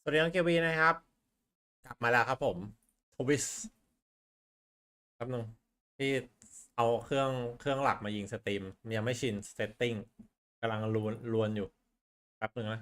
สวัสดีน้องเกวีนะครับกลับมาแล้วครับผมทวิสครับนึงที่เอาเครื่องหลักมายิงสตรีมยังไม่ชินเซตติ้งกำลังลวนอยู่แป๊บนึงนะ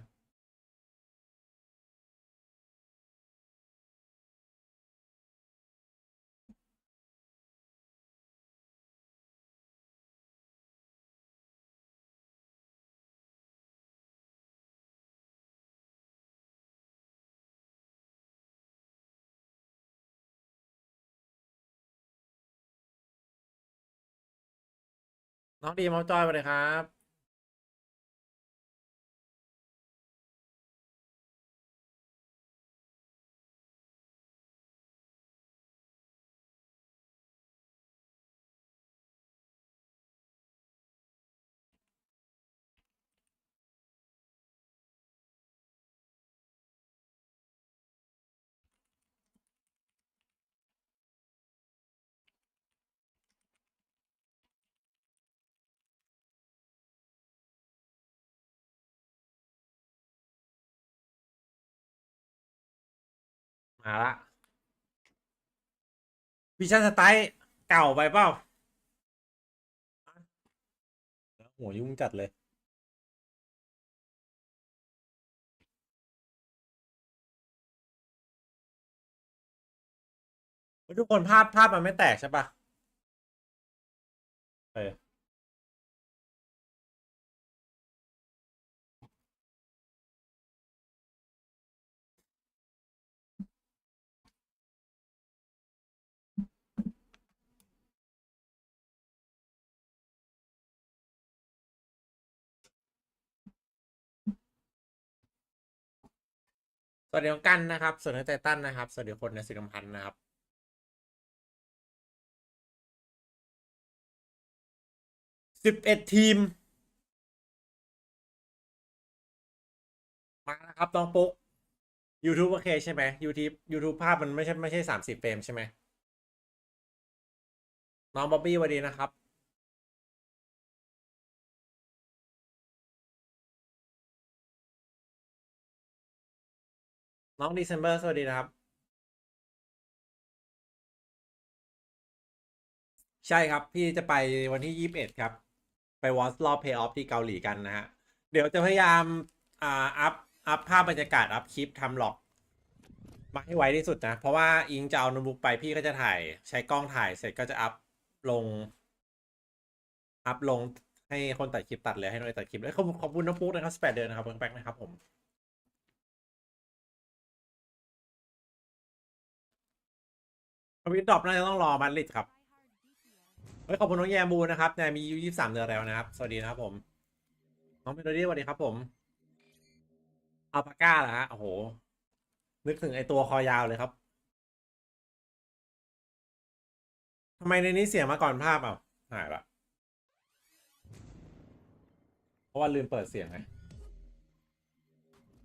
น้องดีมเอาจอยมาเลยครับมาละวิชั่นสไตล์เก่าไปเปล่าหัวยุ่งจัดเลยทุกคนภาพมันไม่แตกใช่ปะเออสวัสดีน้องกันนะครับสวัสดีไททันนะครับสวัสดีคนในสิงคโปร์นะครับ11 ทีมมาแล้วครับน้องปุ๊ก YouTube โอเคใช่ไหม YouTube ภาพมันไม่ใช่30 เฟรมใช่ไหมน้องบ๊อบบี้สวัสดีนะครับน้องดีเซมเบอร์สวัสดีนะครับใช่ครับพี่จะไปวันที่21ครับไปวอชรอบเพย์ออฟที่เกาหลีกันนะฮะเดี๋ยวจะพยายามอ่าอัพภาพบรรยากาศอัพคลิปทำหลอกมาให้ไวที่สุดนะเพราะว่าอิงจะเอาโน้ตบุ๊กไปพี่ก็จะถ่ายใช้กล้องถ่ายเสร็จก็จะลงลงให้คนตัดคลิปตัดเลยให้น้องตัดคลิปเลยขอบคุณน้องปุ๊กนะครับ18 เดือนนะครับเพิ่งแป๊กนะครับผมทวิตดรอปน่าจะต้องรอมาดริดครับเฮ้ยขอบคุณน้องแยมูนะครับนายมีอายุ23 เดือนแล้วนะครับสวัสดีนะครับผมน้องเมโลดี้สวัสดีครับผมอัลปาก้าเหรอฮะโอ้โหนึกถึงไอตัวคอยาวเลยครับทำไมในนี้เสียงมาก่อนภาพหายละเพราะว่าลืมเปิดเสียงไง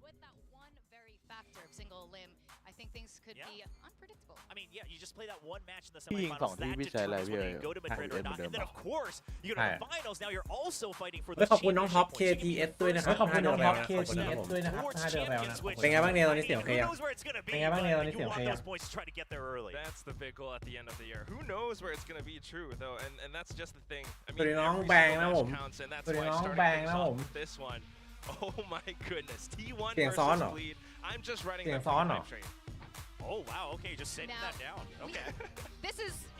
With that one very factor of single limb, I think things could be unpredictable. I mean, yeah, you just play that one match in the พี่ยิง semifinals. 2 ที่ That พี่ใช้อะไร determines พี่ whether you go to ถ่าย Madrid เอ็ or นเหมือน not. เดิม And then, of course, you go to the finals. Now you're also fighting for เฮ้ย the ขอบคุณน้องท็อป championship points. KTS ด้วยนะครับ ขอบคุณน้องท็อป KTS ด้วยนะครับ Four 5 เดือนแล้วนะ champions, which เป็นไงบ้างเนี่ยตอนนี้ I เสียง mean, โอเค who ยัง knows where it's gonna be? เป็นไงบ้างเนี่ยตอนนี้ You เสียงโอ want เคยัง those points to try to get there early. That's the big goal at the end of the year. Who knows where it's going to be true, though, and that's just the thing. I สวัสดี mean, น้อง every แบง single นะผม match counts, and that's สวัสดี why น้อง starting แบง things นะ off ผม with this one. Oh my goodness. T1 เสียงซ้อนเหรอ versus Bleed. I'm just riding เสียง that ซ้อนเหรอ hype train. Oh wow, okay, just setting Now, that down. Okay.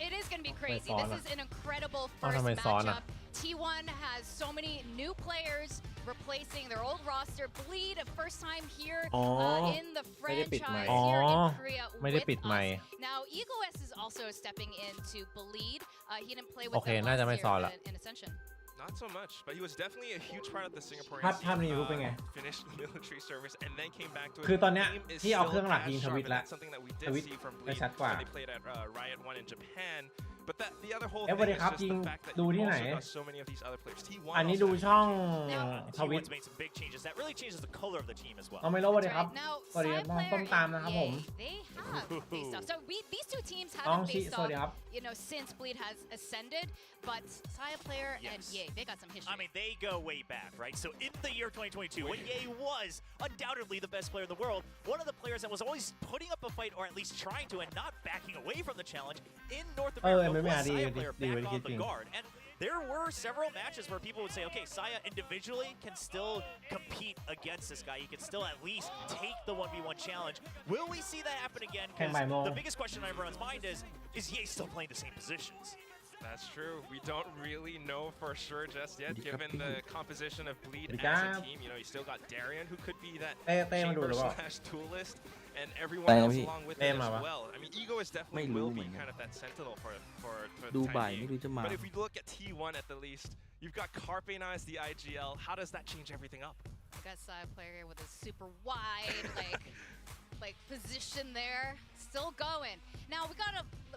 It is going to be crazy. Sauna. This is an incredible Oh, first no, my Sauna. matchup. T1 has so many new players replacing their old roster. Bleed, first time here in the ไม่ได้ปิดไม franchise ค์ here in Korea ไม่ได้ with ปิดไม us. ค์ Now, EagleS is also stepping in to Bleed. He didn't play โอ with เค them น่าจะ last ไม่ year ซ้อนละ in Ascension. Not so much, but he was definitely a huge part of the Singaporean ภาพใน YouTube เป็นไง finished military service and then came back to it. คือตอนเนี้ย The game is ที่เอา still เครื่องหลัก as ยิงท sharp, วิต and แล้ว that's something that we ท did วิต see from ได้ Bleed ชัดกว่า when they played at Riot 1 in Japan. But that the other whole เอ๊ะ thing สวัสดี is ครับ just ยิง the fact that ดู you ที่ไหน also got so many of these other players. T1 อันนี้ also ดู has ช่อง ทวิต T1's made some big changes that really changes the color of the team as well. เอาไม่รู้สวัสดีครับ Now, สวัสดี Side น้อง Player ต้มตามนะครับผม and They have faced off. So these two teams น้อง haven't ชิ faced สวัสดีครับ off, since Bleed has ascended. But Side Player and Yes. Ye, they got some history. I mean, they go way back, right? So in the year 2022, when Ye was undoubtedly the best player in the world, one of the players that was always putting up a fight, or at least trying to, and not backing away from the challenge in North America was Saya player back on the guard. And there were several matches where people would say, okay, Saya individually can still compete against this guy. He can still at least take the 1v1 challenge. Will we see that happen again? Because the biggest question on everyone's mind is Ye still playing the same positions? That's true. We don't really know for sure just yet, given the composition of Bleed as a team. You still got Darian, who could be that เต้มาดูหรือเปล่า chamber/duelist, and everyone else along with him as well. I mean, Ego is definitely will be kind of that sentinel for ดู the บ่าย time ไม่ being. รู้จะมา But if we look at T1 at the least, you've got Carpe now as the IGL. How does that change everything up? We got Side Player with a super wide, like position there, still going. Now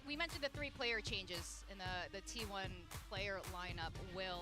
we mentioned the 3-player changes in the T1 player lineup. Will,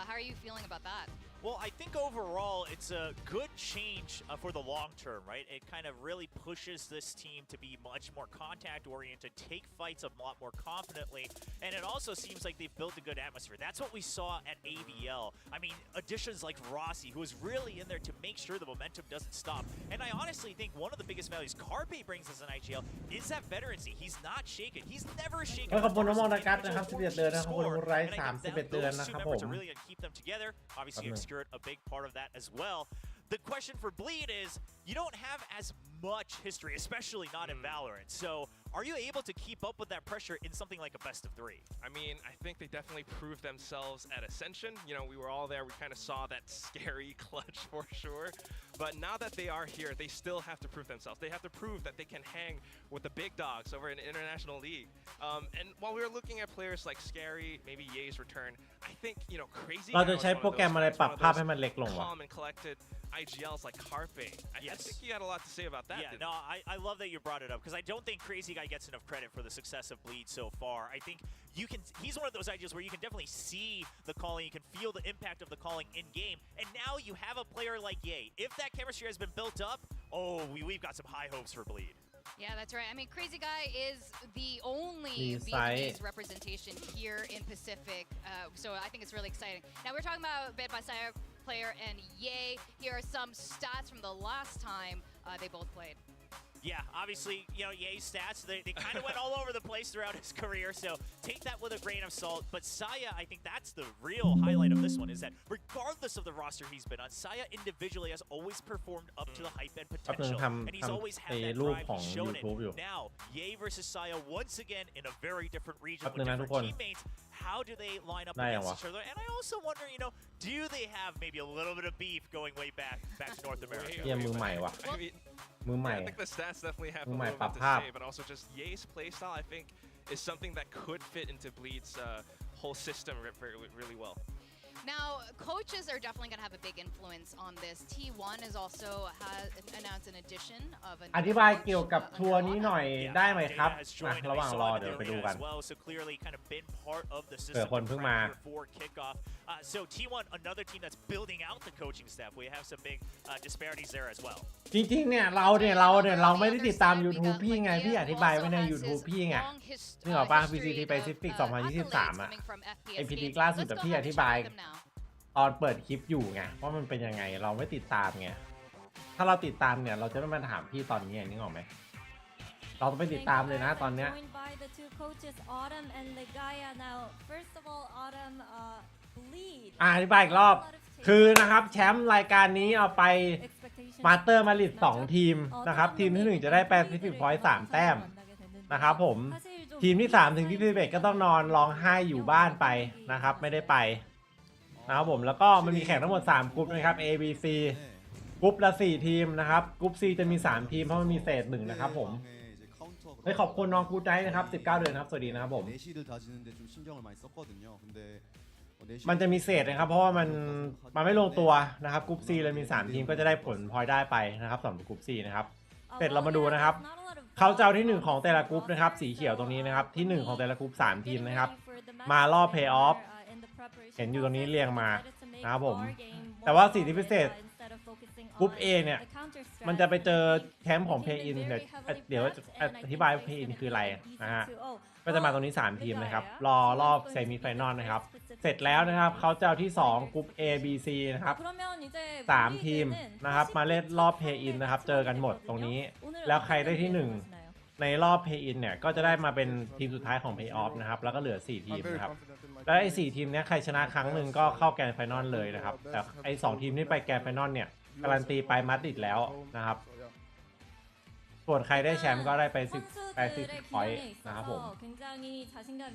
how are you feeling about that? Well, I think overall it's a good change for the long term, right? It kind of really pushes this team to be much more contact oriented, take fights a lot more confidently, and it also seems like they've built a good atmosphere. That's what we saw at AVL. I mean, additions like Rossi, who is really in there to make sure the momentum doesn't stop. And I honestly think one of the biggest values Carpe brings as an IGL is that veterancy. He's not shaken. He's never shaken. ขอบคุณน้องมองนะครับ11 เดือนนะครับขอบคุณคุณไรซ์31 เดือนนะครับผม are really going to keep them together. Obviously, Obscured a big part of that as well. The question for Bleed is, you don't have as much history, especially not in Valorant. So, are you able to keep up with that pressure in something like a best of 3? I mean, I think they definitely proved themselves at Ascension. We were all there. We kind of saw that scary clutch for sure. But now that they are here, they still have to prove themselves. They have to prove that they can hang with the big dogs over in the international league. And while we were looking at players like Scary, maybe Ye's return, I think, Crazy เราจะใช้โปรแกรมอะไรปรับภาพให้มันเล็กลงวะ calm and collected IGLs like Carpe. I think you got a lot to say about that. Yeah, no, I love that you brought it up because I don't think Crazy Guy gets enough credit for the success of Bleed so far. I think he's one of those ideas where you can definitely see the calling, you can feel the impact of the calling in game, and now you have a player like Ye. If that chemistry has been built up, we've got some high hopes for Bleed. Yeah, that's right. I mean, Crazy Guy is the only He's Vietnamese representation here in Pacific, so I think it's really exciting. Now we're talking about Bed by Side Player and Ye. Here are some stats from the last time they both played. Yeah, obviously, Ye's stats, they kind of went all over the place throughout his career, so take that with a grain of salt. But Saya, I think that's the real highlight of this one, is that regardless of the roster he's been on, Saya individually has always performed up to the hype and potential, and he's always had that drive, he's shown it. Now, Ye versus Saya once again in a very different region with different teammates. How do they line up against each other? And I also wonder, do they have maybe a little bit of beef going way back to North America? เยี่ยมมือใหม่ว่ะ I mean, มือใหม่ I think the stats definitely have a Mumbai little bit to Papap. say, but also just Ye's playstyle, I think, is something that could fit into Bleed's whole system really well. Now, coaches are definitely going to have a big influence on this. T1 is also has announced an addition of a อธิบายเกี่ยวกับทัวร์นี้หน่อยได้ไหมครับระหว่างรอเดี๋ยวไปดูกัน So clearly kind of been part of the เผื่อ system คนเพิ่งมา before kickoff. So T1, another team that's building out the coaching staff. We have some big disparities there as well. จริงๆเนี่ยเราไม่ได้ติดตาม YouTube พี่ไงพี่อธิบายไว้ใน YouTube พี่ไงนึกออกป่ะ VCT Pacific 2023อ่ะไอพีดีล่าสุดแต่พี่อธิบายตอนเปิดคลิปอยู่ไงว่ามันเป็นยังไงเราไม่ติดตามไงถ้าเราติดตามเนี่ยเราจะไม่มาถามพี่ตอนนี้นึกออกไหมเราต้องไปติดตามเลยนะตอนเนี้ยอธิบายอีกรอบคือนะครับแชมป์รายการนี้เอาไปมาสเตอร์มาริด2ทีมนะครับทีมที่1จะได้Pacific Point 3 แต้มนะครับผมทีมที่3ถึงที่11ก็ต้องนอนร้องไห้อยู่บ้านไปนะครับไม่ได้ไปนะครับผมแล้วก็มันมีแข่งทั้งหมด3กลุ่มนะครับ A B C กลุ่มละ4ทีมนะครับกลุ่ม C จะมี3ทีมเพราะมันมีเศษ1นะครับผมขอบคุณน้องกูใจนะครับ19 เดือนครับสวัสดีนะครับผมมันจะมีเศษนะครับเพราะว่ามันไม่ลงตัวนะครับกลุ่ม C เลยมี3ทีมก็จะได้ผลพลอยได้ไปนะครับสำหรับกลุ่ม C นะครับเสร็จเรามาดูนะครับ เขาจะเอาที่ 1 ของแต่ละกรุ๊ปนะครับสีเขียวตรงนี้นะครับที่ 1 ของแต่ละกรุ๊ป3 ทีมนะครับมารอบเพย์ออฟเห็นอยู่ตรงนี้เรียงมานะครับผมแต่ว่าสิ่งที่พิเศษกรุ๊ป A เนี่ยมันจะไปเจอแคมป์ของเพย์อินเดี๋ยวอธิบายเพย์อินคืออะไรนะฮะก็จะมาตรงนี้3 ทีมนะครับรอบเซมิไฟนอลนะครับเสร็จแล้วนะครับเขาจะเอาที่2กรุ๊ป A B C นะครับ3 ทีมนะครับมาเล่นรอบเพย์อินนะครับเจอกันหมดตรงนี้แล้วใครได้ที่ 1ในรอบเพย์อินเนี่ยก็จะได้มาเป็นทีมสุดท้ายของเพย์ออฟนะครับแล้วก็เหลือ4 ทีมนะครับแล้วไอ้4 ทีมเนี้ยใครชนะครั้งหนึ่งก็เข้าแกรนด์ไฟนอลเลยนะครับแต่ไอ้2 ทีมที่ไปแกรนด์ไฟนอลเนี่ยการันตีไปมาดริดแล้วนะครับส่วนใครได้แชมป์ก็ได้ไป10พอยต์นะครับผม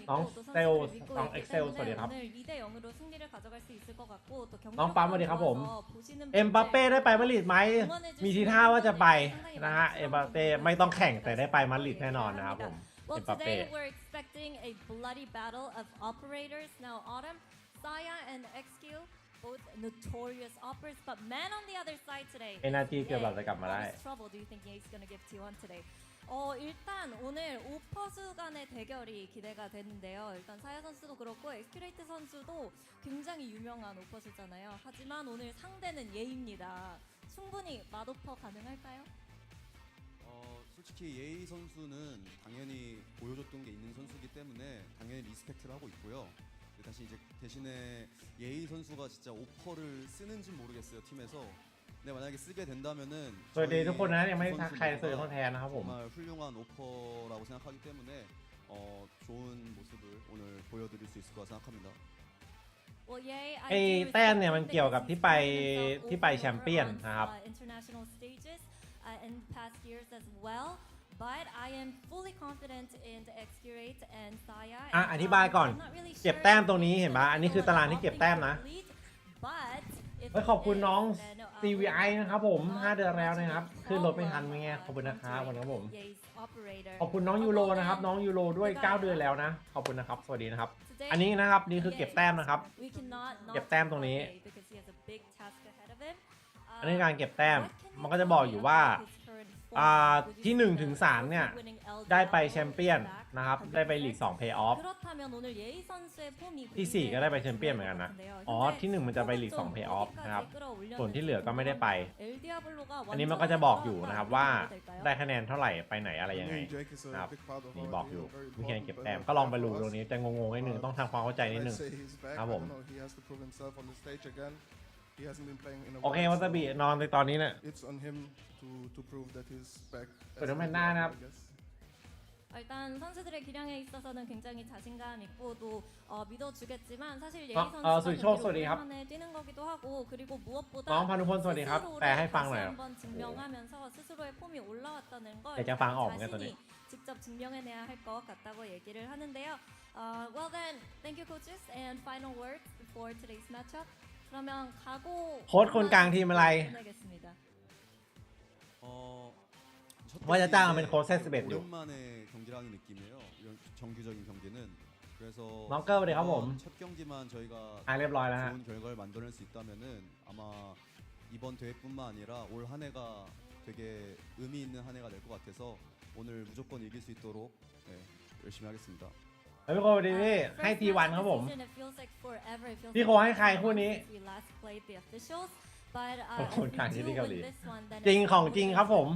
น้องเซลน้องเอ็กเซลสวัสดีครับน้องปั๊มสวัสดีครับผมเอ็มบัปเป้ได้ไปมาดริดไหมมีทีท่าว่าจะไปนะฮะเอ็มบัปเป้ไม่ต้องแข่งแต่ได้ไปมาดริดแน่นอนนะครับผมเอ็มบัปเป้ we're expecting a bloody battle of operators. Now, Autumn, Saya, and XQ, both notorious operators, but man on the other side today. 에너지 กือบจะกลับมาได้ What trouble do you think Ye's gonna give T1 today? 일단 오늘 오퍼수 간의 대결이 기대가 되는데요. 일단 사야 선수도 그렇고 엑스큐레이트 선수도 굉장히 유명한 오퍼수잖아요. 하지만 오늘 상대는 예입니다. 충분히 맛오퍼 가능할까요? 솔직히 예이 선수는 당연히 보여줬던 게 있는 선수이기 때문에 당연히 리스펙트를 하고 있고요. 다시 이제 대신에 예이 선수가 진짜 오퍼를 쓰는지 모르겠어요 팀에서. 근데 만약에 쓰게 된다면은 สวัสดีทุกคนนะยังไม่ทักใครเสิร์ฟทดแทนนะครับผม 정말 훌륭한 오퍼라고 생각하기 때문에 좋은 모습을 오늘 보여드릴 수 있을 거라 생각합니다. ไอ้แต้มเนี่ยมันเกี่ยวกับที่ไปแชมเปี้ยนนะครับ in past years as well, but I am fully confident in the X-Curate and Saya. อธิบายก่อนเก็บแต้มตรงนี้เห็นปะอันนี้คือตารางที่เก็บแต้มนะขอบคุณน้อง CVI นะครับผม5 เดือนแล้วนะครับขึ้นรถไม่ทันไงขอบคุณนะครับวันนี้ผมขอบคุณน้องยูโรนะครับน้องยูโรด้วย9 เดือนแล้วนะขอบคุณนะครับสวัสดีนะครับอันนี้นะครับนี่คือเก็บแต้มนะครับเก็บแต้มตรงนี้อันนี้การเก็บแต้มมันก็จะบอกอยู่ว่าที่1 ถึง 3เนี่ยได้ไปแชมเปี้ยนนะครับได้ไปลีก2 เพย์ออฟที่4ก็ได้ไปแชมเปี้ยนเหมือนกันนะที่1มันจะไปลีก2 เพย์ออฟนะครับส่วนที่เหลือก็ไม่ได้ไปอันนี้มันก็จะบอกอยู่นะครับว่าได้คะแนนเท่าไหร่ไปไหนอะไรยังไงนะครับนี่บอกอยู่มีคะแนนเก็บแต้มก็ลองไปดูตรงนี้จะงงๆนิดนึงต้องทำความเข้าใจนิดนึงครับผมโอเควาซาบินอนในตอนนี้เนี่ยเปิดน้ำมันหน้านะครับ 일단 선수들의 기량에 있어서는 굉장히 자신감 있고 또 믿어주겠지만 사실 예이 선수가 오랜만에 뛰는 거기도 하고 그리고 무엇보다 스스로를 다시 한번 증명하면서 스스로의 폼이 올라왔다는 걸 자신이 직접 증명해내야 할 것 같다고 얘기를 하는데요. Well then, thank you coaches and final words before today's matchup. 그러면 각오 โค้ชคนกลางทีมอะไร 보내겠습니다. ว่าจะจ้างเป็นโค้ชเซต11อยู่ 오랜만에 경기라는 느낌이에요. 정규적인 경기는. 그래서 น้องเกิร์ลสวัสดีครับผม 첫 경기만 저희가 เรียบร้อยแล้วฮะ 좋은 결과를 만들어낼 수 있다면은 아마 이번 대회뿐만 아니라 올 한 해가 되게 의미 있는 한 해가 될 것 같아서 오늘 무조건 이길 수 있도록 네, 열심히 하겠습니다. แล้วพี่โคดีพี่ให้T1ครับผมพี่โคให้ใครคู่นี้คนกลางที่เกาหลีจริงของจริงครับผม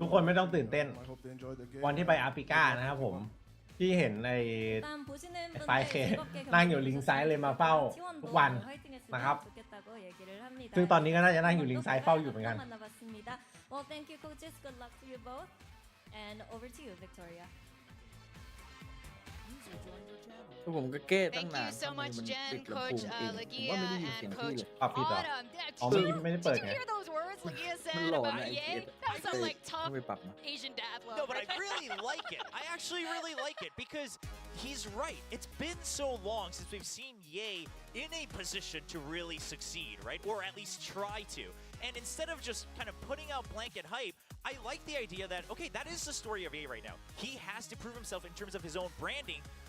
ทุกคนไม่ต้องตื่นเต้นวันที่ไปแอฟริกานะครับผมที่เห็นในไฟเคนั่งอยู่ลิงซ้ายเลยมาเฝ้าทุกวันนะครับซึ่งตอนนี้ก็น่าจะนั่งอยู่ลิงซ้ายเฝ้าอยู่เหมือนกัน Well, thank you, coaches. Good luck to you both. And over to you, Victoria. ผมก็เก้ตั้ง Thank นาน you so much, มัน Jen, ปิดลำโพง Coach เองผม Lagia, ว่าไม่ได้ยินเสียง and พี่ Coach เลย ปรับผิดเหรอ Autumn. อ๋อไม่ได้เปิด Did ไง you hear those words Lagia มัน said หล่อ about นะไอ้ Ye? เกีย That sounds like ต้อ tough งไปปรับนะ Asian dad love. No, but I right there. really like it. I actually really like it because he's right. It's been so long since we've seen Ye in a position to really succeed, right? Or at least try to. And instead of just kind of putting out blanket hype, I like the idea that, okay, that is the story of Ye right now. He has to prove himself in terms of his own branding,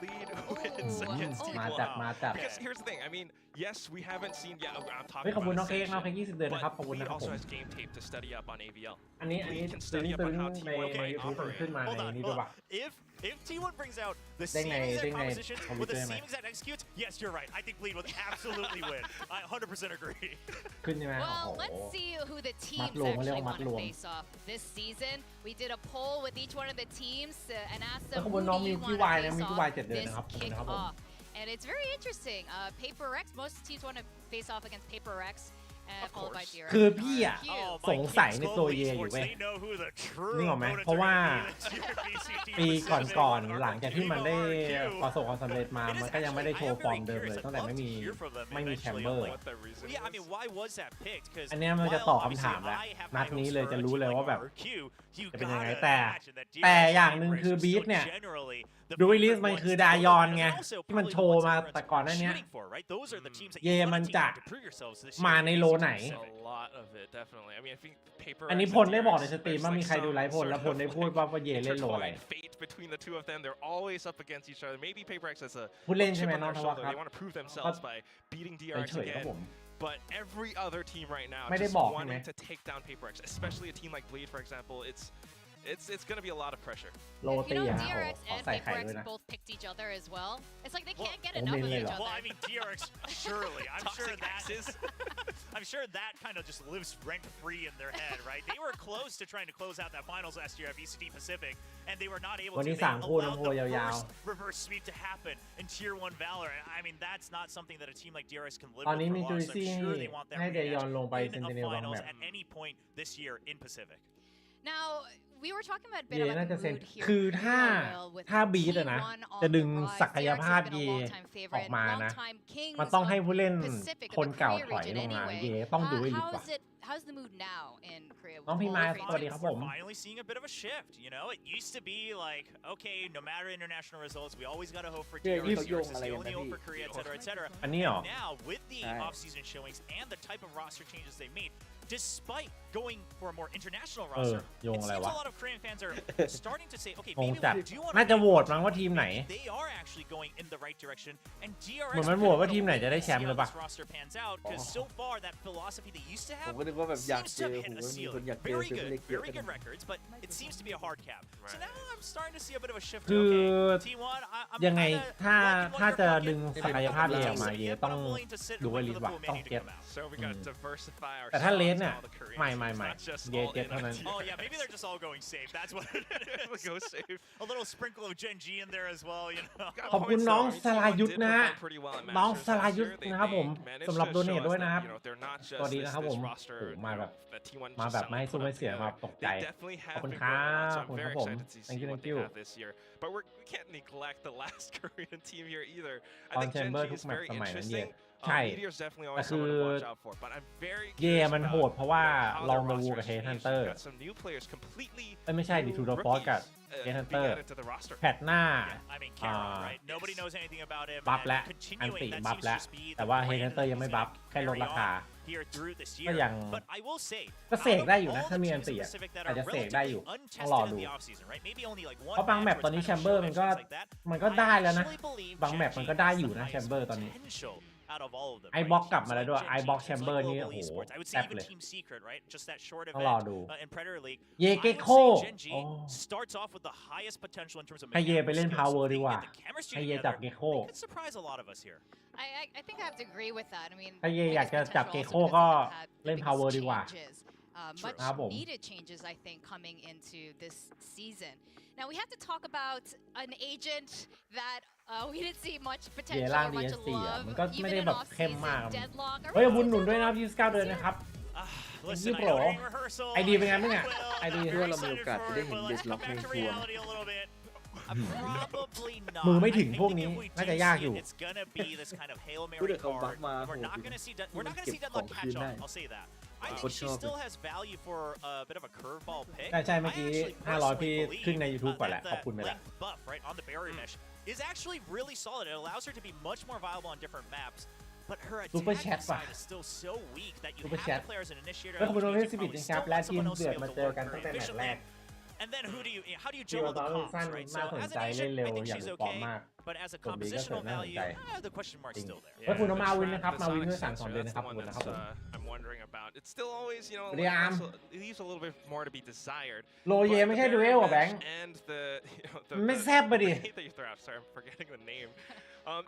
Bleed wins Ooh. against Oh. T1. มาจัด Because here's the thing, I mean, yes, we haven't seen, I'm เฮ้ย talking ขอบคุณน้อง about เค้กน้องเค้ก Ascension, 20 เดือนนะครับ ขอบคุณ but นะ Bleed ครับผม also has game tape to study up on AVL. อันนี้ Bleed can ตึ study ง up ตึ on ง how ใน T1 ใน can ยูทูบ operate. ขึ้นมา Hold ใน on, นี้ hold ด้วย on. ป่ะ If T1 brings out the Ding same này, exact ding này, composition không with biết the tên same này. exact execute, yes, you're right. I think Bleed would absolutely win. I 100% agree. ขึ้นใช่ไหมโอ้ Well, โห let's see who the teams Matlong, actually wala want to matlong. face off this season. We did a poll with each one of the teams and asked แล้ว them ขอบ who คุณน้อง do มิ you วกี้ want วาย to นะ face มิวกี้ off วาย7 เดือน this นะครับขอบคุณนะครับผม kickoff. And it's very interesting. Paper X, most teams want to face off against Paper X, followed by DRX. คือพี่อะ RQ. สงสัยในตัวเยอยู่เว้ยนึกออกไหมเพราะว่าปีก่อนๆหลังจากที่มันได้ประสบความสำเร็จมามันก็ยังไม่ได้โชว์ฟอร์มเดิมเลยตั้งแต่ไม่มีแชมเบอร์ อันนี้มันจะตอบคำถามแล้วนัดนี้เลยจะรู้เลยว่าแบบจะเป็นยังไงแต่อย่างหนึ่งคือบีทเนี่ยดูริลิสมันคือดายอนไงที่มันโชว์มาแต่ก่อนหน้านี้เยมันจะมาในโลไหนอันนี้พลได้บอกในสตรีมว่ามีใครดูไลฟ์พลแล้วพลได้พูดว่าเยเล่นโลอะไรพูดเล่นใช่ไหมน้องทวัฒน์ครับก็เฉยๆครับผม But every other team right now just wanting to take down Paper X, especially a team like Bleed, for example, it's going to be a lot of pressure. You know, DRX and Paper X both picked each other as well. It's like they can't get enough of each other. Well, I mean, DRX, surely. I'm sure that kind of just lives rent free in their head, right? They were close to trying to close out that finals last year at VCT Pacific, and they were not able to. They allowed the first reverse sweep to happen in Tier 1 Valorant. I mean, that's not something that a team like DRX can live with for long. So I'm sure they want that rematch in a finals at any point this year in Pacific. Now, we were talking about a bit about the mood here. คือถ้าบีทนะจะดึงศักยภาพเยออกมานะมันต้องให้ผู้เล่นคนเก่าถอยลงมาเยต้องดูให้ลึกกว่า How's the mood now in Korea? น้องพี่มาสวัสดีครับผม We're finally seeing a bit of a shift. You know, it used to be like, okay, no matter international results, we always got to hope for DRX. DRX is the only hope for Korea, etc., etc. And now, with the off-season showings and the type of roster changes they made, despite going for a more international roster, it seems a lot of Korean fans are starting to say, okay, maybe we do want to. น่าจะโหวตมั้งว่าทีมไหน They are actually going in the right direction, and DRX. เหมือนมันโหวตว่าทีมไหนจะได้แชมป์หรือเปล่า roster pans out because so far that philosophy they used to have ผมก็นึกว่าแบบอยาก seems เจ to อ have ผม hit a ก็มีคน ceiling. อยากเจอ Very เซฟ good, เล็กเยอะ very กัน good records, but it seems to be a hard cap. So now I'm starting to see a bit of a shift. คือ T1, I'm ยังไง kinda ถ้า liking what จะ you're ดึง bringing. ศักยภาพเยออกมา But เย I'm ต้อง willing to sit ดูให้ and ลิ wait ส for ว่ะ the ต้อง Boomeni to เก็ต come out. So we got diversify our แต่ถ้าเลส shots เนี่ย and all the Korean ไม่ teams, not just เย all เก็ต in เท่า on นั้น team. Oh yeah, maybe they're just all going safe. That's what it is. Go safe. A little sprinkle of Gen G in there as well, you know. ขอบคุณน้องสลายุทธนะ T1 did perform pretty well at น้อง Masters สลา last ยุทธ year. They นะครับผม managed สำหรับ to โดเน show ท us ด้วย that, นะครับ you know, they're not สวัส just ดี this นะครับผม roster โอ้มาแบบ that T1 มา just แบบไม่ให้ somehow สู้ put ไม่ up เสีย together. มาตกใจ They definitely ขอบ have คุณ been ครั growing a บ lot, ข so อบ I'm คุณครับผม very excited to see thank you what thank they you have this year. But we can't neglect the last Korean team here either. I ตอน think แชม Gen เบอ G ร์ทุก is แมตช์ very สมัยนั้นเย interesting. ใช่ Meteor's definitely แต่ always คือ someone to watch out for, but I'm very เย curious มัน about โหดเพราะว่า how ลอง their ดู roster กับ has เฮด changed. ฮันเตอ We ร์ got some new players completely ไม่ใช่ดิทูดอฟอสกับเฮดฮันเตอ being ร์ added to the roster. แพทหน้า I mean, Cameron, right? Nobody knows anything about him. บัฟ and และอัน continuing ติ that บัฟ seems และ to just be แต่ the ว่าเฮด brand ฮันเตอร์ยังไม่บัฟ that's แค่ลด carry ราคา on here through this ก็ year. ยัง But I will say, ก็เสก out of ได้อยู่นะ all ถ้า the มีอัน teams ติ in อ่ะ Pacific that อาจ are จะเสกได้อยู่ relatively ต้องรอ untested ดู in the offseason, right? Maybe only like เพราะ one บางแมป match ตอนนี้ where แช it's ม kind เบอ of ร์มันก็ showing like that. มันก็ได้แล้ว I นะ actually believe บางแมป Gen มัน G ก็ได้ has อยู่ the นะ highest แชมเบอร์ตอนนี้ potential out of all of them, ไอ right? บ็อกกลับ Teams มาแล้ว like ด้วย Gen ไอ G, บ็อกแช teams มเบอ like ร์นี่ Global โอ้โห Esports. I would แซ่ say บ even เลย Team Secret, right? Just that short ต้อง event รอดู in Predator League. เยเก I would โค say Gen G โอ้ starts off with the highest potential in terms of ให้เยไป mechanical เล่น skills. power If ดี they กว่า get the chemistry ให้เยจับ together, เกโค they could surprise a lot of us here. I think I have to agree with that. I mean, ถ้าเยอยากจะ biggest จับ potential เก also โค because ก็ they've had the เล่น biggest power ดีกว่า changes, much ครับผม needed changes, I think, coming into this season. Now we have to talk about an agent that we didn't see much เย potential ล่าง or much DSC อ่ะ love, มันก็ไม่ even ได้ in แบบเข้มมาก off-season deadlock. เฮ้ยบุญหนุนด้วยนะครับ29เดือนนะครับ Listen, I bro. know during rehearsal, ไอดีเป็นไงบ้างเนี่ย well, ไอดี I'm เพื่อ very เรามีโอ excited กาส for จะได้ it, เห็น but เด let's สล็อก come ใน back to ทัวร์ reality a little bit. Probably not. มือไม่ถึง I พวก think นี้ if we น่า do จะ see ยาก it, อยู่ it's gonna be this kind of Hail พูด Mary ถึงเขาบัฟ card. มา We're โห not gonna see we're not gonna see เก็บ Deadlock ของคืน catch ได้ on. I'll say that. I Good think she job. still has value for a bit of a curveball pick. ใช่เมื่อกี้ I actually 500 พี่ personally ขึ้นใน believe, YouTube ก่อนแหละ that ขอบคุณไปแล้ว length buff, right, on the barrier mesh is actually really solid. It allows her to be much more viable on different maps. But her Super attacking chat side is still so weak that you Super have chat to play her as an initiator. เฮ้ยขอบคุณโด which น means ที่ you 11 probably นะครับ still และ want ทีม someone else to เดือ be ด able มา to เจอ work กัน her ตั้งแต่แมตช์ efficiently. แรก And then how do you ที่ juggle เรา the ต้อง comps, สั้น right? น่า So สน as ใจ an เล่น agent, เร็ว I think อย่าง she's ฟอร์ม okay. มาก But as a ส่วนบีก็เสริม compositional น่าสน value, ใจ the question mark's จริง still there. เฮ้ยคุณน้องมาวิน the นะครับ Sonic มาวินด้วย sensor, 3-2 เดือน that's นะครับ the ขอบ one คุณนะครับ that's, ผม I'm wondering about. It's still always, you know, สวัสดีอาร์ม it leaves a little bit more to be desired. โลเย But ไม่ the ใช่ดูเอ barrier ลอ่ะแบง mesh ค์ and the, you know, มันไม่แซ่บไปดิ the hate that you throw out. Sorry, I'm forgetting the name.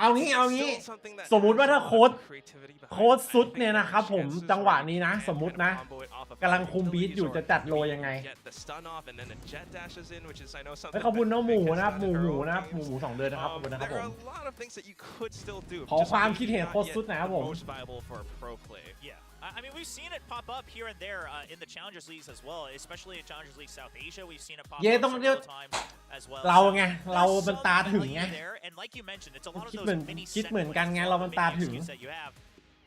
เอางี้ it's เอางี้ still something that สมมุติว่า has a ถ้า lot โค้ด of creativity behind โค้ด it. I สุด think เนี่ย there นะครับ are ผม chances จังหวะ where you นี้นะ can สมมุติ kind of นะ combo it off But กำลังคุม abilities บีทอยู่ or จะจัดโล maybe ยังไง get the stun off and then a jet dashes in, which is I know เฮ้ย something ขอบคุณน้องหมู that Vic นะครับ has ห done มู in her นะครับ own หมู games. 2 เดือนนะครับขอบคุณนะครับ There ผ are ม a lot of things that you could still do. ขอ Just ความ maybe คิดเห็น not โคตร yet สุดนะครับผม most viable for a pro play. Yeah. I mean, we've seen it pop up here and there in the Challengers Leagues as well, especially in Challengers League South Asia. We've seen it pop เย่ up ต้อง several times as well. เรา So ไง เรา there's มัน some ตาถึง value ไง there, and like you mentioned, it's a lot of คิด those เหมือน mini คิด set เหมือนกัน plays, ไง a เรา lot มั of น the ตา mini ถึง XQs that you have.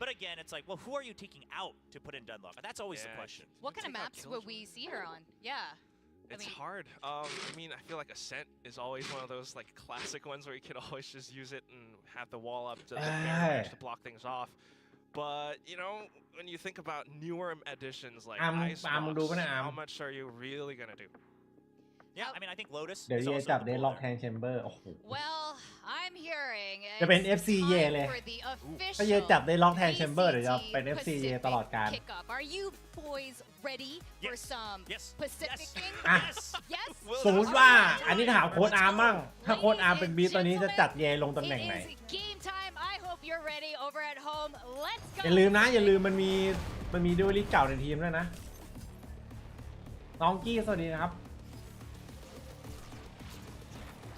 But again, it's like, well, who are you taking out to put in Deadlock? That's always the Yeah. question. What kind of Take out maps would we see her on? Yeah. It's mean- hard. I mean, I feel like Ascent is always one of those like classic ones where you can always just use it and have the wall up to the barrier edge to block things off. But you know, when you think about newer additions like Ice Box, how much are you really gonna do? Yeah, I mean, I think Lotus เดี๋ยว is เย่ also จับ the เด pull ดล็อก there. แทนแชมเบอร์โอ้โห Well, I'm hearing จะเป็น it's FC time เย่เลย for the ถ้าเย่จับ official เดดล็อกแทนแชมเบอร์เดี๋ยวจะ ACT เป็น FC เย่ตลอดการ kickoff. Are you boys ready for Yes. some Yes. Pacificing? Yes. Yes. สมมติว่าอันนี้ถามโค้ดอาร์มมั่งถ้าโค้ดอาร์มเป็นบีตอนนี้จะจัดเย่ลงตำแหน่งไหน It is game time. I hope you're ready over at home. Let's go. อย่าลืมนะ อย่าลืมมันมีดูลิสเก่าในทีมด้วยนะ น้องกี้สวัสดีนะครับ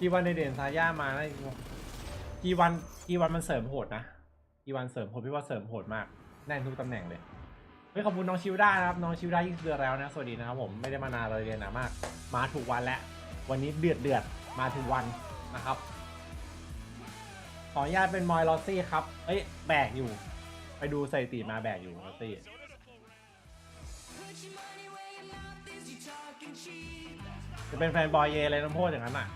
T1 ในเด่นซาย่ามาได้T1มันเสริมโหดนะT1เสริมโหดพี่ว่าเสริมโหดมากแน่นทุกตำแหน่งเลยเฮ้ยขอบคุณน้องชิวด้านะครับน้องชิวด้า20 เดือนแล้วนะสวัสดีนะครับผมไม่ได้มานานเลยนะมากมาถูกวันแล้ววันนี้เดือดมาถูกวันนะครับขออนุญาตเป็นมอยลอสซี่ครับเอ้ยแบกอยู่ไปดูสถิติมาแบกอยู่ลอสซี่จะเป็นแฟนบอยเยเลยน้ำโพดอย่างนั้นอ่ะ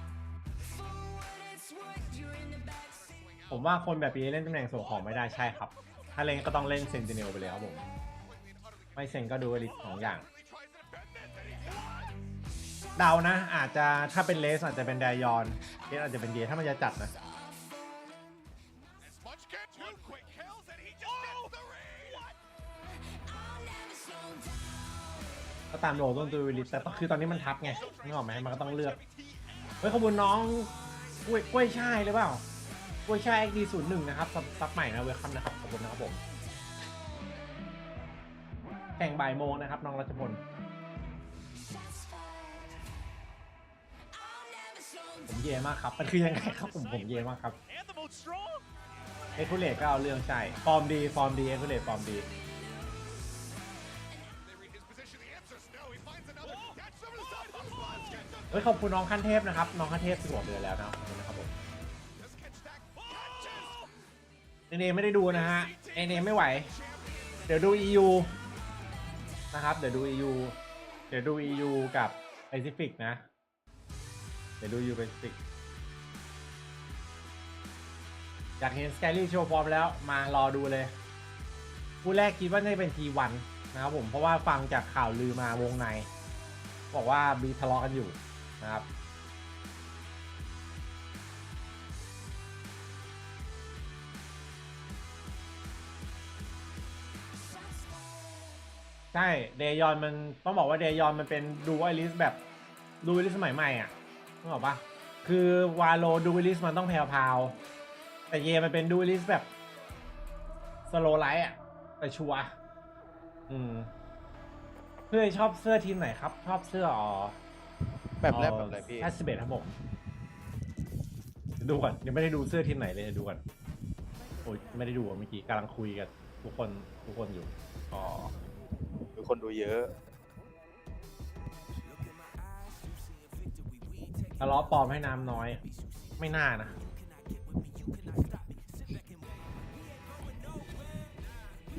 ผมว่าคนแบบนี้เล่นตำแหน่งส่งของไม่ได้ใช่ครับถ้าเล่นก็ต้องเล่นเซนติเนลไปเลยครับผมไม่เซนก็ดูลิส2อย่างเดานะอาจจะถ้าเป็นเลสอาจจะเป็นไดยอนเลสอาจจะเป็นเดียถ้ามันจะจัดนะก็ตามโหลดต้องดูลิสแต่คือตอนนี้มันทับไงนึกออกไหมมันก็ต้องเลือกเฮ้ยขอบคุณน้องกล้วยช่ายหรือเปล่ากล้วยช่าย XD01 นะครับซับใหม่นะเวลคัมนะครับขอบคุณนะครับผมแข่งบ่ายโมงนะครับน้องรัชพลผมเย่มากครับมันคือยังไงครับผมเย่มากครับเอ็กซ์คูเลตก็เอาเรื่องใช่ฟอร์มดีเอ็กซ์คูเลตฟอร์มดีเฮ้ยขอบคุณน้องขั้นเทพนะครับน้องขั้นเทพ16 เดือนแล้วนะครับผมเอเนไม่ได้ดูนะฮะเอเนไม่ไหวเดี๋ยวดู EU นะครับเดี๋ยวดู EU กับ Pacific นะเดี๋ยวดู EU Pacific อยากเห็น Skyly โชว์ฟอร์มแล้วมารอดูเลยผู้แรกคิดว่าน่าจะเป็น T1 นะครับผมเพราะว่าฟังจากข่าวลือมาวงในบอกว่ามีทะเลาะกันอยู่นะครับใช่เดยอนมันต้องบอกว่าเดยอนมันเป็นดูไอริสแบบดูไอริสสมัยใหม่อ่ะต้องบอกปะคือวาโลดูไอริสมันต้องแพรวๆแต่เยมันเป็นดูไอริสแบบสโลไลท์อ่ะแต่ชัวร์เพื่อนชอบเสื้อทีมไหนครับชอบเสื้อแบบแรกแบบไหนพี่51ครับผมดูก่อนยังไม่ได้ดูเสื้อทีมไหนเลยดูก่อนโอ้ยไม่ได้ดูเมื่อกี้กำลังคุยกับทุกคนอยู่อ๋อมีคนดูเยอะทะเลาะปลอมให้น้ำน้อยไม่น่านะ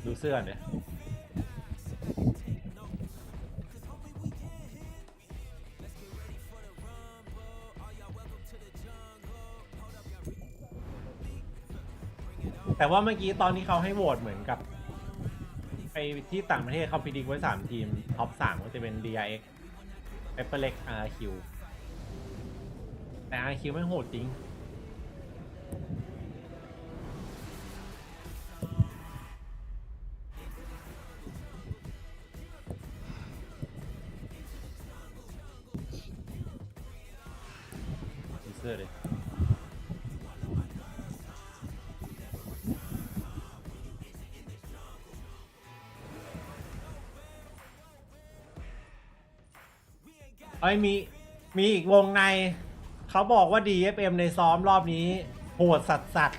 ดูเสื้อเนี่ยแต่ว่าเมื่อกี้ตอนที่เขาให้โหวตเหมือนกับไปที่ต่างประเทศเขาพิจิตรไว้3 ทีมท็อป 3ก็จะเป็น DRX Pepperlex RQ แต่ RQ ไม่โหดจริงดูเสื้อเลย มีอีกวงในเขาบอกว่า DFM ในซ้อมรอบนี้โหดสัส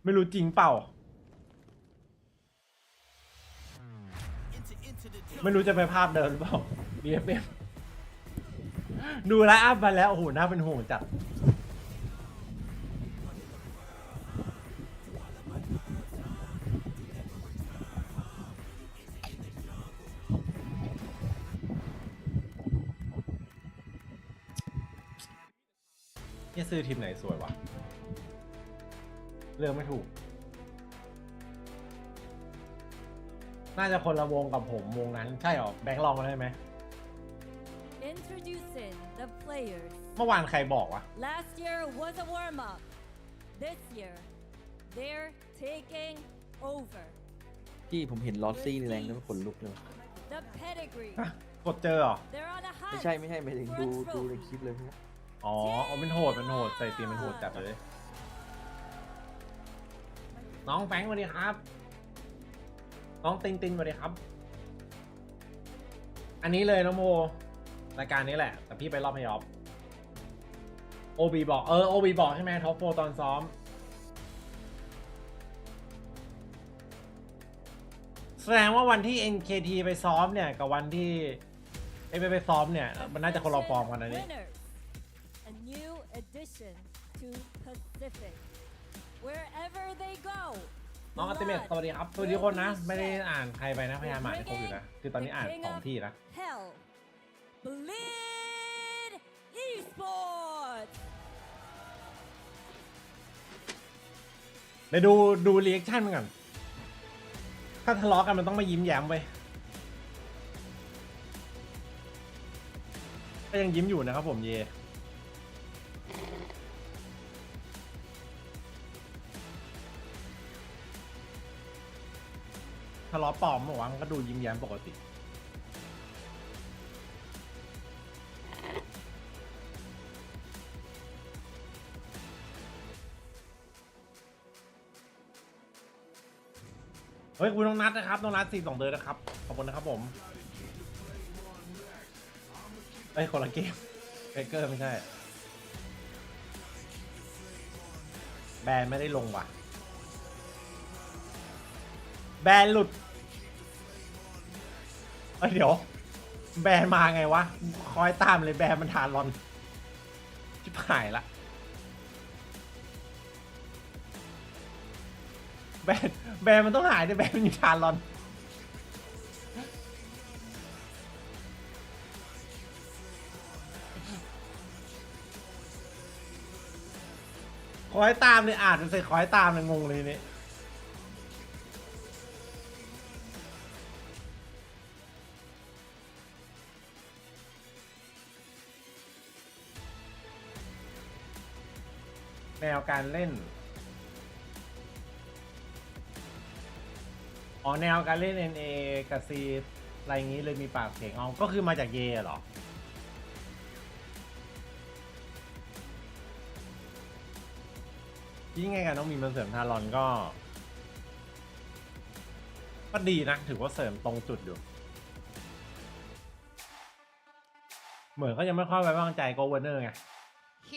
ไม่รู้จริงเปล่าไม่รู้จะไปภาพเดิมหรือเปล่า DFM ดูไลฟ์อัพมาแล้วโอ้โหน่าเป็นห่วงจัดนี่ซื้อทีมไหนสวยวะเลือกไม่ถูกน่าจะคนละวงกับผมวงนั้นใช่หรอแบงค์ลองมาได้ไหม Introducing the players. เมื่อวานใครบอกวะ Last year was a warm up. This year, they're taking over. พี่ผมเห็นลอสซี่นี่แรงแล้วขนลุกเลย The pedigree. กดเจอเหรอ They're on a ไม่ hunt. ใช่ไม่หมายถึงดูในคลิปเลยพี่ อ๋อมันโหดใส่ตีมันโหดจัดเลยน้องแฟงสวัสดีครับน้องตินสวัสดีครับอันนี้เลยน้องโมรายการนี้แหละแต่พี่ไปรอบพยอบโอบีบอกโอบีบอกใช่ไหมท็อปโฟตอนซ้อมแสดงว่าวันที่ NKT ไปซ้อมเนี่ยกับวันที่ไปซ้อมเนี่ยมันน่าจะคนละฟอร์มกันนะนี่ Winners. A new addition to Pacific. Wherever they go. น้องอัลติเมทสวัสดีครับสวัสดีทุกคนนะไม่ได้อ่านใครไปนะพยายามอ่านให้ครบอยู่นะคือตอนนี้อ่าน2ที่นะ Hell. Bleed Esports. ไปดูรีแอคชั่นมันก่อนถ้าทะเลาะกันมันต้องมายิ้มแย้มไปก็ยังยิ้มอยู่นะครับผมเยทะเลาะปลอมบอกว่ามันก็ดูยิ้มแย้มปกติเฮ้ยคุณน้องนัทนะครับน้องนัท42 เดือนนะครับขอบคุณนะครับผมเอ้ยคนละเกมเบเกอร์ไม่ใช่แบนไม่ได้ลงว่ะแบนหลุดเดี๋ยวแบนมาไงวะคอยตามเลยแบนมันทานรอนชิบหายละแบนมันต้องหายด้วยแบนมันอยู่ทานรอนคอยตามเลยอ่านมันใส่คอยตามเลยงงเลยนี่แนวการเล่นอ๋อแนวการเล่น NA กับ C อะไรอย่างนี้เลยมีปากเสียงเอาก็คือมาจากเยเหรอยิ่งไงกันน้องมีมันเสริมทารอนก็ดีนะถือว่าเสริมตรงจุดอยู่เหมือนเขายังไม่ค่อยไว้วางใจโกเวอร์เนอร์ไง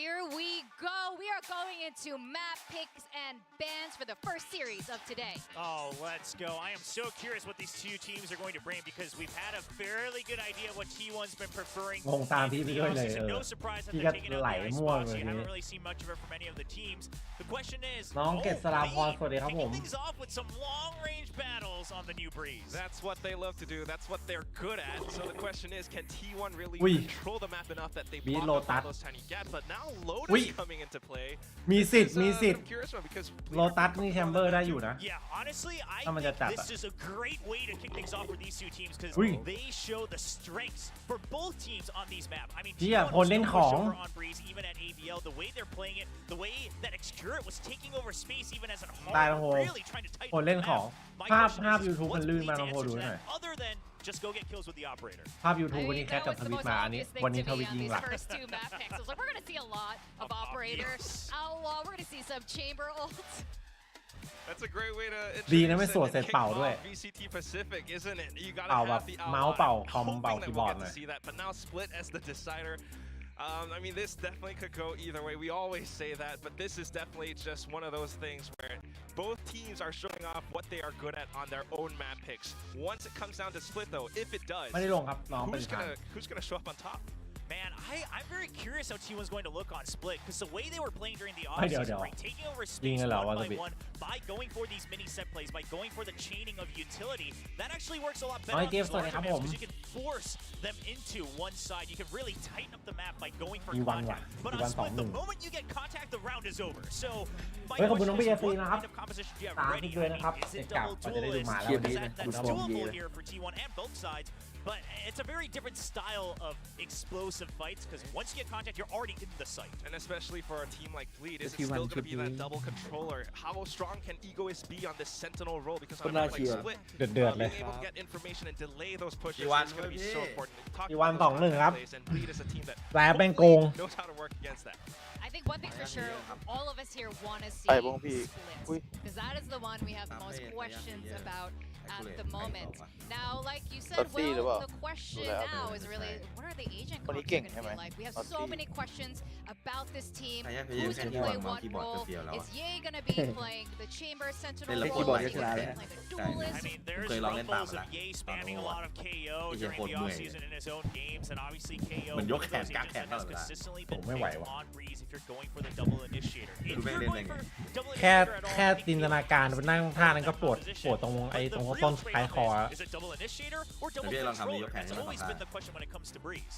Here we go. We are going into map picks and bans for the first series of today. Oh, let's go. I am so curious what these two teams are going to bring because we've had a fairly good idea what T1's been preferring. งงตามพี่ไปด้วยเลย No surprise that พี่ they're ก็ taking out ไหล the ice มั่ว box. เลย You นี่ haven't really seen much of it from any of the teams. The question is, น้องเกษราพรสวัสดีครับผม kicking things off with some long-range battles on the new breeze. That's what they love to do. That's what they're good at. So the question is, can T1 really Ui. control the map enough that they Beat block up all Lotus. those tiny gaps? But now Ui. Lotus coming into play. มีสิท This ธิ์ is มี a สิท bit ธิ์ of curious one because โลตัสนี่แชมเบอร์ได้อยู่นะ Yeah, honestly, I Tama think jatata. this is a great way to kick things off for these two teams because Ui. they show the strengths for both teams on these maps. I mean, Yeah, T1 คน was เล่น no ของ pushover on Breeze, even at ABL, the way they're playing it, the way that Excurrent was taking over space even as a ได้น้อง hard, โฮ really trying to tighten คน up เล่น the ของ map. My ภาพ question is, YouTube มัน what's ลื่น the มา lead น้อง to โฮ answer ดู to หน่อย that other than just go get kills with the operator? ภาพ YouTube วัน I นี้ mean, แค that ทกับ was ท the วิต most มาอันนี้ obvious thing วันนี้ to ท me วิต on ยิง these หลัก first two map picks. I was like, we're gonna see a lot of operator. Outlaw. We're gonna see some chamber ults. That's a great way to ดีนะไม่สวด introduce เสร็จ and เป่า kick ด้วย off VCT Pacific, isn't it? You gotta เป่าแบบ have the เมาส์เป่าคอม hoping เป่า that คีย์ we'll บอร์ด get หน่ to อย see that, but now Split as the decider. I mean, this definitely could go either way. We always say that, but this is definitely just one of those things where both teams are showing off what they are good at on their own map picks. Once it comes down to Split, though, if it does, ไม่ได้ลงครับน้องเป็นทาง who's gonna show up on top? Man, I'm very curious how T1's going to look on Split, because the way they were playing during the เดี๋ยว offseason, right, taking over ยิง space เลยเหรอ one วาซา by บิ one by going for these mini set plays, by going for the chaining of utility, that actually works a lot น้ better อย on เกม these สวัสดี larger ครับ maps, ผม because you can force them into one side. You can really tighten up the map by going for อีวันว่ะ contact. But อี on วัน Split, the 2-1 moment you get contact, the round is over. So, my เฮ้ยขอบคุณ question น้องพี่ is, เจฟรี what นะครับ kind of composition do you have ตาม ready? ทุกด้วยนะครับ Is เด็ก it เก่า double ก็จะได้ดู duelist? มาแล้ว เกมนี้ วันนี้ That's ขอบคุณครับ doable here for T1 and both sides, but it's a very different style of explosive fights, because once you get contact, you're already in the site. And especially for a team like Bleed, is it T1 still going to be that should be- double controller? How strong can Egoist be on this Sentinel role? Because on a Good map luck like here. Split, เดือดๆเลย being able to get information and delay those pushes T1 is going to be so important. Talk T1 about those 2-1 ครับ plays, and Bleed is a team that แปลเป็นโกง knows how to work against that. I think one thing for sure, all of us here want to see ไปบ้างพี่ อุ้ย Split, because that is the one we have the most questions about at the moment. ไปต่อ Now, like you said, Let's see the Will, ball. the question Do that. now is really, what are the agent What do you comps think, going to be Emma? like? We have Let's so see. many questions about this team. ใครอยาก Who's going to แค่ play วาง what คีย์บอร์ด role? ก็เสียวแล้ว Is Ye going to be playing the chamber เล่น sentinel แล้ว role? คีย์บอร์ด Is ก็ he ชนะ going แล้ว to play the I duelist? mean, there's เคยลองเล่นตาม rumbles มา of แล้ว Ye spamming a lot of KO ไอ้เหี้ย during โคตร the เมื่อย offseason in his own games, and obviously KO เหมือนยก one of แขน those กาง agents แขน that ตลอด has เวลา consistently ผม been ไม่ไหว picked ว่ะ on Breeze if you're going for the double initiator. If ดูแม่ง you're เล่นได้ going ไง for double แค่ initiator at all, แค่ I think จินตนาการไปนั่งท่านั้นก็ปวดตรงไอ้ But ตรง the ต้น real ท้าย trade-off คอ is it double initiator or double เดี๋ยวพี่ลองทำดิ controller? ยกแขน That's ให้มัน always ผ่าน been the question when it comes to Breeze.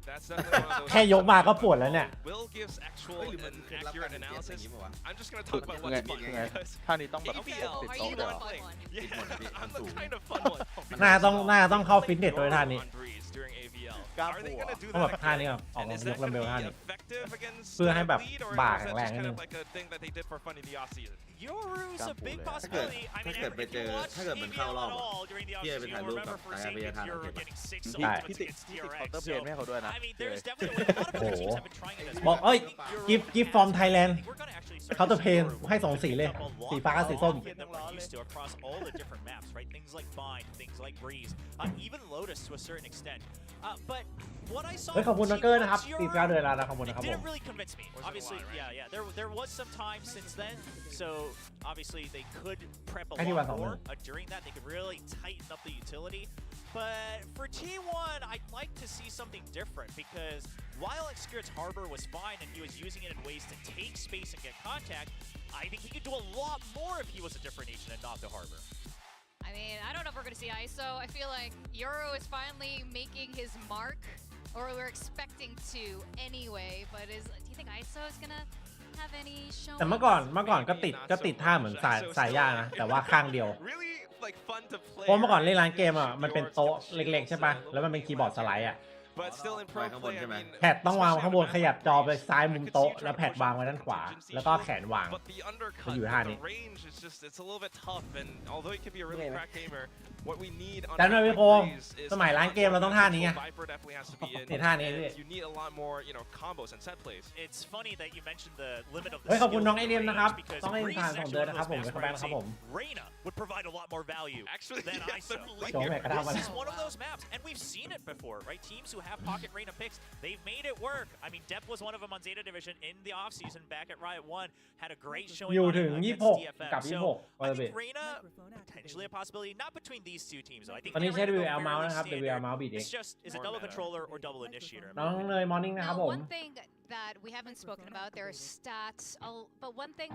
That's definitely one of those แค่ยกมาก็ปวดแล้วเนี่ย Will gives actual เฮ้ยหรือมัน and คือรับการ accurate เปลี่ยนอย่าง analysis. นี้ป่าวะ I'm just going to ฝึ talk ก about ไง what's ฝึ fun. กไง Because ท่านี้ต้องแบบ ABL ติด Are ต้อง you เดี๋ the ยว fun one? Yeah, It's I'm the one. kind of fun one. น่าต้องเข้าฟิตเนสด้วยท่านี้ On Breeze during AVL. กล้า Are they บวก going to do ต้องแบบ that ท่า again? นี้ก่อนออก And is ย that กลัม going เบล to ท่า be นี้ effective against เพื่อให้แบบ Bleed, or บ่า is แข็ that งแรง just นิด kind นึง of like a thing that they did for fun in the offseason? Yoru's a big ถ้า possibility. I ถ้า mean, เกิดไป if เจ you อ watch ถ้าเกิดมัน ABL เข้ารอบ at all during the พี่จะไป offseason, ถ่าย you'll รูปกับ remember for ทาง saying วิทยา that ทาน you're เก็บ getting 6 ใช่ ultimates พี่ติด against พี่ติดเคา TRX. น์เตอร์เพล So, ย์ให้เขาด้วยนะ I mean, there's definitely a lot of other teams have been trying it as บอก well. เอ้ย I think Yoru กิฟฟอร์มไทยแลน I ด์ think we're gonna actually start เคาน์เตอร์เพล to ย์ see Yoru ให้2สีเลย pick up a lot สีฟ้ากับสีส้ม more than we're used to across all the different maps, right? Things like Bind, things like Breeze, even Lotus to a certain extent. But what I saw เฮ้ยขอบคุณ from นักเกอร์นะครับ T1's 49 เดือนแล้วนะขอบคุณ it นะครับผม didn't really convince me. Wasn't a Obviously, lot, right? yeah. There was some time since then, so obviously they could prep a แค่ที่วัน lot 2-1 more. During that, they could really tighten up the utility. But for T1, I'd like to see something different, because while Excurit's Harbor was fine and he was using it in ways to take space and get contact, I think he could do a lot more if he was a different agent and not the Harbor. I mean, I don't know if we're going to see ISO. I feel like Euro is finally making his mark, or we're expecting to anyway. But do you think ISO is going to have any show? แต่เมื่อก่อนก็ติดท่าเหมือนสายย่านะ แต่ว่าข้างเดียว Really like fun to play. เพราะเมื่อก่อนเล่นร้านเกมอ่ะมันเป็นโต๊ะเล็กๆใช่ป่ะแล้วมันเป็นคีย์บอร์ดสไลด์อ่ะ But still in pro ไปข้างบน play, I ใช่ไหม mean, แพดต้องวางข้างบนขยับจอไปซ้ายมุมโต๊ะแล้วแพดวางไว้ด้านขวาแล้วก็แขนวาง But the undercut, อยู่ท่า the นี้ range is just, it's a little bit tough. And although he can be a really crack gamer, what we need on จำได้ไหม like พี่โค Breeze is สมัยร้านเกมเราต้องท่านี้ไง Viper definitely has to be in. นี่ท่านี้ And พี่ you need a lot more, combos and set plays. It's funny that you mentioned the limit of the เฮ้ยขอบคุณ skill น้องไอเดียม range, นะครับ because ต้องให้ Breeze ผ่าน is 2 actually เดือน one of นะครับ those ผม maps เป็น where แฟน I นะครับ say ผม Reyna would provide a lot more value Actually, than yeah, ISO. definitely. โจแม็กก็ทำมา This is one of those maps, and we've seen it before, right? Teams who have pocket Reyna picks, they've made it work. I mean, Depp was one of them on Zeta Division in the offseason back at Riot 1, had a great showing อยู่ on ถึ it ง against 26 DFM. กับ So 26 I think Reyna, potentially a possibility, not between these two teams, though. I think ตอนนี้ they're ใช้ gonna go WL Mouse fairly นะครับ WL standard. Mouse บีดเอ็ก It's just, is it double controller or double initiator? น้องเนยมอร์นิ่งนะครับ Now, ผม one thing that we haven't spoken about, there are stats, but one thing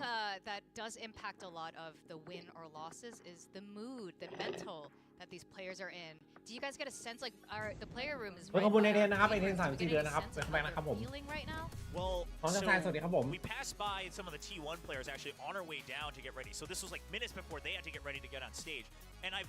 that does impact a lot of the win or losses is the mood, the mental that these players are in. Do you guys get a sense like the player room is เฮ้ย right ขอบคุณใน by เท our นนะครับไอ playing เทน rooms? Do we 3-4 get เดือน any นะครับ sense เป็น of แฟน how นะครับผม they're feeling right now? Well, น้องทักทายสวัสดีครับผม we passed by some of the T1 players actually on our way down to get ready. So this was like minutes before they had to get ready to get on stage. And I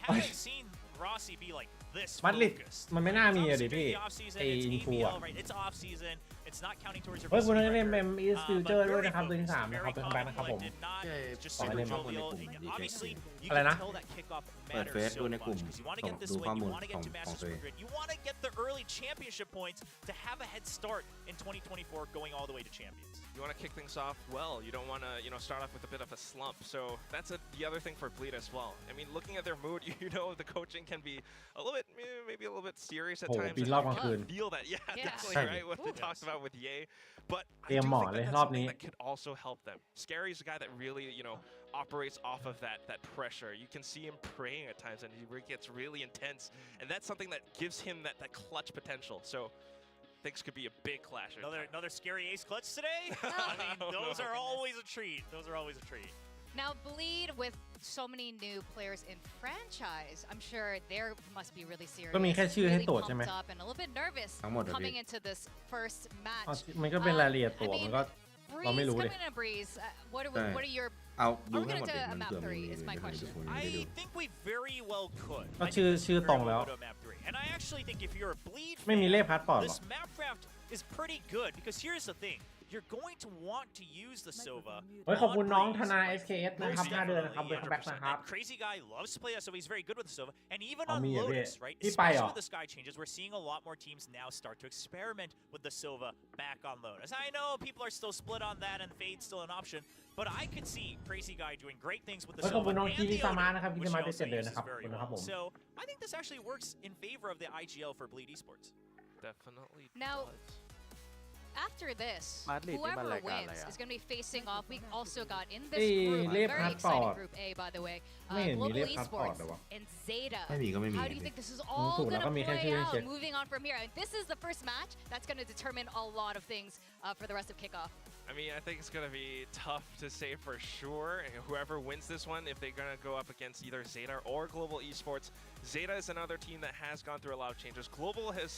haven't seen Rossi be like this มัดริด focused? มันไม่น่ามีอะดิพี่ Considering the off-season, ไอ้ it's อินฟูอะ ABL, right? It's off-season. It's not counting towards your เฮ้ยคุณ varsity ได้เล่น record. เป็น East But Future ด้วย very นะครับเดือนที่ focused, 3 นะครับ very เป็นคัมแบ็กนะครับผม confident, did not just ต่อ super ให้เล่น jovial. ในกลุ่ม Obviously, you อะไร can นะ tell that kickoff เปิด matters เฟซ so ดูในกลุ่ม much because you want to ส่ง get this ดู win, ข้อมู you ล want to ข get อง to ของ Master ตัวเอง Super Grid, you want to get the early championship points to have a head start in 2024 going all the way to champions. You want to kick things off well. You don't want to, start off with a bit of a slump. So that's the other thing for Bleed as well. I mean, looking at their mood, the coaching can be a little bit, maybe a little bit serious at โอ้โห times. ปี and รอบ you กลางคืน can feel that, yeah, Yeah. definitely, right? What they talked about with Ye. But I เตรีย do มหมอ think เลย that รอบ that's นี้ something that could also help them. Scary's a guy that really, operates off of that pressure. You can see him praying at times, and he gets really intense. And that's something that gives him that clutch potential. So things could be a big clash. Another scary ace clutch today? I mean, those are always a treat. Those are always a treat. Now, Bleed, with so many new players in franchise, I'm sure there must be really serious. ก็มีแค่ชื่อให้ really ตรวจใช่ไหม pumped up and a little bit nervous ทั้งหมดเหรอ coming พี่ into this first อ๋อ match. มันก็เป็นรายละเอียดตัว I mean, มันก็ เราไม่ Breeze, รู้ดิ coming in a Breeze. What ใช่ are your เอาดู Are we ให้หมด gonna เด็ do มัน a map เผื่อมี three is my เดี๋ยว question. ผมยังไม่ได้ I ดู think we very well could. ก็ I think ชื่อ we ชื่อ very ตรง well แล้ว could go to map 3. And I actually think if you're a Bleed ไม่มี fan, เลขพาสปอร์ตหรอ this map draft is pretty good because here's the thing. You're going to want to use the Sova. เฮ้ยขอบคุณน้อง on ทนาย Breeze. SKS นะครับ Most 5 เดือนนะครับ definitely, เป็นคัมแบ็ก 100%. นะครับ And Crazy Guy loves to play that Sova. He's very good with the Sova. And even อ๋อ on มีเหรอพี่ Lotus, right? พี่ไปเหร Especially อ with the Sky changes, we're seeing a lot more teams now start to experiment with the Sova back on Lotus. I know people are still split on that and Fade's still an option, but I could see Crazy Guy doing great things with the เฮ้ยขอบ Sova คุณน้อง and คีริ the ซามา Odin, นะครับคี which ริ he มาได้ also 7 เดือน uses นะครับขอบ very คุณนะครับผม well. So I think this actually works in favor of the IGL for Bleed Esports. Definitely Now- does. After this, มาดริดนี่มัน whoever รายการอะไร wins อะ is going to be facing off. We also got in เอ้ this ย group, เลข very พาสปอ exciting ร์ต group A, by the way. ไม่เห็นมีเล Global ขพาสปอร์ต Esports เลยวะ and Zeta. ไม่มีก็ไม่มี How do you think this is all ถูกแล้ว going ก็ to มีแค่ play ชื่อให้เช็ค out moving on from here? And this is the first match that's going to determine a lot of things for the rest of kickoff. I mean, I think it's going to be tough to say for sure. Whoever wins this one, if they're going to go up against either Zeta or Global Esports. Zeta is another team that has gone through a lot of changes. Global has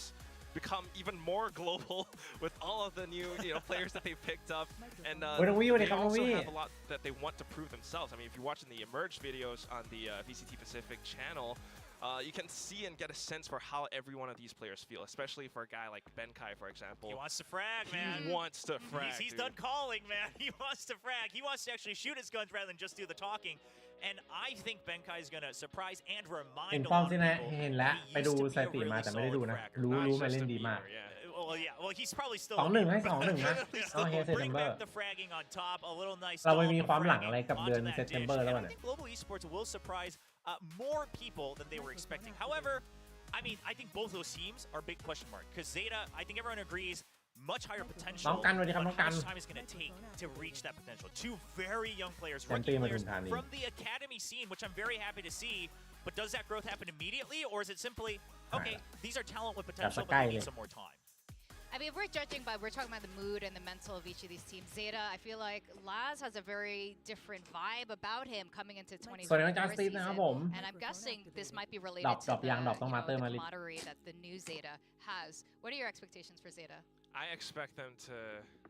become even more global with all of the new players that they've picked up. And they also have a lot that they want to prove themselves. I mean, if you're watching the Emerge videos on the VCT Pacific channel, you can see and get a sense for how every one of these players feel, especially for a guy like Benkai, for example. He wants to frag, man. He wants to frag. He's dude. done calling, man. He wants to frag. He wants to actually shoot his guns rather than just do the talking. And I think Benkai is going to surprise and เห็น remind a ฟอร์ม lot of สินะ people เห็นแล้ว he ไปดู used to ส be ถิ a ติมา really แต่ไม่ได้ดู solid นะ fragger. รู้ Not มา just เล่น a ดีมาก memer, yeah. Well, yeah. Well, he's probably still 2-1 ให้ 2-1 นะ Still โอเค bring September back the fragging on top. A little nice เราไป dollop มี of ความหลัง fragging อะไรกับ onto เดือน that September dish. แล้ว And วะ I เนี่ย think Global Esports will surprise more people than they were expecting. However, I mean, I think both those teams are big question mark because Zeta, I think everyone agrees, much higher น้อง potential. กันสวัสดีครับ But น้อง how กัน much time is going to take to reach that potential? Two very young players, แชม rookie เปี้ยนปทุ players มธานี from the academy scene, which I'm very happy to see. But does that growth happen immediately, or is it simply okay? These are talent with potential, but they need some more time. I mean, if we're judging by, we're talking about the mood and the mental of each of these teams. Zeta, I feel like Laz has a very different vibe about him coming into สวัสดีน้อง 2024 Justin นะครับผม season. And I'm guessing this might be ดร related อป to the, ยังดรอปต้องมาเติม the มาลิ camaraderie that the new Zeta has. What are your expectations for Zeta? I expect them to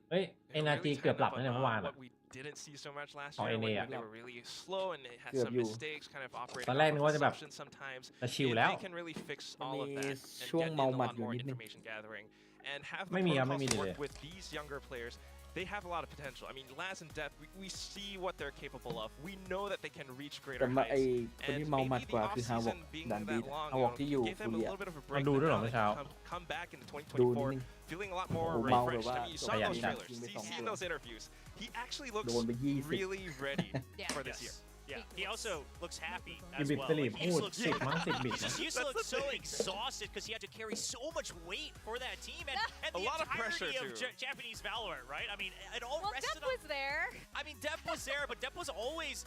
เฮ้ย NRG เกือบหลับแล้วเนี่ยเมื่อวานอะ what we didn't see so much last ของ year when NA อะ they were really slow and they had เกือบ some อยู่ mistakes, kind of operating ตอนแรก off นึ of กว่าจะแบบ assumptions sometimes. จะชิล If แล้ว they can really fix all of มี that and ช่วง get in เมา a หมัด lot อยู่ more นิดนึง information gathering and have the ไม่มีครับไม่ protocols มี work เลย with these younger players, they have a lot of potential. I mean, Laz and Depth, we see what they're capable of. We know that they can reach แต่ greater มาไอ heights. คนที่ And เมาหมัด maybe กว่า the คือฮาวอก offseason being ดันบี that long, ฮาวอกที่อยู่ gave ฟู them a เรีย little bit of a มา break. ดู But ด้วยเหรอ now เมื่อ they เช้า can come back into ดูนิด 2024 นึง feeling a lot more โอ้โหเมาแบบ refreshed. ว่า I mean, you ข saw ยัน those จัด trailers. ยิงไป You สอง see ตัว those interviews. He actually looks โดนไป20 really ready Yeah. for this Yes. year. Yeah, he also looks happy มี as บิด well. สลีป He พู just ด looks 10 มั้ง10 บิด He just used to look so exhausted because he had to carry so much weight for that team and A the lot of pressure, entirety of too. Japanese Valorant, right? I mean, it all Well, rested Depp on. was there. I mean, Depp was there, but Depp was always.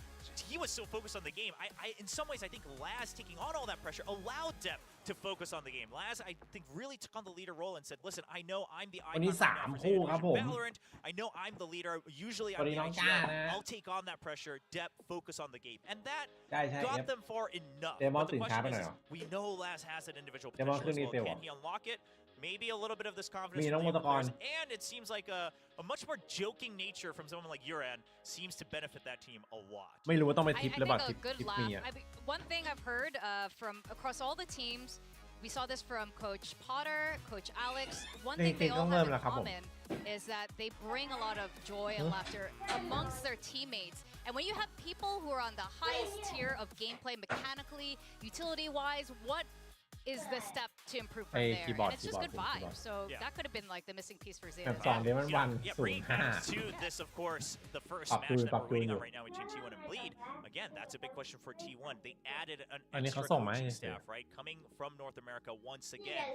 He was so focused on the game. In some ways, I think Laz taking on all that pressure allowed Depp to focus on the game. Laz, I think, really took on the leader role and said, "Listen, I know I'm the วันนี้ icon right now 3 for คู่ Zeta ครับ Division ผม Valorant. I know I'm the leader. Usually, สวั I'm สดี the น้องจ้า IGL. นะ I'll take on that pressure. Depp, focus on the game, and that ใช่ใช่ got เอฟ them far enough. Demon But the ตื่นช้า question ไปหน่อย is, เหรอ we know Laz has an individual Demon potential ขึ้น as ดี well. เซล Can he unlock it? maybe a little bit of this confidence มี from น้อง the ม younger ตกร players, and it seems like a much more joking nature from someone like Yuran seems to benefit that team a lot. ไม่รู้ว่าต้องไป I ทิป think หรือเปล่า a ทิป good ทิป laugh. มีอ่ะ One thing I've heard from across all the teams, we saw this from Coach Potter, Coach Alex. One thing they all have in common is that they bring a lot of joy and laughter amongst their teammates. And when you have people who are on the highest tier of gameplay mechanically, utility-wise, what is the step to improve from there? And it's just good vibes. So that could have been like the missing piece for แบบ Zeta. 2 เดมอนวัน Bringing 05 back to this, of course, the first Pop match that pop we're waiting on doing right now between T1 and Bleed. Again, that's a big question for T1. They added an อันนี้เขา extra ส่งมาให้ coaching เฉย staff, right? Coming from North America once again.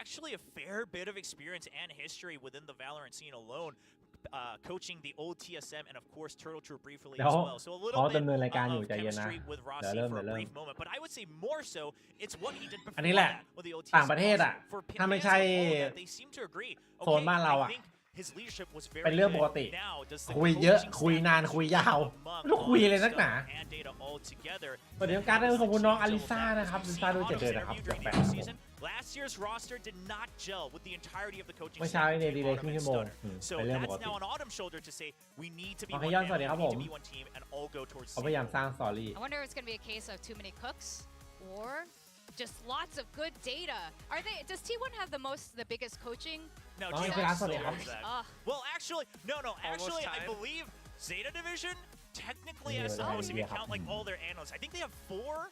Actually, a fair bit of experience and history within the Valorant scene alone. Coaching the old TSM and of course Turtle Troop briefly เดี๋ยว as well. So a เขา little bit ดำเนินรายการอยู่ of ใจเย็นนะ chemistry with เดี๋ยว Rossi เริ่ม for เดี๋ยว a เริ่ม brief moment, but I would say more so it's what he did อัน before นี้แหละ that with the old ต่าง TSM ประเทศอ่ะ for ถ้าไม่ Pin ใช่ as a whole, that they seem to agree. โซนบ้านเรา Okay, อ่ะ I think his leadership was very เป็นเรื่องปก good. ติ Now does the คุยเยอะ coaching คุย staff นานคุยยาว among ไม่ต้องคุยเลยนักหนา and data all together? สวัสดีการขอบคุณน้องอลิซ่านะครับอลิซ่าด้วย7 เดือนนะครับ During แป the ลก new ๆ season, last year's roster did not gel with the entirety of the coaching เมื่อเช้า staff เนี่ยดี between เลย Autumn ครึ่ง and ชั่วโมง Stunner. So เป็นเรื่องปก that's ติ now on Autumn's shoulder to say we need to be โอ one เคย้อน man, สวัสดี we ครับผ need ม to be one team, and all go towards เขาพยายาม zero. สร้างสตอรี่ I wonder if it's going to be a case of too many cooks or just lots of good data. Does T1 have the biggest coaching? No, Oh, T1 okay, that's what still they has have. that. Ah. Well, actually, no. Actually, I time. believe Zeta Division technically Yeah, has the yeah, most if you yeah. count like all their analysts. I think they have 4,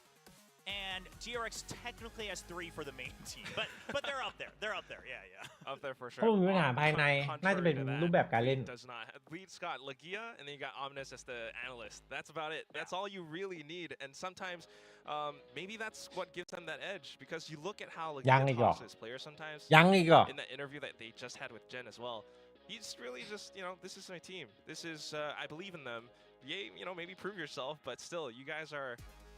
and GRX technically has 3 for the main team. But they're up there. They're up there. Yeah. Up there for เพราะ sure. มันมีปัญหาภายใน น่าจะเป็น Contrary to รูป that, แบบการเล่น does not. Lead's got Lagia, and then you got Omnis as the analyst. That's about it. That's all you really need. And sometimes, maybe that's what gives them that edge, because you look at how Yang Lagiaอีกเหรอ talks to his players sometimes. ยังอีกเหรอ In that interview that they just had with Jen as well, he's really just, this is my team. This is, I believe in them. Yeah, maybe prove yourself, but still, you guys are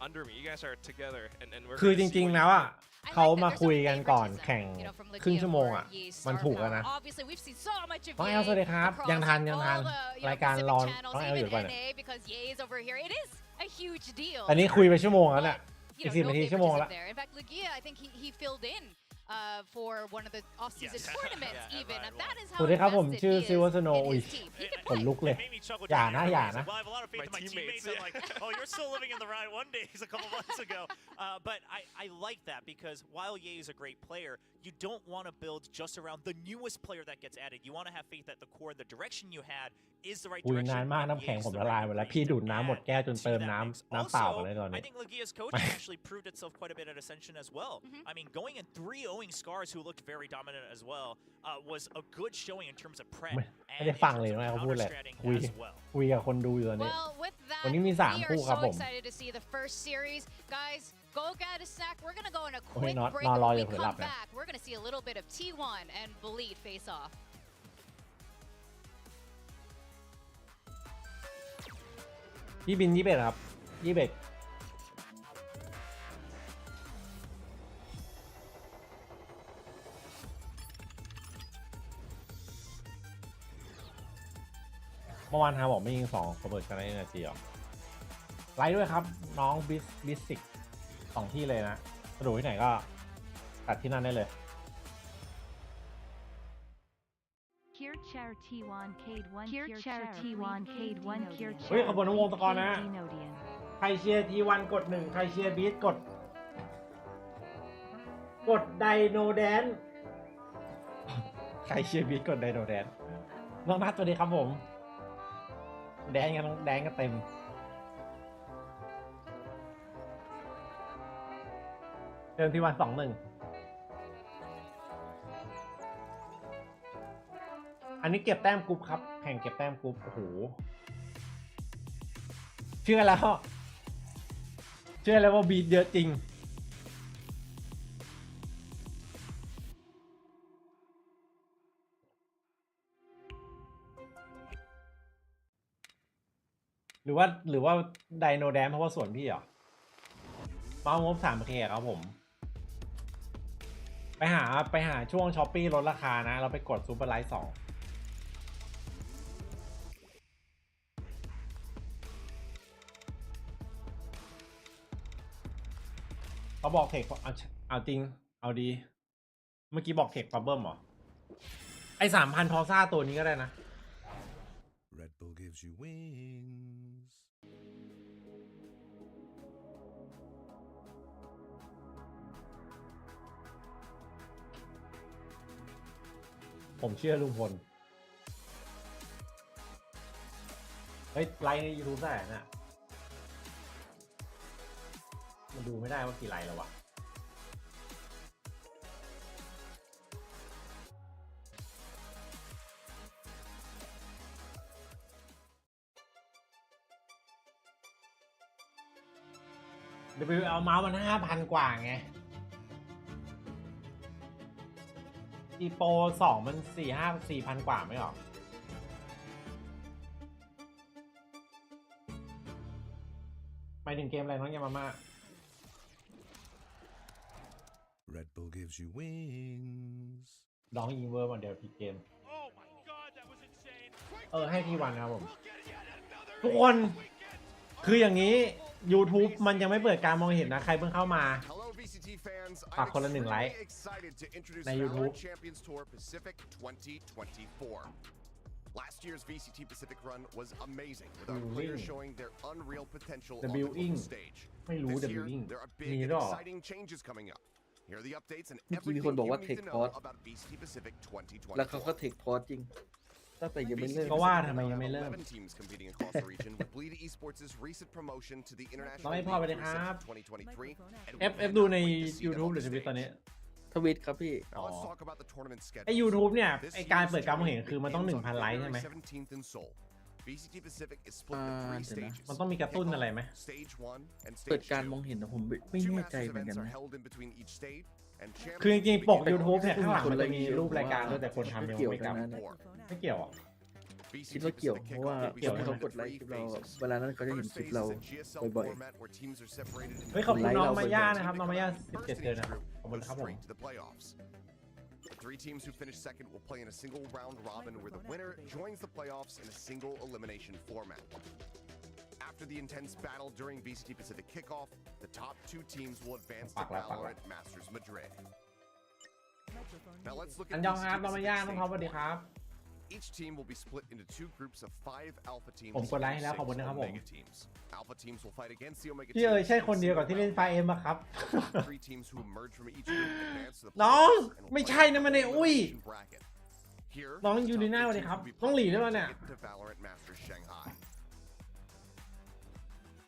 under me. You guys are together, and we're คือ gonna จ see ริง what ๆ you แล้ว can อ่ะ do. เขามาคุยกันก่อนแข่งครึ่งชั่วโมงอ่ะ มันถูกแล้วนะ Obviously, we've seen so much of น้องแอล Ye สวัสดีครับ across ยังทัน all the, รายการ Pacific รอ channels, น้องแอลอยู่ even ป่ะเนี่ย NA, because Ye is over here. It is a huge deal. อันนี้คุยไปชั่วโมงแล้วเนี่ย You อีก know, 10 นา no ทีชั่วโมง favoritism แล้ว there. In fact, Lugia, I think he filled in for one of the off-season Yes. tournaments, Yeah, even. right, And that is ส how วัสดีครับผม invested ชื่อ he is ซิลเวอร์สโน in อุ้ย his team. He can ขน play. ลุกเลย It made me chuckle อย่า down นะ here. อย่า He's นะ like, well, I have a lot of faith in My my teammates. teammates, I'm like, oh, you're still living in the Ride 1 days a couple months ago. But I like that, because while Ye is a great player, you don't want to build just around the newest player that gets added. You want to have faith that the core, the direction you had, is the right คุย direction. นานมาก and น้ำแข็ง Ye is ผม the ละลาย right หมดแล้ว thing พี่ to ดูดน้ำหมด add แก้วจน to เติม that น้ mix. ำเปล่า Also, ไปเลยตอน I นี้ think Lagia's coaching actually proved itself quite a bit at Ascension as well. I mean, going in 3-0ing Scars, who looked very dominant as well, was a good showing in terms of prep ไม่ and ได้ in ฟัง terms เลย of นะเขาพูดเลย counter-stratting คุย as well. คุยกับคนดูอยู่ตอนนี้ Well, with that, วันนี้มี we 3 are คู่ครับ so ผม excited to see the first series. Guys, go get a snack. We're going to go on a โอเค quick นอน break. นอนรอ When อย่า we เผลอหลับ come นะ back, we're going to see a little bit of T1 and Bleed face off. พี่บิน21ครับ21เมื่อวานทาบอกไม่ยิง2ระเบิดกันได้นาทีหรอไลฟ์ด้วยครับน้องบิสสิก2ที่เลยนะสะดวกที่ไหนก็ตัดที่นั่นได้เลย Here chair T1 Cade 1 Here chair T1 Cade 1 Here เฮ้ย chair ขบวนวงตะกอนนะ Dinodian ใครเชียร์ทีวันกด1ใครเชียร์บีทกดไดโนแดนใครเชียร์บีทกดไดโนแดนน้องนัทสวัสดีครับผมแดงกันเต็มเดิมที่วัน2-1อันนี้เก็บแต้มกรุ๊ปครับแข่งเก็บแต้มกรุ๊ปโอ้โหเชื่อแล้วว่าบีทเยอะจริงหรือว่าไดโนแดนเพราะว่าส่วนพี่เหรอเมาส์งบ 3K ครับผมไปหาช่วงช้อปปี้ลดราคานะเราไปกดซูเปอร์ไลท์2เขาบอกเทคเอาจริงเอาดี เมื่อกี้บอกเทคปับเบิ้มเหรอไอ้3,000พอซ่าตัวนี้ก็ได้นะ Red Bull gives you wings. ผมเชื่อลุงพลเฮ้ยไลค์ใน YouTube ได้น่ะมันดูไม่ได้ว่ากี่ไลค์แล้ววะเอาเมาส์มัน 5,000 กว่าไงอีโป2มัน4,000 กว่าไม่หรอไปถึงเกมอะไรน้องยามาม่า Red Bull gives you wings. ร้องยิงเวอร์มาเดี๋ยวผิดเกม Oh my god, that was insane. ให้ที่วันนะครับผม ทุกคนคืออย่างนี้ YouTube มันยังไม่เปิดการมองเห็นนะ ใครเพิ่งเข้ามาฝากคนละ1 ไลค์ใน YouTube Last year's VCT Pacific run was amazing, with our players showing their unreal potential on the global stage. ไม่รู้ This year, Building there are มี big and หรอ exciting changes coming up. Here are the updates and เมื่อกี้มี everything คนบอก you ว่า need Tech to know Port about VCT Pacific แล้วเขาก็ 2024. เทคพอร์ตจริงตั้งแต่ยังไม่เริ่ม ก็ว่าทำไมยังไม่เริ่ม 11 teams competing across the region with BLD Esports' recent promotion to the น้อง International ให้ League พ่อไปเลยครับ 2023. and เอ we're ฟดูใน wait to see them YouTube on หรือ the ทวิตตอน stage. นี้ ทวิตครับพี่ Now let's talk about the tournament schedule. ไอ YouTube เนี่ยไอการเปิดการมองเห็นคือมันต้อง 1,000 ไลค์ใช่ไหม 17th in Seoul. VCT Pacific is split into 3 stages. มันต้องมีกระตุ้นอะไรไหม Stage 1 and เปิด Stage การมอง 2. เห็นนะผมไม่ Two แน่ใจ Masters เหมือนกัน events are นะ held in between each stage, and คือจ champions ริงๆปก begin YouTube เนี่ย their ข้างหลัง คน มัน ละ จะมีรูปรายการด้วยแต่คนทำยัง เกี่ยว ไม่ กั ก น ล้า นะ ไม่เกี่ยวอ่ะ VCT คิดว่าเกี่ยว Pacific เพราะว่า kickoff will be เกี่ยวให้ split เขา into กดไลค์ three คลิปเรา phases. เวลานั้นเขาจะเห็น First คลิป phase เรา is a GSL บ่อย format where teams are separated into เฮ้ยขอบคุณ ไลค์ น้อง เรา มาย่า บ่อยๆ นะครับน้องมาย่า First 17 เดือน stage นะครับ group ขอบคุณ goes ครับผม straight to the playoffs. The 3 teams who finish second will play in a single round robin where the winner joins the playoffs in a single elimination format. After the intense battle during VCT Pacific kickoff, the top 2 teams will advance to Valorant Masters Madrid. Now let's look อั at นยองครับน้อง VCT มาย่า Pacific น้องท็อป stage สวัสดีครับ Each team will be split into 2 groups of 5 alpha teams ผมกดไลค์ให้แล้ว and ขอบคุณ 6 นะครับผม omega teams. Alpha teams will fight against the omega พี่เอ๋ย teams ใช่ in คนเดียวกับ single ที่เล่น round. ไฟเอ็มอะครับ 3 teams who emerge from each group advance to the น้อง playoffs and will ไม่ play ใช่ in นะมัน the ในอุ้ย elimination bracket. Here, น้อง the ยู top นีน่า 3 สวัสดี teams ครับ will be ต้องหลี playing ด้วยวะเนี่ย to get into Valorant Masters Shanghai.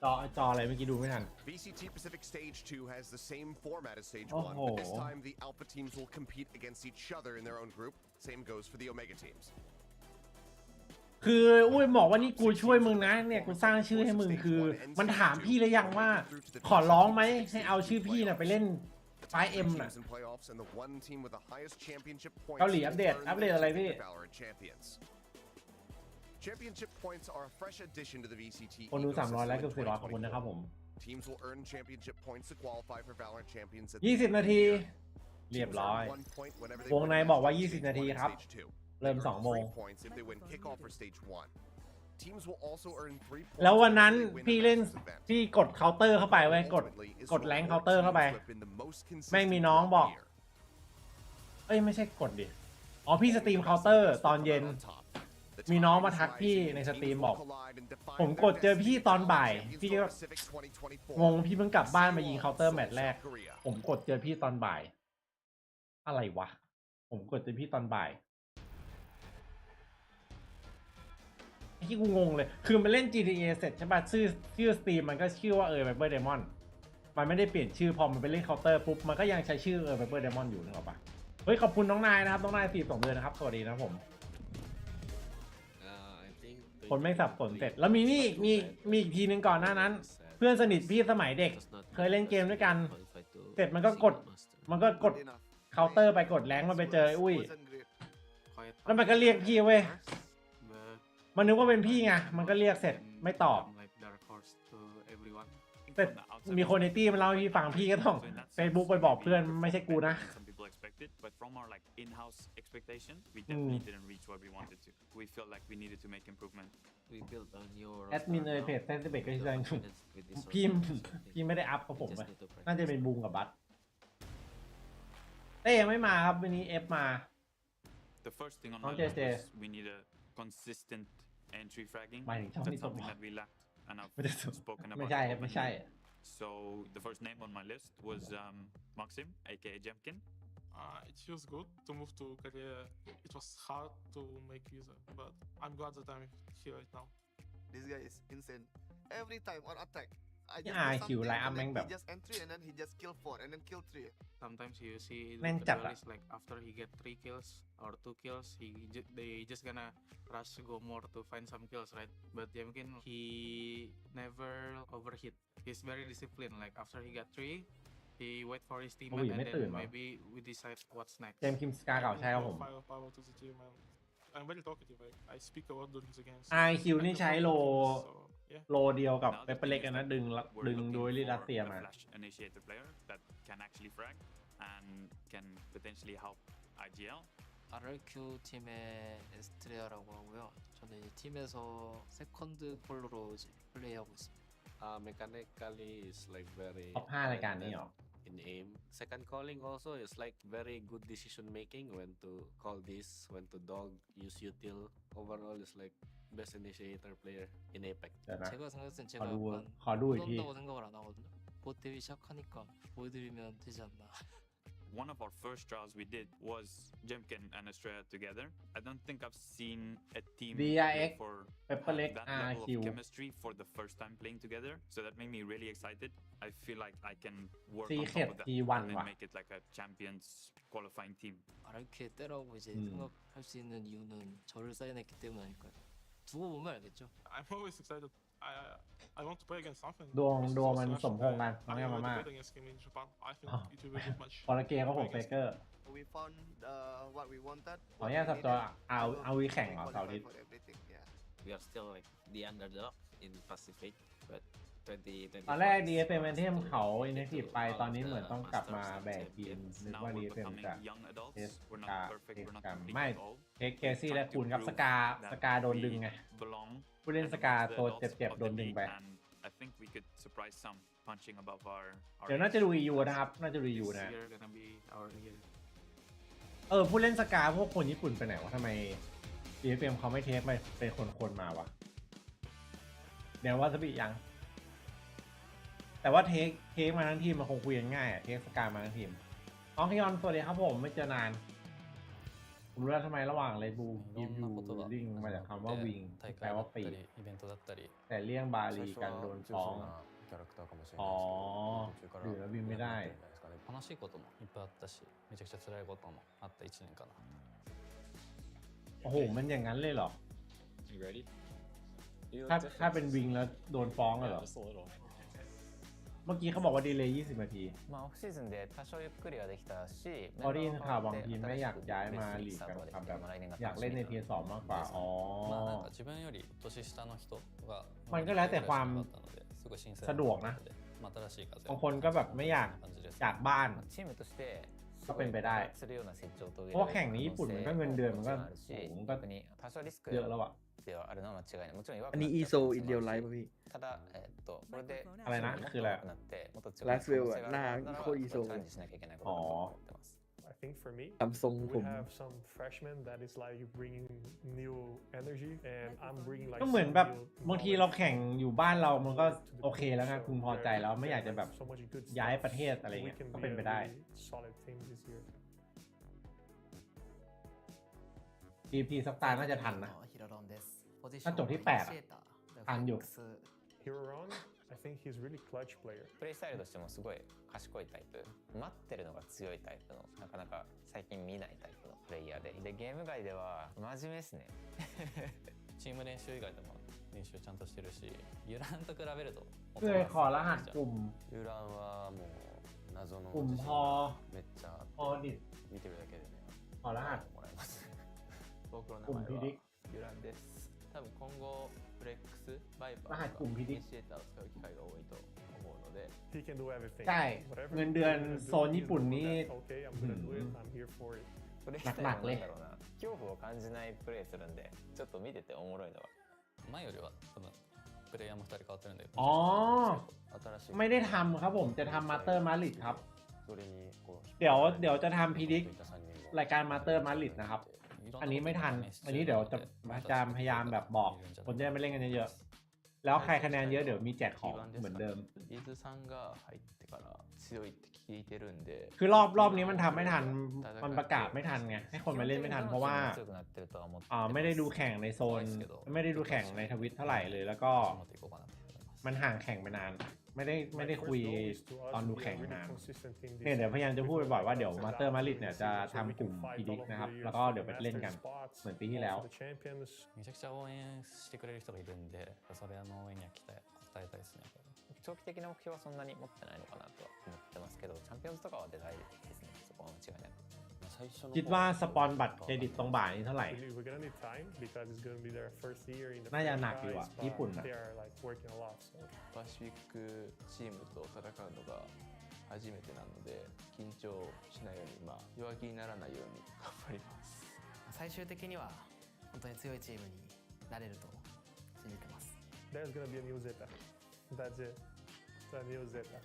จออะไรเมื่อกี้ดูไม่ทัน VCT Pacific Stage 2 has the same format as Stage 1, Oh. but this time the alpha teams will compete against each other in their own group. Same goes for the omega teams. คืออุ้ยบอกว่านี่กูช่วยมึงนะเนี่ยกูสร้างชื่อให้มึงคือ มันถามพี่หรือยังว่า ขอร้องไหมให้เอาชื่อพี่น่ะไปเล่นไฟเอ็มน่ะ Teams in playoffs and the one team with the highest championship points เกาหลี will อัปเดต earn อัป the เดตอะไร right to พี่ be the Valorant champions. Championship points are a fresh addition to the VCT คนดู 300 ecosystem แล้ว in เกือบ400ขอบคุณนะครับผม 2024. Teams will earn championship points to qualify for Valorant champions at 20 นาที เรียบ Teams ร้อย earn 1 point whenever they วง win ใน matches บอกว่า in Stage 20 นาที 1 and ครับ Stage 2. เริ่ม They earn 2 โมง 3 points if they win kickoff for Stage 1. Teams will also earn 3 points แล้ววันนั้น whenever they win พี่ a เล่น Masters event. พี่กดเคาน์เตอร์เข้าไปไว้กด Ultimately, is กด to แรง reward เคาน์เตอร์เข้าไป teams who have been the most แม่ง consistent มีน้องบอก throughout the year. เอ้ยไม่ใช่กดดิ อ๋อพี่สตรีมเคาน์เตอร์ตอนเย็น มีน้องมาทักพี่ในสตรีมบอก ผมกดเจอพี่ตอนบ่าย พี่ก็งงพี่เพิ่งกลับบ้านมายิงเคาน์เตอร์แมตช์แรก ผมกดเจอพี่ตอนบ่าย อะไรวะ ผมกดเจอพี่ตอนบ่ายที่กูงงเลย คือมันเล่น GTA เสร็จใช่ป่ะชื่อสตรีมมันก็ชื่อว่าViperdemon มันไม่ได้เปลี่ยนชื่อพอมันไปเล่นเคาน์เตอร์ปุ๊บมันก็ยังใช้ชื่อViperdemon อยู่นึกออกปะเฮ้ยขอบคุณน้องนายนะครับน้องนาย42 เดือนนะครับสวัสดีนะครับผม คนไม่สับสนเสร็จแล้วมีนี่มีอีกทีนึงก่อนหน้านั้น เพื่อนสนิทพี่สมัยเด็ก เคยเล่นเกมด้วยกัน เสร็จมันก็กดเคาน์เตอร์ไปกดแรงค์มันไปเจออุ้ยแล้วมันก็เรียกพี่เว้ยมันนึกว่าเป็นพี่ไงมันก็เรียกเสร็จไม่ตอบแต่มีคนในตี้มันเล่าให้พี่ฟังพี่ก็ต้อง Facebook ไปบอกเพื่อนไม่ใช่กูนะ but from our like in-house expectation, we definitely didn't reach what we wanted to. We felt like we needed to make improvement. We built on your แอดมินเพจเซนซิเบกก็ชื่อพี่ไม่ได้อัพกับผมน่าจะเป็นบูมกับบัต เต้ยังไม่มาครับวันนี้เอฟมา The first thing on Oh, my yes, list yes. was we need a consistent entry fragging. หมายถึงช่องนี้ That's ตก something that we lacked, and ไม่ได้ I've spoken ไม่ about ใช่ it ครับไม่ใช่ openly. So the first name on my list was Maxim, aka Jemkin. It feels good to move to Korea. It was hard to make visa, but I'm glad that I'm here right now. This guy is insane. Every time on attack, I just do something and then he just entry and then he just kill 4 and then kill 3. Sometimes you seeแม่ง the จัดอะ duelist, like after he get 3 kills or 2 kills, they just gonna rush go more to find some kills, right? But Jemkin, he never overhit. He's very disciplined. Like after he got 3, he wait for his teammate and then maybe we decide what's next. เจมส์คิมสกาเก่าใช่ครับผม Power to the team, and I'm very talkative. I speak a lot during the games. IQ นี่ใช้โล So, yeah. โลเดียวกับ Now เป the เปอร์เล็ก thing is นะ that ดึง we're ดึง looking โดยลิรัส for เซีย a มา flash initiator player that can actually frag and can potentially help IGL. RRQ 팀의 에스트레아라고 하고요. 저는 이 팀에서 세컨드 폴로로 플레이하고 있습니다. Mechanically is like very ท็อป5รายการนี้เหรอ in aim. Second calling also is like very good decision making when to call this, when to dog, use util. Overall is like best initiator player in Apex. เดี๋ยวนะ 제가 생각했을 땐 ข 제가 อดู 약간 ขอดูอีกที 못한다고 생각을 안 하거든요. 곧 데뷔 시작하니까 보여드리면 되지 않나. One of our first trials we did was Jemkin and Estrella together. I don't think I've seen a team DRX, play for Pepperlake, that level RQ. of chemistry for the first time playing together. So that made me really excited. I feel like I can work on top of that T1 and then 와. make it like a champions qualifying team. RRQ에 때라고 이제 생각할 수 있는 이유는 저를 사인했기 때문 아닐까요? 두고 보면 알겠죠. I'm always excited. I want to play against something. ดวงมันสมพงษ์กันน้อง I ยามา already ม่า played against him in Japan. I think Oh. it will be a good match. พอละเกมก็ผมเฟเกอร์ We found what we wanted. ขออนุญาตสับตัวเอาวีแข่งเหรอเสาร์อาทิตย์ For everything, yeah. We are still like the underdog in Pacific, but 2020. ตอนแรก DFM เป็นเทมเขาอินเนทีฟไปตอนนี้เหมือนต้องกลับมาแบกทีมนึก Now ว่า we're DFM becoming จะ young adults. Yes, We're not perfect. We're not กัน complete ไม่ at all. เทคเคซี่และคูณครับสกาโดนดึงไง Belong ผู้เล่นสกาตัวเจ็บๆโดนดึงไป and I think we could surprise some punching above our เดี๋ยวน่าจะดู EU นะครับ น่าจะดู EU นะ This year gonna be our year. ผู้เล่นสกาพวกคนญี่ปุ่นไปไหนวะทำไม DFM เขาไม่เทคไปเป็นคนมาวะ เดี๋ยวว่าสบิยัง แต่ว่าเทคมาทั้งทีมมันคงคุยกันง่ายอะเทคสกามาทั้งทีมน้องคิยอนสวัสดีครับผมไม่เจอนาน ผมรู้แล้วทำไมระหว่างเลบูกิฟยูลิงมาจากคำว่าวิงแปลว่าปีกแต่เลี่ยงบาลีกันโดนฟ้องอ๋อหรือแล้วบินไม่ได้ 悲しいこともいっぱいあったし、めちゃくちゃ辛いこともあった1年かな。 โอ้โหมันอย่างนั้นเลยเหรอ You ready? ถ้าเป็นวิงแล้วโดนฟ้องเลยเหรอ เมื่อกี้เขาบอกว่าดีเลย์20 นาที まあオフシーズンで多少ゆっくりはできたし、 พอได้ยินข่าวบางทีมไม่อยากย้ายมาลีกกันครับแบบอยากเล่นในเทียร์2มากกว่าอ๋อ まあなんか自分より年下の人が มันก็แล้วแต่ความ すごい新鮮 สะดวกนะ まあ新しい風 บางคนก็แบบไม่อยากจากบ้าน チームとして ก็เป็นไปได้ するような成長を遂げる เพราะว่าแข่งในญี่ปุ่นมันก็เงินเดือนมันก็สูงก็ 特に多少リスク เยอะแล้วอะ ではあるのは間違いない。もちろん弱く อัน な นี้ っちゃう ESO in real life ป่ะพี่ ただこれで อะไรนะคืออะไร なってもっと強く ラ な ス る ウェル 可能 は 性が หน้า あるなら โคตร ESO チャレンジしなきゃいけないことだと思ってます I think for me, ทำทรงผ we ม have some freshmen that is like bringing new energy, and I'm bringing like ก็เหมือน some แบบ new บางทีเรา knowledge แข่งอยู่บ้านเรามันก็ to the โอเคแล้วไง group. คุณพอใจแล้วไม่อยากจะแบบ So much good ย้าย stuff. ประเทศอะไร We เงี้ย can ก็ be เป็น a ไปได้ really solid team this year. TP สักตาน่าจะทันนะ ถ้าจบที่ 8 อะทันอยู่ Hero Ron, I think he's really clutch player. プレイスタイルとしてもすごい賢いタイプ、待ってるのが強いタイプの、なかなか最近見ないタイプのプレイヤーで、ゲーム外では真面目ですね。チーム練習以外でも練習ちゃんとしてるし、ユランと比べると。 เคยขอรหัสกลุ่ม ユランはもう謎の กลุ่มพอ めっちゃ พอดิ 見てるだけでね ขอรหัส もらえます僕の กลุ่ม 名 พิ 前 ดิ はユランです。多分今後フレックス、バイパー รหัสกลุ่มพิดิ イニシエーターを使う機会が多いと思うので。 He can do everything. ใช่ Whatever เงินเดือน he's gonna do, โซนญี่ปุ่นนี่ he's gonna do that. Okay, I'm gonna do it. I'm here for it. プレイスタイルもなんだろうな、恐怖を感じないプレイするんで、ちょっと見てておもろいのは。前よりは多分プレイヤーも2人変わってるんで。อ๋อ 新しい ไม่ได้ทำครับผมจะทำมาสเตอร์มาริดครับ เดี๋ยวจะทำพิดิกรายการมาสเตอร์มาดริดนะครับอันนี้ไม่ทันอันนี้เดี๋ยวจะพยายามแบบบอกคนจะได้ไม่เล่นกันเยอะๆแล้วใครคะแนนเยอะเดี๋ยวมีแจกของเหมือนเดิมคือรอบนี้มันทำไม่ทันมันประกาศไม่ทันไงให้คนมาเล่นไม่ทันเพราะว่าไม่ได้ดูแข่งในโซนไม่ได้ดูแข่งในทวิตเท่าไหร่เลยแล้วก็มันห่างแข่งไปนานไม่ได้คุยตอนดูแข่งนานเนี่ยเดี๋ยวพยายามจะพูดบ่อยๆว่าเดี๋ยวมาสเตอร์มาดริดเนี่ยจะทำกลุ่มพีดิกนะครับแล้วก็เดี๋ยวไปเล่นกันเหมือนปีที่แล้ว長期的な目標はそんなに持ってないのかなと思ってますけど、チャンピオンズとかは出たいですね、そこは間違いなく。คิดว่าสปอนบัตรเครดิตตรงบ่ายนี้เท่าไหร่น่าจะหนักอยู่อ่ะญี่ปุ่นนะパシフィックチームと戦うのが初めてなので緊張しないように弱気にならないように頑張ります。最終的には本当に強いチームになれると信じてます。There's gonna be a new Zeta. That's it. It's a new Zeta.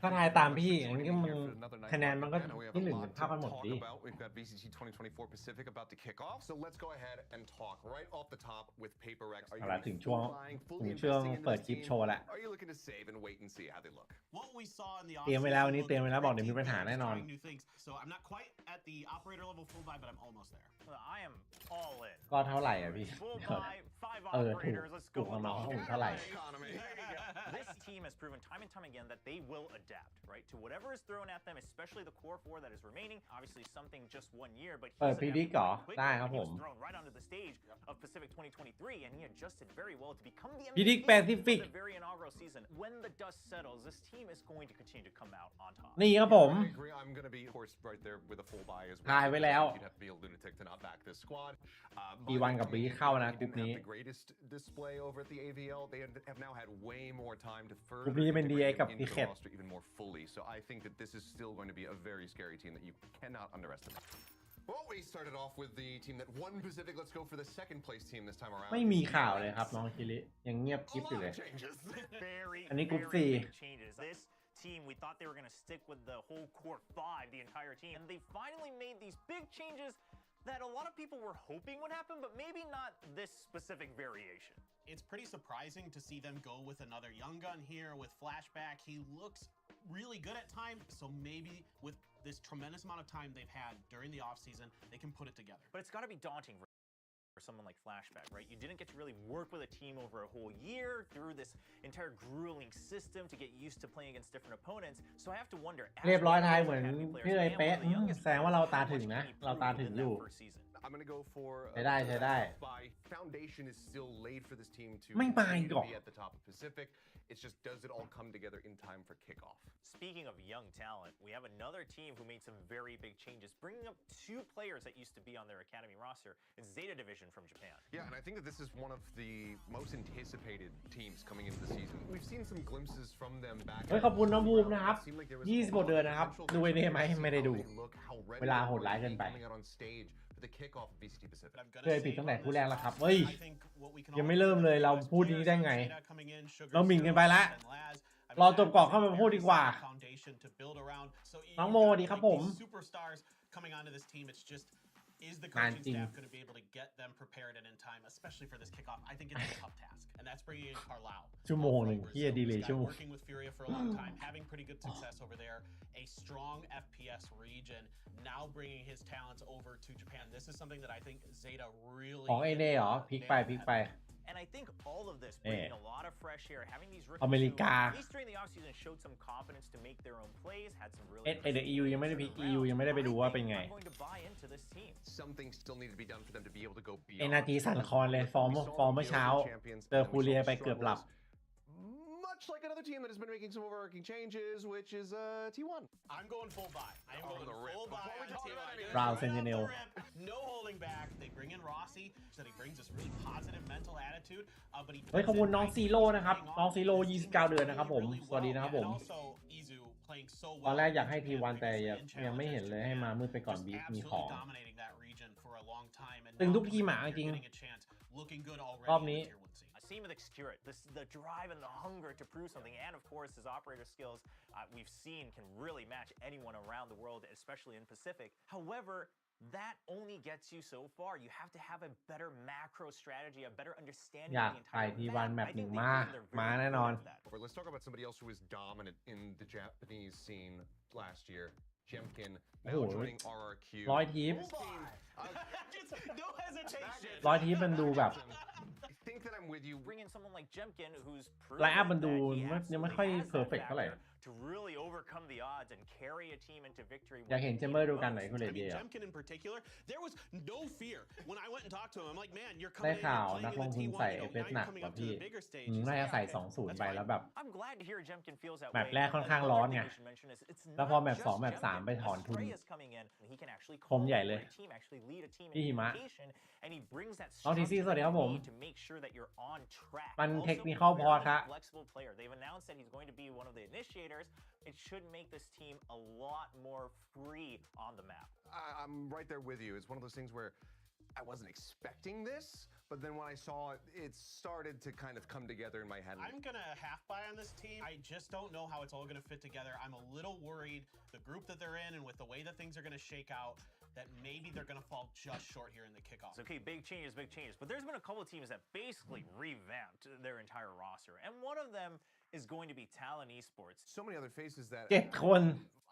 ถ้าทายตามพี่อย่างนี้มันคะแนนมันก็ที่หนึ่งเท่ากันหมดดิ We've got VCT 2024 Pacific about to kick off, so let's go ahead and talk right off the top with PaperX. เอาละถึงช่วงเปิดคลิปโชว์แล้ว Are you looking to save and wait and see how they look? เตรียมไว้แล้ววันนี้เตรียมไว้แล้วบอกเดี๋ยวมีปัญหาแน่นอน So I'm not quite at the operator level full buy, but I'm almost there. I am all in. ก็เท่าไหร่อ่ะพี่ Full buy, ถูกน้องๆเท่าไหร่ This team has proven time and time again that they will adapt, right, to whatever is thrown at them, especially the core four that is remaining. Obviously, something just 1 year, but he's predict เหรอได้ครับผม thrown right onto the stage of Pacific 2023, and he adjusted very well to become the Predict MVP Pacific for the very inaugural season. When the dust settles, this team is going to continue to come out on top. นี่ครับผม I'm going to be, of course, right there with a full buy as well. ทายไว้แล้ว You'd have to be a lunatic to not back this squad. B1 กับ B เข้านะกลุ่มนี้ The greatest display over at the AVL. They have now had way more time to กลุ่ further มนี้เป็น DA กับ into the Ticket roster even more fully. So I think that this is still going to be a very scary team that you cannot underestimate. Well, we started off with the team that won Pacific. Let's go for the second place team this time around. ไม่มีข่าวเลยครับน้องคิริยังเงียบกริบอยู่เลย อันนี้กลุ่ม 4 This team, we thought they were going to stick with the whole core 5, the entire team, and they finally made these big changes that a lot of people were hoping would happen, but maybe not this specific variation. It's pretty surprising to see them go with another young gun here with Flashback. He looks really good at times, so maybe with this tremendous amount of time they've had during the offseason, they can put it together. But it's got to be daunting for someone like Flashback, right? You didn't get to really work with a team over a whole year through this entire grueling system to get used to playing against different opponents. So I have to wonder. เรียบร้อยทายเหมือนพี่เลยเป๊ะแสดงว่าเราตาถึงนะเราตาถึงอยู่ I'm going to go for ใช้ได้ foundation is still laid for this team to ไม่มาอีกหรอ be at the top of Pacific. It's just, does it all come together in time for kickoff? Speaking of young talent, we have another team who made some very big changes, bringing up 2 players that used to be on their academy roster in Zeta Division from Japan. Yeah, and I think that this is one of the most anticipated teams coming into the season. We've seen some glimpses from them back. เฮ้ยขอบคุณน้องบูมนะครับ20 เดือนนะครับดูไอ้นี่ไหมไม่ได้ดูเวลาโหดร้ายเกินไปเคยปิดตั้งแต่คู่แรกแล้วครับเฮ้ยยังไม่เริ่มเลยเราพูดนี้ได้ไงเราหมิ่นกันไปแล้วรอจบก่อนเข้ามาพูดดีกว่าน้องโมดีครับผม Is the coaching staff going to be able to get them prepared and in time, especially for this kickoff? I think it's a tough task, and that's bringing in Carlisle. ชั่วโมงนึงที่ดีเลยชั่วโมง Working with Furia for a long time, having pretty good success over there, a strong FPS region, now bringing his talents over to Japan. This is something that I think Zeta really ของไอเน่เหรอพลิกไป And I think all of this bringing a lot of fresh air, having these rookies อเมริกา who, at least during the offseason, showed some confidence to make their own plays, had some really เดEU ยังไม่ได้พลิก EU ยังไม่ได้ไปดูว่าเป็นไง I'm going to buy into this team. Something still needs to be done for them to be able to go beyond. เอนาทีสั่นคลอนเลยฟอร์มเมื่อเช้าเจอคูเรียไปเกือบหลับ Much like another team that has been making some overarching changes, which is T1. I'm going full buy. I am going full buy on T1. Brown Sentinel. No holding back. They bring in Rossi, so he brings this really positive mental attitude. But he เฮ้ยขอบคุณน้องซีโร่นะครับน้องซีโร่29 เดือนนะครับผมสวัสดีนะครับผมตอนแรกอยากให้ T1 แต่ยังไม่เห็นเลยให้มามืดไปก่อนบีมีของ time, and ตึง now ทุกทีมอ่ะ you're จริง getting a chance, looking good already รอบ in the นี้ tier 1 scene. Same with Excurit. The drive and the hunger to prove something, and of course his operator skills we've seen can really match anyone around the world, especially in Pacific. However, that only gets you so far. You have to have a better macro strategy, a better understanding อยาก of the ไป entire T1 map. แมป I หนึ่ง think they've มา proven they're มา very แน่ good นอน at that. Let's talk about somebody else who was dominant in the Japanese scene last year. Jemkin now Oh, joining RRQ. ร้อยทีม This team, Just no hesitation. ร้อยทีมมันดูแบบ I think that I'm with you. Bring in someone like Jemkin, who's ไลน์อัพ proven มันดู that he ยังไม่ absolutely ค่อย has that เพอร์เฟกต์เท่าไหร่ factor to really overcome the odds and carry a team into victory. อยากเห็นเชมเบอร์ดูกันไหนคุณเล I เดี mean, ย Jemkin in particular, there was no fear when I went and talked to him. I'm like, man, you're ได้ coming in, ข่าว you're นัก playing ล in ง the ทุนใส่ T1, เอ you ฟเอ know, ส now หนั you're ก coming กว่า up to พี่ the bigger stage. น่าจะ Yeah, ใส่ okay, 2-0 that's ไป fine. แล้วแบบ I'm glad to hear Jemkin feels that แม way. ปแรกค่อนข้างร้อนไง แล้วพอแมป 2 แมป 3 ไปถอนทุน คมใหญ่เลย พี่หิมะ น้องทีซี่สวัสดีครับผม มันเทคนิคอลพอครับ They've announced that he's going to be one of the initiators. It should make this team a lot more free on the map. I'm right there with you. It's one of those things where I wasn't expecting this, but then when I saw it, it started to kind of come together in my head. I'm gonna half buy on this team. I just don't know how it's all gonna fit together. I'm a little worried the group that they're in and with the way that things are gonna shake out, that maybe they're gonna fall just short here in the kickoff. It's okay, big changes. But there's been a couple of teams that basically revamped their entire roster, and one of them is going to be Talon Esports. So many other faces that 7 คน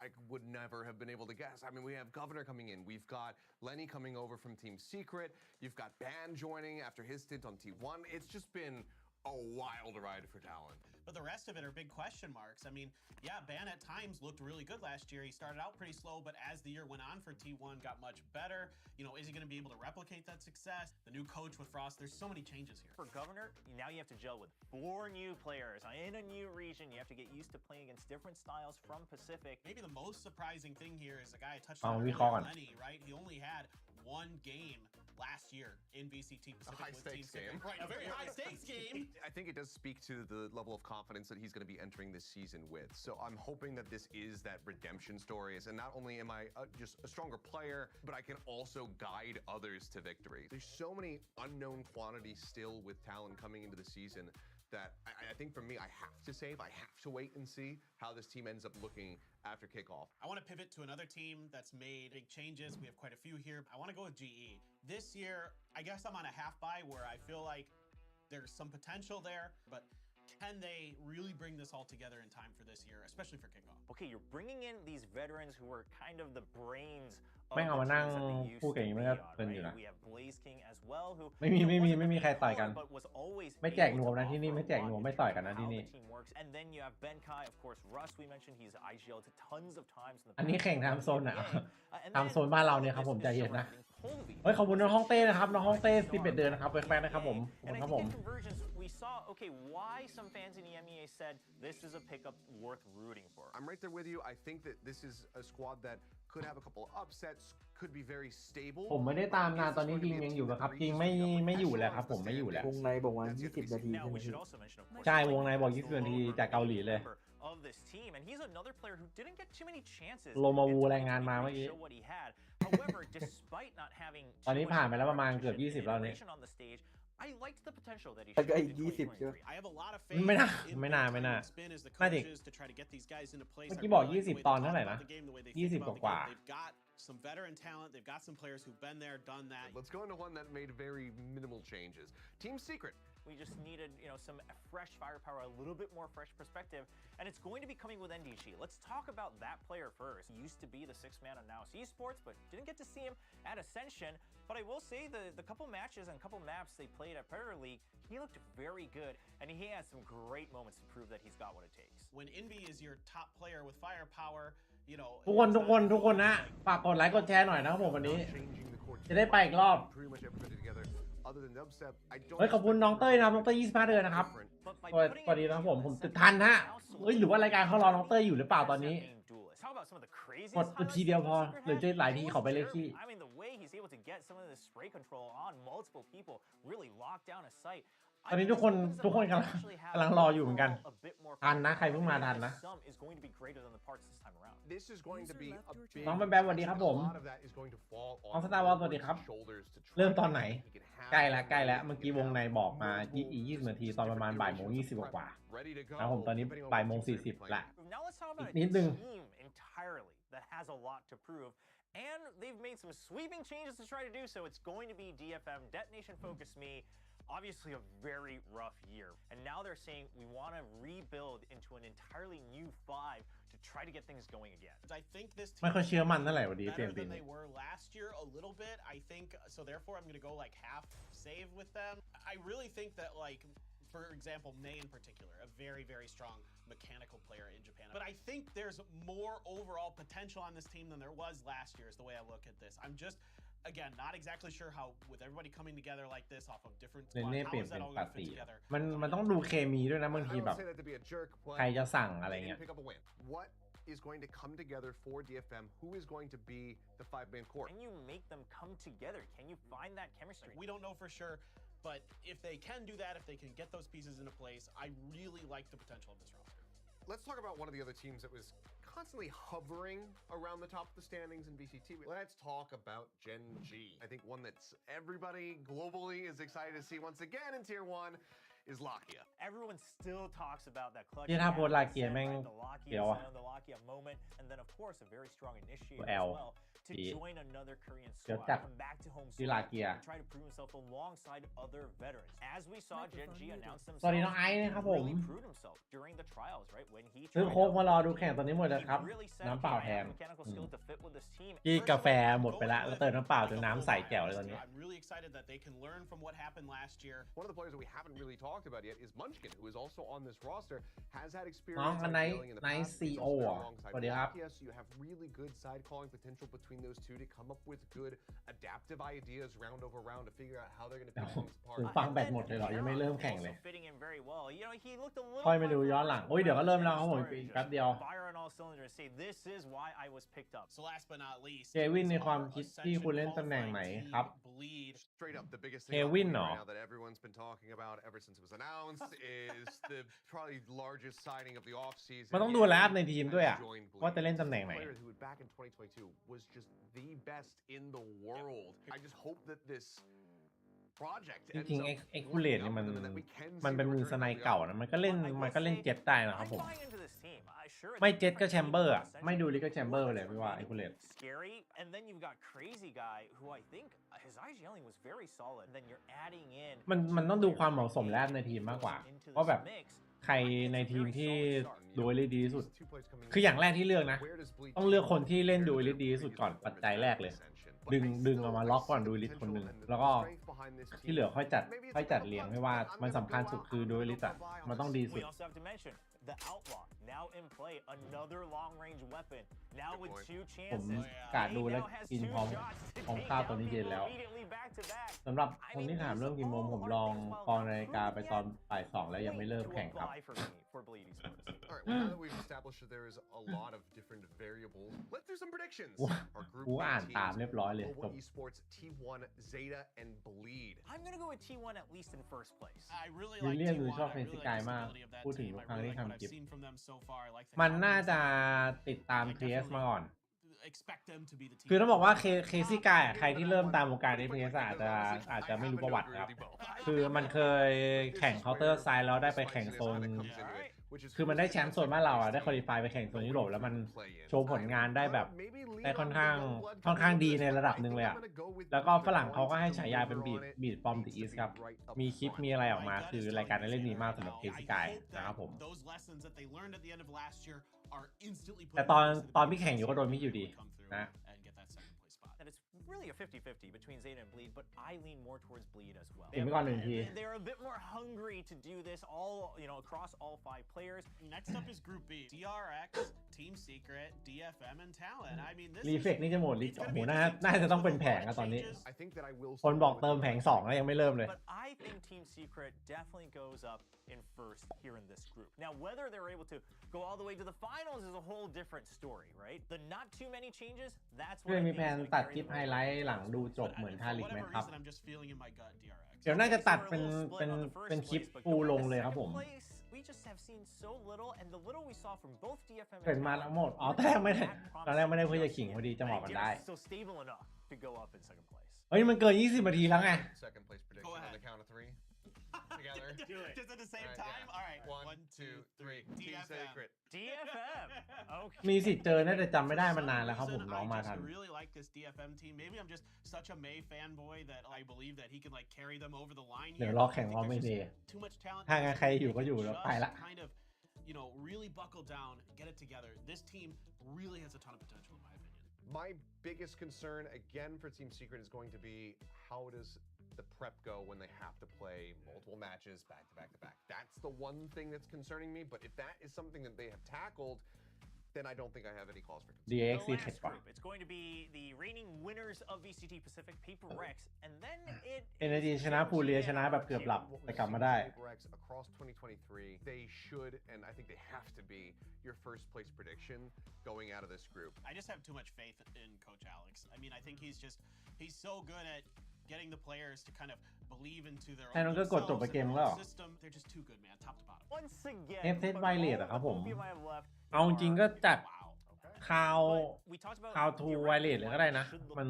I would never have been able to guess. I mean, we have Governor coming in. We've got Lenny coming over from Team Secret. You've got Ban joining after his stint on T1. It's just been a wild ride for Talon. But the rest of it are big question marks. I mean, yeah, Ban at times looked really good last year. He started out pretty slow, but as the year went on for T1, got much better. You know, is he going to be able to replicate that success? The new coach with Frost, there's so many changes here. For Governor, now you have to gel with 4 new players in a new region. You have to get used to playing against different styles from Pacific. Maybe the most surprising thing here is a guy I touched Oh, on we earlier, call it. Lenny, right? He only had 1 game last year in VCT Pacific high with stakes Team Secret. game. Right, a very high stakes game. I think it does speak to the level of confidence that he's going to be entering this season with. So I'm hoping that this is that redemption story. And not only am I just a stronger player, but I can also guide others to victory. There's so many unknown quantities still with Talon coming into the season that I think for me, I have to save. I have to wait and see how this team ends up looking after kickoff. I want to pivot to another team that's made big changes. We have quite a few here. I want to go with GE. This year, I guess I'm on a half buy where I feel like there's some potential there, but can they really bring this all together in time for this year, especially for kickoff? Okay, you're bringing in these veterans who are kind of the brains of แม่งเอามานั่ง the teams that they used พูดกันอย่างนี้มันก็ to be on, เป็นอยู่ right? นะ We have Blaze King as well, who ไม่มี ใครต่อยกัน but was always ไม่แจกนวมนะที่นี่ ไม่แจกนวม ไม่ต่อยกันนะที่นี่ how the team works. And then you have Benkai, of course, Russ we mentioned, he's IGL to tons of times in the อันนี้แข่งไทม์โซนอ่ะ and ไทม์โซนบ้านเราเนี่ยครับผมใจเย็นนะ เฮ้ยขอบคุณน้องฮ่องเต้นะครับน้องฮ่องเต้11 เดือนนะครับแฟนๆนะครับผมขอบคุณครับผม conversions we saw okay why some fans in the MEA said this is a pickup worth rooting for. I'm right there with you. I think that this is a squad that could have a couple of upsets, could be very stable. ผมไม่ได้ตามนานตอนนี้จริงยังอยู่นะครับจริงไม่อยู่แล้วครับผมไม่อยู่แล้ว วงในบอกว่า20 นาทีใช่ไหมพี่ ใช่วงในบอก20 นาทีจากเกาหลีเลย of this team and he's another player who didn't get too many chances โลมาวูรายงานมาเมื่อกี้ show what he had. However, despite not having ตอนนี้ผ่านไปแล้วประมาณเกือบ20แล้วเนี่ย on the stage, I liked the potential that he แล้ว showed ก็อีก in 20 ใช่ไหม I have a lot of faith ไม่น่า in ไม่น่า Big ไม่ Time น่า and Spin as the น่าจะ coaches to try to get these guys into place. เมื่อ I กี้บอก really like the way 20 ตอน they เท่าไหร่ talk นะ about the game, the way they 20 think about the กว่า game. They've got some veteran talent. They've got some players who've been there, done that. Let's go into one that made very minimal changes. Team Secret. We just needed, some fresh firepower, a little bit more fresh perspective, and it's going to be coming with NDG. Let's talk about that player first. He used to be the 6th man on Now Esports, but didn't get to see him at Ascension. But I will say the couple matches and couple maps they played at Predator League, he looked very good, and he had some great moments to prove that he's got what it takes. When Envy is your top player with firepower, ทุกคนนะฝากกดไลค์กดแชร์หน่อยนะครับผมวันนี้จะได้ไปอีกรอบ Other than dubstep, I don't เฮ้ยขอบคุณน้องเต้ยนะครับน้องเต้ย25 เดือนนะครับสวัสดีนะครับผมติดทันฮะเฮ้ยหรือว่ารายการเขารอน้องเต้ยอยู่หรือเปล่าตอนนี้ How about some of the craziest กดทีเดียวพอหรือจะหลายทีขอไปเลขที่ I mean, the way he's able to get some of the spray control on multiple people, really lock down a site. ตอนนี้ทุกคนกำลังรออยู่เหมือนกันทันนะใครเพิ่งมาทันนะ This is going to be a big น้องแบมแบมสวัสดีครับผม lot of that is going to fall น้อง on สตาร์วอลสวัสดีครับ shoulders to try เริ่มตอนไหน he can have ใกล้แล้วเมื่อกี้วงในบอกมา20 นาทีตอนประมาณบ่ายโมง20กว่า ready to go นะผมตอนนี้ depending on บ่าย what โมง team is 40 playing. ละ Now let's talk about a นิดนึง team entirely that has a lot to prove. And they've made some sweeping changes to try to do so. It's going to be DFM, Detonation Focus Me. Obviously a very rough year. And now they're saying we want to rebuild into an entirely new five to try to get things going again. I think this ไม่ team ค่อยเชื่อมั่นเท่าไหร่วันนี้เปลี่ย better นปี than นี้ they were last year a little bit. I think so. Therefore, I'm going to go like half save with them. I really think that like. For example, May in particular, a very, very strong mechanical player in Japan. But I think there's more overall potential on this team than there was last year is the way I look at this. I'm just, again, not exactly sure how, with everybody coming together like this off of different เน squads, เน่ how เปลี่ยน is เป็ that น all ปา going to ตี fit together? มันต้องดูเคมีด้วยนะบางที I แบ don't บ say that to be a jerk, but ใครจะสั่งอะไร they เงี้ย didn't pick up a win. What is going to come together for DFM? Who is going to be the five-man core? Can you make them come together? Can you find that chemistry? We don't know for sure, but if they can do that, if they can get those pieces into place, I really like the potential of this roster. Let's talk about one of the other teams that was constantly hovering around the top of the standings in VCT. Let's talk about Gen G. I think one that's everybody globally is excited to see once again in Tier 1 is Lakia. Everyone still talks about that clutch. ที่ถ้าโพสต์ลาเกียแม่ง the เดี๋ยว Lakia อะ zone, the Lakia moment, and then of course a very strong initiator L. as well to E. join another Korean เดี๋ยว squad, จัด come back to home ที่ soil, ลาเกีย and try to prove himself alongside other veterans. As we saw Gen G announce สวัสดี themselves, น้องไอซ์นะครับผม really proved himself during the trials, right? When he ซื้อ tried โค้ก out, มารอดูแข่งตอนนี้หมดแล้วครับ he really said, น้ำเปล่า "Okay, I แท have น mechanical skill to fit with this team." ที่กาแฟหมดไปแล้วแล้วเติมน้ำเปล่าจนน้ำใสแจ๋วเลยตอนนี้ I'm really excited that they can learn from what happened last year. One of the players that we haven't really talked about yet is Munchkin, who is also on this roster, has had น้อง experience อันไหน scaling in the ไหน past. He's CEO also been อ่ะ alongside สวัสดีครับ Lakia, so you have really good side calling potential between those two to come up with good adaptive ideas round over round to figure out how they're going to pick things หู apart. ฟังแบตหมดเลยเหรอยังไม่เริ่มแข่งเลย Also fitting in very well. You know, he looked a little ค่อยมาดูย้อนหลังโอ้ยเดี๋ยวก็เริ่มแล้วครับผมอีกแป๊บเดียว fire on all cylinders. Say this is why I was picked up. So last but not least, เควินในความคิดที่คุณเล่นตำแหน่งไหนครับ bleed. Straight up, the biggest thing Kevin, right no. now that everyone's been talking about ever since it was announced is the probably largest signing of the offseason. มันต้องดูแลในทีมด้วยอ่ะ Joined Bleed. ว่าจะเล่นตำแหน่งไหน Player who back in 2022 was just the best in the world. I just hope that this project จริงๆเอ็กคูเลตเนี่ยมันเป็นมือสไนเก่านะมันก็เล่นเจ็ตได้นะครับผม Buy into this team. Sure, ไม่เจ็ตก็แชมเบอร์อ่ะไม่ดูลิก็แชมเบอร์เลยพี่ว่าเอ็กคูเลต scary, and then you've got Crazy Guy, who I think his IGLing was very solid. And then you're adding in มันต้องดูความเหมาะสมแรกในทีมมากกว่าว่าแบบใครในทีมที่ดูเอลิดีที่สุดคืออย่างแรกที่เลือกนะต้องเลือกคนที่เล่นดูเอลิดีที่สุดก่อนปัจจัยแรกเลยดึงออกมาล็อกก่อนดูเอลิคนหนึ่งแล้วก็ที่เหลือค่อยจัดเรียงให้ว่ามันสำคัญสุดคือดูเอลิอ่ะมันต้องดีสุด We also have to mention the Outlaw now in play, another long-range weapon. Now with two ผม chances, กะดูแล้วกินพร้อมข้าวตอนนี้เย็นแล้ว immediately back to back. สำหรับคนที่ถามเรื่องกี่โมงผมลองกองนาฬิกาไปตอนบ่าย 2แล้วยังไม่เริ่มแข่งครับ Apply for me for Bleed Esports. All right, well, now that we've established that there is a lot of different variables, let's do some predictions. Our group กู A อ่าน teams, ตามเรียบร้อยเลยจ Global บ Esports, T1, Zeta, and Bleed. I'm gonna go with T1 at least in first place. I really วิล like เลียม T1. ดูชอบ I เฟ really ซิ like กาย the มาก stability of that พูดถึง team. ทุ I กครั้ง really ที่ like what ทำ I've คลิป seen from them so far. I like the มันน่า confidence จะติดตาม PS มาก่อน expect them to be the team. คือต้องบอกว่าเคซี่กายใครที่เริ่มตามวงการ FPS อาจจะไม่รู้ประวัติครับคือมันเคยแข่งเคาน์เตอร์ไซด์แล้วได้ไปแข่งโซนคือมันได้แชมป์โซนบ้านเราอ่ะได้ควอลิฟายไปแข่งโซนยุโรปแล้วมันโชว์ผลงานได้แบบได้ค่อนข้างดีในระดับหนึ่งเลยอ่ะแล้วก็ฝรั่งเขาก็ให้ฉายาเป็นบีดฟอร์มเดอะอีสครับมีคลิปมีอะไรออกมาคือรายการได้เล่นดีมากสำหรับเคซี่กายนะครับผม Those lessons that they learned at the end of last year are instantly put แต่ตอนพี่แข่งอยู่ก็โดนพี่อยู่ดีนะ and get that second place spot. And it's really a 50-50 between Zeta and Bleed, but I lean more towards Bleed as well. เห็นไปก่อนหนึ่งที They're a bit more hungry to do this all, across all 5 players. Next up is Group B. DRX, Team Secret, DFM, and Talent. I mean, this รีเฟกนี่จะหมดลิโอ้โหน่าจะต้องเป็นแผงอะตอนนี้ I think that I will คนบอกเติมแผง2แล้วยังไม่เริ่มเลย But I think Team Secret definitely goes up in first here in this group. Now, whether they're able to go all the way to the finals is a whole different story, right? The not too many changes, that's เพื่ what อ I มี think แผ is น gonna ตัด carry คลิป the ไฮ way. ไลท์หลังดูจบเหมือน For ทาลิกไหม whatever ครับ reason, I'm just feeling in my gut DRX. เดี๋ยวน่าจะตัดเป็นคลิปฟูลลงเลยครับผม We just have seen so little, and the little we saw from both DFM เป็นมาทั้งหมดอ๋อตอนแรกไม่ได้เพื่อจะขิงพอดีจะบอกกันได้ still stable enough to go up in second place. เฮ้ยมันเกิน20 นาทีแล้วไง Second place prediction on the count of 3. Together. Do it. Just at the same time? All right. 1, 2, 3. Team Sacred. DFM. Okay. มีสิทธิ์เจอน่าจะจำไม่ได้มานานแล้วครับผมน้องมาทัน I really like this DFM team. Maybe I'm just such a May fanboy that I believe that he can like carry them over the line เดี๋ยว here. รอแข่งวอลไม่เดย์ Too much talent. ถ้างั้นใครอยู่ก็อยู่แล้วไปละ Kind of, really buckle down, get it together. This team really has a ton of potential in my opinion. My biggest concern again for Team Secret is going to be how does the prep go when they have to play multiple matches back to back to back. That's the one thing that's concerning me, but if that is something that they have tackled, then I don't think I have any cause for concern. The The AXC last เข็ดปะ group, it's going to be the reigning winners of VCT Pacific, Paper Rex, and then it NRG ชนะฟูเรียชนะแบบเกือบหลับแต่กลับมาได้ Rex across 2023, they should, and I think they have to be your first place prediction going out of this group. I just have too much faith in Coach Alex. I mean, I think he's so good at getting the players to kind of believe into their แค่นั้นก็กดจบไปเกมแล้ว system. They're just too good, man, top to bottom. once again. เอฟเซตไวเลสอะครับผม Hope you might have left เอาจริงก็จัด คาว We talked about คาวทูไวเลสเลยก็ได้นะ มัน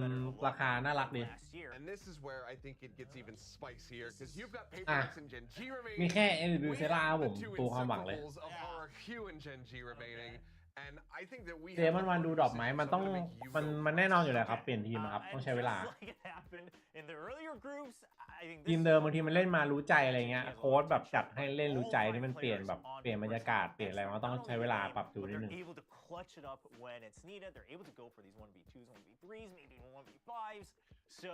ราคาน่ารักดี last year. And this is where I think it gets even spicier because you've got Paper อ่ะ Rex and Gen G มี remaining. แค่เอ็นดูเซ We รา have ผ the ม two ตัวความหวังเลย inseparable of RRQ and Gen G remaining. And I think that we เจมันวันดูดอกไม้มันต้องมันแน่นอนอยู่แล้วครับเปลี่ยนทีมอะครับต้องใช้เวลา Like it happened in the earlier groups. I think ที this มเดิมบางทีมันเล่นมารู้ใจอะไรเงี้ยโค้ชแบบจัดให้เล่นรู้ใจนี่มันเปลี่ยนแบบเปลี่ยนบรรยากาศเปลี่ยนอะไรมันต้องใช้เวลาปรับจูนนิดนึง they're able to clutch it up when it's needed. They're able to go for these 1v2s, 1v3s, maybe 1v5s. So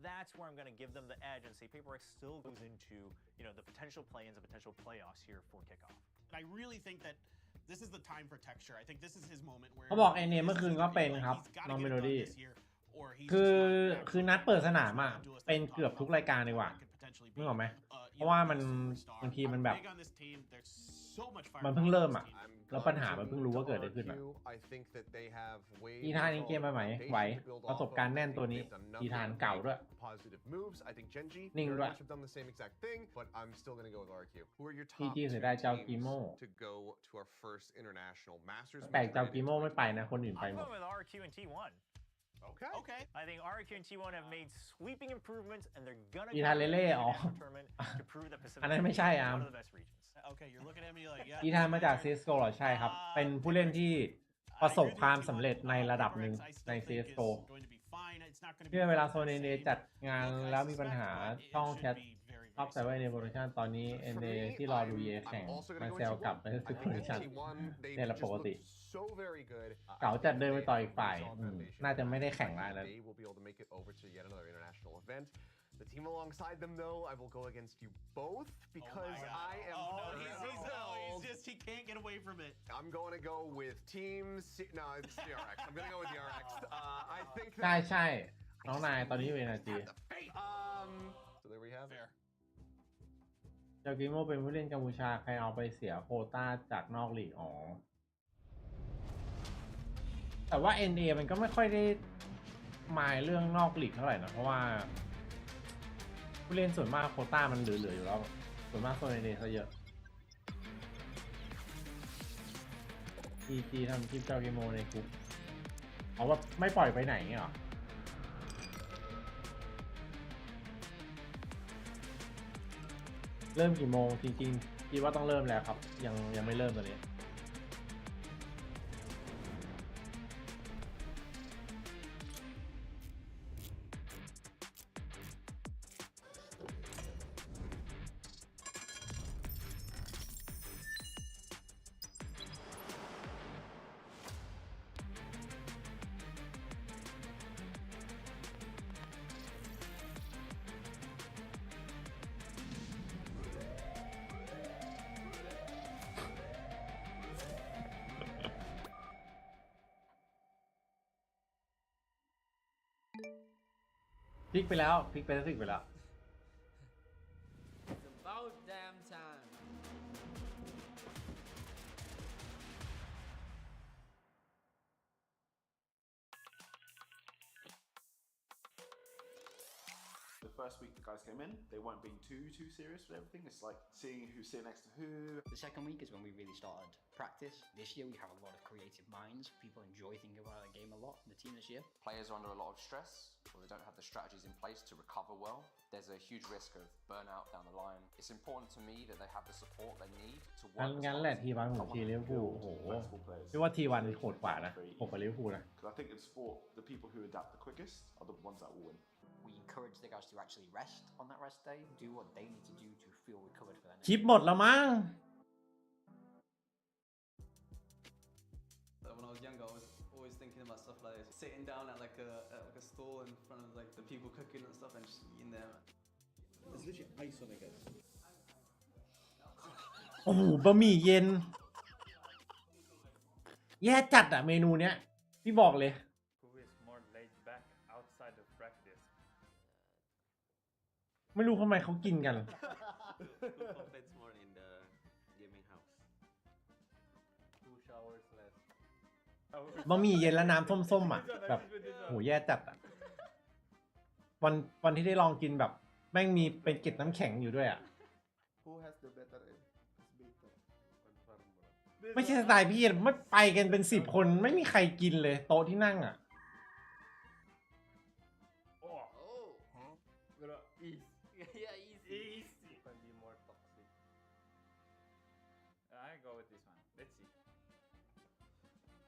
that's where I'm going to give them the edge and say Paper Rex still goes into, the potential play-ins and potential playoffs here for kickoff. And I really think that this is the time for texture. I think this is his moment where เขาบอกไอเนมเมื่อคืนก็เป็นครับน้องเมโลดี้คือนัดเปิดสนามอ่ะเป็นเกือบทุกรายการดีกว่านึกออกไหมเพราะว่ามันบางทีมันแบบมันเพิ่งเริ่มอ่ะแล้วปัญหามันเพิ่งรู้ว่าเกิดอะไรขึ้นอ่ะอีธานนี้เกมไปไหมไหวประสบการณ์แน่นตัวนี้อีธานเก่าด้วยนิ่งด้วย พีจีเสียดายเจ้ากิโม่แปลกเจ้ากิโม่ไม่ไปนะคนอื่นไป I'm หมด going with RQ and T1. Okay. I think RQ and T1 have made sweeping improvements, and they're gonna Ithan go to the Lele, national tournament to prove that Pacific อันนั้นไม่ใช่ is อ่ะ one of the best regions. Okay, you're looking at me like, yeah. อีธานมาจาก CSGO เหรอใช่ครับ เป็นผู้เล่นที่ประสบความสำเร็จในระดับหนึ่งใน CSGO เพื่อเวลาโซนเอจัดงานแล้วมีปัญหาช่องแชทท็อปไซเวอร์ในโปรดักชันตอนนี้ NA ที่รอดูเยแข่งมาแซวกลับไปที่โปรดักชันในระปกติเก๋าจัดเดินไปต่ออีกฝ่ายน่าจะไม่ได้แข่งแล้วนะ The team alongside them, though, I will go against you both because I am. He can't get away from it. I'm going to go with teams. No, it's the RX. I'm going to go with the RX. I think. ใช่น้องนายตอนนี้เป็นอาจี So there we have it. เจ้ากิโมเป็นผู้เล่นกัมพูชาใครเอาไปเสียโควต้าจากนอกลีกแต่ว่า NA มันก็ไม่ค่อยได้มายเรื่องนอกลีกเท่าไหร่นะเพราะว่าผู้เล่นส่วนมากโควต้ามันเหลืออยู่แล้วส่วนมากโซน NA ซะเยอะ PG ทำคลิปเจ้ากิโมในกลุ่มเอาว่าไม่ปล่อยไปไหนเหรอเริ่มกี่โมงจริงๆคิดว่าต้องเริ่มแล้วครับยังไม่เริ่มตอนนี้พลิกไปแล้วพลิกไปแล้วพลิกไปแล้ว It's about damn time. first week the guys came in, they weren't being too serious with everything. It's like seeing who's sitting next to who. The second week is when we really started practice. This year we have a lot of creative minds. People enjoy thinking about the game a lot in the team this year. Players are under a lot of stress, or they don't have the strategies in place to recover well. There's a huge risk of burnout down the line. It's important to me that they have the support they need to work. งั้นแหละทีวันของทีลิเวอร์พูลโอ้โหพี่ว่าทีวันโหดกว่านะโหดกว่าลิเวอร์พูลนะ Because I think in sport, the people who adapt the quickest are the ones that will win. We encourage the guys to actually rest on that rest day, do what they need to do to feel recovered for that. คลิปหมดแล้วมั้ง When I was younger, I was always thinking about stuff like sitting down at like a stall in front of like the people cooking and stuff and just eating there. There's literally ice on it, guys. โอ้โหบะหมี่เย็นแย่จัดอะเมนูเนี้ยพี่บอกเลย Who is more laid back outside of practice? ไม่รู้ทำไมเขากินกัน Who complains more in the gaming house? Who showers less? บะหมี่เย็นแล้วน้ำส้มๆอ่ะแบบโหแย่จัดอ่ะวันที่ได้ลองกินแบบแม่งมีเป็นเกล็ดน้ำแข็งอยู่ด้วยอ่ะ Who has the better aim? ไม่ใช่สไตล์พี่ไม่ไปกันเป็น10 คนไม่มีใครกินเลยโต๊ะที่นั่งอ่ะ Oh, huh? Easy. Yeah, easy. Can be more toxic. I go with this one. Let's see.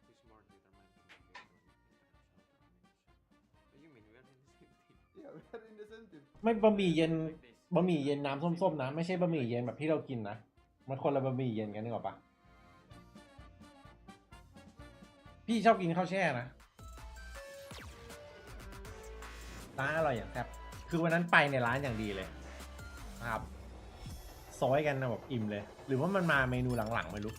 Who's more determined to get one? What do you mean? We are in the same team. Yeah, we are in the same team. ไม่บะหมี่เย็นน้ำส้มๆนะไม่ใช่บะหมี่เย็นแบบที่เรากินนะมันคนละบะหมี่เย็นกันนึกออกปะพี่ชอบกินข้าวแช่นะร้านอร่อยอย่างแซ่บคือวันนั้นไปในร้านอย่างดีเลยนะครับซอยกันนะแบบอิ่มเลยหรือว่ามันมาเมนูหลังๆไม่รู้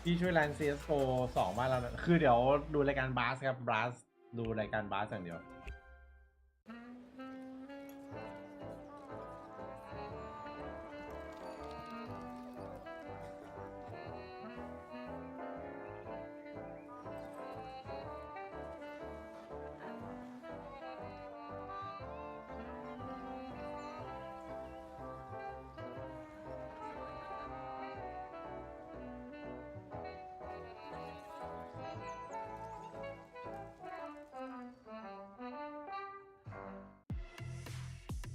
พี่ช่วยรัน CSGO 2บ้านเรานะคือเดี๋ยวดูรายการบาสครับบาสดูรายการบาสอย่างเดียว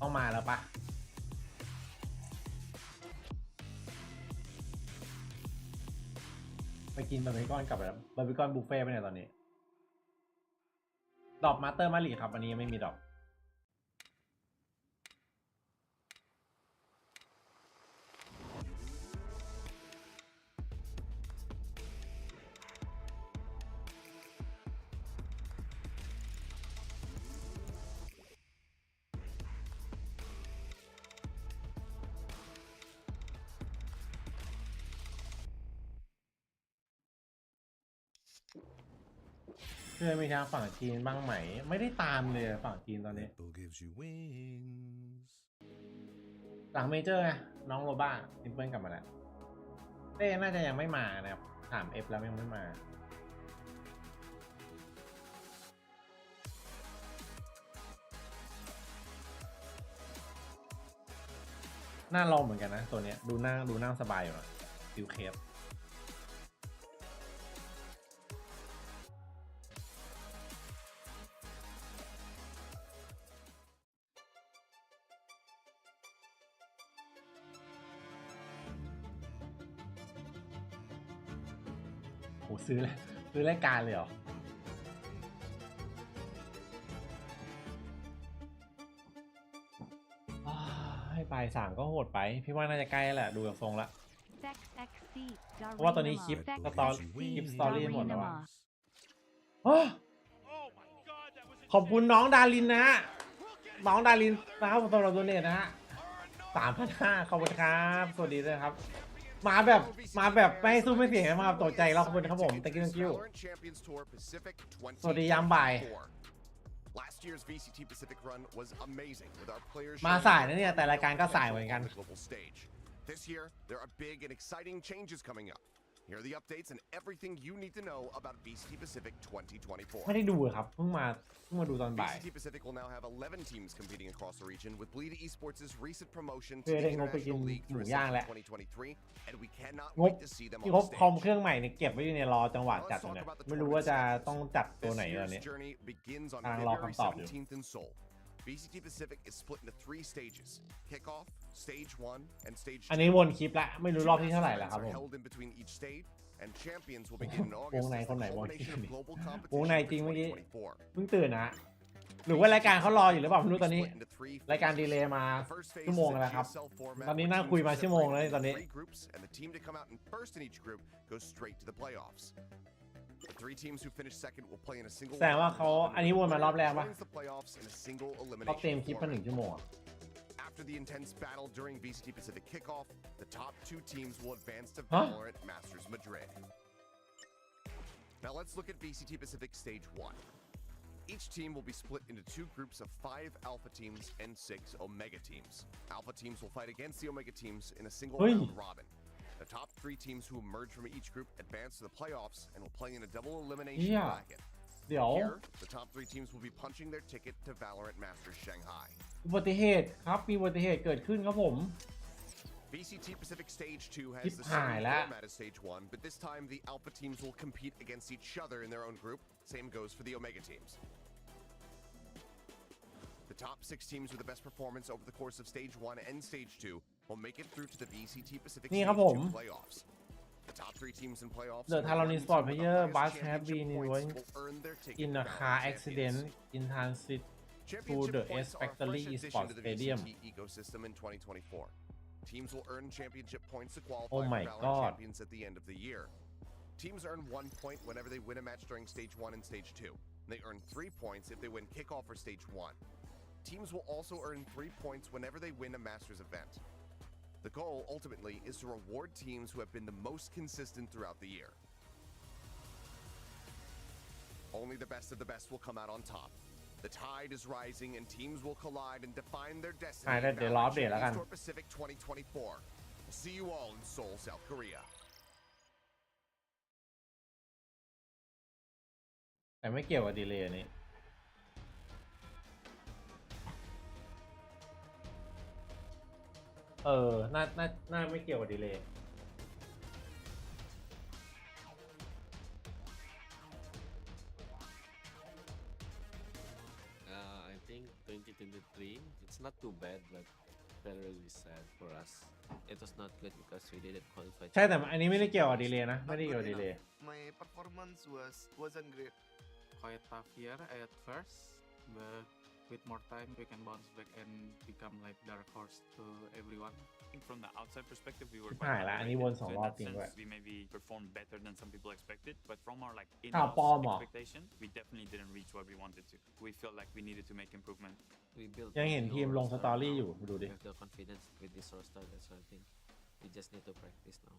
ต้องมาแล้วปะไปกินบาร์บีคอนกลับไปแล้วบาร์บีคอนบุฟเฟ่ไปเนี่ยตอนนี้ดอกมาสเตอร์มาลีครับวันนี้ยังไม่มีดอกเคยมีทางฝั่งจีนบ้างไหมไม่ได้ตามเลยฝั่งจีนตอนนี้หลังเมเจอร์ไงน้องโรบ้าซิมเปิลกลับมาแล้วเต้น่าจะยังไม่มานะครับถาม F แล้วยังไม่มาน่าลองเหมือนกันนะตัวเนี้ยดูนั่งสบายอยู่นะฟิวเคฟโหซื้อรายการเลยเหรอให้ไป3ก็โหดไปพี่ว่าน่าจะใกล้แหละดูจากทรงละเพราะว่าตอนนี้คลิปสตอรี่หมดแล้วขอบคุณน้องดารินนะฮะน้องดารินนะครับสำหรับโดเนทนะฮะ 3,500 ขอบคุณครับสวัสดีด้วยครับมาแบบไม่ให้สู้ไม่เสียมาตกใจเราขอบคุณครับผมตะกี้คิวสวัสดียามบ่ายมาสายนะเนี่ยแต่รายการก็สายเหมือนกัน This year, there are big and exciting changes coming up. Here are the updates and everything you need to know about VCT Pacific 2024. ไม่ได้ดูครับเพิ่งมาดูตอนบ่าย VCT Pacific will now have 11 teams competing across the region with BLD Esports' recent promotion to เพื่อ the ได้งบไปกิน International League หมู through ย่างแล้ว 2023, and we cannot งบ wait to see them ที่ on ง the บคอม stage. เครื่องใหม่เนี่ยเก็บไว้อยู่ในรอจังหวะจัดเนี่ยไม่รู้ว่าจะต้องจัดตัวไหนตอนนี้ This year's journey begins on กำลังรอ February คำตอบอยู่ 17th in Seoul. VCT Pacific is split into 3 stages: kickoff, stage 1, and stage 2. อันนี้วนคลิปละไม่รู้รอบที่เท่าไหร่แล้วครับผม Held in between each stage, and champions will begin in ว August งใน as คน the ไหนวง culmination of global วงใน competition จริง for เมื่อกี้ 2024. เพิ่งตื่นนะหรือว่ารายการเขารออยู่หรือเปล่าไม่รู้ตอนนี้ รายการดีเลย์มาชั่วโมงแล้วครับตอนนี้นั่งคุยมาชั่วโมงแล้วตอนนี้ 3 groups, and the team to come out in first in each group goes straight to the playoffs. The 3 teams who finish second will play in a single แสดงว่าเขาอันนี้วนมารอบแรกปะ joins the playoffs in a single เขาเตรียม elimination คลิปมา1 format. ชั่วโมง After the intense battle during VCT Pacific kickoff, the top 2 teams will advance to Huh? Valorant Masters Madrid. Now let's look at VCT Pacific Stage 1. Each team will be split into 2 groups of 5 Alpha teams and 6 Omega teams. Alpha teams will fight against the Omega teams in a single Hey. round robin. The top 3 teams who emerge from each group advance to the playoffs and will play in a double elimination Yeah. bracket. เดี๋ยว Here, the top 3 teams will be punching their ticket to Valorant Masters Shanghai. อุบัติเหตุครับมีอุบัติเหตุเกิดขึ้นครับผม VCT Pacific Stage 2 has the ชิบหาย same แล้ว format as Stage 1, but this time the Alpha teams will compete against each other in their own group. Same goes for the Omega teams. The top 6 teams with the best performance over the course of Stage 1 and Stage 2 will make it through to the VCT Pacific นี่ Stage ครับผม 2 playoffs. The top 3 teams in playoffs The will Talon earn Sport some of the player highest must have championship been points involved will earn their ticket in to a car Valorant accident champions. in transit to Championship the points S are a Factory fresh addition Esports to the Stadium VCT ecosystem in 2024. Teams will earn championship points to qualify Oh for my Valorant God. champions at the end of the year. Teams earn 1 point whenever they win a match during Stage 1 and Stage 2. They earn 3 points if they win kickoff for Stage 1. Teams will also earn 3 points whenever they win a Masters event. The goal, ultimately, is to reward teams who have been the most consistent throughout the year. Only the best of the best will come out on top. The tide is rising and teams will collide and define their destiny. เดี๋ยวรออัปเดตแล้วกัน Tour Pacific 2024. We'll see you all in Seoul, South Korea. แต่ไม่เกี่ยวกับดีเลย์นี้น่าไม่เกี่ยวกับดีเลย์ I think 2023, it's not too bad, but very sad for us. It was not good because we didn't qualify. ใช่แต่อันนี้ไม่ได้เกี่ยวกับดีเลย์นะไม่ได้เกี่ยวกับดีเลย์ My performance wasn't great. Quite tough year at first, but with more time we can bounce back and become like dark horse to everyone. I think from the outside perspective, we were ชิบหายละอันนี้วน So 2 in รอบ that จริงด้วย sense, we maybe performed better than some people expected, but from our like ข่าว in-house ปลอมเหรอ expectation, we definitely didn't reach what we wanted to. We felt like we needed to make improvement. We built ยังเห็นทีมลงสตอรี่อยู่ดูดิ we have the confidence with this roster, that's why I think we just need to practice now.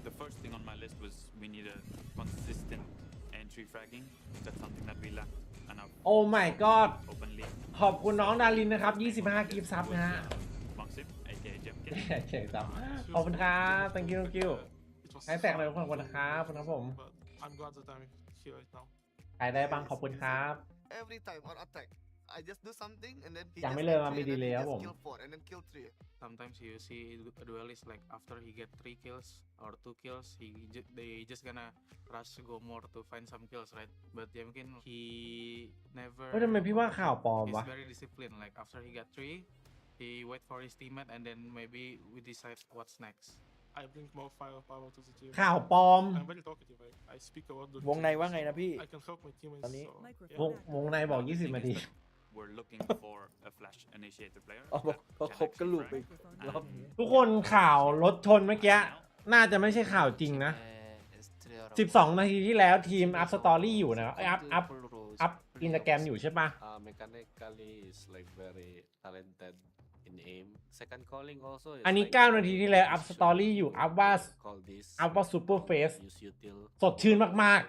The first thing on my list was we need a consistent entry fragging. That's something that we lacked enough โอ้ my god openly. ขอบคุณน้องดารินนะครับ25กิฟต์ซับนะฮะ Maxim, aka Jemke. เก่งซับขอบคุณครับ thank you thank you ใช้แตกเลยขอบคุณนะครับขอบคุณครับผม I'm glad that I'm here right now. ใครได้บ้างขอบคุณครับ Every time on attack, I just do something and then he ยัง just ไม่เริ่ม kill มา three มี and ดี then เล he ย์ครับ just ผม kill 4 and then kill 3. Sometimes you see a duelist like after he get 3 kills or 2 kills, they just gonna rush to go more to find some kills, right? But Yamkin, he never. เฮ้ยทำไมพี่ว่าข่าวปลอม He's วะ very disciplined. Like after he got 3, he wait for his teammate and then maybe we decide what's next. I bring more firepower to the team. ข่าวปลอม I'm very talkative. I speak a lot. วงในว่าไงนะพี่ I can help my teammates. ตอนนี้ so, วงในบอก20นาที We're looking for a flash initiator player. อ๋อ that ก็ can ครบ actually กันลูก frag. ไปรอบนี้ ทุกคนข่าวรถชนเมื่อกี้น่าจะไม่ใช่ข่าวจริงนะ12นาทีที่แล้วทีมอัพสตอรี่อยู่นะครับอัพอินสตาแกรมอยู่ใช่ปะ Mechanically is like very talented in aim. Second calling also is อันนี้ like 9 นาทีที่แล้วอัพสตอรี่อยู่อัพว่า call this ซูเปอร์เฟส use util สดชื่นมาก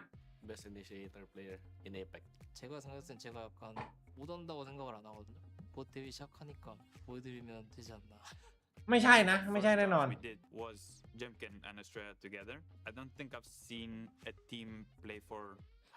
best initiator player in Apex. 제가 생각했을 땐 제가 약간 못 한다고 생각을 안 하거든요. 보태위 시작하니까 보여드리면 되지 않나. ไม่ใช่นะไม่ใช่แน่นอน we did was Jemkin and Australia together. I don't think I've seen a team play for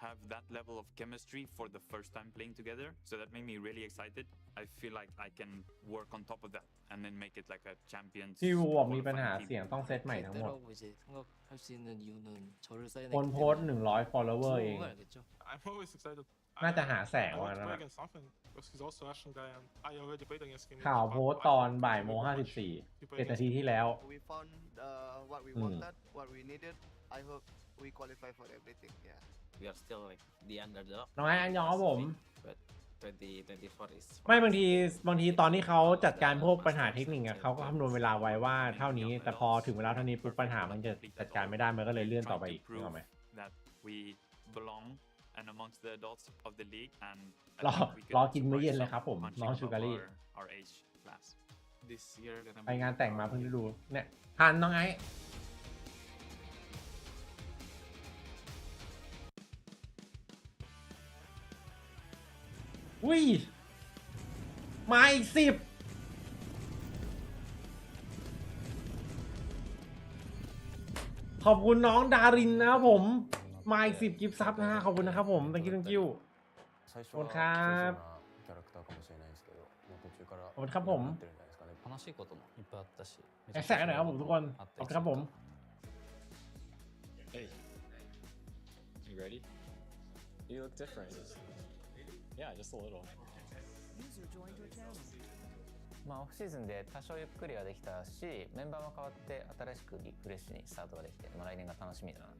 have that level of chemistry for the first time playing together. So that made me really excited. I feel like I can work on top of that and then make it like a champions. พี่วัวมีปัญหาเสียงต้องเซตใหม่ทั้งหมด 때라고 이제 생각할 수 있는 이유는 저를 คน 사인했기 โพสต์ 때문에 100 follower เอง 그걸 알겠죠. I'm always excited. น่าจะหาแสง I ว่า want to นั่น play นะ against Sofin because he's also Russian guy and I already played against him. ข่าวโพสต์ตอนบ่ายโมง54 7 นาทีที่แล้ว We found what we wanted, what we needed. I hope we qualify for everything. Yeah. We are still like the underdog. น้องไอ้อันยองครับผม But 2024 is. ไม่บางทีตอนที่เขาจัดการพวกปัญหาเทคนิคอะเขาก็คำนวณเวลาไว้ว่าเท่านี้แต่พอถึงเวลาเท่านี้ปุ๊บปัญหามันจะจัดการไม่ได้มันก็เลยเลื่อนต่อไปอีกนึกออกไหม That we belong and amongst the adults of the league and รอกินมื้อเย็นเลยครับผมน้องชูการี our age class. This year gonna ไปงานแต่งมาเพิ่งได้ดูเนี่ยทันน้องไอ้อุ้ยมาอีก10ขอบคุณน้องดารินนะครับผมมาอีก10กิฟต์ซับนะฮะขอบคุณนะครับผม thank you ขอบคุณครับขอบคุณครับผม 楽しいこともいっぱいあったし แอคแซกหน่อยครับผมทุกคนขอบคุณครับผม Hey, you ready? You look different. Yeah, just a little. まあオフシーズンで多少ゆっくりはできたしメンバーも変わって新しくフレッシュにスタートができて、まあ、来年が楽しみだな感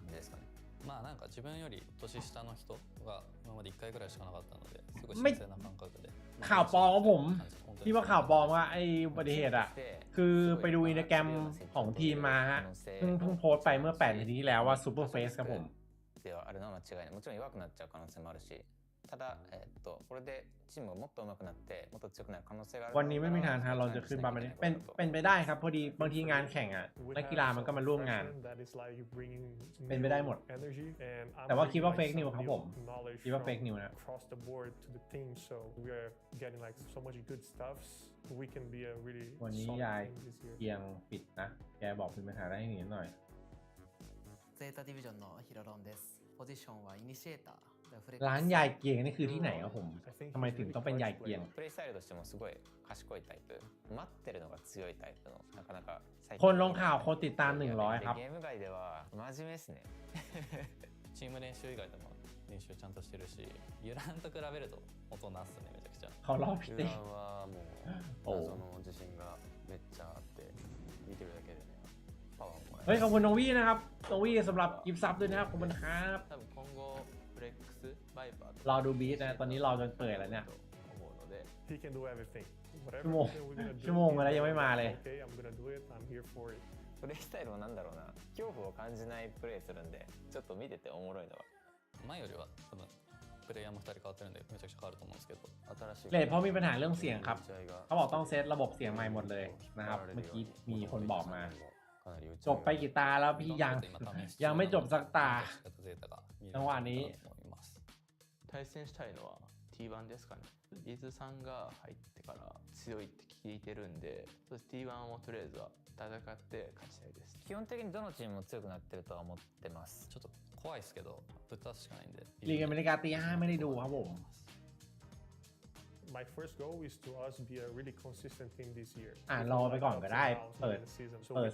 じですかね。まあなんか自分より年下の人が今まで1回ぐらいしかなかったのですごい新鮮な感覚で ข่าวปลอมครับผมที่ว่าข่าวปลอมว่าไอ้อุบัติเหตุอ่ะคือไปดูอินสตาแกรมของทีมมาฮะเพิ่งโพสต์ไปเมื่อ8 นาทีที่แล้วว่าซูเปอร์เฟสครับผม ではあるのは間違いない。もちろん弱くなっちゃう可能性もあるし、ただこれでチームがもっと上手くなってもっと強くなる可能性がある。วันนี้ไม่มีทางเราจะขึ้นมาแบบนี้เป็นไปได้ครับพอดีบางทีงานแข่งอ่ะนักกีฬามันก็มาร่วมงานเป็นไปได้หมดแต่ว่าคิดว่าเฟกนิวครับผมคิดว่าเฟกนิวนะ across the board to the team, so we are getting like so much good stuffs. We can be a really วันนี้ solid ยาย team this year. เกียงปิดนะแกบอกเป็นปัญหาได้ให้หนีหน่อย ゼータディビジョンのヒロロンです。ポジションはイニシエーター。ร้านยายเกียงนี่คือที่ไหนครับผมทำไมถึงต้องเป็นยายเกียง プレイスタイルとしてもすごい賢いタイプ、待ってるのが強いタイプのなかなか最近 คนลงข่าวคนติดตาม100ครับ ゲーム外では真面目ですね。チーム練習以外でも練習ちゃんとしてるしユランと比べると大人っすねめちゃくちゃ。เขารอบพี่ ユ เต้ ランはもう謎の自信がめっちゃあって見てるだけでねパワーももらえる。 เฮ้ยขอบคุณน้องวี่นะครับน้องวี่สำหรับกิฟต์ซับด้วยนะครับขอบคุณครับ 多分今後フレックスバイパー รอดูบีทนะตอนนี้รอจนเปิดแล้วเนี่ย 思うので He can do everything. Whatever ชั่วโมง we're gonna do, ชั่วโมงแล้วยังไม่มาเลย Okay, I'm gonna do it. I'm here for it. プレイスタイルもなんだろうな、恐怖を感じないプレイするんでちょっと見てておもろいのは前よりは多分プレイヤーも2人変わってるんでめちゃくちゃ変わると思うんですけど新しい เลทเพราะมีปัญหาเรื่องเสียงครับเขาบอกต้องเซตระบบเสียงใหม่หมดเลยนะครับเมื่อกี้มีคนบอกมาจบไปกี่ตาแล้วพี่ยังไม่จบสักตาจังหวะนี้ 対戦したいのは T1 ですかね。リズさんが入ってから強いって聞いてるんで、T1 をとりあえずは戦って勝ちたいです。基本的にどのチームも強くなってるとは思ってます。ちょっと怖いですけどぶっ倒すしかないんで ลีกอเมริกาตี5ไม่ได้ดูครับผม My first goal is to us be a really consistent team this year. รอไปก่อนก็ได้เปิดเ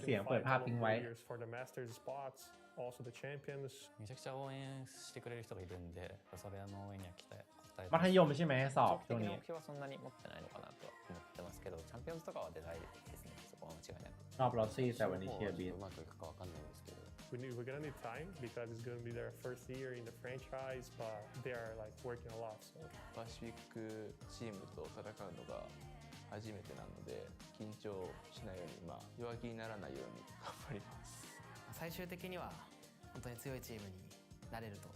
สียงเปิดภาพทิ้งไว้ For the Masters spots, also the champions. めちゃくちゃ応援してくれる人がいるんでそれの応援には期待 มัธยมใช่ไหมสอบช่วงนี้ 目標はそんなに持ってないのかなとは思ってますけど、チャンピオンズとかは出たいですね。そこは間違いなく。 ชอบลอสซี่แต่วันนี้เชียร์บีท うまくいくかわかんないんですけど We're gonna need time because it's gonna be their first year in the franchise, but they are like working a lot. So. パシフィックチームと戦うのが初めてなので緊張しないように、弱気にならないように頑張ります。最終的には本当に強いチームになれると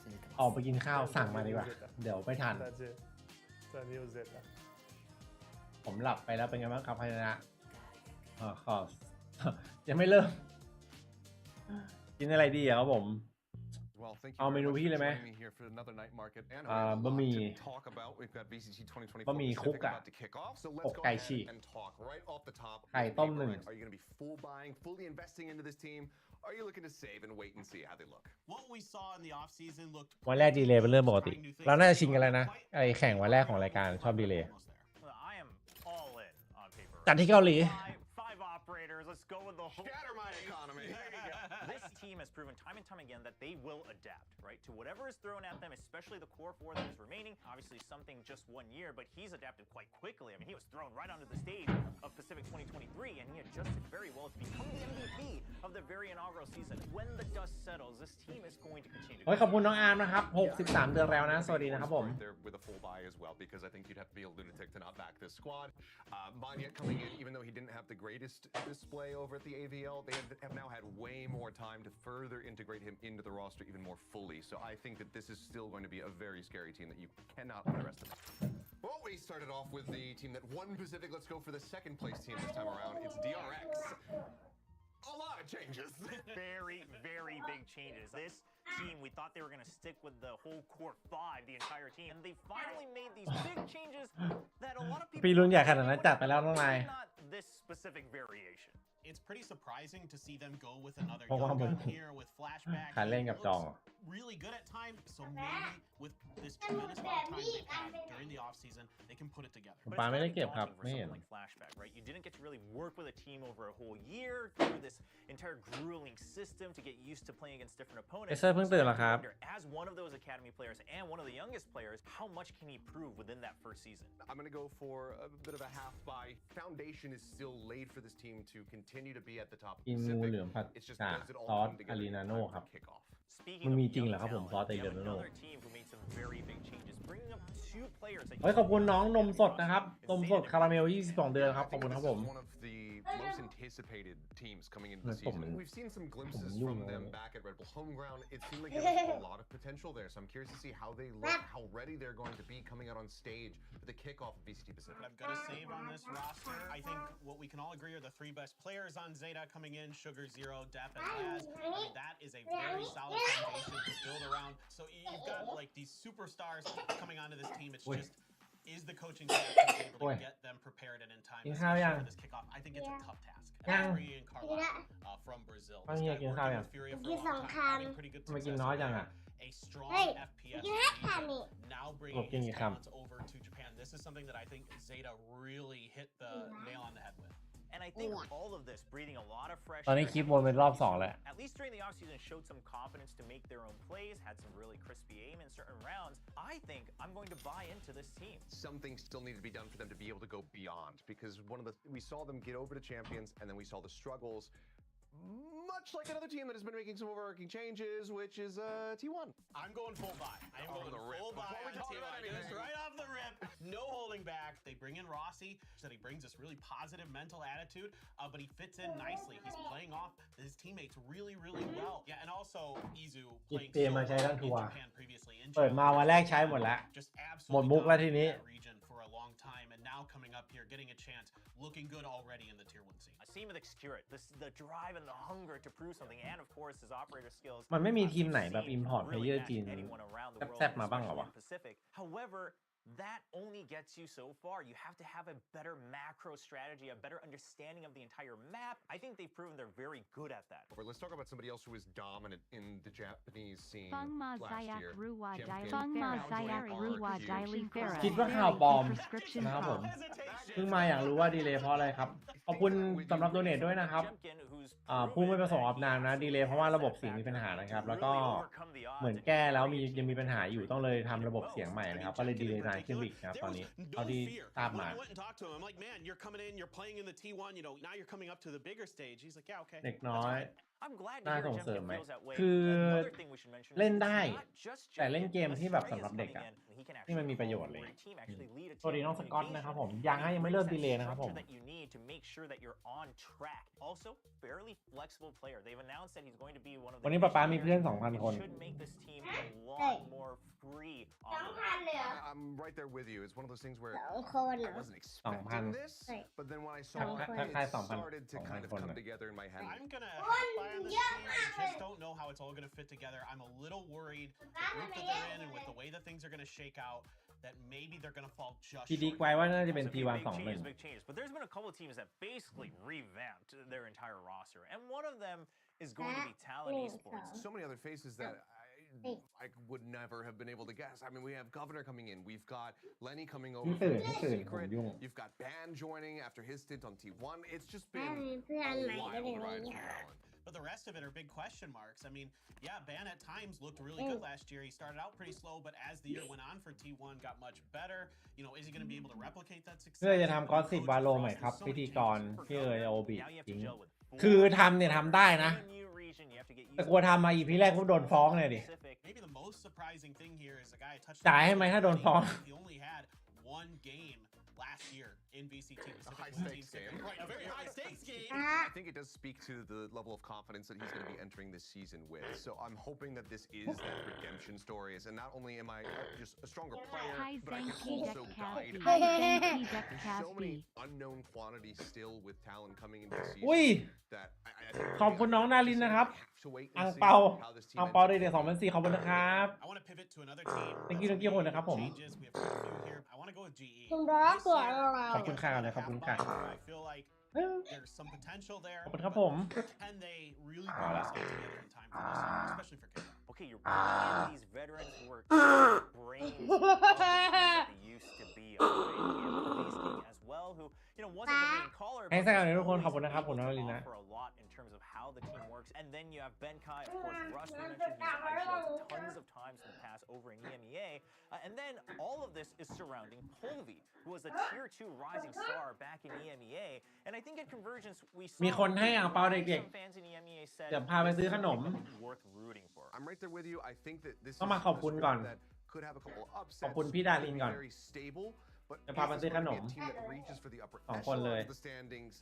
信じてます。 ออกไปกินข้าวสั่งมาดีกว่าเดี๋ยวไม่ทัน That's it. It's a new Zeta. ผมหลับไปแล้วเป็นไงบ้างครับพายนะขอ ยังไม่เริ่มกินอะไรดีครับผม Well, thank you เอาเม very นู much พี่ for เลยไหม joining me here for another night market. And we have a บะ lot หมี่ to talk about. We've got VCT 2024 บะหมี่คุก Pacific อะ about to kick off. So อ let's ก go ไก่ ahead ฉีก and talk right off the top. ไก่ต้มหนึ่ง Are you going to be full buying, fully investing into this team? Or are you looking to save and wait and see how they look? What we saw in the offseason looked วันแรกดีเลย์เป็นเรื่องปกติเราน่าจะชิงกันแล้วนะไอแข่งวันแรกของรายการชอบดีเลย์ I am all in on paper. จัดที่เกาหลี Five operators. Let's go with the whole. Scatter my economy. There you go. This team has proven time and time again that they will adapt, right, to whatever is thrown at them, especially the core four that is remaining. Obviously, something just 1 year, but he's adapted quite quickly. I mean, he was thrown right onto the stage of Pacific 2023, and he adjusted very well to become the MVP of the very inaugural season. When the dust settles, this team is going to continue. โอ้ยขอบคุณน้องอาร์มนะครับ63เดือนแล้วนะสวัสดีนะครับผม There with a full buy as well, because I think you'd have to be a lunatic to not back this squad. Manya coming in, even though he didn't have the greatest display over at the AVL, they have now had way more time to further integrate him into the roster even more fully. So I think that this is still going to be a very scary team that you cannot underestimate. Well, we started off with the team that won Pacific. Let's go for the second place team this time around. It's DRX. A lot of changes. Very, very big changes. This team, we thought they were going to stick with the whole core five, the entire team, and they finally made these big changes that a lot of people. ปีรุ่นใหญ่ขนาดนั้นจัดไปแล้วน้องนาย Not this specific variation. it's pretty surprising to see them go with another เพราะว่า young มัน gun here with flashback. การเล่นกับจอง Really good at times, so maybe with this tremendous amount of time they've had during the offseason, they can put it together. ปาไม่ได้เก็บครับไม่เห็น Like flashback, right? You didn't get to really work with a team over a whole year through this entire grueling system to get used to playing against different opponents. เอเซอร์เพิ่งตื่นเหรอครับ As one of those academy players and one of the youngest players, how much can he prove within that first season? I'm going to go for a bit of a half buy. Foundation is still laid for this team to continue to be at the top of กินงู Pacific. เหลืองผัด It's just กา does it ซ all อส come อา together รี in นาโนครับ kick off. มันมีจริงเหรอครับผมซอสอารีนาโน Another team who made some very big changes, bringing up two players that เฮ้ยขอบคุณน้องนมสดนะครับนมสดคาราเมล22เดือนครับขอบคุณครับผม One of the most anticipated teams coming into the season. We've seen some glimpses from them back at Red Bull Homeground. It seemed like there was a lot of potential there, so I'm curious to see how they look, how ready they're going to be coming out on stage for the kickoff of VCT Pacific. I've got to save on this roster. I think what we can all agree are the three best players on Zeta coming in, Sugar, Zero, Def, and Laz. I mean, that is a very solid foundation to build around. So you've got like these superstars coming onto this team. It's just, is the coaching staff able to get them prepared and in time for this kickoff? I think it's a tough task. Ari and Carla from Brazil. This guy working with Furia for a long time, having pretty good success. A strong FPS leader, now bringing his talents over to Japan. This is something that I think Zeta really hit the nail on the head with. And I think all of this, breathing a lot of fresh ตอนนี้ air, คลิปวนเป็นรอบ2แล้ว at least during the offseason, showed some confidence to make their own plays, had some really crispy aim in certain rounds. I think I'm going to buy into this team. Some things still need to be done for them to be able to go beyond, because we saw them get over to champions, and then we saw the struggles. Much like another team that has been making some overarching changes, which is T1. I'm going full buy. I am going full buy on T1. Just right off the rip, no holding back. They bring in Rossi, so he brings this really positive mental attitude, but he fits in nicely. He's playing off his teammates really, really well. Yeah, and also Izu playing so well in Japan previously. เปิดมาวันแรกใช้หมดแล้ว Just หมดมุกแล้วทีนี้ absolutely region for a long time, and now coming up here, getting a chance, looking good already in the tier 1 scene. Same with Excurit, the drive and the hunger to prove something, and of course his operator skills. มันไม่มีทีมไหนแบบ import player จีนแซ่บๆมาบ้างเหรอวะ However, that only gets you so far. You have to have a better macro strategy, a better understanding of the entire map. I think they've proven they're very good at that. Let's talk about somebody else who was dominant in the Japanese scene ฟังมา last ซายัก year. รู้ว่าได Champion ฟังมา now ซายัก joining รู้ว่า RQ. ไดลิงเฟร คิดว่าข่าวปลอมนะครับผมเพิ่งมาอยากรู้ว่าดีเลย์เพราะอะไรครับขอบคุณสำหรับโดเนทด้วยนะครับผู้ไม่ประสงค์ออกนามนะดีเลย์เพราะว่าระบบเสียงมีปัญหานะครับแล้วก็เหมือนแก้แล้วยังมีปัญหาอยู่ต้องเลยทำระบบเสียงใหม่นะครับก็เลยดีเลย์นานขึ้นอีกนะครับตอนนี้เท่าที่ทราบมา I went and talked to him. I'm like, man, you're coming in, you're playing in the T1, you know, now you're coming up to the bigger stage. He's like, yeah, okay. เด็กน้อย I'm glad to น่า hear ส่งเสริม Jemkin ไหม feels that way. คือ Another thing we should mention เล่น is ได้ it's not just แต่เล่น Jemkin. เกมที่แบบ Trey สำหรับ is เด็ก coming อะ in, and he can ที่มัน actually มีประโยชน์เลย for your team, actually lead a สวัสดี team น้องสกอต communication. นะครับผมยังไม่เลิกดีเลย์นะครับผม That you need to make sure that you're on track. Also, fairly flexible player. They've announced that he's going to be one of the วันนี้ป๊าป๊ามีเพื่อน 2,000 คน should make this team a lot more free on the I'm right there with you. It's one of those things where I wasn't 2,000 expecting this, but then when I saw it, it started to kind of come together in my head. I'm gonna buy on this team. I just don't know how it's all gonna fit together. I'm a little worried the group that they're in and with the way that things are gonna shake out, that maybe they're gonna fall just พี่ดิกไว้ว่าน่าจะเป็น T1 big changes, but there's been a couple of teams that basically revamped their entire roster, and one of them is going to be Talon Esports. So many other faces that I would never have been able to guess. I mean, we have Governor coming in. We've got Lenny coming over from Secret. You've got Ban joining after his stint on T1. It's just been a wild ride for Talon. But the rest of it are big question marks. I mean, yeah, Ban at times looked really good last year. He started out pretty slow, but as the year went on for T1, got much better. You know, is he going to be able to replicate that success? เพื่อจะทำกอสซิบวาโลใหม่ครับพิธีกรพี่โอบิจริงคือทำเนี่ยทำได้นะแต่กลัวทำมาอีพีแรกก็โดนฟ้องเลยดิ Maybe the most surprising thing here is a guy touched จ่ายให้ไหมถ้าโดนฟ้อง He only had one game last year in VCT. A high-stakes game. Right, a very high-stakes game. I think it does speak to the level of confidence that he's going to be entering this season with. So I'm hoping that this is that redemption story. And not only am I just a stronger player, but I can also guide. There's so many unknown quantities still with Talon coming into the season that I think ขอบคุณน้องนารินนะครับอังเปาได้เดี๋ยว2004ขอบคุณนะครับ I want to pivot to another team. thank you คนนะครับผม Changes. We have a few here. I want to go with GE. ขอบคุณค่ะเลยขอบคุณค่ะ I feel like there's some potential there. ขอบคุณครับผม Can they really bring this all together in time for this year, especially for K-pop? Okay, you're bringing in these veterans who are brains of the teams that they used to be on, right? As well, who wasn't the main caller, ให้สักหน่อยทุกคนขอบคุณนะครับผมน้องนารินนะ for a lot in terms of how the team works. And then you have Benkai, of course, Russ, we mentioned he's IGL tons of times in the past over in EMEA. And then all of this is surrounding Polvi, who was a tier 2 rising star back in EMEA. And I think at Convergence we saw มีคนให้อ่างเปาเด็ก some fans in EMEA said ๆเดี๋ยวพาไปซื้อขนม worth rooting for. I'm right there with you. I think that this is ต้องมาขอบคุณก่อน that could have a couple of ขอบ upsets. คุณพี่ดารินก่อน Very stable, but จะพาไปซื้อขนม a team that reaches for the upper สองคนเลย echelon of the standings.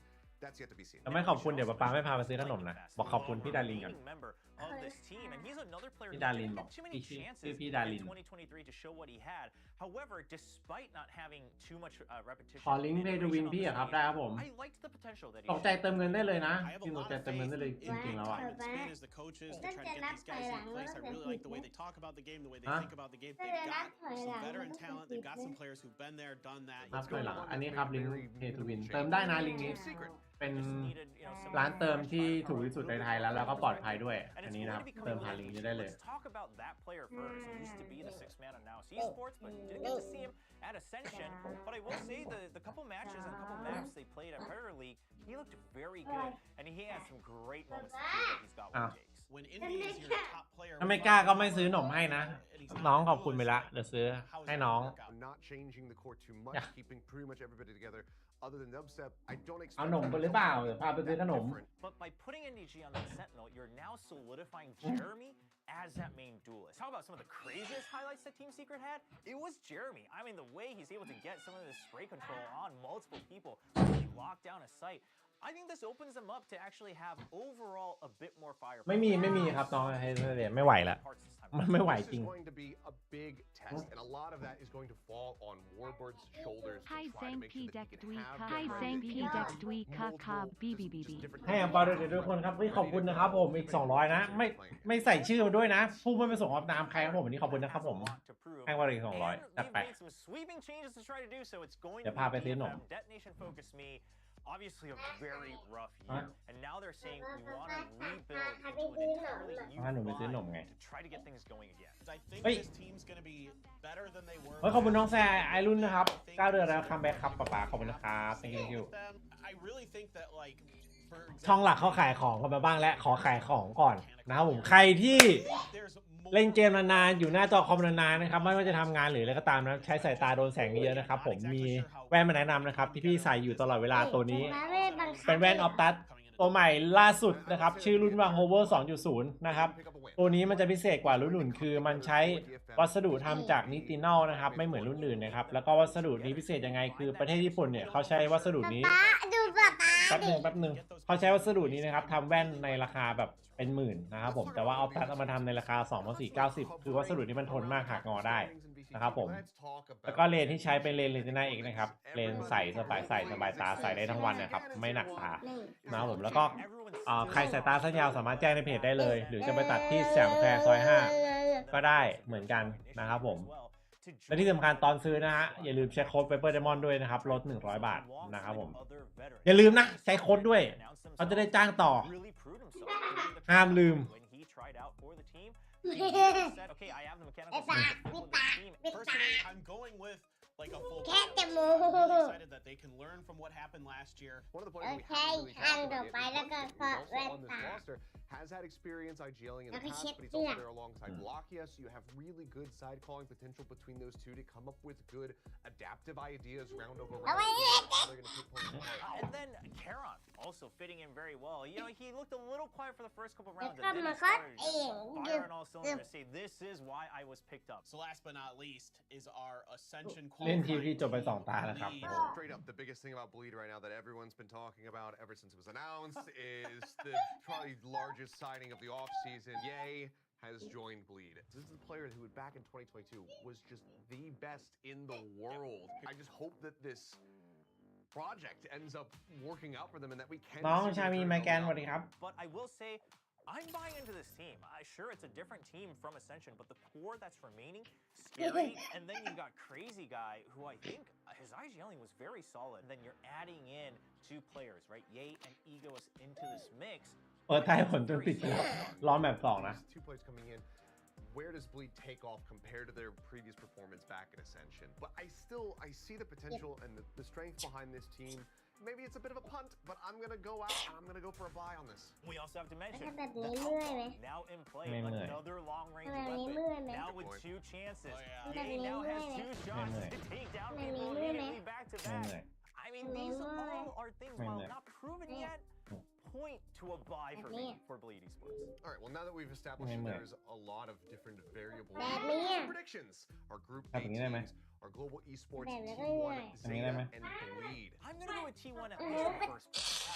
That's yet to be seen. แล้วไม่ขอบคุณเดี๋ยวป๊าไม่พาไปซื้อขนมนะบอกขอบคุณพี่ดารินก่อน Of this team, and he's another player who พี่ดาริน didn't บอก get too many ชื่อ chances พี่ดาริน in 2023 to show what he had. However, despite not having too much repetition, ขอลิงก์เพย์ทูวินพี่อะครับได้ครับผม I liked the potential that he ตกใจ showed. เติมเงินได้เลยนะ I have จริ a งตก lot ใจ of เติมเงินได้เลย faith จริงๆแล้วอะ in Spain as the coaches to try to get these guys in place. I really like the way they talk about the game, the way they think about the game. They've got some veteran talent. They've got some players who've been there, done that. นับถอยหลังอันนี้ครับลิงก์เพย์ทูวินเติมได้นะลิงก์นี้เป็นร้านเติมที่ถูกที่สุดในไทยแล้วก็ปลอดภัยด้วยอันนี้นะครับเติมผ่านลิงก์นี้ได้เลย Let's talk about that player first. He used to be the sixth man on Now Esports, but didn't get to see him at Ascension. But I will say the couple matches and couple maps they played at Premier League, he looked very good, and he had some great moments to prove that he's got what it takes. When India is your top player, ถ้าไม่กล้าก็ไม่ซื้อหนมให้นะ น้องขอบคุณไปละเดี๋ยวซื้อให้น้อง Not changing the core too much, keeping pretty much everybody together. Other than dubstep, I don't expect เอาหนมไปหรือเปล่าเดี๋ยวพาไปซื้อขนม But by putting NDG on that Sentinel, you're now solidifying Jeremy as that main duelist. How about some of the craziest highlights that Team Secret had? It was Jeremy. I mean, the way he's able to get some of this spray control on multiple people, really lock down a site. I think this opens them up to actually have overall a bit more fire. ไม่มีครับน้องไม่ไหวละมันไม่ไหวจริง This is going to be a big test, and a lot of that is going to fall on Warbird's shoulders to try to make sure that he can have different ให้อังเปาด้วยทุกคนครับขอบคุณนะครับผมอีก200นะไม่ใส่ชื่อมาด้วยนะผู้ไม่ประสงค์ออกนามใครครับผมวันนี้ขอบคุณนะครับผมให้ว่าอีก200จัดไปเดี๋ยวพาไปซื้อขนม Obviously a very rough year, and now they're saying we want to rebuild into an entirely new squad to try to get things going again. I think this team's going to be better than they were. ขอบคุณน้องแซร์ไอรุ่นนะครับ9 เดือนแล้วคัมแบ็คครับป๊าขอบคุณนะครับ thank you I really think that like ช่องหลักเขาขายของกันมาบ้างและขอขายของก่อนนะครับผมใครที่เล่นเกมนานๆอยู่หน้าจอคอมนานๆนะครับไม่ว่าจะทำงานหรืออะไรก็ตามนะใช้สายตาโดนแสงเยอะนะครับผมมีแว่นมาแนะนำนะครับที่พี่ใส่อยู่ตลอดเวลาตัวนี้เป็นแว่นออฟตัสตัวใหม่ล่าสุดนะครับชื่อรุ่นว่า Hover 2.0 นะครับตัวนี้มันจะพิเศษกว่ารุ่นอื่นคือมันใช้วัสดุทำจากนิตินอลนะครับไม่เหมือนรุ่นอื่นนะครับแล้วก็วัสดุนี้พิเศษยังไงคือประเทศญี่ปุ่นเนี่ยเขาใช้วัสดุนี้แป๊บนึงเขาใช้วัสดุนี้นะครับทำแว่นในราคาแบบเป็นหมื่นนะครับผมแต่ว่าเอาตัดเอามาทำในราคา 2490 คือวัสดุนี้มันทนมากหักงอได้ นะครับผมแล้วก็เลนที่ใช้เป็นเลนติน่าเอกนะครับเลนใส่สบายตาใส่ได้ทั้งวันนะครับไม่หนักตานะครับผมแล้วก็ใครสายตาสั้นยาวสามารถแจ้งในเพจได้เลยหรือจะไปตัดที่แสมแควร์ซอย 5ก็ได้เหมือนกันนะครับผมและที่สำคัญตอนซื้อนะฮะอย่าลืมใช้โค้ด Viperdemon ด้วยนะครับลด100 บาทนะครับผมอย่าลืมนะใช้โค้ดด้วยเขาจะได้จ้างต่อห้ามลืม I'm going with like a full excited that they can learn from what happened last year. One of the players we haven't really talked about yet, also on this roster, has had experience IGLing in the past, but he's also there alongside Blockia, so you have really good side calling potential between those two to come up with good adaptive ideas round over round. And then Karon also fitting in very well. You know, he looked a little quiet for the first couple rounds. And then he started firing all cylinders. Say, this is why I was picked up. So last but not least is our Ascension เล่นทีมที่จบไป2 ตาแล้วครับ Straight up, the biggest thing about Bleed right now that everyone's been talking about ever since it was announced is the probably largest signing of the offseason. Yay has joined Bleed. This is a player who back in 2022 was just the best in the world. I just hope that this project ends up working out for them and that we can น้องชามีไมแกนสวัสดีครับ But I will say, I'm buying into this team. Sure, it's a different team from Ascension, but the core that's remaining, scary. And then you got Crazy Guy, who I think his IGLing was very solid. And then you're adding in 2 players, right? Ye and Egos into this mix. เปิดท้ายผลจนปิดล้อมแบบ2นะ 2 players coming in. Where does Bleed take off compared to their previous performance back in Ascension? But I see the potential and the strength behind this team. Maybe it's a bit of a punt, but I'm going to go out and I'm going to go for a buy on this. We also have to mention now in play, another long-range weapon. Now with 2 chances. Ye now has 2 shots to take down people immediately back-to-back. I mean, these all are things, while not proven yet, point to a buy for me for Bleed Esports. All right, well, now that we've established that there's a lot of different variables, predictions, our group A teams, our global esports, T1, Zeta, and Bleed. I'm going to go with T1 at least the first.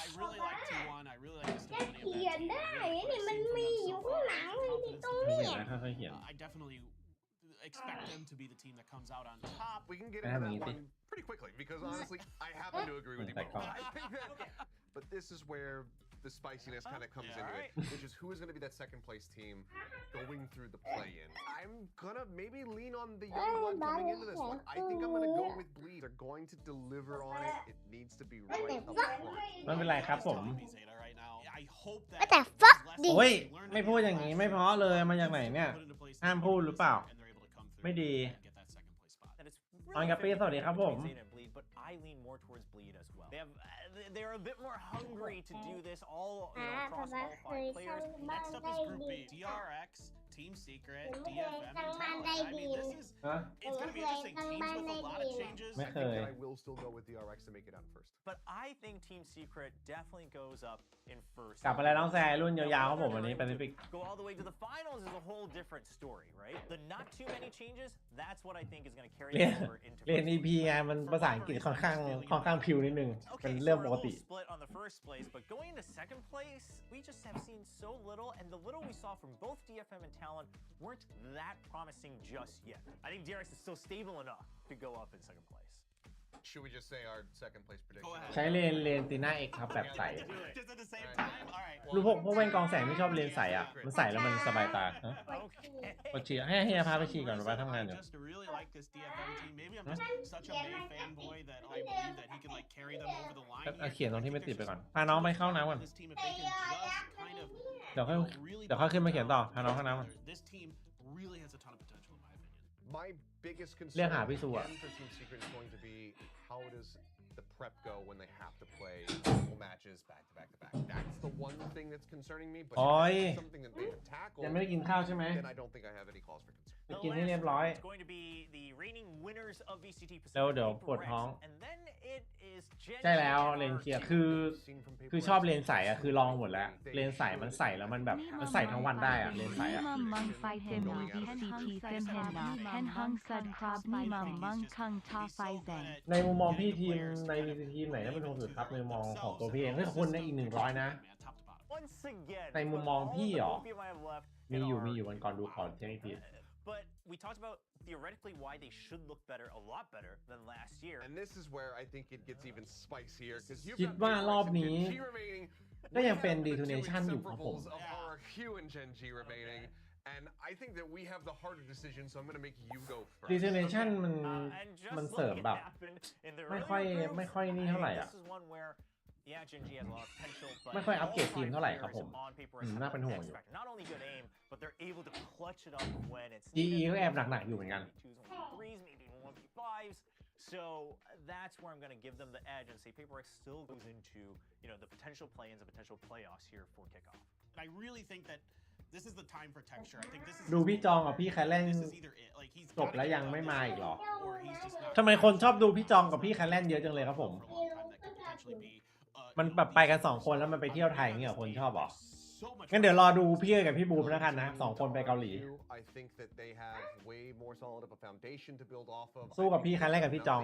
I really like T1. I really like the stability of I definitely expect them to be the team that comes out on top. We can get into that one pretty quickly because honestly, I happen to agree with you both. But this is where the spiciness kind of comes into it, which is who is going to be that second place team going through the play-in. I'm going to maybe lean on the young blood coming into this one. I think I'm going to go with Bleed. They're going to deliver on it. It needs to be right up front. ไม่เป็นไรครับผม I hope that แต่ฟักดิโอ้ยไม่พูดอย่างนี้ไม่เพราะเลยมาจากไหนเนี่ยห้ามพูดหรือเปล่าไม่ดีออนกับปีสวัสดีครับผม But I lean more towards Bleed as well. They're a bit more hungry to do this all across all 5 players. Next up is Group B. DRX, Team Secret, DFM, and Talent. I mean, this is it's going to be interesting. Teams with a lot of changes. I think I will still go with DRX to make it out first. But I think Team Secret definitely goes up in first. กลับไปแล้วน้องแซรุ่นยาวๆครับผมวันนี้ Pacific Go all the way to the finals is a whole different story, right? The not too many changes, that's what I think is going to carry over into เรียน EP ไงมันภาษาอังกฤษค่อนข้างพิวนิดนึงเป็นเรื่องปกติ split on the first place, but going into second place, we just have seen so little, and the little we saw from both DFM and Talent weren't that promising just yet. I think DRX is still stable enough to go up in second place. Should we just say our second place prediction? ใช้เลนติน่าเอกครับแบบใส Just at the same time? All right. รู้พวกเว้นกองแสงไม่ชอบเลนใสอ่ะมันใส่แล้วมันสบายตาปวดฉี่ให้เฮียพาไปฉี่ก่อนไปทำงานอยู่ Just really like this DFM team. Maybe I'm just such a May fanboy that I believe that he can like carry them over the line. เขียนตรงที่ไม่ติดไปก่อนพาน้องไปเข้าน้ำก่อน This team, if they can just kind of เดี๋ยวค่อยขึ้นมาเขียนต่อพาน้องเข้าน้ำก่อน This team really has a ton of potential in my opinion. My biggest concern เรียกหาพี่สุอ่ะ for Team Secret is going to be how does the prep go when they have to play multiple matches back to back to back. That's the one thing that's concerning me. But if that's something that they have tackled, ยังไม่ได้กินข้าวใช่ไหม then I don't think I have any cause for concern. ไปกินให้เรียบร้อย It's going to be the reigning winners of VCT Pacific. เดี๋ยวปวดท้อง And then it is ใช่แล้วเลนเคลียร์คือชอบเลนใสอ่ะคือลองหมดแล้วเลนใสมันใส่แล้วมันแบบมันใส่ทั้งวันได้อ่ะเลนใสอ่ะในมุมมองพี่ทีมในทีมไหนที่เป็นโฮสุดครับในมุมมองของตัวพี่เองเฮ้ยคุณในอีก100นะในมุมมองพี่หรอมีอยู่วันก่อนดูขอเช็คอีกที we talked about theoretically why they should look better, a lot better than last year. And this is where I think it gets even spicier because you've คิด got ว่ารอบ Pannysgg นี้ and Genji remaining. ก็ยังเป็น We have the two detonation อยู่ครับผม inseparables of RRQ and Genji remaining. And I think that we have the harder decision, so I'm going to make you go first. detonation มันเสริมแบบ Happened in the ไม่ค่อย earlier groups. ไม่ค่อยนี่เท่าไหร่อ่ะ This is one where yeah, Genji has a lot of potential, but ไม่ค่อยอัปเกรด all ทีม five เท่าไหร่ครับ players ผม on paper อืม have น่าเป็น that ห่วง X อยู่ factor. Not only good aim, but they're able to clutch it up when it's GE needed. ก็แอบหนักๆอยู่เหมือนกัน Twos and 1v3s, maybe 1v5s. So that's where I'm going to give them the edge and say Paper X still goes into, you know, the potential play-ins and potential playoffs here for kickoff. And I really think that this is the time for texture. I think this is ดูพี่จองกับพี่แคลเลน this is either it. Like he's จบแล้วยังไม่มาอีกเหรอ or he's just not ทำไมคนชอบดูพี่จองกับพี่แคลเลนเยอะจังเลยครับผม potentially be มันแบบไปกัน2คนแล้วมันไปเที่ยวไทยอย่างเงี้ยเหรอคนชอบเหรอ งั้นเดี๋ยวรอดูพี่เอ๋กับพี่บูมแล้วกันนะ2คนไปเกาหลี I think that they have way more solid of a foundation to build off of. สู้กับพี่แคลเลนกับพี่จอง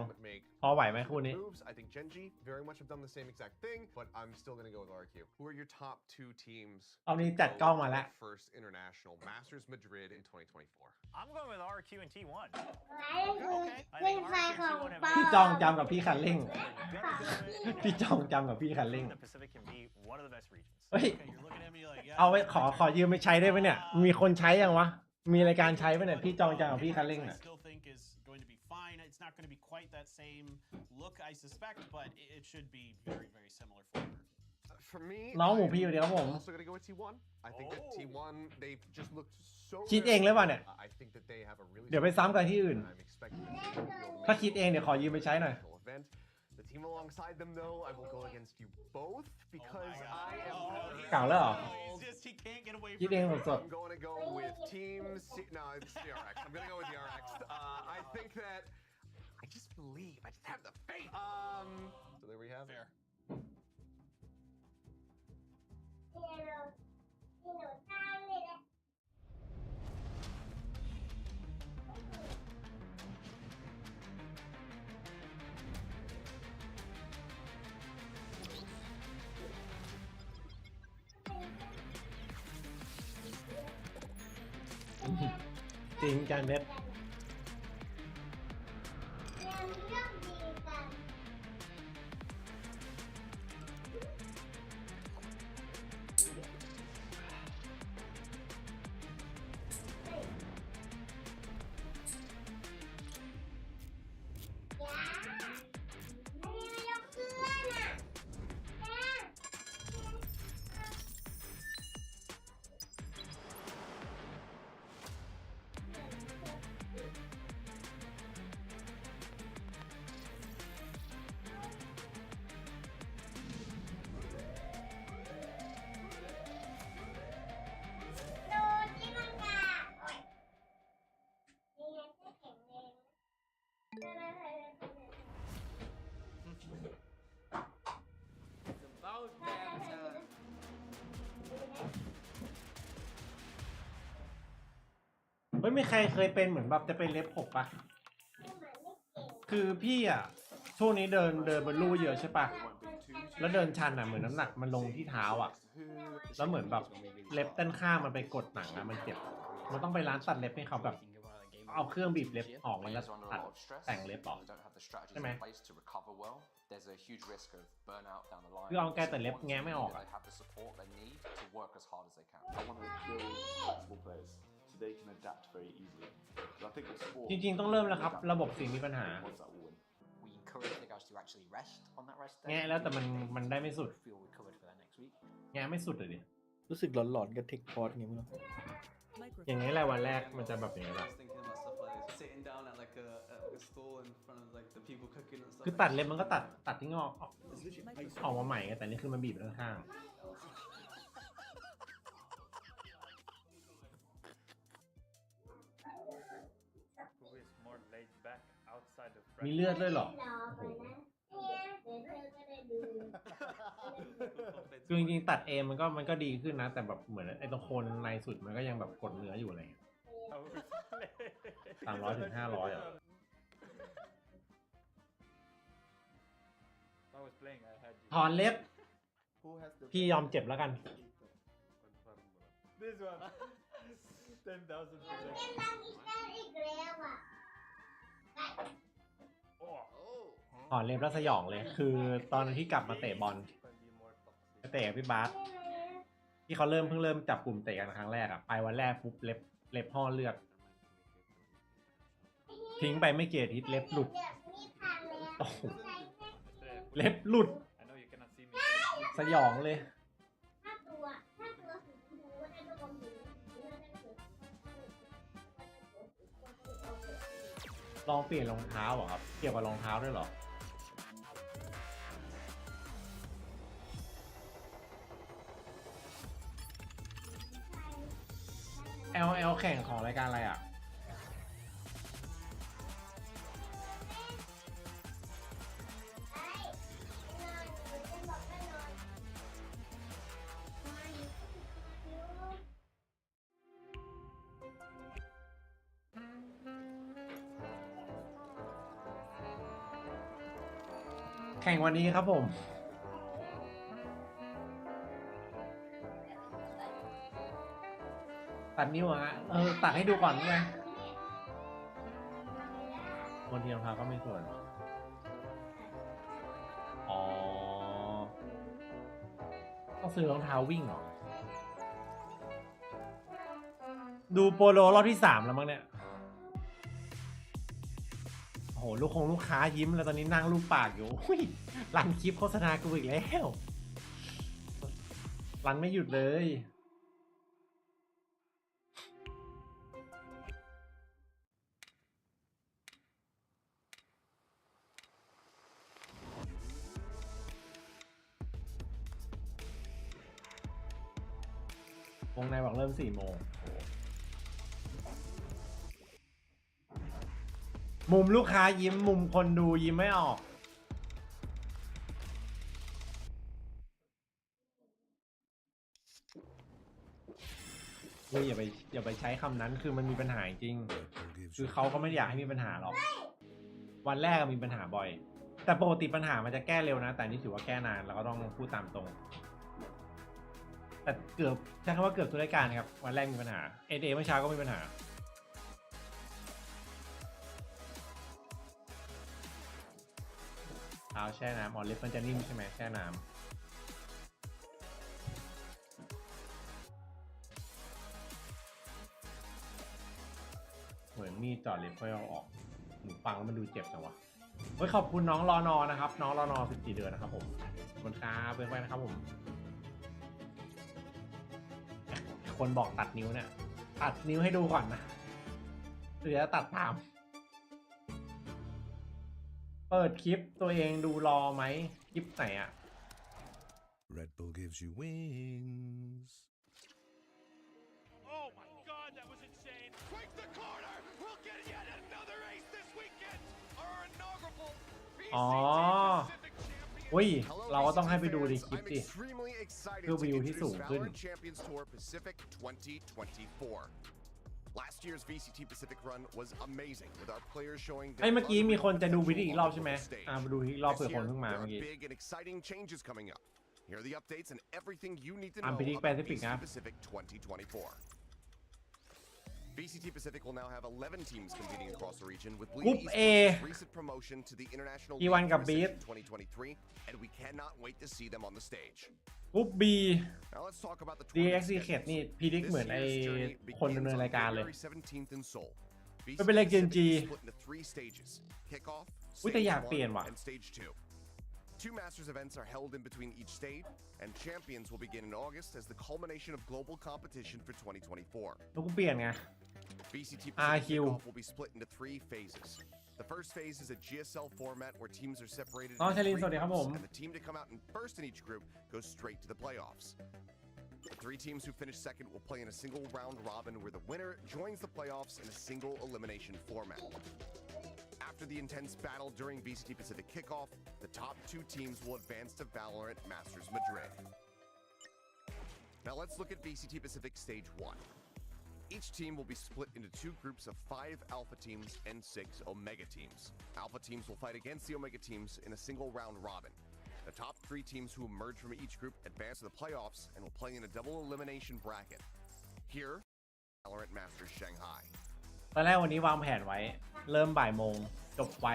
พอไหวไหมคู่นี้ I think Genji very much have done the same exact thing, but I'm still going to go with RQ. Who are your top two teams? เอานี้จัดกล้องมาแล้ว First international Masters Madrid in 2024. I'm going with RQ and T1. พี่จองจำกับพี่คันเร่ง พี่จองจำกับพี่คันเร่ง The Pacific can be one of the best regions. เฮ้ย เอาไว้ขอยืมไปใช้ได้ไหมเนี่ย มีคนใช้ยังวะ มีรายการใช้ไหมเนี่ย พี่จองจำกับพี่คันเร่ง I น่ะ still think is going to be fine. It's not going to be quite that same look, I suspect, but it should be very, very similar for her. For me, น้องหมูพี่อยู่เดียวครับผม I'm also going to go with T1. I think that T1 they've just looked so คิดเองหรือเปล่าเนี่ย I think that they have a really เดี๋ยวไปซ้ำกันที่อื่น I'm expecting them to be able to ถ้าคิดเองเดี๋ยวขอยืมไปใช้หน่อย event. The team alongside them, though, I will go against you both because I am. เก่าแล้วเหรอ He's just, he can't get away คิด from เอง it. สด I'm going to go with Team C. No, it's the RX. I'm going to go with the RX. I think that I just believe. I just have the faith. So there we have it. "จริงจานเด็ด ไม่มีใครเคยเป็นเหมือนแบบจะเป็นเล็บ6ปะคือพี่อ่ะช่วงนี้เดินบนลู่เยอะใช่ปะแล้วเดินชันอ่ะเหมือนน้ำหนักมันลงที่เท้าอ่ะแล้วเหมือนแบบเล็บด้านข้างมันไปกดหนังอ่ะมันเจ็บมันต้องไปร้านตัดเล็บให้เขาแบบเอาเครื่องบีบเล็บออกแล้วตัดแต่งเล็บออกใช่ไหมคือเอาแกตัดเล็บแงะไม่ออกอ่ะจริงๆต้องเริ่มแล้วครับระบบสิ่งมีปัญหาแงะแล้วแต่มันได้ไม่สุดแงะไม่สุดเลยดิรู้สึกหลอนๆกับเทคพอร์ตอย่างเงี้ยมั้งอย่างงี้แหละวันแรกมันจะแบบอย่างเงี้ยแหละคือตัดเล็บมันก็ตัดที่งอกออกมาใหม่ไงแต่นี่คือมันบีบข้างๆมีเลือดด้วยหรอคือจริงๆตัดเองมันก็ดีขึ้นนะแต่แบบเหมือนไอ้ตรงโคนในสุดมันก็ยังแบบกดเนื้ออยู่อะไร300 ถึง 500อ่ะถอนเล็บพี่ยอมเจ็บแล้วกัน ถอนเล็บแล้วสยองเลยคือตอนที่กลับมาเตะบอลเตะพี่บาสที่เขาเพิ่งเริ่มจับกลุ่มเตะกันครั้งแรกอะไปวันแรกปุ๊บเล็บห่อเลือดทิ้งไปไม่กี่อาทิตย์เล็บหลุดโอ้โหเล็บหลุดสยองเลยลองเปลี่ยนรองเท้าเหรอครับเกี่ยวกับรองเท้าด้วยเหรอLL แข่งของรายการอะไรอ่ะแข่งวันนี้ครับผมตัดนิ้วฮะตัดให้ดูก่อนได้ไหมบนทีรองเท้าก็ไม่ส่วนอ๋อต้องซื้อรองเท้าวิ่งเหรอดูโปโลรอบที่3แล้วมั้งเนี่ยโอ้โหลูกค้ายิ้มแล้วตอนนี้นั่งรูปปากอยู่รันคลิปโฆษณากูอีกแล้วรันไม่หยุดเลยวงในบอกเริ่ม4 โมงมุมลูกค้ายิ้มมุมคนดูยิ้มไม่ออกอย่าไปใช้คำนั้นคือมันมีปัญหาจริงคือเขาก็ไม่อยากให้มีปัญหาหรอกวันแรกมีปัญหาบ่อยแต่ปกติปัญหามันจะแก้เร็วนะแต่นี่ถือว่าแก้นานเราก็ต้องพูดตามตรงแต่เกือบใช้คำว่าเกือบทุกรายการครับวันแรกมีปัญหาเมื่อเช้าก็มีปัญหาเท้าแช่น้ำเล็บมันจะนิ่มใช่ไหมแช่น้ำเหมือนมีดจอดเล็บค่อยเอาออกหนูฟังแล้วมันดูเจ็บนะวะเฮ้ยขอบคุณน้องรอนอนะครับน้องรอนอ14 เดือนนะครับผมขอบคุณครับเพื่อนๆนะครับผมคนบอกตัดนิ้วเนี่ยตัดนิ้วให้ดูก่อนนะหรือจะตัดตามเปิดคลิปตัวเองดูรอไหมคลิปไหนอะ Red Bull gives you wings. Oh my god, that was insane. Break the corner. We'll get yet another ace this weekend. Our inaugural BCT Pacific Champion. อุ้ยเราก็ต้องให้ไปดูในคลิปดิคือวิวที่สูงขึ้น Champions Tour Pacific 2024. Last year's VCT Pacific run was amazing with our players showing เมื่อกี้มีคนจะดูวิดีโออีกรอบใช่ไหมมาดูอีกรอบเผื่อคนเพิ่งมาเมื่อกี้ big and exciting changes coming up. Here are the updates and everything you need to know Pacific about นะ VCT Pacific 2024. VCT Pacific will now have 11 teams competing across the region with Group A recent promotion to the International T1 กับ League Beat 2023 and we cannot wait to see them on the stage. กรุ๊ป B Now let's talk about the DXC เขตนี่พีดิกเหมือนไอ้คนดำเนินรายการเลย VCT เป็นเลข Gen G split into 3 stages. Kickoff, แต่อยาก Stage เปลี่ยนว่ะ 1 and Stage 2. 2 Masters events are held in between each stage, and Champions will begin in August as the culmination of global competition for 2024. แล้วกูเปลี่ยนไง VCT Pacific Kickoff will be split into 3 phases. The first phase is a GSL format where teams are separated into 3 groups, and the team to come out in first in each group goes straight to the playoffs. The 3 teams who finish second will play in a single round robin where the winner joins the playoffs in a single elimination format. After the intense battle during VCT Pacific Kickoff, the top 2 teams will advance to Valorant Masters Madrid. Now let's look at VCT Pacific Stage 1. Each team will be split into 2 groups of 5 Alpha teams and 6 Omega teams. Alpha teams will fight against the Omega teams in a single round robin. The top 3 teams who emerge from each group advance to the playoffs and will play in a double elimination bracket. Here, Valorant Masters Shanghai. ตอนแรกวันนี้วางแผนไว้เริ่มบ่ายโมงจบไว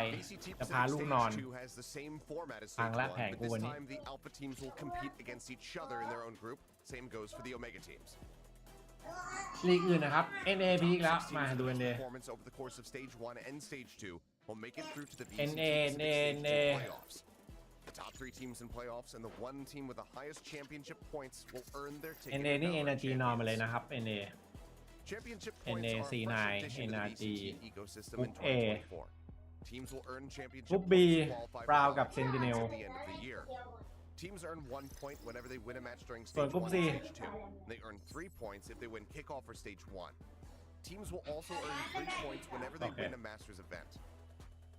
จะพาลูกนอน has the same format as พัง Stage ละ 1, แผน but กู this วันนี้ time the Alpha teams will compete against each other in their own group. Same goes for the Omega teams. ลีกอื่นนะครับ NA พีกแล้วมาดู NA Performance over the course of Stage 1 and Stage 2 will make it through to the NA playoffs. The top 3 teams in playoffs and the one team with the highest championship points will earn their ticket. NA นี่ to Energy นอนมาเลยนะครับ NA Championship points are a fresh NA addition to the Energy VCT ecosystem in Group A Teams will earn championship Group B points to qualify for บราวน์กับ the Sentinel at the end of the year. Teams earn 1 point whenever they win a match during ส่วน Stage กรุ๊ป 1 C and Stage 2. They earn 3 points if they win kickoff for Stage 1. Teams will also earn 3 points whenever they win a Masters event.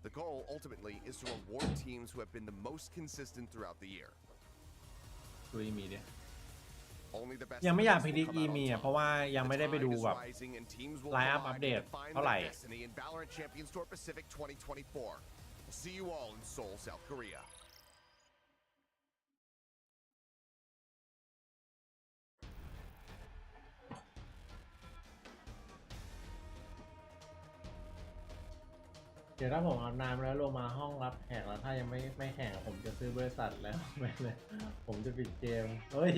The goal, ultimately, is to reward teams who have been the most consistent throughout the year. ดูอีมีดิ Only the best ยังไม่อยาก of the พิ best จิก will อี come out มี on อ่ะ top. เพราะว่ายังไม่ได้ไปดู The แบบ tide is rising and teams will ไลน์อัพ อัป collide เด to ต define เท่าไหร่ their destiny in Valorant Champions Tour Pacific 2024. See you all in Seoul, South Korea. เดี๋ยวถ้าผมอาบน้ำแล้วลงมาห้องรับแขกแล้วถ้ายังไม่แข่งผมจะซื้อบริษัทแล้วไม่เลยผมจะปิดเกมเฮ้ย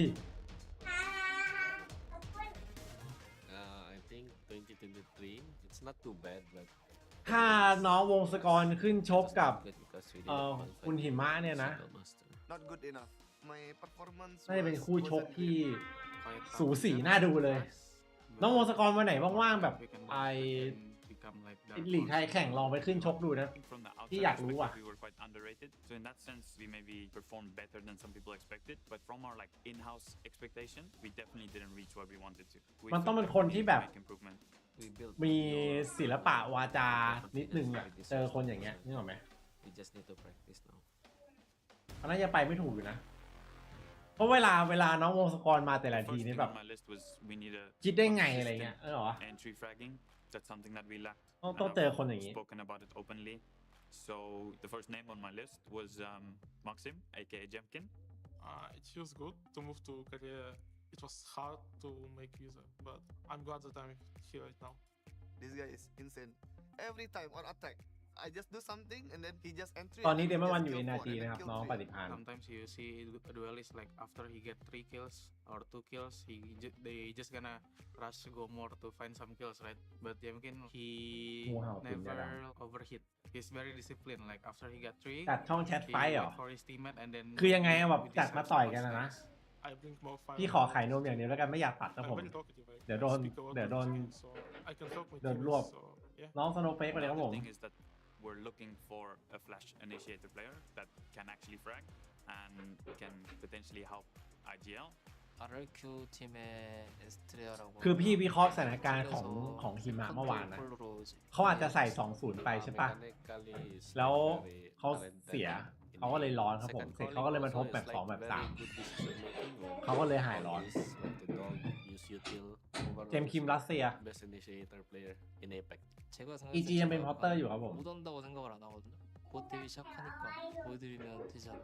I think 2023 it's not too bad but ถ้าน้องวงศกรขึ้นชกกับคุณหิมะเนี่ยนะ Not good enough. My performance น่าจะเป็น was- คู่ชก wasn't ที่ good. สูสีน่าดูเลย น้องวงศกรวันไหนว่างๆแบบไอลีกไทยแข่งลองไปขึ้นชกดูนะ From the ที่ outside อยากรู้อ่ะ perspective, we were quite underrated. So in that sense, we maybe performed better than some people expected. But from our like in-house expectation, we definitely didn't reach what we wanted to. We มันต้อง felt เป็น like คน we ที่ needed แบ to บ make improvement. มีศิลปะวาจานิดนึงอ่ะเจอคนอย่างเงี้ยนึกออกไหม We just need to practice now. เขาน่าจะไปไม่ถูกอยู่นะ เพราะเวลาน้องวงศกรมาแต่ละที First นี่ thing แบบ on my list was we need a คิดได้ไงอะไรเงี้ยเหรอ entry fragging. That's something that we lacked. ต้อง and เจอ I've คนอย่างงี้ spoken about it openly. So the first name on my list was Maxim, aka Jemkin. It feels good to move to Korea. It was hard to make visa, but I'm glad that I'm here right now. This guy is insane. Every time on attack, I just do something and then he just entry. ตอนนี้ and เด then ม he วัน just อยู่ kill NRG four and then นะครับ kill น้อง three. ปฏิภาณ Sometimes you see a duelist like after he get 3 kills or 2 kills, they just gonna rush to go more to find some kills, right? But Yamkin he Wow, never pindah. overhit. He's very disciplined. Like after he got 3, จัดช่องแชท he ไฟท์เหรอ wait for his teammate and then คือยังไงอะแบบ with จัด his มา health ต่อย more กันนะ I bring more fire. พี่ขอไข่นมอย่างเดียวแล้วกันไม่อยากตัดนะ I'm ผม very talkative. I เดี๋ยวโดน speak a lot เดี๋ยวโดน of things, so I can help my โดน teammates, รวบ so yeah. น้องสโนว์เฟกไปเลยครับผม The thing is that we're looking for a flash initiator player that can actually frag and can potentially help IGL. RQ 팀의 에스트레아라고 คือพี่วิเคราะห์สถานการณ์ของหิมะเมื่อวานนะเขาอาจจะใส่ 2-0 ไปใช่ปะ แล้วเขาเสียเขาก็เลยร้อนครับผมเสร็จเขาก็เลยมาทบแบบ 2 แบบ 3 เขาก็เลยหายร้อน เจมส์คิมรัสเซีย Best initiator player in APEC. 제가 EGยังเป็นพอตเตอร์อยู่ครับผม 못 온다고 생각을 안 하거든요. 곧 대회 시작하니까 보여드리면 되지 않나.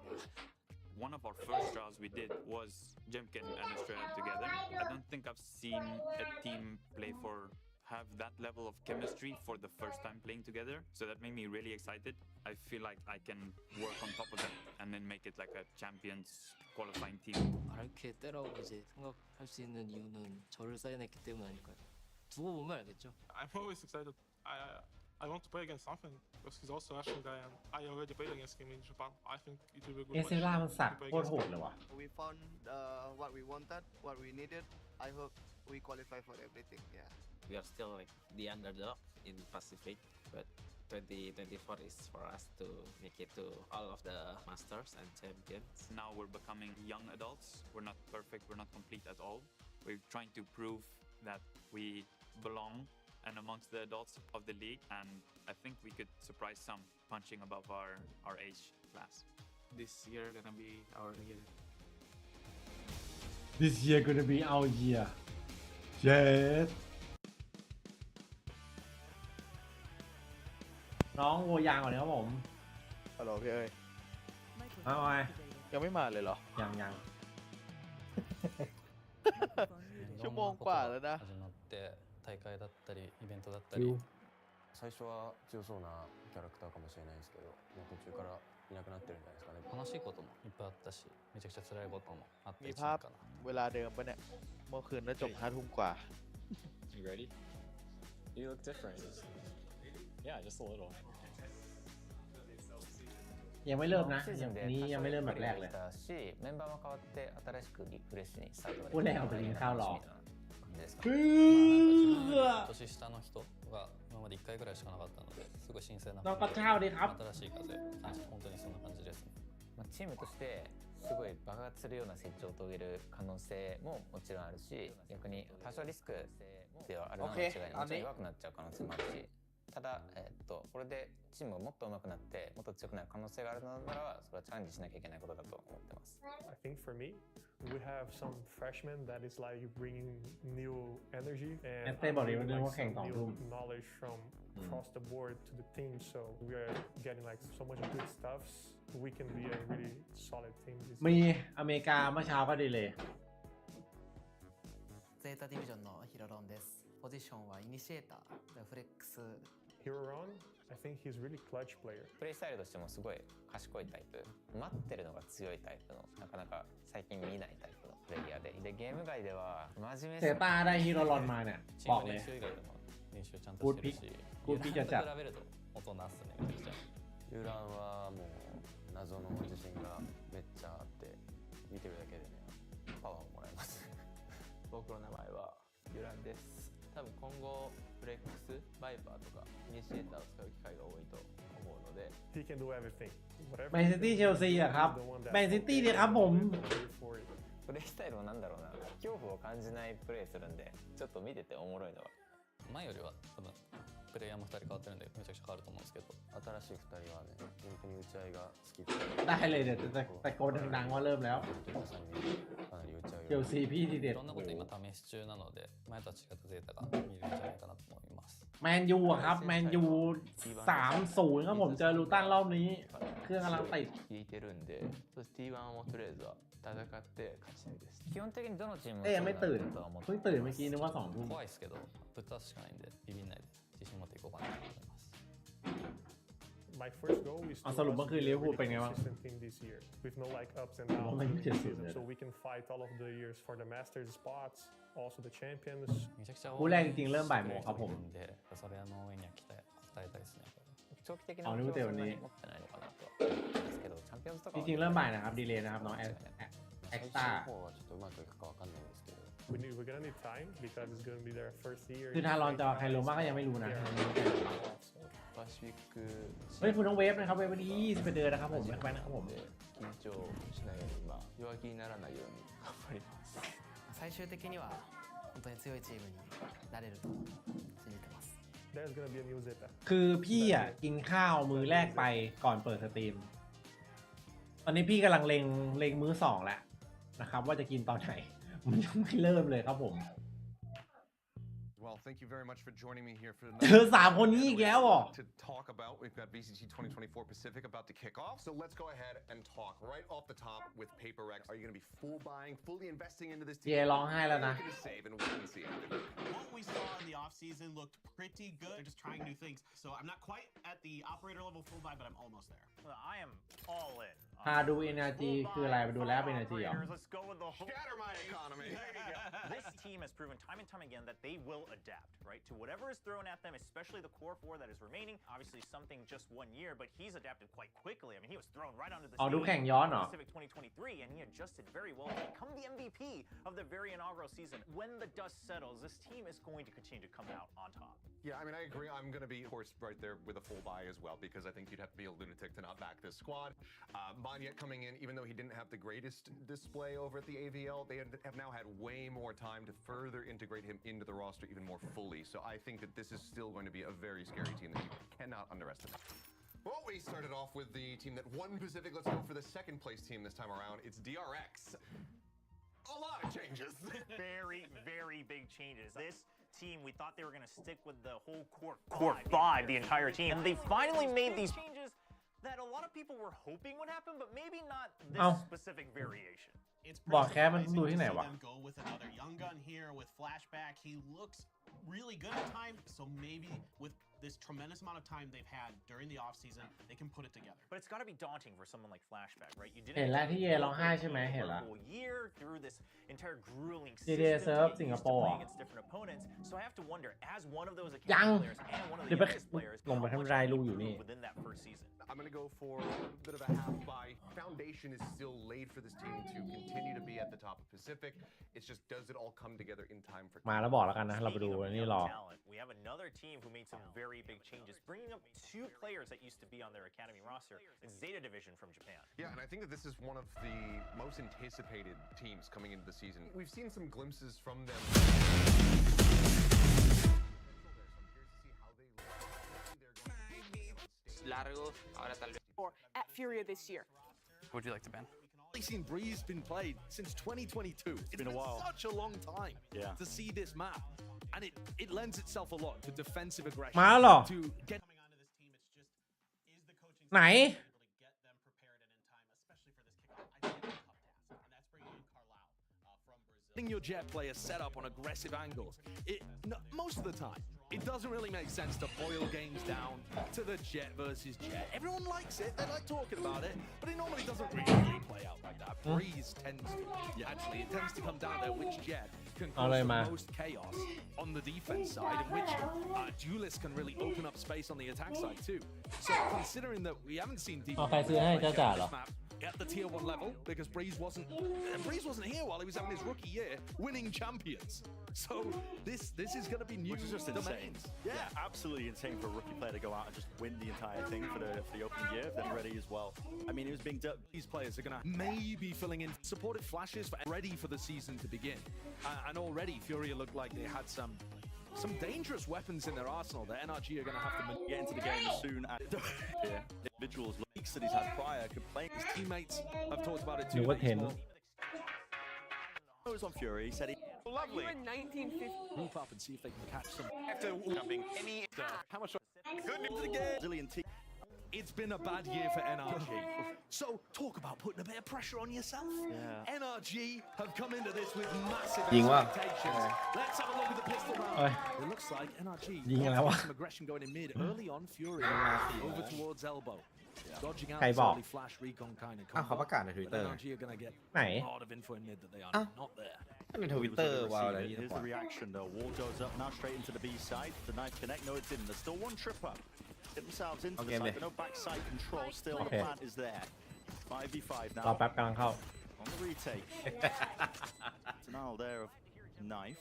One of our first trials we did was Jemkin and Estrella together. I don't think I've seen a team play for have that level of chemistry for the first time playing together. So that made me really excited. I feel like I can work on top of that and then make it like a champions qualifying team. RQ에 때라고 이제 생각할 수 있는 이유는 저를 사인했기 때문 아닐까요? 두고 보면 알겠죠. I'm always excited. I want to play against something because he's also Russian guy and I already played against him in Japan. I think it will be a good เอเซ match ล่ามันสัก to play โคตร against โห him. ดเลยว่ะ We found what we wanted, what we needed. I hope we qualify for everything. Yeah. We are still like the underdog in Pacific, but 2024 is for us to make it to all of the masters and champions. Now we're becoming young adults. We're not perfect, we're not complete at all. We're trying to prove that we belong and amongst the adults of the league, and I think we could surprise some punching above our age class. this year gonna be our year. This year gonna be our year yes น้องโวยางก่อนเลยครับผม ฮัลโหลพี่เอ้ย เอาไง ยังไม่มาเลยเหรอ ยัง ชั่วโมงกว่าแล้วนะ 始まって大会だったりイベントだったり最初は強そうなキャラクターかもしれないんですけど、もう途中からいなくなってるんじゃないですかね。楽しいこともいっぱいあったしめちゃくちゃ辛いこともあった มี 一 ภาพ 年かな เวลาเดิมปะเนี่ยเมื่อคืนแล้วจบ5 ทุ่มกว่า You ready? You look different. Yeah, just a little. ยังไม่เริ่มนะ シーズンで นี้ยังไม่เริ่มแบบแรกเลย たしメンバーも変わって新しくリフレッシュにスタートがで พูด き แร る งออกไปกินข้าวหรอ 感じですか เพื่อ 年下の人が今まで1回ぐらいしかなかったのですごい新鮮な น้องก็เช่าดีครับ 新しい風感じ本当にそんな感じですねまあチームとしてすごい爆発するような成長を遂げる可能性ももちろんあるし逆に多少リスクではあるのは間違いないもちろん弱くなっちゃう可能性もあるしただ、これでチームがもっと上手くなってもっと強くなる可能性があるのならそれはチャレンジしなきゃいけないことだと思ってます I think for me, we have some freshmen that is like bringing new energy and Este body bringing, will like, hang some on new room. knowledge from across the board to the team. So we are getting like so much good stuffs. We can be a really solid team. This มีอเมริกาเมื่อเช้าก็ดีเลย ゼータディビジョンのヒロロンです。ポジションはイニシエーター、フレックス。 Hiroron, I think he's really clutch player. プレイスタイルとしてもすごい賢いタイプ待ってるのが強いタイプのなかなか最近見ないタイプのプレイヤーでゲーム外では真面目 เซต้าได้ฮีโรลอนมาเนี่ย チ บอ ー ก ム เลย 練習以外でも練習ちゃん กู と ด して พิ る ก し กูดพิก ユ จะ ラ จัด と比べると大人っすねめちゃくちゃユランはもう謎の自信がめっちゃあって見てるだけでねパワーをもらえます僕の名前はユランです多分今後フレックスバイパーとかイニシエーターを使う機会が多いと思うので He can do everything. Whatever. แมนซิตี้เชลซีอะครับแมนซิตี้เนี่ยครับผม プレイスタイルもなんだろうな恐怖を感じないプレイするんでちょっと見てておもろいのは前よりは多分プレイヤーも2人変わってるんでめちゃくちゃ変わると思うんですけど新しい2人はね本当に打ち合いが好きで ได้เลยเดี๋ยวจะตะโกนดังๆว่าเริ่มแล้ว まさにかなり打ち合い เชลซีพี่ทีเด็ い ด ろんなこと今試し中なので前とは違ったデータが見れるんじゃないかなと思います แมนยูอะครับแมนยู3-0ครับผมเจอลูตันรอบนี้เครื่องกำลังติด 聞いてるんで T1 もとりあえずは戦って勝ちたいです基本的にどのチームも เอ้ยยังไม่ตื่น そうだとは思って เพิ่งตื่นเมื่อกี้นึกว่า2 ทุ่ม 怖いですけどぶっ倒すしかないんでビビんないで自信持っていこうかなと思います My first goal is เอา to สรุปเมื่อคืนลิเวอร์พูล really เป็นไงบ้าง consistent team this year with no like ups and ผม downs ไม่ during เจ็ the บสุด season เลย so we can fight all of the years for the Masters spots also the champions めちゃくちゃ คู่แรกจริงๆเริ่มบ่ายโมงครับผม でそれの応援には応えたいですね長期的な อ๋อ 目 นึก 標 ว่า は เดี๋ยว そんな นี้ に持ってないのかなとは思うんですけどチャンピオンズとか จ は ริงๆเริ่มบ่ายนะครับดีเลยนะครับน้องแอคตา 最初の方はちょっとうまくいくかわかんないんですけど we're gonna need time because it's gonna be their first year คือทารอนจะใครรู้มากก็ยังไม่รู้นะ パシフィック เฮ้ยคุณต้องเวฟนะครับเวฟวันที่21เดือนนะครับผมแบ็คแบ็คนะครับผม 緊張しないように弱気にならないように頑張ります最終的には本当に強いチームになれると信じてます。 There's gonna be a new Zeta คือพี่อ่ะกินข้าวมื้อแรกไปก่อนเปิดสตรีมตอนนี้พี่กำลังเล็งมื้อ2แล้วนะครับว่าจะกินตอนไหนมันยังไม่เริ่มเลยครับผม Well, thank you very much for joining me here for เจอ3คนนี้อีกแล้วเหรอ to talk about. We've got VCT 2024 Pacific about to kick off. So let's go ahead and talk right off the top with PaperX. Are you going to be full buying, fully investing into this team? เจร้องไห้แล้วนะ Or are you going to save and wait and see after that? What we saw in the offseason looked pretty good. They're just trying new things. So I'm not quite at the operator level full buy, but I'm almost there. Well, I am all in. พาดู energy คืออะไรไปดูแล้วเป็น energy เหรอ Let's go with the whole. Scatter my economy. There you go. This team has proven time and time again that they will adapt, right, to whatever is thrown at them, especially the core four that is remaining. Obviously, something just 1 year, but he's adapted quite quickly. I mean, he was thrown right onto the อ๋อดู stage แข่งย้อนเหรอ in Pacific 2023, and he adjusted very well to become the MVP of the very inaugural season. When the dust settles, this team is going to continue to come out on top. Yeah, I mean, I agree. I'm going to be, of course, right there with a full buy as well, because I think you'd have to be a lunatic to not back this squad. Monyet coming in, even though he didn't have the greatest display over at the AVL, they have now had way more time to further integrate him into the roster even more fully. So I think that this is still going to be a very scary team that you cannot underestimate. Well, we started off with the team that won Pacific. Let's go for the second place team this time around. It's DRX. A lot of changes. Very, very big changes. This team, we thought they were going to stick with the whole core five, the entire team. And they finally made these changes that a lot of people were hoping would happen, but maybe not this specific variation. It's บอ pretty กแคสมัน surprising ดู to ที่ see ไหนวะ them go with another young gun here with flashback. He looks really good at times. So maybe with this tremendous amount of time they've had during the offseason, they can put it together. But it's got to be daunting for someone like Flashback, right? You เห็น didn't แล้วที่เยร้องไห้ใช่ไหมเห็น for แล้ว a whole year through this entire grueling GTA system to Surf get สิงค used โป to ร์ playing against different opponents. So I have to wonder, as one of those ยัง academy players and one of เดี๋ the ยวไป youngest players, ลงไป how ทำ much ราย can รู you อยู่นี่ improve within that first season? I'm going to go for a bit of a half by. Foundation is still laid for this team to continue to be at the top of Pacific. It's just, does it all come together in time for มาแล้วบอกแล้วกันนะเราไปดู Speaking of นี่ young รอ talent, we have another team who made some very big changes, bringing up 2 players that used to be on their academy roster in Zeta Division from Japan. Yeah, and I think that this is one of the most anticipated teams coming into the season. We've seen some glimpses from them. Largo, ahora tal vez. At Furia this year. Would you like to ban? We've seen Breeze been played since 2022. It's been a while. Such a long time to see this map. And it lends itself a lot to defensive aggression. มาแล้วเหรอ To get ไหน getting your jet players set up on aggressive angles. Most of the time, it doesn't really make sense to boil games down to the jet versus jet. Everyone likes it, they like talking about it, but it normally doesn't really play out like that. Breeze tends to. Actually, it tends to come down to which jet can cause the most chaos on the defense side, and which duelists can really open up space on the attack side too. So considering that we haven't seen defense เอาใครซื้อให้จ้าจ๋าเหรอ at the tier 1 level, because Breeze wasn't here while he was having his rookie year winning champions. So this is going to be new. Which is just insane. Yeah, absolutely insane for a rookie player to go out and just win the entire thing for the opening year, then ready as well. I mean, he was being these players are going to maybe filling in supportive flashes for ready for the season to begin. And already Furia looked like they had some dangerous weapons in their arsenal that NRG are going to have to get into the game as soon as individuals leaks that he's had prior could play. His teammates have talked about it too. นึกว่าเห็น He was on Fury. He said he Lovely. You in 1950. Group up and see if they can catch some. after jumping any How much? good news again. Brazilian team. It's been a bad year for NRG. So talk about putting a bit of pressure on yourself. Yeah. NRG have come into this with massive ยิงว่ะ expectations. Let's have a look at the pistol round. เอ้ย It looks like NRG ยิงอะไรวะ some aggression going in mid early on. Fury over towards elbow. Dodging out ใคร this บอก early flash recon kind of อ้าวเขา combo. ประกาศใน But Twitter NRG are going to get ไหน a lot of info in mid that they are not there. ถ้าเป็น Twitter ว้าวอะไรที่ Here's the reaction though. Wall goes up now straight into the B side. The knife connect. No, it didn't. There's still one tripper. Get themselves into the side, but no backside control. Still, the plan is there. 5v5 now. รอแป๊บกำลังเข้า On the retake. Denial there of knife.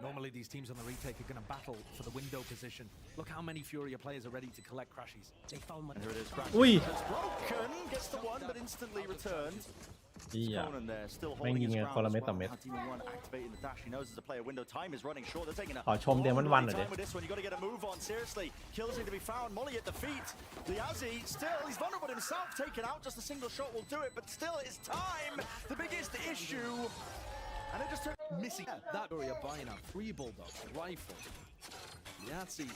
Normally these teams on the retake are going to battle for the window position. Look how many Furia players are ready to collect crashes. They found And here it is. Crash. อุ้ย It's broken. Gets the one, but instantly returned. ดีอ่ะ Conan there, still แม่ง holding ยิง his กัน ground คนละ as เม็ดต่อ well. เม็ด Demon 1 activating the dash. He knows as a player window time is running short. They're taking a ขอชมเดมอนวันหน่อยดิ time with this one. You got to get a move on. Seriously, kills need to be found. Molly at the feet. Liazzi still, he's vulnerable himself. Taken out. Just a single shot will do it, but still, it's time. The biggest issue. And it just took Missing that Furia buying up 3 bulldogs, rifle. Yahtzee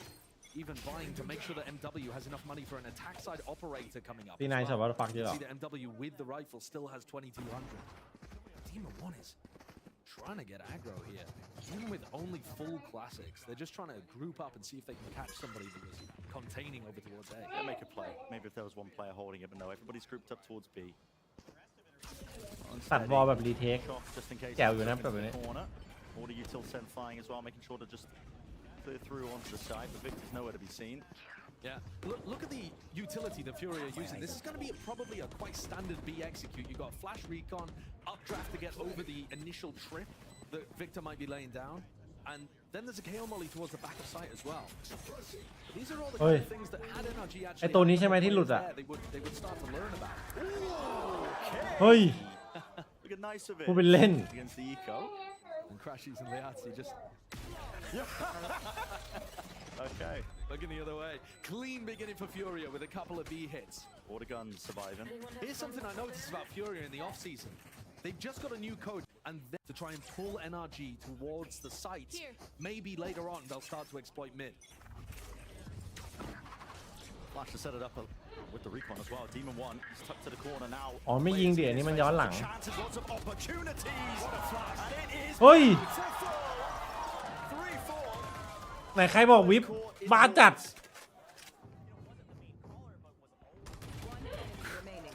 even vying to make sure that MW has enough money for an attack side operator coming up. ที่นายชอบว่าฟักเยอะ See that MW with the rifle still has 2200. Demon 1 is trying to get aggro here. Even with only full classics, they're just trying to group up and see if they can catch somebody that was containing over towards A. Yeah, make a play. Maybe if there was one player holding it, but no, everybody's grouped up towards B. ตัดวอลแบบรีเทค Shot just in case แจ๋วอยู่นะ it's แบบนี้ corner. Order util send flying as well, making sure to just clear through onto the side, but Victor's nowhere to be seen. Yeah, look at the utility that Fury are using. This is going to be probably a quite standard B execute. You've got flash recon, updraft to get over the initial trip that Victor might be laying down, and then there's a KO molly towards the back of sight as well. These are all the kind of things that had NRG ไอ actually ตัวนี้ใช่ไหมที่หลุดอ่ะ they would start to learn about. เฮ้ย Look at nice of it. พูดเป็นเล่น Against the eco. And Crashies and Liazzi just... Okay. Looking the other way. Clean beginning for Furia with a couple of B hits. Water guns surviving. Here's something I noticed about Furia in the off-season. They've just got a new code, and then to try and pull NRG towards the site. Maybe later on they'll start to exploit mid. Flash to set it up with the recon as well. Demon 1 is tucked to the corner now. อ๋อไม่ยิงดิอันนี้มันย้อนหลัง Chances, lots of opportunities. And it is เฮ้ย 3-4. ไหนใครบอกวิปบาจัด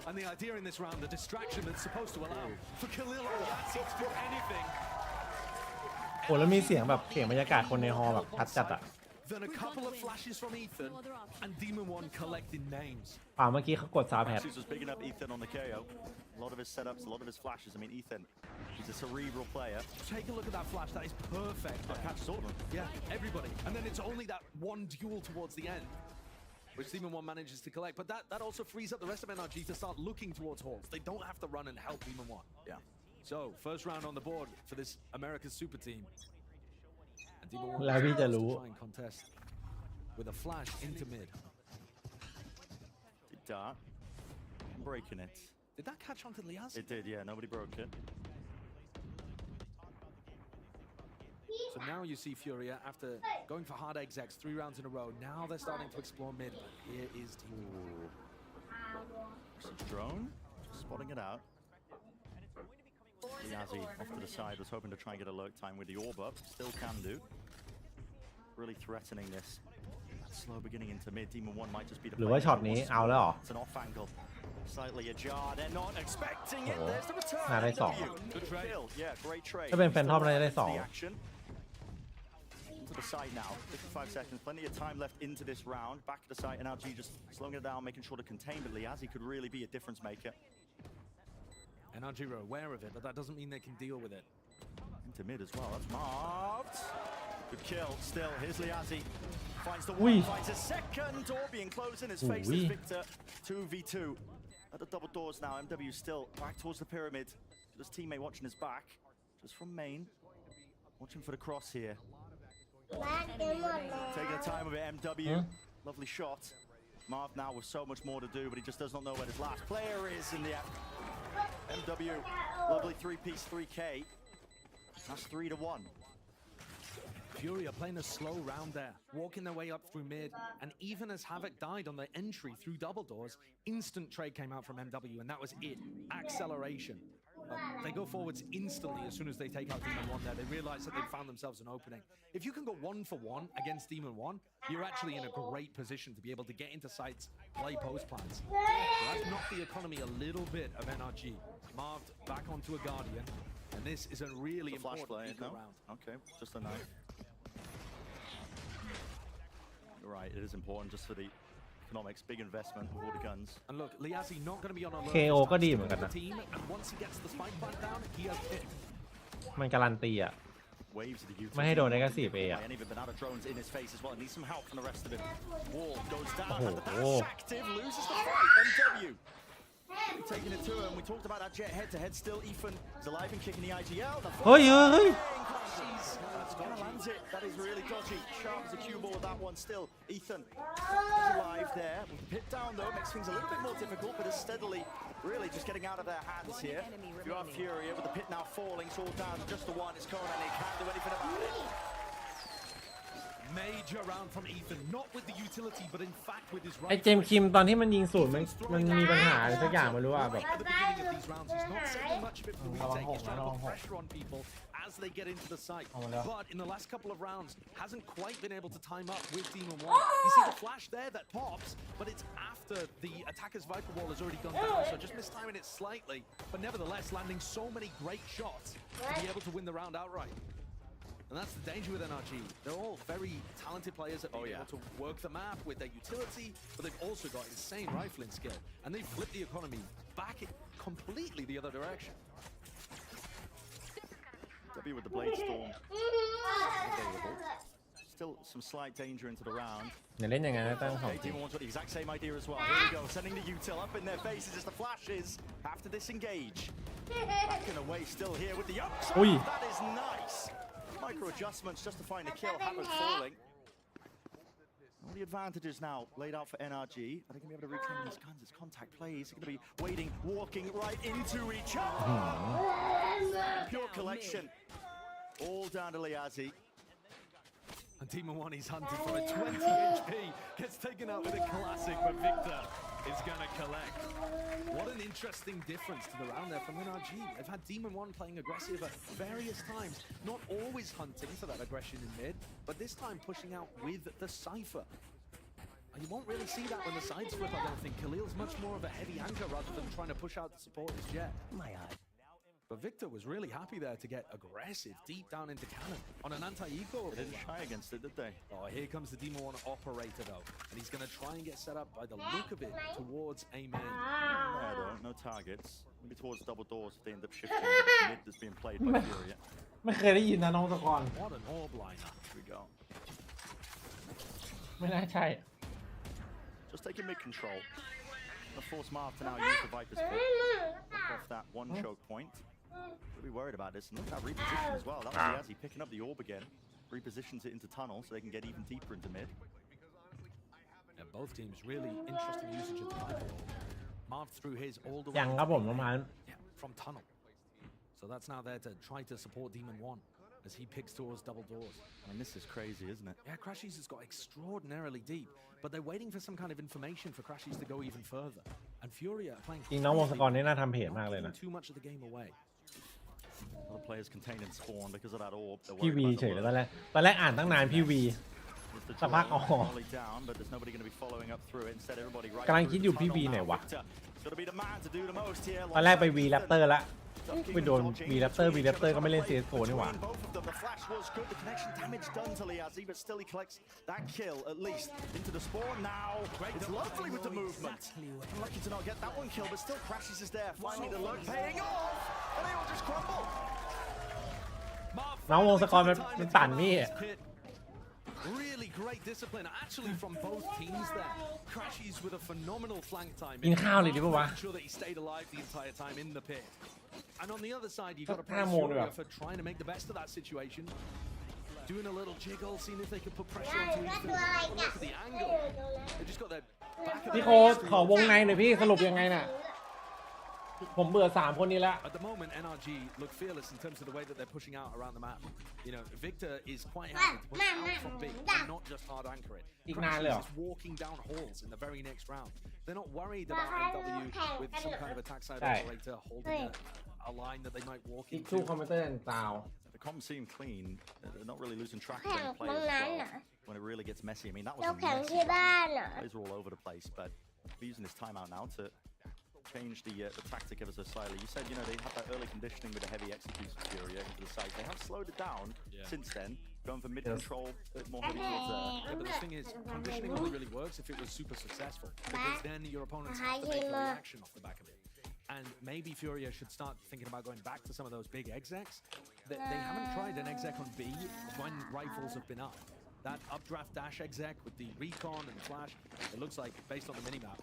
And the idea in this round, the distraction that's supposed to allow for Khalil to do anything. โอ้แล้วมีเสียงแบบเสียงบรรยากาศคนในฮอลล์แบบพัดจัดอะ Then a couple of flashes from Ethan and Demon 1 collecting names. เมื่อกี้เขากดซาวด์แพด Maxis was bigging up Ethan on the KO. A lot of his setups, a lot of his flashes. I mean, Ethan, he's a cerebral player. Take a look at that flash. That is perfect. That catches all of them. Yeah, everybody. And then it's only that one duel towards the end, which Demon 1 manages to collect. But that also frees up the rest of NRG to start looking towards halls. They don't have to run and help Demon 1. Yeah. So, first round on the board for this America's super team. And Demon 1 แล้วพี่จะรู้ try and contest with a flash into mid. Dart. Breaking it. Did that catch onto Liaz? It did, yeah. Nobody broke it. So now you see Furia after going for hard execs 3 rounds in a row. Now they're starting to explore mid. But here is Team. Some drone. Just spotting it out. Liazzi off to the side was hoping to try and get a lurk time with the orb up. Still can do. Really threatening this. That slow beginning into mid. Demon 1 might just be the หรือว่าช็อตนี้เอาแล้วเหรอ It's an off angle. Slightly ajar. They're not expecting it. Oh. There's the return. น่าได้สอง Good kill. Yeah, great trade. ถ้าเป็นแฟนทอมน่าจะได้สอง The action. To the side now. 55 seconds. Plenty of time left into this round. Back to the side. NRG just slowing it down, making sure to contain. But Liazzi could really be a difference maker. NRG are aware of it, but that doesn't mean they can deal with it. Into mid as well. That's marked. Good kill. Still, here's Liazzi. Finds the Ui. one. Finds a second. Orbi enclosed in his face. Ui. As Victor 2v2 at the double doors now. MW still back towards the pyramid. His teammate watching his back, just from main. Watching for the cross here. Taking the time of it. MW. Lovely shot. Marv now with so much more to do, but he just does not know where his last player is in the MW. Lovely 3-piece 3K. That's 3-1. Fury are playing a slow round there, walking their way up through mid, and even as Havoc died on their entry through double doors, instant trade came out from MW, and that was it. Acceleration. They go forwards instantly as soon as they take out Demon 1 there. They realize that they've found themselves an opening. If you can go 1-for-1 against Demon 1, you're actually in a great position to be able to get into sites, play post plans. So that's knocked the economy a little bit of NRG. Marved back onto a Guardian, and this is a really Flash important play, eco no? round. Okay, just a knife. You're right, it is important just for the economics, big investment with all the guns. And look, Liazzi not going to be on alert. KO ก็ดีเหมือนกันนะ team, and once he gets the spike plant down, he has hit. มันการันตีอะ Waves of the utility. ไม่ให้โดนได้แค่4 เออะ And even banana drones in his face as well. Needs some help from the rest of him. Wall goes down. Oh. But the dash active loses the fight. MW. Taking it to him. We talked about that jet head to head. Still, Ethan is alive and kicking the IGL. The เฮ้ย Gonna lands it. That is really dodgy. Sharp as a cue ball with that one. Still, Ethan is alive there. With the pit down though, makes things a little bit more difficult, but is steadily really just getting out of their hands here. You have Furia with the pit now falling. It's all down to just the one. It's Conan, and he can't do anything about it. Major round from Ethan, not with the utility, but in fact with his ไอ right. เจมส์คิมตอนที่มันยิงศูนย์มันมีปัญหาอะไรสักอย่างไม่รู้อะแบบ At the beginning of these rounds, he's not saving much of it for retake. He's trying to put pressure on people as they get into the site. But in the last couple of rounds, hasn't quite been able to time up with Demon 1. You see the flash there that pops, but it's after the attacker's Viper wall has already gone down, so just mistiming it slightly. But nevertheless, landing so many great shots to be able to win the round outright. And that's the danger with NRG. They're all very talented players that are able to work the map with their utility, but they've also got insane rifling skill. And they've flipped the economy back completely the other direction. W with the Blade Storm available. Still some slight danger into the round. อย่าเล่นอย่างนั้นนะตั้งของ Okay, Demon 1's got the exact same idea as well. Here we go, sending the util up in their faces as the flashes have to disengage. Back and away still here with the upside. Ui. That is nice. Micro adjustments just to find the kill. Hammer falling. All the advantages now laid out for NRG. Are they going to be able to reclaim these guns? It's contact plays. They're going to be waiting, walking right into each other. Pure collection. All down to Liazzi. And Demon 1 is hunted for a 20 HP. Gets taken out with a classic, but Victor is going to collect. What an interesting difference to the round there from NRG. They've had Demon 1 playing aggressive at various times, not always hunting for that aggression in mid, but this time pushing out with the Cypher. You won't really see that when the sides flip, I don't think. Khalil's much more of a heavy anchor rather than trying to push out to support his jet. My eye. But Victor was really happy there to get aggressive deep down into cannon on an anti-eco. They didn't shy against it, did they? Oh, here comes the Demon 1 operator though. And he's going to try and get set up by the look of it towards a main. Yeah, though, no targets. Maybe towards double doors if they end up shifting. But mid that's being played by Furia. ไม่เคยได้ยินนะน้องตะกอน What an orb liner. Here we go. ไม่น่าใช่ Just taking mid control. Gonna force Marv to now use the Viper's pick. Look off that one choke point. Really worried about this. And look at that reposition as well. That was Yazzie picking up the orb again. Repositions it into tunnel so they can get even deeper into mid. Yeah, both teams really interesting usage of the Viper. Marv threw his all the way ยังครับผมประมาณ from tunnel. So that's now there to try to support Demon 1 as he picks towards double doors. I mean, this is crazy, isn't it? Yeah, Crashies has got extraordinarily deep, but they're waiting for some kind of information for Crashies to go even further. And Furia are playing จริงน้องวงศกรนี่น่าทำเพจมากเลยนะ too much of the game away. A lot of players contained in spawn because of that orb. พี่วีเฉยเลยตอนแรกอ่านตั้งนานพี่วีสักพักอ๋อ กำลังคิดอยู่พี่วีไหนวะตอนแรกไปวีแรปเตอร์ละไปโดนวีแรปเตอร์ก็ไม่เล่น CS:GO นี่หว่า น้องวงศกรมันปั่นพี่ Really great discipline, actually, from both teams there. Crashies with a phenomenal flank time. กินข้าวเลยดิปะวะ Making sure that he stayed alive the entire time in the pit. And on the other side, you've got to praise Furia for trying to make the best of that situation. Doing a little jiggle, seeing if they could put pressure onto each other. Look at the angle. They just got their back of พี่โค้ชขอวงในหน่อยพี่สรุปยังไงน่ะผมเบื่อ3คนนี้แล้ว At the moment, NRG look fearless in terms of the way that they're pushing out around the map. You know, Victor is quite happy to push out from big and not just hard anchor it. Crashies is walking down halls in the very next round. They're not worried about MW with some kind of attack side operator holding a line that they might walk into. The comms seem clean. They're not really losing track of any players as well when it really gets messy. I mean, that was a messy round. Players are all over the place, but we're using this timeout now to change the tactic ever so slightly. You said, you know, they had that early conditioning with a heavy execution Furia into the site. They have slowed it down since then, going for mid control, a bit more heavy towards there. Yeah, but the thing is, conditioning only really works if it was super successful, because then your opponents have to make a reaction off the back of it. And maybe Furia should start thinking about going back to some of those big execs. They haven't tried an exec on B when rifles have been up. That updraft dash exec with the recon and the flash, it looks like, based on the minimap,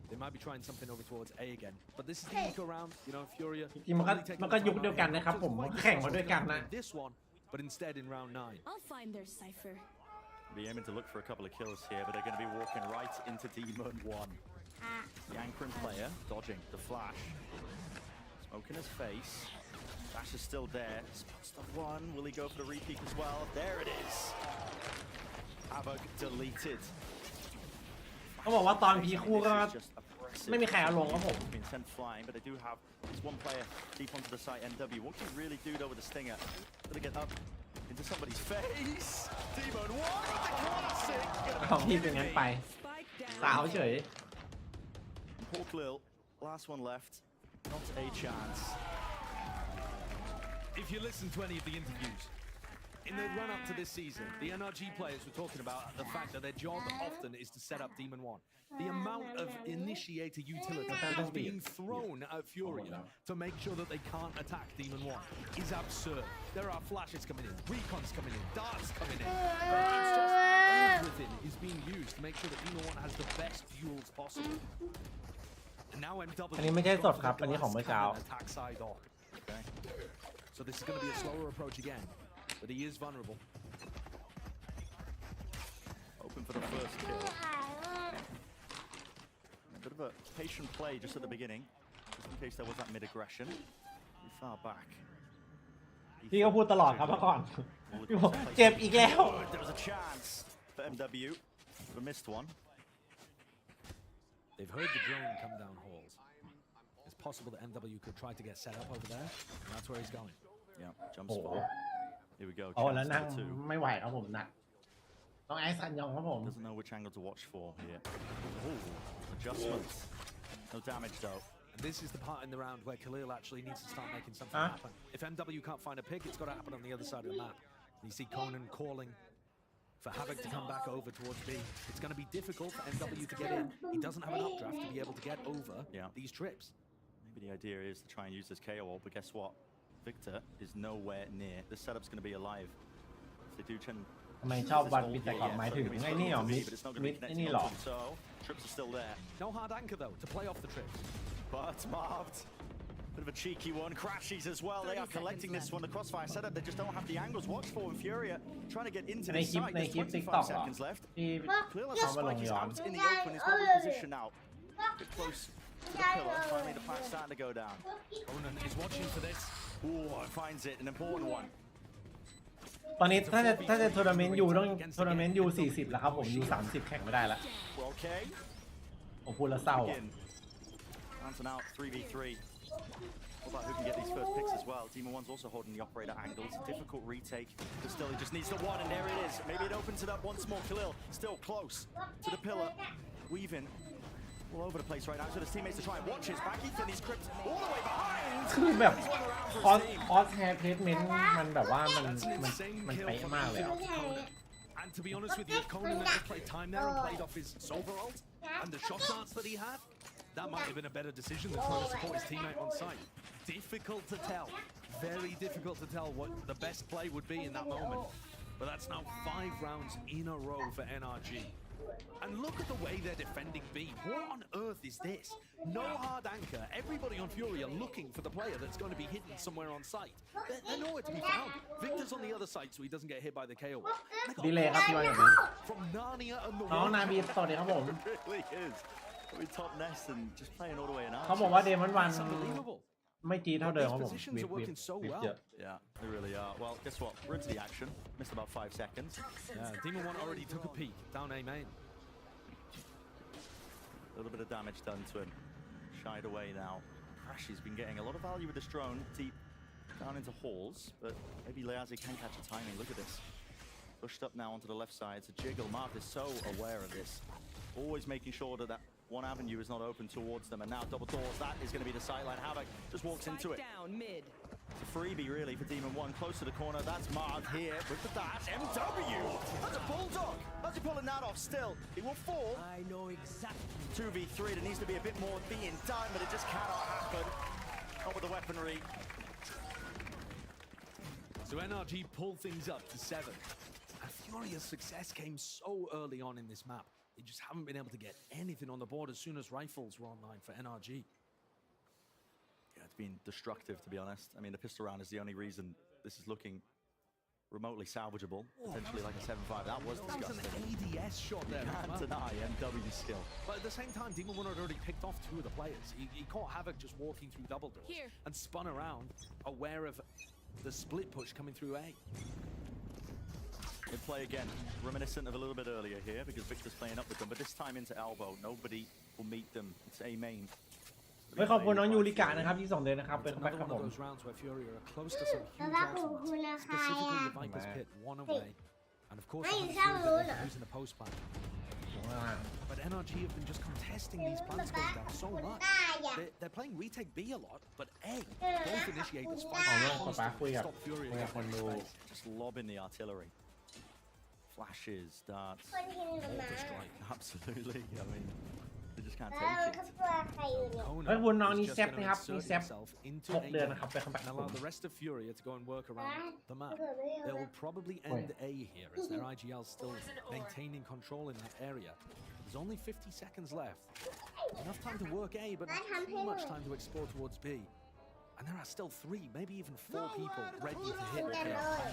they might be trying something over towards A again. But this is the eco round, you know, Furia. มันก็ยุคเดียวกันนะครับผมแข่งมาด้วยกันนะ This one, but instead in round 9. I'll find their cipher. Be aiming to look for a couple of kills here, but they're going to be walking right into Demon 1. The anchoring player dodging the flash. Smoke in his face. Dash is still there. Spots the one. Will he go for the repeat as well? There it is. Havoc deleted. เขาบอกว่าตอนพีคู่ก็ไม่มีใครเอาลงครับผม Been sent flying, but they do have this one player deep onto the site. NW. What can you really do though with the stinger? Gonna get up into somebody's face. Demon 1 with the classic. เอาพี่เป็นงั้นไปสาวเฉย Paul Clill, last one left. Not a chance. If you listen to any of the interviews, in the run-up to this season, the NRG players were talking about the fact that their job often is to set up Demon 1. The amount of initiator utility that is being thrown at Furia to make sure that they can't attack Demon 1 is absurd. There are flashes coming in, recons coming in, darts coming in. It's just everything is being used to make sure that Demon 1 has the best duels possible. And now MW อันนี้ไม่ใช่สดครับอันนี้ของเมื่อเช้า attack side off. Okay. So this is going to be a slower approach again, but he is vulnerable. Open for the first kill. A bit of a patient play just at the beginning, just in case there was that mid-aggression. Too far back. พี่ก็พูดตลอดครับเมื่อก่อนเจ็บอีกแล้ว There was a chance for MW, but missed one. They've heard the drone come down halls. It's possible that MW could try to get set up over there, and that's where he's going. Yeah, jump โอ้โห spot. Here we go. โอ้แล้ว Chance นั่ง number 2. ไม่ไหวครับผมหนักต้องไอ้สันยองครับผม Doesn't know which angle to watch for here. Oh, adjustments. No damage though. And this is the part in the round where Khalil actually needs to start making something happen. If MW can't find a pick, it's got to happen on the other side of the map. You see Conan calling for Havoc to come back over towards B. It's going to be difficult for MW to get in. He doesn't have an updraft to be able to get over these trips. Maybe the idea is to try and use this KO ult, but guess what? Victor is nowhere near. This setup's going to be alive. If they do ทำไมชอบวันปิดแต่ก่อนหมายถึงไอ้นี่หรอมิดไอ้นี่หรอ So trips are still there. No hard anchor though to play off the trips. But marved. Bit of a cheeky one. Crashes as well. They are collecting this one. The crossfire setup. They just don't have the angles. Watch for and Furia trying to get into the site. There's 25 seconds left. Clearly, Spike is out in the open. He's got the position now. Bit close to the pillar. Finally, the plan's starting to go down. Conan is watching for this. Ooh, finds it. An important one. ตอนนี้ถ้าจะทัวร์นาเมนต์อยู่ต้องทัวร์นาเมนต์อยู่40แล้วครับผมอยู่30แข่งไม่ได้ละ Okay. ผมพูดแล้วเศร้า Hanson out 3v3. What about who can get these first picks as well? Demon One's also holding the operator angle. It's a difficult retake, but still he just needs the one, and there it is. Maybe it opens it up once more. Khalil still close to the pillar, weaving all over the place right now. So his teammates to try and watch his back. Ethan, he's cripped all the way behind. คือแบบคอสแฮร์เพลสเมนต์มันแบบว่ามันเป๊ะมากเลย And to be honest with you, if Conan had played time there and played off his Solver ult and the shot starts that he had, that might have been a better decision than trying to support his teammate on site. Difficult to tell. Very difficult to tell what the best play would be in that moment. But that's now 5 rounds in a row for NRG. And look at the way they're defending B. What on earth is this? No hard anchor. Everybody on Fury are looking for the player that's going to be hidden somewhere on site. They're nowhere to be found. Victor's on the other side so he doesn't get hit by the KO. ดีเลยครับพี่ว่าอย่างนี้ From Narnia and the น้องนาบีสวัสดีครับผม It really is. We're top nest and just playing all the way in. เขาบอกว่าเดมอนวันไม่จีเท่าเดิมครับผมวิบเยอะ Yeah, they really are. Well, guess what? We're into the action. Missed about 5 seconds. Yeah, Demon One already took a peek down A main. A little bit of damage done to him. Shied away now. Crashy's been getting a lot of value with this drone deep down into halls, but maybe Leazi can catch a timing. Look at this. Pushed up now onto the left side. It's a jiggle. Marv is so aware of this. Always making sure that that one avenue is not open towards them. And now double doors. That is going to be the sideline. Havoc just walks into it. It's a freebie really for Demon One. Close to the corner. That's Marv here with the dash. MW. That's a bulldog. How's he pulling that off still? He will fall. I know exactly. 2v3. There needs to be a bit more being done, but it just cannot happen. Not with the weaponry. So NRG pulled things up to 7. And Furia's success came so early on in this map. They just haven't been able to get anything on the board as soon as rifles were online for NRG. Yeah, it's been destructive, to be honest. I mean, the pistol round is the only reason this is looking remotely salvageable. Potentially like a 7-5. That was disgusting. That was an ADS shot there. You can't deny MW's skill. But at the same time, Demon One had already picked off 2 of the players. He caught Havoc just walking through double doors and spun around, aware of the split push coming through A. They play again, reminiscent of a little bit earlier here because Victor's playing up with them, but this time into elbow. Nobody will meet them. It's A main. ไม่ขอบคุณน้องยูริกะนะครับที่ส่งเดือนนะครับเป็นแบ็คครับผม rounds where Fury are close to some huge outcomes, specifically the Viper's Pit, 1 away. And of course, using the post plan. But NRG have been just contesting these plants going down so much. They're playing retake B a lot, but A, both initiators fight stop Fury. Just lobbing the artillery. Flashes, darts, strike. Absolutely. I mean, they just can't take it. เฮ้ยคุณน้องนี่แซฟนะครับนี่แซฟ6 เดือนนะครับเป็นคัมแบ็ค And allow the rest of Furia to go and work around the map. They will probably end A here as their IGL still maintaining control in that area. There's only 50 seconds left. Enough time to work A, but not too much time to explore towards B. And there are still 3, maybe even 4 people ready to hit on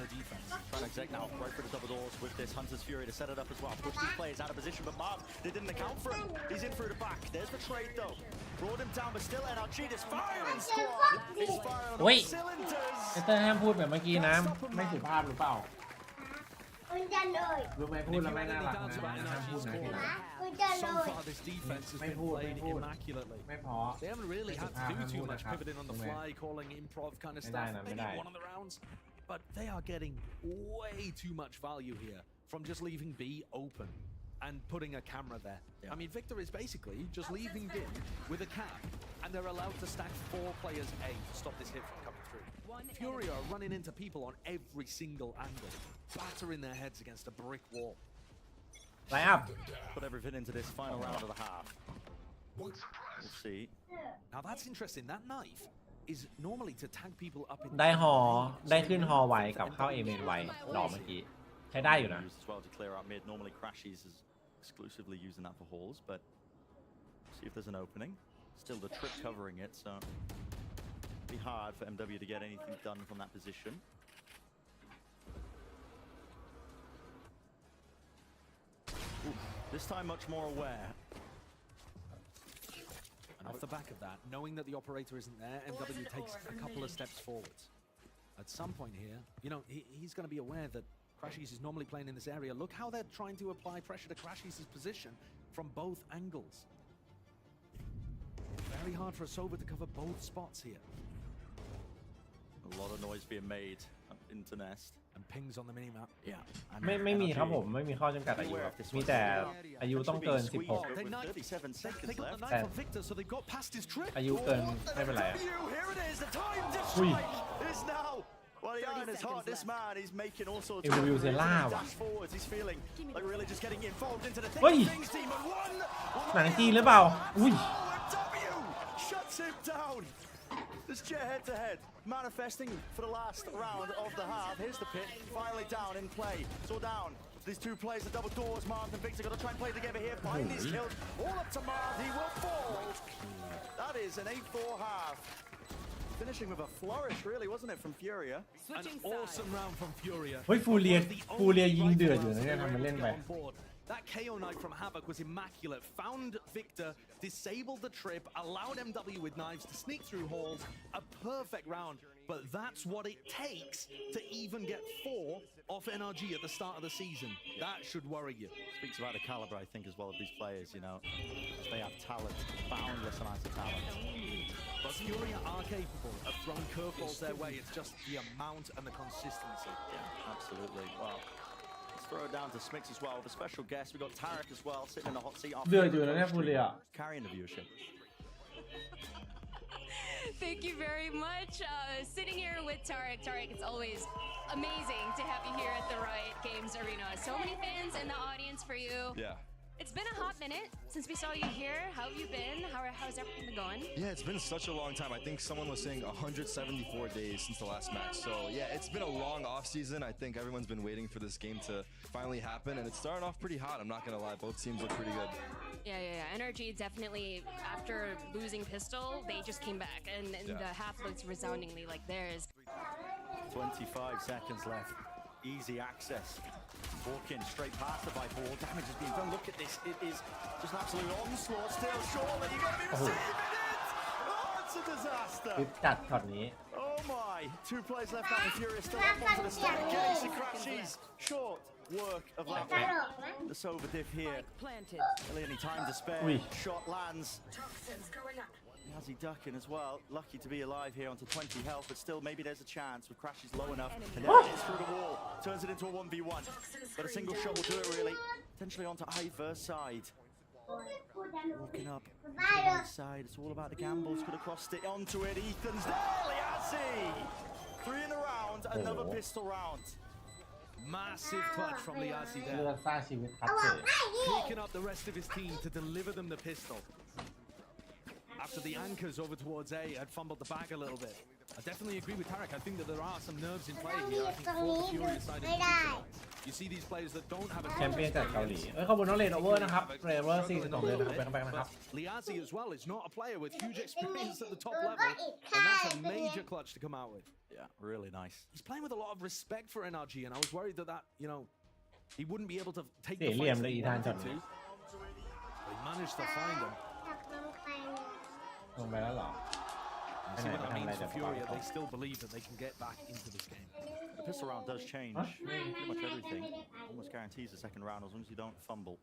their defense. Trying to exec now, right for the double doors with this Hunter's Fury to set it up as well. Push these players out of position, but Marv, they didn't account for him. He's in through the back. There's the trade though. Brought him down, but still NRG, this firing squad is firing on all cylinders. เอเตอร์ห้ามพูดแบบเมื่อกี้นะไม่สุภาพหรือเปล่า รู้ไหมพูดแล้วไม่น่ารักนะห้ามพูดนะทีหลัง So far, this defense has been played immaculately. ไม่พอ They haven't really had to do too much pivoting on the fly, calling improv kind of stuff. Maybe one of the rounds, but they are getting way too much value here from just leaving B open and putting a camera there. I mean, Victor is basically just leaving B with a cap, and they're allowed to stack 4 players A to stop this hit from coming through. Fury are running into people on every single angle, battering their heads against a brick wall. ไลน์อัพ Put everything into this final round of the half. We'll see. Now that's interesting. That knife is normally to tag people up in. ได้ฮอได้ขึ้นฮอไวกับเข้าเอเมนไวดอกเมื่อกี้ใช้ได้อยู่นะ Used as well to clear out mid. Normally Crashies is exclusively using that for hauls, but see if there's an opening. Still the trip covering it, so it'd be hard for MW to get anything done from that position. Ooh, this time much more aware. And off the back of that, knowing that the operator isn't there, MW takes a couple of steps forwards. At some point here, you know, he's going to be aware that Crashies is normally playing in this area. Look how they're trying to apply pressure to Crashies' position from both angles. Very hard for a Sova to cover both spots here. A lot of noise being made up into Nest. And pings on the minimap. Yeah. ไม่มีครับผมไม่มีข้อจำกัดอายุครับมีแต่อายุต้องเกิน 16 แต่อายุเกินไม่เป็นไรอ่ะ อุ้ย Well, the iron is hot. This man is making all sorts of dash forwards. He's feeling like really just getting involved into the things team. And one หนังจีนหรือเปล่าอุ้ย W shuts him down. This jet head to head, manifesting for the last round of the half. Here's the pit, finally down in play. It's all down. These two players are double doors. Marth and Victor got to try and play together here. Find these kills. All up to Marth. He will fall. That is an 8-4 half. Finishing with a flourish, really, wasn't it, from Furia? An awesome round from Furia. เฮ้ยฟูเรียยิงเดือดอยู่นะเนี่ยทำมันเล่นไป That KO knife from Havoc was immaculate. Found Victor, disabled the trip, allowed MW with knives to sneak through halls. A perfect round, but that's what it takes to even get 4 off NRG at the start of the season. That should worry you. Speaks about the caliber, I think, as well of these players, you know. They have talent, boundless amounts of talent. But Furia are capable of throwing curveballs their way. It's just the amount and the consistency. Yeah, absolutely. Well, let's throw it down to Smix as well. With a special guest, we've got Tarek as well, sitting in the hot seat. เดือดอยู่นะเนี่ยฟูเรีย Carrying the viewership. Thank you very much. Sitting here with Tarek. Tarek, it's always amazing to have you here at the Riot Games Arena. So many fans in the audience for you. Yeah. It's been a hot minute since we saw you here. How have you been? How's everything been going? Yeah, it's been such a long time. I think someone was saying 174 days since the last match. So yeah, it's been a long off season. I think everyone's been waiting for this game to finally happen, and it started off pretty hot. I'm not gonna lie, both teams look pretty good. Yeah. NRG definitely, after losing Pistol, they just came back, and the half looks resoundingly like theirs. 25 seconds left. Easy access. Walking straight past the Viper wall. Damage is being done. Look at this. It is just an absolute onslaught. Still, surely you're going to be receiving it. Oh, it's a disaster. จัดช็อตนี้ Oh my. 2 players left out. And Fury still up onto the staircase. It crashes. Short work of that one. The Sova diff here. Really any time to spare. Shot lands. Yazzie ducking as well. Lucky to be alive here onto 20 health, but still maybe there's a chance with Crashes low enough. And then it's through the wall. Turns it into a 1v1. But a single shot will do it really. Potentially onto Iver's side. Walking up to the right side. It's all about the gambles. Could have crossed it onto it. Ethan's there. Yazzie! 3 in a round. Another pistol round. Massive clutch from Liazzi เลือ there. ดสร้างชีวิตครับ Picking up the rest of his team to deliver them the pistol. After the anchors over towards A had fumbled the bag a little bit. I definitely agree with Tarek. I think that there are some nerves in play here. I think for the Fury side in particular. You see these players that don't have a แชมเปี้ยนจากเกาหลีขอบคุณน้องเลนโอเวอร์นะครับเรเวอร์42เดือนนะครับไปนะครับ Liazzi as well is not a player with huge experience at the top level, and that's a major clutch to come out with. Yeah, really nice. He's playing with a lot of respect for NRG, and I was worried that you know, he wouldn't be able to take เสีย the เหลี่ยม fights เลย that อี he ธานช็อต wanted นี้ to. But he managed to find him. ลงไปแล้วเหรอ You see what that means for Furia? They still believe that they can get back into this game. The pistol round does change pretty much everything. Almost guarantees the second round as long as you don't fumble.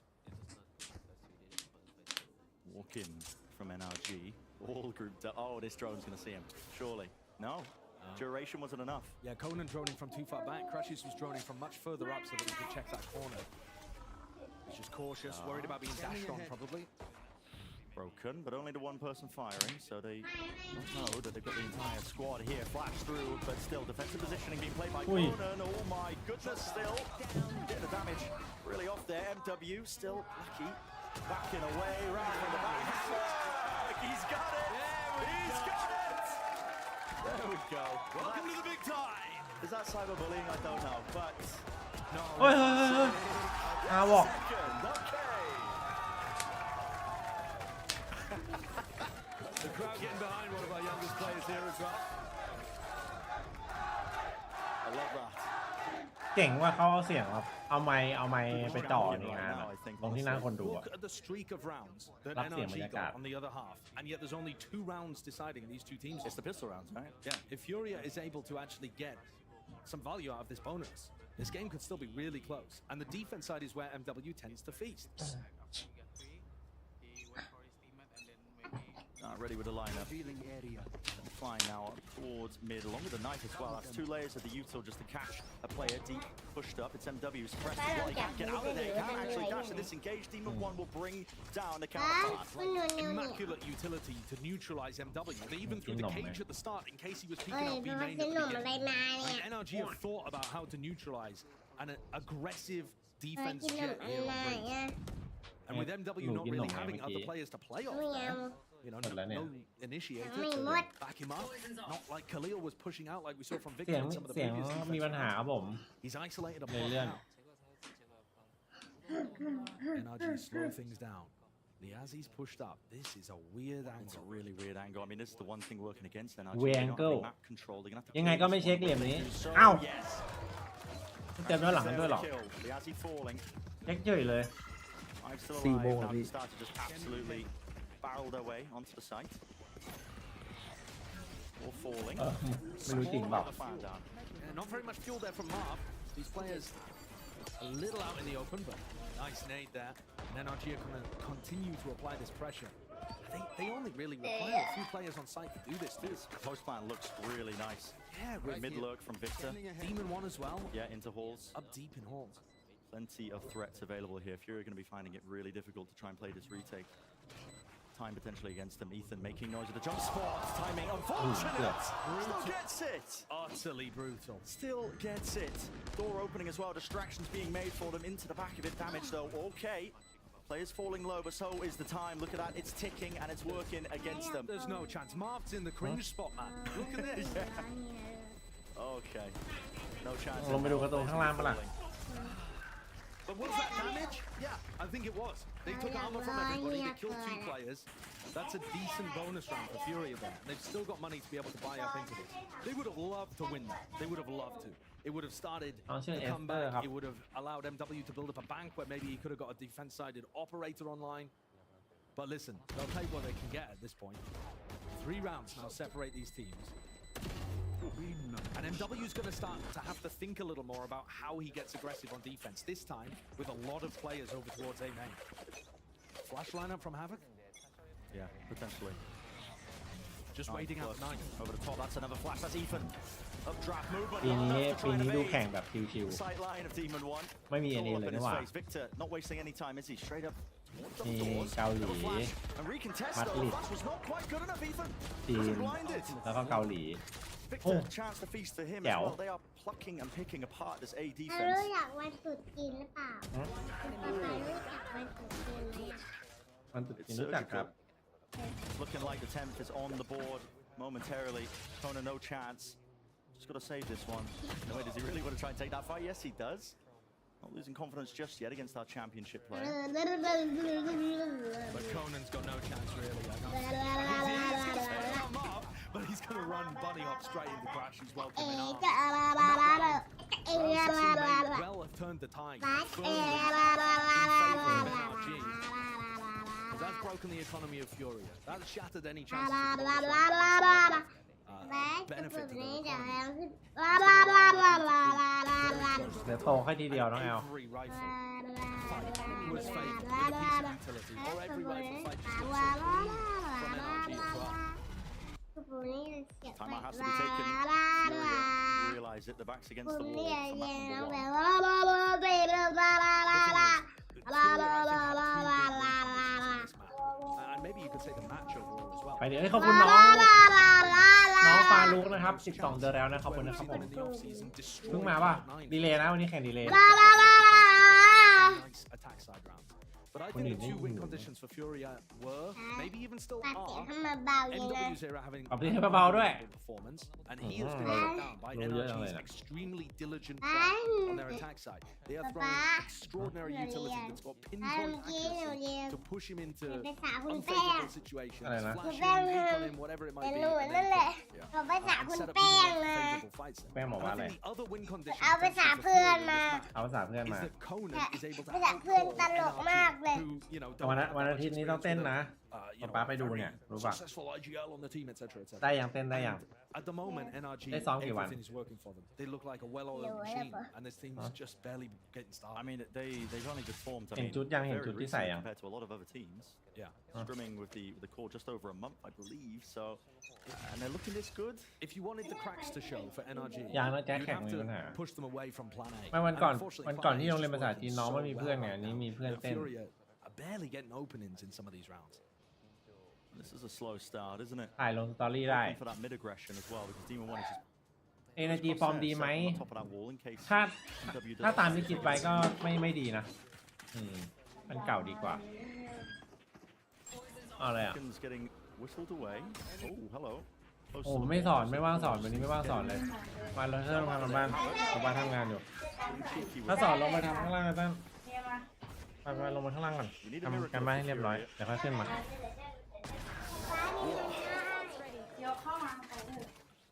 Walk in from NRG. All grouped up. Oh, this drone's going to see him. Surely. No. Duration wasn't enough. Yeah, Conan droning from too far back. Crashes was droning from much further up so that he could check that corner. He's just cautious, worried about being dashed on probably. Broken, but only the one person firing, so they don't know that they've got the entire squad here. Flash through, but still defensive positioning being played by Conan. Oh my goodness, still getting the damage really off there. MW still lucky. Backing away, right from the back. He's got it! He's got it! There we go. Welcome to the big time! Is that cyberbullying? I don't know, but no. เฮ้ยอาบอก The crowd getting behind one of our youngest players here as well. I love that. เจ๋งว่าเขาเอาเสียงแบบเอาไมค์ไปจ่อในงานตรงที่นั่งคนดูอะ Look at the streak of rounds that รับเสียงบร NRG รยากาศ got on the other half, and yet there's only 2 rounds deciding these two teams. It's the pistol rounds, right? Yeah, if Furia is able to actually get some value out of this bonus, this game could still be really close. And the defense side is where MW tends to feast. Ready with the lineup. Flying now up towards mid, along with the knife as well. That's 2 layers of the util just to catch a player deep, pushed up. It's MW suppressed as well. He can't get out of there. He can't actually dash to disengage. Demon 1 will bring down the counterpart. Immaculate utility to neutralize MW. They even threw the cage at the start in case he was peeking out B main at the beginning. And NRG have thought about how to neutralize an aggressive defense jet here on Breeze. And with MW not really having other players to play off there, you know, no initiator to back him up. Not like Khalil was pushing out like we saw from เสี Victor ยง in some of the เสียง previous มีปัญหาครับผม He's isolated a ใน block เรื่อง now. NRG slow things down. The Azzy's pushed up. This is a weird angle. It's a really weird angle. I mean, this is the one thing working against NRG. Weird They're not angle. having map control. They're gonna have to ยังไงก็ไม่เช็คเหลี่ยมนี้ So, อ้าว yes. เต็มแล้วหลังกันด้วยเหรอ Kill. The Azzy falling. เช็คเฉยเลย I'm still See alive. more Now of they it. start to just absolutely barrel their way onto the site. All falling. ไม่รู้จริงเปล่า Yeah, not very much fuel there from Marv. These players a little out in the open, but nice nade there. And NRG are going to continue to apply this pressure. They only really require a few players on site to do this too. Post plan looks really nice. Yeah, With mid lurk from Victor. Demon 1 as well. Yeah, into halls. Up deep in halls. Plenty of threats available here. Fury are going to be finding it really difficult to try and play this retake. Time potentially against them. Ethan making noise with the jump spot. Timing unfortunate. Still gets it. Utterly brutal. Still gets it. Door opening as well. Distractions being made for them into the back of it. Damage though. Okay. Players falling low, but so is the time. Look at that. It's ticking and it's working against them. There's no chance. Marv's in the cringe spot, man. Look at this. Okay. No chance. ลงไปดูกระตุ้นข้างล่างปะล่ะ But was that damage? Yeah, I think it was. They took armor from everybody. They killed 2 players. That's a decent bonus round for Furia there. They've still got money to be able to buy up into this. They would have loved to win that. They would have loved to. It would have started the comeback. It would have allowed MW to build up a bank where maybe he could have got a defense-sided operator online. But listen, they'll take what they can get at this point. 3 rounds now separate these teams. And MW is going to start to have to think a little more about how he gets aggressive on defense. This time with a lot of players over towards A main. Flash lineup from Havoc? Yeah, potentially. Just waiting out the 9. Over the top, that's another flash. That's Ethan. Updraft movement. ปีนี้ดูแข่งแบบชิว Sight line of Demon 1. ไม่มีอันนี้เลยนี่หว่า Victor not wasting any time, is he? Straight up. มีเกาหลี And recontest มาด though. ริด Flash was not quite good enough, Ethan. จีน Was blinded. แล้วก็เกาหลี Victor, chance to feast for him as Dẻo. well. They are plucking and picking apart this A รู้ defense. จักวันตรุษจีนหรือเปล่ารู้จักวันตรุษจีนไหมอะ มันตุดจีนรู้จักครับ It's looking like the 10th is on the board momentarily. Kona no chance. Just got to save this one. No way, does he really want to try and take that fight? Yes, he does. Not losing confidence just yet against our championship player. But Conan's got no chance really. But he's going to run bunny hop straight into Crash. He's welcoming arm. Well have turned the tide firmly in favor of NRG. As broken the economy of Furia. That's shattered any chance benefit to the economy. เดี๋ยวโตแค่ทีเดียวน้องแอล Every rifle fight was favored with a piece of utility, or every rifle fight just looks so clean from NRG as well. Time out has to be taken. Furia realize that the back's against the wall from And maybe you could say the match overall as well. ไปเดี๋ยวให้ขอบคุณน้องฟาลุกนะครับ12 เดือนแล้วนะขอบคุณนะครับผมเพิ่งมาป่ะดีเลย์นะวันนี้แข่งดีเลย์ Attack side round. But I think the two win conditions for Furia were, maybe even still are, MW's era having a performance, and he has been shut down by NRG's extremely diligent play on their attack side. They are throwing extraordinary utility that's got pinpoint accuracy to push him into unfavorable situations, flash him, weak on him, whatever it might be. And set up favorable fights. I think the other win condition is that Conan is able to outcall NRG. วันอาทิตย์นี้ต้องเต้นนะป๊าไปดูเนี่ยรู้ป่ะได้ยังเต้นได้ยัง At the moment, NRG, everything is working for them. They look like a well-oiled machine, and this team is just barely getting started. I mean, they've only just formed. I เห็น mean, จุดยังเห็นจุดที่ใส่ยัง compared to a lot of other teams. Yeah, scrimming with the core just over a month, I believe. So, and they're looking this good. If you wanted the cracks to show for NRG, ยังนะแจ็ค you'd แข่ง have มีปัญหา to push them away from Plan A. ไม่วันก่อนที่โรงเรียนภาษาจีนน้องไม่มีเพื่อนไงอันนี้มีเพื่อนเต้น Furia are barely getting openings in some of these rounds. This is a slow start, isn't it? ถ่ายลงสตอรี่ได้ For that mid aggression as well, because Demon 1 is just Energy ฟอร์มดีไหม top of that wall in case ถ้าตามที่คิดไปก็ไม่ดีนะมันเก่าดีกว่าอะไรอ่ะ getting whistled away. Oh, hello. โอ้ไม่สอนไม่ว่างสอนวันนี้ไม่ว่างสอนเลยมาเราเริ่มทำกันบ้านทำงานอยู่ถ้าสอนลงมาทำข้างล่างกันตั้งไปลงมาข้างล่างก่อนทำกันบ้านให้เรียบร้อยเดี๋ยวค่อยขึ้นมา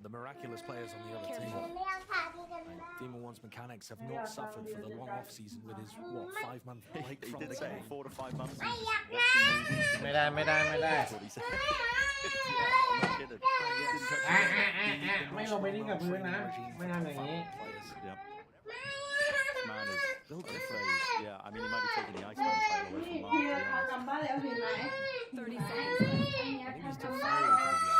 The miraculous players on the other team. Demon 1's mechanics have not suffered for the long off-season with his, 5-month break from the game. 4 to 5 months. ไม่ได้ไม่ลงไปนิ่งกับพื้นนะไม่ทำอย่างนี้ Man is still different. Yeah, I mean, he might be taking the Iceman title away from Mark. 30 seconds left. I think he's deferring to the Iceman.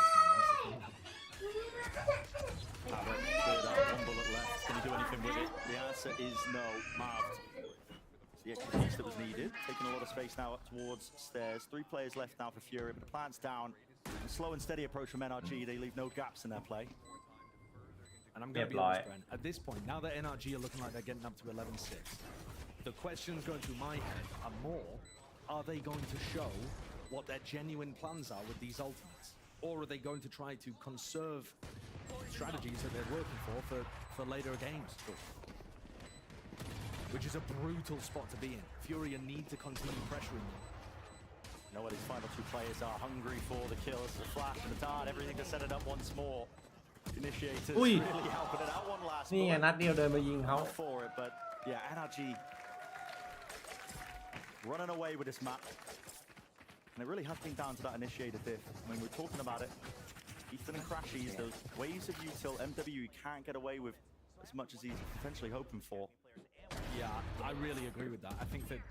One bullet left. Can he do anything with it? The answer is no. Marved. It's the extra piece that was needed. Taking a lot of space now up towards stairs. 3 players left now for Fury, but the plan's down. A slow and steady approach from NRG. They leave no gaps in their play. And I'm going to be honest, Brent, at this point, now that NRG are looking like they're getting up to 11-6, the questions going through my head are more, are they going to show what their genuine plans are with these ultimates? Or are they going to try to conserve strategies that they're working for later games? Which is a brutal spot to be in. Furia need to continue pressuring them. You know what these final 2 players are hungry for the kills, the flash and the dart, everything to set it up once more. Initiators really helping it out one last นี่ไงนัดเดียวเดินมายิงเขา for it, but yeah, NRG running away with this map. And it really has been down to that initiator diff. I mean, we're talking about it. Ethan and Crashies, those waves of util MW can't get away with as much as he's potentially hoping for. Yeah, I really agree with that. I think that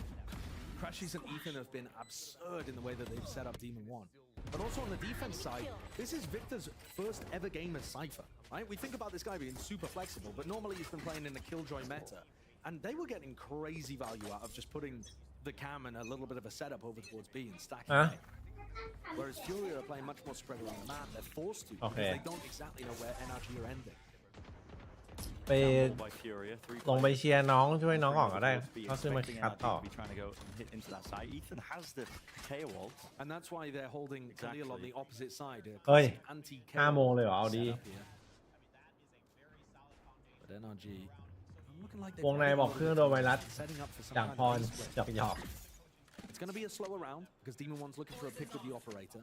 Crashies and Ethan have been absurd in the way that they've set up Demon 1. But also on the defense side, this is Victor's first ever game as Cypher, right? We think about this guy being super flexible, but normally he's been playing in the Killjoy meta. And they were getting crazy value out of just putting the cam and a little bit of a setup over towards B and stacking A. Whereas Fury are playing much more spread around the map. They're forced to because they don't exactly know where NRG are ending. ไปลงไปเชียร์น้องช่วยน้องออกก็ได้เขาซื้อมาคัดต่อ And that's why they're holding Khalil on the opposite side. เฮ้ย5 โมงเลยเหรอเอาดี But NRG วงในบอกเครื่องโดนไวรัสจากพรจากหยอก It's going to be a slower round because Demon 1's looking for a pick with the operator.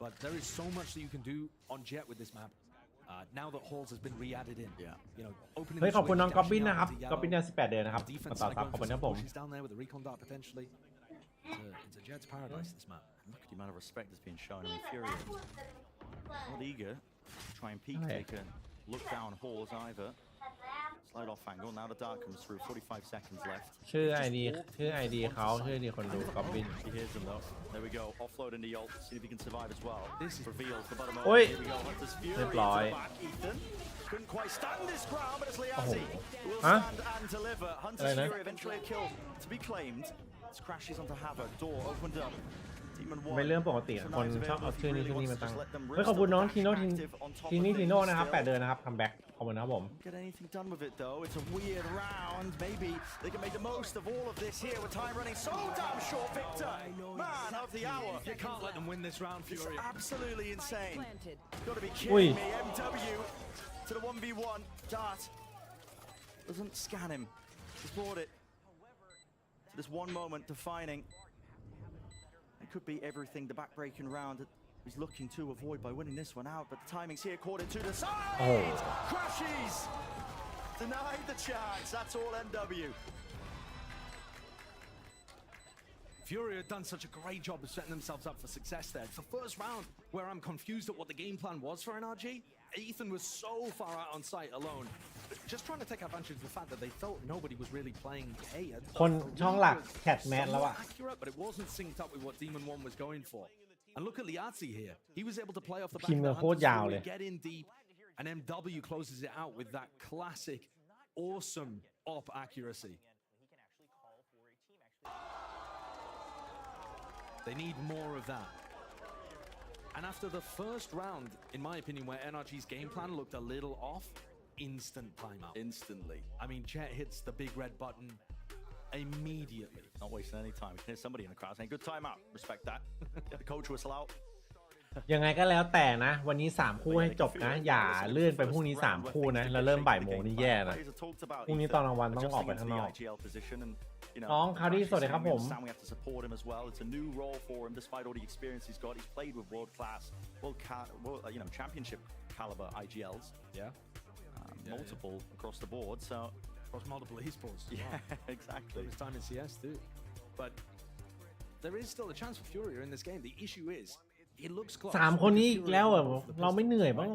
But there is so much that you can do on Jet with this map. Now that Halls has been re-added in, you know, opening. เฮ้ยขอบคุณน้องก๊อบบินนะครับก๊อบบินเดือน18 เดือนนะครับต่อซับขอบคุณนะผม She's down there with the recon dart potentially. It's a Jet's paradise, this map. Look at the amount of respect that's being shown. I mean, Fury not eager to try and peek, take a look down halls either. Slide off angle. Now the dart comes through. 45 seconds left. ชื่อ ID เขาชื่อ ID คนดูกอบบิน He hears them though. There we go. Offload into the ult. See if he can survive as well. This reveals the bottom of Oi. Here we go. Hunter's Fury เรีย into บร้อย the back. Ethan couldn't quite stand his ground, but it's โอ้โห Liazzi who will ฮะ stand and deliver. อะไร Hunter's นะ Fury eventually a kill to be claimed. It crashes onto Havoc. Door opened up. เป็นเรื่องปกติคนชอบเอาชื่อนี้มาตั้งเฮ้ยขอบคุณน้องทีโน่นะครับ8 เดือนนะครับคัมแบ็กขอบคุณครับผม Get anything done with it though. It's a weird round. Maybe they can make the most of all of this here with time running so damn short. Victor, man of the hour. You can't let them win this round, It's Fury. absolutely insane. Got to be Ui. kidding me. MW to the 1v1. Dart doesn't scan him. He's brought it to this one moment defining. It could be everything. The back-breaking round that he's looking to avoid by winning this one out, but the timing's here. Caught it to the side. Oh. Crashes. Denied the chance. That's all MW. Fury have done such a great job of setting themselves up for success there. It's the first round where I'm confused at what the game plan was for NRG. Ethan was so far out on site alone, just trying to take advantage of the fact that they felt nobody was really playing A. คนช่องหลักแคทแมนแล้วอะ Accurate, but it wasn't synced up with what Demon 1 was going for. And look at Liazzi here. He was able to play off the back พิม of พ์ the โคตร Hunter's ยาวเลย Fury, get in deep, and MW closes it out with that classic, awesome op accuracy. They need more of that. And after the first round, in my opinion, where NRG's game plan looked a little off, instant timeout. Instantly. I mean, Jet hits the big red button immediately. Not wasting any time. We can hear somebody in the crowd saying, good timeout. Respect that. Get the coach whistle out. ยังไงก็แล้วแต่นะ วันนี้3คู่ให้จบนะ อย่าเลื่อนไปพรุ่งนี้3คู่นะแล้วเริ่มบ่ายโมงนี่แย่นะพรุ่งนี้ตอนกลางวันต้องออกไปข้างนอก น้องคาร์ดี้สวัสดีครับผม We have to support him as well. It's a new role for him, despite all the experience he's got. He's played with world-class, championship caliber IGLs. Multiple across the board. So across multiple esports. Yeah, exactly. His time in CS too. But there is still a chance for Fury in this game. The issue is, it looks close. 3 คนนี้อีกแล้วเหรอเราไม่เหนื่อยบ้าง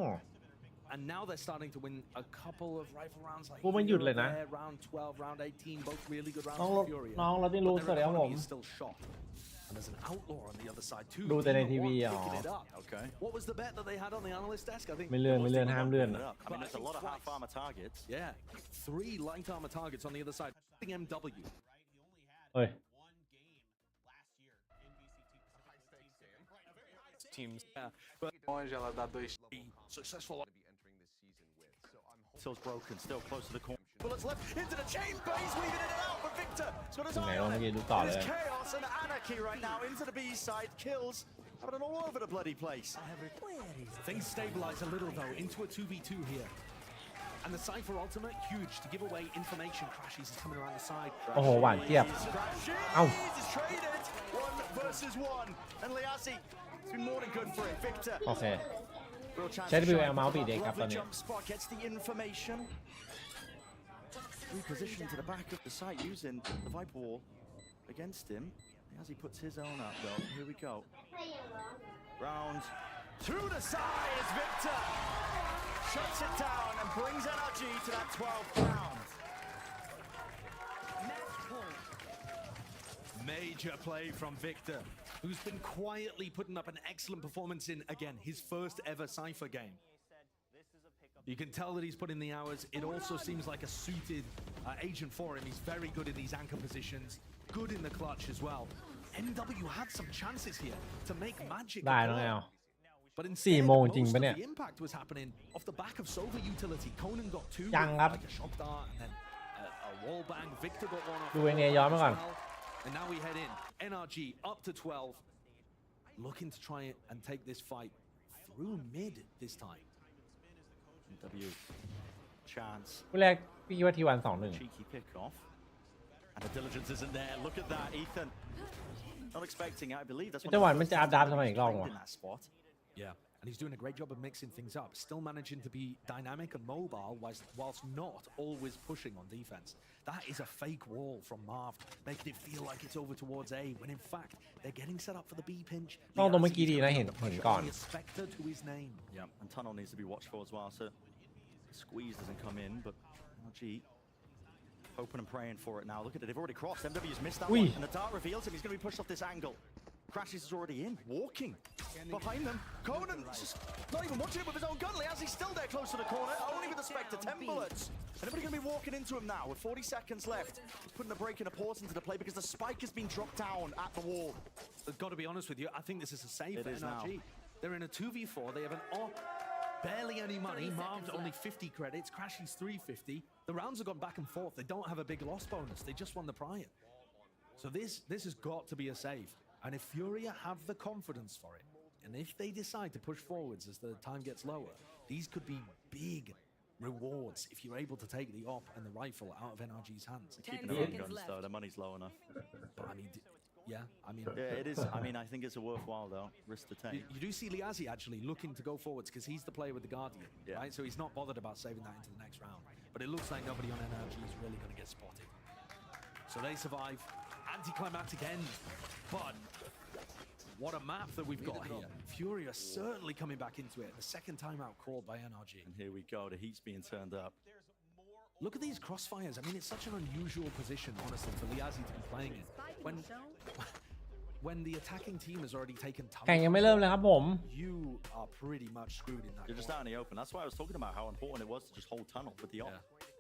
And now they're starting to win a couple of rifle rounds like พวกมันหยุดเลยนะ round 12, round 18, both really good rounds น้อง for Fury. น้องเราได้รู้สวัสดีครับผม Is still shot. And there's an outlaw on the other side too. ดูแต่ในทีวี Picking it up. Okay. What was the bet that they had on the analyst desk? I think ไม่เลื่อนห้ามเลื่อน I mean, there's a lot of half armor targets. Yeah, 3 light armor targets on the other side. MW. เฮ้ย Teams. But ela dá 2 successful. Till's broken, still close to the corner. Bullets left into the chamber. He's weaving in and out, but Victor has got his ไหน eye ลอง on เมื่อกี้ it. ดูต่อเลย There's chaos and anarchy right now into the B side. Kills happening all over the bloody place. Things stabilize a little though into a 2v2 here. And the Cypher ultimate, huge to give away information. Crashes is coming around the side. โอ้โหหวานเจี๊ยบ เอ้า He's traded 1 versus 1. And Liazzi has been more than good for it. Victor. โอเค Real chance ใช้ to WL shine. เมาส์ปีเด็กครับตอน Lovely นี้ jump spot, gets the information. Repositioning to the back of the site using the Viper wall against him. As he puts his own up though. Here we go. Round to the side is Victor. Shuts it down and brings NRG to that 12th round. Major play from Victor, who's been quietly putting up an excellent performance in, again, his first ever Cypher game. You can tell that he's put in the hours. It also seems like a suited agent for him. He's very good in these anchor positions, good in the clutch as well. MW had some chances here to make magic. ได้น้องแอล But 4 instead, โมง most จริง of ปะเนี่ย the impact was happening off the back of Sova utility. Conan got 2, ยังครับ like a shock dart, and then a wall bang. Victor got 1 off. ดูNA ย้อนมาก่อน And now we head in. NRG up to 12. Looking to try and take this fight through mid this time. W chance. คู่แรกพี่คิดว่าT1 2-1 Cheeky pick off. And the diligence isn't there. Look at that, Ethan. Not expecting it, I believe that's จังหวะมันจะอัพดับทำไมอีกรอบวะ in that spot. Yeah. And he's doing a great job of mixing things up, still managing to be dynamic and mobile whilst not always pushing on defense. That is a fake wall from Marv, making it feel like it's over towards A, when in fact they're getting set up for the B pinch. ต้องตรงเมื่อกี้ดีนะเห็นก่อน A spectre to his name. Yeah, and Tunnel needs to be watched for as well. So squeeze doesn't come in, but NRG hoping and praying for it now. Look at it, they've already crossed. MW's missed that one, and the dart reveals him. He's going to be pushed off this angle. Crashes is already in, walking behind them. Conan just not even watching it with his own gun. Liazzi's still there close to the corner, only with the Spectre, 10 bullets. Anybody going to be walking into him now with 40 seconds left? He's putting a break and a pause into the play because the spike has been dropped down at the wall. I've got to be honest with you, I think this is a save for NRG. Now. They're in a 2v4, they have an barely any money. Marv's only 50 credits, Crashy's 350. The rounds have gone back and forth. They don't have a big loss bonus. They just won the prior. So this has got to be a save. And if Furia have the confidence for it, and if they decide to push forwards as the time gets lower, these could be big rewards if you're able to take the op and the rifle out of NRG's hands. Keeping their own guns though, their money's low enough. But I mean, yeah, it is. I mean, I think it's a worthwhile though risk to take. You do see Liazzi actually looking to go forwards because he's the player with the Guardian, right? So he's not bothered about saving that into the next round. But it looks like nobody on NRG is really going to get spotted. So they survive. Anticlimactic end, but what a map that we've got here. Furia certainly coming back into it. The second timeout called by NRG. And here we go. The heat's being turned up. Look at these crossfires. I mean, it's such an unusual position, honestly, for Liazzi to be playing in. When the attacking team has already taken tunnel, แข่งยังไม่เริ่มเลยครับผม you are pretty much screwed in that. You're just out in the open. That's why I was talking about how important it was to just hold tunnel with the op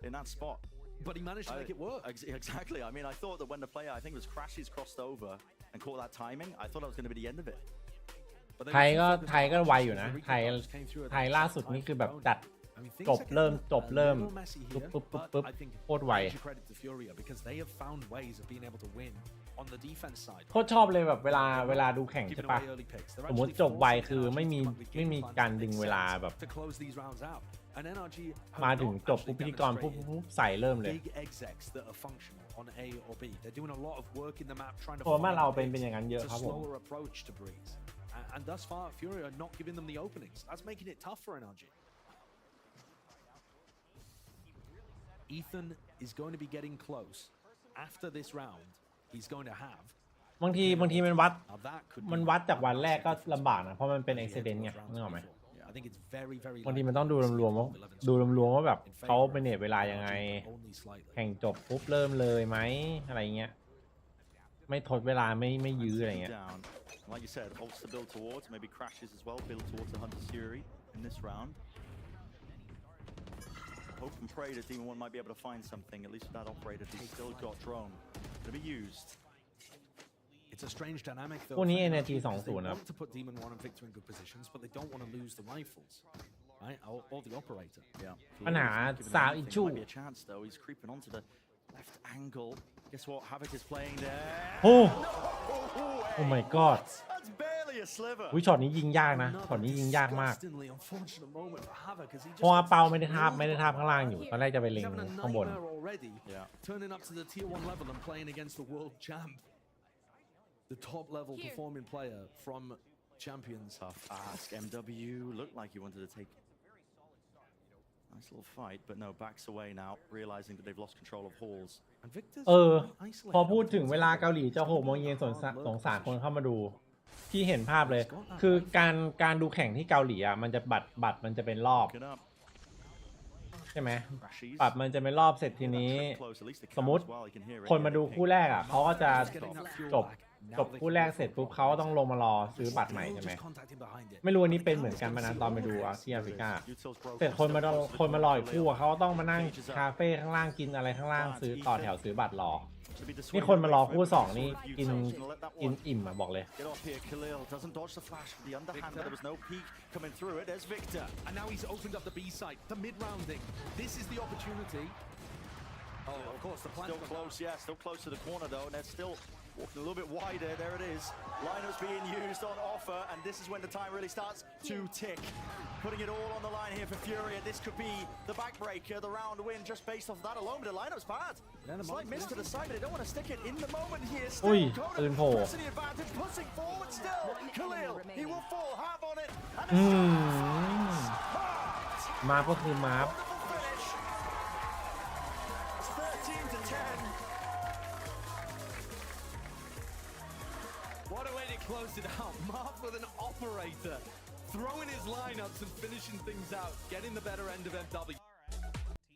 in that spot. But he managed to make it work. Exactly. I mean, I thought that when the player, I think it was Crashes, crossed over and caught that timing, I thought that was going to be the end of it. ไทยก็ไวอยู่นะไทยล่าสุดนี่คือแบบจัดจบเริ่มปุ๊บโคตรไวโคตรชอบเลยแบบเวลาดูแข่งใช่ปะสมมติจบไวคือไม่มีการดึงเวลาแบบมาถึงจบปุ๊บพิธีกรปุ๊บใส่เริ่มเลยเพราะว่าเราเป็นอย่างนั้นเยอะครับผม And thus far, Furia are not giving them the openings. That's making it tough for NRG. Ethan is going to be getting close. After this round, he's going to have. บางทีมันวัดจากวันแรกก็ลำบากนะเพราะมันเป็นอุบิเหตุไงนึกออกไหมบางทีมันต้องดูรวมๆว่าแบบเขาเป็นเวลายังไงแข่งจบปุ๊บเริ่มเลยไหมอะไรเงี้ยไม่ทดเวลาไม่ยื้ออะไรเงี้ย Like you said, ults to build towards, maybe Crashes as well, build towards the Hunter's Fury in this round. Hope and pray that Demon 1 might be able to find something, at least with that operator. He's still got drone. Gonna be used. It's a strange dynamic though. พวกนี้ energy 20 want to put Demon 1 and Victor in good positions, but they don't want to lose the rifles, right? Or the operator. Yeah. ปัญหาสาวอิชู Might be a chance though. He's creeping onto the left angle. Guess what? Havoc is playing there. Oh my god. That's barely a sliver. วิช็อตนี้ยิงยากนะช็อตนี้ยิงยากมากเพราะว่าเป้าไม่ได้ทาบข้างล่างอยู่ตอนแรกจะไปเล็งข้างบน Turning up to the tier 1 level and playing against the world champ, the top level performing player from Champions. Tough ask. MW looked like he wanted to take nice little fight, but no, backs away now, realizing that they've lost control of halls. พอพูดถึงเวลาเกาหลีจะ6 โมงเย็นสงสารคนเข้ามาดูที่เห็นภาพเลยคือการดูแข่งที่เกาหลีอ่ะมันจะบัตรมันจะเป็นรอบใช่ไหมบัตรมันจะเป็นรอบเสร็จทีนี้สมมติคนมาดูคู่แรกอ่ะเขาก็จะจบคู่แรกเสร็จปุ๊บเขาต้องลงมารอซื้อบัตรใหม่ใช่ไหมไม่รู้อันนี้เป็นเหมือนกันมานะตอนไปดูที่แอฟริกาเสร็จคนมารออีกคู่เขาต้องมานั่งคาเฟ่ข้างล่างกินอะไรข้างล่างซื้อต่อแถวซื้อบัตรรอนี่คนมารอคู่2นี่กินอิ่มอ่ะบอกเลย And now he's opened up the B side, the mid rounding. This is the opportunity. Oh, of course, the plan. Still close, yeah, still close to the corner though, and they're still walking a little bit wider. There it is. Lineups being used on offer, and this is when the time really starts to tick. putting it all on the line here for Furia. This could be the backbreaker, the round win just based off that alone. But the lineup's bad. Slight miss to the side, but they don't want to stick it in the moment here. Still, อุ้ยปืนโผล่ pressing the advantage, pushing forward still. Khalil, he will fall half on it. And มาก็คือมาร์ฟ finish. It's 13-10. What a way to close it out. Marv with an operator, throwing his lineups and finishing things out, getting the better end of MW.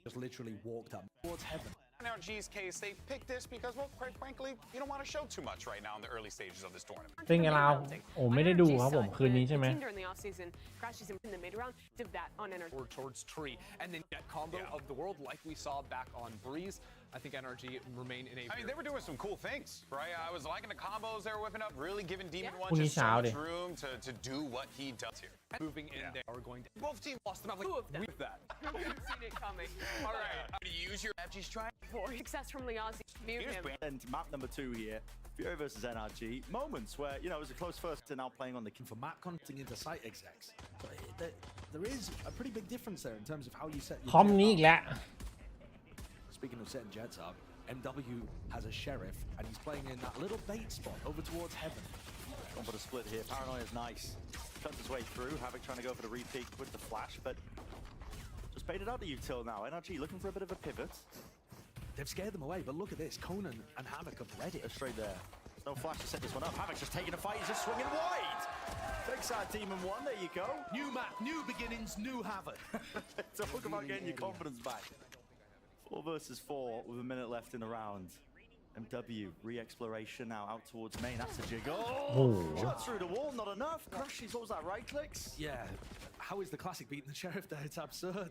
Just literally walked up towards heaven. In NRG's case, they picked this because, well, quite frankly, you don't want to show too much right now in the early stages of this tournament. เป็นไงเราโอ้ไม่ได้ดูครับผมคืนนี้ใช่ไหม During the offseason, crashes in the mid round, did that on NRG. Or towards Tree, and then that combo of the world like we saw back on Breeze. I think NRG remain in a. I mean, they were doing some cool things, right? I was liking the combos they were whipping up, really giving Demon One just so much room to do what he does here. Moving in there, are going to. Both teams lost them. I'm like, with that. You've seen it coming. All right, use your FG's try. Success from Liazi. Mute him. And map number 2 here. Fury versus NRG. Moments where, you know, it was a close first to now playing on the for map content into site execs. But there is a pretty big difference there in terms of how you set your คอมนี้อีกแล้ว Speaking of setting jets up, MW has a sheriff and he's playing in that little bait spot over towards heaven. Gone for the split here. Paranoia is nice. Cuts his way through. Havoc trying to go for the repeat with the flash, but just baited out the util now. NRG looking for a bit of a pivot. They've scared them away, but look at this. Conan and Havoc have read it. Straight there. No flash to set this one up. Havoc's just taking a fight. He's just swinging wide. Takes out Demon One. There you go. New map, new beginnings, new Havoc. Talk about getting your confidence back. 4 versus 4 with a minute left in the round. MW re-exploration now out towards main. That's a jig. Oh! Shot through the wall, not enough. Crushes. What was that? Right clicks? Yeah. How is the classic beating the sheriff there? It's absurd.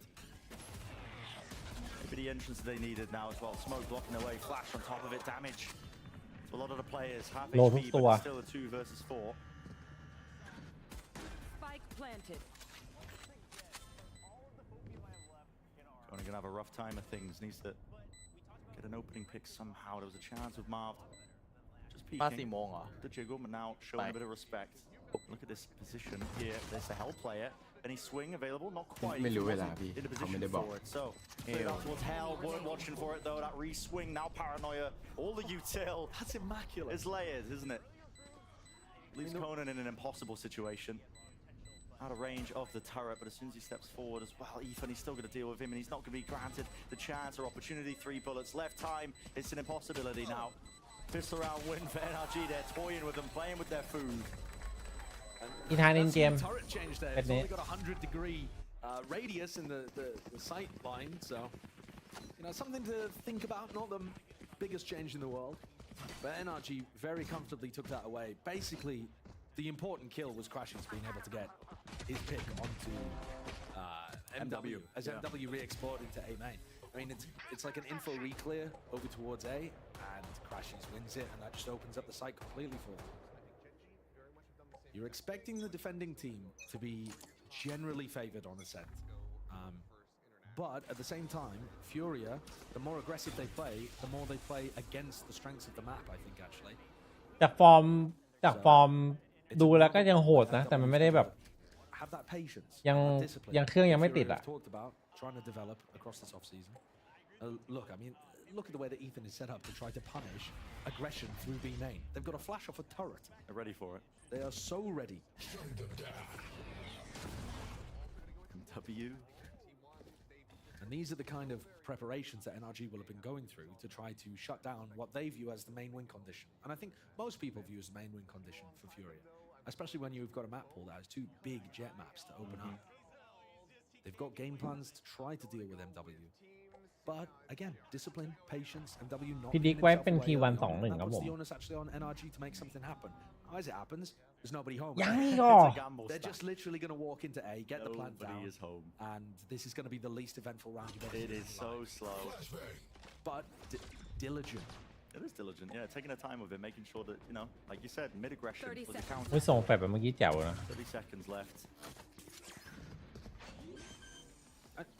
Maybe the entrance they needed now as well. Smoke blocking their way. Flash on top of it. Damage. A lot of the players have HP, but it's still a 2 versus 4. Spike planted. Going to have a rough time of things. Needs to get an opening pick somehow. There was a chance with Marv. Just peeking. The jiggle, but now showing a bit of respect. Look at this position here. There's the Hell player. Any swing available? Not quite. In a position for it. So, out towards Hell. Weren't watching for it though. That re-swing. Now Paranoia. All the util. That's immaculate. It's layers, isn't it? Leaves Conan in an impossible situation. Out of range of the turret, but as soon as he steps forward as well, Ethan, he's still going to deal with him, and he's not going to be granted the chance or opportunity. 3 bullets left time. It's an impossibility now. Pistol round win for NRG. They're toying with them, playing with their food. อีธานอินเกม Turret change there. It's only got a 100-degree radius in the sight line, so you know something to think about. Not the biggest change in the world, but NRG very comfortably took that away. Basically, the important kill was Crash's being able to get his pick onto MW as MW re-explored into A main. I mean, it's like an info re-clear over towards A, and Crash's wins it, and that just opens up the site completely for them. You're expecting the defending team to be generally favored on ascent. But at the same time, Furia, the more aggressive they play, the more they play against the strengths of the map, I think, actually. จากฟอร์มดูแล้วก็ยังโหดนะแต่มันไม่ได้แบบ Have that patience. ยังเครื่องยังไม่ติดอ่ะ Talked about trying to develop across this off-season. Look, I mean, look at the way that Ethan is set up to try to punish aggression through B main. They've got a flash off a turret. They're ready for it. They are so ready. MW. And these are the kind of preparations that NRG will have been going through to try to shut down what they view as the main win condition. And I think most people view as the main win condition for Furia, especially when you've got a map pool that has 2 big jet maps to open up. They've got game plans to try to deal with MW. But again, discipline, patience, MW not พี่ดิ๊กไว้เป็น T1 2-1 ครับผม the onus actually on NRG to make something happen. As it happens, there's nobody home. ยังไม่ออก They're just literally going to walk into A, get the plant down, is home. and this is going to be the least eventful round you've ever seen. It is so slow. But diligent. It is diligent, yeah, taking the time with it, making sure that, you know, like you said, mid-aggression was a counter. ไม่ส่งแฟลชแบบเมื่อกี้แจ๋วนะ 30 seconds left.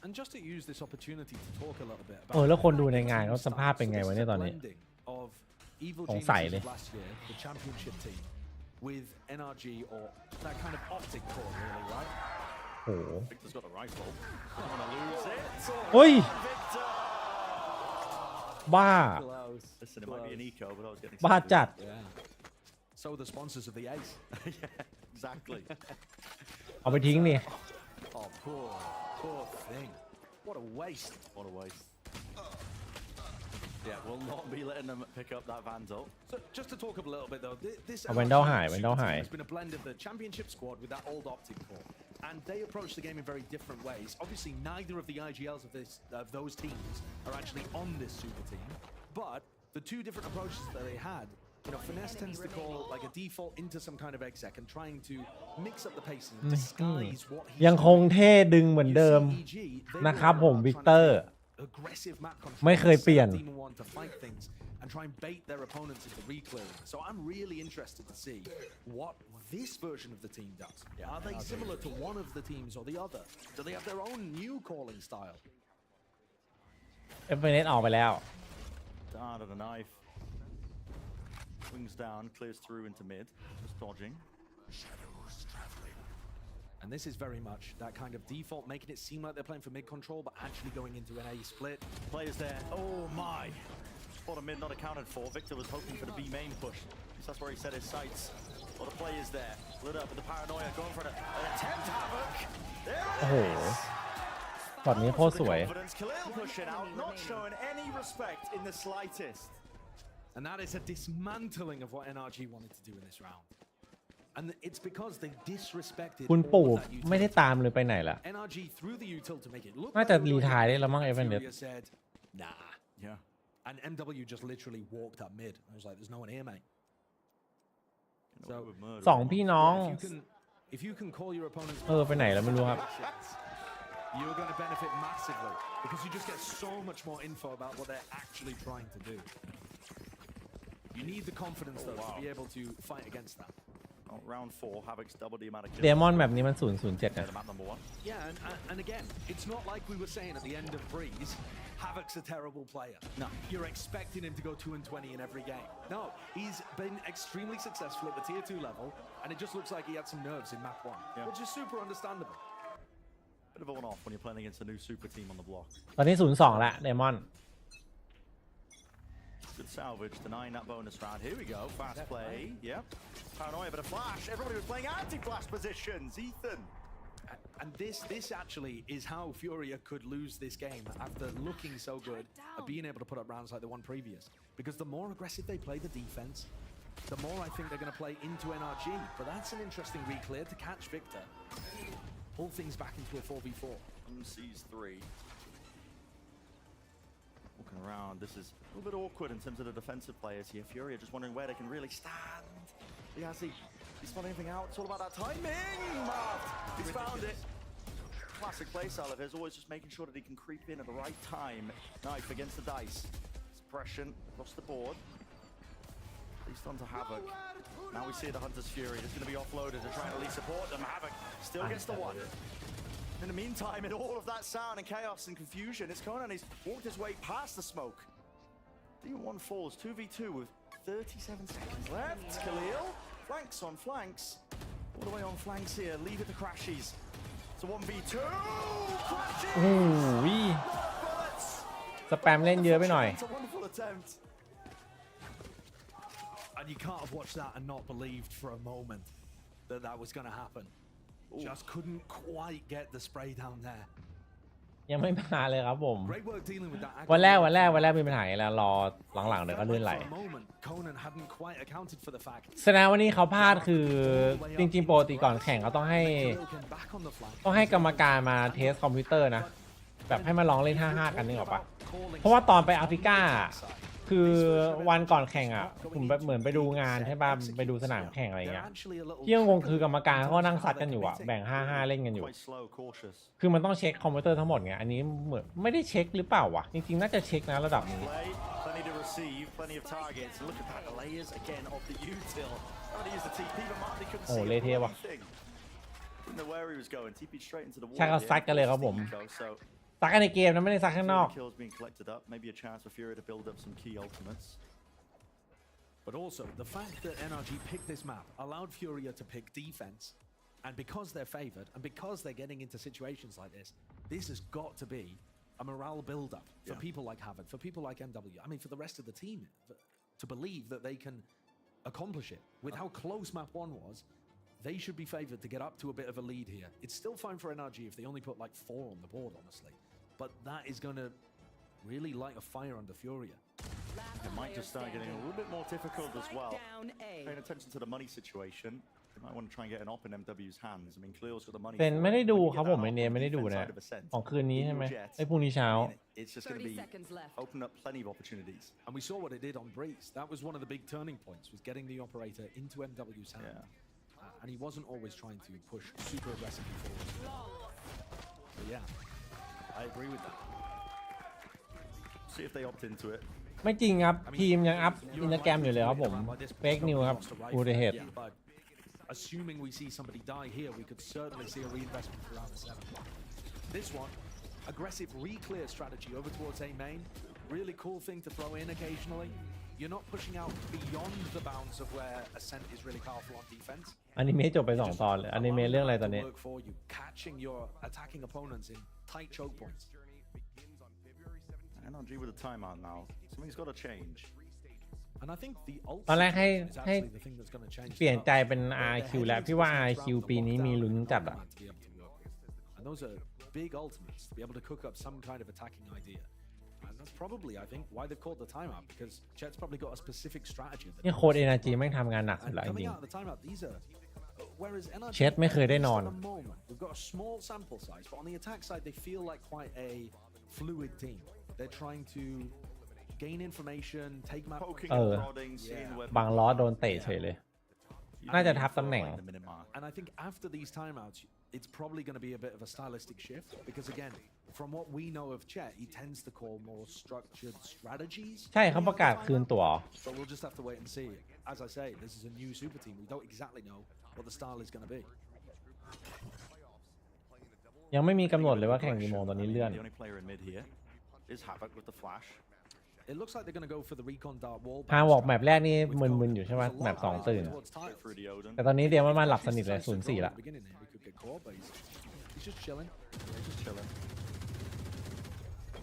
And just to use this opportunity to talk a little bit แล้วคนดูในงานเขาสภาพเป็นไงวะเนี่ยตอนนี้ of Evil สงสัย Geniuses เลย of last year, the championship team, with NRG or that kind of optic core, really, right? โห Victor's got the rifle. Don't want to lose it. เฮ้ย Victor. บ้า Listen, it might be an eco, but I was getting. บ้าจัด Yeah. So are the sponsors of the Ace. Yeah, exactly. เอาไปทิ้งนี่ Oh, poor thing. What a waste. What a waste. Yeah, we'll not be letting them pick up that Vandal. So just to talk up a little bit though, this เอา Vandal หาย Vandal หาย has been a blend of the championship squad with that old Optic core, and they approach the game in very different ways. Obviously, neither of the IGLs of those teams are actually on this super team, but the two different approaches that they had. You know, Finesse tends to call like a default into some kind of exec and trying to mix up the pace and disguise what he's ยังคงเท่ดึงเหมือนเดิมนะครับผมวิกเตอร์ aggressive map control ไม่เคยเปลี่ยน Demon 1 to fight things and try and bait their opponents into reclearing. So I'm really interested to see what this version of the team does. Are they similar to one of the teams or the other? Do they have their own new calling style? FNS ออกไปแล้ว Down to the knife. Swings down, clears through into mid, just dodging. And this is very much that kind of default, making it seem like they're playing for mid control, but actually going into an A split. Players there. Oh my! Bottom mid not accounted for. Victor was hoping for the B main push. That's where he set his sights. A lot of players there. Lit up with the paranoia, going for an attempt havoc. There it is! โอ้โหช็อตนี้โคตรสวย Khalil pushing out, not showing any respect in the slightest. And that is a dismantling of what NRG wanted to do in this round. And it's because they disrespected คุณปู่ all of that utility. ไม่ได้ตามเลยไปไหนล่ะ NRG threw the util to make it look น่า like จะ they รี were ทายได้ winning. แล้วมั้ง FNS Furia said, nah. Yeah. And MW just literally walked up mid. I was like, there's no one here, mate. So, สองพี่น้อง if you can call your opponents ไปไหนแล้วไม่รู้ครับ you're going to benefit massively because you just get so much more info about what they're actually trying to do. You need the confidence though to be able to fight against that. Round 4, Havoc's double the amount of kills. เดมอนแบบนี้มัน007นะ Map number 1. Yeah, and again, it's not like we were saying at the end of Breeze, Havoc's a terrible player. No. You're expecting him to go 2-20 in every game. No, he's been extremely successful at the tier 2 level, and it just looks like he had some nerves in map 1, which is super understandable. Bit of a one-off when you're playing against a new super team on the block. ตอนนี้0-2แล้วเดมอน Good salvage, denying that bonus round. Here we go, fast play. Yep. Paranoia, but a flash. Everybody was playing anti-flash positions. Ethan. And this actually is how Furia could lose this game after looking so good at being able to put up rounds like the one previous. Because the more aggressive they play the defense, the more I think they're going to play into NRG. But that's an interesting reclear to catch Victor. Pull things back into a 4v4. Sees 3. Walking around, this is a little bit awkward in terms of the defensive players here. Furia just wondering where they can really stand. He's not anything out. It's all about that timing. He's found it. Classic playstyle of his, always just making sure that he can creep in at the right time. Knife against the dice. Suppression across the board. At least onto Havoc. Now we see the Hunter's Fury. It's going to be offloaded to try and at least support them. Havoc still gets the one. In the meantime, in all of that sound and chaos and confusion, it's Conan. He's walked his way past the smoke. D1 falls 2v2 with 37 seconds left. Khalil, flanks on flanks. All the way on flanks here. Leave it to Crashies. It's a 1v2. Crashies! โอ้ยสแปมเล่นเยอะไปหน่อย It's a wonderful attempt. And you can't have watched that and not believed for a moment that that was going to happen. Just couldn't quite get the spray down there. ยังไม่มาเลยครับผม Great work dealing with that. วันแรกมีปัญหาแล้วรอหลังๆเดี๋ยวก็ลื่นไหล Conan hadn't quite accounted for the fact. แสดงว่านี่เขาพลาดคือจริงๆปกติก่อนแข่งเขาต้องให้กรรมการมาเทสคอมพิวเตอร์นะแบบให้มาลองเล่น 5-5 กันนึกออกปะเพราะว่าตอนไปแอฟริกาคือวันก่อนแข่งอ่ะผมแบบเหมือนไปดูงานใช่ป่ะไปดูสนามแข่งอะไรเงี้ยที่งงคือกรรมการเขานั่งซัดกันอยู่อ่ะแบ่ง 5-5 เล่นกันอยู่คือมันต้องเช็คคอมพิวเตอร์ทั้งหมดไงอันนี้เหมือนไม่ได้เช็คหรือเปล่าวะจริงๆน่าจะเช็คนะระดับนี้ Plenty to receive, plenty of targets. Look at that, the layers again of the util. Trying to use the TP, but Marty couldn't see anything. Didn't know where he was going. TP straight into the wall. ใช่เขาซัดกันเลยครับผมซัดกันในเกมนะไม่ได้ซัดข้างนอก Kills being collected up. Maybe a chance for Fury to build up some key ultimates. But also, the fact that NRG picked this map allowed Furia to pick defense And because they're favored, and because they're getting into situations like this has got to be a morale build-up for people like Havoc, for people like MW. I mean, for the rest of the team to believe that they can accomplish it. With how close map 1 was, they should be favored to get up to a bit of a lead here. It's still fine for NRG if they only put like 4 on the board, honestly. But that is going to really light a fire under Furia. It might just start getting a little bit more difficult as well. Paying attention to the money situation. They might want to try and get an op in MW's hands. I mean, Cleo's got the money. เซนไม่ได้ดูครับผมไม่ได้ดูนะของคืนนี้ใช่ไหมไอ้พรุ่งนี้เช้า It's just going to be open up plenty of opportunities. And we saw what it did on Breeze. That was one of the big turning points, was getting the operator into MW's hand. And he wasn't always trying to push super aggressively forward. So yeah, I agree with that. See if they opt into it. ไม่จริงครับทีมยังอัพอินสตาแกรมอยู่เลยครับผมเฟกนิวครับอูเดเฮด Assuming we see somebody die here, we could certainly see a reinvestment for round 7. This one, aggressive re-clear strategy over towards A main. Really cool thing to throw in occasionally. You're not pushing out beyond the bounds of where Ascent is really powerful on defense. อนิเมะจบไป2 ตอนเลยอนิเมะเรื่องอะไรตอนนี้ Work for you, catching your attacking opponents in tight choke points. NRG with a timeout now. Something's got to change. And I think the ตอนแรกให้ actually the thing that's going to change. เปลี่ยนใจเป็น RQ แล้วพี่ว่า RQ ปีนี้มีลุ้นจัดอ่ะ And those are big ultimates to be able to cook up some kind of attacking idea. And that's probably, I think, why they've called the timeout, because Chet's probably got a specific strategy. นี่โค้ด NRG แม่งทำงานหนักสุดแล้วจริง เช็ดไม่เคยได้นอน We've got a small sample size, but on the attack side, they feel like quite a fluid team. They're trying to gain information, take map. บางล้อโดนเตะเฉยเลยน่าจะทับตำแหน่ง And I think after these timeouts, it's probably going to be a bit of a stylistic shift, because again, from what we know of Chet, he tends to call more structured strategies. ใช่เขาประกาศคืนตั๋ว So we'll just have to wait and see. As I say, this is a new super team. We don't exactly know what the style is going to be. ยังไม่มีกำหนดเลยว่าแข่งกี่โมงตอนนี้เลื่อน The only player in mid here is Havoc with the flash. It looks like they're going to go for the recon dart wall. ฮาวอกแมปแรกนี่มึนๆอยู่ใช่ไหมแมป2ตื่นแต่ตอนนี้เดี๋ยวมันมาหลับสนิทเลย 0-4 ละ He's just chilling. Yeah, just chilling.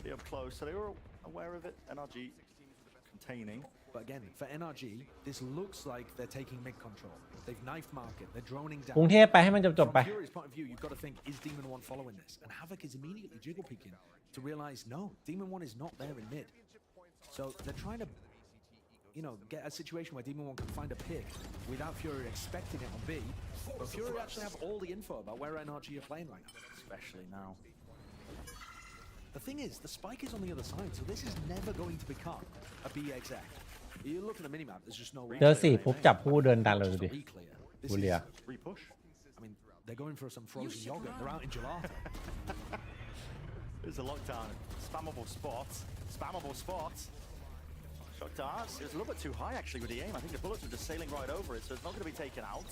Be up close, so they were aware of it. NRG containing. But again, for NRG, this looks like they're taking mid control. They've knife market. They're droning down. กรุงเทพไปให้มันจบๆไป From Fury's point of view, you've got to think, is Demon 1 following this? And Havoc is immediately jiggle peeking to realize, no, Demon 1 is not there in mid. So they're trying to, get a situation where Demon 1 can find a pick without Fury expecting it on B. But Fury actually have all the info about where NRG are playing right now. Especially now. The thing is, the spike is on the other side, so this is never going to become a B exec. You look at the minimap, there's just no way. เจอ4ปุ๊บจับผู้เดินดันเลยดิบุเรีย Repush. I mean, they're going for some frozen yogurt. They're out in gelato. There's a lockdown. Spammable spots. Spammable spots. Shock darts. It was a little bit too high actually with the aim. I think the bullets were just sailing right over it, so it's not going to be taken out.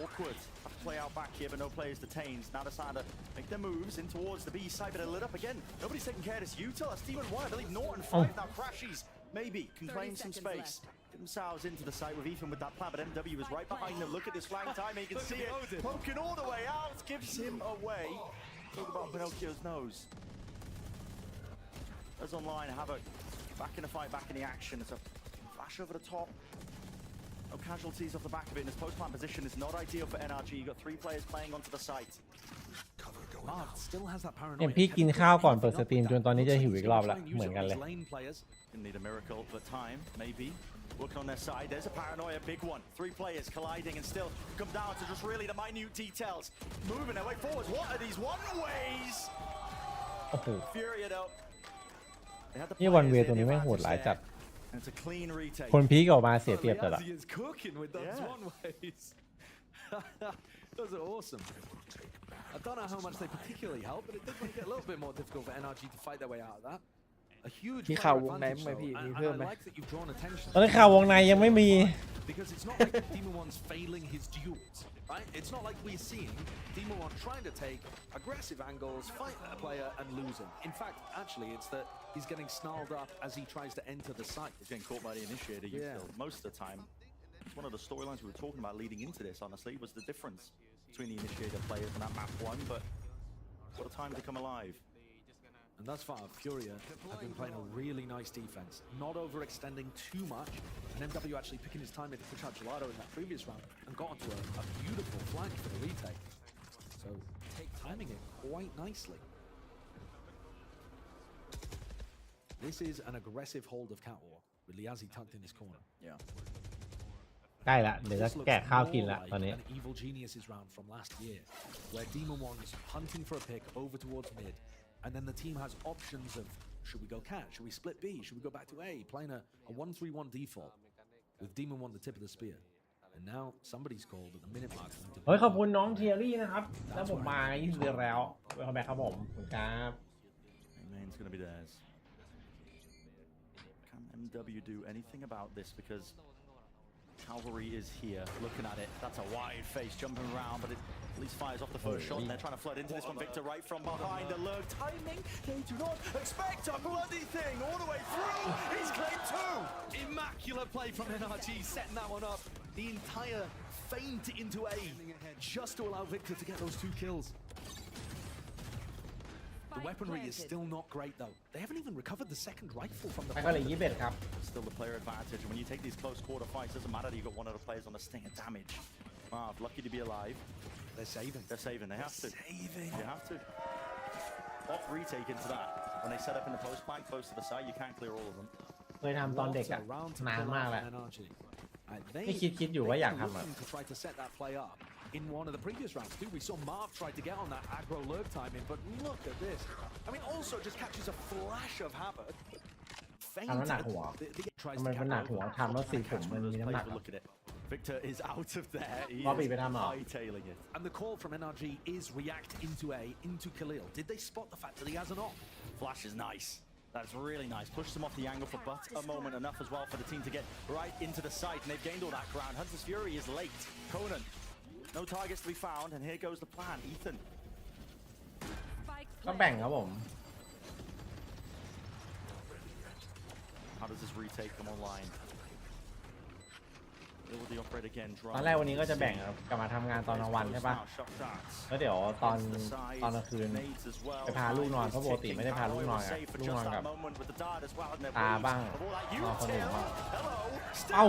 Awkward. Have to play out back here, but no players detained. Now decided to make their moves in towards the B side, but they're lit up again. Nobody's taking care of this util. That's Demon 1. I believe Norton 5 now crashes. Maybe can claim some space. Get themselves into the site with Ethan with that plan, but MW is right behind them. Look at this flank timing. You can see it. Poking all the way out. Gives him away. Talk about Pinocchio's nose. As online, Havoc back in the fight, back in the action. It's a flash over the top. No casualties off the back of it. And this post-plant position is not ideal for NRG. You've got 3 players playing onto the site. Marv still has that เห็น paranoia. พี่กินข้าวก่อนเปิดสตรีมจนตอนนี้จะหิวอีกรอบละเหมือนกันเลย Lane players. Didn't need a miracle, but time, maybe. Working on their side. There's a paranoia, big one. 3 players colliding and still come down to just really the minute details. Moving their way forwards. What are these one-ways? โอ้โห Furia though. นี่วันเวย์ตัวนี้แม่งโหดหลายจัด And it's a clean retake. คนพีกออกมาเสียเปรียบจัดอะ He is cooking with those one ways. Those are awesome. I don't know how much they particularly help, but it did make it a little bit more difficult for NRG to fight their way out of that. A huge มีข่าว player วงใน advantage ไหม though, พี่ มี and เพิ่ม I ไหม like that you've drawn attention. ตอนนี้ข่าววงในยังไม่มี Because it's not like Demon 1's failing his duels, right? It's not like we're seeing Demon 1 trying to take aggressive angles, fight a player and losing. In fact, actually, it's that he's getting snarled up as he tries to enter the site. He's getting caught by the initiator. Yeah. Most of the time. It's one of the storylines we were talking about leading into this, honestly, was the difference between the initiator players and that map one, but what a time to come alive. And thus far, Furia have been playing a really nice defense, not overextending too much, and MW actually picking his time to push out Gelato in that previous round and got onto a beautiful flank for the retake. So, timing it quite nicely. This is an aggressive hold of Cat War, with Liazi tucked in his corner. Yeah. ใกล้ละเดี๋ยวจะแกะข้าวกินละตอนนี้ An Evil Geniuses round from last year, where Demon One's hunting for a pick over towards mid, and then the team has options of should we go cat, should we split B, should we go back to A, playing a 1-3-1 default with Demon One the tip of the spear. And now somebody's called at the minute mark. เฮ้ยขอบคุณน้องเทียรี่นะครับแล้วผมมา20 เดือนแล้วเวลคัมแบ็คครับผมขอบคุณครับ Main's gonna be theirs. Can MW do anything about this? Because Cavalry is here, looking at it. That's a wide face jumping around, but it at least fires off the first shot, and they're trying to flood into this one. Victor right from behind, the lurk timing. They do not expect a bloody thing all the way through. He's claimed two. Immaculate play from NRG, setting that one up. The entire feint into A, just to allow Victor to get those 2 kills. The weaponry is still not great though. They haven't even recovered the second rifle from the ไปก็เลย21ครับ Still the player advantage. When you take these close quarter fights, doesn't matter that you got one of the players on the stinger damage. Marv, lucky to be alive. They're saving. They're saving. They have to. Saving. You have to. Off retake into that. When they set up in the post flank close to the side, you can't clear all of them. เคยทำตอนเด็กอะนานมากแล้วนี่คิดอยู่ว่าอยากทำอะ to try to set that play up. In one of the previous rounds too, we saw Marv try to get on that aggro lurk timing, but look at this. I mean, also just catches a flash of havoc. ทำน้ำหนักหัวทำไมมันหนักหัวทำแล้วสีผมมันมีน้ำหนัก Victor is out of there. He Bobby is hightailing it. And the call from NRG is react into A, into Khalil. Did they spot the fact that he has an off? Flash is nice. That's really nice. Pushes them off the angle for but a moment, enough as well for the team to get right into the site, and they've gained all that ground. Hunter's Fury is late. Conan, no targets to be found, and here goes the plan. Ethan. ก็แบ่งครับผม How does this retake come online? The operator again. ตอนแรกวันนี้ก็จะแบ่งครับกลับมาทำงานตอนกลางวันใช่ปะแล้วเดี๋ยวตอนกลางคืนไปพาลูกนอนเพราะปกติไม่ได้พาลูกนอนกับลูกนอนกับตาบ้างนอนคนอื่นบ้างเอ้า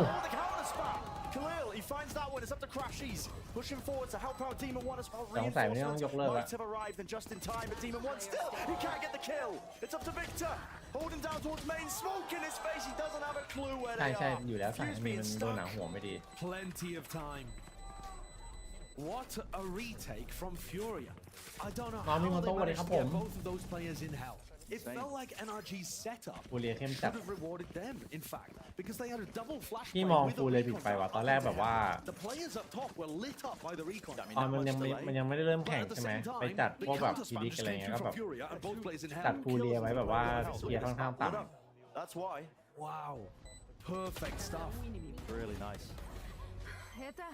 Khalil, he finds that one. It's up to Crashies. Pushing forward to help out Demon One as well. สงสัยไม่ต้องยกเลิก Might have arrived and just in time, but Demon One still, he can't get the kill. It's up to Victor. Holding down towards main, smoke in his face. He doesn't have a clue where ใช่ they ใช่ are. อยู่แล้วสายมีมันโดนหนังหัวไม่ดี Plenty of time. What a retake from Furia. I don't know how they managed to get both of those players in hell. It felt like NRG's setup should have rewarded them, in fact, because they had a double flash พี่ play มอง with ฟู a เลยผิด recon ไปว่ะตอนแรกแบบว่า The players up top were lit up by the recon. ตอนมันยังไม่ได้เริ่มแข่งใช่ไหมไปจัดพวกแบบทีดิกอะไรเงี้ยก็แบบจัดฟูเรียไว้แบบว่าเทียร์ค่อนข้างต่ำ That's why. Wow, perfect stuff. Really nice.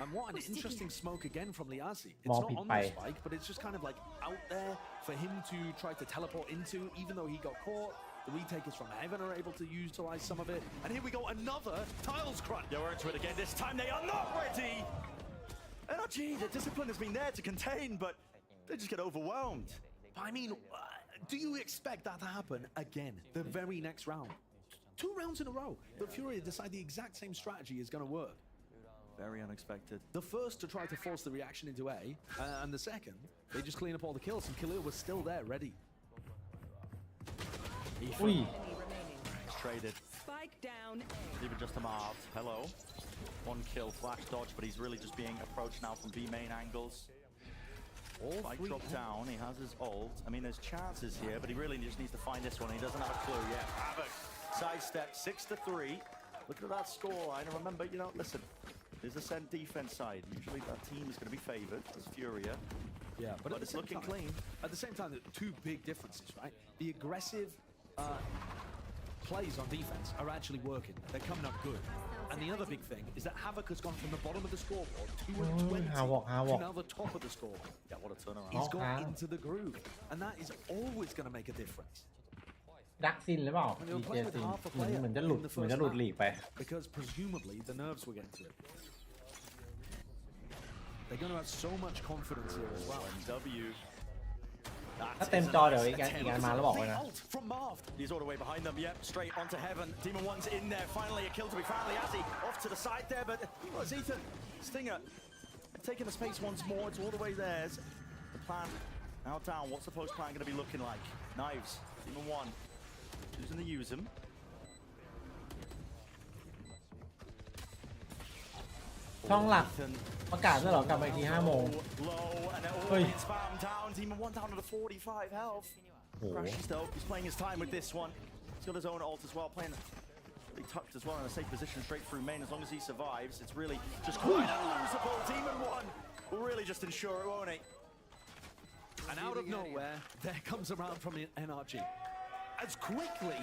And what an interesting smoke again from Liazi. It's More not on pit the spike, but it's just kind of like out there for him to try to teleport into, even though he got caught. The retakers from Heaven are able to utilize some of it. And here we go, another Tiles crunch. Yeah, we're into it again. This time they are not ready. NRG, the discipline has been there to contain, but they just get overwhelmed. I mean, do you expect that to happen again, the very next round? 2 rounds in a row, the Fury decide the exact same strategy is going to work. Very unexpected. The first to try to force the reaction into A, and the second, they just clean up all the kills, and Khalil was still there, ready. He's traded. Spike down. Even just a Marv. Hello. 1 kill, flash dodge, but he's really just being approached now from B main angles. Spike dropped down. He has his ult. I mean, there's chances here, but he really just needs to find this one. He doesn't have a clue yet. Havoc. Sidestep, 6-3. Look at that scoreline. And remember, you know, listen, there's a Ascent defense side. Usually that team is going to be favored. It's Furia. Yeah, but it's looking clean. At the same time, there are 2 big differences, right? The aggressive plays on defense are actually working. They're coming up good. And the other big thing is that Havoc has gone from the bottom of the scoreboard, 220, to now the top of the scoreboard. Yeah, what a turnaround. He's gone into the groove. And that is always going to make a difference. ดักซินหรือเปล่า DJ ซินเหมือนจะหลุดลีกไป Because presumably the nerves were getting to it. they're going to have so much confidence here as well. W. ถ้าเต็มจอเดี๋ยวอีกงานมาแล้วบอกไว้นะ From Marv. He's all the way behind them. Yep, straight onto heaven. Demon One's in there. Finally, a kill to be found. Liazzi off to the side there, but oh, it's Ethan. Stinger taking the space once more. It's all the way theirs. The plan now down. What's the post plan going to be looking like? Knives. Demon One choosing to use them. ช่องหลักประกาศด้วยเหรอกลับมาอีกที5 โมง เฮ้ย Demon One down to the 45 health. Crashes though. He's playing his time with this one. He's got his own ult as well, playing really tucked as well in a safe position straight through main. As long as he survives, it's really just quite unlosable. Demon One will really just ensure it, won't he? And out of nowhere, there comes a round from NRG. As quickly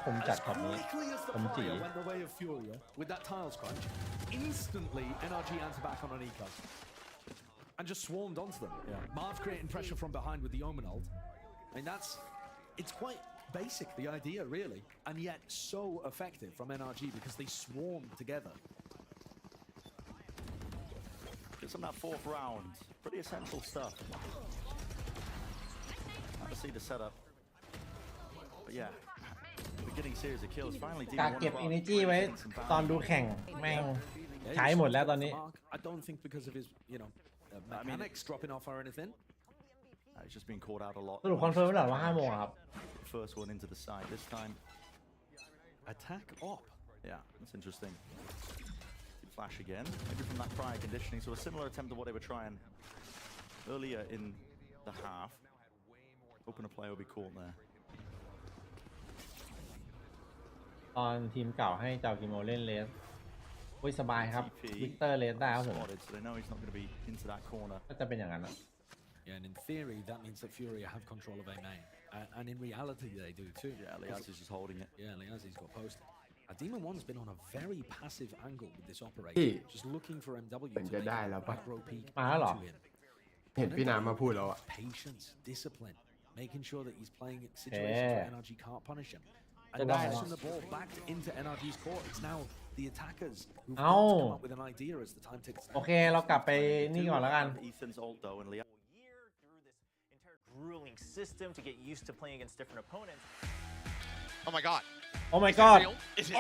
ผมจัดแบบนี้ as the ผมจี fire went the way of Furia with that tiles crunch, instantly NRG answered back on an eco and just swarmed onto them. Marv creating pressure from behind with the Omen ult. I mean, it's quite basic, the idea really, and yet so effective from NRG because they swarmed together. Just on that 4th round, pretty essential stuff. Have to see the setup, but yeah, we're getting series of kills. Finally, กะเก็บ energy ไว้ตอนดูแข่งแม่งใช้หมดแล้วตอนนี้ I don't think because of his, mechanics dropping off or anything. He's just been caught out a lot. สรุปคอนเฟิร์มแล้วว่า5 โมงครับ First one into the side this time. Attack op. Yeah, that's interesting. Flash again, maybe from that prior conditioning. So a similar attempt to what they were trying earlier in the half. Hoping a play will be caught there. ตอนทีมเก่าให้เจ้ากิโมเล่นเลสอุ้ยสบายครับวิกเตอร์เลสได้ครับผม So they know he's not going to be into that corner. ก็จะเป็นอย่างนั้นนะ Yeah, and in theory, that means that Furia have control of A main. And in reality, they do too. Yeah, Liazzi's just holding it. Yeah, Liazzi's got posted. Demon One's been on a very passive angle with this operator, just looking for MW to make a macro peek into him. เห็นพี่น้ำมาพูดแล้วอะ Patience, discipline, making sure that he's playing situations where NRG can't punish him. And passing the ball back into NRG's court. It's now the attackers who've got to come up with an idea as the time ticks down. โอเคเรากลับไปนี่ก่อนแล้วกัน Ethan's ult though, and Liazzi. Grueling system to get used to playing against different opponents. Oh my god. Oh my god.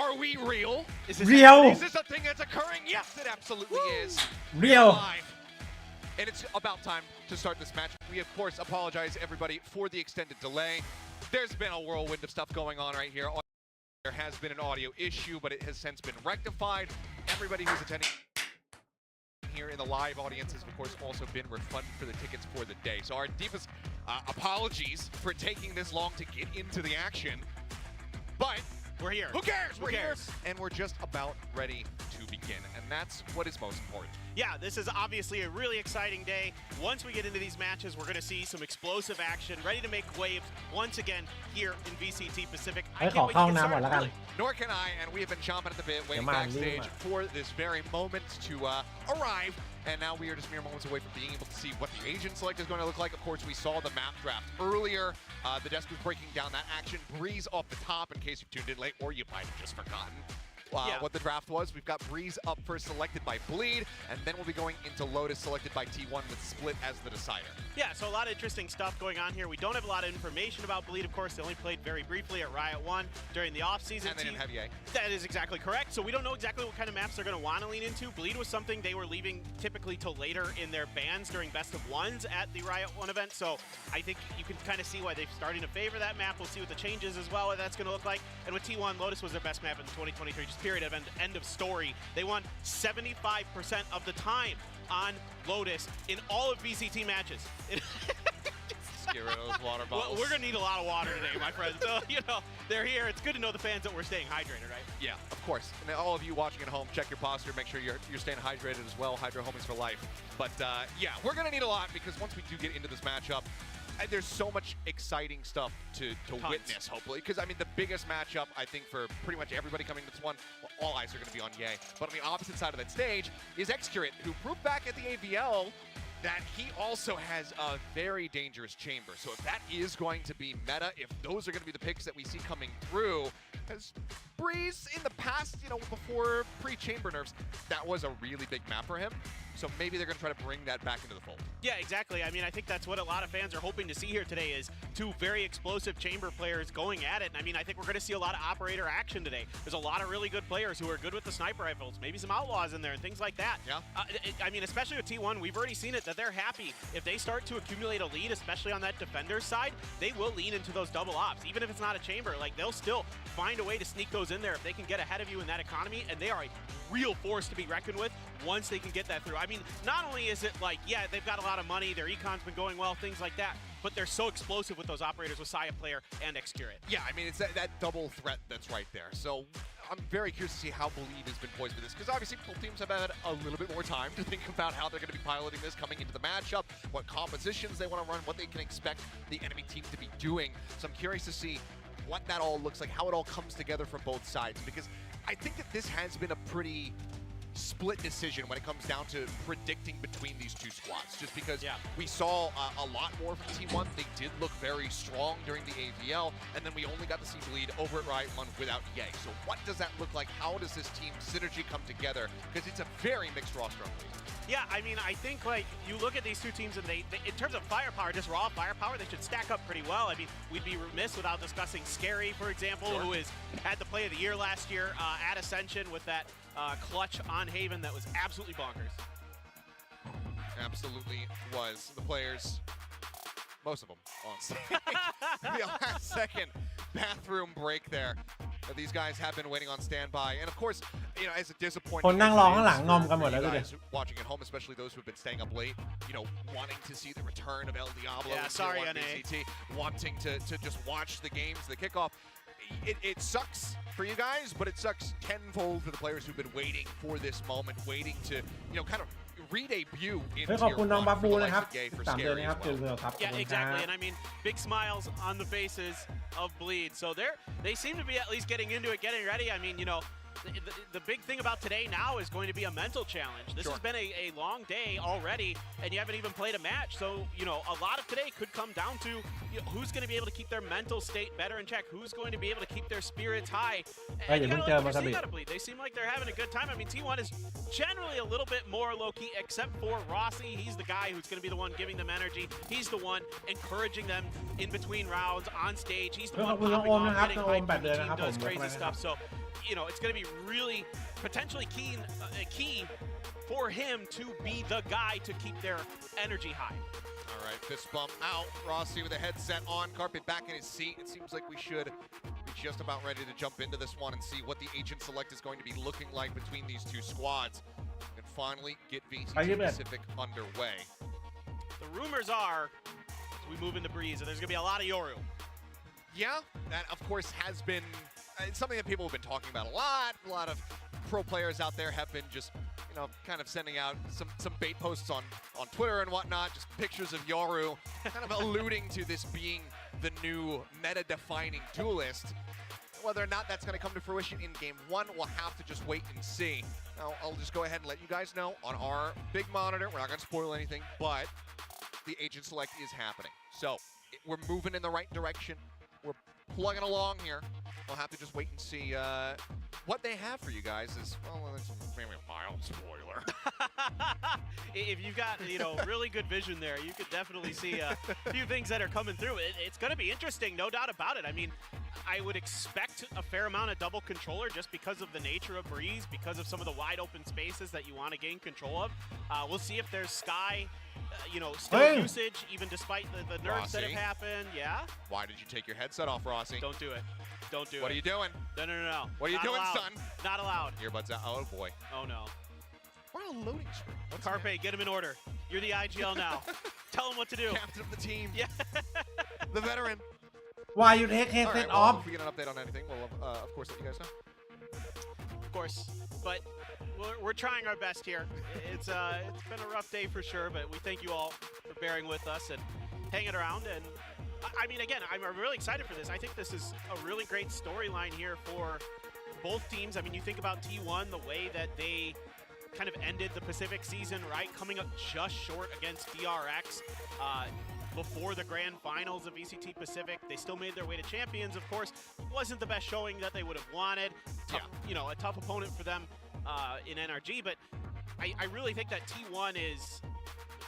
Are we real? Is this real? Is this a thing that's occurring? Yes, it absolutely is. Real. Live. And it's about time to start this match. We of course apologize everybody for the extended delay. There's been a whirlwind of stuff going on right here. There has been an audio issue, but it has since been rectified. Everybody who's attending here in the live audience has of course also been refunded for the tickets for the day. So our deepest apologies for taking this long to get into the action. But we're here. Who cares? We're here, and we're just about ready to begin, and that's what is most important. Yeah, this is obviously a really exciting day. Once we get into these matches, we're going to see some explosive action, ready to make waves once again here in VCT Pacific. I can't wait to get started, really. Nor can I, and we have been chomping at the bit, waiting backstage for this very moment to arrive. And now we are just mere moments away from being able to see what the agent select is going to look like. Of course, we saw the map draft earlier. The desk was breaking down that action. Breeze off the top, in case you tuned in late, or you might have just forgotten what the draft was. We've got Breeze up first, selected by Bleed, and then we'll be going into Lotus, selected by T1, with Split as the decider. Yeah, so a lot of interesting stuff going on here. We don't have a lot of information about Bleed, of course. They only played very briefly at Riot 1 during the offseason. And they didn't have EA. That is exactly correct. So we don't know exactly what kind of maps they're going to want to lean into. Bleed was something they were leaving typically till later in their bans during Best of Ones at the Riot 1 event. So I think you can kind of see why they're starting to favor that map. We'll see what the changes as well, what that's going to look like. And with T1, Lotus was their best map in 2023, just period, end of story. They won 75% of the time on Lotus in all of VCT matches. Get rid of those water bottles. Well, we're going to need a lot of water today, my friends. So, they're here. It's good to know the fans that we're staying hydrated, right? Yeah, of course. And all of you watching at home, check your posture. Make sure you're staying hydrated as well. Hydro homies for life. But, yeah, we're going to need a lot because once we do get into this matchup, there's so much exciting stuff to witness, hopefully. Because, I mean, the biggest matchup, I think, for pretty much everybody coming to this one, well, all eyes are going to be on Ye. But on the opposite side of that stage is Excurate, who proved back at the AVL that he also has a very dangerous chamber. So if that is going to be meta, if those are going to be the picks that we see coming through, as Breeze in the past, you know, before pre-chamber nerfs, that was a really big map for him. So maybe they're going to try to bring that back into the fold. Yeah, exactly. I mean, I think that's what a lot of fans are hoping to see here today is two very explosive chamber players going at it. And I mean, I think we're going to see a lot of operator action today. There's a lot of really good players who are good with the sniper rifles, maybe some outlaws in there and things like that. Yeah. I mean, especially with T1, we've already seen it that they're happy. If they start to accumulate a lead, especially on that defender's side, they will lean into those double ops. Even if it's not a chamber, like they'll still find a way to sneak those in there if they can get ahead of you in that economy, and they are a real force to be reckoned with once they can get that through. I mean, not only is it like, yeah, they've got a lot of money, their econ's been going well, things like that, but they're so explosive with those operators with Saya player and Xcurate. Yeah, I mean, it's that double threat that's right there. So I'm very curious to see how BLD has been poised for this, because obviously both teams have had a little bit more time to think about how they're going to be piloting this coming into the matchup, what compositions they want to run, what they can expect the enemy team to be doing. So I'm curious to see what that all looks like, how it all comes together from both sides, because I think that this has been a pretty split decision when it comes down to predicting between these two squads, just because we saw a lot more from T1. They did look very strong during the AVL, and then we only got to see bleed over at Riot 1 without Ye. So what does that look like? How does this team synergy come together? Because it's a very mixed roster. Yeah, I mean, I think, like, you look at these two teams and they in terms of firepower, just raw firepower, they should stack up pretty well. I mean, we'd be remiss without discussing Scary, for example, who had the play of the year last year at Ascension with that clutch on Haven that was absolutely bonkers. Absolutely was. The players, most of them, on stage. The last second bathroom break there. These guys have been waiting on standby, and of course, you know, as a disappointment, คนนั่งรอข้างหลังงอมกันหมดแล้วดูดิ guys watching at home, especially those who have been staying up late, you know, wanting to see the return of El Diablo, Yeah, sorry, NA. BCT, wanting to just watch the games, the kickoff. It sucks for you guys, but it sucks tenfold for the players who've been waiting for this moment, waiting to, you know, kind of re-debut in ขอบคุณน้อง Tier 1 บัฟ for ฟู the นะครับ likes of Gay for 3 เดือน Scary นะครับ as เจอ well. เรือครับขอบ Yeah, คุณครั exactly. บ And I mean, big smiles on the faces of Bleed. So they seem to be at least getting into it, getting ready. I mean, you know, the big thing about today now is going to be a mental challenge. This has been a long day already, and you haven't even played a match. So, you know, a lot of today could come down to, you know, who's going to be able to keep their mental state better in check, who's going to be able to keep their spirits high. And you gotta like what you're seeing out of Bleed. They seem like they're having a good time. I mean, T1 is generally a little bit more low-key, except for Rossi. He's the guy who's going to be the one giving them energy. He's the one encouraging them in between rounds, on stage. He's the one popping off, getting hyped when the team does crazy stuff. So, you know, it's going to be really potentially key for him to be the guy to keep their energy high. All right, fist bump out. Rossi with a headset on, Carpet back in his seat. It seems like we should be just about ready to jump into this one and see what the Agent Select is going to be looking like between these two squads and finally get VCT Pacific underway. The rumors are, as we move into Breeze, that there's going to be a lot of Yoru. Yeah, that of course has been something that people have been talking about a lot. A lot of pro players out there have been just, you know, kind of sending out some bait posts on Twitter and whatnot, just pictures of Yoru, kind of alluding to this being the new meta-defining duelist. Whether or not that's going to come to fruition in Game 1, we'll have to just wait and see. Now, I'll just go ahead and let you guys know on our big monitor, we're not going to spoil anything, but the Agent Select is happening. So, we're moving in the right direction. We're plugging along here. We'll have to just wait and see what they have for you guys. Is well, it's maybe a mild spoiler. If you've got, you know, really good vision there, you could definitely see a few things that are coming through. It's going to be interesting, no doubt about it. I mean, I would expect a fair amount of double controller just because of the nature of Breeze, because of some of the wide open spaces that you want to gain control of. We'll see if there's Sky, you know, still usage, even despite the nerfs that have happened. Yeah? Why did you take your headset off, Rossi? Don't do it. Don't do it. What are you doing? No. What are you doing, son? Not allowed. Earbuds out. Oh, boy. Oh, no. We're on a loading screen. Carpe, get him in order. You're the IGL now. Tell him what to do. Captain of the team. Yeah. The veteran. Why you take headset off? If we get an update on anything, we'll, of course, let you guys know. Of course. But we're trying our best here. It's been a rough day for sure, but we thank you all for bearing with us and hanging around. And I mean, again, I'm really excited for this. I think this is a really great storyline here for both teams. I mean, you think about T1, the way that they kind of ended the Pacific season, right? Coming up just short against DRX. before the grand finals of VCT Pacific. They still made their way to champions, of course. Wasn't the best showing that they would have wanted. Tough, a tough opponent for them in NRG, but I really think that T1 is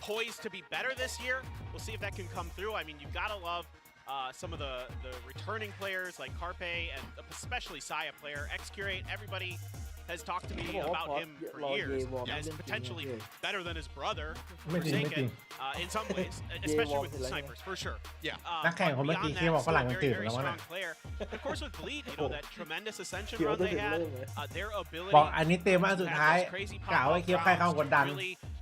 poised to be better this year. We'll see if that can come through. I mean, you've got to love some of the returning players like Carpe and especially Saya player. Xcurate, everybody has talked to me about him for years as potentially better than his brother, Forsaken, in some ways, especially with the snipers, for sure. Yeah. นักแข่งคนเมื่อกี้คิดว่าฝรั่งมันจืด Very แล้ววะ strong player. Of course, with Bleed, that tremendous ascension run they had, their ability บอกอันนี้เตะมาอันสุดท้ายกล่าวว่าเคียบใครเข้ากดดัน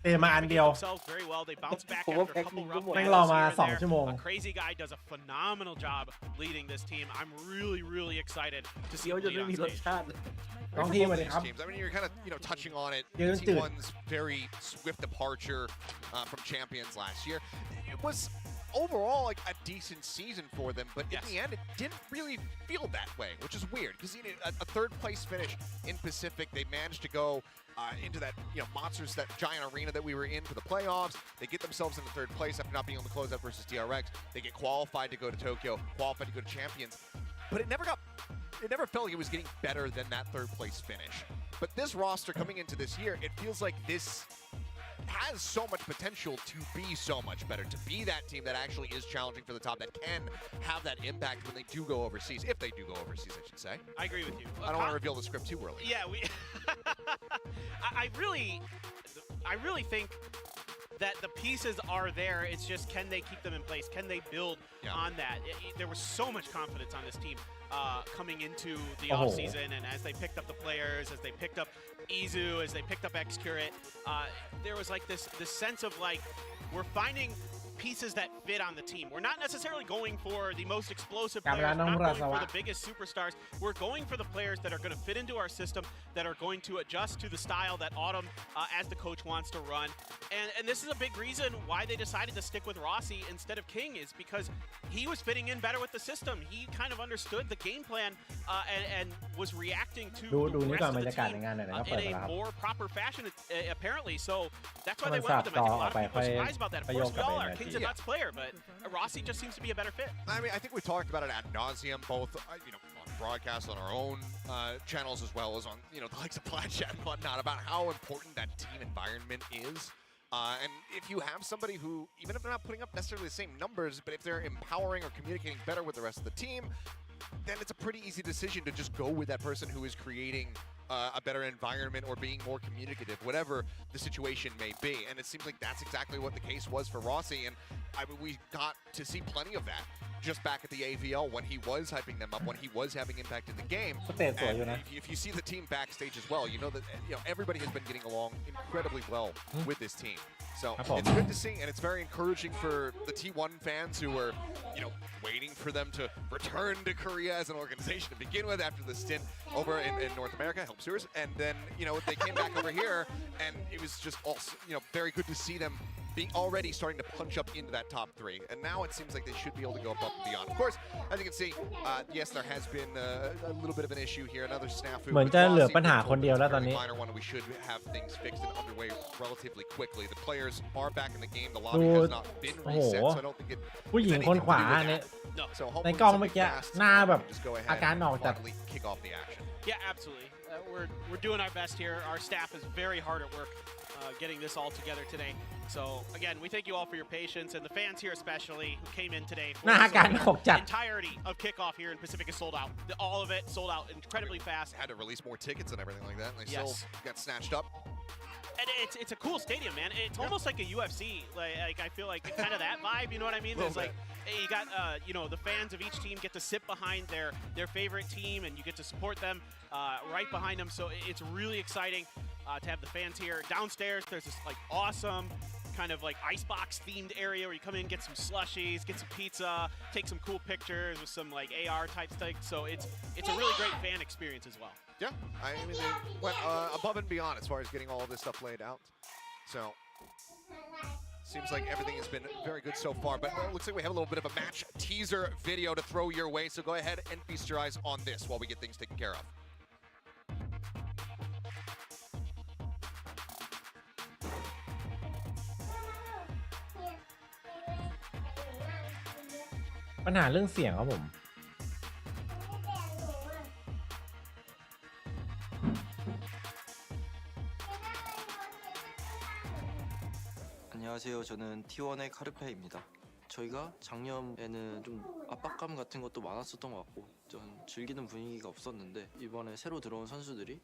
เตะมาอันเดียว very well. They bounce back after a couple rough แม่งรอมา battles here and 2 ชั่วโมง there. Crazy Guy does a phenomenal job leading this team. I'm really excited to see Bleed on stage. น้องทีมสวัสดีครับ I mean, you're kind of touching on it. ยืนจืด T1's very swift departure from champions last year. It was overall like a decent season for them, but in the end, it didn't really feel that way, which is weird because a third place finish in Pacific, they managed to go into that monsters, that giant arena that we were in for the playoffs. They get themselves into third place after not being able to close out versus DRX. They get qualified to go to Tokyo, qualified to go to champions, but it never felt like it was getting better than that third place finish. But this roster coming into this year, it feels like this has so much potential to be so much better, to be that team that actually is challenging for the top, that can have that impact when they do go overseas, if they do go overseas, I should say. I agree with you. I don't want to reveal the script too early. Yeah, I really think that the pieces are there. It's just, can they keep them in place? Can they build on that? There was so much confidence on this team coming into the offseason, and as they picked up the players, as they picked up Izu, as they picked up Xcurate, there was like this sense of like, we're finding pieces that fit on the team. We're not necessarily going for the most explosive players, we're not going for the biggest superstars. We're going for the players that are going to fit into our system, that are going to adjust to the style that Autumn, as the coach, wants to run. And this is a big reason why they decided to stick with Rossi instead of King, is because he was fitting in better with the system. He kind of understood the game plan and was reacting to the rest of the team in a more proper fashion, apparently. So that's why they went with him. I think a lot of people are surprised about that. Of course, we all are. King's a nuts player, but Rossi just seems to be a better fit. I mean, I think we've talked about it ad nauseum, both on broadcast, on our own channels, as well as on the likes of Plaid Chat and whatnot, about how important that team environment is. And if you have somebody who, even if they're not putting up necessarily the same numbers, but if they're empowering or communicating better with the rest of the team, then it's a pretty easy decision to just go with that person who is creating a better environment or being more communicative, whatever the situation may be. And it seems like that's exactly what the case was for Rossi. And I mean, we got to see plenty of that just back at the AVL when he was hyping them up, when he was having impact in the game. And if you see the team backstage as well, you know that everybody has been getting along incredibly well with this team. So it's good to see, and it's very encouraging for the T1 fans who were, waiting for them to return to Korea as an organization to begin with after the stint over in North America, Help Sewers, and then they came back over here, and it was just also very good to see them being already starting to punch up into that top 3, and now it seems like they should be able to go above and beyond. Of course, as you can see, yes, there has been a little bit of an issue here, another snafu. เหมือนจะเหลือปัญหาคนเดียวแล้วตอนนี้ minor one, we should have things fixed and underway relatively quickly. The players are back in the game. The lobby has not been reset, so I don't think it. ผู้หญิงคนขวาเนี่ยในกล้องเมื่อกี้หน้าแบบอาการออกจาก kick off the action. Yeah, absolutely. We're doing our best here. Our staff is very hard at work getting this all together today. So again, we thank you all for your patience, and the fans here especially who came in today. For the entirety of kickoff here in Pacific is sold out. All of it sold out incredibly fast. Had to release more tickets and everything like that, and they still got snatched up. And it's a cool stadium, man. It's almost like a UFC. Like I feel like kind of that vibe. You know what I mean? There's like you got the fans of each team get to sit behind their favorite team, and you get to support them right behind them. So it's really exciting to have the fans here. Downstairs, there's this like awesome kind of like icebox themed area where you come in, get some slushies, get some pizza, take some cool pictures with some like AR type stuff. So it's a really great fan experience as well. Yeah, I mean they went above and beyond as far as getting all of this stuff laid out. So seems like everything has been very good so far, but it looks like we have a little bit of a match teaser video to throw your way. So go ahead and feast your eyes on this while we get things taken care of. ปัญหาเรื่องเสียงครับผม 안녕하세요. 저는 T1의 카르페입니다. 저희가 작년에는 좀 압박감 같은 것도 많았었던 것 같고 좀 즐기는 분위기가 없었는데 이번에 새로 들어온 선수들이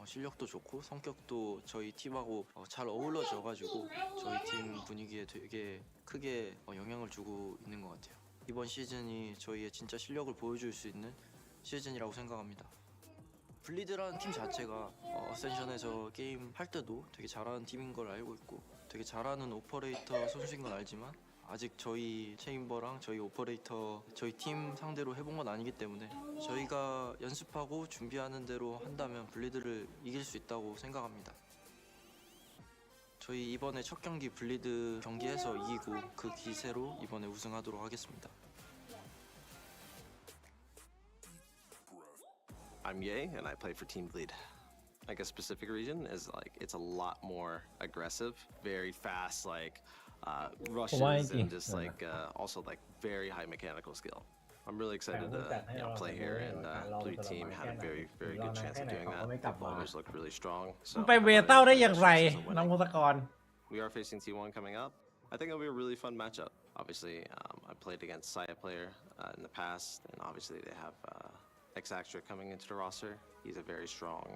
실력도 좋고 성격도 저희 팀하고 잘 어우러져가지고 저희 팀 분위기에 되게 크게 영향을 주고 있는 것 같아요. 이번 시즌이 저희의 진짜 실력을 보여줄 수 있는 시즌이라고 생각합니다. 블리드라는 팀 자체가 어센션에서 게임 할 때도 되게 잘하는 팀인 걸 알고 있고 되게 잘하는 오퍼레이터 선수인 건 알지만 아직 저희 체인버랑 저희 오퍼레이터 저희 팀 상대로 해본 건 아니기 때문에 저희가 연습하고 준비하는 대로 한다면 블리드를 이길 수 있다고 생각합니다. 저희 이번에 첫 경기 블리드 경기에서 이기고 그 기세로 이번에 우승하도록 하겠습니다. I'm Ye, and I play for Team Bleed. I guess specific reason is like it's a lot more aggressive, very fast, like rushes and just like also like very high mechanical skill. I'm really excited to play here, and Blue Team had a very good chance of doing that. The bowlers look really strong. So ไปเวเต้าได้อย่างไรน้องพงศกร We are facing T1 coming up. I think it'll be a really fun matchup. Obviously, I played against Saya player in the past, and obviously they have Extra coming into the roster. He's a very strong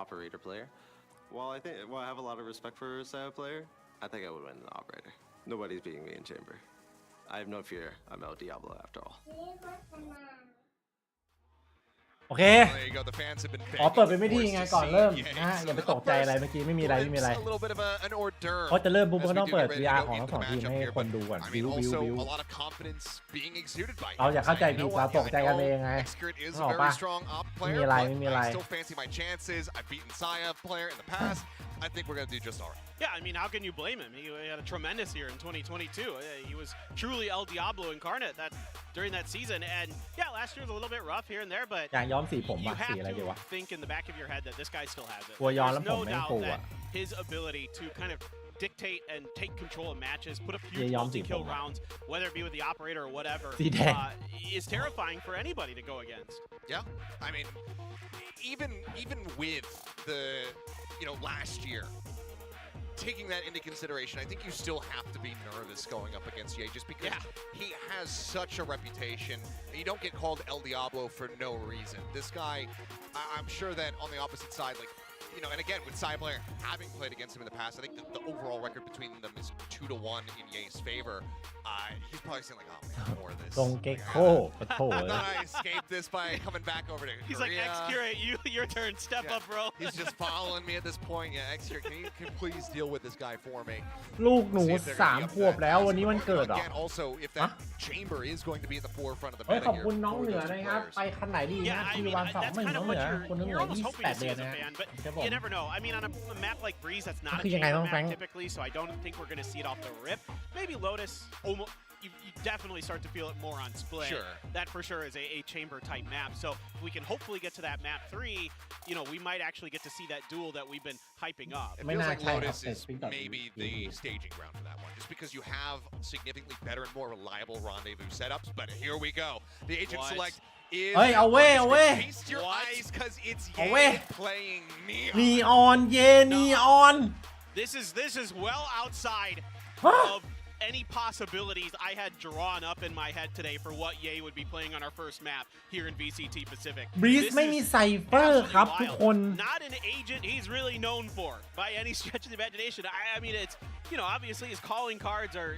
operator player. While I have a lot of respect for Saya player, I think I would win the operator. Nobody's beating me in chamber. I have no fear. I'm El Diablo after all. โอเคอ๋อเปิดเป็นไม่ดีไงก่อนเริ่มนะอย่าไปตกใจอะไรเมื่อกี้ไม่มีอะไรเพราะจะเริ่มปุ๊บก็ต้องเปิด VR ของทั้งสองทีมให้คนดูก่อนวิวเราอย่าเข้าใจผิดเราตกใจกันเองไงนึกออกปะไม่มีอะไร I think we're going to do just all right. Yeah, I mean, how can you blame him? He had a tremendous year in 2022. He was truly El Diablo incarnate during that season. And yeah, last year was a little bit rough here and there, but อย่างย้อมสีผม you ว่ะ สี have อะไรดีวะ to think in the back of your head that this guy still has it. กลัวย้อนแล้ว There's ผม no แม่ง doubt ฟู that อ่ะ his ability to kind of dictate and take control of matches, put a เย few ย้อมสีผม multi-kill rounds, whether it be with the operator or whatever, สีแดง is terrifying for anybody to go against. Yeah, I mean, even with the, last year, taking that into consideration, I think you still have to be nervous going up against Ye just because he has such a reputation. You don't get called El Diablo for no reason. This guy, I'm sure that on the opposite side, and again, with Sai player having played against him in the past, I think the overall record between them is 2-1 in Ye's favor. He's probably saying oh man, more of this. ตรงเก็กโคปะโถ I thought I escaped this by coming back over to He's Korea. like, X-Curate, your turn, step up, bro. He's just following me at this point. Yeah, X-Curate, can you please deal with this guy for me? ลูกหนู3 ขวบแล้ววันนี้วันเกิดเหรอ Again, also, if that chamber is going to be in the forefront of the เฮ้ย meta ขอบ here คุณน้อง for เหนือ those นะครับ players. ไปคันไหนดีนะทีวัน2ไม่น้องเหนือคนน้องเหนือ 28 เดือนนะ You never know. I mean, on a map like Breeze, that's not a คือยังไง chamber บ้างแฟรง map ค์ typically, so I don't think we're going to see it off the rip. Maybe Lotus, almost, you definitely start to feel it more on Split. Sure. That for sure is a chamber-type map. So if we can hopefully get to that map 3, we might actually get to see that duel that we've been hyping up. It feels like Lotus is maybe the staging ground for that one, just because you have significantly better and more reliable rendezvous setups. But here we go. The agent select is. เฮ้ยเอาเว้ยเอาเว้ย Feast your eyes, because it's เอาเว้ย Ye playing Neon. นีออนเยนีออน This is well outside of any possibilities I had drawn up in my head today for what Ye would be playing on our first map here in VCT Pacific. บรีซไม่มีไซเฟอร์ครับทุกคน Not an agent he's really known for by any stretch of the imagination. I mean, it's, obviously his calling cards are,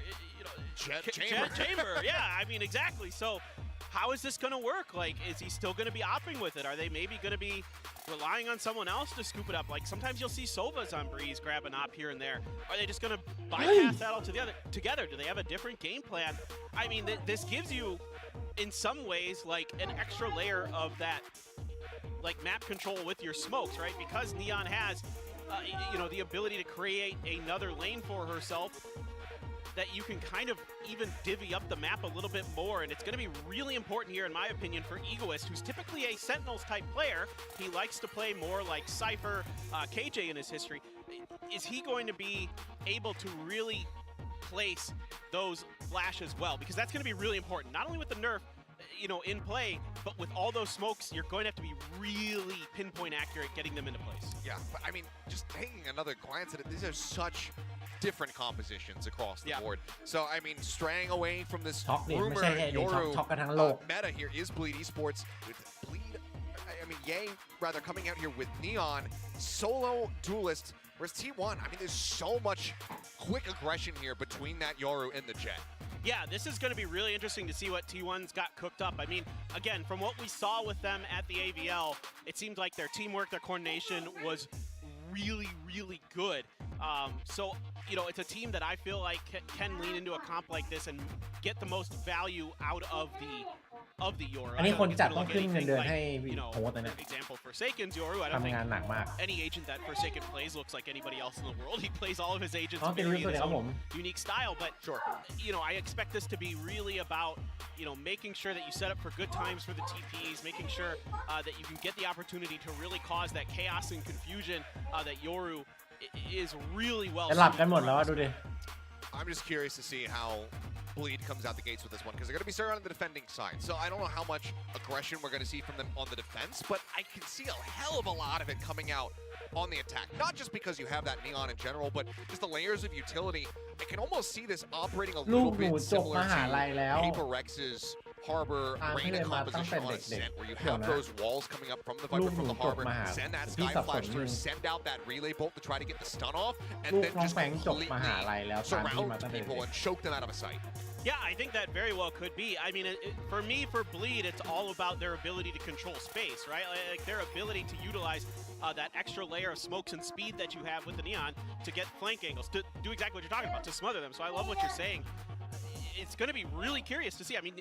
chamber. Yeah, I mean, exactly. So how is this going to work? Like, is he still going to be opting with it? Are they maybe going to be relying on someone else to scoop it up? Like, sometimes you'll see Sovas on Breeze grab an op here and there. Are they just going to bypass that all together? Do they have a different game plan? I mean, this gives you, in some ways, like, an extra layer of that, like, map control with your smokes, right? Because Neon has, the ability to create another lane for herself, that you can kind of even divvy up the map a little bit more, and it's going to be really important here, in my opinion, for Egoist, who's typically a Sentinels-type player. He likes to play more like Cypher, KJ in his history. Is he going to be able to really place those flash as well, because that's going to be really important, not only with the nerf, you know, in play, but with all those smokes, you're going to have to be really pinpoint accurate getting them into place. Yeah, but I mean, just taking another glance at it, these are such different compositions across the board. So, I mean, straying away from this ช็อกดิไม่ rumor ใช่แค่นี้ช็อก Yoru ช็อกกันทั้งโลก meta here is Bleed Esports with Bleed. I mean, Ye rather coming out here with Neon, solo duelist, whereas T1, I mean, there's so much quick aggression here between that Yoru and the Jet. Yeah, this is going to be really interesting to see what T1's got cooked up. I mean, again, from what we saw with them at the AVL, it seemed like their teamwork, their coordination was really, really good. So, you know, it's a team that I feel like can lean into a comp like this and get the most value out of the Yoru. อันนี้คนจัดต้องขึ้นเงินเดือนให้ you know, โฮสต์นะเนี่ย for example, Forsaken's Yoru, I don't ทำ think งานหนักมาก any agent that Forsaken plays looks like anybody else in the world. He plays all of his agents อ๋อเป็น in รู้ตัว his เดียวครับผ own ม unique style, but you know, I expect this to be really about, you know, making sure that you set up for good times for the TPs, making sure that you can get the opportunity to really cause that chaos and confusion that Yoru is really well จะหลับ suited กันหมด for. แล้วอะดูดิ I'm just curious to see how Bleed comes out the gates with this one, because they're going to be starting on the defending side. So I don't know how much aggression we're going to see from them on the defense, but I can see a hell of a lot of it coming out on the attack. Not just because you have that Neon in general, but just the layers of utility. I can almost see this operating a ลูก little หนู bit จบ similar มหาลัย to แล้ว Paper Rex's Harbor ตามที่ Reina เรียนมาตั้งแต่ composition on เด็ก Ascent, where you ๆเดี๋ยว have นะ those walls coming up from the ลู Viper กหนู from the จบ Harbor, มหา send that พี่ Sky สับสน Flash นึ through, ง send out that Relay Bolt to try to get the stun off, and ลูก then น้อง just แฟงจบมหา completely ลัยแล้วตามที่มา surround ตั้งแต่เด็ people ก and choke them out of a sight. Yeah, I think that very well could be. I mean, for me, for Bleed, it's all about their ability to control space, right? Like their ability to utilize that extra layer of smokes and speed that you have with the Neon to get flank angles, to do exactly what you're talking about, to smother them. So I love what you're saying. It's going to be really curious to see. I mean,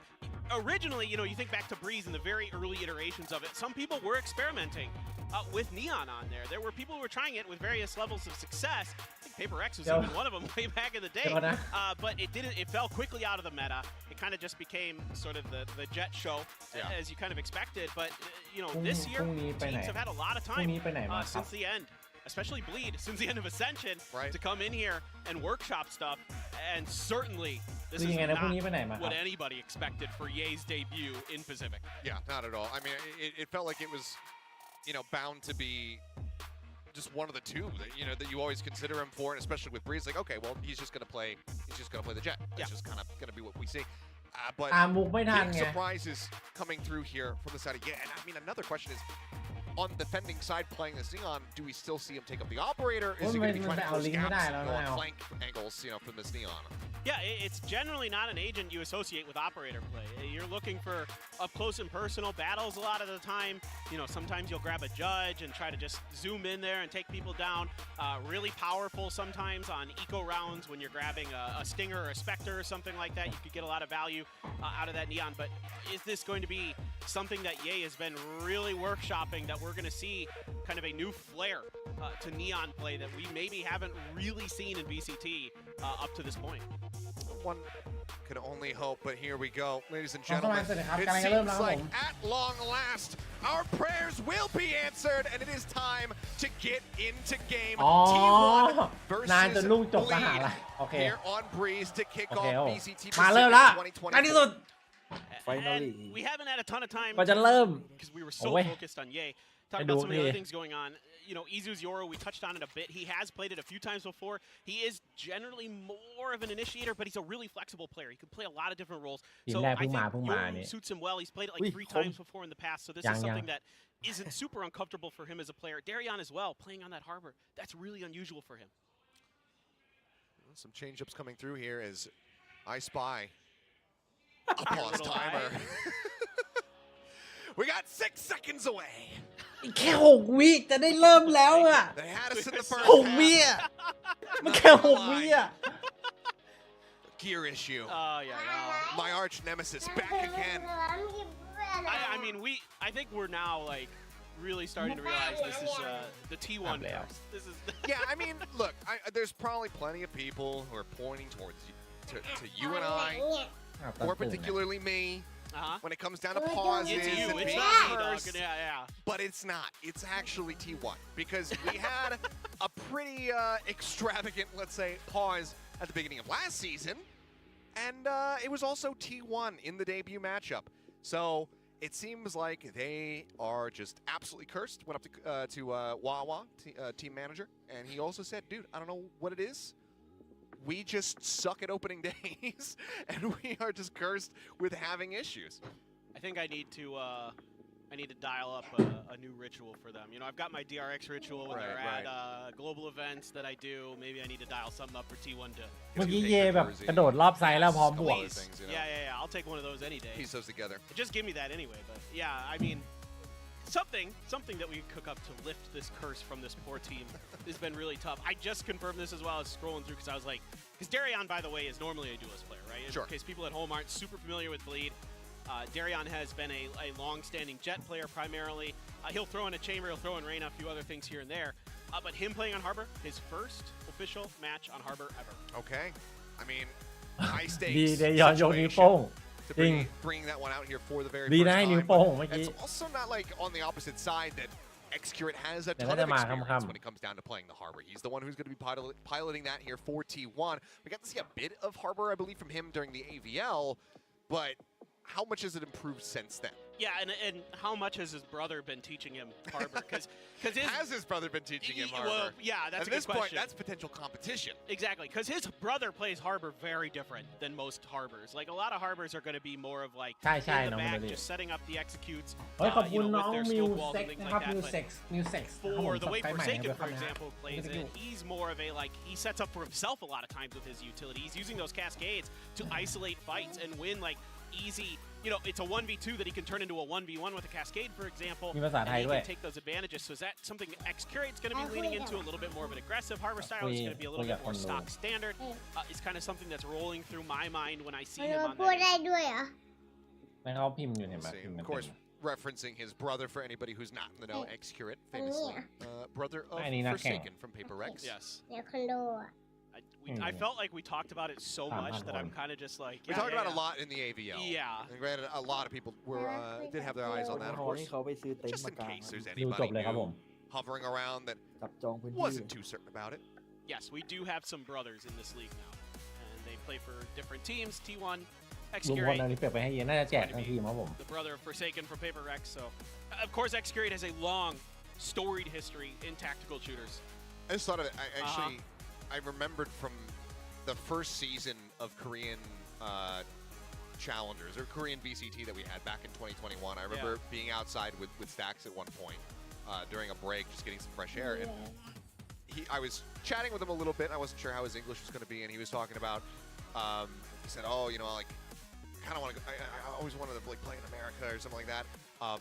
originally, you know, you think back to Breeze in the very early iterations of it, some people were experimenting with Neon on there. There were people who were trying it with various levels of success. I think Paper X was even one of them way back in the day. But it fell quickly out of the meta. It kind of just became sort of the Jet show, as you kind of expected. But, you know, this year, teams have had a lot of time since the end. Especially Bleed, since the end of Ascension, to come in here and workshop stuff. And certainly, this is not what anybody expected for Ye's debut in Pacific. Yeah, not at all. I mean, it felt like it was, you know, bound to be just one of the two that, you know, that you always consider him for, and especially with Breeze, like, okay, well, he's just gonna play the Jet. That's just kind of gonna be what we see. But big surprises coming through here from the side of and I mean, another question is, on the defending side playing this Neon, do we still see him take up the operator? Is he going to be trying to close gaps on flank angles, you know, from this Neon? Yeah, it's generally not an agent you associate with operator play. You're looking for up close and personal battles a lot of the time. You know, sometimes you'll grab a judge and try to just zoom in there and take people down. Really powerful sometimes on eco rounds when you're grabbing a Stinger or a Spectre or something like that. You could get a lot of value out of that Neon. But is this going to be something that Ye has been really workshopping, that we're going to see kind of a new flair to Neon play that we maybe haven't really seen in VCT up to this point? One could only hope, but here we go, ladies and gentlemen. It seems like at long last, our prayers will be answered, and it is time to get into game. T1 versus Bleed here on Breeze to kick off VCT Pacific 2020. And we haven't had a ton of time ก็จะเริ่ม because we were so focused on Ye. Talk about some of the other things going on. You know, Izu's Yoru, we touched on it a bit. He has played it a few times before. He is generally more of an initiator, but he's a really flexible player. He can play a lot of different roles. So I think Yoru suits him well. He's played it like 3 times before in the past, so this is something that isn't super uncomfortable for him as a player. Darion as well, playing on that Harbor. That's really unusual for him. Some change-ups coming through here as I spy a pause timer. We got 6 seconds away. แค่6 วิจะได้เริ่มแล้วอ่ะ They had us in the first 6 วิอ่ะมันแค่6 วิอ่ะ Gear issue. Yeah. My arch nemesis back again. I mean, I think we're now like really starting to realize this is the T1. This is. Yeah, I mean, look, there's probably plenty of people who are pointing towards to you and I, more particularly me. When it comes down to pauses and being first, but it's not. It's actually T1 because we had a pretty extravagant, let's say, pause at the beginning of last season, and it was also T1 in the debut matchup. So it seems like they are just absolutely cursed. Went up to Wawa, team manager, and he also said, "Dude, I don't know what it is. We just suck at opening days, and we are just cursed with having issues." I think I need to dial up a new ritual for them. You know, I've got my DRX ritual when they're at global events that I do. Maybe I need to dial something up for T1 to. เมื่อกี้เยแบบกระโดดรอบไซด์แล้วพร้อมบวก Yeah. I'll take one of those any day. Piece those together. Just give me that anyway. But yeah, I mean, something that we could cook up to lift this curse from this poor team has been really tough. I just confirmed this as well as scrolling through because I was like, because Darion, by the way, is normally a duelist player, right? Sure. In case people at home aren't super familiar with Bleed. Darion has been a long-standing Jet player primarily. He'll throw in a Chamber, he'll throw in Reyna, a few other things here and there. But him playing on Harbor, his first official match on Harbor ever. Okay. I mean, high stakes ดีเดยอนยกนิ้วโป้ง to จริง bring that one out here for the very ดี first นะให้ time. นิ้วโป้งเมื่อกี้ It's also not like on the opposite side that Xcurate has a แต่ ton น่า of จะมา experience ค่ำ when it comes down to playing the Harbor. He's the one who's going to be piloting that here for T1. We got to see a bit of Harbor, I believe, from him during the AVL, but how much has it improved since then? Yeah, and how much has his brother been teaching him Harbor? Because has his brother been teaching him Harbor? Well, yeah, that's At a good this point, question. that's potential competition. Exactly, because his brother plays Harbor very different than most Harbors. Like a lot of Harbors are going to be more of like ใช่ in the น้อง back, มันเลย just setting up the executes. เฮ้ยขอบคุณ you know, น้อง with their มิว skill walls เซ็ก and things นะครับ like มิว that. เซ็กมิวเซ็ก For the way ใหม่ Forsaken, นะ for example, plays it, he's more of a like he sets up for himself a lot of times with his utility. He's using those cascades to isolate fights and win like easy. You know, it's a 1v2 that he can turn into a 1v1 with a cascade, for example. มีภาษา And ไทย he ด้วย can take those advantages. So is that something Xcurate's going to be leaning into a little bit more of an aggressive Harbor style? It's going to be a little bit more stock standard. It's kind of something that's rolling through my mind when I see him on พูดได้ด้วยเหรอ แล้วเขาพิมพ์อยู่เห็นไหม See, พิมพ์ of มัน course, referencing his brother for anybody who's not in the know, Xcurate, famously brother of อันนี้นักแข่ง Forsaken from Paper Rex. Yes. เดี๋ยวคอนโดอ่ะ I felt like we talked about it so much that I'm kind of just like. We talked about it a lot in the AVL. Yeah. And granted, a lot of people were did have their eyes on that, of course. ที่เขาไปซื้อเต็น Just ท์มา in กาง case there's ดูจบ anybody เลยครับผม new hovering around that จับจองพื้นที่ wasn't too certain about it. Yes, we do have some brothers in this league now, and they play for different teams. T1, รวมพล Xcurate, อันนี้เปรียบไปให้เยอะน่าจะแจกทั้งทีมครับผม the brother of Forsaken from Paper Rex. So, of course, Xcurate has a long, storied history in tactical shooters. I just thought of it. I remembered from the first season of Korean challengers or Korean VCT that we had back in 2021. I remember being outside with Stacks at one point during a break, just getting some fresh air. And I was chatting with him a little bit. I wasn't sure how his English was going to be, and he was talking about. He said, "Oh, you know, like, kind of want to. I always wanted to like play in America or something like that.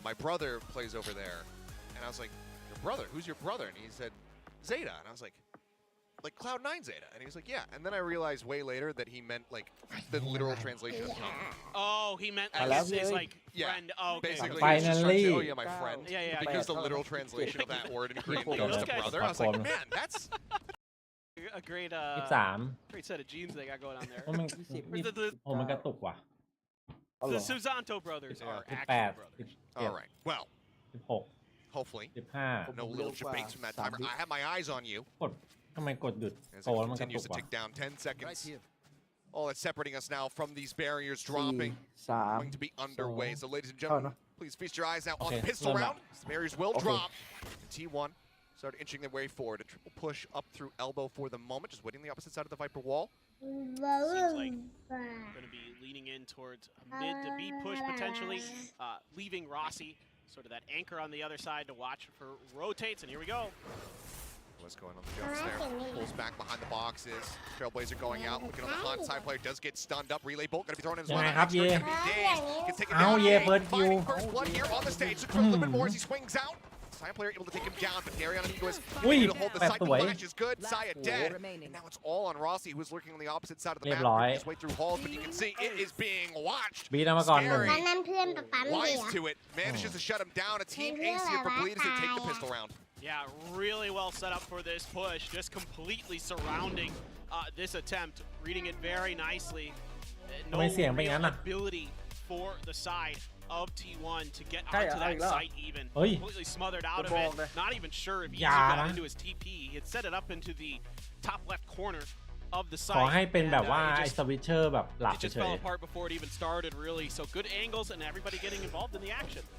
My brother plays over there," and I was like, "Your brother? Who's your brother?" And he said, "Zeta," and I was like Cloud9 Zeta, and he was like, "Yeah." And then I realized way later that he meant like the literal translation of Tom. Oh, he meant I love his you. like Yeah, friend. Oh, okay. basically, he was just trying to say, Finally. "Oh yeah, my friend." Yeah. Because the literal translation of that word in Korean Those goes to guys- brother. I was like, man, that's A great 23 great set of genes they got going on there. โอ้มันโอ้มันกระตุกว่ะ The Suzanto brothers are 18 actual brothers. 17 all right. Well, 16 hopefully, 15 no little debates from that timer. I have my eyes on you กดทำไมกดหยุด as โตแล้ว it มันกระตุ continues ก to ว่ะ tick down. 10 seconds. All that's separating us now from these barriers dropping. 3 Going to be underway. So, ladies and 2 gentlemen, please feast your eyes now on the Okay, pistol slow round. The barriers will Okay. drop. And T1 started inching their way forward. A triple push up through elbow for the moment, just waiting on the opposite side of the Viper wall. Seems like going to be leaning in towards a mid to B push potentially, leaving Rossi sort of that anchor on the other side to watch for rotates. And here we go. What's going on the jumps there? Pulls back behind the boxes. Trailblazer going out, looking on the hunt. Side player does get stunned up. Relay bolt going to be thrown in as well. ยังไงครับเย่ Extra gonna be dazed. Can take it เอา down. เย่เฟิร์สคิว Finding first blood here on the stage. So a little bit more as he swings out. Side player able to take him down, but Darion Amigo is Ui, able to hold the bẹp side. tuổi. Flash is good. Saya dead. And now it's all on Rossi, who's lurking on the opposite side of the เรีย map. บร้อย Working his way through halls, but you can see it is being watched. บีนมาก่อนหนึ่ง Scary. วันนั้นเพื่อนป๊าป๊าไม่ Wise เหรอ to it. Manages to shut him down. A team ace here for Bleed as they take the pistol round. Yeah, really well set up for this push, just completely surrounding this attempt, reading it very nicely. No ทำไมเสียงเป็น real งั้นน่ะ ability for the side of T1 to get ใช่ onto เหรอ that อีกแล้ว site even. เฮ้ย Completely smothered out of จะบอก it. เลย Not even sure if he อย่า even got นะ into his TP. He had set it up into the top left corner of the ขอ site. ให้เป็นแบบ and, ว่า it ไอ้ just- สวิตเชอร์แบบหลับ It เฉ just ย fell apart before it even started, really. So good angles and everybody getting involved in the action. ๆ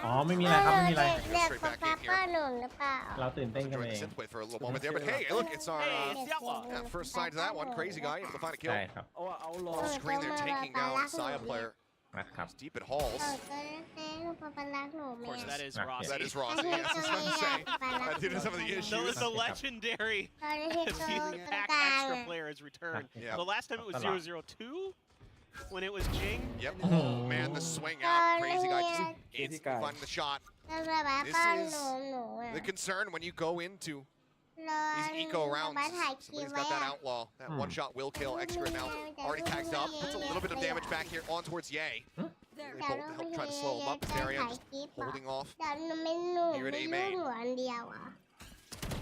อ๋อไม่มีอะไรครับไม่มีอะไร เด็กป๊าป้าหนุนหรือเปล่า เราตื่นเต้นกัน Enjoying เอ the ง synthwave for a little moment there, but hey, look, it's our Hey, it's the outlaw. first sign to that one. Crazy guy able to find a kill. ใช่ครับ Full screen there, taking down Saya player. นะครับ It's deep at halls. ป๊าป้ารักหนู Of ไหม course, that is Okay. Rossi. That is Rossi. Yes, that's what I'm saying. Due to some of the The, issues. the legendary ตอนนี้คือ the pack กลาง extra player has returned. Yeah. The last time it was 0-0-2 when it was Jing. Yep. Oh man, the swing out. Crazy guy just instantly finding the shot. แล้วป๊าป้าหนูอ่ะ The concern when you go into รอ these eco ป๊า rounds. ป้าถ่ายคลิป Somebody's ไว้ got that อ่ะ outlaw. That one shot will kill. Extra now already tagged up. Puts a little bit of damage back here on towards Ye. Bolt to help try to slow him up. Darian just holding off. แต่หนูไม่หนูไม่รู้หนูอันเดียวอ่ะ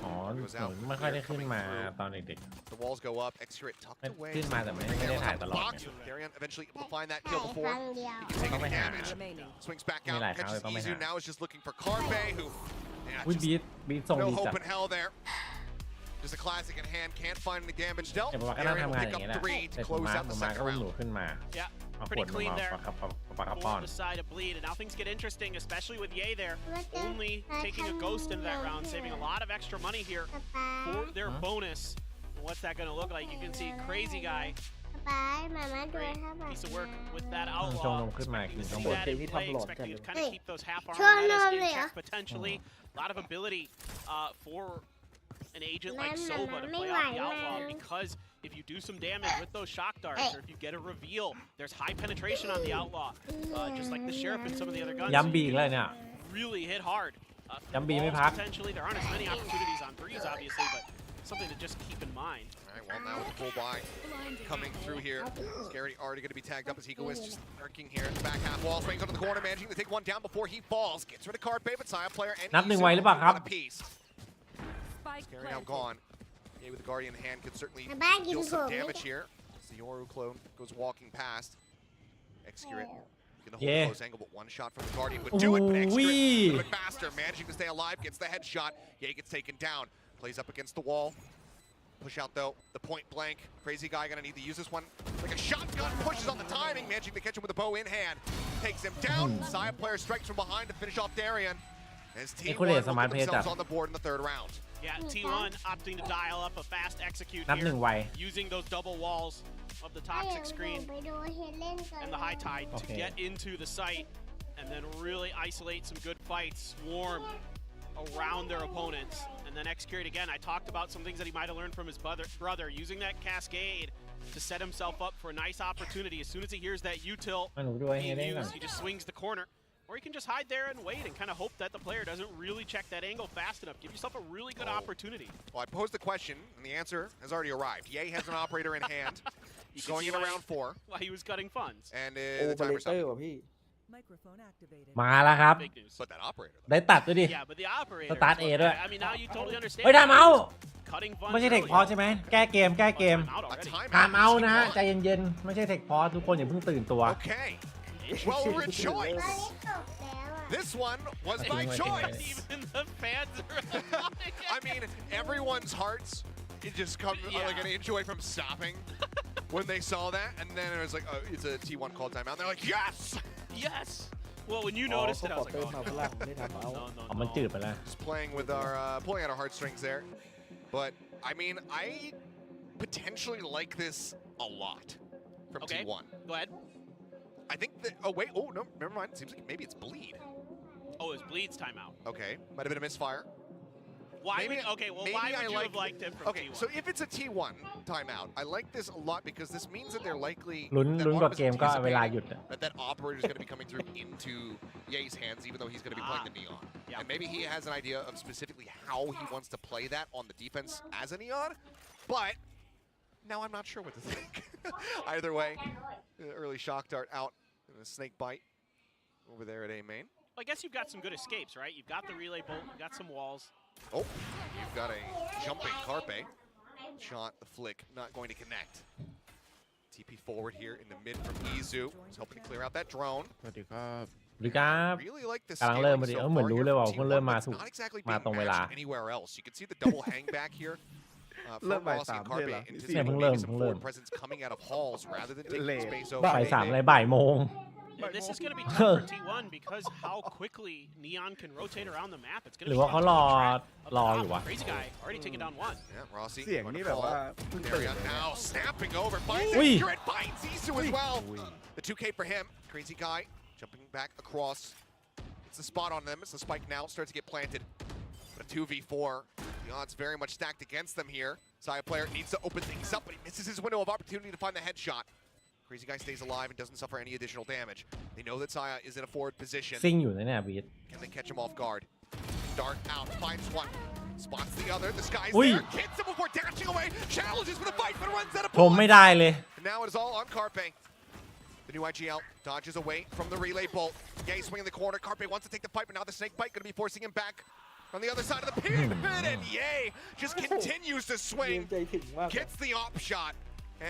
อ๋อหนูไม่ค่อยได้ขึ้นมาตอนเด็ก The walls go up. Extra tucked ๆ away. ขึ้นมาแต่ไม่ได้ถ่ายตลอด Box. เนี่ย Darian eventually able to find that ถ่า kill ย before ครั้งเดียว he can take any Don't damage. Swings back out. Mày lại Catches khảo thì Izu. tao Now is just looking for Carpe, who อุ้ย just บีททรง no ดีจั hope ด in hell there. Just a classic in hand. Can't find any damage dealt. แต่ผมว่าก็น่า Darian ทำ will งานอ pick ย่าง up นี้แหละ three แต่ to ผม close มา out ผ the มมา second ก็อุ้มหนู round. ขึ้นมา Yeah, เอาขว pretty ดมา clean there. ปากกระป้อน Forward the side of bleed, and now things get interesting, especially with Ye there. Only taking a ghost into that round, saving a lot of extra money here ป๊าป้า for their bonus. What's that going to look like? You can see Crazy Guy, ป๊ามาม่าดู great ถ้าแบบ piece of work with that ชงน outlaw. มขึ้นมากิน Expecting to ข้าง see บน that in play, expecting to kind of keep those half armor Chong metas nom inเลยเหรอ check potentially. A lot of ability for an agent like Mama, Sova toไม่ play ไหว off the outlaw แล้ว because if you do some damage with those shock darts or if you get a reveal, there's high penetration on the outlaw, just like the sheriff and some of the other guns. ย้ำบีอีกแล้วเนี่ย Really hit hard. Yumbi Walls ไม่พัก potentially, there aren't as many opportunities on Breeze, obviously, but something to just keep in mind. All right, well, now with the full buy coming through here. Scary already going to be tagged up as Egoist just lurking here in the back half wall. Swings onto the corner, managing to take one down before he falls. Gets rid of Carpe, but Saya player and นับหนึ่ง Izu ไว้หรือเปล่าครับ on a piece. Scary now gone. Yeah, with the Guardian in hand, could certainly Bye bye, deal give some me damage here. As the Yoru clone goes walking past. Execute. Gonna hold Yeah. a close angle, but one shot from the Guardian would do it. But Execute, a Ooh-wee. little bit faster, managing to stay alive, gets the headshot. Yeah, he gets taken down. Plays up against the wall. Push out though, the point blank. Crazy guy gonna need to use this one like a shotgun. Pushes on the timing, managing to catch him with a bow in hand. Takes him down. Saya player strikes from behind to finish off Darian. As T1 Equally as a will man put player themselves that- on the board in the third round. Yeah, T1 opting to dial up a fast execute นับหนึ่ง here, ไว using those double walls of the ถ้าอยา toxic ก screen ไปดูเฮเลนก่อน and the high tide to Okay. get into the site and then really isolate some good fights, swarm around their opponents, and then execute again. I talked about some things that he might have learned from his brother, using that cascade to set himself up for a nice opportunity. As soon as he hears that U-tilt มาหนูด้วยเฮ being เด้งก่อน used, he just swings the corner. Or he can just hide there and wait and kind of hope that the player doesn't really check that angle fast enough. Give yourself a really good opportunity. Well, I posed the question, and the answer has already arrived. Ye has an operator in hand. He's going in around 4. While he was cutting funds. And the timer's up. มาแล้วครับ Big news. But that operator, ได้ตัดด้วยดิ Yeah, but the operator. สตาร์ทเอด้วย I mean, now you totally understand. เฮ้ยทำเอา Cutting funds ไม่ใช่เทค early. พอใช่ไหมแก้เกมแก้เกม Timeout a already. timeout. ตามเอานะฮะ T1. ใจเย็นๆ ไม่ใช่เทคพอทุกคนอย่าเพิ่งตื่นตัว Okay. Well, rejoice. ตอนนี้ตกแล้วอ่ะ This one was by Even choice. Even the fans are I mean, everyone's hearts it just come like an inch away from stopping when they saw that, and then it was like, oh, it's a T1 call timeout. And they're like, yes, Yes. Well, when you noticed it, I was like, oh, no, เอามันจืดไปแล้ว just playing with our pulling out our heartstrings there. But I mean, I potentially like this a lot from Okay. T1. Go ahead. I think that. Oh wait. Oh no. Never mind. Seems like maybe it's bleed. Oh, it was Bleed's timeout. Okay. Might have been a misfire. Why Maybe- would, okay, well, maybe why I would you like- have liked it from Okay, T1? so if it's a T1 timeout, I like this a lot because this means that they're likely ลุ้น that ลุ้นกว่า Autumn is เกมก็เวลา anticipating หยุดอะ that operator is going to be coming through into Ye's hands, even though he's going to be playing the Neon. Yeah. And maybe he has an idea of specifically how he wants to play that on the defense as a Neon, but now I'm not sure what to think. Either way, early shock dart out and a snake bite over there at A main. Well, I guess you've got some good escapes, right? You've got the relay bolt, you've got some walls. Oh, you've got a jumping Carpe. Shot, the flick, not going to connect. TP forward here in the mid from Izu. He's hoping to clear out that drone. สวัสดีครับ ดีครับ Really like the กำลังเริ่ม scaling พอดี so เหมือน far รู้ here เลยว่า from เพิ่งเริ่ม T1, มา but ถู it's ก not exactly มา being ตรงเวลา matched anywhere else. You can see the double hang back here. เริ่ม From บ่าย Rossi สาม and เลยเหรอ Carpe, เนี่ย anticipating เพิ่งเริ่ม maybe some เพิ่งเริ่ม forward presence coming out of halls rather than taking Late. space บ่าย over. สามอะไรบ่ายโมง And this is going to be tough for T1 because how quickly Neon can rotate around the map. It's going ห to รื be อว่าเขา tough ร to อ keep track of รอ the อยู่ top. วะ Crazy guy already taken down one. Yeah, Rossi เสียง going นี่ to แบบว่า fall. เพิ่งตื่น Darion เลย now snapping over, finds Ui. Accurate, finds Zizou as well. The 2K for him. Crazy guy jumping back across. It's the spot on them. It's the spike now. Starts to get planted. But a 2v4. The odds very much stacked against them here. Saya player needs to open things up, but he misses his window of opportunity to find the headshot. Crazy guy stays alive and doesn't suffer any additional damage. They know that Saya is in a forward position. ซิ่งอยู่นะเนี่ยบีท Can they catch him off guard? Dart out, finds one. Spots the other. The sky's Ui. there. Hits him before dashing away. Challenges for the fight, but runs out of ชมไม่ได้เลย and now it is all on Carpe. The new IGL dodges away from the relay bolt. Yay swinging the corner. Carpe wants to take the fight, but now the snake bite going to be forcing him back on the other side of the pyramid. And Yay just continues to swing. Gets the op shot.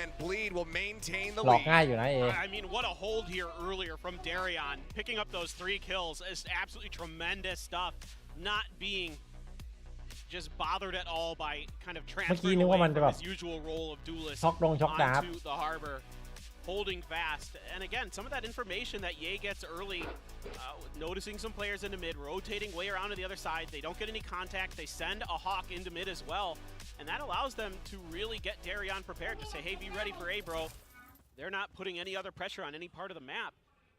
And Bleed will maintain the หลอก lead. ง่ายอยู่นะเอ I mean, what a hold here earlier from Darion. Picking up those 3 kills is absolutely tremendous stuff. Not being just bothered at all by kind of เมื่อกี้ transferring นึกว่า away มันจะ from แบบ his usual role of duelist ช็อกดาร์ฟ onto the harbor. Holding fast. And again, some of that information that Ye gets early, noticing some players into mid, rotating way around to the other side. They don't get any contact. They send a Hawk into mid as well. And that allows them to really get Darion prepared to say, hey, be ready for A, bro. They're not putting any other pressure on any part of the map.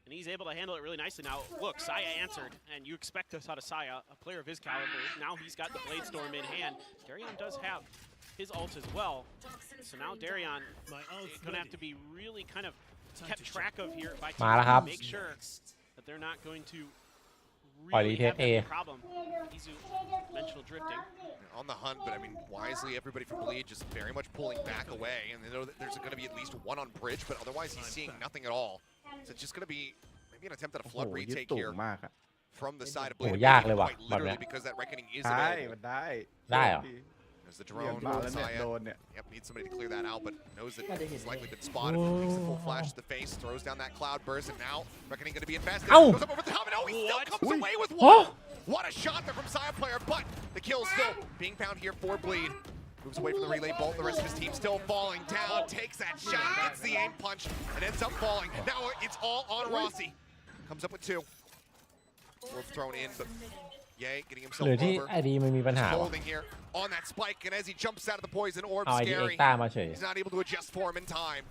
And he's able to handle it really nicely. Now, look, Saya answered, and you expect this out of Saya, a player of his caliber. Now he's got the Blade Storm in hand. Darion does have his ult as well. So now Darion is going to have to be really kind of kept track of here by มาแล้วครับ make sure that they're not going to ปล่อยรี really เทส have เอ that problem. Izu, mental drifting. On the hunt, but I mean, wisely, everybody from Bleed just very much pulling back away. And they know that there's going to be at least one on bridge, but otherwise he's seeing nothing at all. So it's just going to be maybe an attempt at a โอ้โห flood ยึด retake ตู่ here มากอะ from the side of โอ้ Bleed. ยากเลยว่ะ Quite แบบเนี้ literally ย because that reckoning is ได้ available. มันได้ ได้เหรอ As the เรียน drone, มาแล้วเนี่ย Saya, โดนเนี่ย yep, needs somebody to clear that out, but knows that he's likely been spotted. Makes the full flash to the face, throws down that cloud burst, and now reckoning going to be invested. Ow! Goes up over the top, and oh, he still comes away with Huh? one. What a shot there from Saya player, but the kill still being found here for Bleed. Moves away from the relay bolt. The rest of his team still falling down. Takes that shot, gets the aim punch, and ends up falling. Now it's all on Rossi. Comes up with 2. Wolf thrown in, but Yay getting ห himself รือที่ over. ไอดีมันมีปัญหาวะ Holding here on that spike, and as he jumps out of the poison orb, เอาไอดีเอ็ก Scary, ต้ามาเฉย he's not able to adjust for him in time.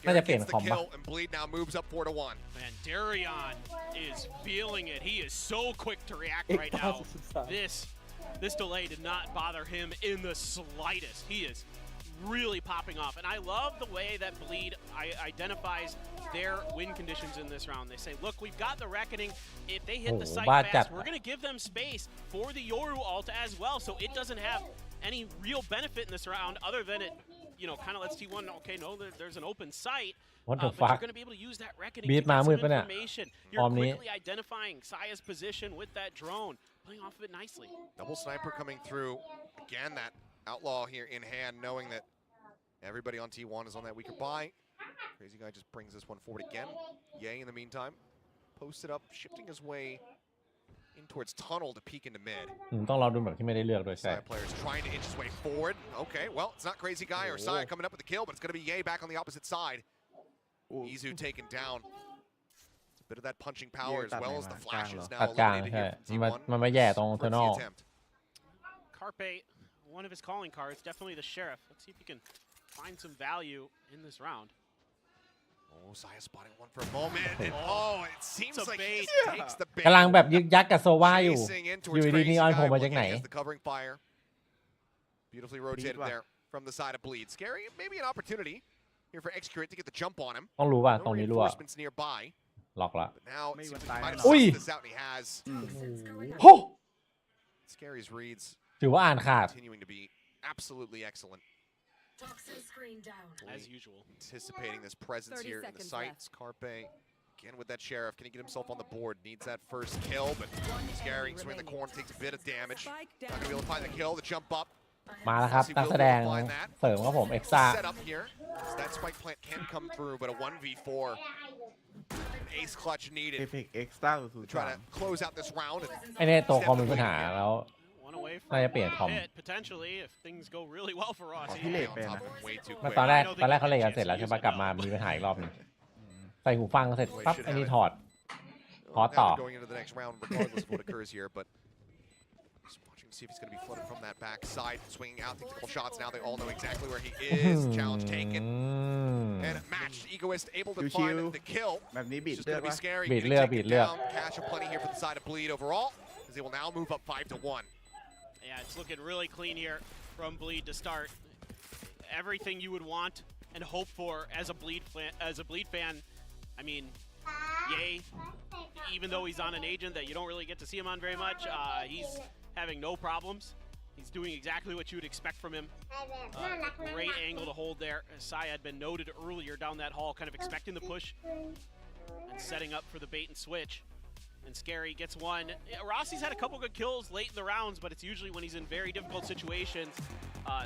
น่า Scary จะเปลี่ยน gets คอ the มปะ kill, and Bleed now moves up 4-1. Man, Darion is feeling it. He is so quick to react right now. This delay did not bother him in the slightest. He is really popping off. And I love the way that Bleed identifies their win conditions in this round. They say, look, we've got the Reckoning. If they hit the site fast, we're going to give them space for the Yoru ult as well. So it doesn't have any real benefit in this round other than it, you know, kind of lets T1 know, okay, no, there's an open site. What the but fuck? you're going to be able to use that Reckoning Beat to get มามืด some ปะเนี่ย information. ฟอ You're ร์มนี้ quickly identifying Saya's position with that drone, playing off of it nicely. Double sniper coming through. Again, that outlaw here in hand, knowing that everybody on T1 is on that weaker buy. Crazy guy just brings this one forward again. Yay, in the meantime, posted up, shifting his way in towards tunnel to peek into mid. ต้องรอดูแบบที่ไม่ได้เลือกด้วยใช่ Saya players trying to inch his way forward. Okay, well, it's not Crazy Guy or Saya coming up with the kill, but it's going to be Yay back on the opposite side. Izu taken down. It's a bit of that punching power as well as the flashes now ตัดกลาง eliminated ใช่ here from มัน T1. มันมาแย่ตรงเทอร์นอล Rookie attempt. Carpe, one of his calling cards, definitely the Sheriff. Let's see if he can find some value in this round. Oh, Saya spotting one for a moment. And it seems like he just takes the bait. กำลังแบบยึกยักกับโซวาอยู่ Chasing in อ towards ยู่ดี Crazy นีออน Guy, โผล่มาจากไหน looking as the covering fire. Beautifully rotated Bleed, there from the side of Bleed. Scary, maybe an opportunity here for Excurate to get the jump on him. ต้องรู้ป่ะ No ตรงนี้รู้อ่ะ reinforcements nearby. ล็อกละ But now it Maybe seems one like he might have time. Ui. sussed this out, and he has. โอ้ Scary's reads ถือว่าอ่านขาด continuing to be absolutely excellent. As usual. Anticipating this presence 30 here in the seconds sights. left. Carpe again with that Sheriff. Can he get himself on the board? Needs that first kill, but Scary swinging the corner takes a bit of damage. Not gonna be able to find the kill. The jump up. มาแล้วครับนักแสดงเสริมครับผมเอ็กซ่า Set up here. So that spike plant can come through, but a 1v4 Ace clutch needed. เอฟเฟกต์เอ็กซ์ต้าสุด Try to close out this round. ไอเนี่ยตัวคอมมีปัญหาแล้ว One away น่าจะเปลี่ยนคอม from hit, potentially if things go really well for Rossi. พี่เล็กเป็นนะ Way too มา quick. ตอนแรกเขาเล่นกันเสร็จแล้วใช่ปะกลับมามีปัญหาอีกรอบหนึงใส่หูฟังเสร็จปั๊บไอ้นี่ถอด Nowต่อ they're going into the next round regardless of what occurs here, but just watching to see if he's going to be flooded from that backside, swinging out, takes a couple shots. Now they all know exactly where he is. Challenge taken and matched. Egoist able to find the kill. แบบนี้บีด Just เลือ going ก to be วะ scary. บีดเลือก Cash of plenty here for the side of Bleed overall, as they will now move up 5-1. Yeah, it's looking really clean here from Bleed to start. Everything you would want and hope for as a Bleed fan. I mean, Yay, even though he's on an agent that you don't really get to see him on very much, he's having no problems. He's doing exactly what you would expect from him. Great angle to hold there. Sai had been noted earlier down that hall, kind of expecting the push and setting up for the bait and switch. And Scary gets one. Rossi's had a couple good kills late in the rounds, but it's usually when he's in very difficult situations.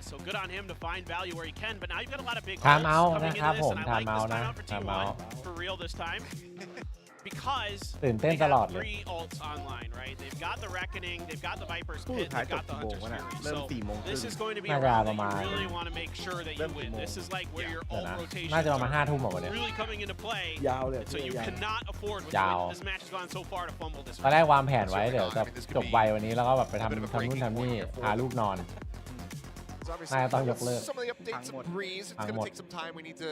So good on him to find value where he can. But now you've got a lot of big Time ults out coming into นะครับ this, ผม and I like Time this out นะ timeout for Time T1 out for real this time. Because ตื่นเต้น they ตลอด have เลย three ults online, right? They've got the Reckoning, they've got the Viper's คู่ Pit, ท้าย they've จบ got the กี่โมง Hunter's วะเนี่ย Fury. เริ่ม So 4 โมงครึ่ this ง is going to be น่า a จะ round ประ that มาณ you really want to make sure that you win. This is like where your เดี๋ยว ult นะ rotation น่าจะประมาณ5 ทุ่มหมดวันเนี้ย really coming into play. ยาวเลย So you ยาว cannot afford with ยาว the way this match has gone so far to fumble this ตอนแร one. กวางแผนไว้เดี๋ยวจะจบไววันนี้แล้วก็แบบไปทำนู่นทำนี่พาลูกนอน So obviously, น่าจะต้องยกเลิก some of the updates of Breeze. It's ทั้ง going หม to ด take some time. We need to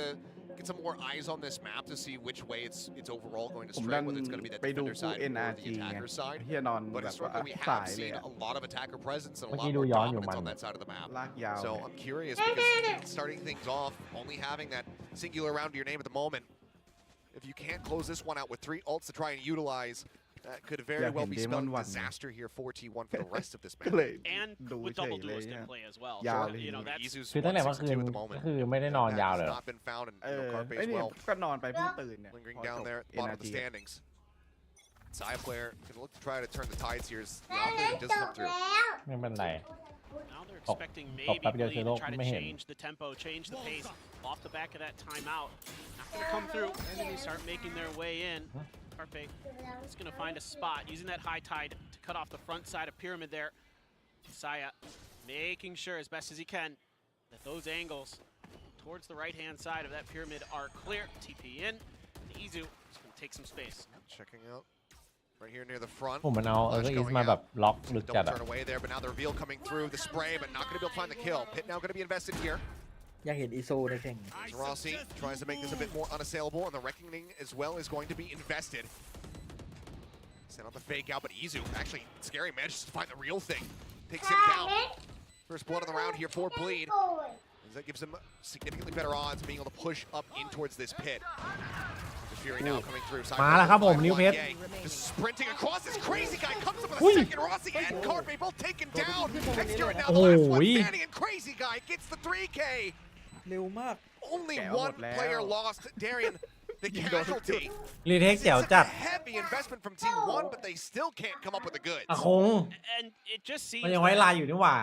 get some more eyes on this map to see which way it's overall going to ผม stray, ดัน whether it's going to be the ไปดู defender คู่ side or NRG the ไง attacker side. เฮียนอน But แบบว่า historically, we สา have ยเลย seen อะ a lot of attacker presence and a เมื่อ lot กี้ดู more ย้อนอยู่ dominance มัน on that side of the map. ลากยาว So I'm curious because starting things off, only having that singular round to your name at the moment, if you can't close this one out with 3 ults to try and utilize, that could very well be spelling disaster here for T1 for the rest of this ก็เล match. ย And ดู with เฉย double เลย duelist เนี่ย in play as well. ยาว So, เลย you know, that's Izu's คือตั้งแต่เมื่อคืน 162 at the ก็ moment. คือไม่ได้นอนยาวเลย Has not been found, and เออ Carpe ไอ้ as เนี่ย well. ก็นอนไปเพิ่งตื่นเนี่ย Lingering พอ down จบ there at the bottom of the NRG standings. Saya player can look to try to turn the tides here as the opportunity does come through. ไม่เป็นไร Now they're ตก expecting ตก maybe แป๊บเดียว Bleed เชื้อโร to ค try to ไม่เห็น change the tempo, change the pace off the back of that timeout. Not going to come through, and then they start making their way in. Carpe is going to find a spot, using that high tide to cut off the front side of Pyramid there. Saya making sure as best as he can that those angles towards the right-hand side of that Pyramid are clear. TP in, and Izu is going to take some space. Checking out right here near the front. ผมมันเอาเออ Flash อิส going มาแบบ out. ล็อกลึกจัด Double อะ turn away there, but now the reveal coming through the spray, but not going to be able to find the kill. Pit now going to be invested here. อยากเห็นอีโซในแข่ง As Rossi tries to make this a bit more unassailable, and the Reckoning as well is going to be invested. Sent out the fake out, but Izu actually Scary manages to find the real thing. Takes him down. First blood of the round here for Bleed. As that gives him significantly better odds of being able to push up in towards this pit. The Fury now coming through. มาแล้วครับผมนิ้วเพชร Just sprinting across. This crazy guy comes up with a second. Rossi and Carpe both taken down. Exterior now the last one standing, and Crazy Guy gets the 3K. เร็วมาก Only แกะเอาหม one ดแล้ว player lost. Darian, the casualty. รีเทค This เจ๋ว is จั such ด a heavy investment from T1, but they still can't come up with the goods. อะคง And it just มัน seems ยังไว้ลาย that อยู่นี่หว่า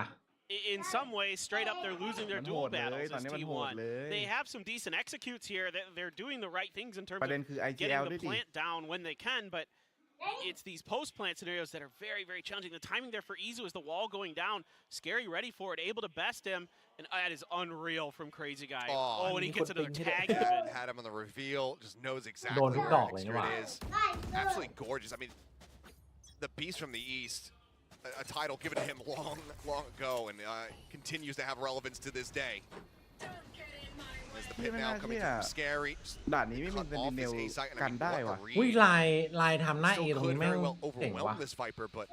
in some ways, straight up, they're losing their มัน duel โหดเลย battles ตอน as นี้มันโหด T1. เลย They have some decent executes here. They're doing the right things in terms ประเด็น of คือ getting IGL ด้ the วยดิ plant down when they can, but it's these post-plant scenarios that are very, very challenging. The timing there for Izu is the wall going down. Scary ready for it, able to best him, and that is unreal from Crazy Guy. Oh, and he gets another tag Yeah, even. had him on the reveal, just knows exactly โดนทุกดอก where เลยนี่ extra หว่า it is. Absolutely gorgeous. I mean, the beast from the east, a title given to him long ago, and continues to have relevance to this day. As the pit now coming through Scary. ด่านนี้ไม่มี Cut เซน off ติเนล his A site, and กัน I mean, ได้ what ว่ะ a อุ้ย read. ลายทำหน้าเอ Still ตรงนี้ could แม่ง very well เจ๋งว่ะ overwhelm this Viper, but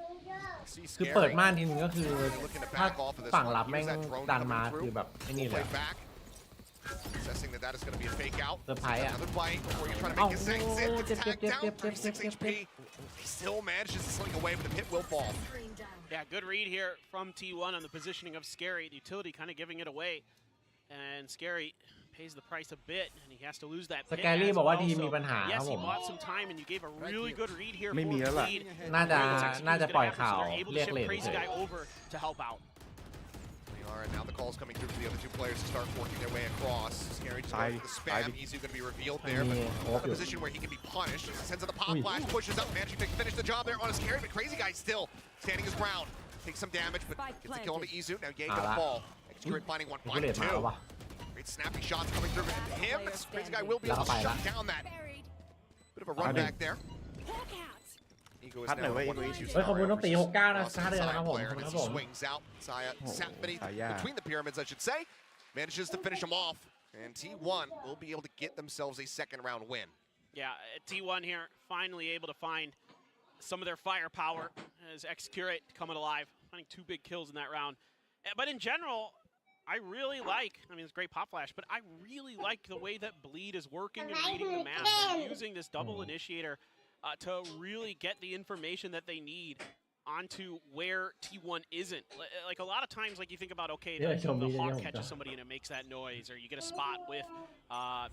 see คือเปิด Scary ม่านทีนึงก็คือ looking to ถ้า back off of this ฝั่ง one. รับแม่ง Use that drone ดัน coming มา through. คือแบบไอ้นี่เลย Play back. Assessing that is going to be a fake out. เซอร์ไพรส์อะ Another play before you're trying to เอ้า make his exit. Gets เจ็บ tagged เจ็บ down. เจ็บเจ็บเจ็บ 36 เจ็บ HP. He still manages to sling away, but the pit will fall. Yeah, good read here from T1 on the positioning of Scary. The utility kind of giving it away. And Scary pays the price a bit, and he has to lose that pit สแกรี่ as บอกว่า well. ทีม So, มีปัญหาครับ yes, ผ he ม bought some time, and you gave a really good read here ไม่ for มีแล้วล่ะ Bleed. น่าจะ Execution's น่าจะ gonna ปล่อย happen, so ข่าว they're able to เรียก ship เลท Crazy เฉย Guy over to help out. And now the calls coming through for the other two players to start working their way across. Scary just going for the spam. Easy going to be revealed there, but in a position where he can be punished. Sends out the pop flash, pushes up, managing to finish the job there on a Scary, but Crazy Guy still standing his ground. Takes some damage, but gets the kill on to Izu. Now Ye gonna fall. Scary finding one, finding two. Great snappy shots coming through from him. Crazy Guy will be able to shut down that. Bit of a run back there. Ego is now one of the two ขอบคุณน้องตี69นะ5 เดือนนะครับผม player, and as he swings out, Saya sat between the pyramids, I should say, manages to finish him off, and T1 will be able to get themselves a second round win. Yeah, T1 here finally able to find some of their firepower as Excurate coming alive, finding 2 big kills in that round. But in general, I really like, I mean, it's great pop flash, but I really like the way that Bleed is working and reading the map and using this double initiator to really get the information that they need onto where T1 isn't. Like a lot of times, like you think about, okay, the Hawk catches somebody and it makes that noise, or you get a spot with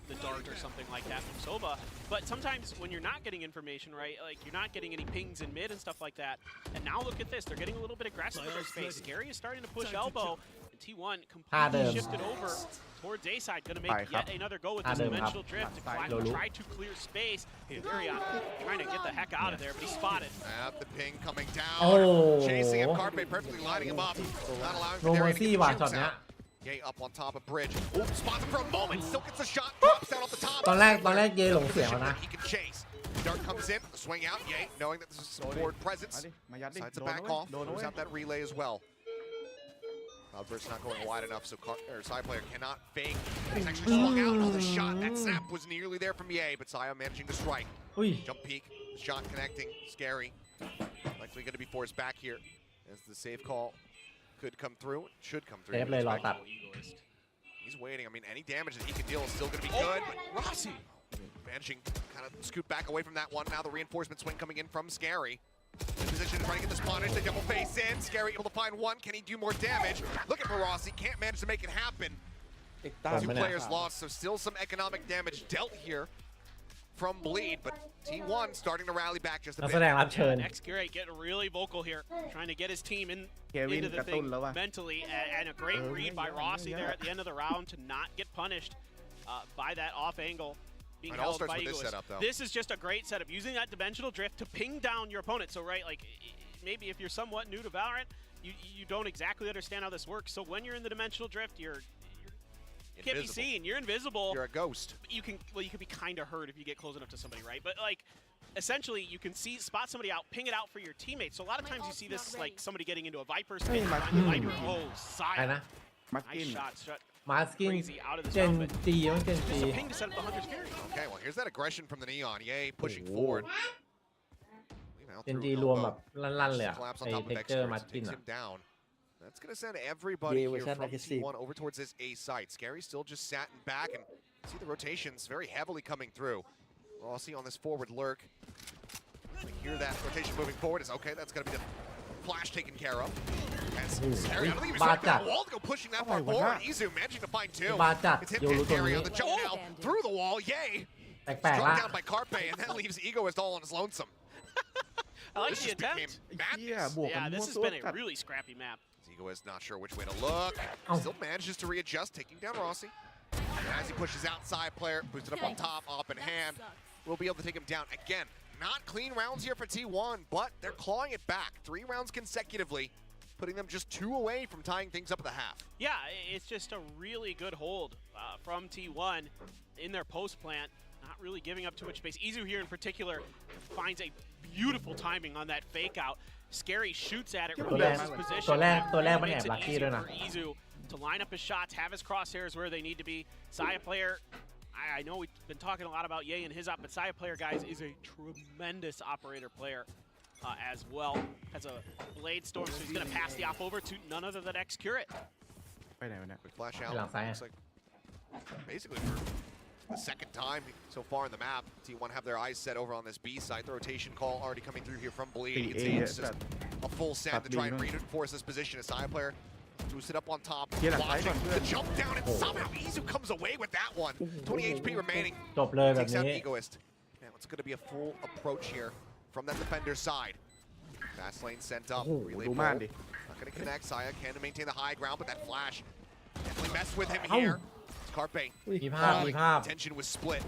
the Dart or something like that from Sova. But sometimes when you're not getting information, right, like you're not getting any pings in mid and stuff like that. And now look at this, they're getting a little bit aggressive with their space. Scary is starting to push elbow, and T1 completely shifted over towards A side, gonna make yet another go with this dimensional drift to try to clear space. Varian trying to get the heck out of there, but he's spotted. The ping coming down, chasing him, Carpe perfectly lining him up, not allowing for there to get the jumps out. Ye up on top of bridge. Oh, spots him for a moment, still gets the shot, drops out off the top. ตอนแรกเยหลงเสียงแล้วนะ He can chase. Dart comes in, swing out, Ye, knowing that this is some forward presence. Decides to back off, moves out that relay as well. Cloudburst not going wide enough, so side player cannot fake. It's actually swung out. Oh, the shot, that snap was nearly there from Ye, but Saya managing to strike. Jump peek, shot connecting, Scary. Likely going to be forced back here as the save call could come through, should come through. He's waiting. I mean, any damage that he can deal is still going to be good, but Rossi managing kind of scoot back away from that one. Now the reinforcement swing coming in from Scary. In position to try to get the spawnish, they double face in. Scary able to find one. Can he do more damage? Look at Rossi, can't manage to make it happen. 2 players lost, so still some economic damage dealt here from Bleed, but T1 starting to rally back just a bit. Excurate getting really vocal here, trying to get his team into the thing mentally, and a great read by Rossi there at the end of the round to not get punished by that off angle. Being it all starts with this setup, though. This is just a great setup, using that dimensional drift to ping down your opponent. So, right, like, maybe if you're somewhat new to Valorant, you don't exactly understand how this works. So when you're in the dimensional drift, you can't be seen. You're invisible. You're a ghost. You can be kind of hurt if you get close enough to somebody, right? But, like, essentially, you can spot somebody out, ping it out for your teammates. So a lot of times you see this, like, somebody getting into a Viper space. Oh, Saya. Nice shot. Crazy out of this round, but just a ping to set up the Hunter's Fury. Okay, well, here's that aggression from the Neon. Ye pushing forward. เจนจีรวมแบบลั่นๆเลยอะไอ้เทคเจอร์มากินอะ That's going to send everybody here from T1 over towards this A site. Scary still just sat in back, and see the rotations very heavily coming through. Rossi on this forward lurk. We hear that rotation moving forward. Is okay, that's going to be the flash taken care of. Scary, I don't think he was trying to wall to go pushing that far forward. Izu managing to find 2. It's hit and carry on the jump now through the wall. Yay! Struck down by Carpe, and that leaves Egoist all on his lonesome. I like the attempt. Yeah, this has been a really scrappy map. Egoist not sure which way to look. Still manages to readjust, taking down Rossi. And as he pushes outside, player boosted up on top, up in hand. We'll be able to take him down again. Not clean rounds here for T1, but they're clawing it back. 3 rounds consecutively, putting them just 2 away from tying things up at the half. Yeah, it's just a really good hold from T1 in their post plant, not really giving up too much space. Izu here in particular finds a beautiful timing on that fake out. Scary shoots at it, reveals his position. ตัวแรกมันแอบลัคกี้ด้วยนะ for Izu to line up his shots, have his crosshairs where they need to be. Saya player, I know we've been talking a lot about Ye and his op, but Saya player, guys, is a tremendous operator player as well. Has a blade storm, so he's going to pass the op over to none other than Excurate. Quick flash out. Looks like basically for the second time so far in the map, T1 have their eyes set over on this B side. The rotation call already coming through here from Bleed. You can see it's just a full send to try and reinforce this position. A Saya player boosted up on top, watching the jump down, and somehow Izu comes away with that one. 20 HP remaining. จบเลยแบบ Takes out นี้ Egoist. Now it's going to be a full approach here from that defender's side. Fast lane sent up. Relay pull. Not going to connect. Saya can maintain the high ground, but that flash definitely messed with him here. It's Carpe. มีภาพมีภาพ Attention was split.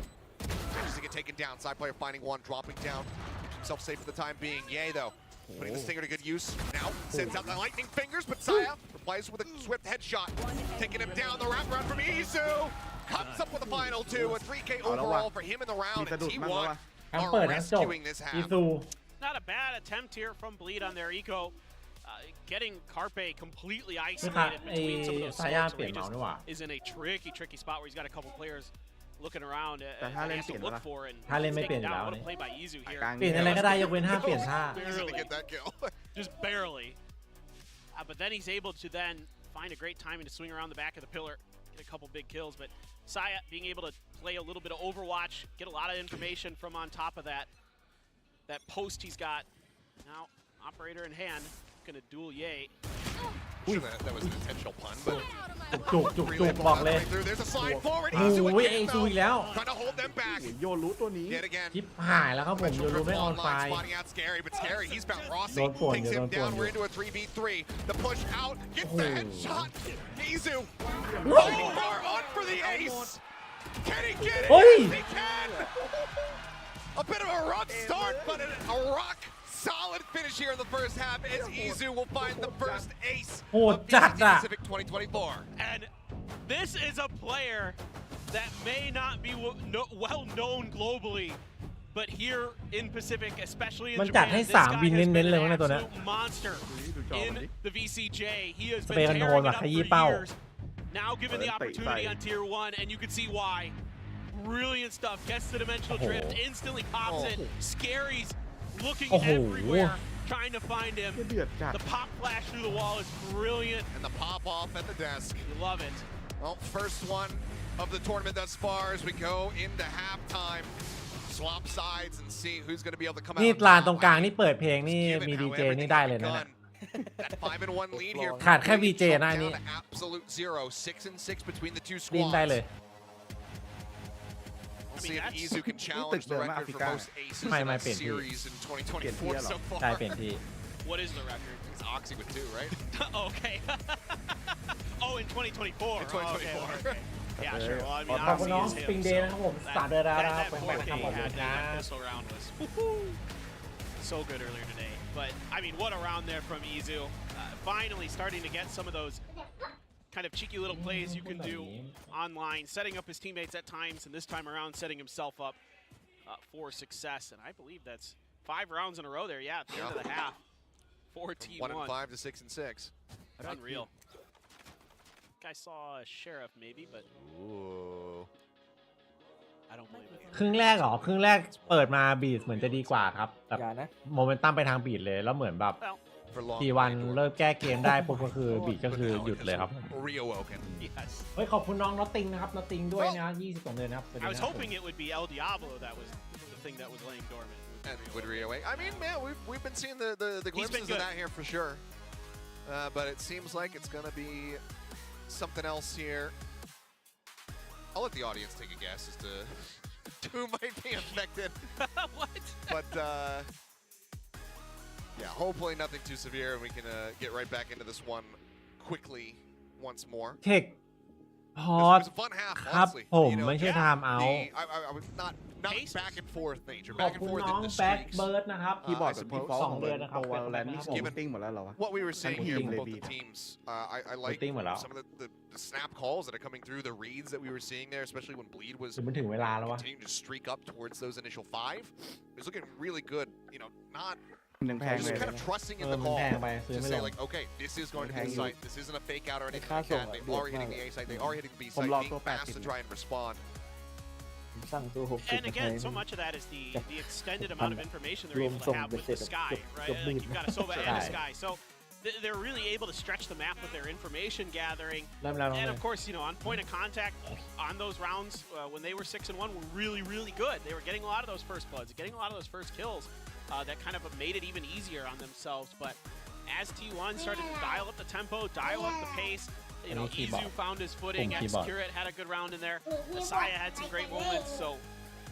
Manages to get taken down. Side player finding one, dropping down. Keeps himself safe for the time being. Yay, though. Putting the stinger to good use. Now sends out the lightning fingers, but Saya replies with a swift headshot. Taking him down the wraparound from Izu. Comes up with a final two. A 3K overall for him in the round. And T1 ทั้ง are เปิดทั้งจบ rescuing this อี half. ซู Not a bad attempt here from Bleed on their eco. Getting Carpe completely ไม่ค่ะ isolated ไอ้ between some of those สายา swords, เปลี่ยน so เมาส์ he นี่หว่า just is in a tricky spot where he's got a couple players looking around But and how he they has to got look that? for and How they he's make taken it down. down, What a eh? play by Izu here. เปลี่ยนอะไรก็ได้ยกเว้นห้ามเปลี่ยนท่า Easy to Barely. get that kill. Just barely. But then he's able to then find a great timing to swing around the back of the pillar, get a couple big kills. But Saya being able to play a little bit of Overwatch, get a lot of information from on top of that post he's got. Now, operator in hand, gonna duel Ye. Sure that was an intentional pun, but จุกจุกจุกบอกเลย there's a slide forward. โอ้ Izu โห again, เอซูอีกแล้ว trying to hold them back. โยรู้ตัวนี้ Yet again. ชิปหายแล้วครับผมโยรูไม่ออนไฟ Spotting out Scary, but Scary, he's found Rossi. Don't pull Takes you, him don't down. pull We're you. into a 3v3. The push out, gets the headshot. Izu. Whoa. So far on for the ace. Can he get it? Oi. Yes, he can. A bit of a rough start, but a rock solid finish here in the first half as Izu will find the first ace โหด of จัด BLD อะ Pacific 2024. And this is a player that may not be well known globally, but here in Pacific, especially in มันจัด Japan, ให้ this สาม guy วิน has เน้ been นๆเลย an วะเนี่ยตัวเนี้ย absolute monster in the VCJ. He has ส been เปรย์คอนโทรล tearing it ว่ะ up ข for ยี้เป้า years. Now given the opportunity on tier 1, and you can see why. Brilliant stuff. Gets the dimensional drift, instantly pops it. Scary's looking everywhere, trying to find him. The pop flash through the wall is brilliant. And the pop off at the desk. You love it. Well, first one of the tournament thus far as we go into halftime. Swap sides and see who's going to be able to come out. นี่ลานตรงกลางนี่เปิดเพลงนี่มีดีเจนี่ได้เลยนะเนี่ย That 5-1 lead here. ขาดแค่ VJ หน้านี้ Down to absolute zero. 6-6 between the two ดิ้นได้ squads. เลย We'll see if Izu can challenge the record for most aces in a series in 2024 so ได้ far. เปลี่ยนที่ What is the record? It's Oxy with 2, right? Okay. Oh, in 2024. In 2024. Okay. Yeah, sure. Well, I mean, ขอบคุณน้อง obviously ปิง it's เด him, ย์นะครับผม so สามเดือนแล้วนะ that เป็นไปนะครับ 4K ขอบคุณ had นะ that missile round was so good earlier today. But I mean, what a round there from Izu. Finally starting to get some of those kind of cheeky little plays you can do online, setting up his teammates at times, and this time around setting himself up for success. And I believe that's 5 rounds in a row there. Yeah, at the end of the half for T1. 1-5 to 6-6. Unreal. I saw a sheriff maybe, but Ooh. I don't believe it. ครึ่งแรกเหรอครึ่งแรกเปิดมาบีดเหมือนจะดีกว่าครับแบบ อย่านะ โมเมนตัมไปทางบีดเลยแล้วเหมือนแบบ For long ทีวันเริ่มแก้เกมได้ปุ๊บก็คือบีดก็คือหยุดเลยครับ Reawoken. Yes. เฮ้ยขอบคุณน้องน็อตติงนะครับน็อตติงด้วยนะ22เดือนนะครับ I was hoping it would be El Diablo that was the thing that was laying dormant. And would reawake. I mean, man, we've been seeing the glimpses of that here for sure. But it seems like it's going to be something else here. I'll let the audience take a guess as to who might be affected. What? But yeah, hopefully nothing too severe, and we can get right back into this one quickly once more. เทคพอ It ด was a fun half, ครับ honestly. ผม You know, ไม่ใช่ไทม์เอา I was not back and forth nature. ขอบ Back and คุณ forth น้อ in ง the แบ็ค streaks. เบิร์ดนะครับ คีย์บอร์ดกับ suppose. ดีฟอลต์ 2 เดือนนะครับ ตัว Valorant นี่ ครับ เก ผม ม ติ้งหมดแล้วเหรอวะ What we were seeing here from both Team the teams, I like Team หมดแล้ว some of the snap calls that are coming through, the reads that we were seeing there, especially when Bleed was ถึงมันถึงเวลาแล้ววะ continuing to streak up towards those initial 5. It was looking really good, you know, not หนึ่งแพงเลย just kind of trusting in เออ the มัน call แพงไปซื้อ to ไม่ล say ง like, okay, this is going to be the site. This isn't a fake out or anything ค่า like ส่ง that. อะ They โดด are มาก hitting the A site. They are hitting the B ผม site. รอ Being ตัว fast to 80 try and respond. ผมสั่งตัว60 And again, so much of that is the extended amount of information they're able to have with the sky, right? Like you've got a Sova and a sky. So they're really able to stretch the map with their information gathering. เริ่มแล้วน้อง And เลย of course, you know, on point of contact on those rounds when they were 6-1 were really, really good. They were getting a lot of those first bloods, getting a lot of those first kills that kind of made it even easier on themselves. But as T1 started to dial up the tempo, dial up the pace, you know, Izu found his footing. X-Curate had a good round in there. Asaya had some great moments. So,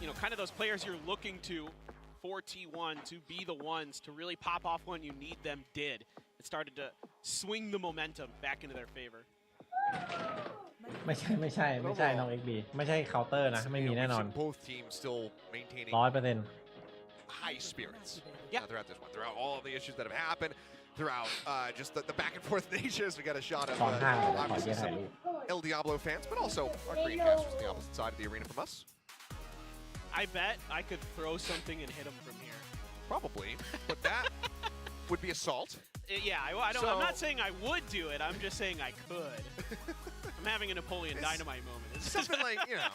you know, kind of those players you're looking to for T1 to be the ones to really pop off when you need them did. it started to swing the momentum back into their favor. ไม่ใช่น้อง XB ไม่ใช่เคาน์เตอร์นะไม่มีแน่นอน Both teams still maintaining 100% high spirits throughout this one, throughout all of the issues that have happened, throughout just the back and forth natures. We got a shot of obviously some El Diablo fans, but also our greencasters on the opposite side of the arena from us. I bet I could throw something and hit him from here. Probably, but that would be assault. Yeah, I'm not saying I would do it. I'm just saying I could. I'm having a Napoleon Dynamite moment. It's something like, you know,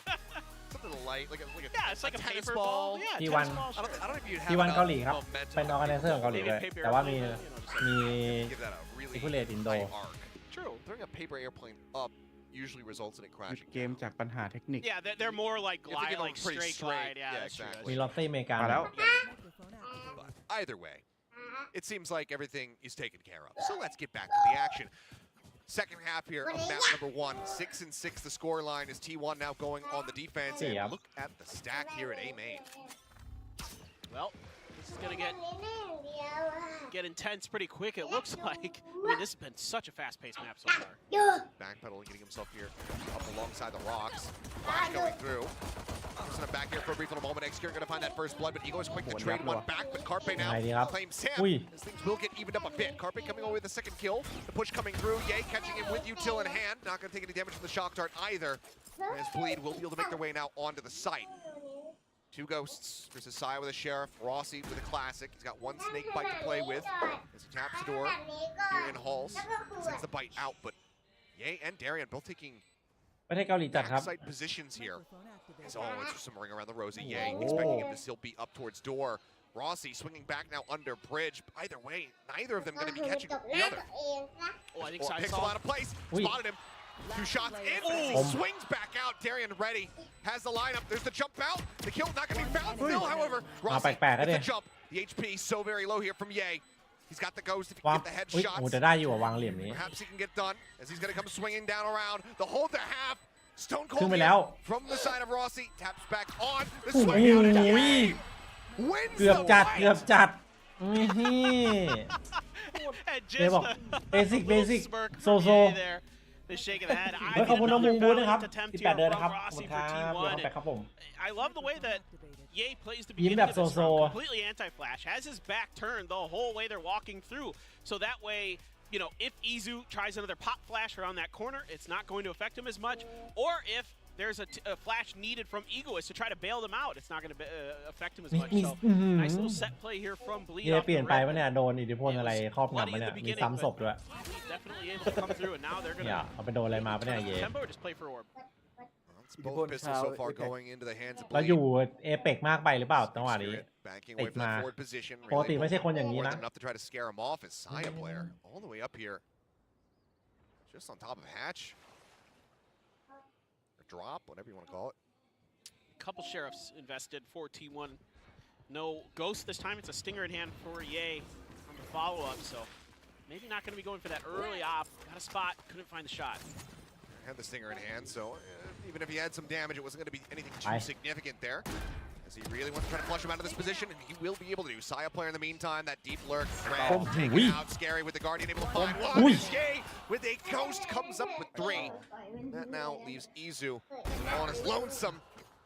something light, like a it's like a tennis paper ball. Yeah, T1 tennis ball. I don't know if you'd have T1 enough เกาหลีครับ momentum เป็น organizer ของเกาหลีด้วยแต่ว่ามี give that a really อิคุเลตอินโด high arc. True, throwing a paper airplane up usually results in it หยุด crashing. เกมจากปัญหาเทคนิค Yeah, they're more like You have to glide, get them like pretty straight glide. straight. Yeah, Yeah, that's true. exactly. มีล็อตตี้อเมริกัน มาแล้ว But either way, it seems like everything is taken care of. So let's get back to the action. Second half here of map number 1. 6-6 the score line is T1 now going on the defense. And look at the stack here at A main. Well, this is gonna get intense pretty quick. It looks like. I mean, this has been such a fast-paced map so far. Backpedaling, getting himself here up alongside the rocks. Flash going through. Listen, I'm back here for a brief little moment. Execute going to find that first blood, but Ego is quick to trade one back. But Carpe now claims Sam. As things will get evened up a bit. Carpe coming away with the second kill. The push coming through. Yay catching him with util in hand. Not going to take any damage from the shock dart either. As Bleed will be able to make their way now onto the site. Two ghosts versus Saya with a sheriff. Rossi with a classic. He's got one snake bite to play with as he taps the door here in Halls. Sends the bite out, but Yay and Darian both taking ประเทศเกาหลีจัดครับ backside positions here. As it's just some ring around the rosy. Yay expecting him to still be up towards door. Rossi swinging back now under bridge. Either way, neither of them going to be catching the other. Oh, I think Or picks him out of place. Spotted him. 2 shots in. Swings back out. Darian ready. Has the lineup. There's the jump out. The kill not going to be found. Still, however, Rossi with the jump. The HP so very low here from Yay. He's got the ghost if he can get the อุ๊ย headshots. โหจะได้อยู่วางเหลี่ยมนี้ Perhaps he can get done as he's going to come swinging down around. The hold to half. Stone ขึ้น Cold ไปแล้ว from the side of Rossi. Taps back on. The โอ้ swing out of ย Yay. Wins เกือบ the จัด fight. เกือบจัดนี่ And เดี๋ยว just บอก a เบสิก little smirk โซ from โซ Yay there. The shake of the head. เฮ้ยขอบคุณน้องบูมบูนะครับ Valiant attempt 18 เดือน here นะครับ from ขอบคุณ Rossi ครั for บเดี๋ยว T1. เข้าไปครับผม I love the way that Yay plays the ยิ้ม beginning แบ of บ this โซโซ round. Completely anti-flash. Has his back turned the whole way they're walking through. So that way, you know, if Izu tries another pop flash around that corner, it's not going to affect him as much. Or if there's a flash needed from Egoist to try to bail them out, it's not going to affect him as much. So nice little set play here from Bleed. เนี่ยเปลี่ยนไปวะเนี่ยโดนอิทธิพลอะไรครอบงำมาเนี่ยมีซ้ำศพด้วย Definitely able to come through, and now they're going อย่า to เอาไปโดนอะไรมาปะเนี่ยเย่ tempo or just play for orb. Both pistols so far going into the hands of เรา Bleed. อยู่เอเปกมากไปหรือเปล่าจังหวะนี้ Backing ติ away ด from มา that forward position. ปกติไม่ใช่คนอย่างนี้ More นะ than enough to try to scare him off as Saya player all the way up here. Just on top of Hatch. Or drop, whatever you want to call it. Couple sheriffs invested for T1. No ghost this time. It's a stinger in hand for Yay on the follow-up, so maybe not going to be going for that early op. Got a spot, couldn't find the shot. Had the stinger in hand, so even if he had some damage, it wasn't going to be anything too significant there. As he really wants to try to flush him out of this position, and he will be able to do. Saya player in the meantime, that deep lurk. Taken out, Scary with the Guardian able to find one. Yay with a ghost comes up with 3. That now leaves Izu on his lonesome.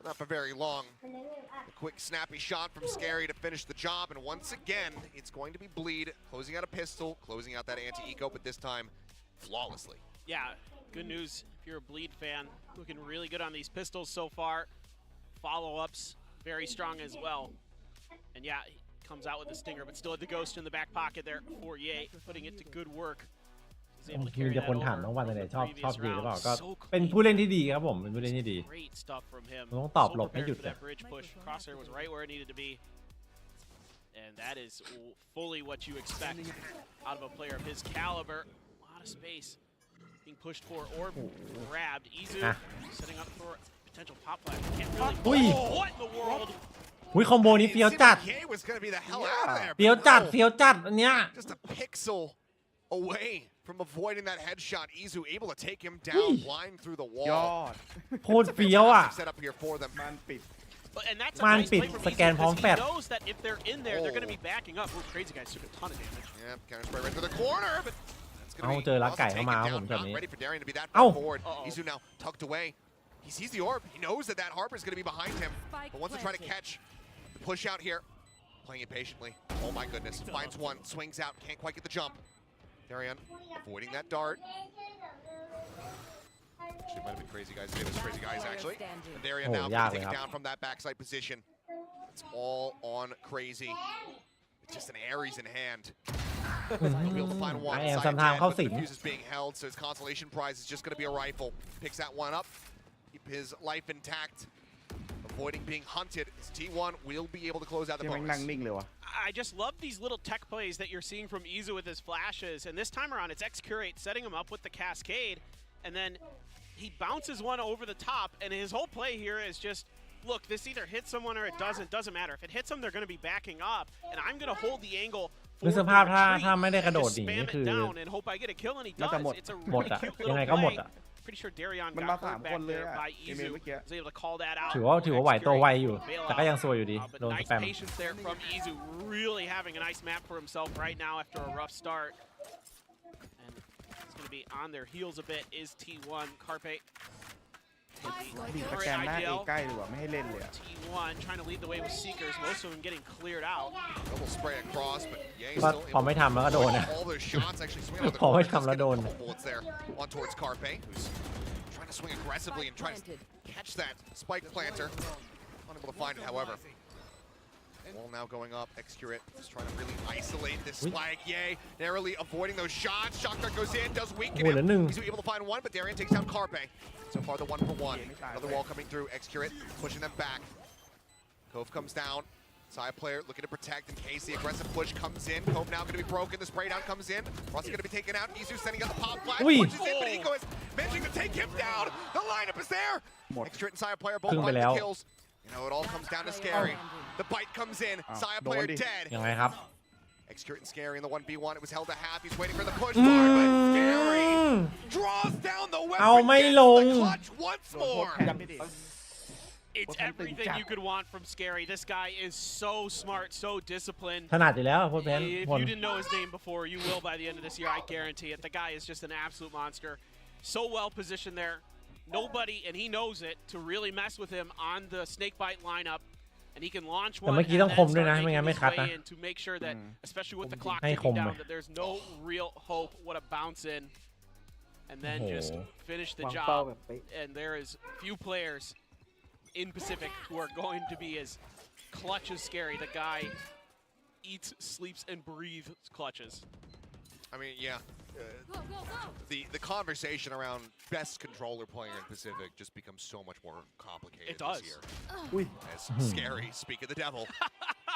Not for very long. A quick snappy shot from Scary to finish the job, and once again, it's going to be Bleed, closing out a pistol, closing out that anti-eco, but this time flawlessly. Yeah, good news if you're a Bleed fan. Looking really good on these pistols so far. Follow-ups, very strong as well. And yeah, he comes out with a stinger, but still had the ghost in the back pocket there for Yay, putting it to good work. มีแต่คนถามน้องวันเลยชอบดีหรือเปล่าก็เป็นผู้เล่นที่ดีครับผมเป็นผู้เล่นที่ดี Great stuff from him. ต้องตอบหลบไม่หยุด For that bridge push. Crosshair was right where it needed to be. And that is fully what you expect out of a player of his caliber. A lot of space being pushed for or grabbed. Izu setting up for potential pop flash. Can't really. What in the world? อุ้ยคอมโบนี้เฟี้ยวจัด Yay was going to be the hell out of there. เฟี้ยวจัดเฟี้ยวจัดอันเนี้ย Just a pixel away from avoiding that headshot. Izu able to take him down, blind through the wall. โคตรเฟี้ยวอ่ะ Set up here for them. And that's a มัน nice ปิด play from สแกน Easy พร้อม because แฟ he ด knows that if they're in there, they're going to be backing up. Ooh, Crazy Guys took a ton of damage. Yeah, counter spray right to the corner, but that's เอา gonna be เจอลักไก่ Austin เข้ามา taken ผม down. แบบ Not นี้ ready for Darian to be that เอ้า far forward. Izu now tucked away. He sees the orb. He knows that that Harper is going to be behind him. But wants to try to catch the push out here. Playing it patiently. Oh my goodness. Finds one. Swings out. Can't quite get the jump. Darian avoiding that dart. Actually, might have been Crazy Guys. It was Crazy Guys, actually. And Darian now gonna take it down from that backside position. It's all on Crazy. It's just an Ares in hand. He'll be able to find one. ไอแอม Side ซัมทาง 10, เข้า but สิ the ง fuse is being held, so his consolation prize is just going to be a rifle. Picks that one up. Keep his life intact. Avoiding being hunted. His T1 will be able to close out the ยัง bonus. นั่งนิ่งเลยวะ I just love these little tech plays that you're seeing from Izu with his flashes. And this time around, it's X-Curate setting him up with the Cascade. And then he bounces one over the top. And his whole play here is just, look, this either hits someone or it doesn't. Doesn't matter. If it hits them, they're going to be backing up. And I'm going to hold the angle คือสภาพถ้าไม่ได้กระโดดหนี spam คือ it down and hope I get a kill. And he น่าจะ does. หมด It's a หมด really อะ cute ยัง little ไงก็หมด play. อะ Pretty sure Darian มัน got มา hurt 3 คน back เลย there อะ by เอเม Izu. เมื่อกี้ Was able to call that out. ถือว่าไหวตัวไวอยู่ แต่ก็ยังซวยอยู่ดี But โดนส nice แปม patience there from Izu, really having a nice map for himself right now after a rough start. And it's going to be on their heels a bit is T1. Carpe. บีบสแกนหน้า A ใกล้ดีกว่าไม่ให้เล่นเลยอะ T1 trying to lead the way with Seekers, most of them getting cleared out. Double spray across, but Ye ก็ still พอ able ไม่ทำแล้วก็โดนนะ all those shots. Actually swinging on the พอไม่ corner. ทำแล้วโดน Couple bullets there on towards Carpe, who's trying to swing aggressively and trying to catch that spike planter. Unable to find it, however. Wall now going up. X-Curate just trying to really isolate this spike. Yay, narrowly avoiding those shots. Shock dart goes in, does weaken him. He's able to find one, but Darian takes down Carpe. So far, the 1-for-1. Another wall coming through. X-Curate pushing them back. Cove comes down. Side player looking to protect in case the aggressive push comes in. Cove now going to be broken. The spray down comes in. Rossi going to be taken out. Izu sending out the pop flash. Pushes in, but Eco is managing to take him down. The lineup is there. X-Curate and Side player both find the kills. You know, it all comes down to Scary. The bite comes in. Side player dead. ยังไงครับ X-Curate and Scary in the 1v1. It was held to half. He's waiting for the push bar, but Scary draws down the weapon. เอาไม่ลง Gets the clutch once more. It's everything you could want from Scary. This guy is so smart, so disciplined. ถนัดอยู่แล้วพวกแพน If คน you didn't know his name before, you will by the end of this year. I guarantee it. The guy is just an absolute monster. So well positioned there. Nobody, and he knows it, to really mess with him on the snakebite lineup. And he can launch แต่ one เมื่อกี้ and ต้อง then คมด้วย start นะไม่งั้น making ไม่ his คัด way นะ in to make sure that, especially with the clock ให้ ticking คมไป down, that there's no real hope. What a bounce in. And then just finish the วางเป้า job. แบบเป๊ะ And there is few players in Pacific who are going to be as clutch as Scary. The guy eats, sleeps, and breathes clutches. I mean, yeah. The conversation around best controller player in Pacific just becomes so much more complicated It does. this year. อุ้ย As Scary, speak of the devil.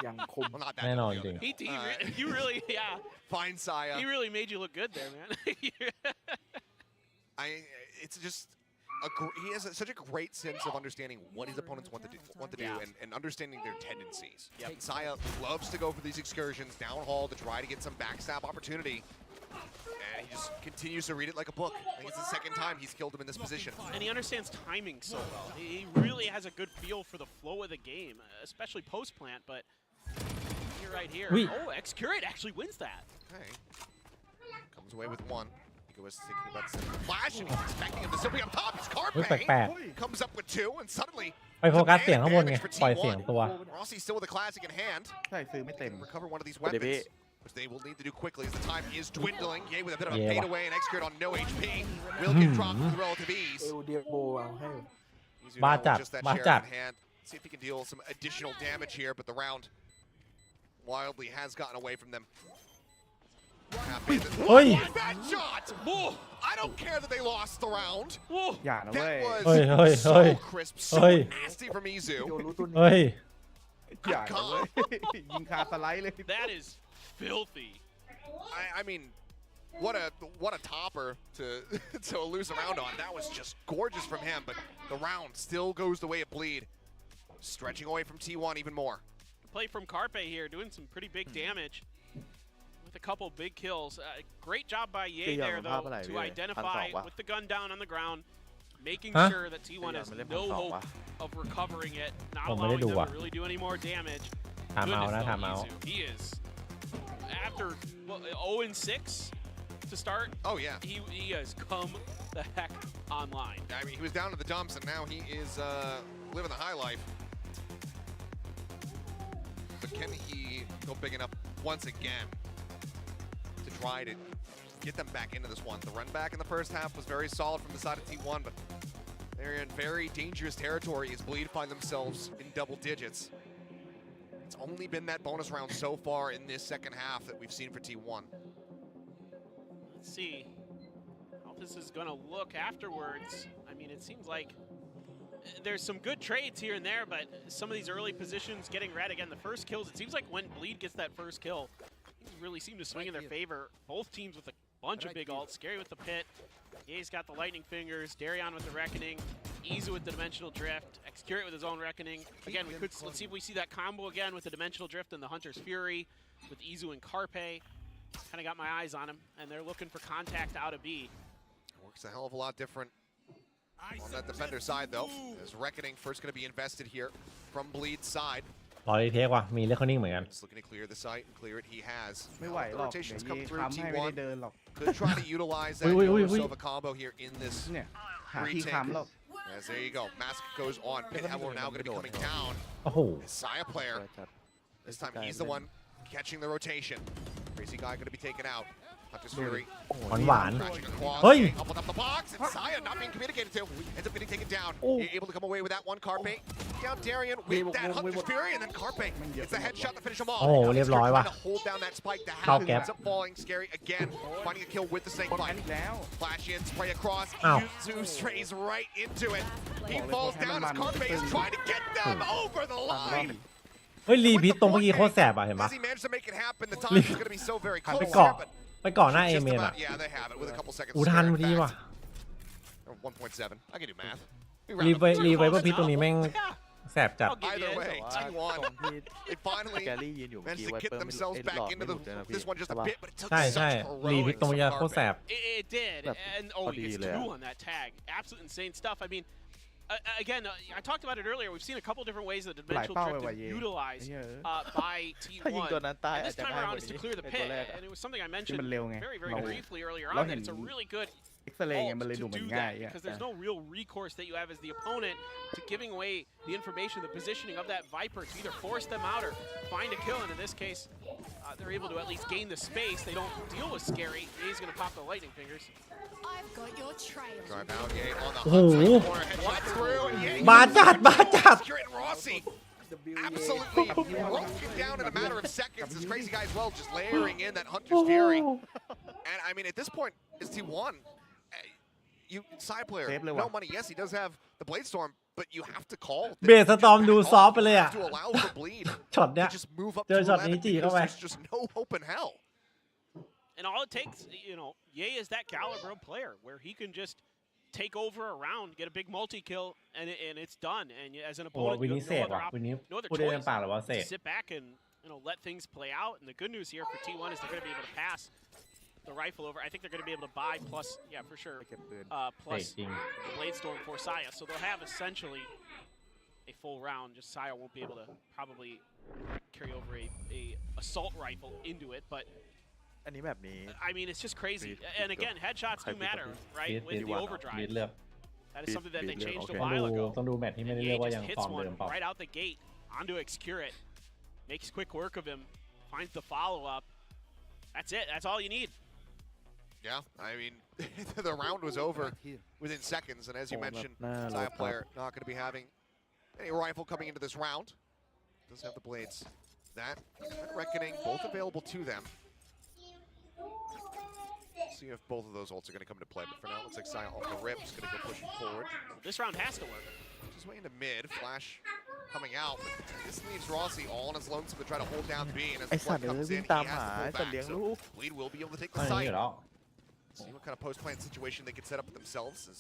ยังคม Well, not that แน่นอน devil, จ the ริง other devil. You really, yeah. Fine Saya. He really made you look good there, man. It's just he has such a great sense of understanding what his opponents want to do and understanding their tendencies. Saya loves to go for these excursions down hall to try to get some backstab opportunity. And he just continues to read it like a book. I think it's the second time he's killed him in this position. And he understands timing so well. He really has a good feel for the flow of the game, especially post-plant, but you're right here. Oh, X-Curate actually wins that. Okay. Comes away with one. He was thinking about sending a flash, and he's expecting him to still be up top. It's Carpe. แปลก Comes up with two, and suddenly ไปโฟกัสเสียงข้างบนไง ปล่อยเสียงตัว Rossi still with a classic in hand. ใช่ซื้อไม่เต็ม Recover one of these weapons, which they will need to do quickly as the time is dwindling. Yay with a bit of a fade away, and X-Curate on no HP. Will get dropped with relative ease. เอลเดียโบเอาให้ Easy บ้า now จัด with just that บ้า share จัด in hand. See if he can deal some additional damage here, but the round wildly has gotten away from them. เฮ้ย Bad shot! I don't care that they lost the round. อย่านะเว้ย That เฮ้ย was so crisp, so เฮ้ย nasty from Izu. โยรู้ตัวนี้ เฮ้ย อย่านะเว้ย ยิงคาสไลด์เลย That is filthy. I mean, what a topper to lose a round on. That was just gorgeous from him, but the round still goes the way it bleed. Stretching away from T1 even more. Play from Carpe here, doing some pretty big damage. With a couple big kills. Great job by Ye there, though, to identify with the gun down on the ground. making Huh? sure that T1 has no hope of recovering it, not Oh, allowing themไม่ได้ดู to อะ really do any more damage. ถามเอา Goodness, นะ though, ถามเอา Izu, he is after 0-6 to start. Oh yeah, he has come the heck online. I mean, he was down to the dumps, and now he is living the high life. But can he go big enough once again to try to get them back into this one? The run back in the first half was very solid from the side of T1, but they're in very dangerous territory as Bleed find themselves in double digits. It's only been that bonus round so far in this second half that we've seen for T1. Let's see how this is going to look afterwards. I mean, it seems like there's some good trades here and there, but some of these early positions getting red. Again, the first kills, it seems like when Bleed gets that first kill, things really seem to swing in their favor. Both teams with a bunch of big ults. Scary with the pit. Ye's got the lightning fingers. Darion with the reckoning. Izu with the dimensional drift. Execute with his own reckoning. Again, let's see if we see that combo again with the dimensional drift and the Hunter's Fury with Izu and Carpe. Kind of got my eyes on him, and they're looking for contact out of B. Works a hell of a lot different on that defender side, though. As Reckoning first going to be invested here from Bleed's side. รอรีเทคว่ะมีเรคคอนนิ่งเหมือนกัน Just looking to clear the site and clear it. He has. ไม่ไหวหรอก The เดี๋ยว rotations เย่ come through. ทำให้ไม่ได้เดินหรอก Could try to utilize that Wait, wait, Silva combo here in this เนี่ยหาที่ค้ำหรอก As there you go. Mask goes on. Pit Evo now going to be coming down. โอ้โห Saya player. This time he's the one catching the rotation. Crazy guy going to be taken out. Hunter's Fury. หวาน Crashing across, เฮ้ย getting up the box, and Saya not being communicated to. Ends up getting taken down. Able to come away with that one. Carpe down Darian with that Hunter's Fury, and then Carpe gets the headshot to finish him off. โอ้โหเรียบร้อยว่ะ Trying to hold down that spike. The เข้า half แก๊ป ends up falling. Scary again. Finding a kill with the snake bite. Flash in, spray across. อ้าว Yuzu strays right into it. He falls down as Carpe is trying to get them over the line. เฮ้ยรีพิษตรงเมื่อกี้โคตรแสบอ่ะเห็นปะ Does he manage to make it happen? The time is going to be so very ไป close เกาะ here, but ไปเกาะหน้าเอ just เมน about, อ่ะ yeah, they have it with a couple seconds. อู to ทัน spare. พอดี In ว่ะ fact, 1.7. I can do math. รีไวเปอร์พิษตรงนี้แม่งแสบจัด Either way, T1 they finally แกลี่ยืนอยู่เมื่อกี้ managed to ไว get เปอร์ themselves ไม่หล back อด into ไม่หลุดเลยนะพี่ this one just a bit, but it took ใช่ใช่ such รีพิษ heroics ตรง from นี้โคตรแส Carpe. บ It did, andพอ he ดี gets เลย two อะ on that tag. Absolute insane stuff. I mean, again, I talked about it earlier. We've seen a couple different ways that dimensional หลายเป้า drift ไป is เย่ utilized เยอะ by ถ้ายิง T1. ตัวนั้นตาย And อาจ this จะ time ง่ายก around ว่า is นี้ to clear the ใน pit, ตัวแรกอะ and it was something I ที่ mentioned มันเร็วไง very เรา briefly earlier เรา on. เห็ That น it's a really good เอ็กซเรย์ไง alt มันเลย to ดูเหมือน do ง่าย that อ่ะ because there's no real recourse that you have as the opponent to giving away the information, the positioning of that Viper to either force them out or find a kill. And in this case, they're able to at least gain the space. They don't deal with Scary. He's going to pop the lightning fingers. I've got your trail. Drive out, Ye on the โอ้โห hot side corner, headshot through, and Ye บาจัดบาจัด Secure it, Rossi absolutely broken down in a matter of seconds. This crazy guy as well, just layering in that Hunter's Fury. And I mean, at this point, it's T1. You side player, Saveเลย no ว่ะ money. Yes, he does have the Blade Storm, but you have to call. เบสสตอมดูซอฟต์ไปเลยอ่ะ to allow for bleed. ช็อตเนี้ย To just move up เจอ to ช็อต 11 นี้จีเข้า because ไป there's just no hope in hell. And all it takes, Ye is that caliber of player where he can just take over a round, get a big multi-kill, and it's done. And as an โอ้ opponent, วิน you นี้ have เส no ก other ว่ะวินนี้ no other พูดได้เต็ม choice ปากเลยว่าเส to ก sit back and let things play out. And the good news here for T1 is they're going to be able to pass the rifle over. I think they're going to be able to buy plus, yeah, for sure, เส plus กจริง the Blade Storm for Saya. So they'll have essentially a full round. Just Saya won't be able to probably carry over a assault rifle into it, but อันนี้แบบนี้ I mean, it's just crazy. And again, headshots do matter, บี right? ด With the บีด overdrive. เลือก That is something that they Beat changed a เลือก ต้อง while ดู ago. ต้องดูแมตช์ที่ไม่ได้ And เลือก Ye ว่า just ยัง hits ฟอร์ม one เดิมเปล่า right out the gate onto Excure it. Makes quick work of him. Finds the follow-up. That's it. That's all you need. Yeah, I mean, the round was over within seconds, and as you mentioned, Saya player not going to be having any rifle coming into this round. Does have the blades. That and Reckoning, both available to them. See if both of those ults are going to come into play, but for now, it looks like Saya off the rip is going to go pushing forward. This round has to work. Just way into mid, Flash coming out. This leaves Rossi all on his lonesome to try to hold down B, and as ไอ the สัต blood ว์เอ้ย comes วิ่ in, ง he ตาม has หา to ไอ pull สัตว์เลี้ย back. ง So ลูก Bleed will be able to take อั the นนี้อยู่ site. แล้ว See what kind of post-plant situation they can set up for themselves. As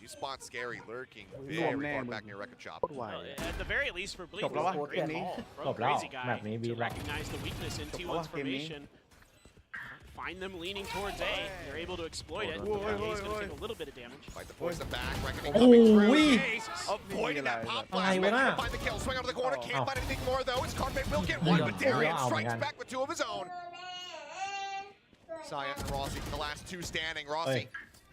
you spot Scary lurking รวม very แน่ far มึง back near Record Shop. โคตรไว At the very least for Bleed, จบแล้ววะ great เกมนี้ call จ from บแล้ว Crazy Guy แบบนี้บี to ทแล้ว recognize the weakness in จบแล้ววะ T1's เกมนี้ formation. find them leaning towards A. They're able to exploit it. A's going to take a little bit of damage. Fight the force the back, reckoning โอ้ coming ย through. Ace avoiding that pop อะไร flash. วะน่ะ Managed to find the kill. Swing out of the corner. Can't Oh. find anything more though. His cardmate will get ไม่ one, ยอม but ไม่ Darian เอาเหมือน strikes กัน back with two of his own. Saya and Rossi, the last two standing. Rossi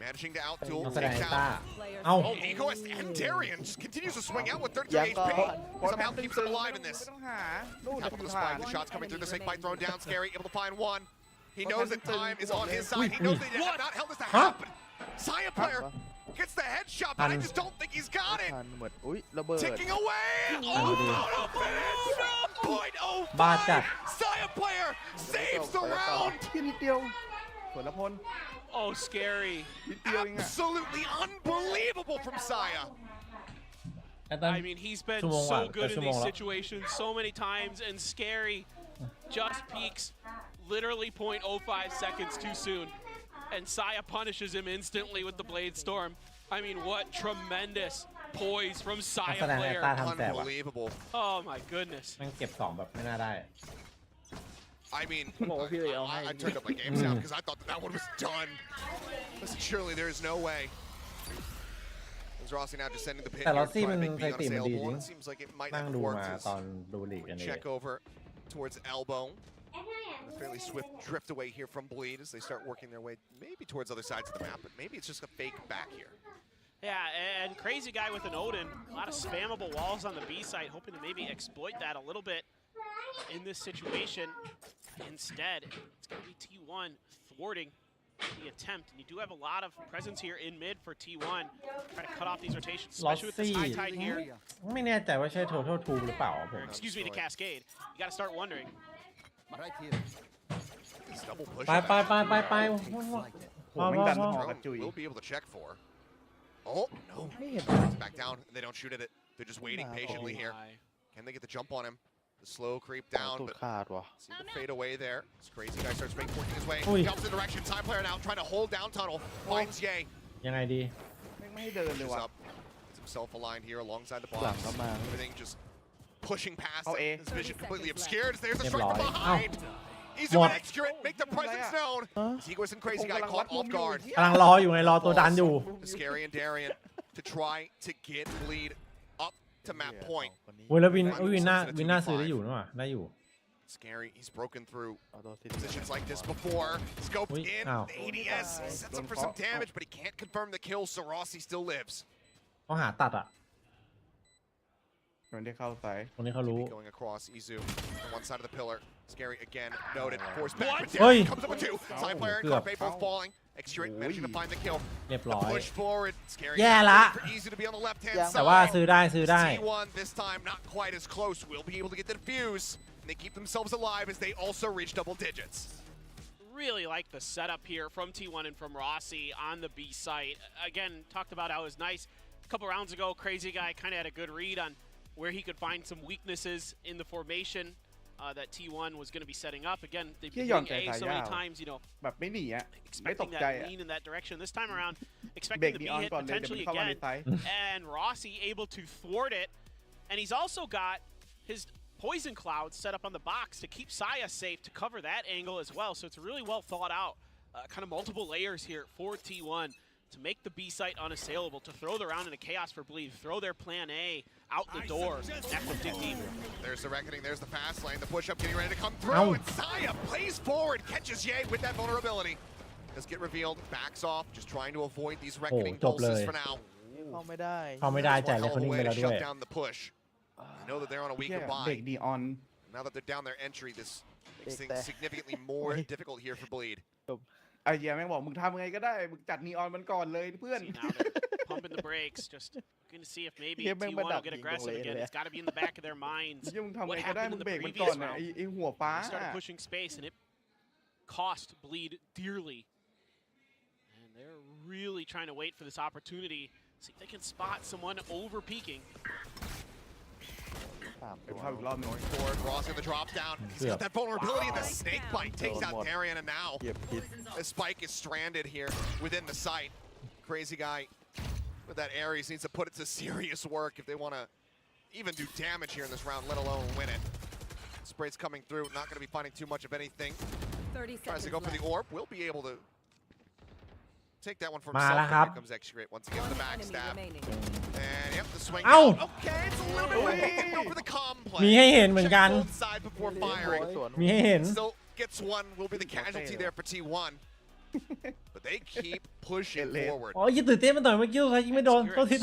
managing to outduel. ต้องแสดง takes ไอ้ต้า out. เอ้า Oh, Egoist and Darian just continues to swing out with 32 HP. Somehow keeps them alive in this. ไม่ต้องหานู่น Capital อยู่ to ทาง spike. The shots coming through. The snake bite thrown down. Scary, able to find one. He knows that time is on his side. He knows they have not held this to happen. Saya player gets the headshot, but I just don't think he's got it. ทันหมดอุ้ยระเบิด Ticking away. Oh, photo finish. บ้าจัด 0.05. Saya player saves the round. ที่นิดเดียวผลพล Oh, scary. นิดเดียวเองอะ Absolutely unbelievable from Saya. ไอ้ต้น I mean, he's been ชั่วโมงกว่า so good in ชั่วโมง these แล้ว situations so many times, and Scary just peaks literally 0.05 seconds too soon, and Saya punishes him instantly with the Blade Storm. I mean, what tremendous poise from นัก Saya แสดงไอ้ player. ต้าทำแสบว่ะ Unbelievable. Oh my goodness. แม่งเก็บ2แบบไม่น่าได้ I mean, I turned up my game sound because I thought that one was done. Listen, surely there is no way. As Rossi now descending the pit แต่ here, ลอสซี่มัน trying to ส make ถิ me ติมันดีจริ unassailable. ง It seems like it might นั่ง have ดู worked มา as ตอนดูลีกกันเอง check over towards elbow. A fairly swift drift away here from Bleed as they start working their way maybe towards other sides of the map, but maybe it's just a fake back here. Yeah, and Crazy Guy with an Odin. A lot of spammable walls on the B side, hoping to maybe exploit that a little bit in this situation. Instead, it's going to be T1 thwarting the attempt. And you do have a lot of presence here in mid for T1. Trying to cut off these rotations, ลอส especially with this ซี่ high tide here. ไม่แน่ใจว่าใช่ total 2 หรือเปล่าผม Or, excuse me, to Cascade. You got to start wondering. This double push ไปไปไปไปไป โห พอ แม่ง พอ ดัน พอ หอกระจุย We'll be able to check for. Oh, no. ไม่เห็น Back down. They don't shoot at it. They're just waiting patiently Oh here. my. Can they get the jump on him? The slow creep down, ตูด but ขาดว่ะ seem to fade away there. This crazy guy starts working his way. Ui. Jumps in direction. Time player now trying to hold down tunnel. Finds Ye. ยังไงดี แม่งไม่ให้เดินเลย Pushes ว่ะ up. Gets himself aligned here alongside the หลัง box. ก็มา Everything just pushing past Oh, him. eh. His vision completely obscured. There's a เรียบ strike ร้อย from เอ้า behind. He's What? an accurate. Make the presence known. Egoist and Crazy Guy caught off guard. กำลังรออยู่ไงรอตัวดันอยู่ Scary and Darian to try to get Bleed up to map point. เว้ยแล้ววินวินน่าซื้อได้อยู่นะว่ะได้อยู่ Scary, he's broken through positions like this before. Scope Ui, in, ow. the ADS sets up for some damage, but he can't confirm the kill, so Rossi still lives. เขาหาตัดอ่ะ มันได้เข้าสาย คนนี้เขารู้ Going across Izu on one side of the pillar. Scary again, noted, forced back, What? but Darian Oi. comes up with two. Side player and Good. Carpe both falling. Extrate managing to find the kill. เรียบ The ร้อย push forward, Scary แย่ละ for Izu to be on the left-hand แต่ว่า side. ซื้อได้ซื้อได้ T1 this time not quite as close. Will be able to get the defuse. And they keep themselves alive as they also reach double digits. Really like the setup here from T1 and from Rossi on the B site. Again, talked about how it was nice. A couple rounds ago, Crazy Guy kind of had a good read on where he could find some weaknesses in the formation that T1 was going to be setting up. Again, they've been hitting A so many times, you know, แบบไม่หนีอ่ะไม่ตก expecting ใจ that อ่ะ lean in that direction. This time around, เบร expecting ก the นี B ออน hit ก่อนเลยเดี๋ยวมัน potentially เข้ามาใน again, ไซส์ and Rossi able to thwart it. And he's also got his poison cloud set up on the box to keep Saya safe to cover that angle as well. So it's really well thought out, kind of multiple layers here for T1 to make the B site unassailable, to throw the round into chaos for Bleed, throw their plan A out the door. That would dig deep. There's the reckoning, there's the fast lane, the push up getting ready to come through, Ow. and Saya plays forward, catches Ye with that vulnerability. Does get revealed, backs off, just trying to avoid these reckoning จบเล pulses ย for now. เข้าไม่ได้ เข้าไม่ได้จ่าย One เลย hell เขา of a นิ่ง way ไป to แล้วด้วย shut down the push. I know that they're on a เหี้ย weaker เบรก buy. นีออน Now that they're down their entry, this makes things significantly more difficult here for Bleed. ไอ้เหี้ยแม่งบอกมึงทำยังไงก็ได้มึงจัดนีออนมันก่อนเลยเพื่อน See, now they're pumping the brakes, just going to see if maybe Yeah, T1 but will that get being aggressive delayed again. there. It's got to be in the back of their minds. เหี้ยมึงทำ What ไงก็ได้ happened มึ in ง the เบรกมัน previous ก่อนนะ round? ไอ้หัวฟ้า They started pushing space, and it cost Bleed dearly. And they're really trying to wait for this opportunity, see if they can spot someone over peaking. เป็นภาพอีกรอบหนึง Going forward, Rossi on the drop down. He's got that vulnerability, and the snake bite takes out Darian, and now เหยียบพิษ the spike is stranded here within the site. Crazy guy with that Ares needs to put it to serious work if they want to even do damage here in this round, let alone win it. Spray's coming through, not going to be finding too much of anything. Tries to go for the orb. Will be able to take that one for มา himself. แล้วครับ Here comes Excrete once again with the backstab. And yep, the swing. เอ้า Okay, it's a little bit late. Didn't go for the calm play. มีให้เห็นเหมือนกัน Check both sides before firing. มีให้เห็น Still gets one. Will be the casualty there for T1. But they keep pushing forward. อ๋อยิงตื่นเต้นมาหน่อยเมื่อกี้ใครยิงไม่โดนโทษที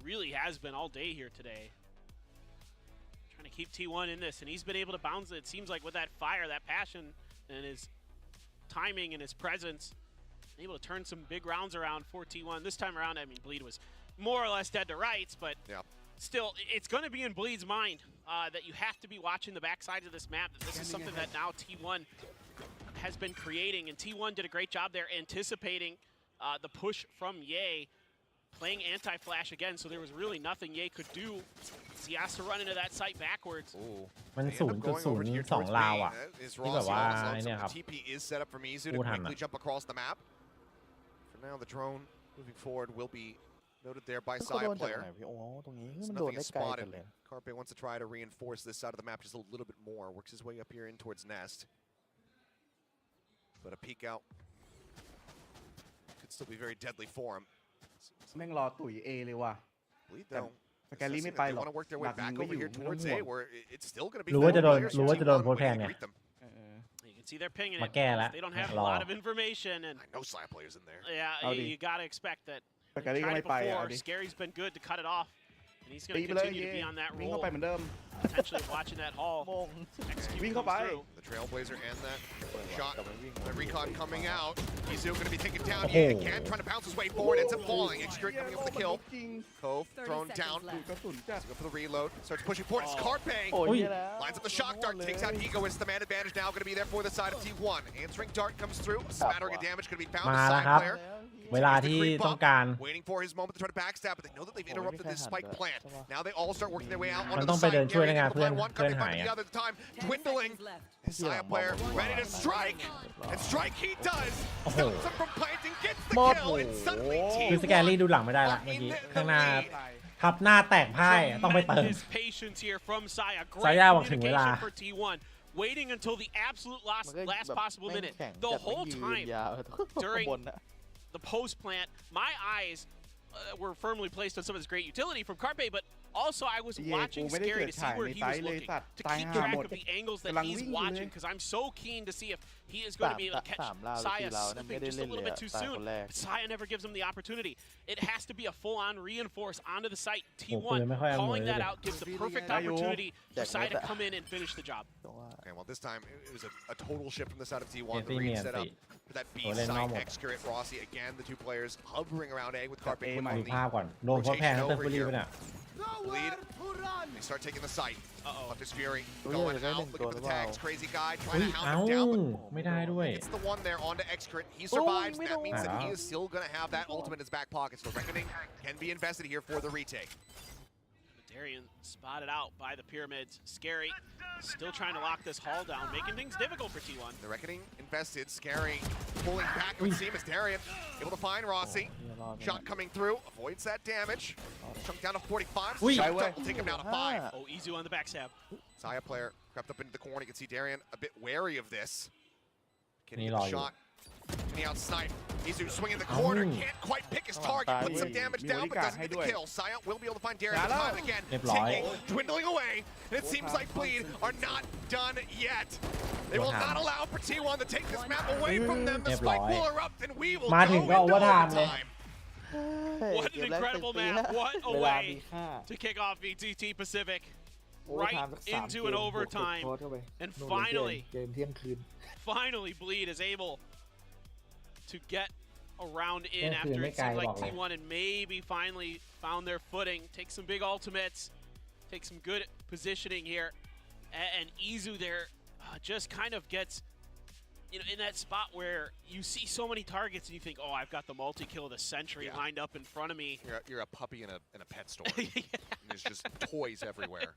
Really has been all day here today. Trying to keep T1 in this, and he's been able to bounce it. It seems like with that fire, that passion, and his timing and his presence, able to turn some big rounds around for T1. This time around, I mean, Bleed was more or less dead to rights, but still, it's going to be in Bleed's mind that you have to be watching the backside of this map. That this is something that now T1 has been creating, and T1 did a great job there anticipating the push from Ye, playing anti-flash again, so there was really nothing Ye could do. He has to run into that site backwards. มัน 0.02 ราวอ่ะที่แบบว่าเนี่ยครับ TP is set up for Mizu to พูดทัน quickly jump across the map. For now, the drone moving forward will be noted there by เขาโด Saya นจาก player. ไหนพี่โอ้ตรงนี้ So มันโดน nothing ได้ is ไกลจั spotted. งเลย Carpe wants to try to reinforce this side of the map just a little bit more. Works his way up here in towards Nest. But a peek out could still be very deadly for him. แม่งรอตุ๋ย A เลยว่ะ Bleed though. สแกลลี่ไม่ไป They หรอก want to work their way ดักยิ back งไม่ over อยู่ here ไม่ต้อง towards ห่ว A ง where it's still going to be รู้ว่าจะโดน players รู้ว่าจะโดน from โพ T1 สแพน waiting ไง to greet them. You can see they're pinging มา it. แก้แล้ว They don't have ร a อ lot of information, and I know Saya players in there. yeah, you gotta expect that. สแกลลี่ก็ Tried ไม่ it ไปอ่ะ before. ดิ Scary's been good to cut it off, and he's ตี going ไป to เลย continue เย่ to be on that วิ่งเข้า roll, ไปเหมือนเดิม potentially watching that haul. Execute วิ่งเข้า comes ไป through. The Trailblazer and that shot. The recon coming out. Izu going to be taken down Oh. yet again, trying to bounce his way forward. Ends up falling. Excrete coming up with the kill. Cove thrown down. กระสุนจัด Go for the reload. Starts pushing forward. It's Carpe. โอ้ยแล้ว Lines up the shock dart. Takes out Egoist. The man advantage now going to be there for the side of T1. Answering dart comes through. A smattering of damage going to be found. มา The แล้ว side ครับ player. เวลาที่ต้องการ Waiting for his moment to try to backstab, but they know that they've interrupted this spike plant. Now they all start working their way out มัน onto ต้อ the งไปเดิน side. ช่วยในงาน Carrying เพื่อน the plan one, เพื่อน coming หาย back อ่ะ the other time, dwindling. His Saya player ready to strike, and strike he does. Stops him from planting, gets the kill, and suddenly คือ T1 สแกลลี่ดูหลังไม่ได้ละเมื่อกี้ข้างหน้าทับหน้าแตกพ่ายต้องไปเติม Tremendous patience here from Saya. Great สายาบอกถึงเวลา communication for T1. Waiting until the absolute มันก็ last แบบ possible แม่ง minute. แข่ง The จัด whole แม่งยืน time ยาว during ข้างบนนะ the post plant, my eyes were firmly placed on some of this great utility from Carpe, but also I was เย่ watching กูไม่ได้ Scary เกิด to ฉา see ย where ใน he ไต was เลย looking, สัตว์ to ตาย keep ห่า track หมด of the angles that กำลัง he's วิ่งอยู่เลย watching, because I'm so keen to see if he is going to be able to catch สามราว Saya สี่ราวนั่นไม่ slipping ได้ just เล่ a น little เลย bit อะ too ตาย soon. คนแรก But Saya never gives him the opportunity. It has to be a full-on reinforce onto the site. โอ้ปืน T1 ไม่ค่อยเอามือ calling เลย that out gives the perfect ได้อยู่ opportunity for แจก Saya เม็ to ดอะ come in and finish the job. Okay, well this time it was a total shift from the side of T1. The Yeah, read set up yeah. for that B โอ้เล่นนอก side. หมด Excrete Rossi again. The two players hovering around A with Carpe เอ quick ใหม่ on ดู the ภาพก่อนโดนโพสแพนตั้งแต่ฟุรีไปเนี่ย Bleed. They start taking the site. Hunter's Fury ตัว going ใหญ่ได้หนึ่ out, งตัว looking ห for รือ the เปล่า tags. Crazy guy อุ้ trying ย to เอ้า hound him down, ไม่ได้ด้วย but it's the one there onto Excrete. He โอ้ย survives. ไม่ That means that โดน he is still going to have that ultimate in his back pocket. So Reckoning can be invested here for the retake. Darian spotted out by the pyramids. Scary still trying to lock this haul down, making things difficult for T1. The Reckoning invested. Scary pulling back. It would seem as Darian able to find Rossi. Shot coming through. Avoids that damage. Chunk down to 45. Ui. Shot up will take him down to 5. Oh, Izu on the backstab. Saya player crept up into the corner. You can see Darian a bit wary of this. Can he Ni get the rò shot? Can he outsnipe? Izu swinging the corner. Âu. Can't quite pick his target. Tài Puts some ơi. damage Nhiều down, lý but cả doesn't hay get the đuổi. kill. Saya will be able to find Darian Trả this đâu. time again. Đẹp lỗi. Ticking, dwindling away. And it seems like Bleed are not done yet. They will not allow for T1 to take this map away from them. The Đẹp spike lỗi. will erupt, and we will มา go ถึง into ก็ overtime เลย overtime. What an incredible map. What a เวลา way มีค่า to kick off VTT Pacific. โอเวอร์ Right ไทม์สัก3 into เก an มบวก overtime. โทษเข้าไป And นู่นเลย finally, เกมเที่ยงคืน finally Bleed is able to get around in เที่ยงคืน after ไม่ it ไกล seemed บ like อกเลย T1 and maybe finally found their footing. Take some big ultimates, take some good positioning here, and Izu there just kind of gets, you know, in that spot where you see so many targets and you think, oh, I've got the multi-kill of the century lined up in front of me. You're a puppy in a pet store. And there's just toys everywhere.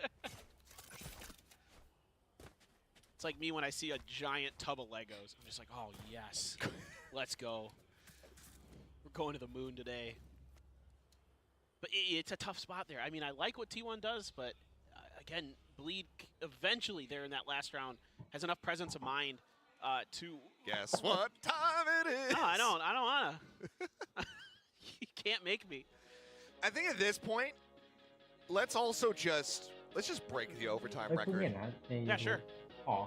It's like me when I see a giant tub of Legos. I'm just like, oh, yes, let's go. We're going to the moon today. But it's a tough spot there. I mean, I like what T1 does, but again, Bleed eventually there in that last round has enough presence of mind to. Guess what time it is? No, I don't wanna. You can't make me. I think at this point, let's just break the overtime เฮ้ยเพิ่ง record. เห็นนะใน Yeah, sure.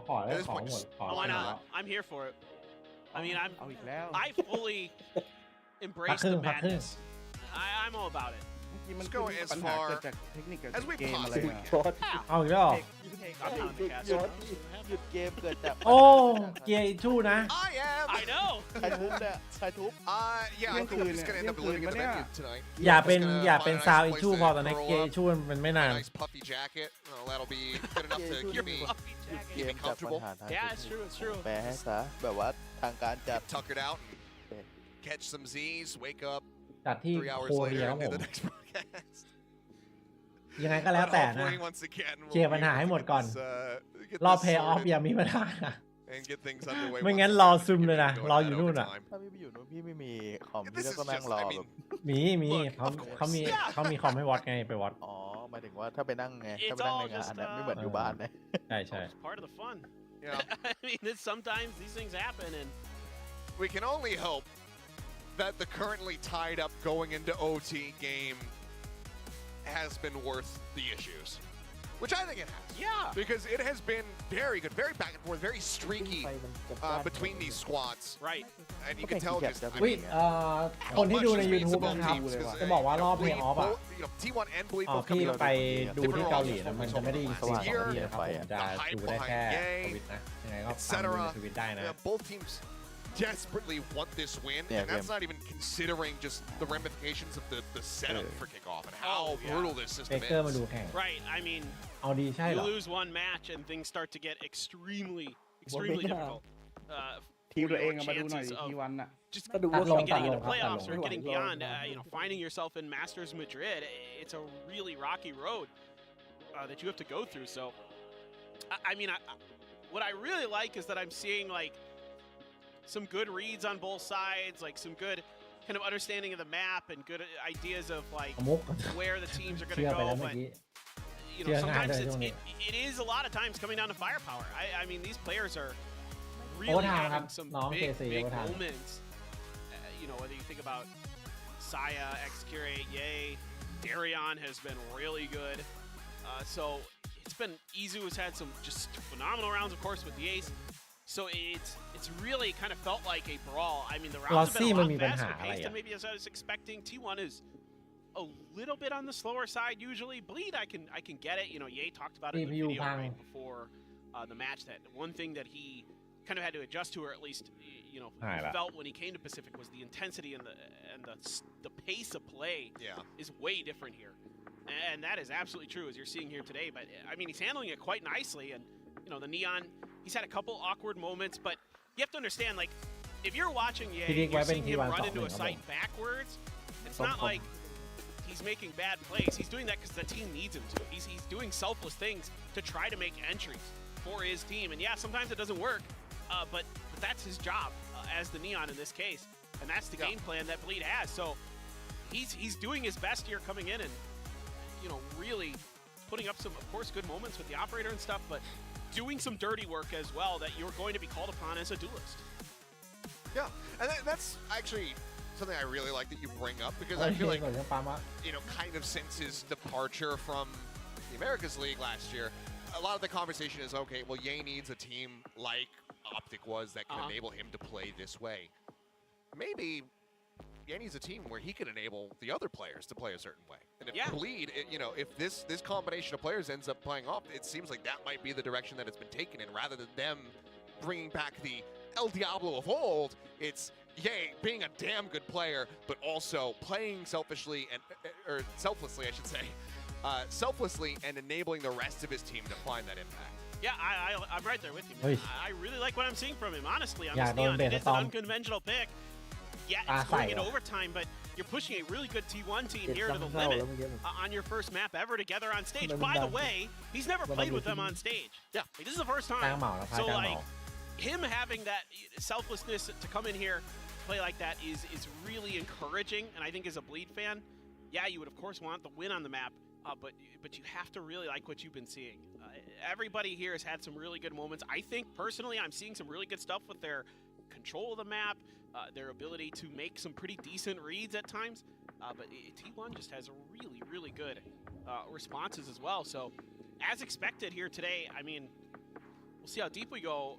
ขอแล้วขอหมดขอ Oh, why แล้ว not? I'm here for it. I mean, เอาอีกแล้ว I fully embrace the madness. I'm all about it. เมื่อกี้มัน Let's go คือ as ปัญหา far เกิดจากเทคนิคกับ as we เกมอะไร possibly นะ can. เอาอีกแล้วเหรอ I'm not in the cast. หยุดเกมเกิดจาก โอ้เกียร์อิชูนะ I know. ใครทุบเนี่ยใครทุบ Yeah, I think we're just gonna end up living in the venue tonight. อย่าเป็น Just gonna อย่าเป็น find a ซาว nice อิ place ชู to พอตอนนี้ curl เกียร์ up, อิชูมันไม่นาน nice puffy jacket. That'll be good enough to keep me เกมจากปัญหาทาง Yeah, it's true. It's true. แปลให้ซะแบบว่าทางการจัด tuckered out, catch some Z's, wake up จัดที่ 3 hours โคเรีย later ครับ and ผ do ม the next broadcast. ยังไงก็แล้ว But แต่นะ hopefully once again เคลียร์ we'll ปัญหา be ให้ able หม to ด get ก่อน this, get รอบ this เพย์ออฟ sorted อย่ามีปัญหานะ and get things underway ไม่ once งั้น again. รอซึมเลยนะ Going รอ at อยู่นู่นอ่ะ overtime. ถ้าพี่ไปอยู่นู้นพี่ไม่มีคอม This พี่ is ก็นั่ง just, รอ I แบ mean, บ มีเขามีคอมให้วอตไงไปวอต อ๋อหมายถึงว่าถ้าไปนั่งไงถ้าไปนั่งในงานนะไม่เหมือนอยู่บ้านนะ ใช่ใช่ It's part of the fun. Yeah. I mean, sometimes these things happen, and We can only hope that the currently tied up going into OT game has been worth the issues. Which I think it has. Yeah. Because it has been very good, very back and forth, very streaky between these squads. Right. And you can tell just, I วิ mean, คนที่ดูใน much means YouTube to both นะครับ teams, 'cause, จะบอกว่ารอบเพ Bleed ย์ออฟอ่ะ both, you know, T1 and Bleed อ๋อ both พี่ coming ไป out ดูที่เกาหลีนะมันจะไม่ได้ยินเสียงของพี่นะครับผมจะ The hype ดูได้แค่ behind ทวิตนะยังไงก็ et ฟังดูใน cetera. ทวิตได้นะ Yeah, both teams desperately want this win, Yeah, and that's yeah. not even considering just the ramifications of the setup Yeah. for kickoff and how Oh, yeah. brutal this เบ system เกอร์มา is. ดูแข่ง right. I mean, เอาดีใช่เหร you อ lose one match and things start to get extremely difficult. ทีม for ตัวเอง your อะมาดูหน่อย chances ที of วันอะ just ตัดลง even getting ตัดล into งครับตัดล playoffs ง or getting beyond, finding yourself in Masters Madrid. It's a really rocky road that you have to go through. So, I mean, what I really like is that I'm seeing like some good reads on both sides, like some good kind of understanding of the map and good ideas of like มุก where the teams are going เชื่อ to ไปแล้ว go. เมื่อ But กี้ you เชื่ know, อง่าย sometimes เลยช่วงนี้ it is a lot of times coming down to firepower. I mean, these players are really Overtime ครับ having some น้อง big, KC big Overtime moments. You know, whether you think about Saya, X-Curate, Yay, Darion has been really good. So it's been Izu has had some just phenomenal rounds, of course, with the ace. So it's really kind of felt like a brawl. I mean, the rounds have been a lot faster paced than maybe as I was expecting. T1 is a little bit on the slower side usually. Bleed, I can get it. You know, Ye talked about it in the CPU video bang. right before the match. That one thing that he kind of had to adjust to, or at least you know felt when he came to Pacific, was the intensity and the pace of play. Yeah. Is way different here, and that is absolutely true as you're seeing here today. But I mean, he's handling it quite nicely, and you know the Neon. He's had a couple awkward moments, but you have to understand, like, if you're watching Ye, you're seeing him run into a site backwards. It's not like he's making bad plays. He's doing that because the team needs him to. He's doing selfless things to try to make entries for his team. And yeah, sometimes it doesn't work, but that's his job as the Neon in this case. And that's the game plan that Bleed has. So he's doing his best here coming in and, you know, really putting up some, of course, good moments with the operator and stuff, but doing some dirty work as well that you're going to be called upon as a duelist. Yeah, and that's actually something I really like that you bring up, because I feel like, you know, kind of since his departure from the Americas League last year, a lot of the conversation is, okay, well, Ye needs a team like Optic was that can enable him to play this way. Maybe Ye needs a team where he can enable the other players to play a certain way. And if Bleed, you know, if this combination of players ends up playing off, it seems like that might be the direction that it's been taken in, rather than them bringing back the El Diablo of old. It's Ye being a damn good player, but also playing selfishly or selflessly, I should say, selflessly, and enabling the rest of his team to find that impact. Yeah, I'm right there with you, man. I really like what I'm seeing from him, honestly, on this Neon. It is an unconventional pick. Yeah, it's going into overtime, but you're pushing a really good T1 team here to the limit on your first map ever together on stage. By the way, he's never played with them on stage. Yeah, this is the first time. So, like, him having that selflessness to come in here, play like that is really encouraging, and I think as a Bleed fan, yeah, you would of course want the win on the map, but you have to really like what you've been seeing. Everybody here has had some really good moments. I think personally, I'm seeing some really good stuff with their control of the map, their ability to make some pretty decent reads at times. But T1 just has really, really good responses as well. So, as expected here today, I mean, we'll see how deep we go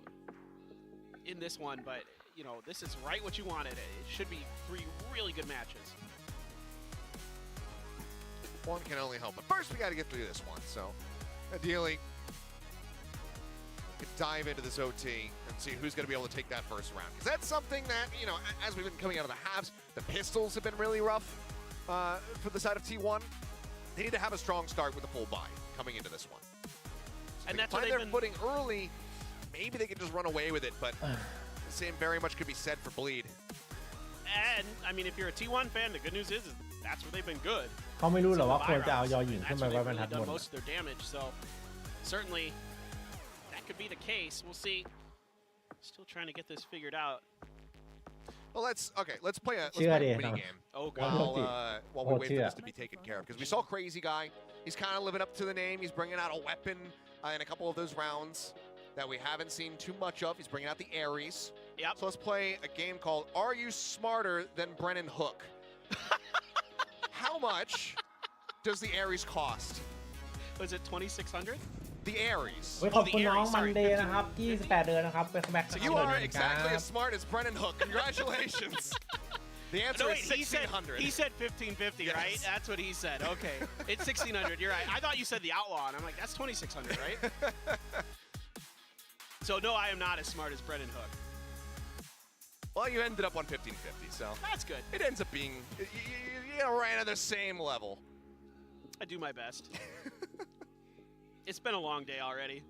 in this one, but you know, this is right what you wanted. It should be 3 really good matches. One can only hope. But first, we got to get through this one. So, ideally, we can dive into this OT and see who's going to be able to take that first round. Because that's something that, you know, as we've been coming out of the halves, the pistols have been really rough for the side of T1. They need to have a strong start with a full buy coming into this one. So And they that's find what their they've been footing early. Maybe they can just run away with it, but the same very much could be said for Bleed. And I mean, if you're a T1 fan, the good news is that's where they've been good. เขาไม่รู้หรอว่า It's ค in ว the รจะเอา buy ยอ routes, หญิง and ขึ้น that's ไป where ไว้บร they've รทัด really บ done น most of their damage. So certainly that could be the case. We'll see. Still trying to get this figured out. Well, let's play a Chưa mini đi, game Oh god. while we wait for this to be taken care of, because we saw Crazy Guy. He's kind of living up to the name. He's bringing out a weapon in a couple of those rounds that we haven't seen too much of. He's bringing out the Aries. Yep. So let's play a game called Are You Smarter Than Brennan Hook? How much does the Aries cost? Was it 2,600? The Aries. เฮ้ยขอบคุณน้องมันเดย์นะครับ28 เดือนนะครับเป็นแบ็ค So you are exactly as smart as Brennan Hook. Congratulations. The answer No, is wait, he 1,600. said 1,550, Yes. right? That's what he said. Okay. It's 1,600. You're right. I thought you said the Outlaw, and I'm like, that's 2,600, right? So no, I am not as smart as Brennan Hook. Well, you ended up on 1,550, so That's good. it ends up being you're right at the same level. I do my best. It's been a long day already.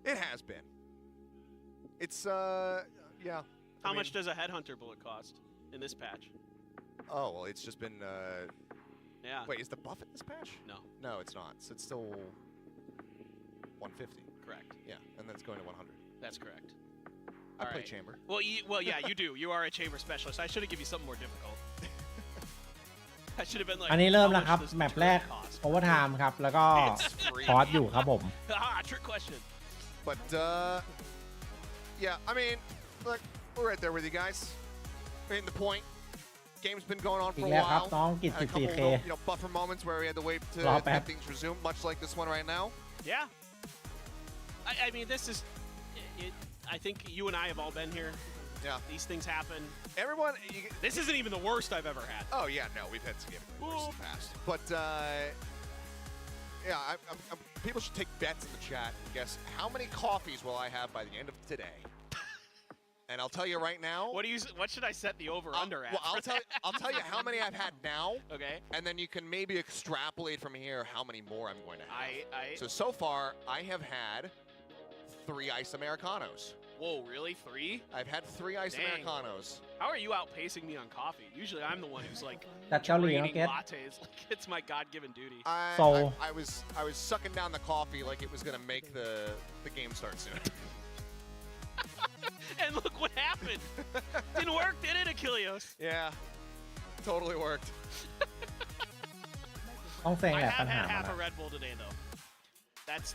It has been. It's yeah. How much does a headhunter bullet cost in this patch? Oh well, it's just been. Yeah. Wait, is the buff in this patch? No. No, it's not. So it's still 150. Correct. Yeah, and then it's going to 100. That's correct. I All play right. chamber. Well, yeah, you do. You are a chamber specialist. I should have given you something more difficult. I should have been like. อันนี้เริ่ม how แล้ว much ครับ does แม the ปแรก turret cost? โอเวอร์ไทม์ครับแล้วก็ It's free. คอร์สอยู่ครับผม Ah, trick question. But yeah, I mean, look, we're right there with you guys. I mean, the point. Game's been going on อี for ก a แล้วครับ while. น้องกิจ A couple 14K you know, buffer moments where we had to wait to รอแป๊บ have things resume, much like this one right now. Yeah. I mean, this is. I think you and I have all been here. Yeah. These things happen. Everyone. This isn't even the worst I've ever had. Oh yeah, no, we've had significantly worse in the past. But yeah, people should take bets in the chat and guess how many coffees will I have by the end of today. And I'll tell you right now. What should I set the over under at? Well, I'll tell you how many I've had now. Okay. And then you can maybe extrapolate from here how many more I'm going to have. So far, I have had 3 Ice Americanos. Whoa, really? 3? I've had 3 Ice Dang. Americanos. How are you outpacing me on coffee? Usually I'm the one who's like แต่เกาหลีน้อง draining เก็ต lattes. Like it's my God-given duty. I was sucking down the coffee like it was going to make the game start soon. And look what happened. Didn't work, did it, Achilles? Yeah, totally worked. ต้องแซง I แหละปั have ญหา had มัน half a อะ Red Bull today, though.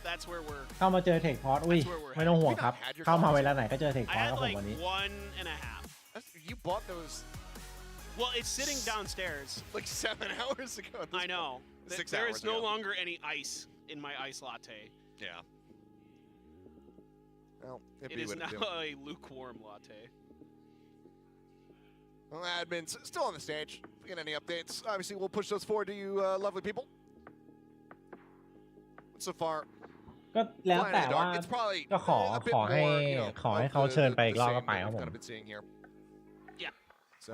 That's where we're. เข้ามาเจอเทคพอร์ตอุ้ย That's where we're ไม่ต้องห่วงครับ You've not had your เข้ามา coffee? เวลาไหนก็เจอเทค I พอร์ต had กับผม like วันนี้ 1.5. You bought those Well, it's sitting downstairs. like 7 hours ago. At this I know. point. 6 There hours is no ago. longer any ice in my ice latte. Yeah. Well, It is now a lukewarm latte. Well, admin's still on the stage. If we get any updates, obviously we'll push those forward to you lovely people. So far, ก็แล้ว Flying in แต่ the ว่า dark, it's probably ก็ขอ a bit ขอให้ more, you know, ขอให้ of เขา the- เชิญไปอีก the รอบ same ก็ไป that ครับ we've ผม kind of been seeing here. Yeah. So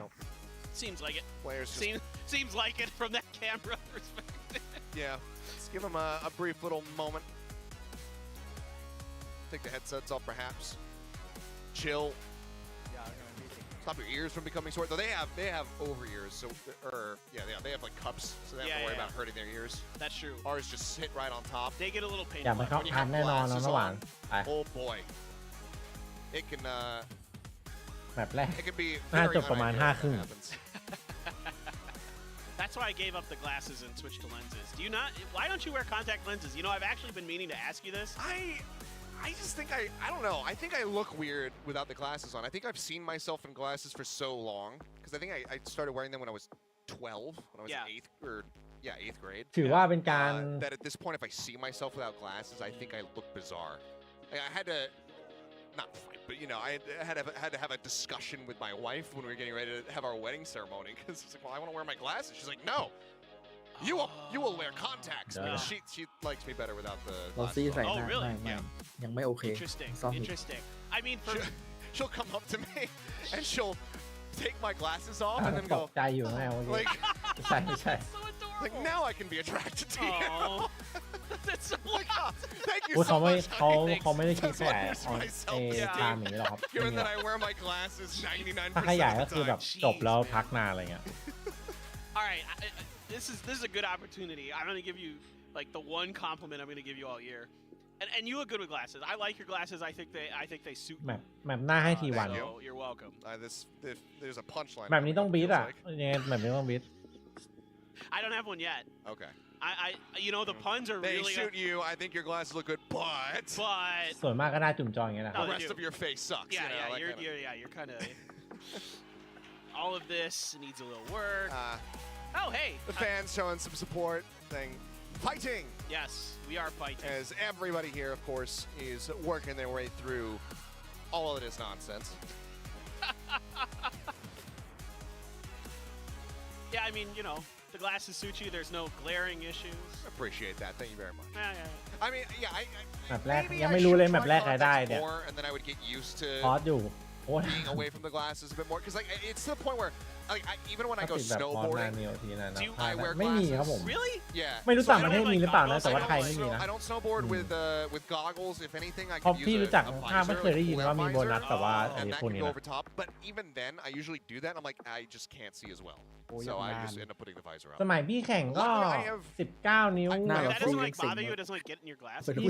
Seems like it. players just Seems like it from that camera perspective. yeah, let's give them a brief little moment. Take the headsets off, perhaps. Chill. Stop your ears from becoming sore. Though they have over ears, so they have like cups, so they have to worry about hurting their ears. That's true. Ours just sit right on top. They get a little อย่า painful. มาเข้า When you ทัน have แน่นอนน้อง glasses ระหว่าง on, ไป oh boy, it can แมปแรก it can be น่า very จบประมาณ unideal 5 ครึ่ง when that happens. That's why I gave up the glasses and switched to lenses. Do you not? Why don't you wear contact lenses? You know, I've actually been meaning to ask you this. I just think I don't know. I think I look weird without the glasses on. I think I've seen myself in glasses for so long because I think I started wearing them when I was 12, when I was in 8th grade. ถือว่าเป็นการ That at this point, if I see myself without glasses, I think I look bizarre. Like, I had to not fight, but you know, I had to have a discussion with my wife when we were getting ready to have our wedding ceremony because it's like, well, I want to wear my glasses. She's like, no. You will wear contacts. Because she likes me better without the เรา glasses ซี่ใส่ on. หน้าไม่ยังไม่โอเค Interesting. ซ่อมอีก Interesting. I mean, for She'll come up to me and she'll take my glasses off and then ต go กใจอยู่แม่เมื่อกี้ like ใช่ใช่ like now I can be attracted to you. oh, that's so Like, thank you อุ๊ย so เขาไม่ much. เขาไม่ได้คิด That's แค่ what I use เอา myself. ตามอย่างนี้หรอกครับ Given that I wear my glasses 99% ถ้า of ขยายก็ the คือแบบ time. จบแล้วพักนานอะไรเงี้ย all right. This is a good opportunity. I'm gonna give you like the one compliment I'm gonna give you all year. And you look good with glasses. I like your glasses. I think they suit แบบหน้าให้ทีวัน you. So you're welcome. There's a punchline. แบบนี้ต้องบีท feels อ่ะ like. ยังไงแบบนี้ต้องบีท I don't have one yet. Okay. I you know the puns are They really suit you. I think your glasses look good, but ส่วนมากก็หน้าจุ่มจอยอย่างเงี้ยนะ No, the they rest do. of your face sucks. Yeah, you know, like you're kind of all of this needs a little work. Oh, hey. The fans showing some support, saying, fighting! Yes, we are fighting. As everybody here, of course, is working their way through all of this nonsense. Yeah, I mean, you know, the glasses suit you. There's no glaring issues. Appreciate that. Thank you very much. Yeah. I mean, yeah, แบบแรก maybe ยัง I ไม่รู้เลย should แบบ try แรกใครได้ contacts เนี่ย more, and then I would get used คอ to ร์สอยู่โอ้ย being away from the glasses a bit more. Because like, it's to the point where, like, even when I ถ้า go ติดแบบคอร์สนาน snowboarding, เนียวทีนั้นนะ do I wear ไม่มีครับผม Really? yeah. ไม่รู้ต่าง So ประเทศ I don't มี like หรือเปล่านะ goggles. แต่ว่าไทยไม่มีนะ I don't snowboard with goggles. If anything, I เพราะ could พี่ use รู้จัก a ถ้าไม่ visor, เคยได้ยิน wear ว่า a มีโบนัส visor, แต่ว่า and ไอ้ that พวก can นี้ go นะ over top. But even then, I usually do that. I'm like, I just can't see as well. So I just end up putting the visor ส on. มัยพี่แข่งก็ Luckily, I have 19 นิ้ว หน้า That เรา doesn't ฟู like เซ็ง bother you. มา It doesn't like get in your ไป glasses. ดู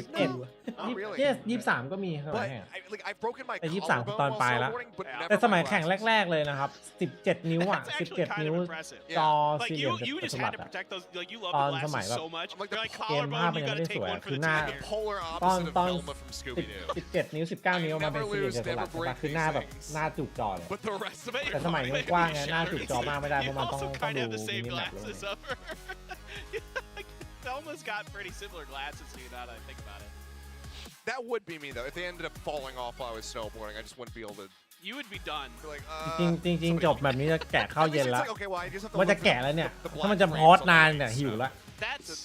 Not really. 23 ก็มีสมั But ยแข่ง I've broken my แต่ 23 collarbone ตอน while ปลายละ snowboarding, but Yeah. never แต่สมัย my แข่ง glasses. แรก ๆ เลยนะครับ 17 นิ้วอ่ะ That's actually 17 kind นิ้ว of impressive. จอ Like สี่เหลี่ย you ม you จั just ตุรั had ส to อ่ะ protect those. Like you love ต the อนสมัย glasses แบบ so much. I'm like the You're like เกมภาพ collarbone. มัน You ยังไม่ gotta ได้ take สวย one for คือ the หน้า team here. Polar ตอน opposite of ตอน Velma from Scooby-Doo. 17 นิ้ว 19 นิ้วมันเป็นสี่เหลี่ยมจัตุรัสใช่ปะคือหน้าแบบหน้าจุกจอเลย But the rest of it, แต่สมัยนี้มันกว้างไงหน้าจุกจอมากไม่ได้เพราะมันต้อง also ต้อง kind ดู of have the มิ same นิแมปเลย glasses up. Almost got pretty similar glasses to you now that I think about it. that would be me though. If they ended up falling off while I was snowboarding, I just wouldn't be able to. You would be done. Be like, จริงๆจบแบบนี้จะแกะข้าว At เย็ least น it's ละ like, okay, well, I just have to ว่าจะ look แกะ at แล้วเนี่ย the ถ้ามัน black จะพ frames อส on นาน the เนี่ย face, หิว so ละ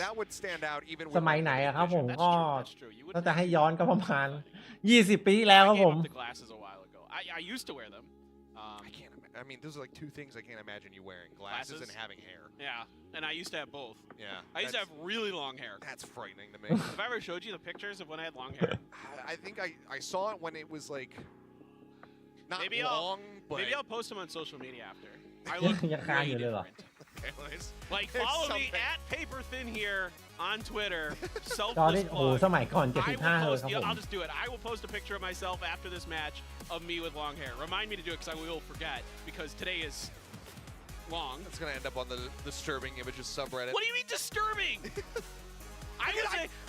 that would stand out even ส with มัย my ไหนอะครับผม That's ก็ true. That's true. You ถ้า would. จะให้ย้อนก็ประมาณ 20 ปีที่แล้ว I ครับ gave ผม up the glasses a while ago. I used to wear them. I can't. I mean, those are like two things I can't imagine you wearing: glasses and having hair. Yeah, and I used to have both. Yeah. I used to have really long hair. That's frightening to me. Have I ever showed you the pictures of when I had long hair? I think I saw it when it was like not Maybe long, but maybe I'll post them on social media after. I look ยังค้างอยู่ way เลยเหรอ different. anyways, Like there's follow me something. at Paper Thin here on Twitter. จอได้ Selfless โอ้โห plug. สมัยก่อน I will 75 เฮิร์ต post. ครับ Yeah, ผม I'll just do it. I will post a picture of myself after this match of me with long hair. Remind me to do it because I will forget because today is long. It's gonna end up on the disturbing images subreddit. What do you mean disturbing?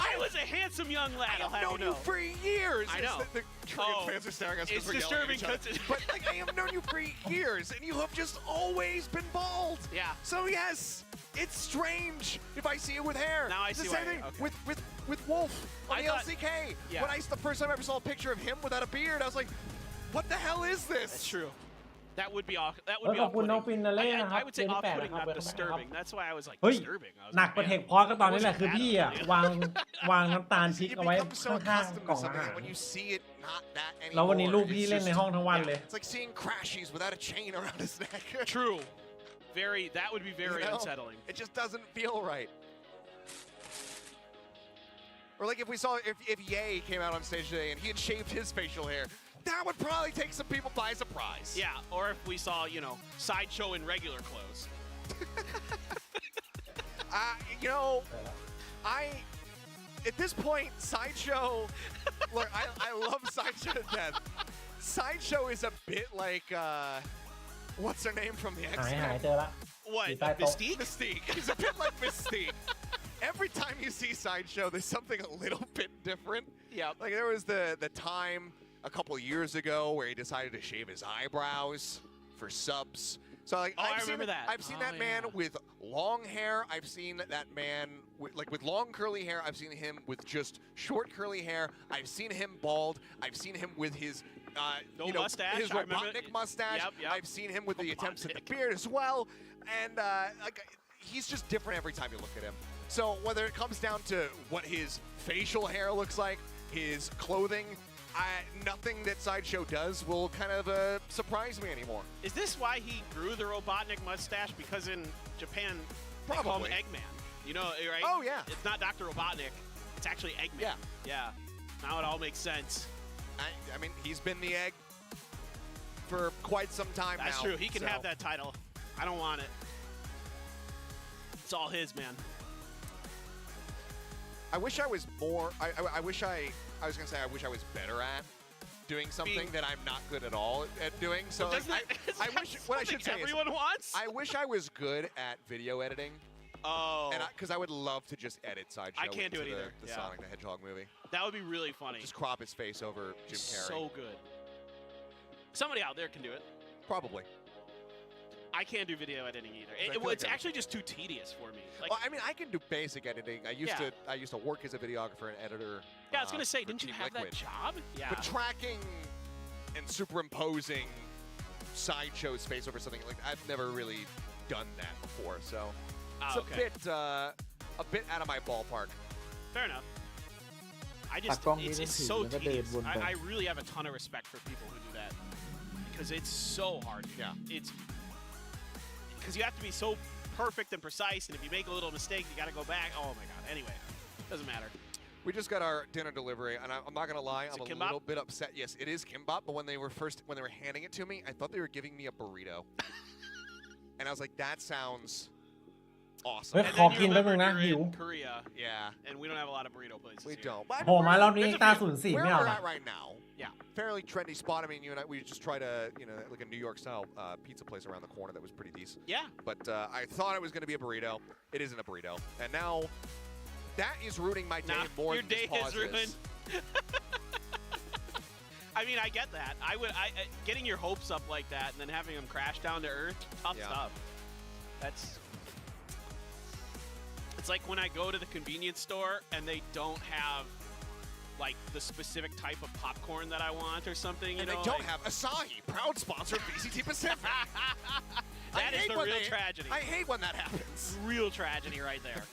I was a handsome young lad. I'll have known you know. you for years. I know. The Trigger fans are staring at us It's because we're yelling at disturbing each other. because But like, I have known you for years, and you have just always been bald. Yeah. So yes, it's strange if I see you with hair. Now I It's see the same why. thing Okay. with Wolf on I the thought- LCK. Yeah. When the first time I ever saw a picture of him without a beard, I was like, what the hell is this? That's true. That would be that เอ would อ be ขอบคุณน้อง off-putting. ฟินนาเล่นะค I รับ would say เดือนที่8 off-putting, นะครับ not disturbing. That's why I was like เฮ้ย disturbing. I was หนัก like, กว่า man. เทคพอสก็ตอนนี้แหละ It คือ wasn't พี่ bad อ่ะ enough. วางน้ำตาลพริก You เอาไว้ become so ข้าง accustomed ๆกล่ to องอาหาร something when you see it not that แล้ววันนี้ anymore. ลูกพี่ It's เล่นใน just- ห้องทั้งวันเลย It's like seeing Crashies without a chain around his neck. True. That would be very You know? unsettling. It just doesn't feel right. Or like if we saw if Ye came out on stage today and he had shaved his facial hair, that would probably take some people by surprise. Yeah, or if we saw, Sideshow in regular clothes. You know, at this point, Sideshow, look, I love Sideshow to death. Sideshow is a bit like, what's her name from the หาย X-Men? เจอละ What? Mystique? Mystique. He's a bit like Mystique. Every time you see Sideshow, there's something a little bit different. Yeah. Like there was the time a couple years ago where he decided to shave his eyebrows for subs. So like I remember that. I've seen that man with long hair. I've seen that man with long curly hair. I've seen him with just short curly hair. I've seen him bald. I've seen him with his mustache. his Robotnik mustache. Yep. I've seen him with the attempts at the beard as well. And like he's just different every time you look at him. So whether it comes down to what his facial hair looks like, his clothing, nothing that Sideshow does will kind of surprise me anymore. Is this why he grew the Robotnik mustache? Because in Japan, they call him Eggman. You know, right? Oh, yeah. It's not Dr. Robotnik. It's actually Eggman. Yeah. Yeah. Now it all makes sense. I mean, he's been the egg for quite some time now. That's true. He can have that title. I don't want it. It's all his, man. I wish I was more. I wish I was gonna say I wish I was better at doing something that I'm not good at all at doing. So Well, like, I wish what I should say everyone is wants? I wish I was good at video editing. Oh. And because I would love to just edit Sideshow. I can't do it into either. The Yeah. Sonic the Hedgehog movie. That would be really funny. Just crop his face over Jim Carrey. So good. Somebody out there can do it. Probably. I can't do video editing either. I feel like It's actually just too tedious for me. Like, Well, I mean, I can do basic editing. I used to work as a videographer and editor. yeah, I was gonna say, for didn't you Team have Liquid. that job? Yeah. But tracking and superimposing Sideshow's face over something, like I've never really done that before, so it's a bit out of my ballpark. Fair enough. I just, it's so tedious. I really have a ton of respect for people who do that because it's so hard. Yeah. It's because you have to be so perfect and precise, and if you make a little mistake, you got to go back. Oh my god. Anyway, doesn't matter. We just got our dinner delivery, and I'm not gonna lie, I'm a kimbap? little bit upset. Yes, it is kimbap, but when they were handing it to me, I thought they were giving me a burrito, and I was like, that sounds awesome. เฮ้ย And ขอ then you กินแป๊บนึ remember งนะ you're หิว in Korea, Yeah. and we don't have a lot of burrito places. We here. don't. But I mean, โหมารอบนี้ there's a ตา few- 04 where ไม่เอา we're นะ at right now. Yeah. Fairly trendy spot. I mean, you and I, we just tried a, like a New York style pizza place around the corner that was pretty decent. Yeah. But I thought it was going to be a burrito. It isn't a burrito. And now that is ruining my day more your than this day pause is ruined. I mean, I get that. Getting your hopes up like that and then having them crash down to earth, tough stuff. It's like when I go to the convenience store and they don't have like the specific type of popcorn that I want or something. And they don't have Asahi, proud sponsor of VCT Pacific. That is the real tragedy. I hate when that happens. Real tragedy right there.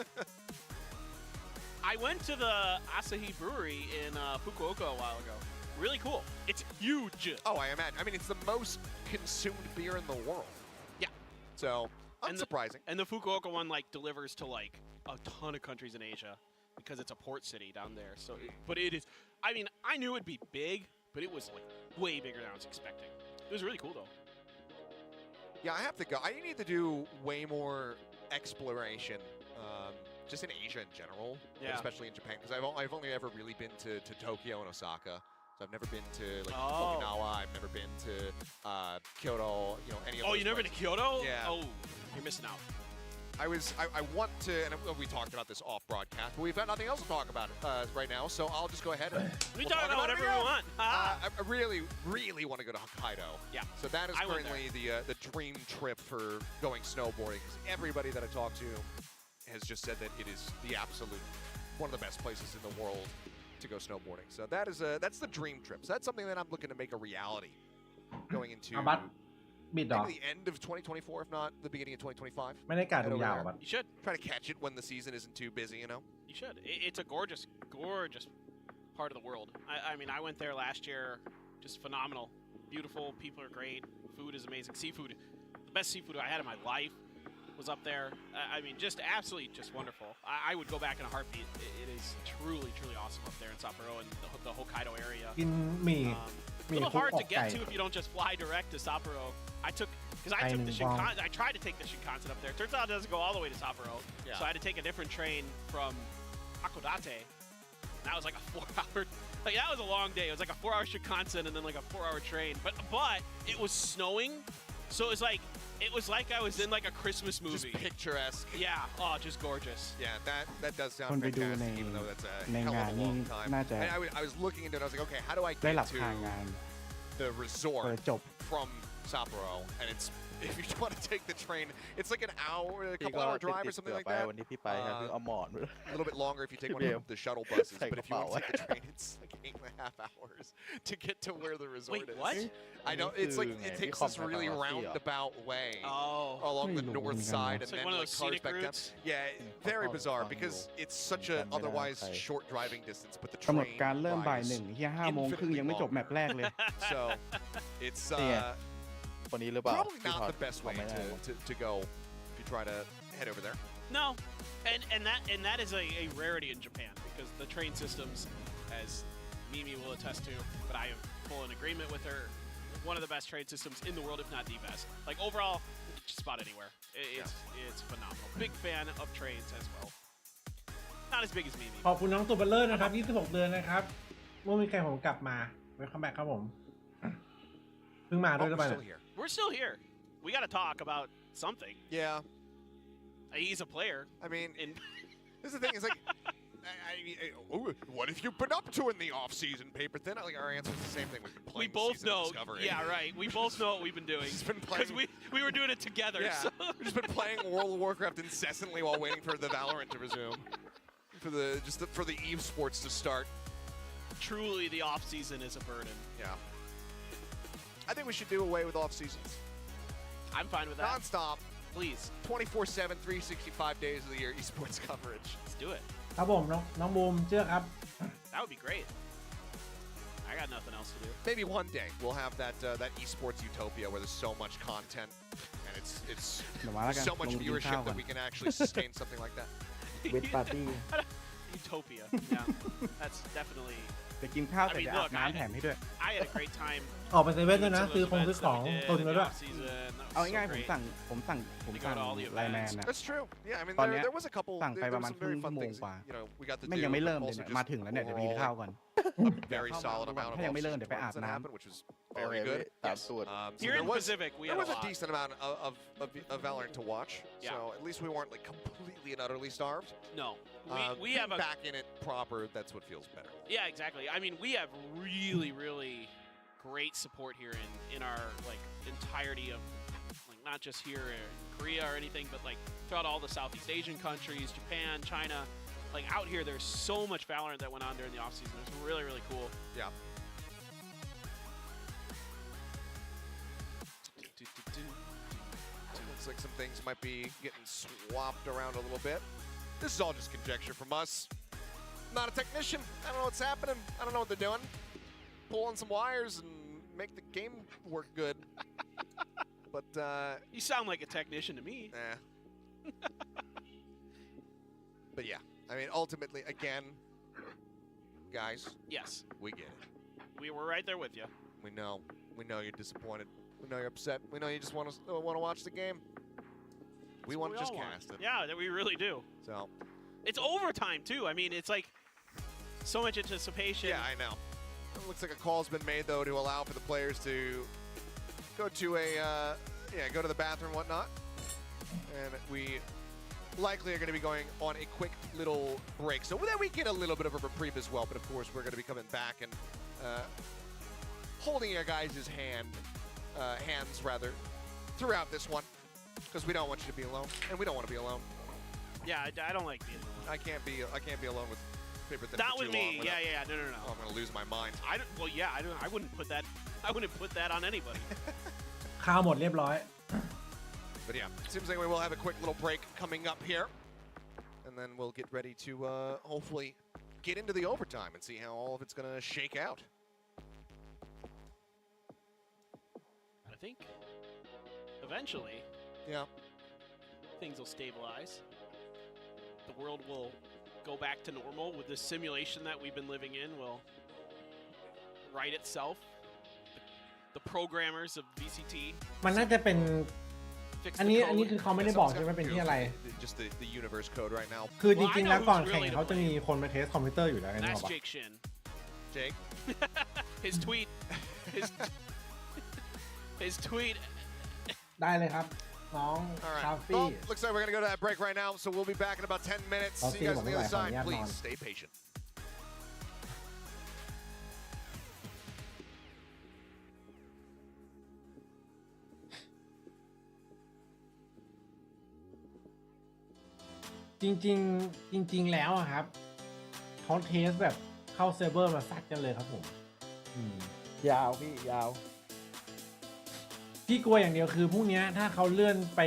I went to the Asahi Brewery in Fukuoka a while ago. Really cool. It's huge. Oh, I imagine. I mean, it's the most consumed beer in the world. Yeah. So, unsurprising. And the Fukuoka one like delivers to like a ton of countries in Asia because it's a port city down there. So, but it is. I mean, I knew it'd be big, but it was like way bigger than I was expecting. It was really cool though. Yeah, I have to go. I need to do way more exploration, just in Asia in general, but Yeah. especially in Japan, because I've only ever really been to Tokyo and Osaka. So I've never been to like Oh. Okinawa. I've never been to Kyoto. Any of Oh, those you never been to places. Kyoto? Yeah. Oh, you're missing out. I want to, and we talked about this off broadcast, but we've got nothing else to talk about right now, so I'll just go ahead and We talk about whatever we want. I really, really want to go to Hokkaido. Yeah. So that is I went currently the dream trip for going snowboarding, because everybody that I talk to has just said that it is the absolute one of the best places in the world to go snowboarding. So that's the dream trip. So that's something that I'm looking to make a reality going into บัตรบิดเหรอ maybe the end of 2024, if not the beginning of 2025. ไม่ได้การ Head ดู over ยาว there. บัตร You should. Try to catch it when the season isn't too busy, you know? You should. It's a gorgeous, gorgeous part of the world. I mean, I went there last year. Just phenomenal. Beautiful. People are great. Food is amazing. Seafood. The best seafood I had in my life was up there. I mean, just absolutely just wonderful. I would go back in a heartbeat. It is truly, truly awesome up there in Sapporo and the Hokkaido area. กินหมี่ A little hard to get to if you don't just fly direct to Sapporo. I took the Shinkansen. I tried to take the Shinkansen up there. Turns out it doesn't go all the way to Sapporo. Yeah. So I had to take a different train from Hakodate. And that was like a 4-hour. Like that was a long day. It was like a 4-hour Shinkansen and then like a 4-hour train. But it was snowing, so it was like It was like I was in like a Christmas movie. Just picturesque. Yeah. Oh, just gorgeous. Yeah, that does คน sound ไปดูใน fantastic, even though that's a ใน hell งาน of a นี่ long time. น่าจะ I was looking into it. I was like, okay, how do I ได้ get หลับ to ทางงาน the เปิด resort จบ from Sapporo? And it's if you want to take the train, it's like an hour, a พี่ couple ก็ hour ติด drive ติ or ด something เกือบ like ไป that. วันนี้พี่ไปครับพี่เอาหมอน A little bit longer if you take one Maybe of the shuttle buses, take but if you want to a take the train, it's like 8.5 hours to get to where the resort Wait, is. what? I know it's like it takes this really roundabout way along the north side, and It's like then one of like those cars scenic back down. routes? Yeah, very bizarre because it's such a otherwise short driving distance, but the กำหนด train การเริ่มบ่าย ride ห is นึ่งเฮีย5:30ยังไม่จบแมปแรกเลย so it's คนนี้หรือเปล่า probably ที่ not ถอด the best way ไม่ได้ to go if you try to head over there. No, and that is a rarity in Japan because the train systems, as Mimi will attest to, but I am full in agreement with her. One of the best train systems in the world, if not the best. Like overall, just spot anywhere. It's phenomenal. Big fan of trains as well. Not as big as Mimi. ขอบคุณน้องตัวเบลเลอร์นะครับ26เดือนนะครับเมื่อมีใครผมกลับมาเวลคัมแบ็คครับผมเพิ่งมาด้วยหรือเปล่า We're still here. We got to talk about something. Yeah. He's a player. I mean, this is the thing. It's like, what have you been up to in the off-season, Paper Thin? Like our answer is the same thing. We've been playing. We both Season know. Discovery. Yeah, right. We both know what we've been doing. Because we were doing it together. Yeah. So. We've just been playing World of Warcraft incessantly while waiting for the Valorant to resume. For the Eve sports to start. Truly, the off season is a burden. Yeah. I think we should do away with off seasons. I'm fine with that. Non-stop. Please. 24/7, 365 days of the year esports coverage. Let's do it. ครับผมน้องบูมเชื่อครับ That would be great. I got nothing else to do. Maybe one day we'll have that esports utopia where there's so much content and it's so much viewership that we can actually sustain something like that. Viperdemon Utopia. Yeah. That's definitely. ไปกินข้าวแต่จะอาบน้ำแถมให้ด้วย I had a great time. ออกไปเซเว่นด้วยนะซื้อของตุนแล้วด้วย เอาง่ายๆผมสั่งไลน์แมนนะ That's true. Yeah, I mean ตอนเนี้ย there was a couple สั่งไปประมาณ some ครึ่ very งชั่ fun วโมง things. กว่า You know, we got to ไม่ do. ยังไม่เริ่มเลย Also เนี่ย just มาถึงแล้วเนี่ยเดี๋ยวไปกินข้าวก่อน a very solid amount of ถ้ายังไม่เริ่มเดี๋ยวไปอาบ that น้ happened, which was very good. Yes. So Here in there was Pacific, we there had was a a lot. decent amount of Valorant to watch. Yeah. So at least we weren't like completely and utterly starved. No. We have a back in it proper. That's what feels better. Yeah, exactly. I mean, we have really great support here in our like entirety of like not just here in Korea or anything, but like throughout all the Southeast Asian countries, Japan, China. Like out here, there's so much Valorant that went on during the off season. It's really cool. Yeah. Looks like some things might be getting swapped around a little bit. This is all just conjecture from us. I'm not a technician. I don't know what's happening. I don't know what they're doing. Pull on some wires and make the game work good. But you sound like a technician to me. But yeah, I mean, ultimately, again, guys. Yes. We get it. We were right there with you. We know. We know you're disappointed. We know you're upset. We know you just want to watch the game. We want to just cast it. Yeah, we really do. So. It's overtime too. I mean, it's like so much anticipation. Yeah, I know. It looks like a call's been made though to allow for the players to go to go to the bathroom and whatnot. And we likely are going to be going on a quick little break. So then we get a little bit of a reprieve as well. But of course, we're going to be coming back and holding your guys' hands throughout this one, because we don't want you to be alone, and we don't want to be alone. Yeah, I don't like being alone. I can't be alone with Paper Thin. Not with me. Yeah. No. I'm going to lose my mind. I wouldn't put that on anybody. ข้าวหมดเรียบร้อย But yeah, it seems like we will have a quick little break coming up here, and then we'll get ready to hopefully get into the overtime and see how all of it's going to shake out. I think eventually, things will stabilize. The world will go back to normal with this simulation that we've been living in will right itself. The programmers of VCT มันน่าจะเป็นอันนี้คือเขาไม่ได้บอกใช่ไหมเป็นที่อะไร Just the universe code right now. คือจริงๆแล้วก่อนแข่งเขาจะมีคนมาเทสคอมพิวเตอร์อยู่แล้วไงนึกอ That's อกปะ Jake Shin. Jake. His tweet. His tweet. ได้เลยครับ น้อง All คา right. ฟี่ Well, looks like we're going to go to that break right now, so we'll be back in about 10 minutes. See you guys on the other side. Please stay patient. จริงแล้วอะครับเขาเทสแบบเข้าเซิร์ฟเวอร์มาซัดกันเลยครับผมยาวพี่ยาว พี่กลัวอย่างเดียวคือพรุ่งนี้ถ้าเขาเลื่อนไป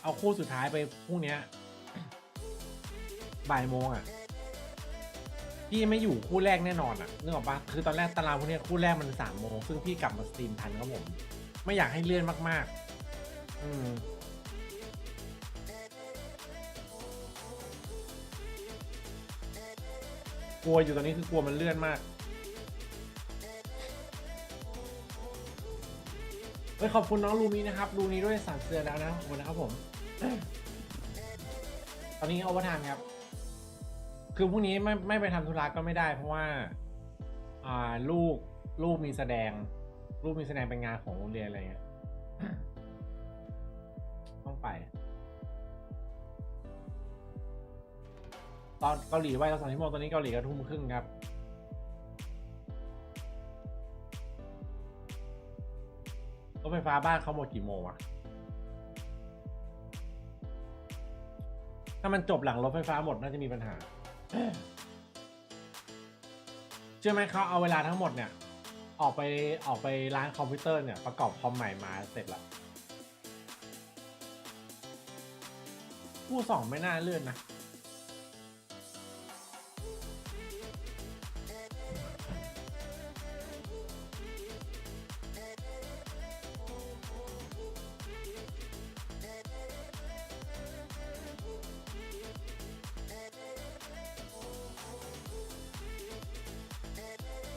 เอาคู่สุดท้ายไปพรุ่งนี้บ่ายโมงอ่ะพี่ไม่อยู่คู่แรกแน่นอนอ่ะนึกออกปะคือตอนแรกตารางพวกนี้คู่แรกมัน3 โมงซึ่งพี่กลับมาสตรีมทันครับผมไม่อยากให้เลื่อนมากๆกลัวอยู่ตอนนี้คือกลัวมันเลื่อนมากเฮ้ยขอบคุณน้องลูมีนะครับลูมีด้วย3 เดือนแล้วนะขอบคุณนะครับผมตอนนี้โอเวอร์ไทม์ครับคือพรุ่งนี้ไม่ไปทำธุระก็ไม่ได้เพราะว่าลูกมีแสดงเป็นงานของโรงเรียนอะไรเงี้ยต้องไปตอนเกาหลีไว้เรา2 ชั่วโมงตอนนี้เกาหลีก็ทุ่มครึ่งครับรถไฟฟ้าบ้านเขาหมดกี่โมงอะถ้ามันจบหลังรถไฟฟ้าหมดน่าจะมีปัญหาเชื่อไหมเขาเอาเวลาทั้งหมดเนี่ยออกไปร้านคอมพิวเตอร์เนี่ยประกอบคอมใหม่มาเสร็จแล้วคู่2ไม่น่าเลื่อนนะ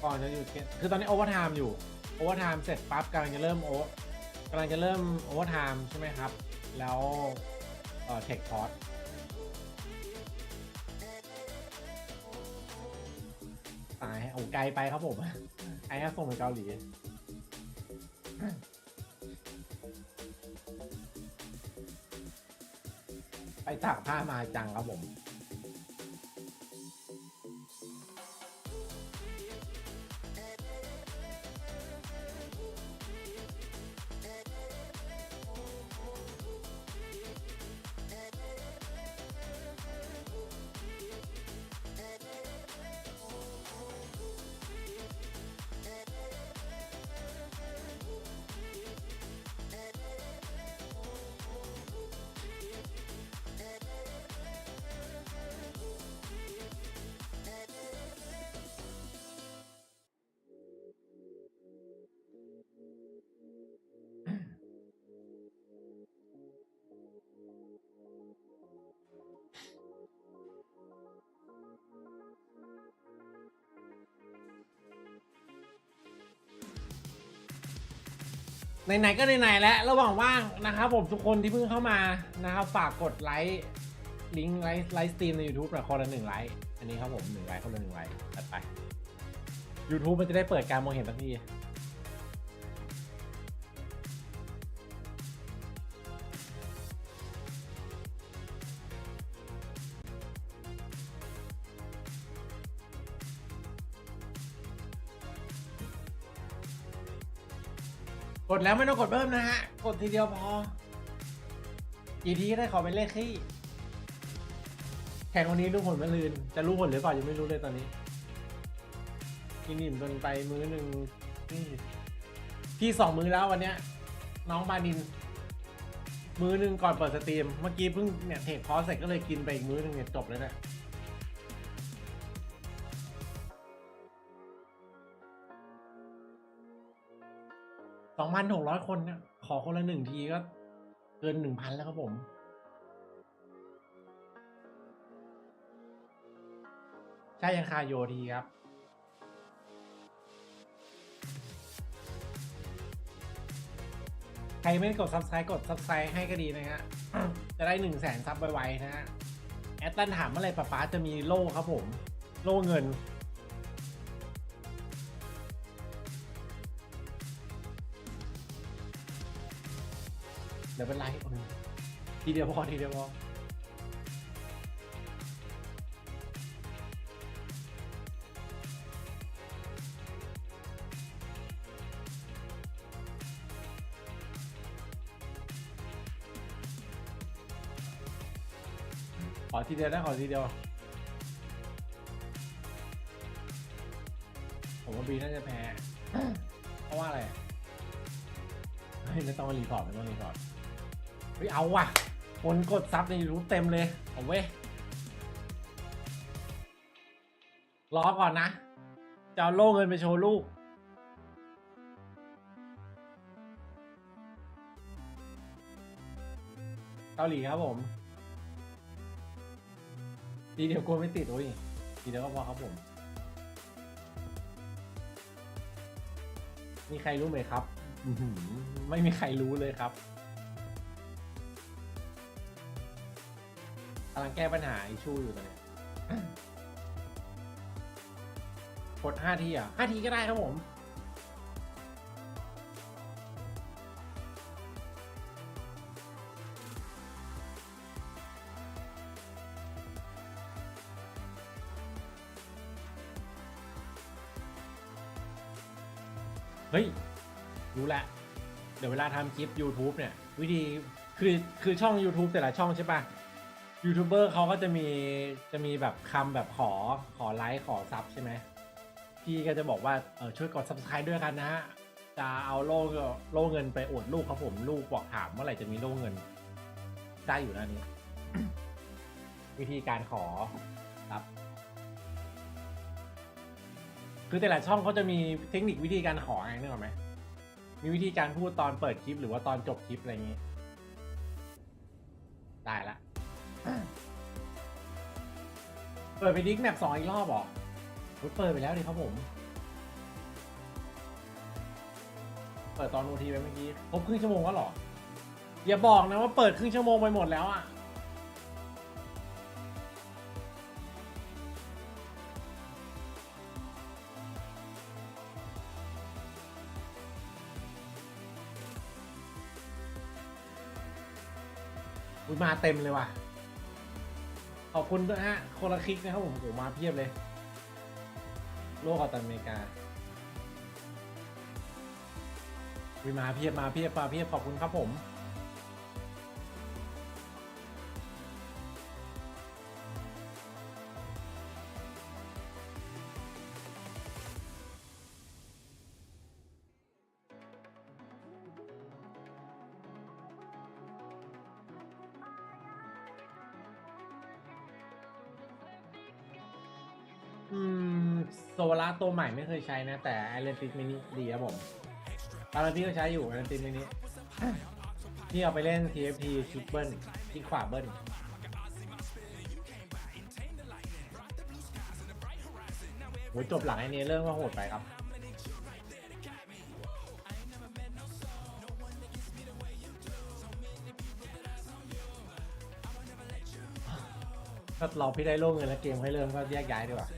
ก่อนจะหยุดคือตอนนี้โอเวอร์ไทม์อยู่โอเวอร์ไทม์เสร็จปั๊บกำลังจะเริ่มโอเวอร์ไทม์ใช่ไหมครับแล้วเทคพอร์ตตายโอ้ไกลไปครับผมไอ้แค่ส่งไปเกาหลีไปตากผ้ามาจังครับผมไหนๆก็ไหนๆแล้วระหว่างว่างนะครับผมทุกคนที่เพิ่งเข้ามานะครับฝากกดไลค์ลิงก์ไลฟ์สตรีมใน YouTube คนละ1 ไลค์อันนี้ครับผม1 ไลค์คนละ1 ไลค์ตัดไป YouTube มันจะได้เปิดการมองเห็นสักทีกดแล้วไม่ต้องกดเพิ่มนะฮะกดทีเดียวพอกี่ทีก็ได้ขอเป็นเลขขี้แข่งวันนี้รู้ผลมะรืนจะรู้ผลหรือเปล่ายังไม่รู้เลยตอนนี้กินอิ่มจนไปมื้อหนึ่งพี่2 มื้อแล้ววันเนี้ยน้องบานินมื้อหนึ่งก่อนเปิดสตรีมเมื่อกี้เพิ่งเนี่ยเทคพอสเสร็จก็เลยกินไปอีกมื้อหนึ่งเนี่ยจบแล้วเนี่ย2,600 คนเนี่ยขอคนละ1 ทีก็เกิน 1,000 แล้วครับผมใช่ยังคาโยทีครับใครไม่กด Subscribe ให้ก็ดีนะฮะ จะได้ 100,000 ซับไวๆนะฮะแอตตันถามเมื่อไหร่ป๊าจะมีโล่ครับผมโล่เงินเดี๋ยวเป็นไร ทีเดียวพอทีเดียวพอขอทีเดียวนะขอทีเดียวผมว่าบีน่าจะแพ้ เพราะว่าอะไรไม่ต้องมารีพอร์ตไม่ต้องรีพอร์ตเฮ้ยเอาว่ะคนกดซับในยูทูบเต็มเลยเอาเว้ยรอก่อนนะจะเอาโล่เงินไปโชว์ลูกเกาหลีครับผมทีเดียวกลัวไม่ติดโอ้ยทีเดียวก็พอครับผมมีใครรู้ไหมครับไม่มีใครรู้เลยครับกำลังแก้ปัญหาอิชูอยู่ตอนนี้ กด5 ทีอ่ะ5 ทีก็ได้ครับผมเฮ้ยรู้แล้วเดี๋ยวเวลาทำคลิป YouTube เนี่ยวิธีคือช่อง YouTube แต่ละช่องใช่ปะยูทูบเบอร์เขาก็จะมีแบบคำแบบขอไลค์ขอซับใช่ไหมพี่ก็จะบอกว่าช่วยกด Subscribe ด้วยกันนะฮะจะเอาโล่เงินไปอวดลูกครับผมลูกบอกถามเมื่อไหร่จะมีโล่เงินได้อยู่นะนี้ วิธีการขอครับคือแต่ละช่องเขาจะมีเทคนิควิธีการขอไงนึกออกไหมมีวิธีการพูดตอนเปิดคลิปหรือว่าตอนจบคลิปอะไรอย่างงี้ได้ละเปิดไปดิ๊กแมป2อีกรอบหรอเปิดไปแล้วดิครับผมเปิดตอนโอทีไปเมื่อกี้ครบครึ่งชั่วโมงก็หรออย่าบอกนะว่าเปิดครึ่งชั่วโมงไปหมดแล้วอ่ะมาเต็มเลยว่ะขอบคุณด้วยฮะคนละคลิกนะครับผมโหมาเพียบเลยโลกกับอเมริกามาเพียบขอบคุณครับผมโซล่าตัวใหม่ไม่เคยใช้นะแต่ไอเลนติสมินิดีครับผมตอนนั้นพี่ก็ใช้อยู่ไอเลนติสมินิพี่เอาไปเล่น TFT ชุดเบิ้ลที่ขวาเบิ้ลโหจบหลังไอเนี้ยเรื่องก็โหดไปครับก็รอพี่ได้โล่เงินแล้วเกมให้เริ่มก็แยกย้ายดีกว่า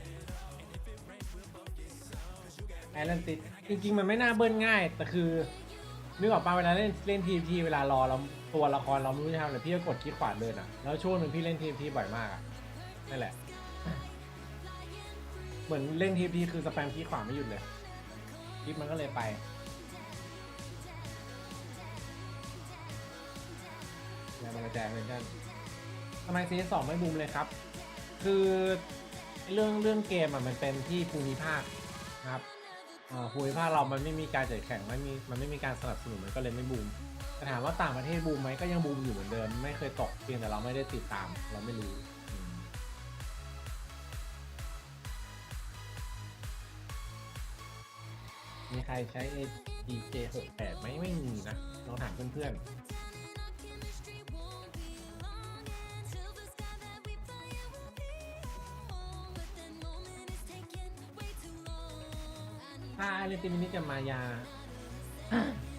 ไอแลนติดจริงๆมันไม่น่าเบิ้ลง่ายแต่คือนึกออกป่ะเวลาเล่นทีมเวลารอเราตัวละครเราไม่รู้จะทำอะไรพี่ก็กดคลิกขวาเดินอ่ะแล้วช่วงหนึ่งพี่เล่นทีบ่อยมากอ่ะนั่นแหละเหมือนเล่นทีคือสแปมคลิกขวาไม่หยุดเลยคลิปมันก็เลยไปแล้วมันกระจายเหมือนกันทำไมซี2ไม่บูมเลยครับคือเรื่องเกมอ่ะมันเป็นที่ภูมิภาคนะครับภูมิภาคเรามันไม่มีการจัดแข่งมันไม่มีการสนับสนุนมันก็เลยไม่บูมแต่ถามว่าต่างประเทศบูมไหมก็ยังบูมอยู่เหมือนเดิมไม่เคยตกเพียงแต่เราไม่ได้ติดตามเราไม่รู้มีใครใช้ aeyy ไหมไม่มีนะลองถามเพื่อนๆถ้าไอเลนติมินิจะมายา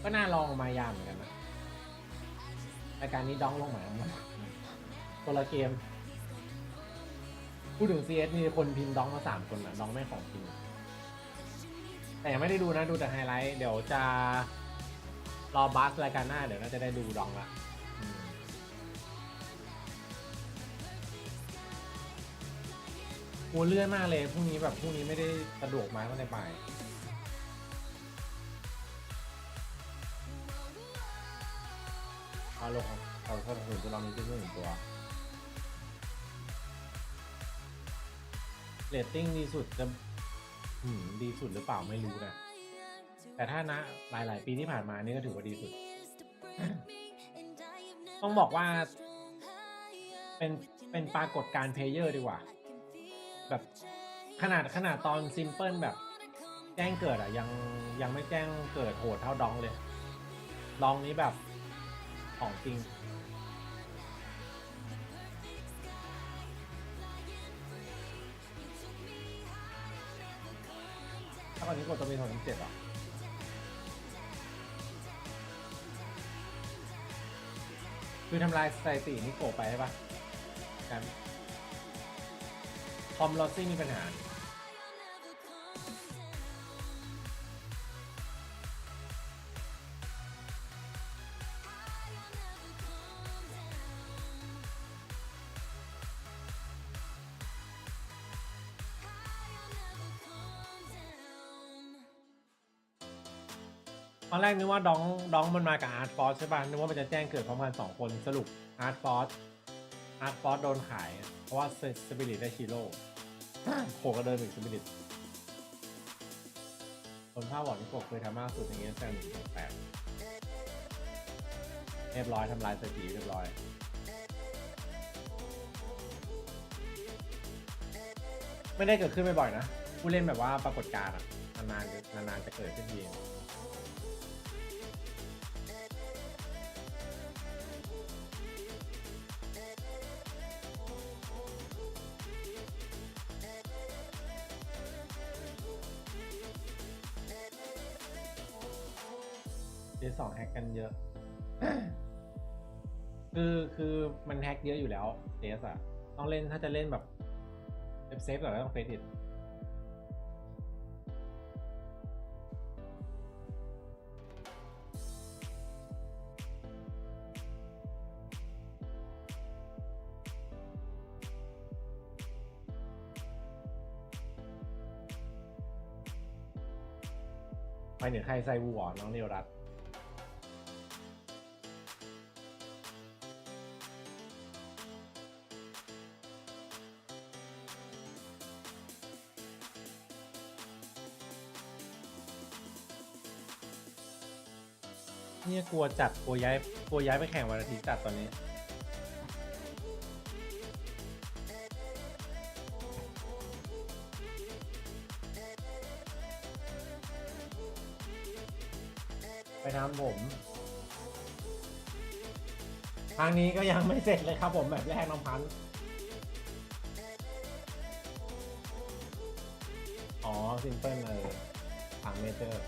ก็น่าลองมายาเหมือนกันนะรายการนี้ดองลงมาคนละเกมพูดถึง CS มีคนพิมพ์ดองมา3 คนนะดองไม่ของจริงแต่ยังไม่ได้ดูนะดูแต่ไฮไลท์เดี๋ยวจะรอบัสรายการหน้าเดี๋ยวน่าจะได้ดูดองละ กลัวเลื่อนมากเลยพรุ่งนี้แบบพรุ่งนี้ไม่ได้สะดวกมาตั้งแต่บ่ายเอาลงเอาเข้าถึงตัวเรามีขึ้น1ตัวเรตติ้งดีสุดจะดีสุดหรือเปล่าไม่รู้นะแต่ถ้านะหลายๆปีที่ผ่านมานี่ก็ถือว่าดีสุด ต้องบอกว่าเป็นปรากฏการณ์เพลเยอร์ดีกว่าแบบขนาดตอนซิมเพิลแบบแจ้งเกิดอ่ะยังไม่แจ้งเกิดโหดเท่าดองเลยดองนี้แบบของจริงถ้าก่อนนี้กดตัวมี2.7อ่ะคือทำลายสถิตินี่โกไปใช่ปะกันคอมลอสซี่มีปัญหาตอนแรกนึกว่าดองมันมากับอาร์ตฟอสใช่ป่ะนึกว่ามันจะแจ้งเกิดพร้อมกัน2 คนสรุปอาร์ตฟอสโดนขายเพราะว่าสปิริตได้ชิโร่โขก็เดินถึงสปิริตคนภาพบอกนี่ปกเคยทำมากสุดอย่างเงี้ยแซง1.8เรียบร้อยทำลายสถิติเรียบร้อยไม่ได้เกิดขึ้นบ่อยๆนะผู้เล่นแบบว่าปรากฏการณ์นานๆจะเกิดขึ้นที2แฮกกันเยอะ คือมันแฮกเยอะอยู่แล้วเดสอะต้องเล่นถ้าจะเล่นแบบเซฟๆก็ต้องเฟซอิทไปเหนือใครไซวูอ๋อน้องเนวรัตเนี่ยกลัวจัดกลัวย้ายไปแข่งวันอาทิตย์จัดตอนนี้ไปทำผมทางนี้ก็ยังไม่เสร็จเลยครับผมแบบแรกน้องพันธุ์อ๋อซิมเปิลถังเมเจอร์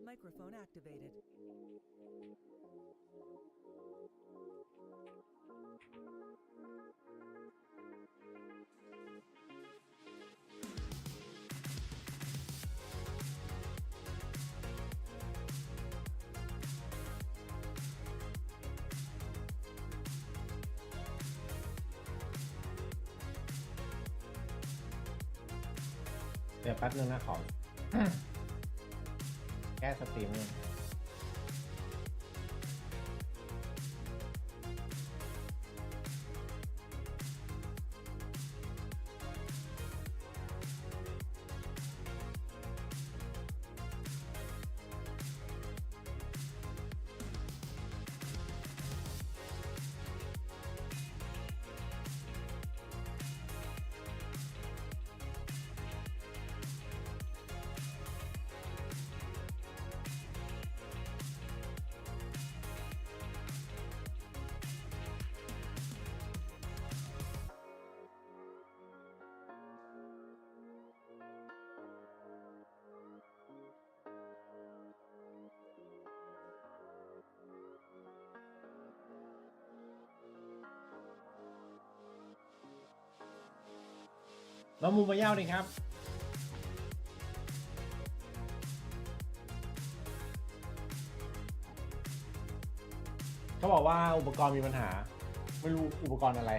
Microphone activated. เดี๋ยวแป๊บนึงนะขอ แก้สตรีมนึง แล้วมูมาเย่าดิครับเขาบอกว่าอุปกรณ์มีปัญหาไม่รู้อุปกรณ์อะไร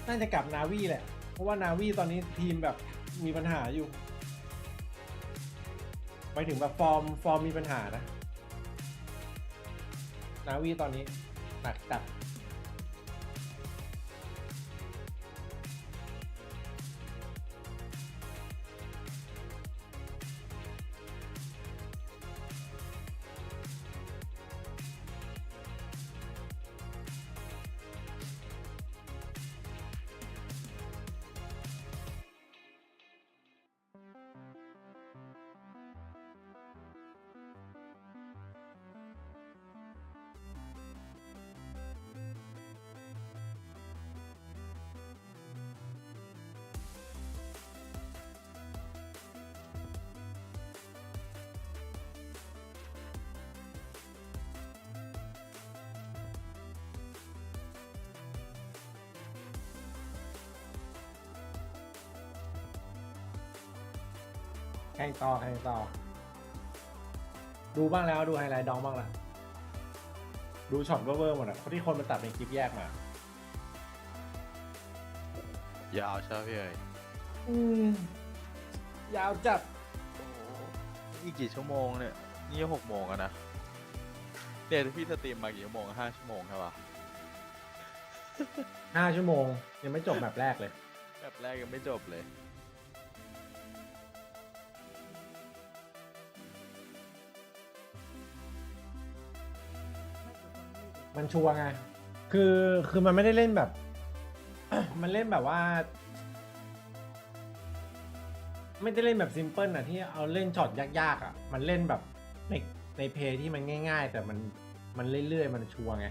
น่าจะกลับนาวีแหละเพราะว่านาวีตอนนี้ทีมแบบมีปัญหาอยู่ไปถึงแบบฟอร์มมีปัญหานะนาวีตอนนี้หนักจัดแข่งต่อดูบ้างแล้วดูไฮไลท์ดองบ้างละดูช็อตเวอร์หมดอ่ะเพราะที่คนมาตัดเป็นคลิปแยกมายาวใช่ไหมพี่เอ๋ยยาวจัดอีกกี่ชั่วโมงเนี่ยนี่6 โมงอะนะเนี่ยพี่สตรีมมากี่ชั่วโมง5 ชั่วโมงใช่ปะ5 ชั่วโมงยังไม่จบแบบแรกเลยแบบแรกยังไม่จบเลยมันชัวร์ไงคือมันไม่ได้เล่นแบบ มันเล่นแบบว่าไม่ได้เล่นแบบซิมเพิลอ่ะที่เอาเล่นช็อตยากๆอ่ะมันเล่นแบบในเพย์ที่มันง่ายๆแต่มันเรื่อยๆมันชัวร์ไง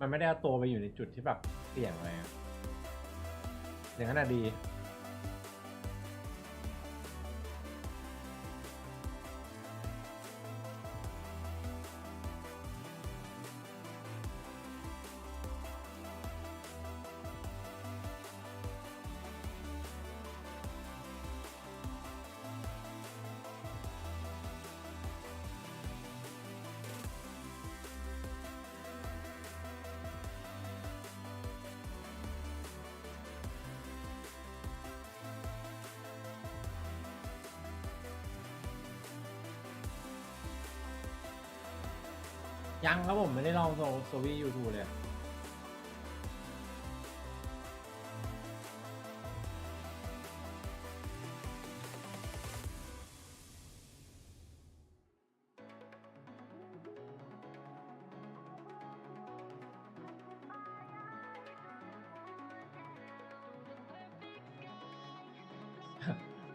มันไม่ได้เอาตัวไปอยู่ในจุดที่แบบเสี่ยงอะไรอ่ะอย่างนั้นอ่ะดียังครับผมไม่ได้ลองโซวี่ยูทูบเลย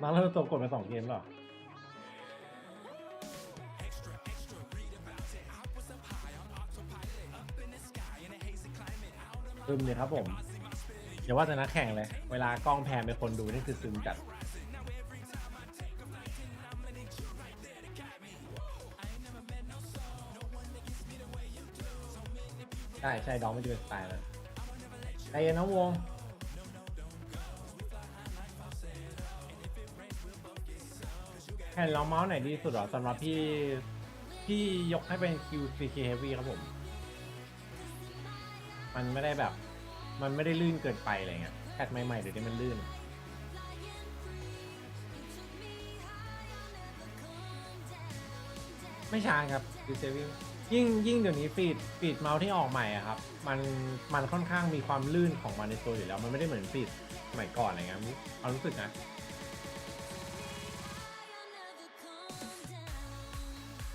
มาแล้วตัวกดมา2 เกมหรอซึมเลยครับผมอย่าว่าแต่นักแข่งเลยเวลากล้องแพนเป็นคนดูนี่คือซึมจัดใช่ดองไม่ดูสไตล์เลยใจเย็นน้องวงแผ่นรองเมาส์ไหนดีสุดหรอสำหรับพี่ยกให้เป็น QCK Heavy ครับผมมันไม่ได้แบบมันไม่ได้ลื่นเกินไปอะไรเงี้ยแพทใหม่ๆเดี๋ยวนี้มันลื่นไม่ช้าครับดูเซฟิยิ่งเดี๋ยวนี้ฟีดเมาส์ที่ออกใหม่อะครับมันค่อนข้างมีความลื่นของมันในตัวอยู่แล้วมันไม่ได้เหมือนฟีดสมัยก่อนอะไรเงี้ยเอารู้สึกนะ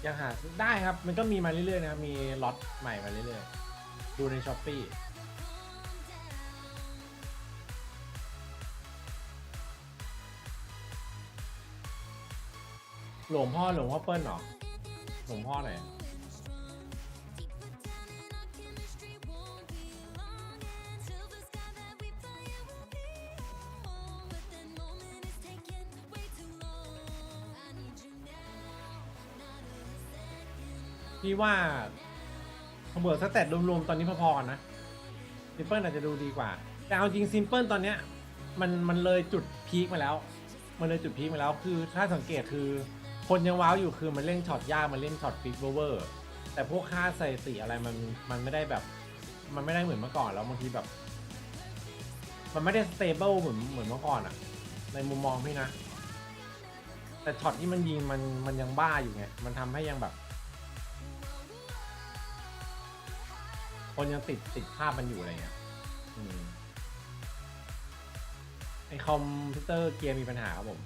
ยังหาได้ครับมันก็มีมาเรื่อยๆนะครับมีล็อตใหม่มาเรื่อยๆดูใน Shopee หลวงพ่อเปิ้ลเหรอหลวงพ่อไหน พี่ว่าเบอร์สแตทรวมๆตอนนี้พอๆกันนะซิมเปิลอาจจะดูดีกว่าแต่เอาจริงซิมเปิลตอนเนี้ยมันเลยจุดพีคมาแล้วคือถ้าสังเกตคือคนยังว้าวอยู่คือมันเล่นช็อตยากมันเล่นช็อตฟิกเวอร์แต่พวกค่าสถิติอะไรมันไม่ได้แบบมันไม่ได้เหมือนเมื่อก่อนแล้วบางทีแบบมันไม่ได้สเตเบิลเหมือนเมื่อก่อนอะในมุมมองพี่นะแต่ช็อตที่มันยิงมันยังบ้าอยู่ไงมันทำให้ยังแบบคนยังติดภาพมันอยู่อะไรเงี้ยไอคอมพิวเตอร์เกียร์มีปัญหาครับผม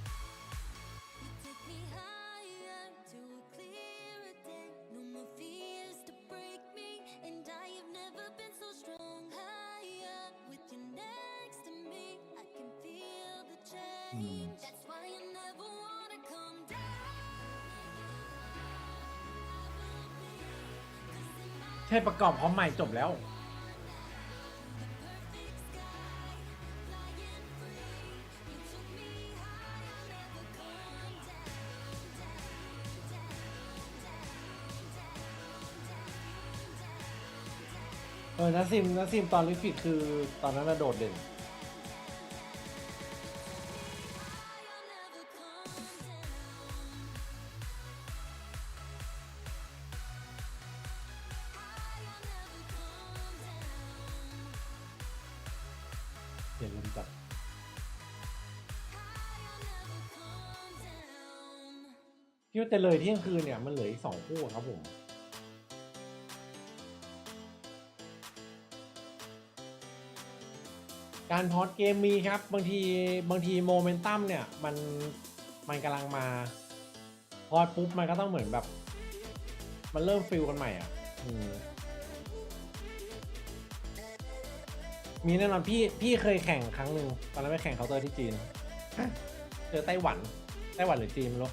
ใช่ประกอบพร้อมใหม่จบแล้วนัสซิมตอนลิฟิกคือตอนนั้นโดดเด่นเปลี่ยนลมจัดพี่ว่าแต่เลยเที่ยงคืนเนี่ยมันเหลืออีก2 คู่ครับผมการพอดเกมมีครับบางทีโมเมนตัมเนี่ยมันกำลังมาพอดปุ๊บมันก็ต้องเหมือนแบบมันเริ่มฟิลกันใหม่อ่ะมีแน่นอนพี่เคยแข่งครั้งหนึ่งตอนนั้นไปแข่งเคาน์เตอร์ที่จีนเจอไต้หวันหรือจีนไม่รู้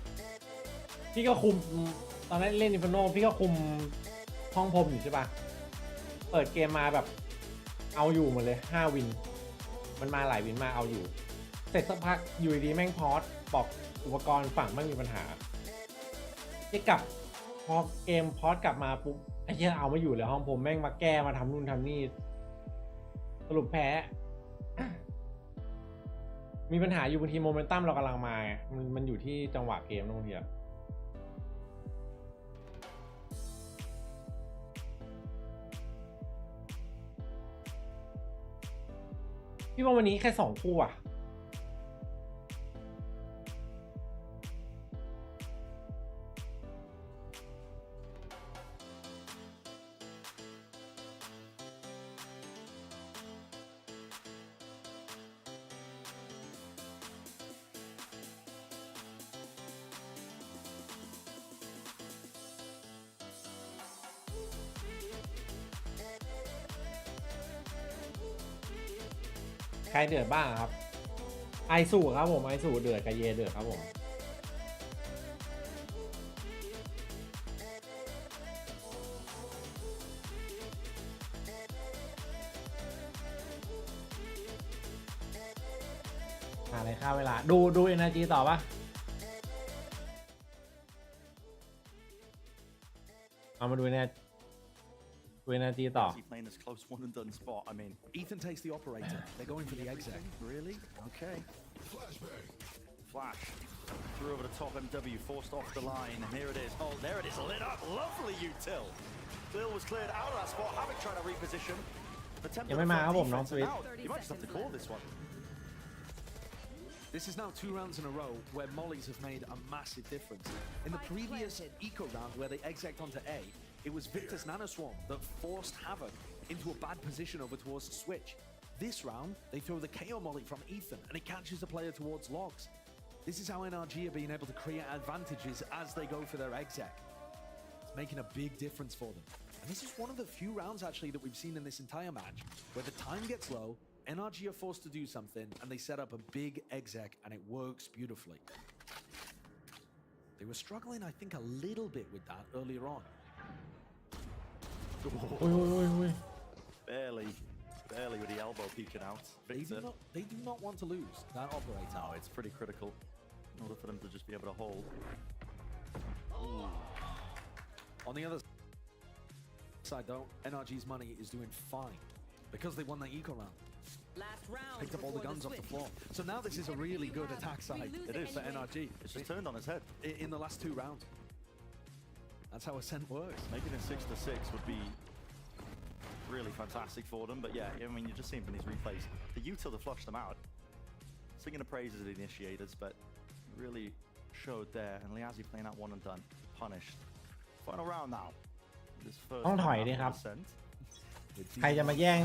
พี่ก็คุมตอนนั้นเล่นอินฟิโนพี่ก็คุมห้องพรมอยู่ใช่ปะเปิดเกมมาแบบเอาอยู่หมดเลย5 วินมันมาหลายวินมาเอาอยู่เสร็จสักพักอยู่ดีแม่งพอดบอกอุปกรณ์ฝั่งไม่มีปัญหาที่กลับพอเกมพอดกลับมาปุ๊บไอ้เหี้ยเอาไม่อยู่เลยห้องผมแม่งมาแก้มาทำนู่นทำนี่สรุปแพ้ มีปัญหาอยู่บางทีโมเมนตัมเรากำลังมามันอยู่ที่จังหวะเกมนะบางทีอะพี่ว่าวันนี้แค่2 คู่อะใครเดือดบ้างครับไอสูครับผมไอสูเดือดกับเยเดือดครับผมอะไรค่าเวลาดู energy ต่อปะเอามาดูenergy ต่อ Playing this close one and done spot. I mean, Ethan takes the operator. They're going for the exec. Really? Okay. Flash threw over the top. MW forced off the line, and here it is. Oh, there it is, lit up. Lovely util. Bill was cleared out of that spot. Havoc trying to reposition.ยังไม่มาครับผมน้องสวิต You might just have to call this one. This is now 2 rounds in a row where mollies have made a massive difference. In the previous eco round where they exec'd onto A, it was Victor's Nanoswarm that forced Havoc into a bad position over towards the switch. This round, they throw the KO molly from Ethan and it catches the player towards logs. This is how NRG are being able to create advantages as they go for their exec. It's making a big difference for them. And this is one of the few rounds actually that we've seen in this entire match where the time gets low, NRG are forced to do something and they set up a big exec and it works beautifully. They were struggling, I think, a little bit with that earlier on. Barely with the elbow peeking out. Victor. They do not want to lose that operator. No, it's pretty critical in order for them to just be able to hold. Ooh. On the other Side though, NRG's money is doing fine because they won the eco round. Picked up all the guns off the floor. So now this is a really good attack side. It is for NRG. It's just turned on its head in the last 2 rounds. That's how Ascent works. Making it 6-6 would be really fantastic for them. But yeah, I mean, you're just seeing from these replays, the util to flush them out. Singing the praises of the initiators, but really showed there. And Liazzi playing out one and done. Punished. Final round now. This first ต้องถอยดิครับ Ascent. ใครจะมาแย่ง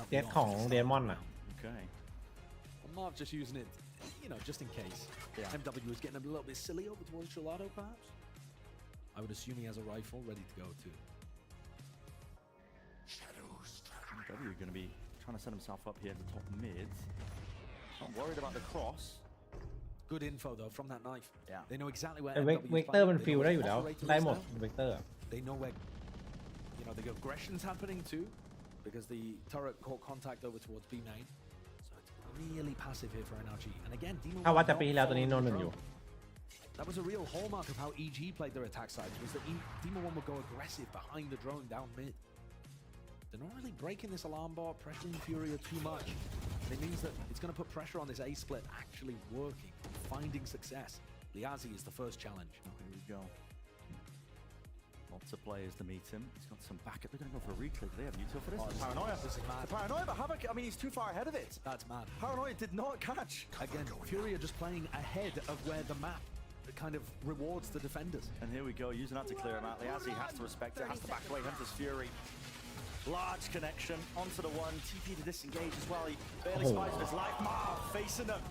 เจ็ตของเดมอนอ่ะ Okay. Well, Marv just using it, you know, just in case. Yeah. MW is getting a little bit silly over towards Gelato, perhaps. I would assume he has a rifle ready to go too. MW going to be trying to set himself up here at the top mid. Not worried about the cross. Good info though from that knife. Yeah. They know exactly where แต่ MW is เวกเตอร์มัน planted. ฟิล They ได้ know อยู่แล้ว what operator ได้ is หมด now. เวกเตอร์ They know where, you know, the aggression's happening too, because the turret caught contact over towards B main. So it's really passive here for NRG. And again, Demon ถ้าวัด One จากปีที่แล้วตัวนี้ not โน following หนึ่ง the อยู่ drone. That was a real hallmark of how EG played their attack sides, was that Demon One would go aggressive behind the drone down mid. They're not really breaking this alarm bar, pressuring Furia too much. It means that it's going to put pressure on this A split actually working, finding success. Liazzi is the first challenge. Oh, here we go. Lots of players to meet him. He's got some backup. They're going to go for a reclick. Do they have util for this? Oh, Paranoia. this is mad. The Paranoia, but Havoc, I mean, he's too far ahead of it. That's mad. Paranoia did not catch. Again, Furia just playing ahead of where the map kind of rewards the defenders. And here we go, using that to clear him out. Liazzi has to respect it, has to back away. Hunter's Fury. Large connection onto the one. TP to disengage as well. He barely spies his life. Marv facing them.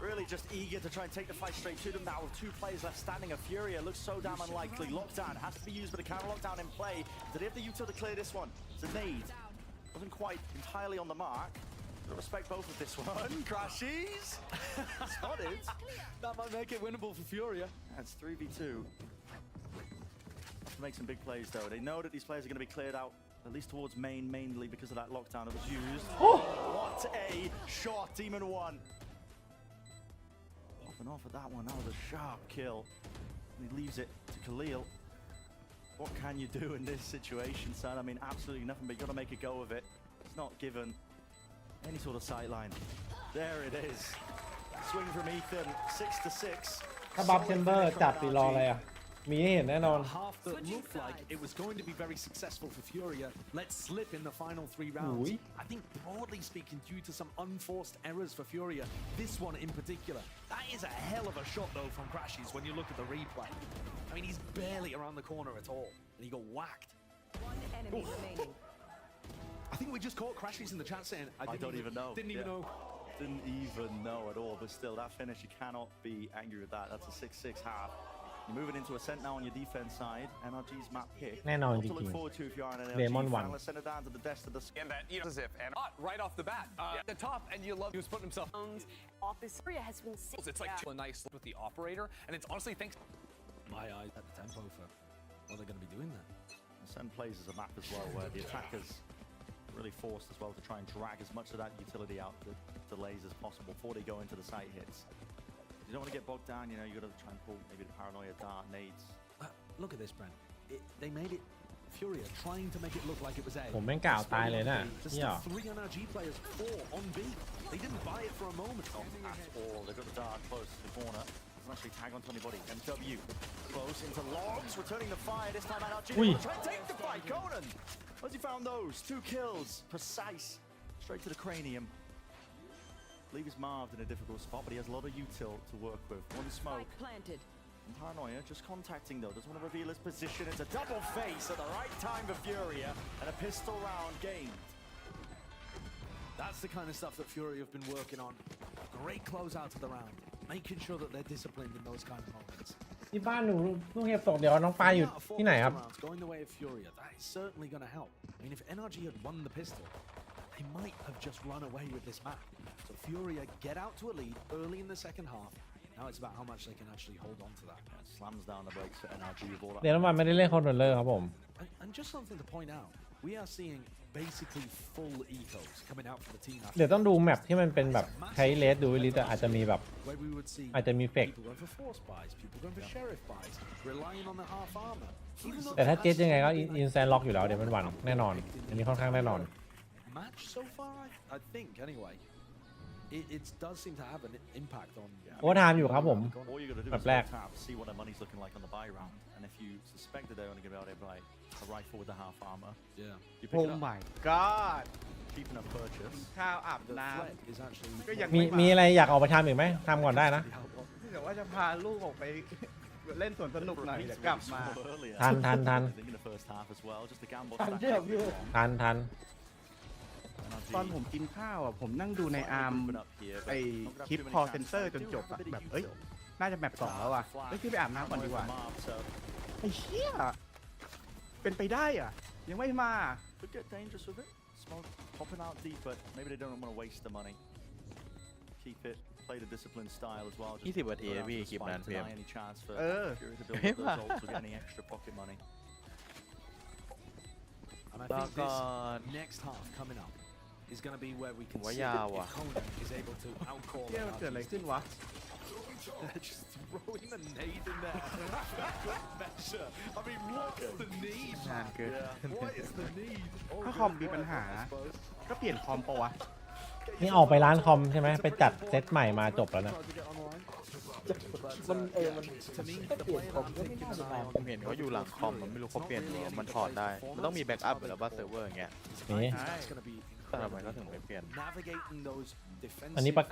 Really just eager to try and take the fight straight to them now with 2 players left standing. A Furia looks so damn unlikely. Lockdown has to be used, but a counter lockdown in play. Do they have the util to clear this one? It's a nade. Wasn't quite entirely on the mark. Gotta respect both of this one. Crashes. Spotted. That might make it winnable for Furia. That's 3v2. Have to make some big plays though. They know that these players are going to be cleared out, at least towards main, mainly because of that lockdown that was used. What a shot, Demon One. Popping off at that one. That was a sharp kill. And he leaves it to Khalil. What can you do in this situation, son? I mean, absolutely nothing, but you got to make a go of it. It's not given any sort of sight line. There it is. Swing from Ethan, 6-6. ถ้าบัฟเชมเบอร์จับตีรออะไรอ่ะ มีให้เห็นแน่นอน Half that looked like it was going to be very successful for Furia let slip in the final 3 rounds. I think broadly speaking, due to some unforced errors for Furia, this one in particular, that is a hell of a shot though from Crashes when you look at the replay. I mean, he's barely around the corner at all, and he got whacked. One enemy remaining. I think we just caught Crashes in the chat saying, I don't even know. Didn't even know. Didn't even know at all, but still, that finish, you cannot be angry with that. That's a 6-6 half. You're moving into Ascent now on your defense side. NRG's map pick. แน่นอนจ to ริง look forward to if you are an NRG Demon fan. One. Let's send it down to the desk of the And that, you know, as if, and right off the bat, at the top, and you love, he was putting himself. Office area has been sick. It's like a nice with the operator, and it's honestly thanks. My eyes at the tempo for what they're going to be doing there. Ascent plays as a map as well, where the attackers really forced as well to try and drag as much of that utility out the delays as possible before they go into the site hits. You don't want to get bogged down, you know, you got to try and pull maybe the Paranoia dart, nades. Look at this, Brent. They made it Furia trying to make it look like it was A. ผมแม่งกล่าวตายเลยนะ Just เนี่ย 3 NRG players, 4 on B. They didn't buy it for a moment. Not at all. They've got the dart close to the corner. Doesn't actually tag onto anybody. MW close into logs, returning the fire. This time NRG will try and take the fight. Conan, where's he found those? 2 kills, precise, straight to the cranium. I believe he's marved in a difficult spot, but he has a lot of util to work with. One smoke. Planted. And Paranoia just contacting though. Doesn't want to reveal his position. It's a double face at the right time for Furia, and a pistol round gained. That's the kind of stuff that Fury have been working on. Great closeout to the round, making sure that they're disciplined in those kind of moments. ที่บ้านหนูลูกเห็บตกเดี๋ยวน้องปลาอยู่ที่ไหนครับ Going the way of Furia, that is certainly going to help. I mean, if NRG had won the pistol, they might have just run away with this map. So Furia get out to a lead early in the second half. Now it's about how much they can actually hold on to that. Slams down the brakes for NRG with all that. เดี๋ยวน้ำมันไม่ได้เล่นคอนโทรลเลอร์ครับผม And just something to point out, we are seeing basically full ecos coming out from the team. เดี๋ยวต้องดูแมปที่มันเป็นแบบใช้เลสดูลิสอาจจะมีแบบอาจจะมีเฟก People going for force buys, people going for sheriff buys, relying on the half armor. แต่ถ้าเจ็ตยังไงก็อินแซนล็อกอยู่แล้วเดี๋ยวมันหวั่นแน่นอนอันนี้ค่อนข้างแน่นอน Match so far, I think anyway. It does seem to have an impact on. โอเวอร์ไทม์อยู่ครับผม All you got to do แบ is บแรก tap, see what their money's looking like on the buy round, and if you suspect that they're only going to be able to buy a rifle with the half armor, yeah, you pick โอ้ it up. my god Keeping a purchase. ข้าวอาบ The น้ threat is actually ำก็ยัง มี ไม่ มี มา อะไรอยากออกไปทำอีกไหมทำก่อนได้นะ แต่ว่าจะพาลูกออกไปเล่นสวนสนุกหน่อยเดี๋ยวกลับมา ทัน I think in the first half as well, just the gamble. ทัน ตอนผมกินข้าวอ่ะผมนั่งดูในอาร์มไอคลิปคอเซนเซอร์จนจบอ่ะแบบเอ้ยน่าจะแมป2แล้วอ่ะเอ้ยขึ้นไปอาบน้ำก่อนดีกว่าไอ้เหี้ยเป็นไปได้อ่ะยังไม่มา Could get dangerous with it. Smoke popping out deep, but maybe they don't want to waste the money. Keep it, play the disciplined style as well. 20 นาทีพี่คลิปนั้น deny any chance for Fury to build up those ults or get any extra pocket money. And I think this next half coming up is going to be where we can see if Conan is able to outcall เหี้ยมันเกิดอะไรขึ้นวะ just throwing the nade in there. Good measure. I mean, what's the need? นานเกิน What is the need? ถ้าคอมมีปัญหา ก็เปลี่ยนคอมปะวะ นี่ออกไปร้านคอมใช่ไหมไปจัดเซตใหม่มาจบแล้วนะ มันมันเปลี่ยนผมก็ไม่น่าจะมาผมเห็นเขาอยู่หลังคอมมันไม่รู้เขาเปลี่ยนหรือมันถอดได้มันต้องมีแบ็กอัพหรือว่าเซิร์ฟเวอร์อย่างเงี้ย นี่ แต่ทำไมเขาถึงไม่เปลี่ยน อันนี้ประ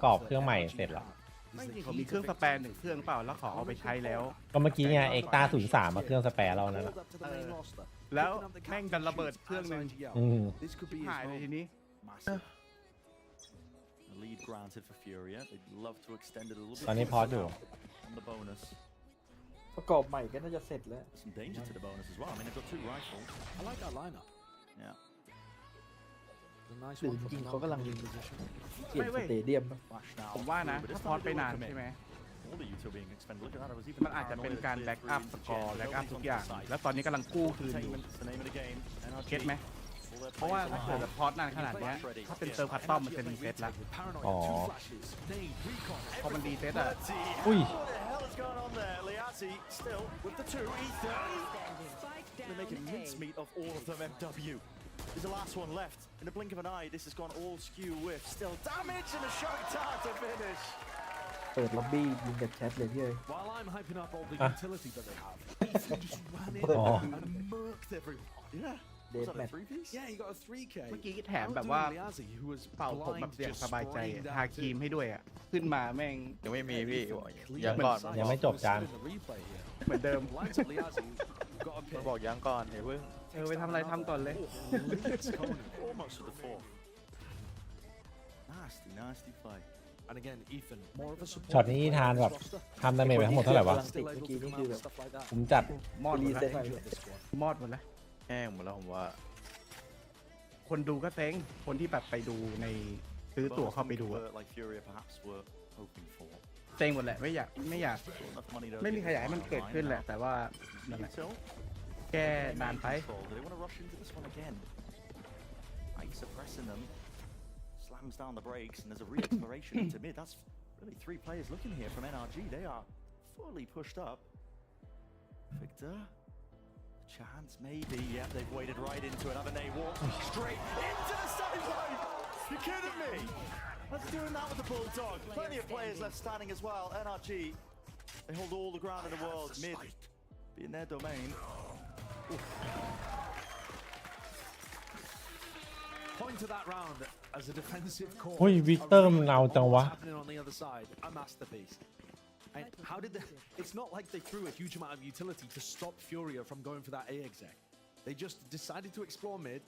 กอบเครื่องใหม่เสร็จแล้ว ไม่จริงผมมีเครื่องสแปร์1เครื่องเปล่าแล้วขอเอาไปใช้แล้ว ก็เมื่อกี้เนี่ยเอ็กตา03มาเครื่องสแปร์เรานั่นแหละ แล้วแม่งดันระเบิดเครื่องนึง หายเลยทีนี้ Lead granted for Furia. They'd love to extend it a little bit. ตอนนี้พออยู่ On the bonus. ประกอบใหม่ก็น่าจะเสร็จแล้ว Some danger to the bonus as well. I mean, they've got 2 rifles. I like that lineup. Yeah. A nice หรือ one จ from ริง the ๆเขากำลัง position. เปลี่ยนสเตเดียม Flash now. ผมว่านะถ้าพอดไปนานใช่ไหม All the util being expended. Look at that. It was even มันอาจจะเป็นการแบ็กอัพสกอร์แบ็กอัพทุกอย่าง แล้วตอนนี้กำลังกู้คืนอยู่ Entertainment's the name of the game. เก็ตไหม เพราะว่าถ้าเกิดพอดนานขนาดเนี้ยถ้าเป็นเติมคัสตอมมันจะรีเซ็ตแล้ว อ๋อ พอมันรีเซ็ตอ่ะ อุ้ย What the hell is going on there? Liazzi still with the 2 ether. They're making mincemeat of all of them. MW is the last one left. In the blink of an eye, this has gone all skew with still damage and a shot time to finish. เปิดล็อบบี้ยิงกับแชทเลยพี่เอ้ย While I'm hyping up all the utility that they have, Ethan just ran in and murked everyone. Yeah. Dead Was that man. a 3-piece? Yeah, he got a 3K. เมื่อกี้แถมแบบว่า เป่าผมแบบอย่างสบายใจทาครีมให้ด้วยอ่ะ ขึ้นมาแม่ง ยังไม่มีพี่ยังก่อน ยังไม่จบจาน เหมือนเดิม มันบอกยังก่อนเดี๋ยวเพิ่ง ไปทำอะไรทำก่อนเลย Almost to the 4th. Nasty, nasty play. And again, Ethan, more of a support. ช็อตนี้ทานแบบทำดาเมจไปทั้งหมดเท่าไหร่วะ เมื่อกี้นี่คือแบบ ผมจัด มอดหม รี ด เซ็ต แล้ว ใหม่ มอดหมดแล้ว แห้งหมดแล้วผมว่า คนดูก็เซ้งคนที่แบบไปดูในซื้อตั๋วเข้าไปดูอะ Like Furia perhaps were hoping for. เซ็งหมดแหละไม่อยากไม่มีใครอยากให้มันเกิดขึ้นแหละ แต่ว่านั่นแหละแค่นานไป Do they want to rush into this one again? Ike suppressing them. Slams down the brakes and there's a re-exploration into mid. That's really 3 players looking here from NRG. They are fully pushed up. Victor. Chance maybe. Yeah, they've waded right into it. Haven't they? Walk straight into the sideline. You kidding me? Let's doing that with the Bulldog. Plenty of players left standing as well. NRG. They hold all the ground in the world. Mid be in their domain. Point to that round as a defensive core. เฮ้ยวิกเตอร์มันเอาจังวะ Happening on the other side, a masterpiece. And how did they? It's not like they threw a huge amount of utility to stop Furia from going for that aeyy. They just decided to explore mid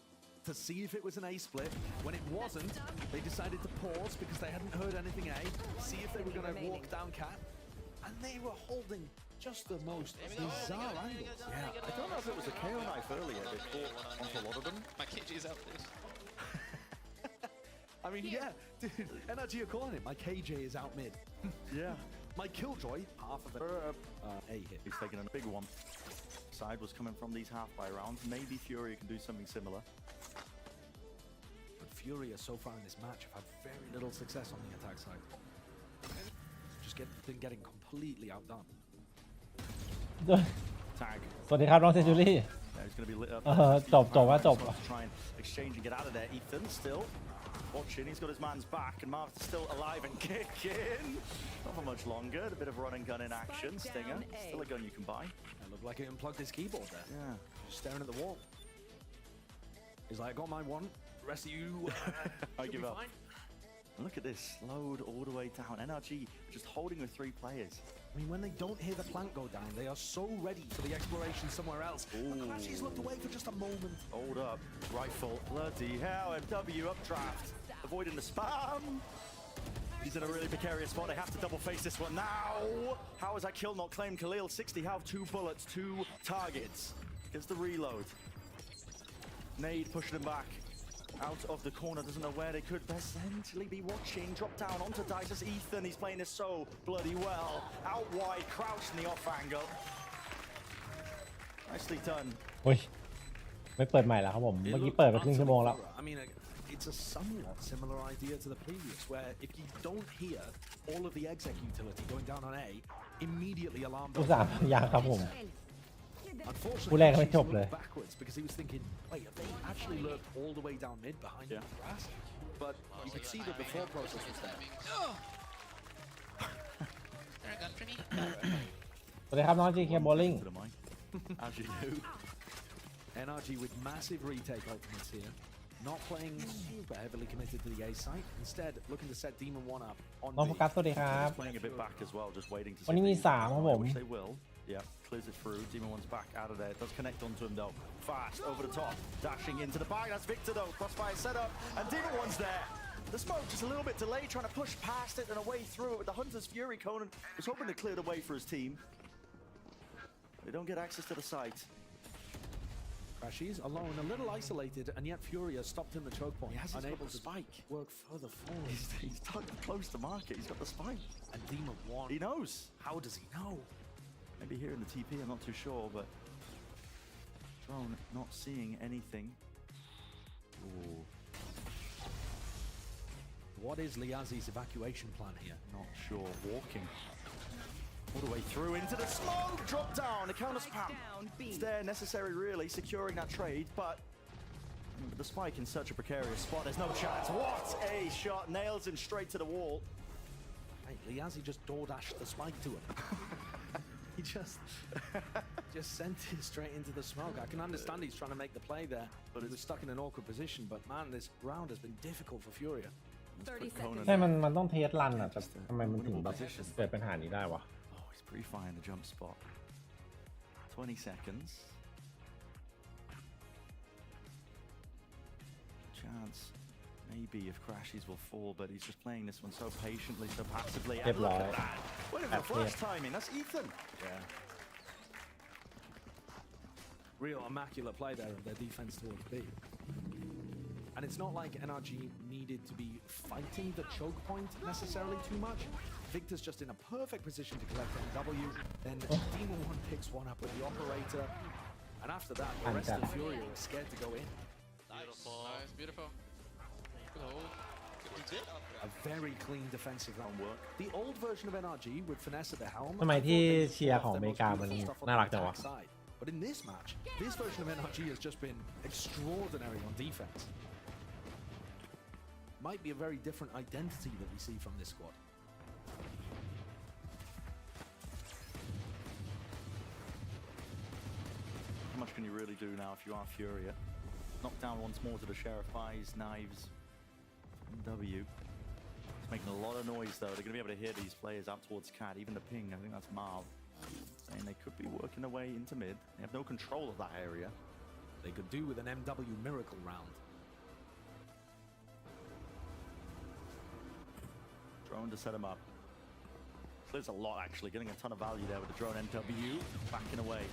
to see if it was an A split. When it wasn't, they decided to pause because they hadn't heard anything A. See if they were going to walk down cat, and they were holding just the most bizarre angles. Yeah, I don't know if it was a KO knife earlier. They caught onto a lot of them. My KG is out, please. I mean, yeah, dude, NRG are calling it. My KJ is out mid. Yeah. My Killjoy, half of it. A hit. He's taking a big one. Side was coming from these half by rounds. Maybe Fury can do something similar. Furia so far in this match have had very little success on the attack side. Just been getting completely outdone. สวัสดีครับน้องเซนจูรี่ He's going to be lit up. จบว่าจบ Try and exchange and get out of there. Ethan still watching. He's got his man's back, and Marv's still alive and kicking. Not for much longer. A bit of run and gun in action. Stinger, still a gun you can buy. It looked like he unplugged his keyboard there. Yeah, just staring at the wall. He's like, I got my one. The rest of you, I give up. Fine. And look at this load all the way down. NRG just holding with 3 players. I mean, when they don't hear the plant go down, they are so ready for the exploration somewhere else. Crashy's looked away for just a moment. Hold up, rifle, bloody hell, and W updraft, avoiding the spam. He's in a really precarious spot. They have to double face this one now. How is that kill not claimed? Khalil, 60 health, 2 bullets, 2 targets. Gets the reload. Nade pushing him back. Out of the corner, doesn't know where they could essentially be watching. Drop down onto Dice's Ethan. He's playing this so bloody well. Out wide, crouched in the off angle. Nicely done. โอ้ยไม่เปิดใหม่แล้วครับผมเมื่อกี้เปิดไปครึ่งชั่วโมงแล้ว I mean, it's a somewhat similar idea to the previous, where if you don't hear all of the exec utility going down on A, immediately alarm อุตส่าห์ยางครับผม Unfortunately, ผู้แรกไม่จบเลย backwards because he was thinking, wait, have they actually lurked all the way down mid behind the grass? But you could see that the thought process was there. สวัสดีครับน้อง GK Bowling As you do. NRG with massive retake ultimates here. Not playing super heavily committed to the A site. Instead, looking to set Demon 1 up on น้องโฟกัสสวัสดีครับ Playing a bit back as well, just waiting to see. วันนี้มี3ครับผม Which they will. Yeah, clears it through. Demon 1's back out of there. Does connect onto him though. Fast over the top, dashing into the bag. That's Victor though. Crossfire set up, and Demon 1's there. The smoke just a little bit delayed, trying to push past it and away through it with the Hunter's Fury. Conan was hoping to clear the way for his team. They don't get access to the site. Crashies alone, a little isolated, and yet Furia stopped in the choke point. He has unable the to spike. Work further forward. He's tugged close to market. He's got the spike. And Demon 1. He knows. How does he know? Maybe here in the TP, I'm not too sure, but Drone not seeing anything. Ooh. What is Liazi's evacuation plan here? Not sure. Walking all the way through into the smoke. Drop down. The counter spam. It's there, necessary really, securing that trade, but the spike in such a precarious spot. There's no chance. What a shot! Nails him straight to the wall. Hey, Liazi just door dashed the spike to him. He just sent it straight into the smoke. I can understand he's trying to make the play there, but he was stuck in an awkward position. But man, this round has been difficult for Furia. 30 seconds. ใช่มันต้องเทสรันอ่ะแต่ทำไมมันถึงแบบเกิดปัญหานี้ได้วะ Oh, he's pre-firing the jump spot. 20 seconds. Chance maybe if Crashies will fall, but he's just playing this one so patiently, so passively. And look at that. Wait for the flash timing. That's Ethan. Yeah. Real immaculate play there of their defense towards B. And it's not like NRG needed to be fighting the choke point necessarily too much. Victor's just in a perfect position to collect MW. Then Demon 1 picks one up with the operator. And after that, the rest of Furia is scared to go in. Nice, beautiful. Good hold. A very clean defensive round work. The old version of NRG with finesse at the helm. ทำไมที่เชียร์ของอเมริกามันน่ารักจังวะ But in this match, this version of NRG has just been extraordinary on defense. Might be a very different identity that we see from this squad. How much can you really do now if you are Furia? Knock down once more to the Sheriff Eyes, Knives, MW. It's making a lot of noise though. They're going to be able to hear these players out towards Cat, even the ping. I think that's Marv. Saying they could be working their way into mid. They have no control of that area. They could do with an MW miracle round. Drone to set him up. So there's a lot actually, getting a ton of value there with the drone MW, backing away.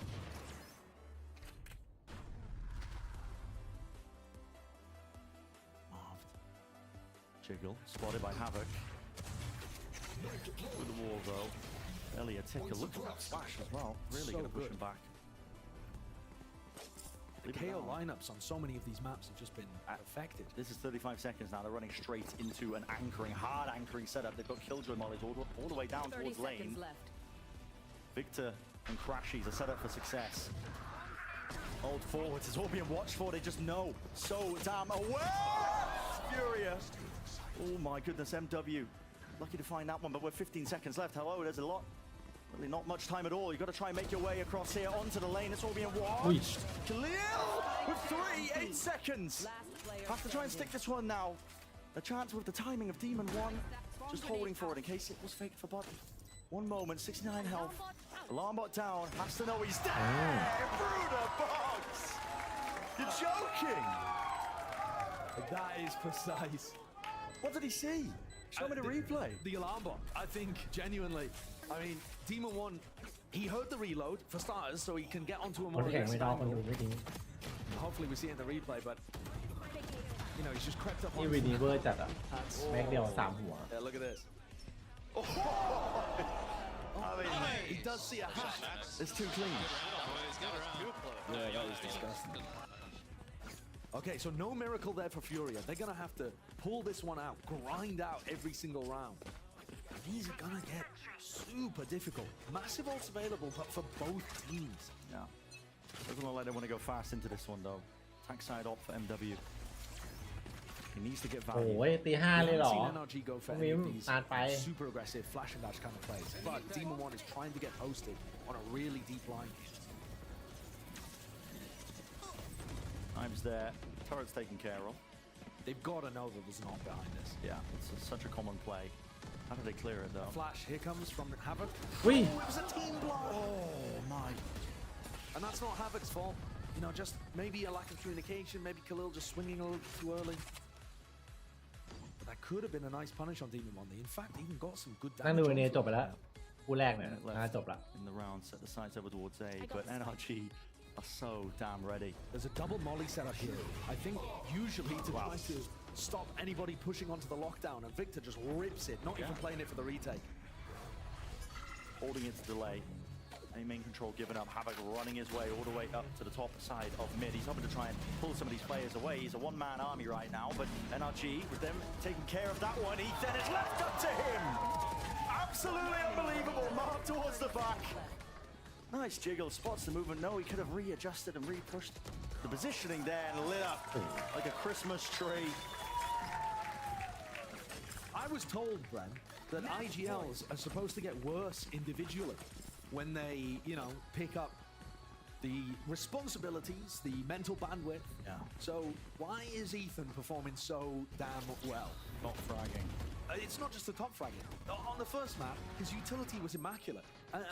Marved. Jiggle, spotted by Havoc. Through the wall though. Barely a ticker. Look at that flash as well. Really gonna push him back. The KO lineups on so many of these maps have just been affected. This is 35 seconds now. They're running straight into an hard anchoring setup. They've got Killjoy mollies all the way down 30 towards lane. seconds left. Victor and Crashies are set up for success. Old forwards, it's all being watched for. They just know so damn aware. Furia. Oh my goodness, MW. Lucky to find that one, but we're 15 seconds left. Hello, there's a lot. Really not much time at all. You've got to try and make your way across here onto the lane. It's all being watched. Khalil with 8 seconds. Have to try and stick this one now. A chance with the timing of Demon 1. Just holding for it in case it was faked for Button. 1 moment, 69 health. Alarmbot down. Has to know he's dead. Bruder Box. You're joking. That is precise. What did he see? Show me the replay. The alarm bot. I think genuinely. I mean, Demon 1, he heard the reload for starters, so he can get onto a more aggressive angle. Hopefully we see it in the replay, but you know, he's just crept up นี่ on วีดีเวอร์จัดอะแม็กเดียว3 หัว Yeah, look at this. I mean, he does see a hat. It's too clean. Yeah, that was disgusting. Okay, so no miracle there for Furia. They're gonna have to pull this one out, grind out every single round. These are gonna get super difficult. Massive ults available, but for both teams. Yeah. Doesn't look like they want to go fast into this one though. Attack side op for MW. He needs to get โอ้ value. ยตี 5 เลยเหรอ Seen NRG go for มี any of these ตาดไป super aggressive flash and dash kind of plays, but Demon 1 is trying to get posted on a really deep line. Time's there. Turret's taken care of. They've got to know that there's an ult behind this. Yeah, it's such a common play. How do they clear it though? Flash, here comes from Havoc. Whee! Oh, it was a team blow! Oh my. And that's not Havoc's fault. You know, just maybe a lack of communication, maybe Khalil just swinging a little bit too early. But that could have been a nice punish on Demon 1. They, in fact, even got some good นั่งดู damage. เนจบไปแล้วคู่แรกเนี่ยน่าจบละ In the round, set the sights over towards A, but NRG are so damn ready. There's a double molly setup here. I think usually to try to stop anybody pushing onto the lockdown, and Victor just rips it, not even playing it for the retake. Holding it to delay. A main control given up. Havoc running his way all the way up to the top side of mid. He's hoping to try and pull some of these players away. He's a one-man army right now, but NRG, with them taking care of that one, Ethan is left up to him. Absolutely unbelievable. Mark towards the back. Nice jiggle, spots the movement. No, he could have readjusted and re-pushed the positioning there and lit up like a Christmas tree. I was told, Bren, that IGLs are supposed to get worse individually when they, you know, pick up the responsibilities, the mental bandwidth. Yeah. So why is Ethan performing so damn well? Not fragging. It's not just the top fragging. On the first map, his utility was immaculate.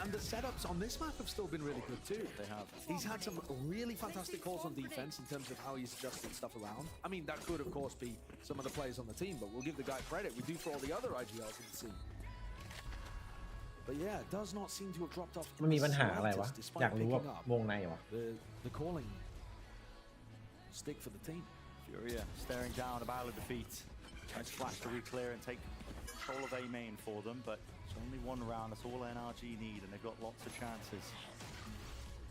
And the setups on this map have still been really good too. They have. He's had some really fantastic calls on defense in terms of how he's adjusted stuff around. I mean, that could, of course, be some of the players on the team, but we'll give the guy credit. We do for all the other IGLs in the scene. But yeah, it does not seem to have dropped off. มันมีปัญหาอะไรวะ despite อยากรู้ว่า picking up วงในวะ the calling stick for the team. Furia staring down a battle of defeat. Nice flash to re-clear and take control of A main for them, but it's only 1 round. That's all NRG need, and they've got lots of chances.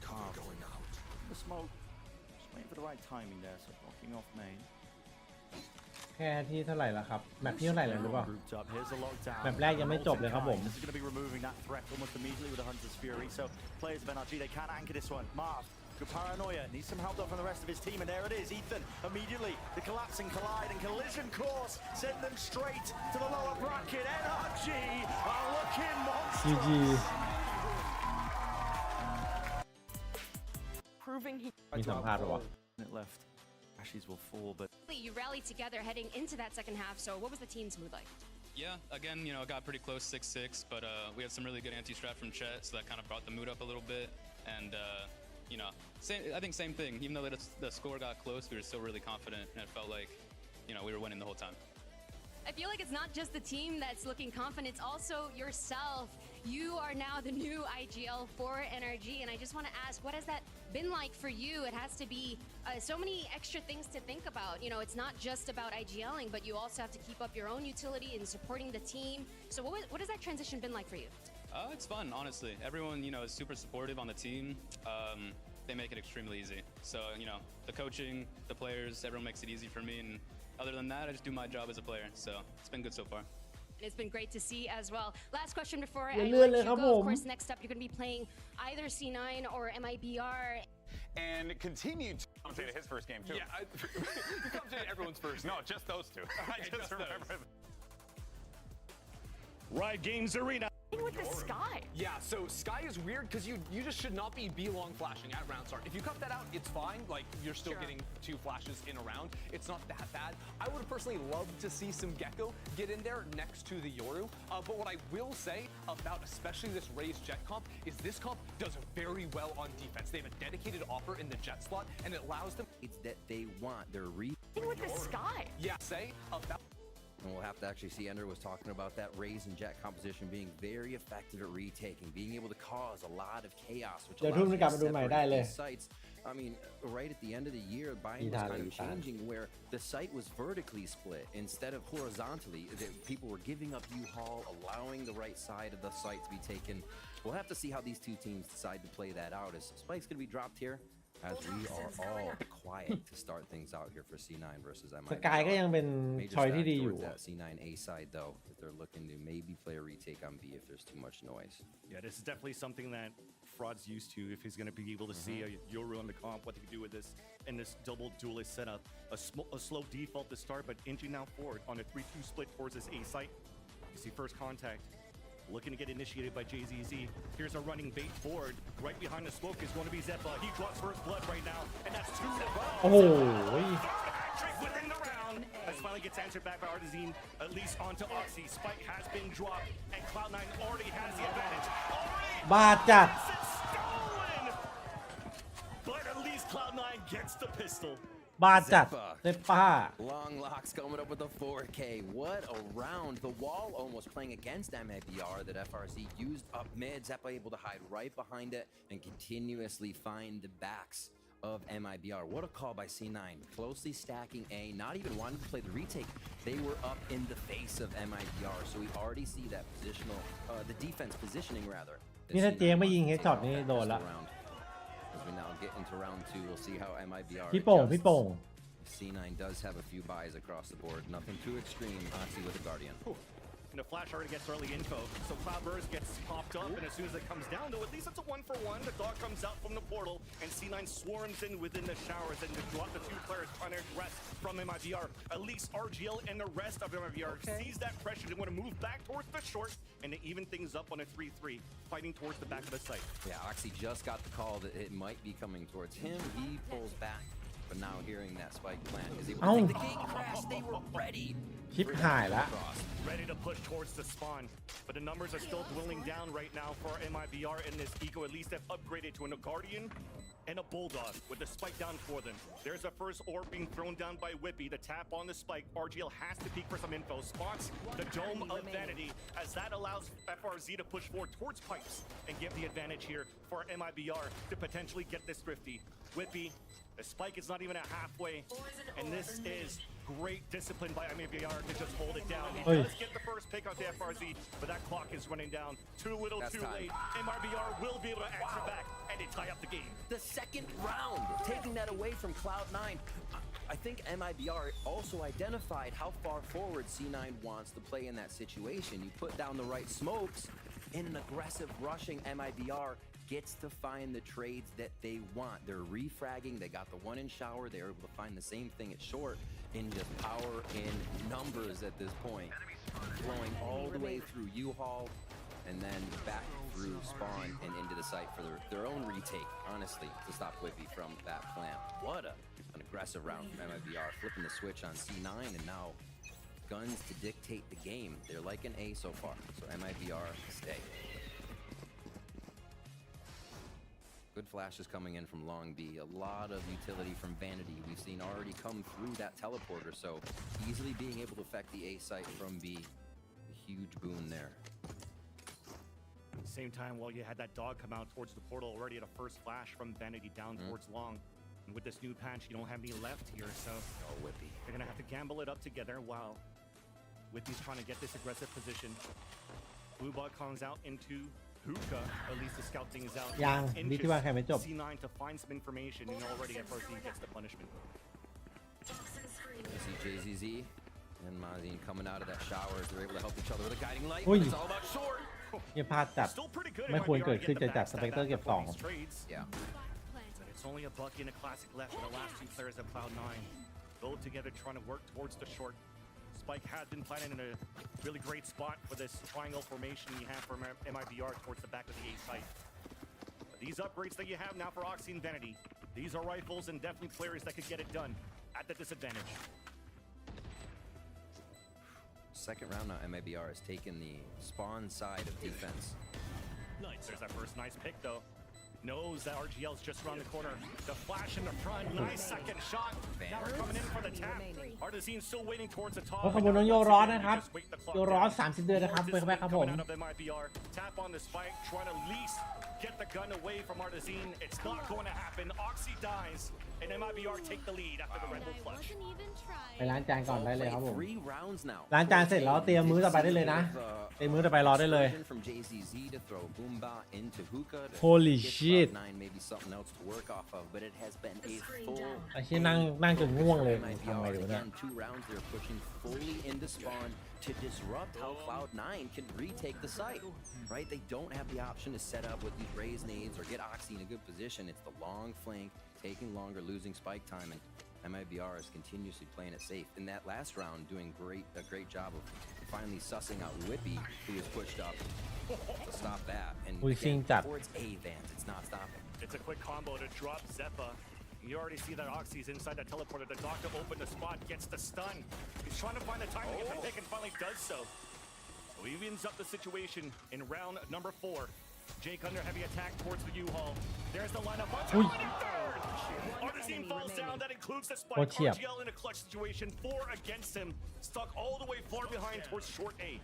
Carve going out. The smoke. Just waiting for the right timing there, so blocking off main. แค่ที่เท่าไหร่ละครับแมปที่เท่าไหร่แล้วหรือเปล่า Grouped up. Here's the lockdown. แมปแรกยังไม่จบเลยครับผม This is going to be removing that threat almost immediately with the Hunter's Fury. So players of NRG, they can't anchor this one. Marv, good paranoia. Needs some help though from the rest of his team, and there it is. Ethan immediately the collapsing collide and collision course send them straight to the lower bracket. NRG are looking monstrous. GG Proving he มีสัมภาษณ์ปะวะ Minute left. Ashes will fall, but You rallied together heading into that second half, so what was the team's mood like? Yeah, again, you know, it got pretty close, 6-6, but we had some really good anti-strat from Chet, so that kind of brought the mood up a little bit. And, you know, I think same thing. Even though the score got close, we were still really confident, and it felt like, you know, we were winning the whole time. I feel like it's not just the team that's looking confident, it's also yourself. You are now the new IGL for NRG, and I just want to ask, what has that been like for you? It has to be so many extra things to think about. You know, it's not just about IGLing, but you also have to keep up your own utility in supporting the team. So what has that transition been like for you? It's fun, honestly. Everyone, you know, is super supportive on the team. they make it extremely easy. So, you know, the coaching, the players, everyone makes it easy for me. And other than that, I just do my job as a player. So it's been good so far. It's been great to see as well. Last question before I อย่า let เลื่อนเลย you ครับ go. ผ Of ม course, next up, you're going to be playing either C9 or MIBR. And continued to commentate his first game, too. Yeah, you commentated everyone's first. No, just those two. I just remember. Riot Games Arena. With the Sky. Yeah, so Sky is weird because you just should not be B-long flashing at round start. If you cut that out, it's fine. Like, you're still getting 2 flashes in a round. It's not that bad. I would have personally loved to see some Gecko get in there next to the Yoru. But what I will say about especially this Raze Jet comp is this comp does very well on defense. They have a dedicated offer in the Jet slot, and it allows them... It's that they want. They're With the Sky. Yeah, say about... And we'll have to actually see. Ender was talking about that Raze and Jet composition being very effective at retaking, being able to cause a lot of chaos, which เดี๋ยวทุ่ม allows กลั you บ to มาดูใหม่ได้ separate เลย these sites. I mean, right at the end of the year, buying was kind of changing where the site was vertically split instead of horizontally. People were giving up U-Haul, allowing the right side of the site to be taken. We'll have to see how these two teams decide to play that out. Is Spike's going to be dropped here? As we are all quiet to start things out here for C9 versus MIBR. สกายก็ยังเป็น Major ชอยที่ stack ดีอยู่ towards that C9A side though, if they're looking to maybe play a retake on B if there's too much noise. Yeah, this is definitely something that Fraud's used to if he's going to be able to see a Yoru on the comp, what he can do with this in this double duelist setup. A slow default to start, but inching now forward on a 3-2 split towards this A site. You see first contact. Looking to get initiated by JZZ. Here's a running bait forward. Right behind the smoke is going to be Zeppa. He draws first blood right now, and that's 2 Zeppa. โอ้โห Trick within the round. As finally gets answered back by Artizine, at least onto Oxy. Spike has been dropped, and Cloud9 already has the advantage. บาดจัด Stolen! But at least Cloud9 gets the pistol. บาดจัดเซปป้า Long locks coming up with a 4K. What a round. The wall almost playing against MIBR that FRZ used up mid. Zeppa able to hide right behind it and continuously find the backs of MIBR. What a call by C9. Closely stacking A, not even wanting to play the retake. They were up in the face of MIBR, so we already see that positional, the defense positioning rather. นี่ถ้าเจมไม่ยิงเฮดช็อตนี่โดนละ As we now get into round 2, we'll see how MIBR พี่โป่ง พี่โป่ง C9 does have a few buys across the board. Nothing too extreme. Oxy with a Guardian. And the flash already gets early info. So Cloudburst gets popped up, and as soon as it comes down, though, at least it's a 1-for-1. The dog comes out from the portal, and C9 swarms in within the showers and to drop the 2 players trying to rest from MIBR. At least RGL and the rest of MIBR sees that pressure. They want to move back towards the short and to even things up on a 3-3, fighting towards the back of the site. Yeah, Oxy just got the call that it might be coming towards him. He pulls back. But now hearing that spike plan is able to take the gate crash. They were ready. ชิปหายละ Ready to push towards the spawn, but the numbers are still dwindling down right now for MIBR in this eco. At least they've upgraded to a Guardian and a Bulldog with the spike down for them. There's a first orb being thrown down by Whippy. The tap on the spike. RGL has to peek for some info. Spots the Dome of Vanity as that allows FRZ to push forward towards pipes and give the advantage here for MIBR to potentially get this thrifty. Whippy, the spike is not even at halfway, and this is great discipline by MIBR to just hold it down. He does get the first pick out the FRZ, but that clock is running down. Too little, too late. MIBR will be able to answer back, and they tie up the game. The second round, taking that away from Cloud9. I think MIBR also identified how far forward C9 wants to play in that situation. You put down the right smokes, in an aggressive rushing MIBR gets to find the trades that they want. They're refragging, they got the 1 in shower, they're able to find the same thing at short in just power in numbers at this point. Flowing all the way through U-Haul and then back through spawn and into the site for their own retake, honestly, to stop Whippy from that plan. What an aggressive round from MIBR, flipping the switch on C9 and now guns to dictate the game. They're like an A so far, so MIBR stay. Good flashes coming in from Long B. A lot of utility from Vanity we've seen already come through that teleporter, so easily being able to affect the A site from B. A huge boon there. Same time, while you had that dog come out towards the portal already at a first flash from Vanity down towards Long. And with this new patch, you don't have any left here, so Whippy. They're going to have to gamble it up together while Whippy's trying to get this aggressive position. Blue bot comes out into Hookah, at least the scout thing is out. ยังดีที่ว่าแข่งไม่จบ C9 to find some information, and already FRC gets the punishment. You see JZZ and Mazin coming out of that shower as they're able to help each other with a guiding light. Ui. But it's all about short. เนี่ยพลาดจัด Still pretty good. ไม่ควร MIBR เกิด get ขึ้น the จะจัด backstab สเปกเตอร์ after เก็บ playing 2 trades. Yeah. But it's only a Bucky and a classic left for the last two players of Cloud9. Both together trying to work towards the short. Spike has been planted in a really great spot for this triangle formation you have from MIBR towards the back of the A site. But these upgrades that you have now for Oxy and Vanity, these are rifles and definitely players that could get it done at the disadvantage. Second round now, MIBR has taken the spawn side of defense. Nice. There's that first nice pick though. Knows that RGL's just around the corner. The flash in the front. Nice second shot. Now we're coming in for the tap. Artesian still waiting towards the top. ขอบคุณน้องโยร้อนนะครับโยร้อน30 เดือนนะครับเปิดเข้าไปครับผม Coming out of MIBR. Tap on the spike, trying to at least get the gun away from Artesian. It's not going to happen. Oxy dies, and MIBR take the lead after the Red Bull clutch. ไปล้างจานก่อนได้เลยครับผม Three rounds now. ล้างจานเสร็จแล้วเตรียมมื้อต่อไปได้เลยนะเตรียมมื้อต่อไปรอได้เลย From JZZ to throw Boomba into Hookah. Holy shit. Maybe something else to work off of, but it has been a full. ไอ้ที่นั่งจนง่วงเลยทำไงดีวะเนี่ย Again, 2 rounds they're pushing fully into spawn to disrupt how Cloud9 can retake the site. Right? They don't have the option to set up with these raise nades or get Oxy in a good position. It's the long flank, taking longer, losing spike time, and MIBR is continuously playing it safe. In that last round, doing a great job of finally sussing out Whippy, who was pushed up to stop that. And again, towards A Vans, it's not stopping. It's a quick combo to drop Zeppa. You already see that Oxy's inside that teleporter. The doctor opened the spot, gets the stun. He's trying to find the time to get the pick and finally does so. So he ends up the situation in round number 4. Jake under heavy attack towards the U-Haul. There's the lineup. Third. Artesian falls down. That includes the spike. RGL in a clutch situation. 4 against him. Stuck all the way far behind towards short A.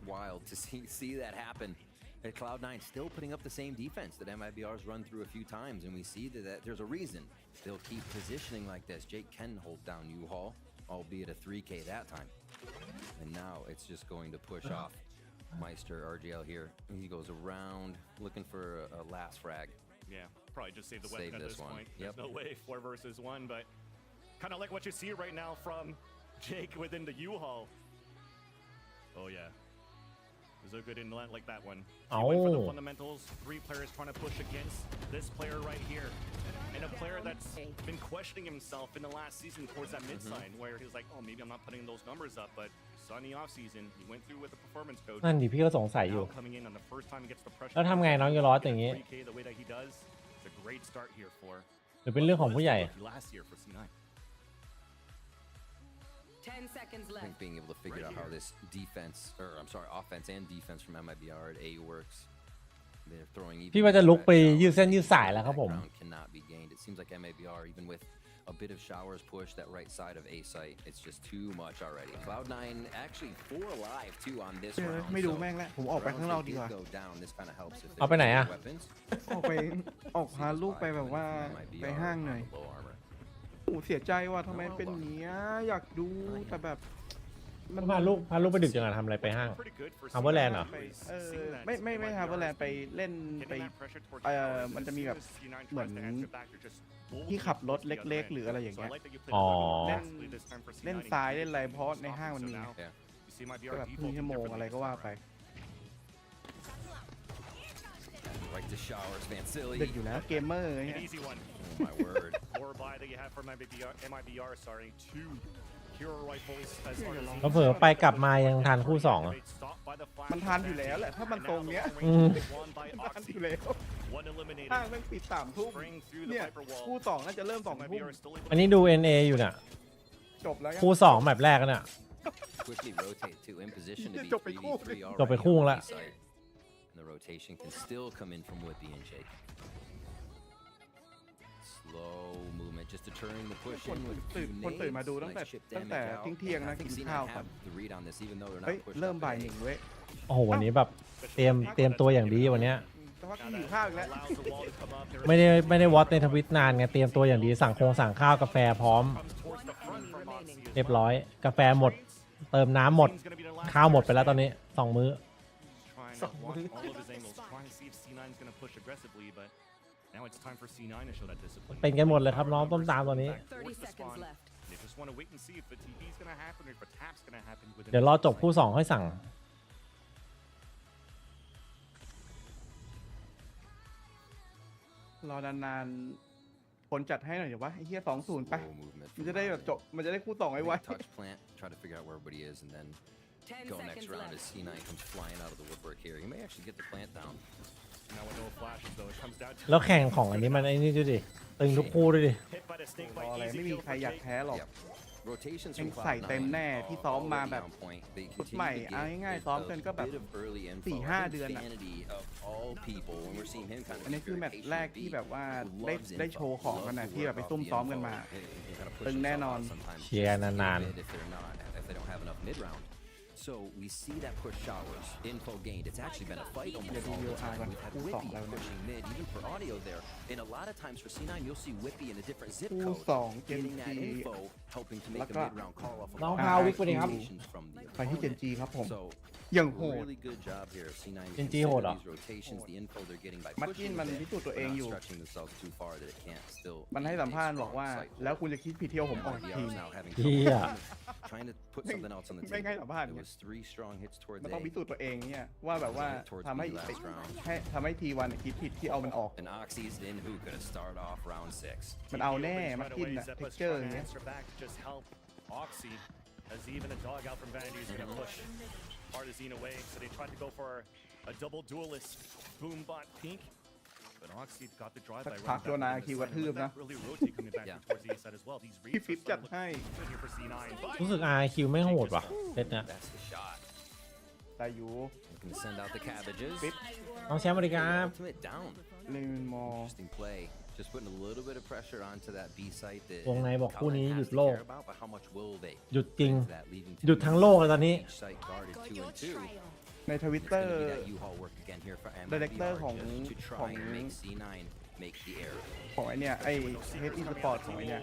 Wild to see that happen. And Cloud9 still putting up the same defense that MIBR's run through a few times, and we see that there's a reason they'll keep positioning like this. Jake can hold down U-Haul, albeit a 3K that time. And now it's just going to push off Meister RGL here. He goes around looking for a last frag. Yeah, probably just save the weapon at this point. Yep. There's no way 4 versus 1, but kind of like what you see right now from Jake within the U-Haul. Oh yeah. So good in like that one. He went for the fundamentals. 3 players trying to push against this player right here. And a player that's been questioning himself in the last season towards that mid side, where he was like, oh, maybe I'm not putting those numbers up, but saw in the off season, he went through with the performance coach. นั่นดิพี่ก็สงสัยอยู่ Now coming in on the first time he gets the pressure. แล้วทำไงน้องโยร้อนอย่างงี้ 3K the way that he does, it's a great start here for. หรือเป็นเรื่องของผู้ใหญ่ Last year for C9. 10 seconds I left. think being able to figure out how this offense and defense from MIBR at A works. They're throwing even พี่ว่าจะลุกไปยืดเส้นยืดสายแล้วครับผม cannot be gained. It seems like MIBR, even with a bit of showers push that right side of A site, it's just too much already. Cloud9 actually 4 alive too on this round. ไม่ดูแม่งแล้วผมออกไปข้างนอกดีกว่า This kind of helps if เอาไปไหนอะ ออกพาลูกไปแบบว่าไปห้างหน่อยโอ้เสียใจว่าทำไมเป็นอย่างเงี้ยอยากดูแต่แบบ มันพาลูกไปดึกจังอะทำอะไรไปห้างฮาร์เบอร์แลนด์เหรอ ไม่ฮาร์เบอร์แลนด์ไปเล่นไปมันจะมีแบบเหมือนที่ขับรถเล็กๆหรืออะไรอย่างเงี้ย อ๋อ เล่นซ้ายเล่นอะไรเพราะในห้างมันมีก็แบบครึ่งชั่วโมงอะไรก็ว่าไป Right to showers, Vansili. เด็กอยู่แล้วเกมเมอร์เนี่ย An easy one. Oh my word. 4 buy that you have from MIBR, sorry. 2 hero rifles as แล้วเผื่อไปกลับมายังทันคู่2อ่ะ มันทันอยู่แล้วแหละถ้ามันตรงเนี้ยทันอยู่แล้วห้างแม่งปิด3 ทุ่มเนี่ยคู่2น่าจะเริ่ม2 ทุ่ม อันนี้ดู NA อยู่เนี่ย จบแล้ว คู่2แมปแรกเนี่ย Quickly rotate to in position to be จบไปคู่ 3v3 จบไปคู่แล้ว The rotation can still come in from Whippy and Jake. Slow movement, just deterring the push in with a few คนตื่นมาดู nades. ตั้งแต่ Nice chip ตั้งแต่ damage out. เที่ยงนะ I think กิน C9 ข้าวก่อน have the read on this, even though they're เฮ้ย not pushed เริ่ม up บ่าย to 1 A. เว้ย โอ้โหวันนี้แบบเตรียมตัวอย่างดีวันเนี้ย แต่ว่ากินข้าวอีกแล้ว ไม่ได้วอตในทวิตนานไงเตรียมตัวอย่างดีสั่งสั่งข้าวกาแฟพร้อม เรียบร้อยกาแฟหมด เติมน้ำหมด ข้าวหมดไปแล้วตอนนี้2 มื้อ has watched all of his angles, trying to see if C9 is going to push aggressively, but now it's time for C9 to show that discipline. เป็นกันหมดเลยครับน้องต้นตาลตอนนี้ 30 seconds left. They just want to wait and see if the TP is going to happen or if a tap's going to happen. เดี๋ยวรอจบคู่2ค่อยสั่งรอนานๆคนจัดให้หน่อยเดี๋ยววะไอ้เหี้ย2-0ไปมันจะได้แบบจบมันจะได้คู่2ไว้ touch plant, try to figure out where everybody is, and then go next round as C9 comes flying out of the woodwork here. He may actually get the plant down. Now with no flashes though, it comes down to แล้วแข่งของอันนี้มันไอ้นี่ดูดิตึงทุกคู่ด้วยดิ hit by the snake รอ bite. อะไร Easy ไม่มี kill ใคร for อยาก Jake. แพ้หรอก Rotations เอ็ง from ใส่เต็ม Cloud9 แน่ที่ซ้อมมาแบบ on point. They ชุด continue ใหม่ to get เอาง่ายๆซ้อมกันก็แบบ a bit of early info. 4-5 เดือนอะ Vanity of all people, when we're seeing him kind of อันนี้คือแมตช์แรกที่แบบว่าได้ loves ได้โชว์ของกันนะ info, ที่แบบไปซุ่ม loves ซ้อมกันมา the info. He kind of pushes ตึงแน่นอน sometimes เชียร์นาน if they're not, if they don't have enough mid round. So we see that push showers, info gained. It's actually been a fight almost all the time. We've had Whippy pushing mid, even for audio there. And a lot of times for C9, you'll see Whippy in a different zip code, getting that info, helping to make a mid round call off of น้อง all พาวิกไปดิครับ rotations from the ไปที่เจน opponent. จีครับผม So อย่างโหด really good job here of C9. Gen G considering โหดเหรอ these rotations, the info they're getting by มัดกิน pushing มัน mid, พิสูจน์ตัวเอง but อยู่ not stretching themselves too far that it can't still มันให้สัมภาษณ์บอกว่า แล้วคุณจะคิดผิดเที่ยวผมออกจากทีม now having เฮีย trying to put something else on the ไม่ให้ table. สัมภาษณ์ It เนี่ย was 3 strong hits towards มันต้อง A. พิสูจน์ตัวเองเนี่ยว่าแบบว่าทำให้ทำให้ทีวันคิดผิดที่เอามันออก And Oxy's in who could have started off round 6. มันเอาแน่ Right มัดกิน away, อะ Zeppa's เท็กเจอร์ trying อย่าง to เงี้ย answer back to just help Oxy, as even a dog out from Vanity is going to push Artazine away. So they tried to go for a double duelist boom bot pink. But Oxy got the drive by พัก running โดน back อา within คิว the กระ side. ทืบ Let นะ that really rotate coming back towards the A side as well. These พี่ reads ฟิป are จัด starting to ให้ look good here for C9. But รู้สึก RQ ไม่โหดว่ะเซตนะ That's the shot. แต่อยู่ Looking to send out the cabbages. น้องแชมป์สวัสดีครับ Ultimate down. เลนมอ Interesting play. Just putting a little bit of pressure onto that B site that วงในบอกคู่นี้ Cloud9 หยุ has ด to โลก care about, but how much will they หยุดจริง lose that, leaving หยุดทั้งโลกเลยตอนนี้ each site guarded 2 and 2. ในทวิต It's เตอ going ร์ to be that U-Haul work again here for Director MIBR ของ just to try and make C9 make the error. ของไอเนี่ยไอเฮดอีสปอร์ตของไอเนี่ย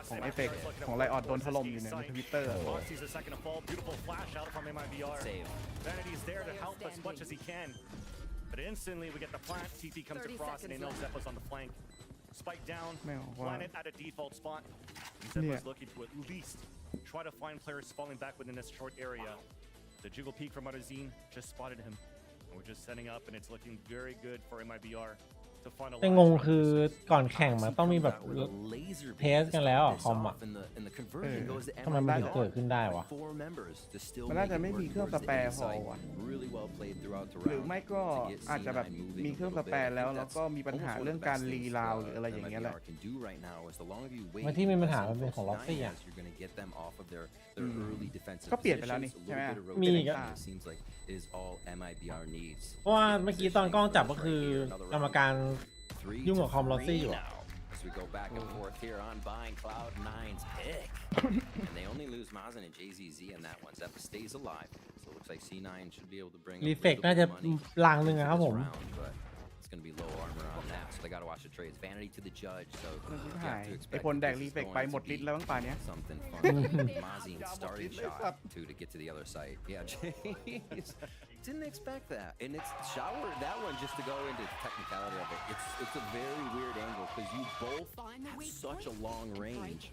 ของเอฟเฟกของไลออดโดนถล่มอยู่เนี่ยในทวิตเตอร์ Oxy's the second to fall. Beautiful flash out from MIBR. Save. Vanity's there to help as much as he can. But instantly we get the plant. TP comes across and they know Zeppa's on the flank. Spike down. ไม่ออกว่า Planet at a default spot. And Yeah. Zeppa's looking to at least try to find players falling back within this short area. The jiggle peek from Artazine just spotted him. And we're just setting up and it's looking very good for MIBR to find a แต่งงคือก่อนแข่งมันต้องมีแบบเทสกันแล้วอ่ะคอมอ่ะ And the conversion goes to ทำไมมันถึงเกิดขึ้นได้วะ 4 members to still มันน่า make จะ it ไม่มี work เครื่อง towards ส the แปร A พอ site. ว่ะ Really well played throughout the หรือ round ไม่ก็ to get อาจจะแบบ C9 moving มี a เครื่องส little แปร bit. แล้ว I แล้ว think ก็ that's มีปัญหา almost one of เรื่อง the การ best รี things ราวหรืออะไรอย่างเงี้ยแหละ MIBR can do right now is the longer you wait บางที่มีปัญหา as มันเป็นของ C9 Loxy อ่ะ has, you're going to get them off of their early defensive ก็เปลี่ยนไปแล้วนี่ positions. A ใช่ไหม little bit of มีอีก rotation อะ it seems like is all MIBR needs. เพราะว่าเมื่อกี้ตอนกล้องจับก็คือกรรมการ ยุ่งกับคอม Loxy อยู่อะ As we go back and forth here on buying Cloud9's pick. And they only lose Mazen and JZZ in that one. Zeppa stays alive. So it looks like C9 should be able to bring a รี little เฟก bit น่าจะ of money ลังหนึ่งอะครับ this ผม round, but it's going to be low armor on that. So they got to watch the trades. Vanity to the judge. So you หาย have to ไอ expect คนแด that ก this รี is เฟกไป going หมด to ฤทธิ์ be แล้วบ้างป่าเนี้ย something fun. Mazine's starting shot to get to the other side. Yeah, jeez. Didn't expect that. And it's shower that one just to go into the technicality of it. It's a very weird angle because you both have such a long range.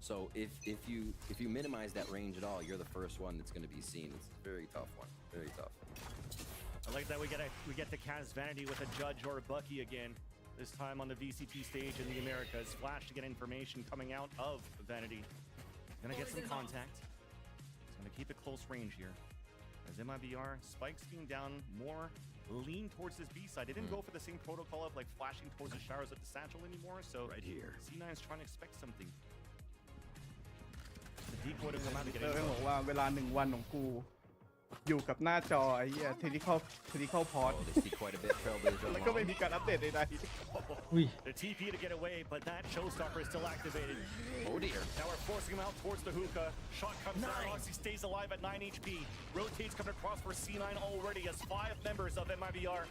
So if you minimize that range at all, you're the first one that's going to be seen. It's a very tough one. Very tough. I like that we get to cast Vanity with a Judge or a Bucky again. This time on the VCT stage in the Americas. Flash to get information coming out of Vanity. Gonna get some contact. It's gonna keep it close range here. As MIBR spikes being down more lean towards this B side. They didn't go for the same protocol of like flashing towards the showers with the satchel anymore. So right here, C9 is trying to expect something. The decoy to come out to get เออ Oh.ต้องบอกว่าเวลา1 วันของกูอยู่กับหน้าจอไอ้เหี้ยเทคนิคอลพอร์ต Oh, they see quite a bit. Trailblazer แล้วก็ไม่ along. มีการอัปเดตใด อุ้ย The TP to get away, but that showstopper is still activated. Oh dear. Now we're forcing him out towards the hookah. Shot comes down. Oxy stays alive at 9 HP. Rotates coming across for C9 already as 5 members of MIBR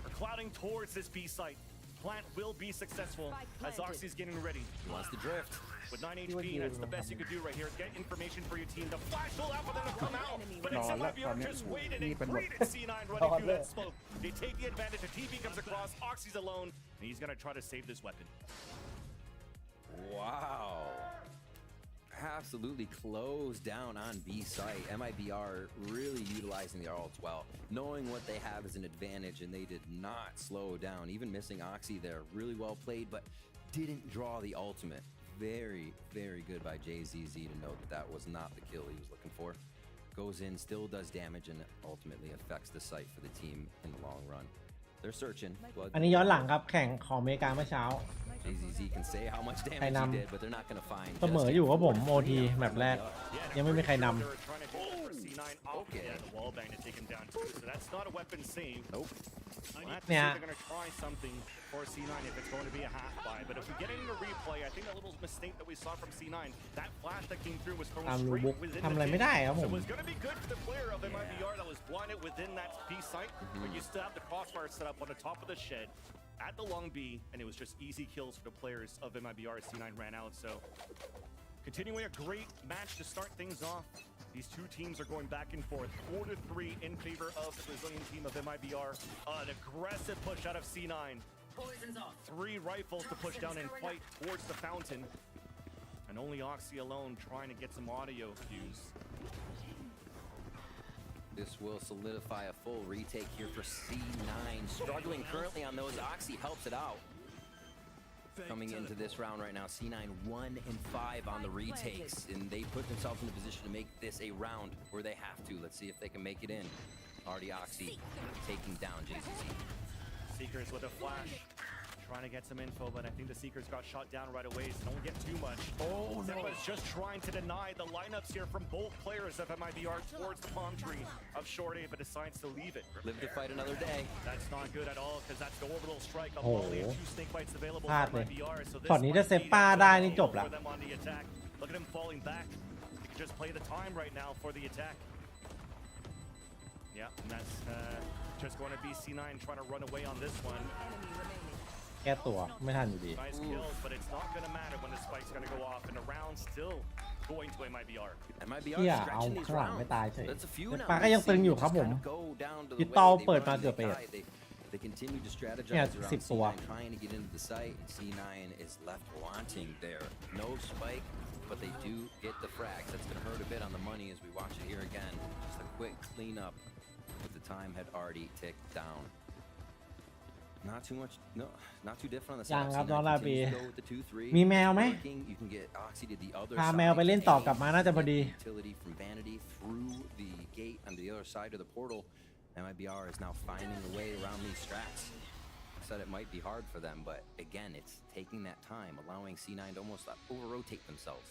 are clouding towards this B site. plant will be successful as Oxy's getting ready. He wants to drift. With 9 HP, that's the best you could do right here. Get information for your team. The flash will out for them to come out, but it's MIBR just waited and greeted C9 running through that smoke. They take the advantage. The TP comes across. Oxy's alone, and he's gonna try to save this weapon. Wow. Absolutely closed down on B site. MIBR really utilizing their ults well, knowing what they have as an advantage, and they did not slow down. Even missing Oxy there, really well played, but didn't draw the ultimate. Very, very good by JZZ to know that that was not the kill he was looking for. Goes in, still does damage, and ultimately affects the site for the team in the long run. They're searching. อันนี้ย้อนหลังครับแข่งของอเมริกาเมื่อเช้า JZZ can say how much ใคร damage น he did, but they're not going to find. ำเสมออยู่ครับผมโอทีแมปแรกยังไม่มีใครนำ Okay. The wall bang to take him down too, so that's not a weapon save. Nope. We'll have to see if they're going to try something for C9 if it's going to be a half buy. But if we get into replay, I think that little mistake that we saw from C9, that flash that came through was thrown straight within the pin. So it was going to be good for the player of MIBR that was blinded within that B site, but you still have the crossfire set up on the top of the shed at the long B, and it was just easy kills for the players of MIBR as C9 ran out. So continuing a great match to start things off. These two teams are going back and forth, 4-3 in favor of the Brazilian team of MIBR. An aggressive push out of C9. 3 rifles to push down and fight towards the fountain. And only Oxy alone trying to get some audio cues. This will solidify a full retake here for C9. Struggling currently on those. Oxy helps it out. Coming into this round right now, C9 1-5 on the retakes, and they put themselves in a position to make this a round where they have to. Let's see if they can make it in. Already Oxy taking down JZZ. Seekers with a flash, trying to get some info, but I think the Seekers got shot down right away, so don't get too much. Oh, Zepa's just trying to deny the lineups here from both players of MIBR towards the palm tree of Short A, but decides to leave it. Live to fight another day. That's not good at all, because that's the orbital strike of Oh. only 2 snake bites available พลาด for เลย MIBR. So ช็อต this นี้ might ถ้าเซฟ be ป้า a ได้ goal นี่จบละ for them on the attack. Look at him falling back. He can just play the time right now for the attack. Yeah, and that's just going to be C9 trying to run away on this one. แก้ตัวไม่ทันอยู่ดี Nice kills, but it's not going to matter when the spike's going to go off, and the round still going to MIBR. เที่ยเอาข้างหลังไม่ตายเฉยแต่ปาก็ยังตึงอยู่ครับผมดิจิตอลเปิดมาเกือบไป They continue to เนี่ย strategize around 10 ตัว C9 trying to get into the site, and C9 is left wanting there. No spike, but they do get the frags. That's going to hurt a bit on the money as we watch it here again. Just a quick cleanup, but the time had already ticked down. Not too much, no, not too different on the ยัง side. ครับน้อง C9 ลาปี continues to go with the 2-3. มีแมวไหม Working, you can get Oxy to the other พา side. แมวไปเล่นต่อกลับมาน่าจะพอดี Utility from Vanity through the gate on the other side of the portal. MIBR is now finding a way around these strats. I said it might be hard for them, but again, it's taking that time, allowing C9 to almost over-rotate themselves.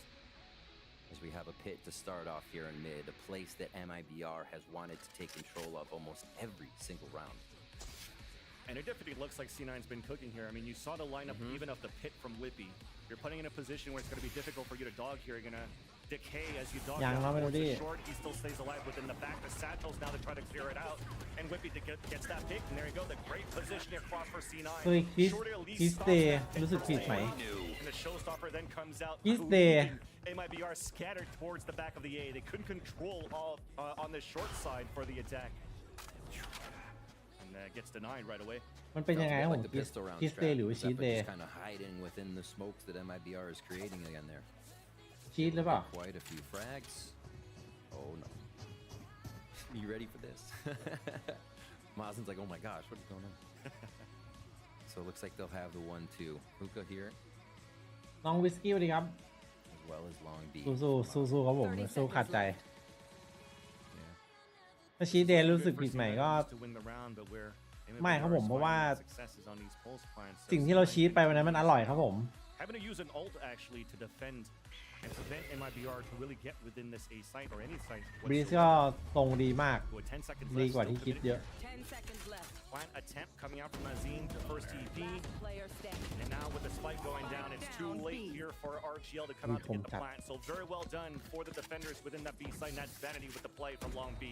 As we have a pit to start off here in mid, a place that MIBR has wanted to take control of almost every single round. And it definitely looks like C9's been cooking here. I mean, you saw the lineup even of the pit from Lippy. You're putting in a position where it's going to be difficult for you to dog here. You're going to decay as you dog Yang down naman towards the ulit. short. He still stays alive within the back. The satchels now to try to clear it out. And Whippy gets that pick. And there you go. The great positioning across for C9. เคยคิสเดย์รู้สึกผิดไหม And the showstopper then comes out. Kiss Day. MIBR scattered towards the back of the A. They couldn't control all on the short side for the attack. And gets denied right away. มันเป็นยังไงครับผมคิสเดย์หรือว่าชีสเดย์ Kind of hiding within the smokes that MIBR is creating again there. ชีสหรือเปล่า Quite a few frags. Oh no. You ready for this? Mazen's like, oh my gosh, what is going on? So it looks like they'll have the 1-2. Hookah here, น้องวิสกี้สวัสดีครับ as well as Long B. สู้ครับผมสู้ขาดใจถ้าชีสเดย์รู้สึกผิดใหม่ก็ To win the round, but we're ไม่ครับผมเพราะว่า successes on these pulse plants. สิ่งที่เราชีสไปวันนั้นมันอร่อยครับผม Having to use an ult actually to defend and prevent MIBR to really get within this A site or any site. บรีสก็ตรงดีมาก With 10 seconds ดี left, กว่าที่ still คิดเยอะ 10 seconds left. Plant attempt coming out from Azim to first TP. Player standing. And now with the spike going down, it's too late here for RGL to come out to get the plant. So very well done for the defenders within that B site. And that's Vanity with the play from Long B.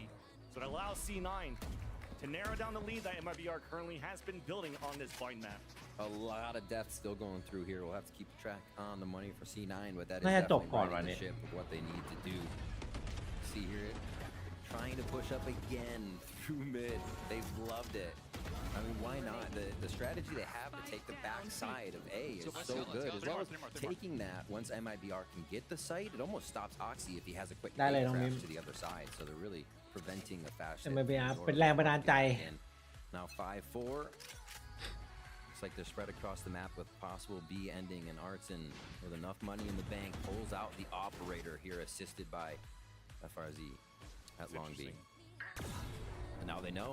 So it allows C9 to narrow down the lead that MIBR currently has been building on this blind map. A lot of deaths still going through here. We'll have to keep track on the money for C9, but that is น่าจะจบ definitely ก่อน right วัน in นี้ the ship of what they need to do. See here, trying to push up again through mid. They've loved it. I mean, why not? The strategy they have to take the back side of A is so good. As well as taking that, once MIBR can get the site, it almost stops Oxy if he has a quick ได้เลยน้อง crash มิม to the other side. So they're really preventing the fast ship. MIBR เป็นแรงบันดาลใจ Now 5-4. Looks like they're spread across the map with possible B ending, and Artson, with enough money in the bank, pulls out the operator here, assisted by FRZ at Long B. And now they know.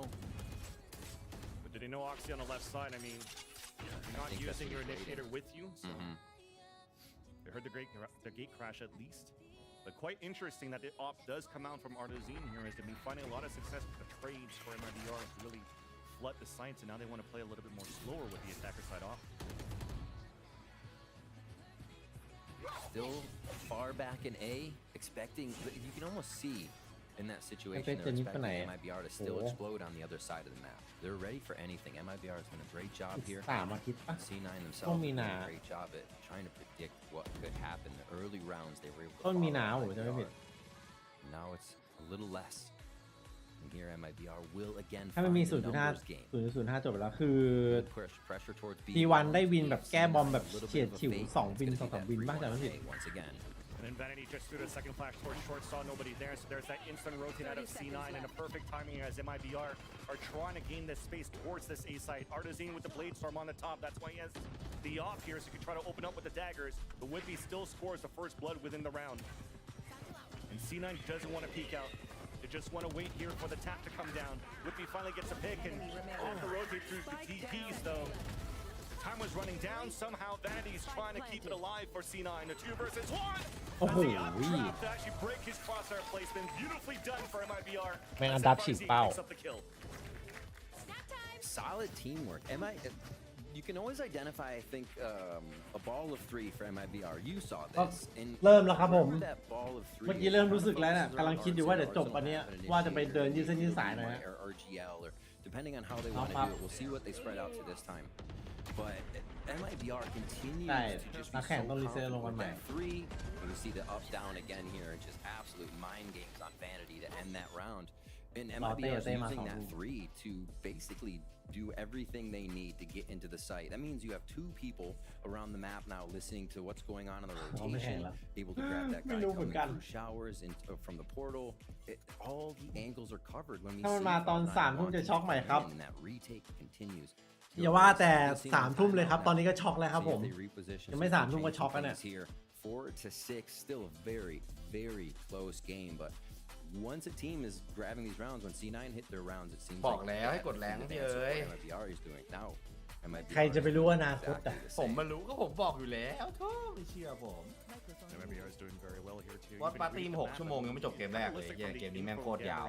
But do they know Oxy on the left side? I mean, you're not using your initiator with you. So they heard the gate crash at least. But quite interesting that the op does come out from Artazine here, as they've been finding a lot of success with the trades for MIBR to really flood the sites, and now they want to play a little bit more slower with the attacker side off. Still far back in A, expecting, you can almost see in that situation, they're expecting MIBR to still explode on the other side of the map. They're ready for anything. MIBR has done a great job here. C9 themselves have done a great job at trying to predict what could happen. The early rounds, they were able to ต้นมีนา follow โอ้จะไม่ผิด MIBR. Now it's a little less. And here MIBR will again ถ้ามัน find มี the numbers game. 0.05 จบไปแล้วคือ Pressure towards B. T1 ได้วินแบบแก้บอมแบบเฉียดฉิว2 วิน 2-3 วินบ้างแต่ไม่ผิด Once again. And then Vanity just threw the second flash towards short, saw nobody there, so there's that instant rotate out of C9, and a perfect timing as MIBR are trying to gain this space towards this A site. Artazine with the blade storm on the top, that's why he has the off here, so he can try to open up with the daggers. The Whippy still scores the first blood within the round. And C9 doesn't want to peek out. They just want to wait here for the tap to come down. Whippy finally gets a pick and off the rotate through the TPs though. Time was running down. Somehow Vanity's trying to keep it alive for C9. A 2 versus 1. Oh, As the up trap to actually break his crosshair placement. Beautifully done for MIBR. แม่งอันดับฉีกเป้า Picks up the kill. Solid teamwork. You can always identify, I think, a ball of 3 for MIBR. You saw this. เริ่มแล้วครับผม That ball of 3. เมื่อกี้เริ่มรู้สึกแล้วเนี่ยกำลังคิดอยู่ว่าเดี๋ยวจบอันเนี้ยว่าจะไปเดินยืดเส้นยืดสายหน่อยฮะ or RGL, or depending on how they want to do it. We'll see what they spread out to this time. But MIBR continues to just be so confident with that 3. You see the up down again here, and just absolute mind games on Vanity to end that round. And MIBR is using that 3 to basically do everything they need to get into the site. That means you have 2 people around the map now listening to what's going on in the rotation, able to grab that guy coming through showers from the portal. All the angles are covered when we ถ้ามัน see มาตอน 3 ทุ่มจะช็อกใหม่ครับ and that retake continues. อย่าว่าแต่ 3 ทุ่มเลยครับตอนนี้ก็ช็อกแล้วครับผมยังไม่ 3 ทุ่มก็ช็อกแล้วเนี่ย 4-6, still a very, very close game, but once a team is grabbing these rounds, when C9 hit their rounds, it seems บอกแล้วให้กดแรงพี่เอ้ย MIBR is doing now. ใครจะไปรู้อนาคตอ่ะ ผมมารู้ก็ผมบอกอยู่แล้วโธ่ไม่เชื่อผม MIBR is doing very well here too. วัดปาร์ตี้6 ชั่วโมงยังไม่จบเกมแรกเลยเหี้ยเกมนี้แม่งโคตรยาว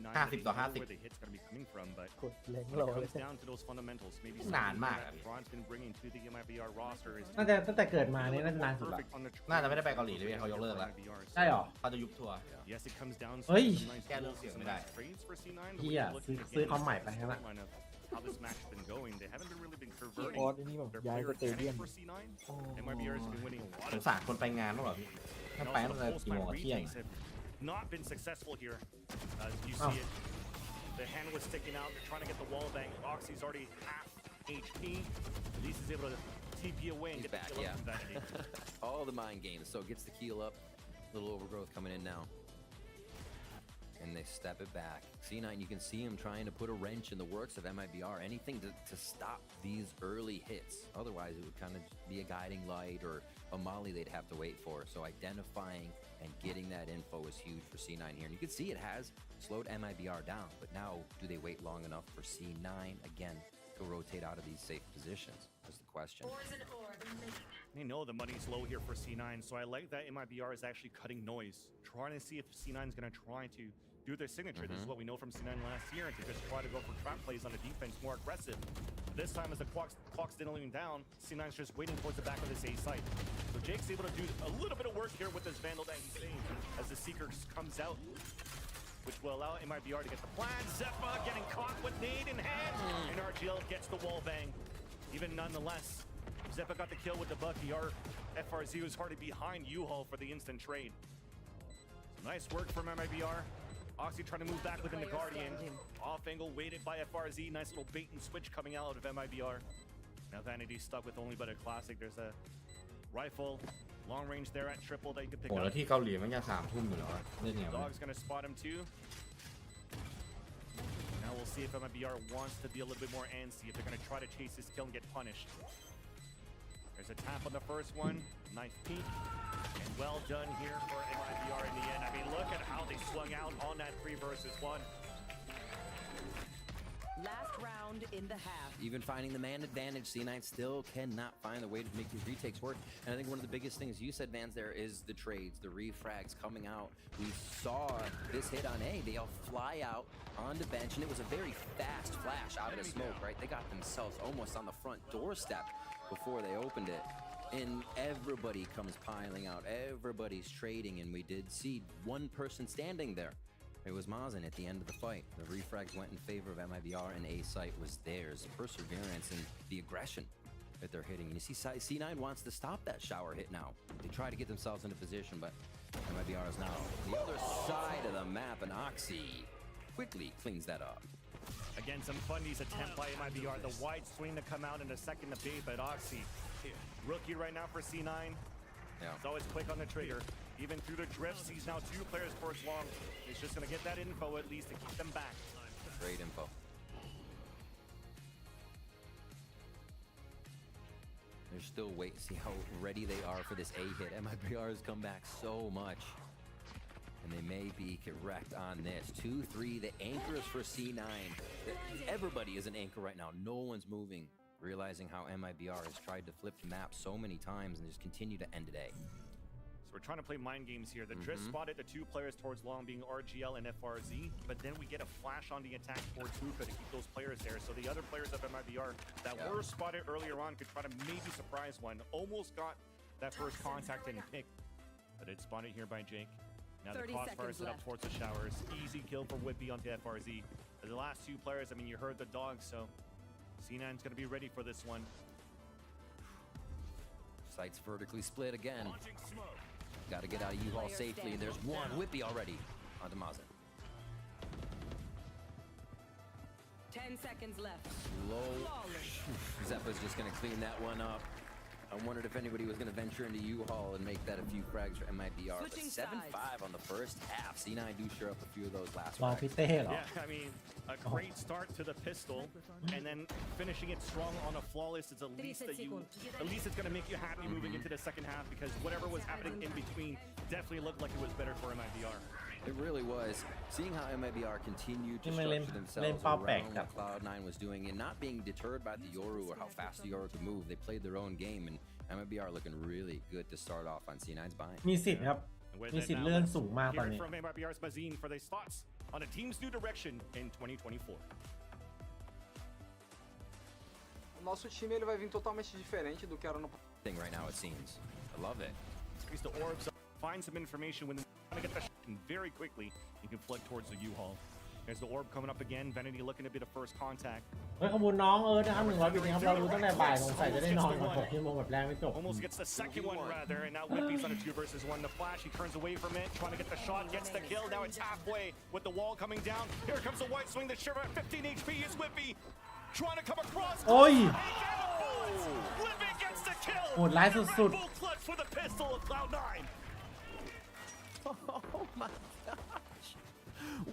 50 ต่อ 50 กดแรงรอเลย นานมากอ่ะน่าจะตั้งแต่เกิดมานี่น่าจะนานสุดละ น่าจะไม่ได้ไปเกาหลีเลยเขายกเลิกแล้ว ใช่หรอ เขาจะยุบทัวร์ เฮ้ย แก้เรื่องเสียงไม่ได้ เฮียซื้อคอมใหม่ไปครับ How this match has been going, they haven't been really been ออสนี่แบบย้ายสเตเดียม MIBR has been winning a lot สงสารคนไปงานบ้างเหรอพี่ถ้าไปตั้งแต่กี่โมงเที่ยง not been successful here. You see it. The hand was sticking out. They're trying to get the wall bang. Oxy's already half HP. At least he's able to TP away and get back, the kill up from Vanity. All the mind games. So gets the keel up. Little overgrowth coming in now. And they step it back. C9, you can see him trying to put a wrench in the works of MIBR. Anything to stop these early hits. Otherwise, it would kind of be a guiding light or a molly they'd have to wait for. So identifying and getting that info is huge for C9 here. And you can see it has slowed MIBR down. But now, do they wait long enough for C9 again to rotate out of these safe positions? That's the question. They know the money's low here for C9, so I like that MIBR is actually cutting noise, trying to see if C9 is going to try to do their signature. This is what we know from C9 last year, to just try to go for trap plays on the defense, more aggressive. This time, as the clock's dwindling down, C9's just waiting towards the back of this A site. So Jake's able to do a little bit of work here with this Vandal that he's saying as the Seeker comes out. which will allow MIBR to get the plan. Zeppa getting caught with nade in hand, and RGL gets the wall bang. Even nonetheless, Zeppa got the kill with the Bucky. Our FRZ was hardly behind U-Haul for the instant trade. So nice work from MIBR. Oxy trying to move back within the Guardian. Off angle waited by FRZ. Nice little bait and switch coming out of MIBR. Now Vanity's stuck with only but a classic. There's a rifle, long range there at triple that you can pick โอ้ up. แล้วที่เกาหลีมันยัง3 ทุ่มอยู่เหรอเล่นไงวะ Dog's gonna spot him too. Now we'll see if MIBR wants to be a little bit more antsy, if they're gonna try to chase this kill and get punished. There's a tap on the first one, nice peek, and well done here for MIBR in the end. I mean, look at how they swung out on that 3 versus 1. Last round in the half. Even finding the man advantage, C9 still cannot find a way to make these retakes work. And I think one of the biggest things you said, Vans, there is the trades, the refrags coming out. We saw this hit on A. They all fly out on the bench, and it was a very fast flash out of the smoke, right? They got themselves almost on the front doorstep before they opened it. And everybody comes piling out. Everybody's trading, and we did see one person standing there. It was Mazen at the end of the fight. The refrags went in favor of MIBR, and A site was theirs. The perseverance and the aggression that they're hitting. And you see C9 wants to stop that shower hit now. They try to get themselves into position, but MIBR is now the other side of the map, and Oxy quickly cleans that up. Again, some funnies attempt by MIBR. The wide swing to come out in a second to bait, but Oxy, rookie right now for C9. Yeah. It's always quick on the trigger. Even through the drifts, he's now 2 players first long. He's just going to get that info at least to keep them back. Great info. They're still waiting to see how ready they are for this A hit. MIBR has come back so much. And they may be correct on this. 2-3, the anchor is for C9. Everybody is an anchor right now. No one's moving. Realizing how MIBR has tried to flip the map so many times and just continue to end today. So we're trying to play mind games here. The drift spotted the 2 players towards long being RGL and FRZ, but then we get a flash on the attack towards Hookah to keep those players there. So the other players of MIBR that were spotted earlier on could try to maybe surprise one. Almost got that first contact and pick, but it's spotted here by Jake. Now the crossfire set up towards the showers. Easy kill for Whippy onto FRZ. The last 2 players, I mean, you heard the dogs, so C9's going to be ready for this one. Sights vertically split again. Got to get out of U-Haul safely, and there's one Whippy already onto Mazen. 10 seconds left. Slow. Zeppa's just going to clean that one up. I wondered if anybody was going to venture into U-Haul and make that a few frags for MIBR. But 7-5 on the first half. C9 do share up a few of those last รอ frags. พี่เต้เหรอ Yeah, I mean, a great start to the pistol, and then finishing it strong on a flawless is at least it's going to make you happy moving into the second half, because whatever was happening in between definitely looked like it was better for MIBR. It really was. Seeing how MIBR continued to นี่มันเล่น structure เล่น themselves เป้าแปลก around กับ what Cloud9 was doing and not being deterred by the Yoru or how fast the Yoru could move. They played their own game, and MIBR looking really good to start off on C9's bind. มีสิทธิ์ครับ มีสิทธิ์เลื่อนสูงมากตอน Hearing นี้ from MIBR's Mazin for their thoughts on the team's new direction in 2024. O nosso time ele vai vir totalmente diferente do que era no Thing right now, it seems. I love it. Squeeze the orbs up, find some information when they want to get the shot in very quickly. You can flood towards the U-Haul. There's the orb coming up again. Vanity looking to be the first contact. เฮ้ยขอบคุณน้องนะครับ100 บิตนะครับเรารู้ตั้งแต่บ่ายสงสัยจะได้นอนก่อน6 ชั่วโมงแบบแรกไม่จบ Almost gets the second one rather, and now Whippy's on a 2 versus 1. The flash, he turns away from it, trying to get the shot, gets the kill. Now it's halfway with the wall coming down. Here comes the white swing. The Shiver at 15 HP is Whippy, trying to come across. โอ้ย Whippy gets the kill. โหดร้ายสุด Full clutch for the pistol of Cloud9. Oh my gosh.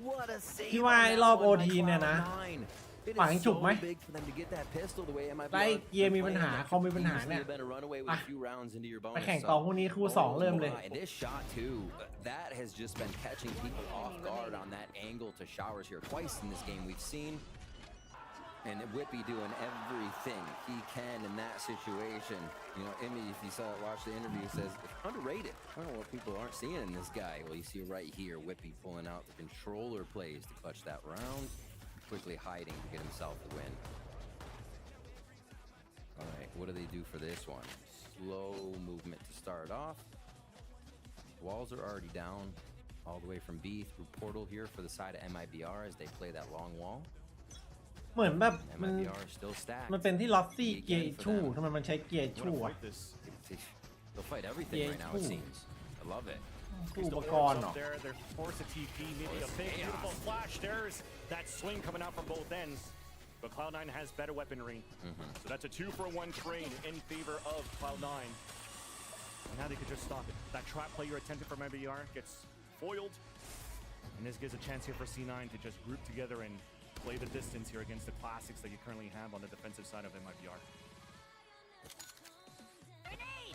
What a save. พี่ว่าไอ้รอบ OT เนี่ยนะ It หวัง is จุก so ไหม big for them to get that pistol the way MIBR ไล่เกียร์มีปัญหาคอมมีปัญหาเนี่ย Easily been a runaway with a few rounds into your ไป bonus. แข่งต่อพรุ่งนี้คู่2เริ่มเลย And this shot too, that has just been catching people off guard on that angle to showers here. Twice in this game we've seen. And Whippy doing everything he can in that situation. You know, Emmy, if you watch the interview, says underrated. I don't know what people aren't seeing in this guy. Well, you see right here, Whippy pulling out the controller plays to clutch that round, quickly hiding to get himself the win. All right, what do they do for this one? Slow movement to start off. Walls are already down. all the way from B through portal here for the side of MIBR as they play that long wall. เหมือนแบบมัน MIBR is still stacked. มันเป็นที่ลอสซี่เกียร์ชู่ทำไมมันใช้เกียร์ชู่อ่ะ They'll fight everything right now, it seems. I love it. อุปกรณ์เหรอ They're forced to TP, maybe a big beautiful flash. There's that swing coming out from both ends. But Cloud9 has better weaponry. So that's a 2-for-1 trade in favor of Cloud9. And now they could just stop it. That trap play you're attempting from MBR gets foiled. And this gives a chance here for C9 to just group together and play the distance here against the classics that you currently have on the defensive side of MIBR.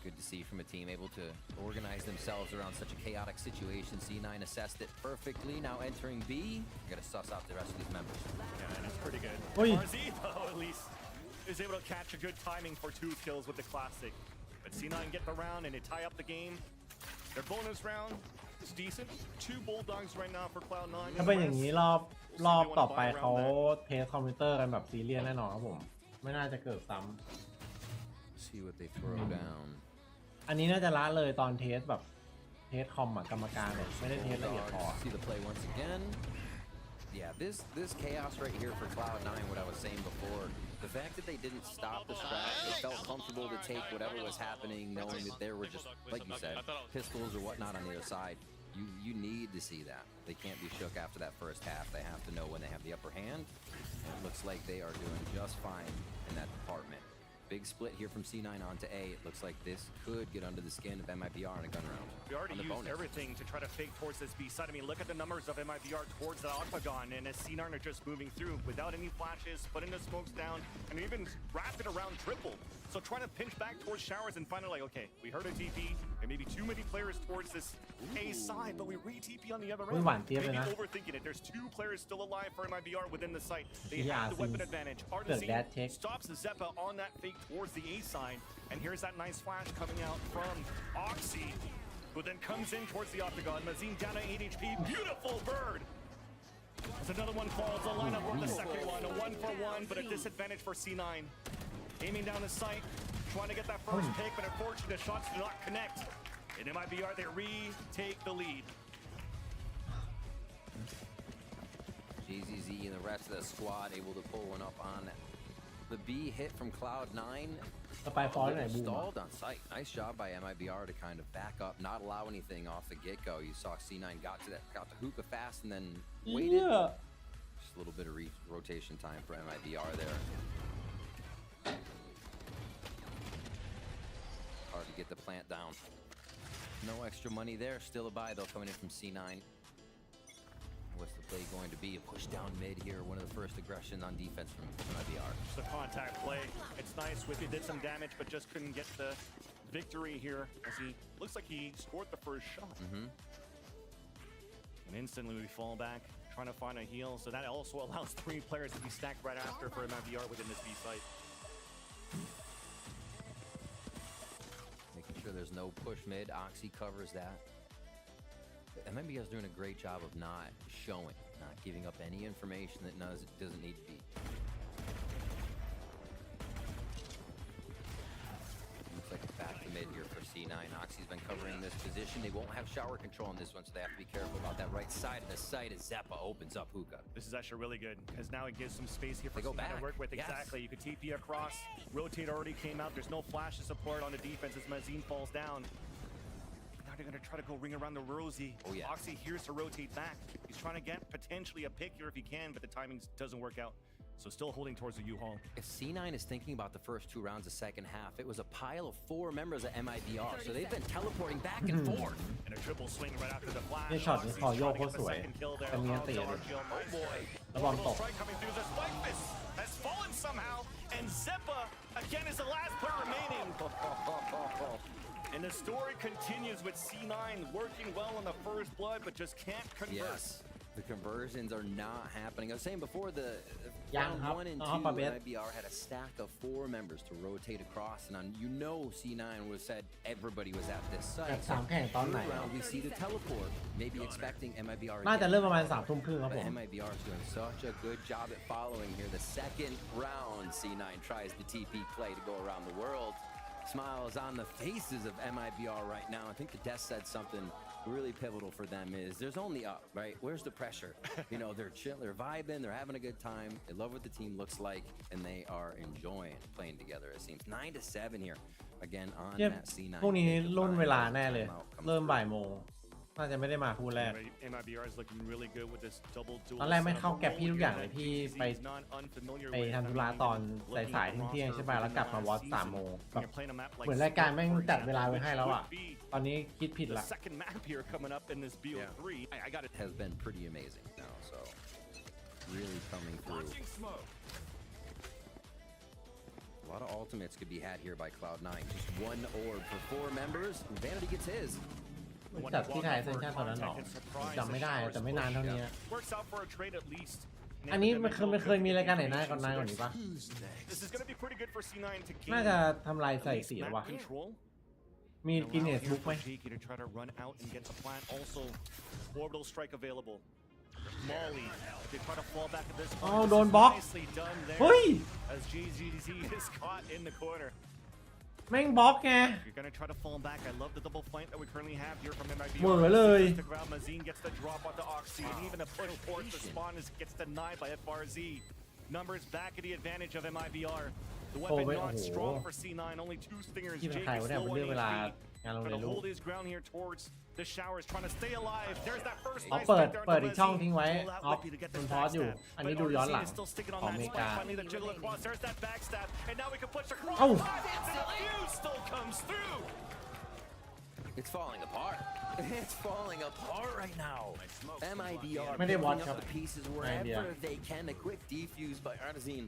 Good to see from a team able to organize themselves around such a chaotic situation. C9 assessed it perfectly. Now entering B, you gotta suss out the rest of these members. Yeah, and it's pretty good. RZ, though, at least, is able to catch a good timing for 2 kills with the classic. But C9 get the round and they tie up the game. Their bonus round is decent. 2 bulldogs right now for Cloud9. ถ้าเป็นอย่างนี้รอบต่อไปเขาเทสคอมพิวเตอร์กันแบบซีเรียสแน่นอนครับผมไม่น่าจะเกิดซ้ำ See what they throw down. อันนี้น่าจะละเลยตอนเทสแบบเทสคอมอะกรรมการเนี่ยไม่ได้เทสละเอียดพอ See the play once again. Yeah, this chaos right here for Cloud9, what I was saying before, the fact that they didn't stop the strat, they felt comfortable to take whatever was happening, knowing that there were just, like you said, pistols or whatnot on the other side. You need to see that. They can't be shook after that first half. They have to know when they have the upper hand. And it looks like they are doing just fine in that department. Big split here from C9 onto A. It looks like this could get under the skin of MIBR in a gun round. We already used everything to try to fake towards this B side. I mean, look at the numbers of MIBR towards the octagon, and as C9 are just moving through without any flashes, putting the smokes down, and even wrapping around triple. So trying to pinch back towards showers and finally like, okay, we heard a TP, and maybe too many players towards this A side, but we re-TP on the other end. Maybe overthinking it. There's 2 players still alive for MIBR within the site. They have the weapon advantage. Artisan stops Zeppa on that fake towards the A side, and here's that nice flash coming out from Oxy, who then comes in towards the octagon. Mazin down to 8 HP. Beautiful bird! As another one falls, the lineup for the second one. A 1-for-1, but a disadvantage for C9. Aiming down the sight, trying to get that first pick, but unfortunately the shots do not connect. And MIBR, they retake the lead. GZZ and the rest of the squad able to pull one up on the B hit from Cloud9. Stalled on sight. Nice job by MIBR to kind of back up, not allow anything off the get-go. You saw C9 got to hookah fast and then waited. Just a little bit of rotation time for MIBR there. Hard to get the plant down. No extra money there. Still a buy though coming in from C9. What's the play going to be? A push down mid here. One of the first aggressions on defense from MIBR. Just a contact play. It's nice. Withy did some damage, but just couldn't get the victory here as he looks like he scored the first shot. And instantly we fall back, trying to find a heal. So that also allows 3 players to be stacked right after for MIBR within this B site. Making sure there's no push mid. Oxy covers that. MIBR is doing a great job of not showing, not giving up any information that doesn't need to be. Looks like a back to mid here for C9. Oxy's been covering this position. They won't have shower control on this one, so they have to be careful about that right side of the site as Zeppa opens up hookah. This is actually really good, because now it gives some space here for C9 to work with. Exactly. You could TP across. Rotate already came out. There's no flash to support on the defense as Mazin falls down. Now they're going to try to go ring around the Rosie. Oxy here's to rotate back. He's trying to get potentially a pick here if he can, but the timing doesn't work out. So still holding towards the U-Haul. If C9 is thinking about the first 2 rounds of second half, it was a pile of 4 members of MIBR, so they've been teleporting back and forth. And a triple swing right after the flash. นี่ช็อตนี้ขอโยกเขาสวยแต่เนี้ยเตะเลยระวังตก Strike coming through. The spike fist has fallen somehow, and Zeppa again is the last player remaining. And the story continues with C9 working well on the first blood, but just can't convert. Yes, the conversions are not happening. I was saying before the round 1 and 2, MIBR had a stack of 4 members to rotate across, and C9 would have said everybody was at this site. 3 แข่งตอนไหน Round we see the teleport, maybe expecting MIBR. น่าจะเริ่มประมาณ 3 ทุ่มครึ่งครับผม MIBR is doing such a good job at following here. The second round, C9 tries the TP play to go around the world. Smiles on the faces of MIBR right now. I think the desk said something really pivotal for them is there's only up, right? Where's the pressure? You know, they're chill, they're vibing, they're having a good time. They love what the team looks like, and they are enjoying playing together. It seems 9-7 here. Again on that C9. พวกนี้รุ่นเวลาแน่เลยเริ่มบ่ายโมงน่าจะไม่ได้มาคู่แรกตอนแรกไม่เข้าแก็บพี่ทุกอย่างเลยพี่ไปทำธุระตอนสายๆเที่ยงใช่ป่ะแล้วกลับมาวอต3 โมงแบบเหมือนรายการแม่งจัดเวลาไว้ให้แล้วอ่ะตอนนี้คิดผิดละ has been pretty amazing now, so really coming through. A lot of ultimates could be had here by Cloud9. Just one orb for 4 members. Vanity gets his. จัดที่ไทยเซนชั่นตอนนั้นหรอจำไม่ได้แต่ไม่นานเท่านี้อันนี้มันเคยมีรายการไหนหน้าก่อนนี้ปะน่าจะทำลายใส่สีวะมีกินเนสบุ๊กไหมอ๋อโดนบล็อกเฮ้ยแม่งบล็อกไงหมดเลย Numbers back at the advantage of MIBR. The โอ้ weapon โห not strong for C9. Only 2 stingers. ที่เป็นใครวะเนี่ยเป็นเรื่องเวลางานโรงเรียน Trying to ลูก hold his ground here towards the showers, trying to stay alive. There's that first เขา nice เปิด pick there อีก to ช่อง Mazin. ทิ้งไว้ออฟมันพอสอยู่อันนี้ดูย้อนหลัง Still sticking on ของ that อเมริ spot. กา Finally the jiggle across. There's that backstab, and now we can push across. Oh. And the fuse still comes through. It's falling apart. It's falling apart right now. MIBR ไม่ได้วอต picking ครับ up the pieces wherever they can. A quick defuse by Artazine,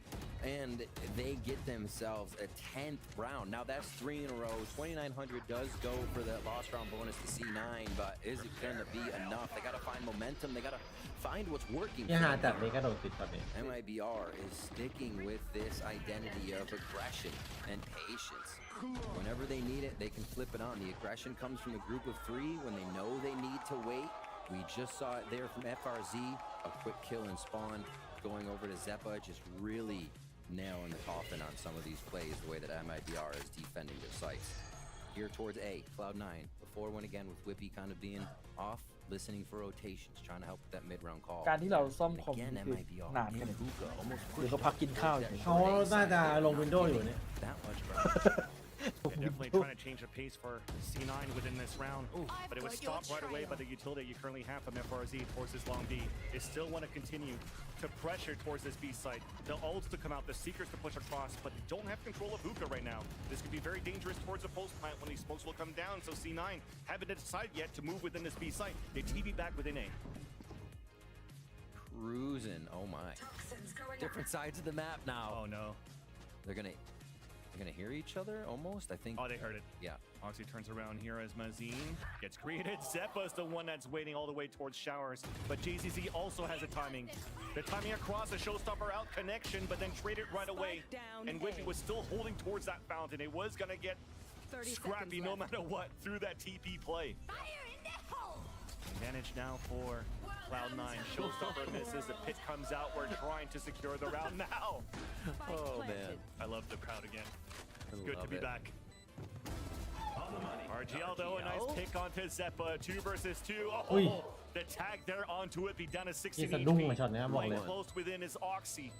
and they get themselves a 10th round. Now that's 3 in a row. 2,900 does go for that lost round bonus to C9, but is it going to be enough? They got to find momentum. They got to find what's working. ยังหาจัดเลยกระโดดติดตอนนี้ MIBR is sticking with this identity of aggression and patience. Whenever they need it, they can flip it on. The aggression comes from a group of 3 when they know they need to wait. We just saw it there from FRZ. A quick kill and spawn going over to Zeppa, just really nailing the coffin on some of these plays, the way that MIBR is defending their sites. Here towards A, Cloud9. Before one again with Whippy kind of being off, listening for rotations, trying to help with that mid-round call. การที่เราซ่อมคอม Again, คือ MIBR นานแค่ไหน Hookah almost หรือเขาพักกินข้าวอยู่ เขาน่าจะลงวินโดว์อยู่เนี่ย that much, bro. Yeah, definitely trying to change the pace for C9 within this round. But it was stopped right away by the utility you currently have from FRZ towards this long B. They still want to continue to pressure towards this B site. The ults to come out, the seekers to push across, but they don't have control of Hookah right now. This could be very dangerous towards the post plant when these smokes will come down. So C9 haven't decided yet to move within this B site. They TV back within A. Cruising, oh my. Different sides of the map now. Oh no. They're gonna hear each other almost, I think. Oh, they heard it. Yeah. Oxy turns around here as Mazin gets greeted. Zeppa's the one that's waiting all the way towards showers, but JZZ also has a timing. The timing across the showstopper out connection, but then traded right away. And Whippy was still holding towards that fountain. It was gonna get scrappy no matter what through that TP play. Advantage now for Cloud9. Showstopper misses. The pit comes out. We're trying to secure the round now. Oh man, I love the crowd again. It's good to be back. RGL though, a nice pick onto Zeppa. 2 versus 2. Oh, the tag there onto it. Be down to 16 HP. Right close within is Oxy.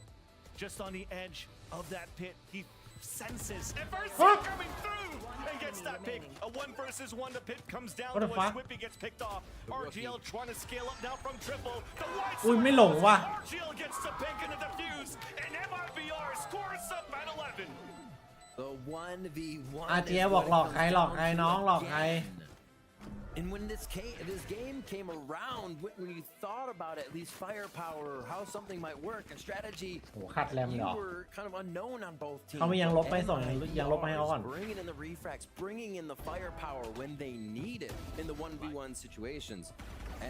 Just on the edge of that pit. He senses FRZ coming through and gets that pick. A 1 versus 1. The pit comes down once Whippy gets picked off. RGL trying to scale up now from triple. The white RGL gets the pick into the fuse, and MIBR scores up at 11. The 1v1. อาเจียบอกหลอกใครน้องหลอกใคร And when this game came around, when you thought about it, at least firepower, how something might work, and strategy, โหขัดแรม you เหรอ were kind of unknown on both teams. เขาไม่ยังลบไปส่งยังลบไปให้เขาก่อน Bringing in the refracts, bringing in the firepower when they need it in the 1v1 situations,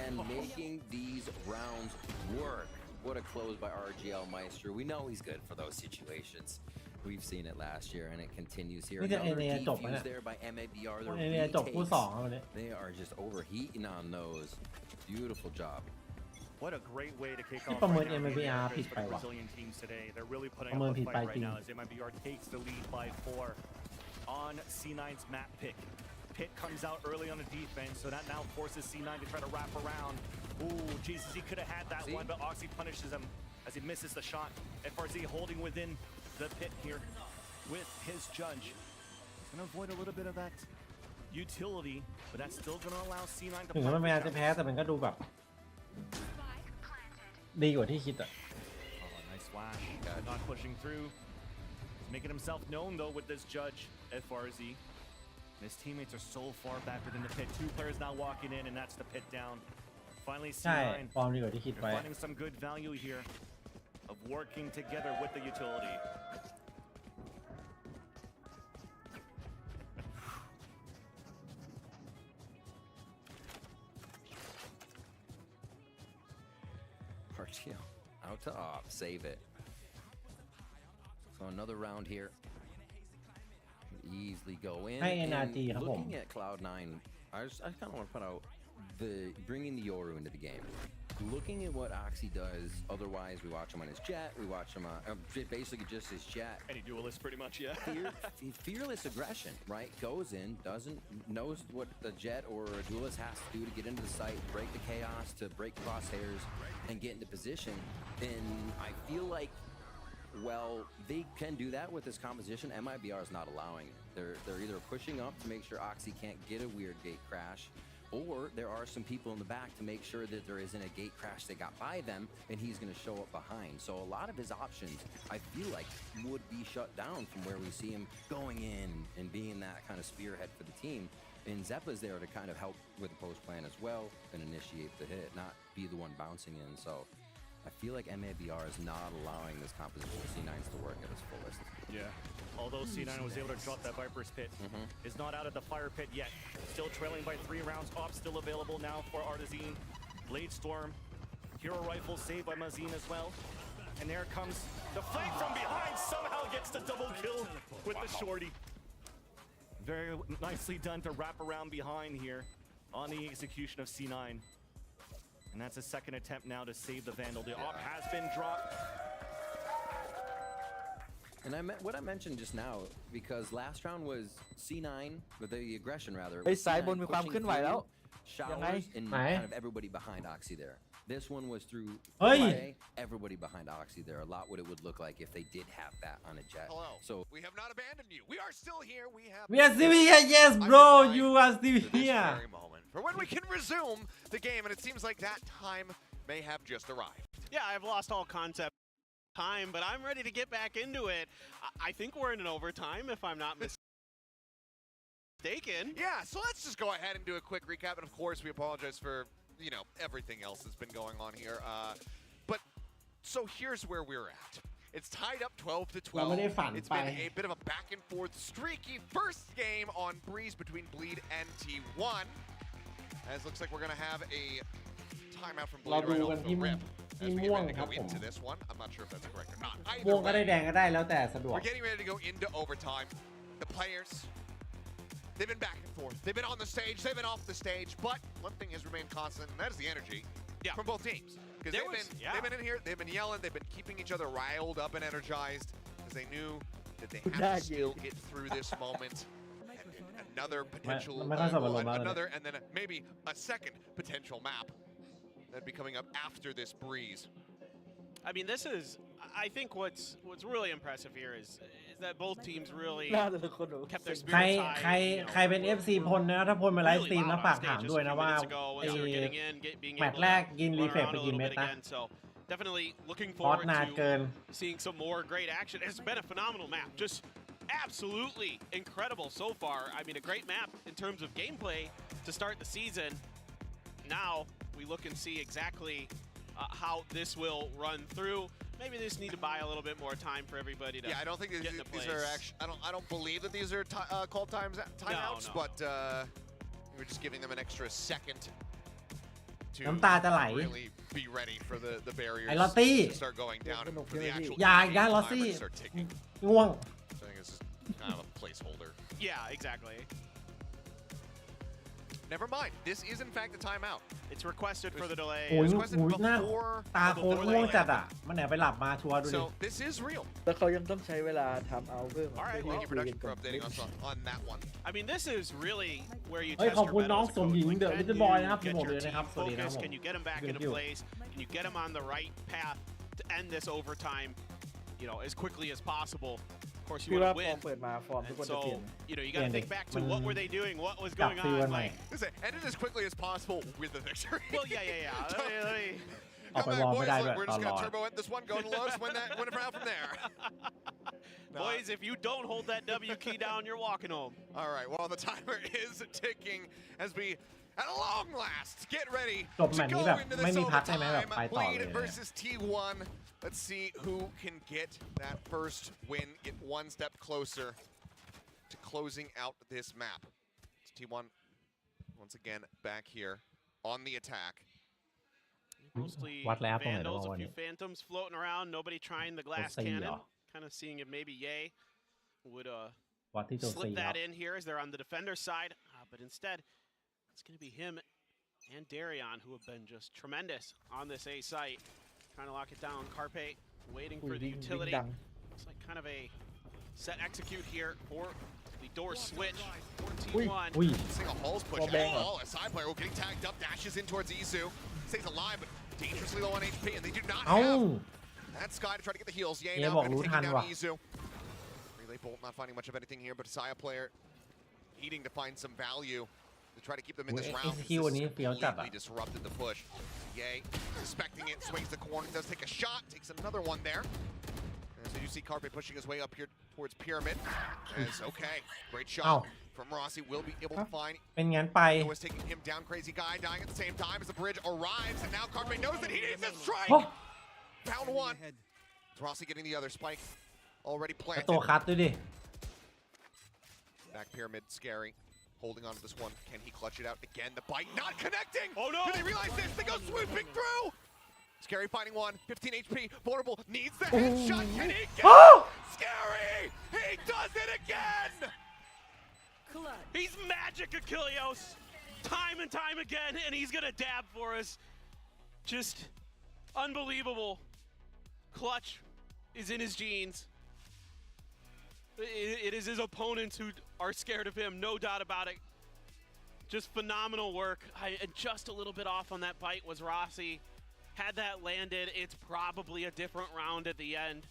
and making these rounds work. What a close by RGL Meister. We know he's good for those situations. We've seen it last year, and it continues here. Another defuse there by MIBR. They are just overheating on those. Beautiful job. What a great way to kick off ประเมิน right now MIBR ผิด for ไป the ว่ะ Brazilian teams today. They're really putting ประเมิน up ผิ a ดไป fight จริ right ง now as MIBR takes the lead by 4 on C9's map pick. Pit comes out early on the defense, so that now forces C9 to try to wrap around. Ooh, Jesus, he could have had that one, but Oxy punishes him as he misses the shot. FRZ holding within the pit here with his judge. He's gonna avoid a little bit of that utility, but that's still gonna allow C9 to ถึงแม้มันจะแพ้แต่มันก็ดูแบบดีกว่าที่คิดอ่ะ Oh, nice flash. Not pushing through. He's making himself known though with this judge, FRZ. His teammates are so far back within the pit. 2 players now walking in, and that's the pit down. Finally, C9 ฟอร์มดีกว่าที่คิดไว้ finding some good value here of working together with the utility. Partio out to op, save it. So another round here. Easily go in. And looking at Cloud9, I kind of want to put out bringing the Yoru into the game. Looking at what Oxy does, otherwise we watch him on his jet, we watch him on basically just his jet. Any duelist pretty much, yeah. Fearless aggression, right? Goes in, knows what the jet or a duelist has to do to get into the site, break the chaos, to break crosshairs, and get into position. And I feel like, well, they can do that with this composition. MIBR is not allowing it. They're either pushing up to make sure Oxy can't get a weird gate crash, or there are some people in the back to make sure that there isn't a gate crash that got by them and he's going to show up behind. So a lot of his options, I feel like, would be shut down from where we see him going in and being that kind of spearhead for the team. And Zeppa's there to kind of help with the post plan as well and initiate the hit, not be the one bouncing in. So I feel like MABR is not allowing this composition of C9s to work at its fullest. Yeah. Although C9 was able to drop that Viper's pit, is not out of the fire pit yet. Still trailing by 3 rounds. Op still available now for Artazine. Blade Storm. Hero Rifle saved by Mazine as well. And there comes the flame from behind. Somehow gets the double kill with the shorty. Very nicely done to wrap around behind here on the execution of C9. And that's a second attempt now to save the Vandal. The op has been dropped. And what I mentioned just now, because last round was C9, with the aggression rather. ไอ้สายบนมีความเคลื่อนไหวแล้ว Showers and kind of everybody behind Oxy there. This one was through everybody behind Oxy there. A lot what it would look like if they did have that on a jet. Hello. So we have not abandoned you. We are still here. We are still here. Yes, bro. You are still here. For when we can resume the game, and it seems like that time may have just arrived. Yeah, I've lost all concept time, but I'm ready to get back into it. I think we're in an overtime, if I'm not mistaken. Yeah, so let's just go ahead and do a quick recap, and of course we apologize for, you know, everything else that's been going on here. But so here's where we're at. It's tied up 12-12. It's been a bit of a back and forth, streaky first game on Breeze between Bleed and T1. As looks like we're gonna have a timeout from Bleed right off the rip. As we get ready to go into this one. I'm not sure if that's correct or not. Either way, we're getting ready to go into overtime. The players, they've been back and forth. They've been on the stage, they've been off the stage, but one thing has remained constant, and that is the energy from both teams. Because they've been in here, they've been yelling, they've been keeping each other riled up and energized, because they knew that they had to still get through this moment. And another potential, another, and then maybe a second potential map that'd be coming up after this Breeze. I mean, this is, I think what's really impressive here is that both teams really kept their spirits high. ใครเป็น FC พลนะถ้าพลมาไลฟ์สตรีมนะฝากถามด้วยนะว่าแมตช์แรกกินรีเฟรชไปกี่เม็ดนะ Definitely looking forward to seeing some more great action. It's been a phenomenal map. Just absolutely incredible so far. I mean, a great map in terms of gameplay to start the season. Now we look and see exactly how this will run through. Maybe they just need to buy a little bit more time for everybody to I don't think get into these are actually. I don't believe that these are called timeouts, but we're just giving them an extra second to really be ready for the barriers to start going down and for the actual timer to start ticking. So I think this is kind of a placeholder. Yeah, exactly. never mind. This is in fact a timeout. It's requested for the delay. โอ้ยหน้าตาโค้งง่วงจัดอ่ะมันแอบไปหลับมาชัวร์ดูดิ So this is real. แล้วเขายังต้องใช้เวลาทำเอาเพิ่ม All right, Thank you, production, for updating us on that one. I mean, this is really where you เฮ้ย test ขอบ your คุณน้อง mettle as a สม coach. หญิง Like, เดอะ can ลิตเติ้ลบอยนะครับ you พี่หมด get เล your ยนะครับ team สวัสดีนะครับ focused? ผม Can you get them back Thank into you. place? Can you get them on the right path to end this overtime, you know, as quickly as possible? Of course, you พี่ want ว่า to ฟอร์ win. มเปิดมาฟอร์มทุก And คนจะเปลี่ยน so, you know, you got to think back to what were they doing, what was จับ going ฟิลกัน on. ใหม่ Like, Listen, end it as quickly as possible with the victory. well, yeah. Let me ออกไป Come วอ back, ลไม่ boys. ได้ Look, ด้วย we're ต just ลอ gonna ด turbo end this one, go to Lotus, win it around from there. Boys, if you don't hold that W key down, you're walking home. All right, well, the timer is ticking as we, at long last, get ready จบแม to ตช์นี้ go แบบ into ไม่ this มีพักใช่ไหมแบบ overtime. ไปต่อเลย Bleed versus T1. Let's see who can get that first win, get one step closer to closing out this map. It's T1 once again back here on the attack. Mostly วัดแล้วตรงไหนแล้ว Vandals, วั a น few นี้ Phantoms floating around, nobody trying the glass ตัว C เหร cannon. อ Kind of seeing if maybe Ye would วัดที่ตัว C slip ครั that บ in here as they're on the defender side. But instead, it's going to be him and Darion who have been just tremendous on this A site. Trying to lock it down. Carpe waiting อุ้ for ย the วิ่ง utility. ดัง It's like kind of a set execute here for the door switch for Ui, T1. ui. Seeing a Hall's push. Well, bang. A side player getting tagged up, dashes in towards Izu. Stays alive, but dangerously low on HP, and they do not เอ้า have that Sky to try to get the heals. Yay, Yeah, nowบอก gonna รู้ take ทัน down ว่ะ Izu. Relay Bolt not finding much of anything here, but Saya player needing to find some value to try to keep them in this Ui, round. SQ วันนี้เฟี้ยวจัดอะ Completely disrupted the push. Yay, suspecting it, swings the corner, does take a shot, takes another one there. And so you see Carpe pushing his way up here towards Pyramid. As okay, great shot Ow. from Rossi. Will be able to find เป็นงั้นไป was taking him down. Crazy guy dying at the same time as the bridge arrives, and now Carpe knows that he needs a strike. โอ้ Found one. It's Rossi getting the other spike already แล้ว planted. ตัวคัดด้วยดิ Back Pyramid, scary. Holding on to this one. Can he clutch it out again? The bite not connecting. Oh no! Do they realize this? They go swooping through. Scary finding one. 15 HP. Vulnerable needs the headshot. Can he get it? Scary! He does it again! He's magic, Achilleos! Time and time again, and he's gonna dab for us. Just unbelievable. Clutch is in his genes. It is his opponents who are scared of him, no doubt about it. Just phenomenal work. And just a little bit off on that bite was Rossi. Had that landed, it's probably a different round at the end.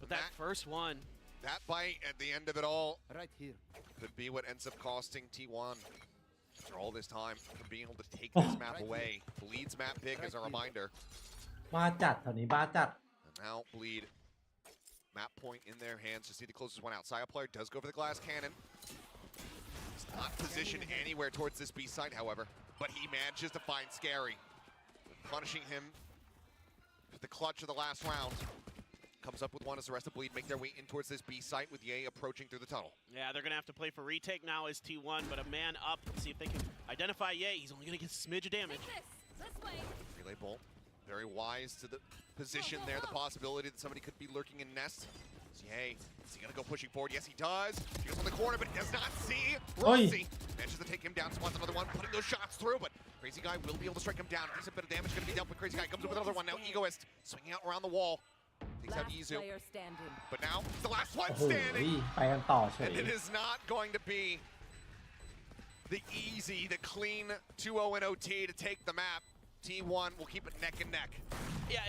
But that first one. That bite at the end of it all right here could be what ends up costing T1 after all this time for being able to take this map away. Bleed's map pick as a reminder. บ้าจัดแถวนี้บ้าจัด And now Bleed. Map point in their hands to see the closest one out. Saya player does go for the glass cannon. He's not positioned anywhere towards this B site, however, but he manages to find Scary. Punishing him with the clutch of the last round. Comes up with one as the rest of Bleed make their way in towards this B site with Ye approaching through the tunnel. Yeah, they're going to have to play for retake now as T1, but a man up. Let's see if they can identify Ye. He's only going to get a smidge of damage. Relay Bolt, very wise to the position there, the possibility that somebody could be lurking in Nest. Ye, is he going to go pushing forward? Yes, he does. He goes on the corner, but he does not see Rossi. Manages to take him down, spawns another one, putting those shots through, but Crazy Guy will be able to strike him down. Decent bit of damage going to be dealt with. Crazy Guy comes up with another one. Now Egoist swinging out around the wall. Takes out Izu. But now, he's the last one โอ้โห standing. ไปกันต่อเฉย And it is not going to be the easy, the clean 2-0 in OT to take the map. T1 will keep it neck and neck. Yeah,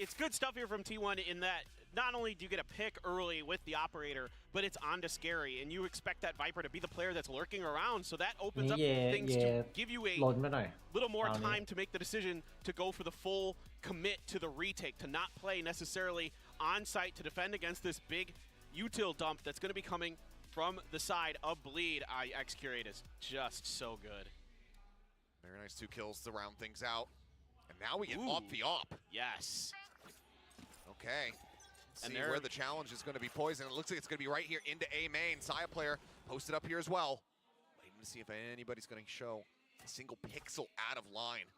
it's good stuff here from T1 in that not only do you get a pick early with the operator, but it's on to Scary, and you expect that Viper to be the player that's lurking around, so that opens up things to give you a ล้นไปหน่อย little more เอานี้ time to make the decision to go for the full commit to the retake, to not play necessarily on site to defend against this big util dump that's going to be coming from the side of Bleed. X-Curate is just so good. Very nice 2 kills to round things out. And now we get off the op. Yes. Okay. See where the challenge is going to be poisoned. It looks like it's going to be right here into A main. Saya player posted up here as well. Waiting to see if anybody's going to show a single pixel out of line.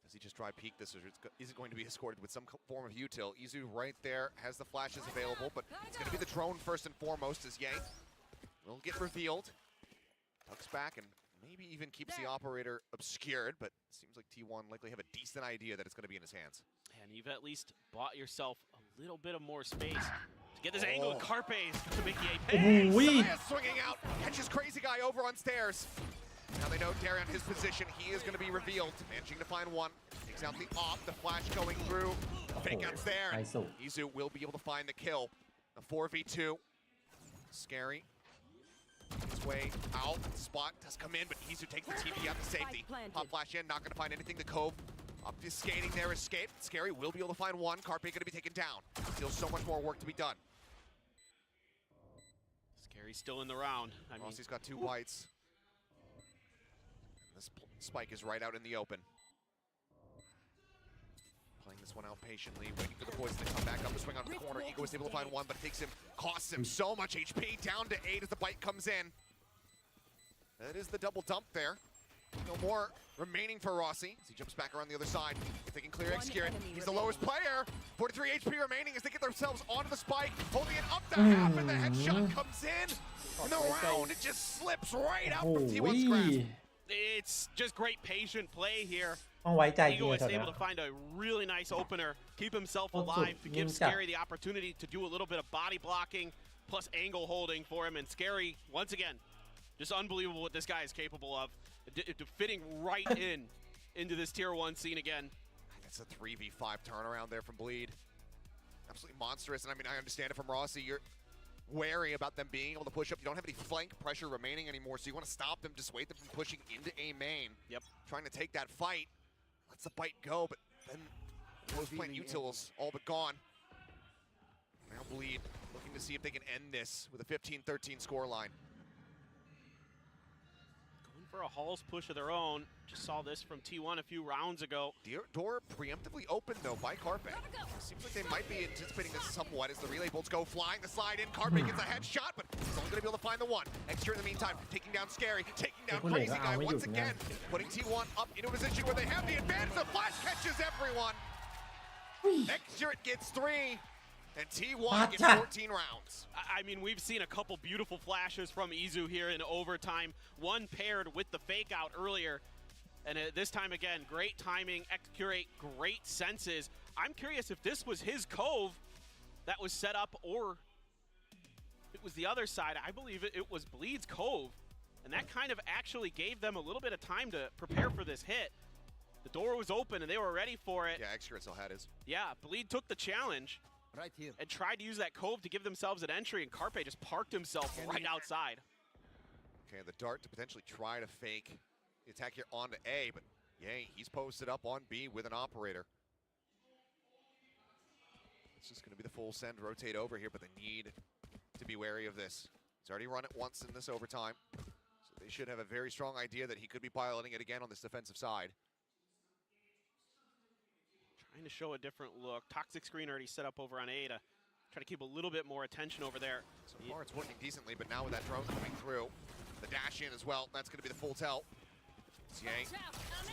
Does he just try peek this, or is it going to be escorted with some form of util? Izu right there has the flashes available, but it's going to be the drone first and foremost as Ye will get revealed. tucks back and maybe even keeps the operator obscured, but seems like T1 likely have a decent idea that it's going to be in his hands. And you've at least bought yourself a little bit of more space to get this angle. Carpe to make the apex. Saya swinging out, catches crazy guy over on stairs. Now they know Darian his position. He is going to be revealed, managing to find one. Takes out the off, the flash going through. Fake outs there. Izu will be able to find the kill. A 4v2. Scary. His way out. Spot does come in, but Izu takes the TP out to safety. Pop flash in, not going to find anything. The Cove obfuscating their escape. Scary will be able to find one. Carpe going to be taken down. Still so much more work to be done. Scary's still in the round. Rossi's got 2 bites. This spike is right out in the open. Playing this one out patiently, waiting for the poison to come back up the swing onto the corner. Ego is able to find one, but it takes him, costs him so much HP, down to 8 as the bite comes in. That is the double dump there. No more remaining for Rossi as he jumps back around the other side. If they can clear Execute, he's the lowest player. 43 HP remaining as they get themselves onto the spike, holding it up to half, and the headshot comes in. And the round, it just slips right out from T1's grasp. It's just great patient play here. Ego is able to find a really nice opener, keep himself alive, to give Scary the opportunity to do a little bit of body blocking plus angle holding for him. And Scary, once again, just unbelievable what this guy is capable of. Fitting right into this tier 1 scene again. That's a 3v5 turnaround there from Bleed. Absolutely monstrous. And I mean, I understand it from Rossi. You're wary about them being able to push up. You don't have any flank pressure remaining anymore, so you want to stop them, dissuade them from pushing into A main. Yep. Trying to take that fight. Lets the bite go, but then those plant utils all but gone. Now Bleed looking to see if they can end this with a 15-13 scoreline. Going for a Halls push of their own. Just saw this from T1 a few rounds ago. Door preemptively open though by Carpe. Seems like they might be anticipating this somewhat as the relay bolts go flying. The slide in, Carpe gets a headshot, but he's only going to be able to find the one. Extra in the meantime, taking down Scary, taking down Crazy Guy once again, putting T1 up into a position where they have the advantage. The flash catches everyone. Extra gets 3. And T1 gets 14 rounds. I mean, we've seen a couple beautiful flashes from Izu here in overtime. One paired with the fake out earlier. And this time again, great timing, Execute, great senses. I'm curious if this was his Cove that was set up or it was the other side. I believe it was Bleed's Cove. And that kind of actually gave them a little bit of time to prepare for this hit. The door was open and they were ready for it. Yeah, Execute still had his. Yeah, Bleed took the challenge. Right here. And tried to use that Cove to give themselves an entry, and Carpe just parked himself right outside. Okay, the dart to potentially try to fake the attack here onto A, but yay, he's posted up on B with an operator. It's just going to be the full send, rotate over here, but they need to be wary of this. He's already run it once in this overtime, so they should have a very strong idea that he could be piloting it again on this defensive side. Trying to show a different look. Toxic screen already set up over on A to try to keep a little bit more attention over there. So far it's working decently, but now with that drone coming through, the dash in as well, that's going to be the full tell. Yang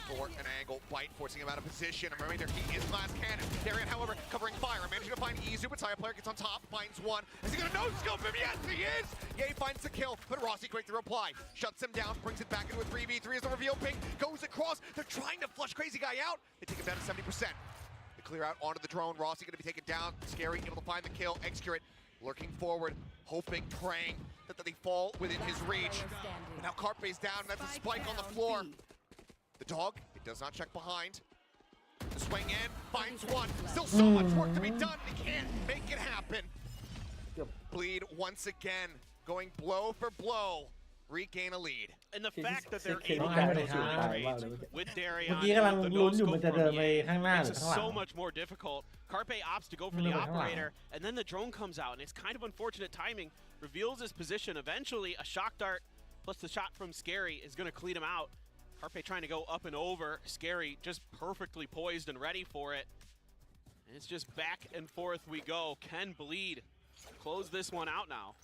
for an angle, bite forcing him out of position. And remember, he is last cannon. Darian, however, covering fire, managing to find Izu, but Saya player gets on top, finds one. Is he going to no-scope him? Yes, he is! Ye finds the kill, but Rossi quick to reply. Shuts him down, brings it back into a 3v3 as the reveal ping goes across. They're trying to flush Crazy Guy out. They take him down to 70%. They clear out onto the drone. Rossi going to be taken down. Scary, able to find the kill. Execute, lurking forward, hoping, praying that they fall within his reach. But now Carpe's down, and that's a spike on the floor. The dog, it does not check behind. The swing in, finds one. Still so much work to be done. They can't make it happen. Bleed once again, going blow for blow, regain a lead. And the fact that they're able to do trades with Darian, makes it so much more difficult. Carpe opts to go for the operator, and then the drone comes out, and it's kind of unfortunate timing. Reveals his position. Eventually, a shock dart plus the shot from Scary is going to clean him out. Carpe trying to go up and over. Scary just perfectly poised and ready for it. And it's just back and forth we go. Can Bleed close this one out now?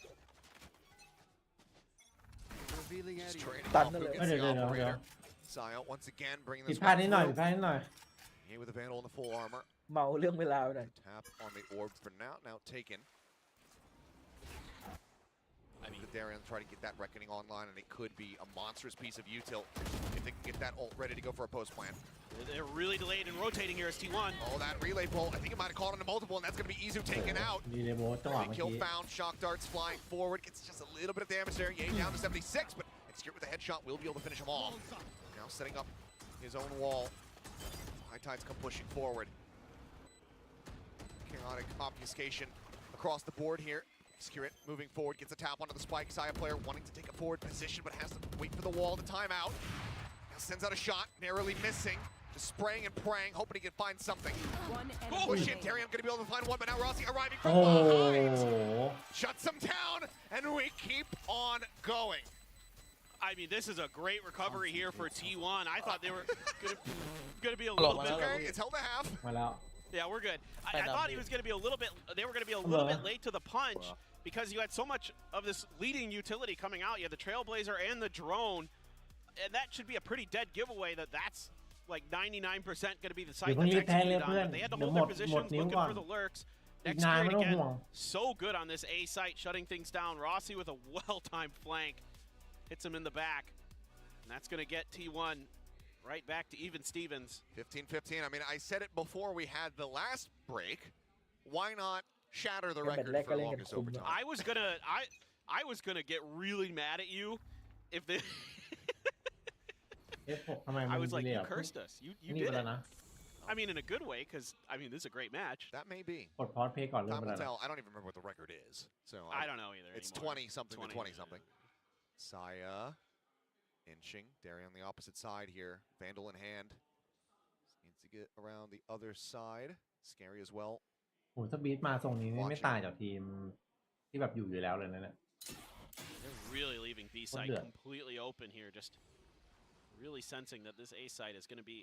Just trading off who gets the operator. Saya once again bringing this one through. Here with the Vandal in the full armor. เมาเรื่องเวลาไปหน่อย Tap on the orb for now. Now taken. I mean, Darian try to get that Reckoning online, and it could be a monstrous piece of util if they can get that ult ready to go for a post plant. They're really delayed and rotating here as T1. Oh, that relay pull. I think it might have caught on to multiple, and that's going to be Izu taken out. Big kill found. Shock darts flying forward. Gets just a little bit of damage there. Yay down to 76, but Execute with a headshot will be able to finish him off. Now setting up his own wall. High Tides come pushing forward. Chaotic obfuscation across the board here. Execute moving forward, gets a tap onto the spike. Saya player wanting to take a forward position, but has to wait for the wall to time out. Now sends out a shot, narrowly missing. Just spraying and praying, hoping he can find something. Push it, Darian gonna be able to find one, but now Rossi arriving from behind. Shuts him down, and we keep on going. I mean, this is a great recovery here for T1. I thought they were gonna be a little bit. Okay, it's held a half. Yeah, we're good. I thought he was gonna be a little bit. They were gonna be a little bit late to the punch because you had so much of this leading utility coming out. You had the Trailblazer and the drone, and that should be a pretty dead giveaway. That's like 99% going to be the site that's executed on. They had to hold their positions, looking for the lurks. Next grade again, so good on this A site, shutting things down. Rossi with a well-timed flank. Hits him in the back. And that's going to get T1 right back to even Stevens. 15-15. I mean, I said it before we had the last break. Why not shatter the record for longest overtime? I was gonna get really mad at you if they I was like, you cursed us. You did it. I mean, in a good way, because, I mean, this is a great match. That may be. Time will tell. I don't even remember what the record is. So I don't know either. It's 20-something to 20-something. Saya inching. Darian on the opposite side here. Vandal in hand. Needs to get around the other side. Scary as well. โหถ้าบีทมาทรงนี้ไม่ต่างจากทีมที่แบบอยู่แล้วเลยนะเนี่ย They're really leaving B side completely open here. Just really sensing that this A side is going to be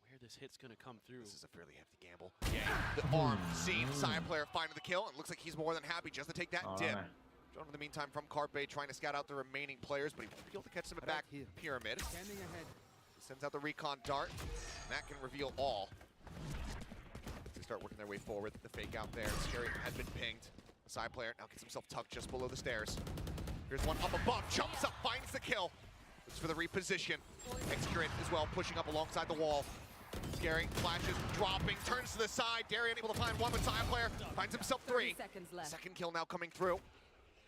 where this hit's going to come through. This is a fairly hefty gamble. Yeah, the arm seen. Saya player finding the kill, and looks like he's more than happy just to take that dip. Drone in the meantime from Carpe trying to scout out the remaining players, but he won't be able to catch them at back pyramid. He sends out the recon dart, and that can reveal all. They start working their way forward. The fake out there. Scary had been pinged. The side player now gets himself tucked just below the stairs. Here's one up above, jumps up, finds the kill. It's for the reposition. Execute as well, pushing up alongside the wall. Scary, flashes, dropping, turns to the side. Darian able to find one, but Saya player finds himself 3. Second kill now coming through.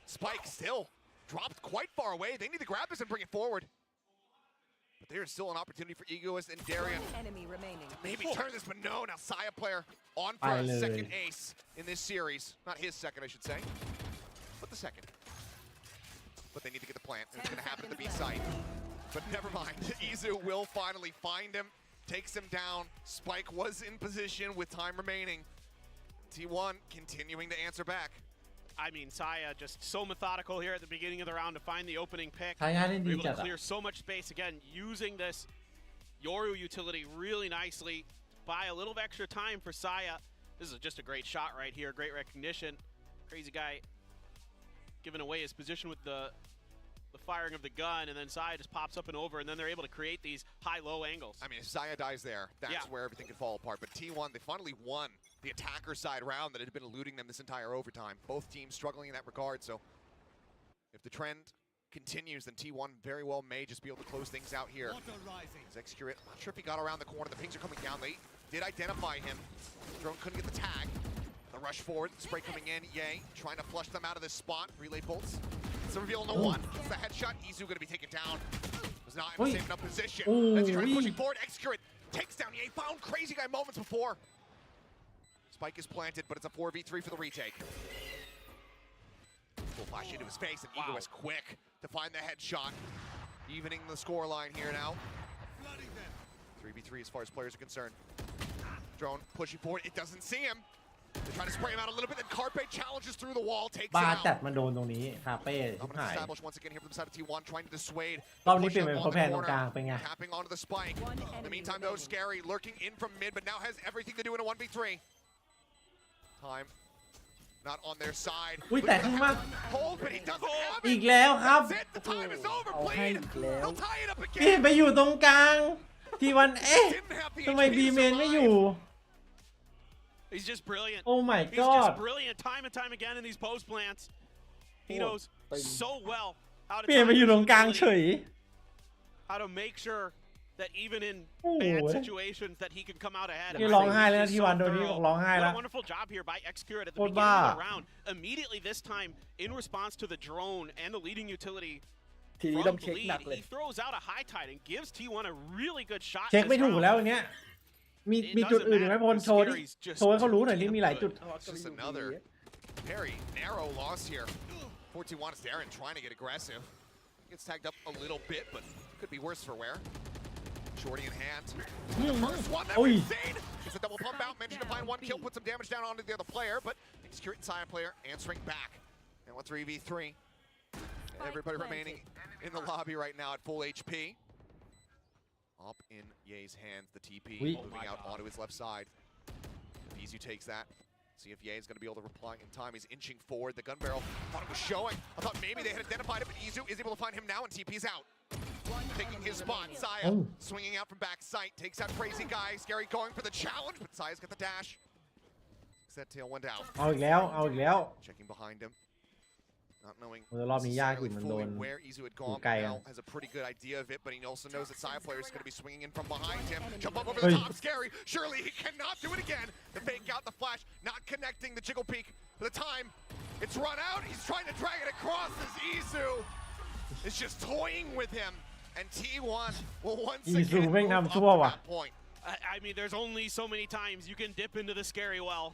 Spike still dropped quite far away. They need to grab this and bring it forward. But there's still an opportunity for Egoist and Darian to maybe turn this, but no. Now Saya player on for a second ace in this series. Not his second, I should say, but the second. But they need to get the plant, and it's going to happen at the B site. But never mind. Izu will finally find him, takes him down. Spike was in position with time remaining. T1 continuing to answer back. I mean, Saya just so methodical here at the beginning of the round to find the opening pick. Able to clear so much space. Again, using this Yoru utility really nicely. Buy a little extra time for Saya. This is just a great shot right here. Great recognition. Crazy guy giving away his position with the firing of the gun, and then Saya just pops up and over, and then they're able to create these high-low angles. I mean, if Saya dies there, that's where everything could fall apart. But T1, they finally won the attacker side round that had been eluding them this entire overtime. Both teams struggling in that regard, so if the trend continues, then T1 very well may just be able to close things out here. As Execute, I'm not sure if he got around the corner. The pings are coming down. They did identify him. Drone couldn't get the tag. The rush forward, the spray coming in. Yay, trying to flush them out of this spot. Relay bolts. It's a reveal on the one. It's the headshot. Izu going to be taken down. Was not in a safe enough position. As he's trying to pushing forward, Execute takes down Yay. Found crazy guy moments before. Spike is planted, but it's a 4v3 for the retake. Full flash into his face, and Ego is quick to find the headshot. Evening the scoreline here now. 3v3 as far as players are concerned. Drone pushing forward. It doesn't see him. They try to spray him out a little bit, then Carpe challenges through the wall, takes him out. มันโดนตรงนี้คาเป้ชิบหาย Establish once again here from the side of T1, trying to dissuade. รอบนี้เปลี่ยนเป็นเขาแพนตรงกลางเป็นไง Tapping onto the spike. In the meantime, though, Scary lurking in from mid, but now has everything to do in a 1v3. Time not on their side. อุ้ยแต่ข้างมาก Hold, but he doesn't have it. อีกแล้วครับ That's it. The time is over. Bleed. He'll tie it up เปลี่ยน again. ไปอยู่ตรงกลางทีวันทำไมบีเมนไม่อยู่ He's just brilliant. Oh my He's god. just brilliant time and time again in these post plants. He knows so well how to เปลี่ยนไปอยู่ตรงกลางเฉย how to make sure that even in โอ้โห bad situations that he can come out ahead. นี่ร้องไห้แล้วนะทีวันโดนนี่บอกร้องไห้ What แล้ว a wonderful job here by Xcure at the โคตร beginning บ้า of the round. Immediately this time, in response to the drone and the leading utility ทีนี้ from ต้องเช็คหนัก Bleed, เลย he throws out a high tide and gives T1 a really good shot. เช็ค in ไม่ this ถูก round. แล้วอย่างเงี้ยมีจุดอื่นอีกไหมพลโชว์ดิโชว์ให้เขารู้หน่อยที่มีหลายจุด Just another very narrow loss here. 41 is Darren trying to get aggressive. Gets tagged up a little bit, but could be worse for wear. Shorty in hand. First one that we've seen. It's a double pump out. Mentioned to find one kill, put some damage down onto the other player, but Execute inside player answering back. And with 3v3. Everybody remaining in the lobby right now at full HP. Up in Ye's hands, the TP moving out onto his left side. Izu takes that. See if Ye is going to be able to reply in time. He's inching forward. The gun barrel thought it was showing. I thought maybe they had identified it, but Izu is able to find him now, and TP's out. Taking his spot. Saya swinging out from back sight. Takes out Crazy Guy. Scary going for the challenge, but Saya's got the dash. That tailwind out. เอาอีกแล้วเอาอีกแล้ว Checking behind him. Not knowing รอบนี้ยากอยู่มันโดน where Izu had gone. Now has a pretty good idea of it, but he also knows that Saya player is going to be swinging in from behind him. Jump up over the top. Scary. Surely he cannot do it again. The fake out, the flash, not connecting the jiggle peak for the time. It's run out. He's trying to drag it across as Izu is just toying with him. And T1 will once again move up to that point. I mean, there's only so many times you can dip into the scary well.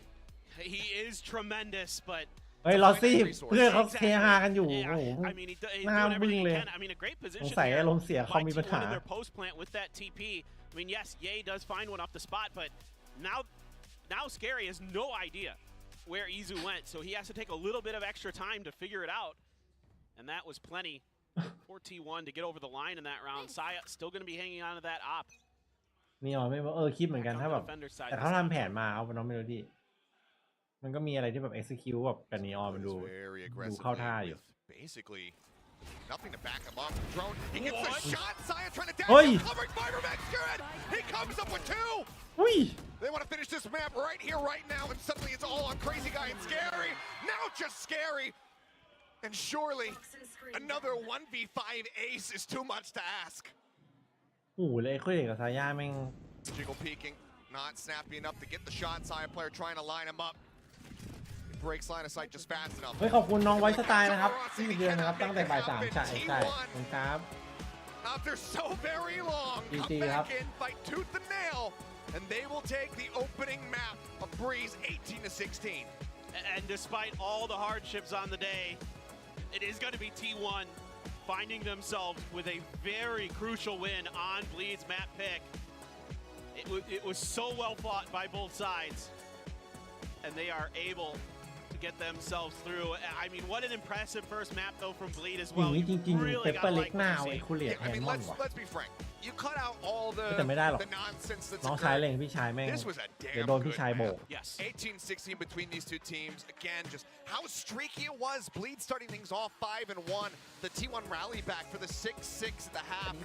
He is tremendous, but เฮ้ยลอซี่เพื่อนเขาเทฮากันอยู่โอ้โห I mean, he's หน้า doing บึ้ง everything เล he ย can. I mean, a great สง position สัย there อารมณ์เสียคอม by มีปัญ T1 หา in their post plant with that TP. I mean, yes, Ye does find one off the spot, but now Scary has no idea where Izu went, so he has to take a little bit of extra time to figure it out, and that was plenty for T1 to get over the line in that round. Saya still going to be hanging on to that op. นี่อ๋อไม่คิดเหมือนกันถ้าแบบแต่เขาทำแผนมาเอาเป็นน้องเมโลดี้มันก็มีอะไรที่แบบ execute แบบกันนีออนมันดูเข้าท่าอยู่ Basically, nothing to back him up. Drone, he gets the shot. Saya trying to dash. Covering Viperdemon. Good. He comes up with two. They want to finish this map right here, right now, and suddenly it's all on Crazy Guy and Scary. Now just Scary. And surely another 1v5 ace is too much to ask. โอ้โหเลยคุยกับซาย่าแม่ง Jiggle peeking, not snappy enough to get the shot. Saya player trying to line him up. It breaks line of sight just fast enough. เฮ้ยขอบคุณน้องไว้สไตล์นะครับที่เดือนนะครับตั้งแต่บ่าย 3ใช่ขอบคุณครับ After so very long, come back in, fight tooth and nail, and they will take the opening map of Breeze 18-16. And despite all the hardships on the day, it is going to be T1 finding themselves with a very crucial win on Bleed's map pick. It was so well fought by both sides, and they are able to get themselves through. I mean, what an impressive first map though from Bleed as well. จริงๆเปเปอร์เล็กหน้าไอ้คูเลียแทนมอนว่ะ Let's be frank. You cut out all the แต่ไม่ได้หรอก nonsense that's น้องชายเล่งพี่ชายแม่ง This was a เดี๋ยว damn โดนพี่ good ชายโบก map. Yes. 18-16 between these two teams. Again, just how streaky it was. Bleed starting things off 5-1. The T1 rally back for the 6-6 at the half.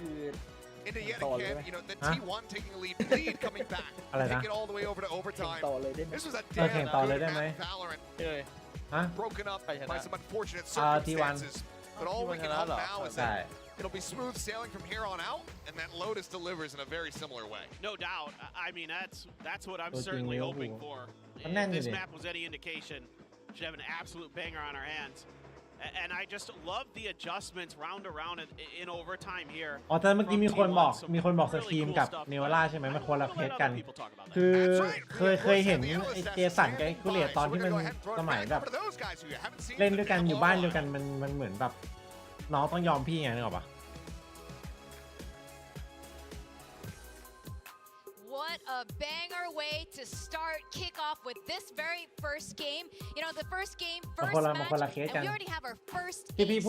Into yet again, you know, the T1 taking a lead, Bleed coming back, take it all the way over to overtime. This was a damn good map, Valorant. Broken up by some unfortunate circumstances. But all we can hope now is that it'll be smooth sailing from here on out, and that Lotus delivers in a very similar way. No doubt. I mean, that's what I'm certainly hoping for. If this map was any indication, should have an absolute banger on our hands. And I just love the adjustments round around in overtime here. อ๋อแต่เมื่อกี้มีคนบอกสตรีมกับเนวล่าใช่ไหมมันคนละเพจกันคือเคยเห็นไอ้เจสันกับไอ้คูเลียตอนที่มันสมัยแบบเล่นด้วยกันอยู่บ้านเดียวกันมันเหมือนแบบน้องต้องยอมพี่ไงนึกออกปะ What a banger way to start kickoff with this very first game. You know, the first game, first match, and we already have our first ace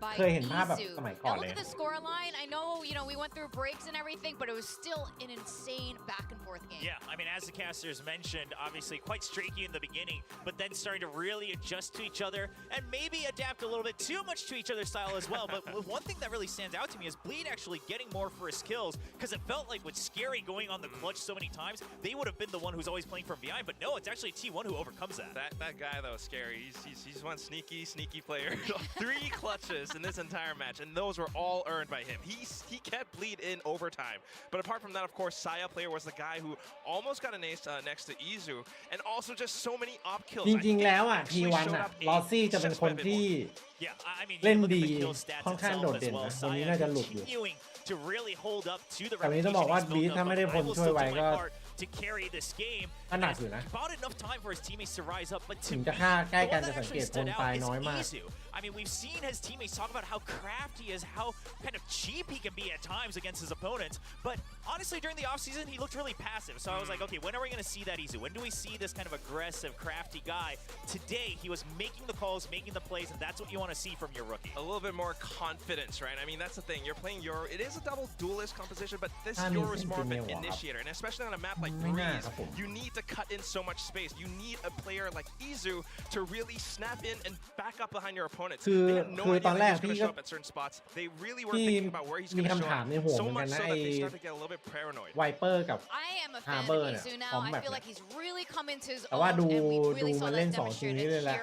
by Izu. Now look at the scoreline. I know, you know, we went through breaks and everything, but it was still an insane back and forth game. Yeah, I mean, as the casters mentioned, obviously quite streaky in the beginning, but then starting to really adjust to each other and maybe adapt a little bit too much to each other's style as well. But one thing that really stands out to me is Bleed actually getting more for his kills, because it felt like with Scary going on the clutch so many many times, they would have been the one who's always playing from behind. But no, it's actually T1 who overcomes that. That guy though is scary. He's one sneaky player. 3 clutches in this entire match, and those were all earned by him. He kept Bleed in overtime. But apart from that, of course, Saya player was the guy who almost got an ace next to Izu, and also just so many op kills. จริงๆแล้วอ่ะ T1 อ่ะลอซี่จะเป็นคนที่เล่นดีค่อนข้างโดดเด่นนะวันนี้น่าจะหลุดอยู่แต่วันนี้ต้องบอกว่าบีถ้าไม่ได้พลช่วยไว้ก็หนักอยู่นะถึงจะฆ่าใกล้กันจะสังเกตพลตายน้อยมาก I mean, we've seen his teammates talk about how crafty he is, how kind of cheap he can be at times against his opponents. But honestly, during the offseason, he looked really passive. So I was like, okay, when are we going to see that Izu? When do we see this kind of aggressive, crafty guy? Today, he was making the calls, making the plays, and that's what you want to see from your rookie. A little bit more confidence, right? I mean, that's the thing. You're playing Euro. It is a double duelist composition, but this Euro is more of an initiator. And especially on a map like Breeze, you need to cut in so much space. You need a player like Izu to really snap in and back up behind your opponent. คือตอนแรกพี่ก็ มีคำถามในหัวเหมือนกันนะไอ้ไวเปอร์กับฮาร์เบอร์เนี่ยพร้อมแบบแต่ว่าดูมันเล่น2ทีนี้เลยแหละ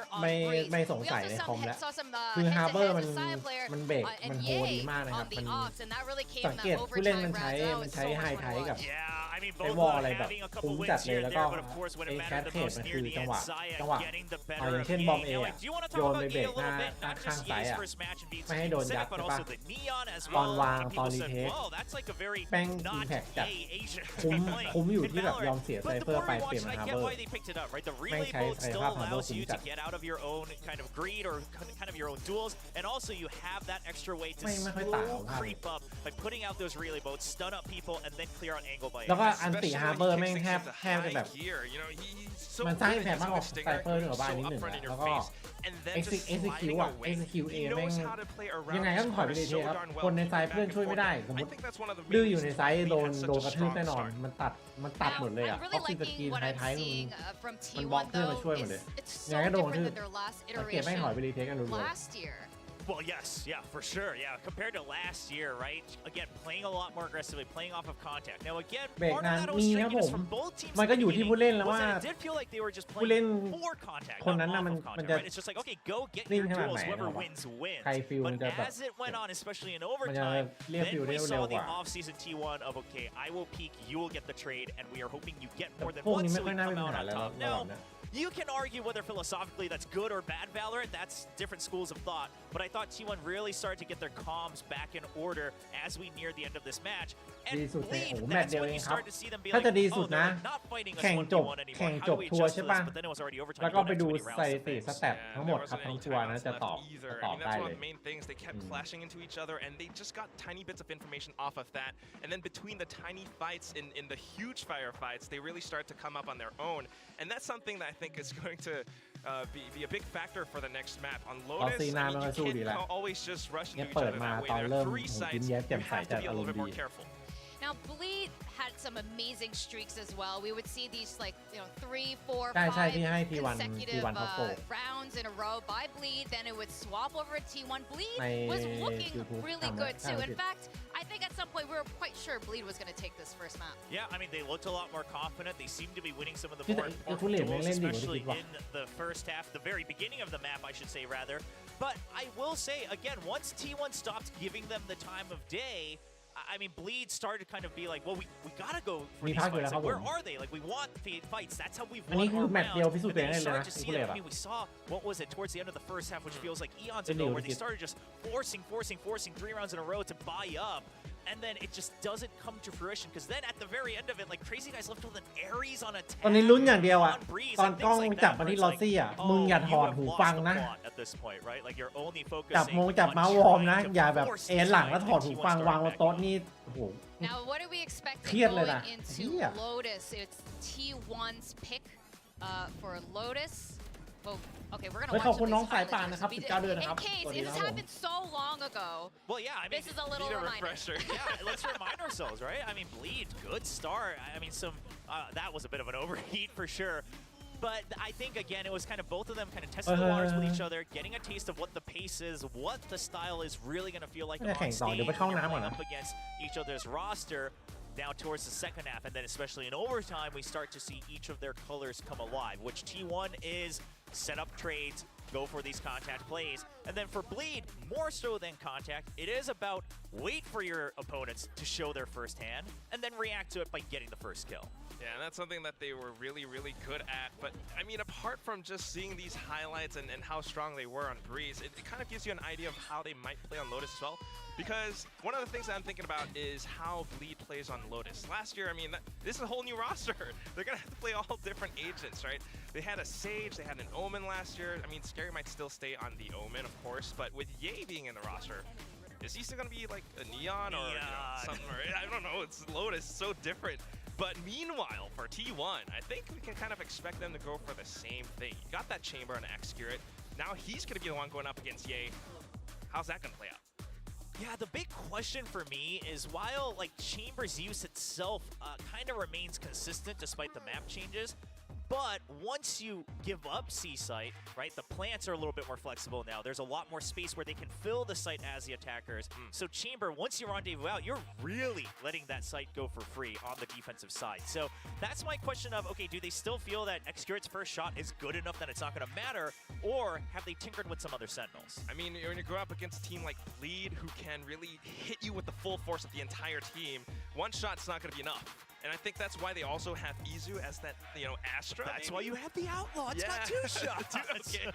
ไม่สงสัยในคอมแล้วคือฮาร์เบอร์มันเบรกมันโหดีมากนะครับมันสังเกตผู้เล่นมันใช้ไฮไทกับไอ้วอลอะไรแบบคุ้มจัดเลยแล้วก็ไอ้แคทเทสมันคือจังหวะอย่างเช่นบอมเอโยนไปเบรกหน้าข้างซ้ายไม่ให้โดนยัดใช่ปะตอนวางตอนรีเทคแป้งอิมแพคจัดคุ้มอยู่ที่แบบยอมเสียไซเฟอร์ไปเปลี่ยนมาฮาร์เบอร์ไม่ใช้ไซภาพฮาร์เบอร์คุ้มจัดไม่ค่อยต่างกันแล้วก็อันติฮาร์เบอร์แม่งแทบจะแบบมันสร้างอิมแพคมากกว่าไซเฟอร์หนึ่งบ้านนิดหนึ่งแล้วก็execute อ่ะ execute เองแม่งยังไงก็ต้องถอยไปเลยเทครับคนในไซด์เพื่อนช่วยไม่ได้สมมติดื้ออยู่ในไซด์โดนกระทืบแน่นอนมันตัดหมดเลยอ่ะเพราะซีสกรีนไทยมันบล็อกเพื่อนมาช่วยหมดเลยยังไงก็โดนกระทืบสังเกตไม่ถอยไปเลยเทกันรัว Well, yes, yeah, for sure, yeah. Compared to last year, right? Again, playing a lot more aggressively, playing off of contact. Now, again, part of that was trickiness from both teams. มันก็อยู่ที่ผู้เล่นแล้วว่า it did feel like they were just playing for contact, not off of contact, right? It's just like, okay, go get your duels, whoever wins, wins. But as it went on, especially in overtime, then we saw the off-season T1 of, okay, I will peak, you will get the trade, and we are hoping you get more than one, so we come out on top. Now, you can argue whether philosophically that's good or bad Valorant, that's different schools of thought, but I thought T1 really started to get their comms back in order as we near the end of this match. And Bleed, that's when you start to see them be like, oh, they're not fighting us 1v1 anymore, how do we adjust to this? But then it was already overtime. แล้วก็ไปดูสถิติสแตททั้งหมดครับทั้งทัวร์นะจะตอบได้เลย main things they kept clashing into each other and they just got tiny bits of information off of that, and then between the tiny fights in the huge firefights they really start to come up on their own, and that's something that I think is going to be a big factor for the next map on Lotus. You can't always just rush into each other that way. There are 3 sites. You have to be a little bit more careful. Now, Bleed had some amazing streaks as well. We would see these, like, 3, 4, 5 consecutive rounds in a row by Bleed. Then it would swap over to T1. Bleed was looking really good, too. In fact, I think at some point we were quite sure Bleed was going to take this first map. Yeah, I mean, they looked a lot more confident. They seemed to be winning some of the more important duels, especially in the first half, the very beginning of the map, I should say, rather. But I will say, again, once T1 stopped giving them the time of day, I mean, Bleed started to kind of be like, well, we gotta go for these fights. Like, where are they? Like, we want fights. That's how we've won our rounds. But then you start to see that. I mean, we saw, what was it, towards the end of the first half, which feels like eons ago, where they started just forcing 3 rounds in a row to buy up. And then it just doesn't come to fruition, because then at the very end of it, like, Crazy Guys left with an Aries on a ตอนนี้ลุ้นอย่างเดียวอ่ะตอนกล้องจับมาที่ลอซี่อ่ะมึงอย่าถอดหูฟังนะจับมงจับเมาส์วอร์มนะอย่าแบบเอ็นหลังแล้วถอดหูฟังวางบนโต๊ะนี่โอ้โห Now, what do we expect going into Lotus? It's T1's pick for Lotus. Well, okay, we're gonna watch in case this happened so long ago. Well, yeah, I mean, this is a little refresher. Yeah, let's remind ourselves, right? I mean, Bleed, good start. I mean, that was a bit of an overheat for sure. But I think, again, it was kind of both of them kind of testing the waters with each other, getting a taste of what the pace is, what the style is really going to feel like on stage up against each other's roster. now towards the second half, and then especially in overtime, we start to see each of their colors come alive, which T1 is set up trades, go for these contact plays. And then for Bleed, more so than contact, it is about wait for your opponents to show their first hand and then react to it by getting the first kill. Yeah, and that's something that they were really, really good at. But, I mean, apart from just seeing these highlights and how strong they were on Breeze, it kind of gives you an idea of how they might play on Lotus as well. Because one of the things that I'm thinking about is how Bleed plays on Lotus. Last year, I mean, this is a whole new roster. They're going to have to play all different agents, right? They had a Sage, they had an Omen last year. I mean, Scary might still stay on the Omen, of course, but with Ye being in the roster, is he still going to be like a Neon or something? I don't know, it's Lotus, so different. But meanwhile, for T1, I think we can kind of expect them to go for the same thing. You got that Chamber and Execute. Now he's going to be the one going up against Ye. How's that going to play out? Yeah, the big question for me is while like Chamber's use itself kind of remains consistent despite the map changes, but once you give up C-Site, right, the plants are a little bit more flexible now. There's a lot more space where they can fill the site as the attackers. So Chamber, once you rendezvous out, you're really letting that site go for free on the defensive side. So that's my question of, okay, do they still feel that Execute's first shot is good enough that it's not going to matter, or have they tinkered with some other Sentinels? I mean, when you go up against a team like Bleed, who can really hit you with the full force of the entire team, one shot's not going to be enough. And I think that's why they also have Izu as that, you know, Astra. That's why you have the Outlaw. It's got 2 shots. Okay.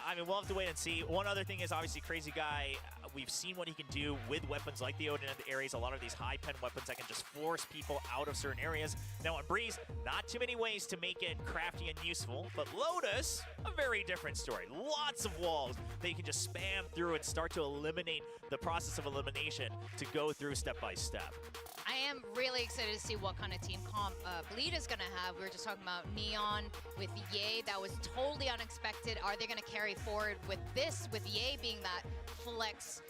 I mean, we'll have to wait and see. One other thing is obviously Crazy Guy. We've seen what he can do with weapons like the Odin in the areas. A lot of these high pen weapons that can just force people out of certain areas. Now on Breeze, not too many ways to make it crafty and useful. But Lotus, a very different story. Lots of walls that you can just spam through and start to eliminate the process of elimination to go through step by step. I am really excited to see what kind of team comp Bleed is going to have. We were just talking about Neon with Ye. That was totally unexpected. Are they going to carry forward with this, with Ye being that flex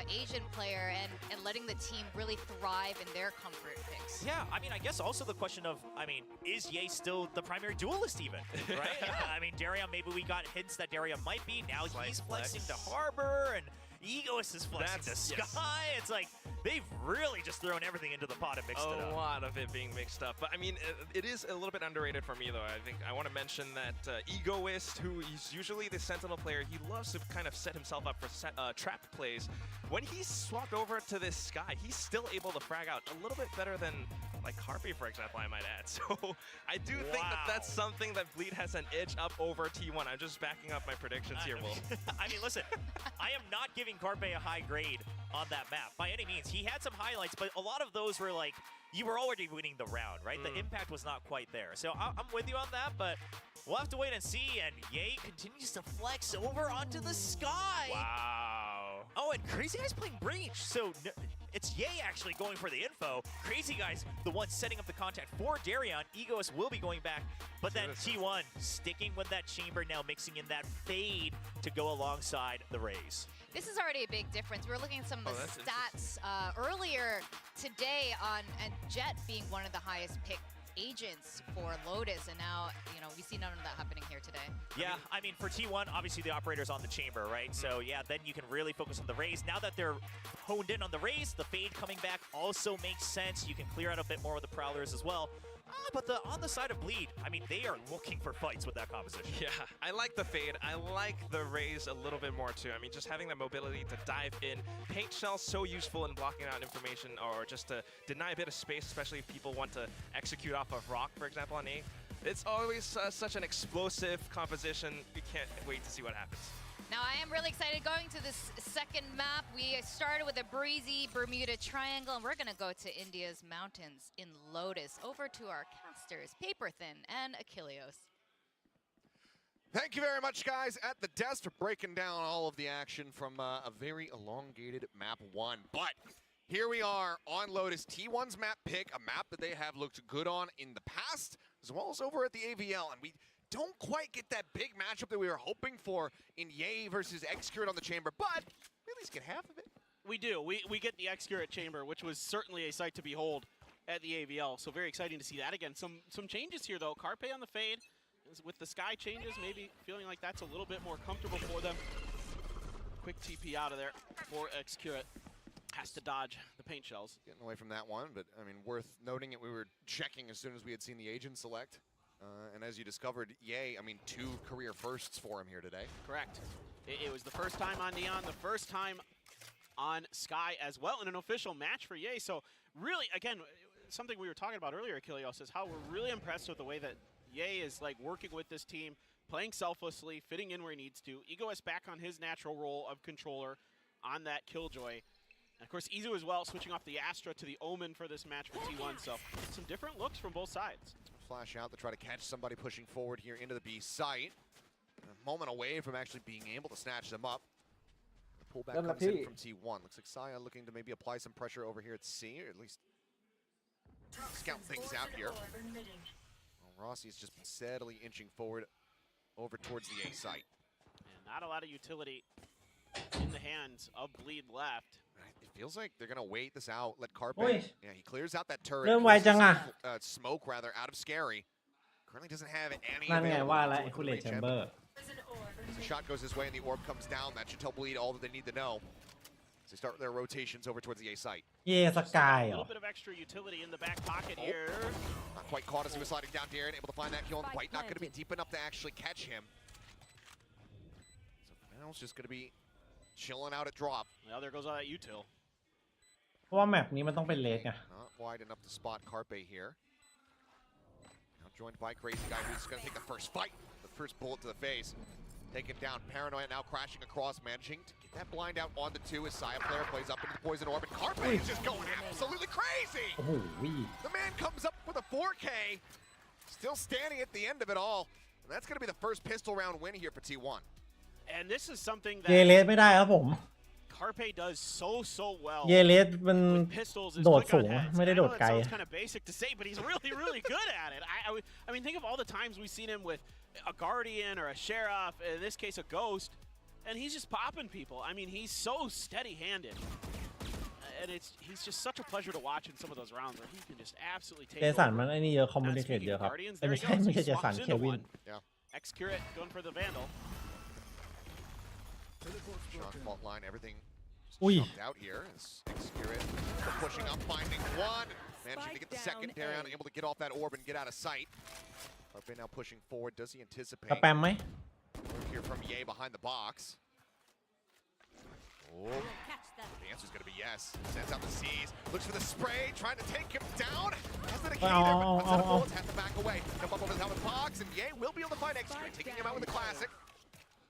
Asian player and letting the team really thrive in their comfort picks? Yeah, I mean, I guess also the question of, I mean, is Ye still the primary duelist even, right? I mean, Darion, maybe we got hints that Darion might be. Now he's flexing to Harbor, and Egoist is flexing to Sky. It's like, they've really just thrown everything into the pot and mixed it up. A lot of it being mixed up. But I mean, it is a little bit underrated for me, though. I think I want to mention that Egoist, who is usually the Sentinel player, he loves to kind of set himself up for trap plays. When he's swapped over to this Sky, he's still able to frag out a little bit better than like Harpy, for example, I might add. So I do think that that's something that Bleed has an edge up over T1. I'm just backing up my predictions here, Will. I mean, listen, I am not giving Carpe a high grade on that map by any means. He had some highlights, but a lot of those were like, you were already winning the round, right? The impact was not quite there. So I'm with you on that, but we'll have to wait and see. And Ye continues to flex over onto the Sky. Wow. Oh, and Crazy Guy's playing Breach. So it's Ye actually going for the info. Crazy Guy's the one setting up the contact for Darion. Egoist will be going back. But then T1 sticking with that Chamber, now mixing in that Fade to go alongside the Raze. This is already a big difference. We're looking at some of the stats earlier today on and Jet being one of the highest picked agents for Lotus, and now, you know, we see none of that happening here today. Yeah, I mean, for T1, obviously the operator's on the Chamber, right? So yeah, then you can really focus on the Raze. Now that they're honed in on the Raze, the Fade coming back also makes sense. You can clear out a bit more with the Prowlers as well. But on the side of Bleed, I mean, they are looking for fights with that composition. Yeah, I like the Fade. I like the Raze a little bit more too. I mean, just having the mobility to dive in. Paint Shell so useful in blocking out information or just to deny a bit of space, especially if people want to execute off of Rock, for example, on A. It's always such an explosive composition. We can't wait to see what happens. Now, I am really excited going to this second map. We started with a breezy Bermuda Triangle, and we're going to go to India's mountains in Lotus. Over to our casters, Paperthin and Achilleos. Thank you very much, guys, at the desk for breaking down all of the action from a very elongated map 1. But here we are on Lotus, T1's map pick, a map that they have looked good on in the past, as well as over at the AVL. And we don't quite get that big matchup that we were hoping for in Ye versus Execute on the Chamber, but we at least get half of it. We do. We get the Execute Chamber, which was certainly a sight to behold at the AVL. So very exciting to see that again. Some changes here, though. Carpe on the Fade. With the Sky changes, maybe feeling like that's a little bit more comfortable for them. Quick TP out of there for Execute. has to dodge the paint shells. Getting away from that one, but I mean, worth noting it. We were checking as soon as we had seen the agent select. And as you discovered, yay, I mean, 2 career firsts for him here today. Correct. It was the first time on Neon, the first time on Sky as well in an official match for Yay. So really, again, something we were talking about earlier, Achilleos, is how we're really impressed with the way that Yay is like working with this team, playing selflessly, fitting in where he needs to. Ego is back on his natural role of controller on that Killjoy. And of course, Izu as well, switching off the Astra to the Omen for this match for T1. So some different looks from both sides. Flash out to try to catch somebody pushing forward here into the B site. A moment away from actually being able to snatch them up. The pullback comes in from T1. Looks like Saya looking to maybe apply some pressure over here at C, or at least scout things out here. Well, Rossi's just been steadily inching forward over towards the A site. And not a lot of utility in the hands of Bleed left. It feels like they're gonna wait this out, let Carpe. Oi. Yeah, he clears out that turret. เริ่มไวจังอะ Smoke rather out of Scary. Currently doesn't have any. นั่นไง available ว่าแล้ว to ไอ้คูเลต reach แช him. มเบอร์ As the shot goes his way and the orb comes down, that should tell Bleed all that they need to know. As they start their rotations over towards the A site. เย่สกาย A เหรอ little bit of extra utility in the back pocket here. Not quite caught as he was sliding down here and able to find that kill. And White not going to be deep enough to actually catch him. So now it's just going to be chilling out at drop. Well, there goes all that util. เพราะว่าแมปนี้มันต้องเป็นเลสไง Not wide enough to spot Carpe here. Now joined by Crazy Guy, who's going to take the first fight. The first bullet to the face. Taken down. Paranoia now crashing across, managing to get that blind out on the 2 as Saya player plays up into the poison orb. And Carpe is just going absolutely crazy. โอ้โห The man comes up with a 4K. Still standing at the end of it all. And that's going to be the first pistol round win here for T1. And this is something เยเล that สไม่ได้ครับผม Carpe does so well. เยเลสมัน with pistols is โดด quick สู on ง heads. ไม่ได้ I โด know ด that ไกล sounds kind of basic to say, but he's really good at it. I mean, think of all the times we've seen him with a Guardian or a Sheriff, in this case a Ghost, and he's just popping people. I mean, he's so steady-handed. And he's just such a pleasure to watch in some of those rounds where he can just absolutely take เจสัน over. มันไอ้นี่เยอะคอมมูนิเคตเยอะครับไม่ใช่ไม่ใช่เจสันเควิน X-Curate going for the Vandal. Strong fault line, everything Ui. just jumped out here. X-Curate pushing up, finding one. Managing to get the second down, able to get off that orb and get out of sight. Carpe now pushing forward. Does he anticipate? สแปมไหม Work here from Ye behind the box. Oh, the answer's going to be yes. Sends out the C's. Looks for the spray, trying to take him down. Has the negator, but runs out of bullets, has to back away. Jump up over the helmet box, and Ye will be able to find X-Curate, taking him out with the classic.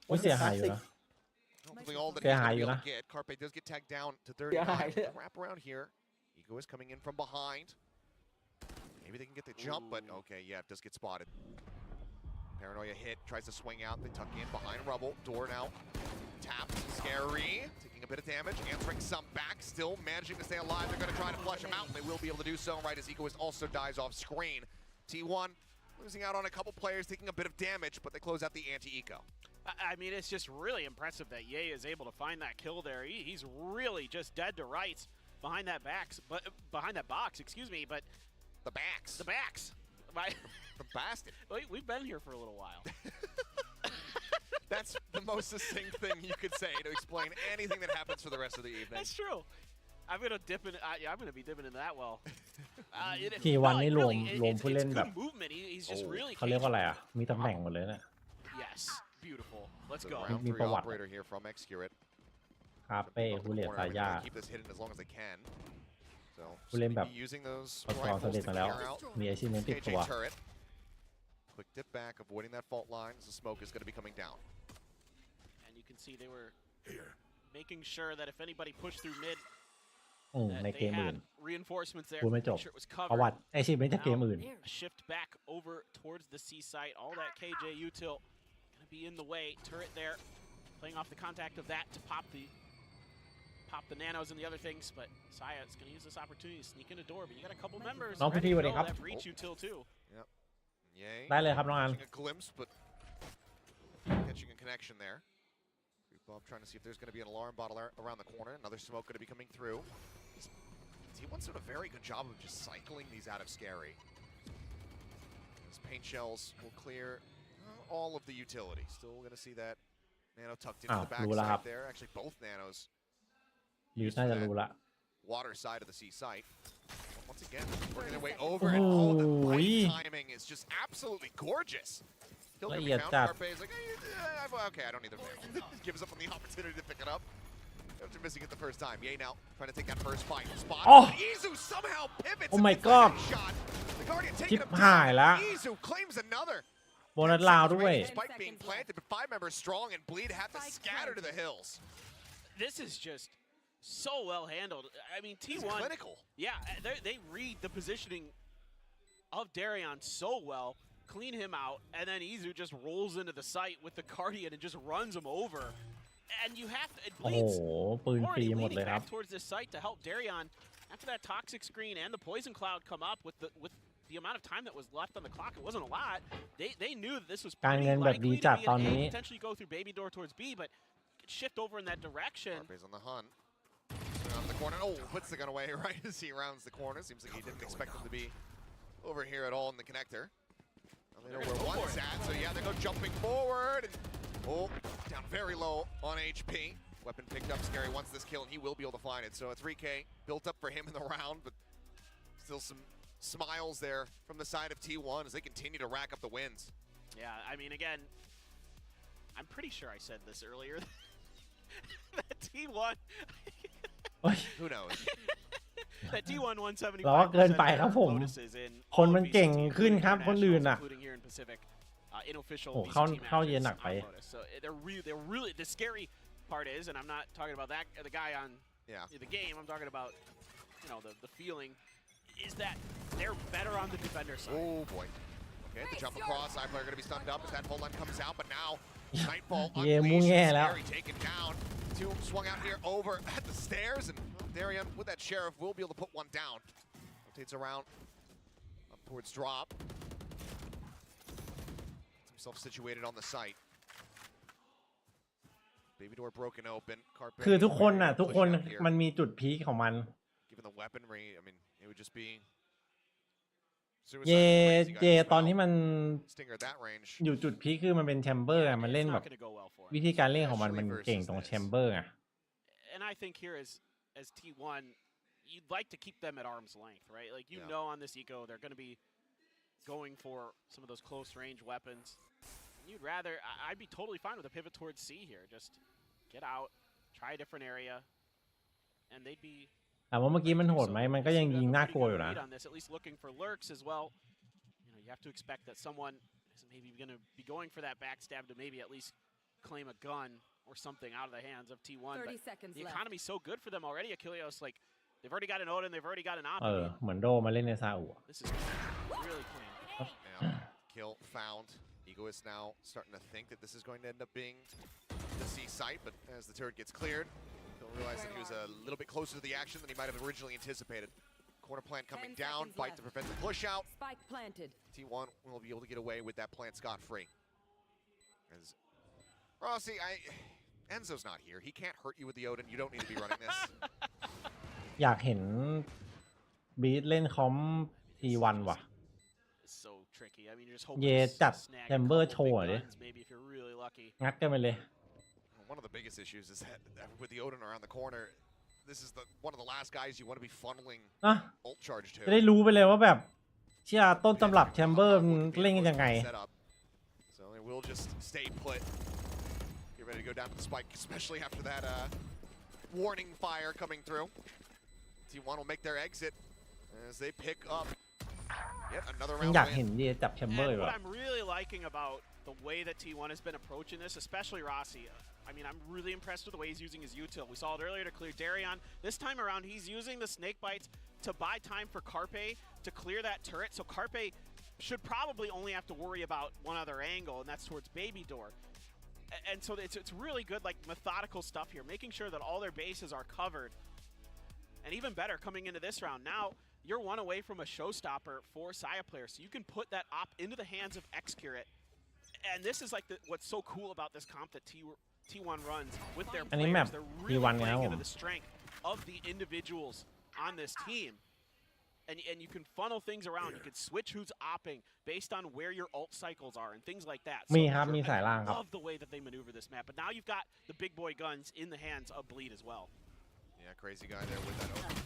โอ้ยเสียหายอยู่นะ Hopefully all that Kaya he's hayo going to be na. able to get. Carpe does get tagged down to 30. Wrap around here. Ego is coming in from behind. Maybe they can get the jump, but okay, yeah, it does get spotted. Paranoia hit, tries to swing out. They tuck in behind rubble. Door now tapped. Scary, taking a bit of damage, answering some back, still managing to stay alive. They're going to try to flush him out, and they will be able to do so right as Egoist also dies off screen. T1 losing out on a couple players, taking a bit of damage, but they close out the anti-eco. I mean, it's just really impressive that Ye is able to find that kill there. He's really just dead to rights behind that box, excuse me, but the backs. The backs. The bastard. We've been here for a little while. That's the most succinct thing you could say to explain anything that happens for the rest of the evening. That's true. I'm gonna dip in. I'm gonna be dipping into that well. T1 นี่รวมผู้เล่นแบบ movement. He's just really. เขาเรียกว่าอะไรอ่ะมีตำแหน่งหมดเลยนะ Yes, beautiful. Let's go. Round มี 3 ประวัติ operator here from X-Curate. คาเฟ่คูเลตสายยา Keep this hidden as long as they can. So ผู้เล่นแบบ using those ประกอบสำเร็จมาแล้ว มีอาชีพเน้นติดตัว KJ turret. Quick dip back, avoiding that fault line as the smoke is going to be coming down. And you can see they were making sure that if anybody pushed through mid, ในเกมอื่น reinforcements there. พูดไม่จบ Make sure it was ประวัติ covered. ไอชีพไม่ใช่เกมอื่น A shift back over towards the C site. All that KJ util gonna be in the way. Turret there, playing off the contact of that to pop the nanos and the other things. But Saya is gonna use this opportunity to sneak in a door. But you got a couple members น้อง ready พี่ to สวัสดี go ครับ that breach util too. Yep. Yay. ได้เลยครับน้องอัน Catching a glimpse, but catching a connection there. Bob trying to see if there's going to be an alarm bottle around the corner. Another smoke going to be coming through. T1's done a very good job of just cycling these out of Scary. These paint shells will clear all of the utility. Still going to see that nano tucked into the back side there. Actually, both nanos. ลิวน่าจะรู้ละ water side of the C site. Once again, working their way over, and the right timing is just absolutely gorgeous. Kill can be found. Carpe is like, okay, I don't need the fail. Gives up on the opportunity to pick it up after missing it the first time. Yay now trying to take that first fight. Spot. Izu somehow pivots. Oh my god. Shot. The Guardian taking him หายละ down. Izu claims another. โบนัสลาวด้วย Spike being planted, but 5 members strong, and Bleed have to scatter to the hills. This is just so well handled. I mean, T1. Clinical. Yeah, they read the positioning of Darion so well, clean him out, and then Izu just rolls into the site with the Guardian and just runs him over. And you have to. It bleeds. ปืนฟรี already หมดเลย leading ครับ back towards this site to help Darion. After that toxic screen and the poison cloud come up with the amount of time that was left on the clock, it wasn't a lot. They knew that this was pretty likely to be an A, potentially go through baby door towards B, but shift over in that direction. Carpe's on the hunt. Around the corner. Oh, puts the gun away right as he rounds the corner. Seems like he didn't expect him to be over here at all in the connector. Now they know where one's at, so yeah, they go jumping forward. And, down very low on HP. Weapon picked up. Scary wants this kill, and he will be able to find it. So a 3K built up for him in the round, but still some smiles there from the side of T1 as they continue to rack up the wins. Yeah, I mean, again, I'm pretty sure I said this earlier. That T1. Who knows? That T1 175. ล้อเกินไปครับผม คนมันเก่งขึ้นครับคนอื่นอ่ะ Unofficial โอ้เข้าเย็นหนักไป So they're really the scary part is, and I'm not talking about that the guy on the game. I'm talking about the feeling is that they're better on the defender side. Oh boy. Okay, the jump across. Side player going to be stunned up as that full line comes out, but now Nightfall unleashed. Scary taken down. Two swung out here over at the stairs, and Darion with that sheriff will be able to put one down. Rotates around up towards drop. Himself situated on the site. Baby door broken open. คือทุกคนน่ะทุกคนมันมีจุดพีคของมัน Given the weaponry, I mean, it would just be เจตอนที่มันอยู่จุดพีคคือมันเป็นแชมเบอร์มันเล่นแบบวิธีการเล่นของมันเก่งตรงแชมเบอร์ไง And I think here as T1, you'd like to keep them at arm's length, right? Like know on this eco they're going to be going for some of those close range weapons. You'd rather I'd be totally fine with a pivot towards C here. Just get out, try a different area, and they'd be แต่ว่าเมื่อกี้มันโหดไหมมันก็ยังยิงน่ากลัวอยู่นะ At least looking for lurks as well. You have to expect that someone is maybe going to be going for that backstab to maybe at least claim a gun or something out of the hands of T1. But the economy's so good for them already. Achilleos, like they've already got an Odin, they've already got an Op. เหมือนโดมาเล่นในซาอุ This is really clean. Kill found. Ego is now starting to think that this is going to end up being the C site, but as the turret gets cleared, he'll realize that he was a little bit closer to the action than he might have originally anticipated. Corner plant coming down, bite to prevent the push out. Spike planted. T1 will be able to get away with that plant scot-free. As Rossi, Enzo's not here. He can't hurt you with the Odin. You don't need to be running this. อยากเห็นบีทเล่นคอม T1 ว่ะ So tricky. I mean, you're just เย hoping จัดแชมเบอร์โชว์เลย maybe if you're really lucky. งัดกันไปเลย One of the biggest issues is that with the Odin around the corner, this is one of the last guys you want to be funneling ult charge to. จะได้รู้ไปเลยว่าแบบเชื่อต้นตำรับแชมเบอร์เล่นกันยังไง So they will just stay put. Get ready to go down to the spike, especially after that warning fire coming through. T1 will make their exit as they pick up yet another round. อยากเห็นเยจับแชมเบอร์ What I'm really liking about the way that T1 has been approaching this, especially Rossi, I mean, I'm really impressed with the way he's using his util. We saw it earlier to clear Darion. This time around, he's using the snake bites to buy time for Carpe to clear that turret. So Carpe should probably only have to worry about one other angle, and that's towards Baby Door. And so it's really good, like methodical stuff here, making sure that all their bases are covered. And even better, coming into this round, now you're one away from a showstopper for Saya players. So you can put that op into the hands of Xcurate. And this is like what's so cool about this comp that T1 runs with their players. They're really playing into the strength of the individuals on this team. And you can funnel things around. You can switch who's opping based on where your ult cycles are and things like that. So มีครับมีสายล่างครับ I love the way that they maneuver this map. But now you've got the big boy guns in the hands of Bleed as well. Yeah, crazy guy there with that open.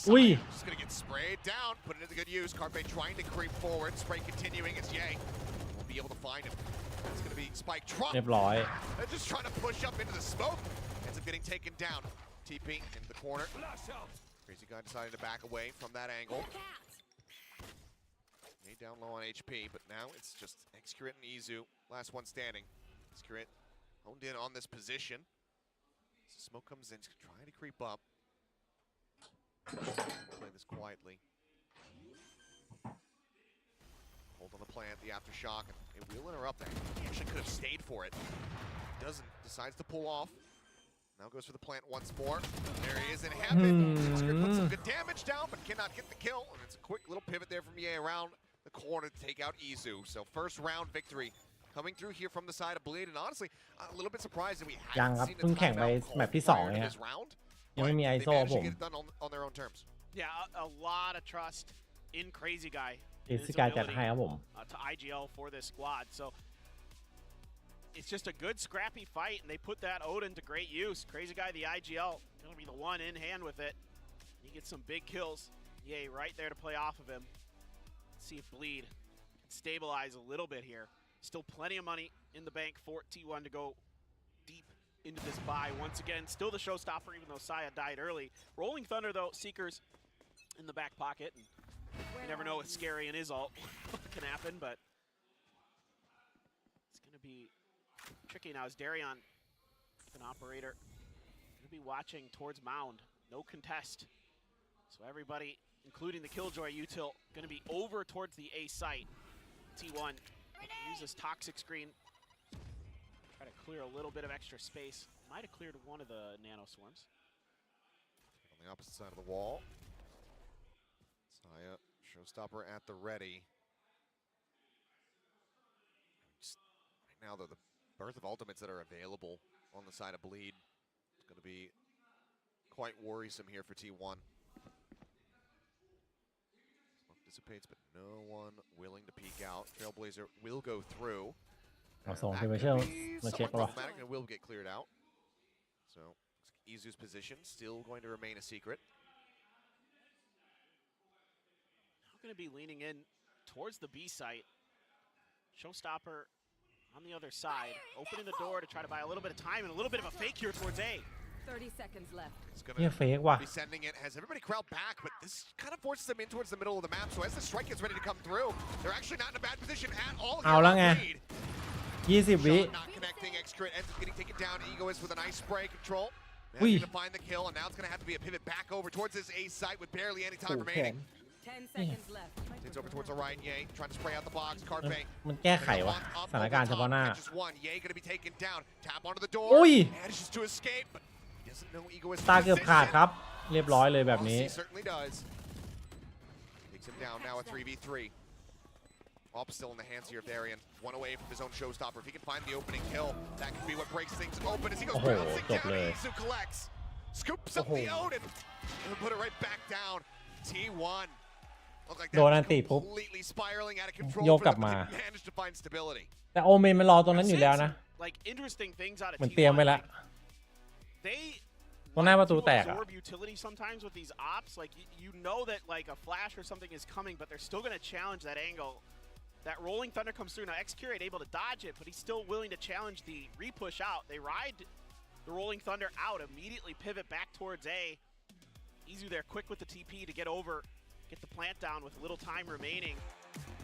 Ui. Just gonna get sprayed down, put it into good use. Carpe trying to creep forward, spray continuing as Ye won't be able to find him. It's gonna be Spike Trump. เรียบร้อย They're just trying to push up into the smoke. Ends up getting taken down. TP into the corner. Crazy guy decided to back away from that angle. Made down low on HP, but now it's just Xcurit and Izu. Last one standing. Xcurit honed in on this position. So smoke comes in, trying to creep up. Play this quietly. Hold on the plant, the aftershock, and it will interrupt that. He actually could have stayed for it. Doesn't, decides to pull off. Now goes for the plant once more. There he is in heaven. Xcurit puts some good damage down, but cannot get the kill. And it's a quick little pivot there from Ye around the corner to take out Izu. So first round victory coming through here from the side of Bleed. And honestly, a little bit surprised that we ยัง haven't ครับ seen เพิ่ง a แข่งไป timeout แมตช์ที่ called 2 prior to เนี่ย this round. ยังไม่มีไอ They โซ่ managed ผ to ม get it done on their own terms. Yeah, a lot of trust in Crazy Guy. เอซิกายจัดให้ครับผม To IGL for this squad. So it's just a good scrappy fight, and they put that Odin to great use. Crazy Guy, the IGL, gonna be the one in hand with it. He gets some big kills. Yay, right there to play off of him. Let's see if Bleed can stabilize a little bit here. Still plenty of money in the bank for T1 to go deep into this buy once again. Still the showstopper, even though Saya died early. Rolling Thunder, though, Seekers in the back pocket. And you never know with Scary and his ult what can happen, but it's going to be tricky now as Darion, an operator, going to be watching towards Mound. No contest. So everybody, including the Killjoy util, going to be over towards the A site. T1 use this toxic screen. Try to clear a little bit of extra space. Might have cleared one of the nano swarms. On the opposite side of the wall. Saya, showstopper at the ready. Just right now, though, the birth of ultimates that are available on the side of Bleed is going to be quite worrisome here for T1. Smoke dissipates, but no one willing to peek out. Trailblazer will go through. เอาส่งที่ไปเชื่อมาเช็คป่ะ And will get cleared out. So Izu's position still going to remain a secret. Now going to be leaning in towards the B site. Showstopper on the other side, opening the door to try to buy a little bit of time and a little bit of a fake here towards A. 30 seconds left. Yeah, fakeว่ะ Be sending it, has everybody crowd back, but this kind of forces them in towards the middle of the map. So as the strike gets ready to come through, they're actually not in a bad position at all. เอาแล้วไง 20 วิ Not connecting, Xcurit ends up getting taken down. Egoist with a nice spray control. Ui. Managing to find the kill, and now it's going to have to be a pivot back over towards this A site with barely any time remaining. 10 seconds left. Takes over towards the right, Ye trying to spray out the box. Carpe มันแก้ไขวะสถานการณ์เฉพาะหน้า just one. Ye going to be taken down. Tap onto the door. อุ้ย Manages to escape, but he doesn't know Egoist. ตาเกือบขาดครับ เรียบร้อยเลยแบบนี้ He certainly does. Takes him down now at 3v3. Op still in the hands here of Darian. One away from his own showstopper. If he can find the opening kill, that could be what breaks things open as he goes bouncing down. Izu collects. Scoops up the Odin. And put it right back down. T1. Look like that was completely spiraling out of control. โยกกลับมา Managed to find stability. แต่โอเมนมันรอตรงนั้นอยู่แล้วนะ Like interesting things out of เหมือนเตรียม T1. ไว้แล้ว They ตรงหน้าประตูแตกอะ absorb utility sometimes with these ops. Like you know that like a flash or something is coming, but they're still going to challenge that angle. That rolling thunder comes through. Now Xcurit able to dodge it, but he's still willing to challenge the repush out. They ride the rolling thunder out, immediately pivot back towards A. Izu there quick with the TP to get over, get the plant down with little time remaining.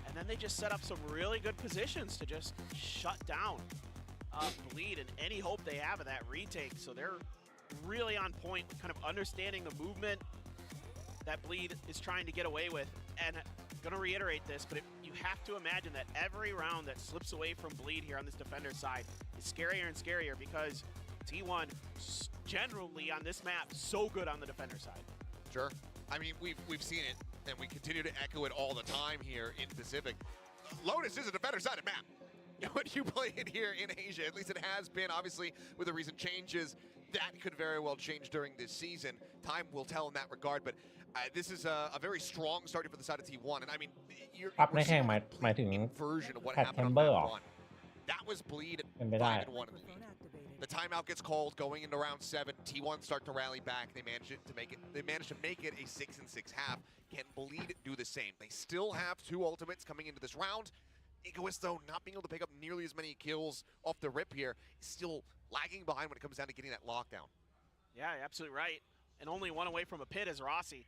And then they just set up some really good positions to just shut down Bleed and any hope they have of that retake. So they're really on point, kind of understanding the movement that Bleed is trying to get away with. And going to reiterate this, but you have to imagine that every round that slips away from Bleed here on this defender side is scarier and scarier because T1 generally on this map so good on the defender side. Sure. I mean, we've seen it, and we continue to echo it all the time here in Pacific. Lotus is a defender-sided map. When you play it here in Asia, at least it has been, obviously, with the recent changes, that could very well change during this season. Time will tell in that regard, but this is a very strong start for the side of T1, and I mean, you're ปรับในแข่งหมายถึง version of what แพท happened on แคมเบอร์ map หรอ one. That was bleed เป็นไปได้ 5-1 in the lead. The timeout gets called going into round 7. T1 start to rally back. They managed to make it a 6-6 half. Can Bleed do the same? They still have 2 ultimates coming into this round. Egoist, though, not being able to pick up nearly as many kills off the rip here, is still lagging behind when it comes down to getting that lockdown. Yeah, you're absolutely right. And only one away from a pit is Rossi.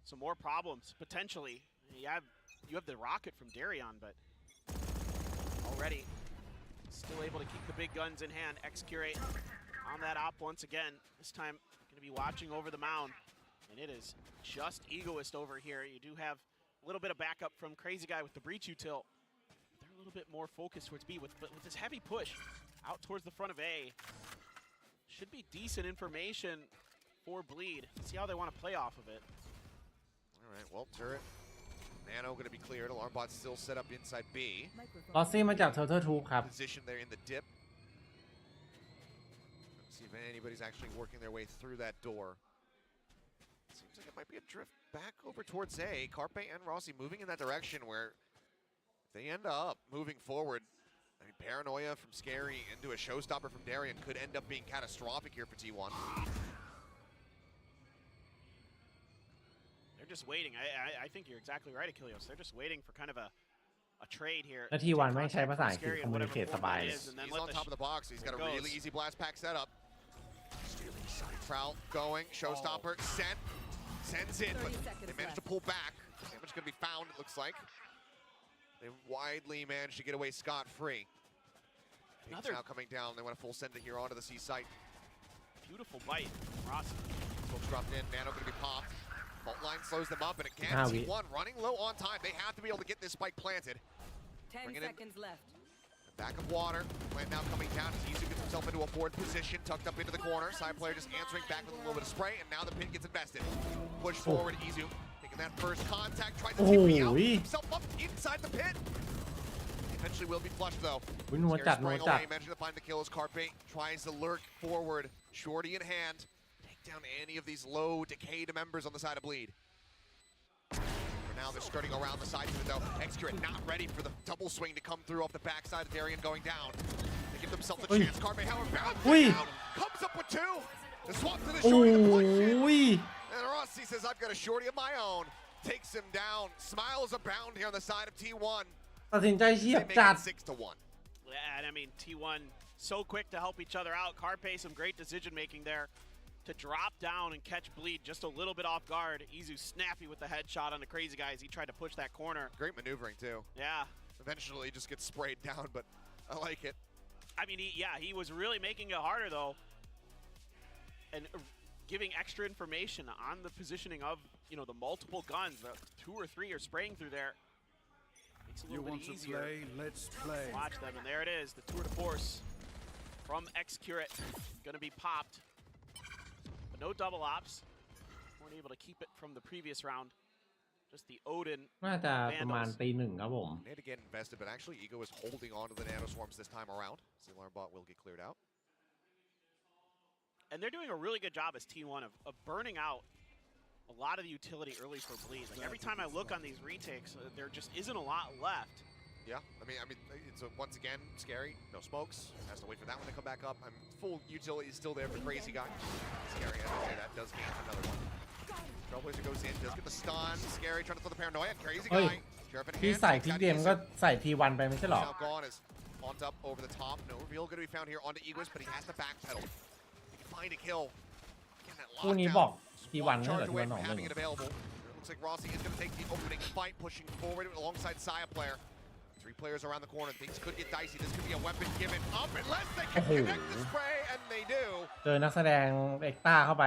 So more problems, potentially. You have the rocket from Darion, but already still able to keep the big guns in hand. Excurate on that op once again. This time going to be watching over the mound. And it is just Egoist over here. You do have a little bit of backup from Crazy Guy with the breach util. They're a little bit more focused towards B with this heavy push out towards the front of A. Should be decent information for Bleed. See how they want to play off of it. All right, well, turret. Nano going to be cleared. Alarm bot still set up inside B. ลอสซี่มาจาก Total 2 ครับ Position there in the dip. Let's see if anybody's actually working their way through that door. Seems like it might be a drift back over towards A. Carpe and Rossi moving in that direction where if they end up moving forward, I mean, paranoia from Scary into a showstopper from Darion could end up being catastrophic here for T1. They're just waiting. I think you're exactly right, Achilles. They're just waiting for kind of a trade here. แล้ว T1 ไม่ใช้ภาษาอังกฤษคอมมูนิเคตสบายเลย He's on top of the box. He's got a really easy blast pack setup. Trout going, showstopper sends in, but they managed to pull back. Damage going to be found, it looks like. They widely managed to get away scot-free. Another now coming down. They want a full send it here onto the C site. Beautiful bite, Rossi. Smokes dropped in. Nano going to be popped. Fault line slows them up, and again, T1 running low on time. They have to be able to get this spike planted. 10 seconds left. Back of water. Plant now coming down. Izu gets himself into a forward position, tucked up into the corner. Side player just answering back with a little bit of spray, and now the pin gets invested. Push forward, Izu making that first contact. Tries to TP out himself up inside the pit. Eventually will be flushed though. Spraying away, managing to find the kill as Carpe tries to lurk forward. Shorty in hand. Take down any of these low decayed members on the side of Bleed. For now, they're skirting around the side of it though. Excurate not ready for the double swing to come through off the backside of Darion going down. They give themselves a chance. Carpe, however, down, comes up with 2. The swap to the Shorty to push in. And Rossi says, I've got a Shorty of my own. Takes him down. Smiles abound here on the side of T1. ตัดสินใจเฉียบจัด 6-1. Yeah, and I mean, T1 so quick to help each other out. Carpe, some great decision making there to drop down and catch Bleed just a little bit off guard. Izu snappy with the headshot on the Crazy Guy as he tried to push that corner. Great maneuvering too. Yeah. Eventually just gets sprayed down, but I like it. I mean, he was really making it harder though. And giving extra information on the positioning of, the multiple guns. The 2 or 3 are spraying through there. Makes it a little bit easier. Let's play. Watch them, and there it is, the tour de force from Excurate. Gonna be popped. But no double ops. Weren't able to keep it from the previous round. Just the Odin. น่าจะประมาณตี 1ครับผม They had to get invested, but actually Ego is holding on to the Nano Swarms this time around. So the alarm bot will get cleared out. And they're doing a really good job as T1 of burning out a lot of the utility early for Bleed. Like every time I look on these retakes, there just isn't a lot left. Yeah, I mean, it's once again Scary. No smokes. Has to wait for that one to come back up. Full utility is still there for Crazy Guy. Scary, as I say that, does gain another one. Trailblazer goes in, does get the stun. Scary trying to throw the paranoia. Crazy Guy. พี่ใส่พิกเดียมก็ใส่ T1 ไปไม่ใช่หรอ Now gone is haunt up over the top. No reveal going to be found here onto Egoist, but he has to backpedal. He can find a kill. Again, that คู่นี้บอก T1 นั่นเหรอ away T1 from 2 having it available. It looks like Rossi is going to take the opening fight, pushing forward alongside Saya player. 3 players around the corner. Things could get dicey. This could be a weapon given up unless they can connect the spray, and they do. เจอนักแสดงเอ็กต้าเข้าไป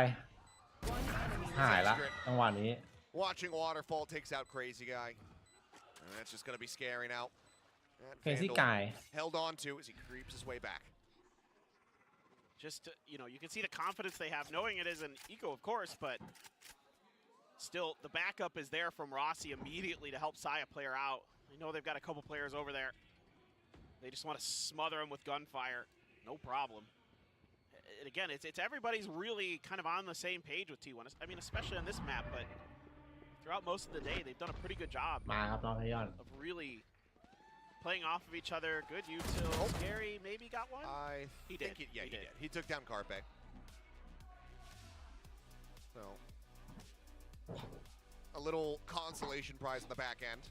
หายละจังหวะนี้ Watching Waterfall takes out Crazy Guy. And that's just going to be scary now. Crazy Guy held on to as he creeps his way back. Just, you can see the confidence they have, knowing it is an eco, of course, but still, the backup is there from Rossi immediately to help Saya player out. I know they've got a couple players over there. They just want to smother him with gunfire. No problem. And again, it's everybody's really kind of on the same page with T1. I mean, especially on this map, but throughout most of the day, they've done a pretty good job มาครับน้องพยอน of really playing off of each other. Good util. Scary maybe got one? He did. He did. He took down Carpe. So, a little consolation prize in the back end.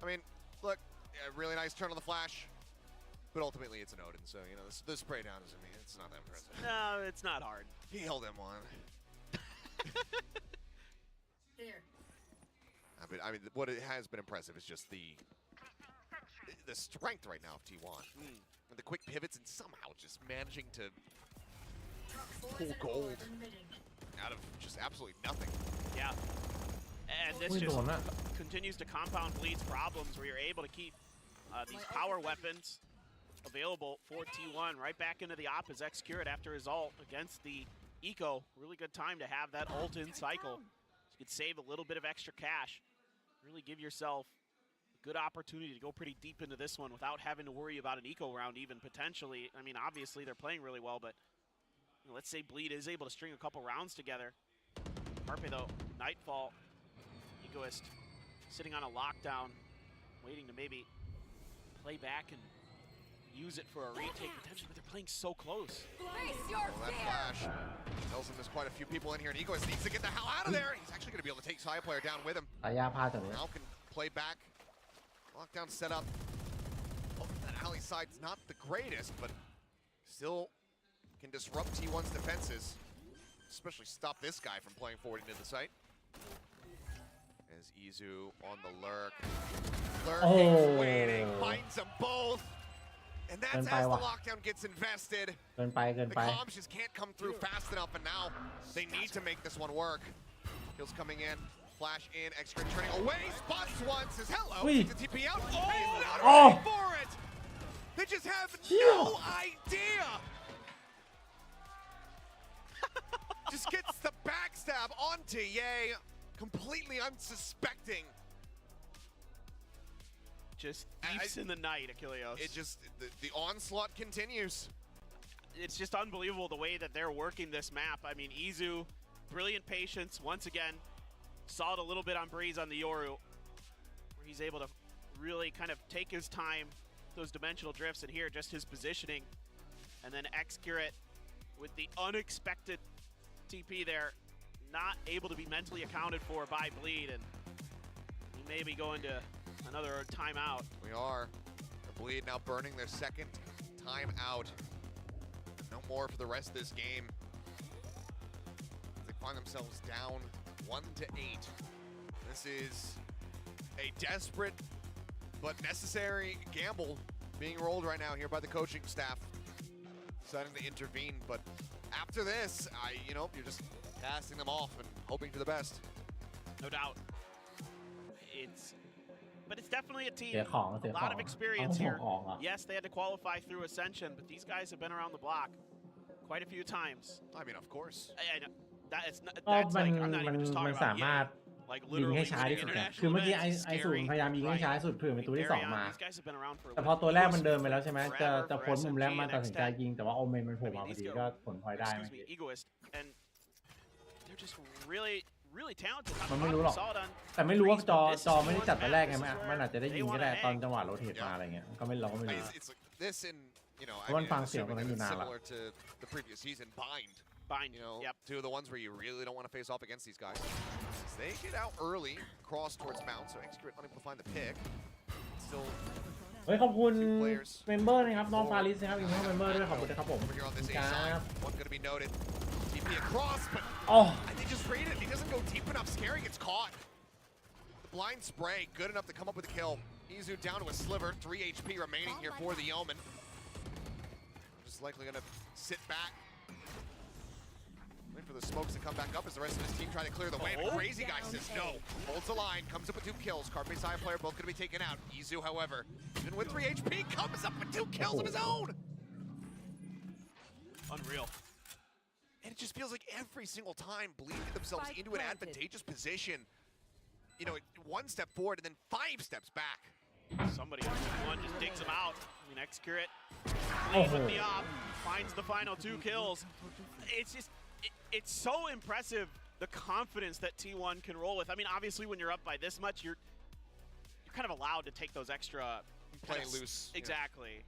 I mean, look, a really nice turn on the flash, but ultimately it's an Odin, so, you know, the spray down is, I mean, it's not that impressive. No, it's not hard. He held him one. I mean, what it has been impressive is just the strength right now of T1. And the quick pivots and somehow just managing to pull gold out of just absolutely nothing. Yeah. And this just continues to compound Bleed's problems where you're able to keep these power weapons available for T1 right back into the op as Xcurate after his ult against the Eco. Really good time to have that ult in cycle. So you can save a little bit of extra cash. Really give yourself a good opportunity to go pretty deep into this one without having to worry about an Eco round even potentially. I mean, obviously they're playing really well, but you know, let's say Bleed is able to string a couple rounds together. Carpe though, Nightfall, Egoist sitting on a lockdown, waiting to maybe play back and use it for a retake potentially, but they're playing so close. That flash tells him there's quite a few people in here, and Egoist needs to get the hell out of there. He's actually going to be able to take Side Player down with him. Now can play back. Lockdown set up. Oh, that alley side's not the greatest, but still can disrupt T1's defenses. Especially stop this guy from playing forward into the site. As Izu on the lurk. Lurking, waiting, finds them both. And that's as the lockdown gets invested. The comms just can't come through fast enough, and now they need to make this one work. Kills coming in, flash in, Xcurate turning away, spots one, says hello, takes a TP out, he's not ready for it! They just have no idea! Just gets the backstab onto Ye, completely unsuspecting. Just thieves in the night, Achilleos. It just, the onslaught continues. It's just unbelievable the way that they're working this map. I mean, Izu, brilliant patience, once again. Saw it a little bit on Breeze on the Yoru, where he's able to really kind of take his time, those dimensional drifts, and here just his positioning. And then Xcurate with the unexpected TP there, not able to be mentally accounted for by Bleed, and he may be going to another timeout. We are. The Bleed now burning their second timeout. No more for the rest of this game. They find themselves down 1-8. This is a desperate but necessary gamble being rolled right now here by the coaching staff, deciding to intervene. But after this, you know, you're just casting them off and hoping for the best. No doubt. But it's definitely a team. A lot of experience here. Yes, they had to qualify through Ascension, but these guys have been around the block quite a few times. I mean, of course. That's like, I'm not even just talking about Ye. Like literally ยิงให้ช้าที่สุดเนี่ยคือเมื่อกี้ไอศูนย์พยายามยิงให้ช้าที่สุดเผื่อเป็นตัวที่สองมา These guys have been around for a แต่พอตัวแรกมันเดินไปแล้วใช่ไหมจะพ้นมุมแรกมาตัดสินใจยิงแต่ว่าโอเมนมันโผล่มาพอดีก็ผลพลอยได้ไหม Egoist, and they're just really talented. มันไม่รู้หรอกแต่ไม่รู้ว่าจอไม่ได้จัดแต่แรกไงมันอาจจะได้ยิงก็ได้ตอนจังหวะโรเทตมาอะไรเงี้ยก็ไม่เราก็ไม่รู้ เพราะมันฟังเสียงตรงนั้นอยู่นานละ You know, two of the ones where you really don't want to face off against these guys. As they get out early, cross towards Mount, so Xcurate unable to find the pick. Still. เฮ้ยขอบคุณเมมเบอร์นะครับน้องฟาริสนะครับอีกน้องเมมเบอร์ด้วยขอบคุณนะครับผม ครับ One going to be noted. TP across, but they just read it. He doesn't go deep enough. Scary gets caught. The blind spray, good enough to come up with a kill. Izu down to a sliver. 3 HP remaining here for the Omen. Just likely going to sit back. Wait for the smokes to come back up as the rest of his team try to clear the way, but Crazy Guy says no. Holds the line, comes up with 2 kills. Carpe Side player both going to be taken out. Izu, however, even with 3 HP, comes up with 2 kills of his own. Unreal. And it just feels like every single time Bleed get themselves into an advantageous position. You know, 1 step forward and then 5 steps back. Somebody on one just digs him out. I mean, Xcurate leads with the op, finds the final 2 kills. It's just, it's so impressive the confidence that T1 can roll with. I mean, obviously when you're up by this much, you're kind of allowed to take those extra Playing loose. Exactly.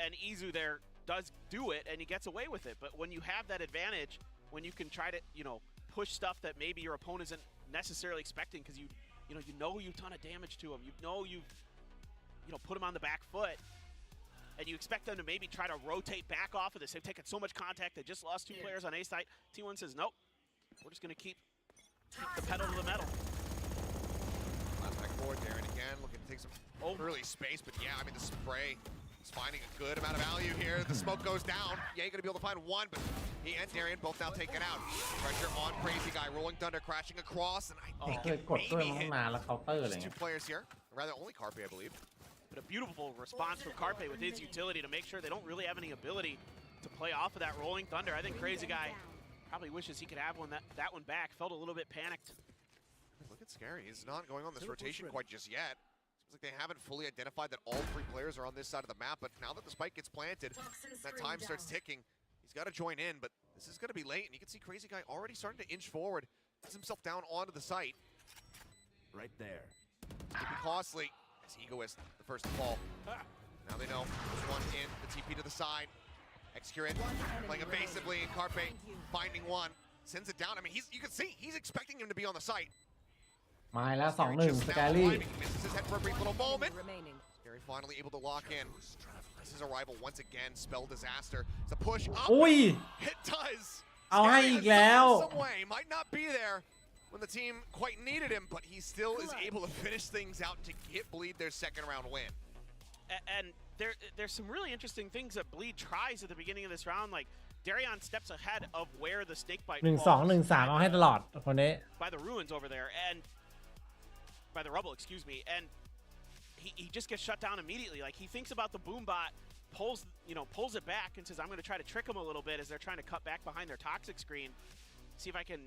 And Izu there does do it, and he gets away with it. But when you have that advantage, when you can try to, push stuff that maybe your opponent isn't necessarily expecting, because you know you've done a damage to him, you've put him on the back foot, and you expect them to maybe try to rotate back off of this. They've taken so much contact. They just lost 2 players on A site. T1 says, nope, we're just going to keep the pedal to the metal. Last back forward there, and again, looking to take some early space, but yeah, I mean, the spray is finding a good amount of value here. The smoke goes down. Yeah, you're going to be able to find one, but he and Darian both now taken out. Pressure on Crazy Guy. Rolling Thunder crashing across, and I think it maybe hit 2 players here. Or rather, only Carpe, I believe. But a beautiful response from Carpe with his utility to make sure they don't really have any ability to play off of that Rolling Thunder. I think Crazy Guy probably wishes he could have that one back. Felt a little bit panicked. Look at Scary. He's not going on this rotation quite just yet. Seems like they haven't fully identified that all 3 players are on this side of the map, but now that the spike gets planted, that time starts ticking. He's got to join in, but this is going to be late, and you can see Crazy Guy already starting to inch forward. Gets himself down onto the site. Right there. Could be costly. As Egoist, the first to fall. Now they know. There's one in, the TP to the side. Excurate, playing evasively, and Carpe finding one. Sends it down. I mean, you can see, he's expecting him to be on the site. มาแล้ว 2-1 Scary Misses his head for a brief little moment. Scary finally able to lock in. This is arrival once again. Spell disaster. It's a push up. อุ้ย It does. เอาให้อีกแล้ว Some way might not be there when the team quite needed him, but he still is able to finish things out to get Bleed their 2nd round win. And there's some really interesting things that Bleed tries at the beginning of this round, like Darian steps ahead of where the snakebite 1-2-1-3 เอาให้ตลอดคนนี้ by the ruins over there, and by the rubble, excuse me, and he just gets shut down immediately. Like, he thinks about the boom bot, pulls it back and says, I'm going to try to trick him a little bit as they're trying to cut back behind their toxic screen, see if I can,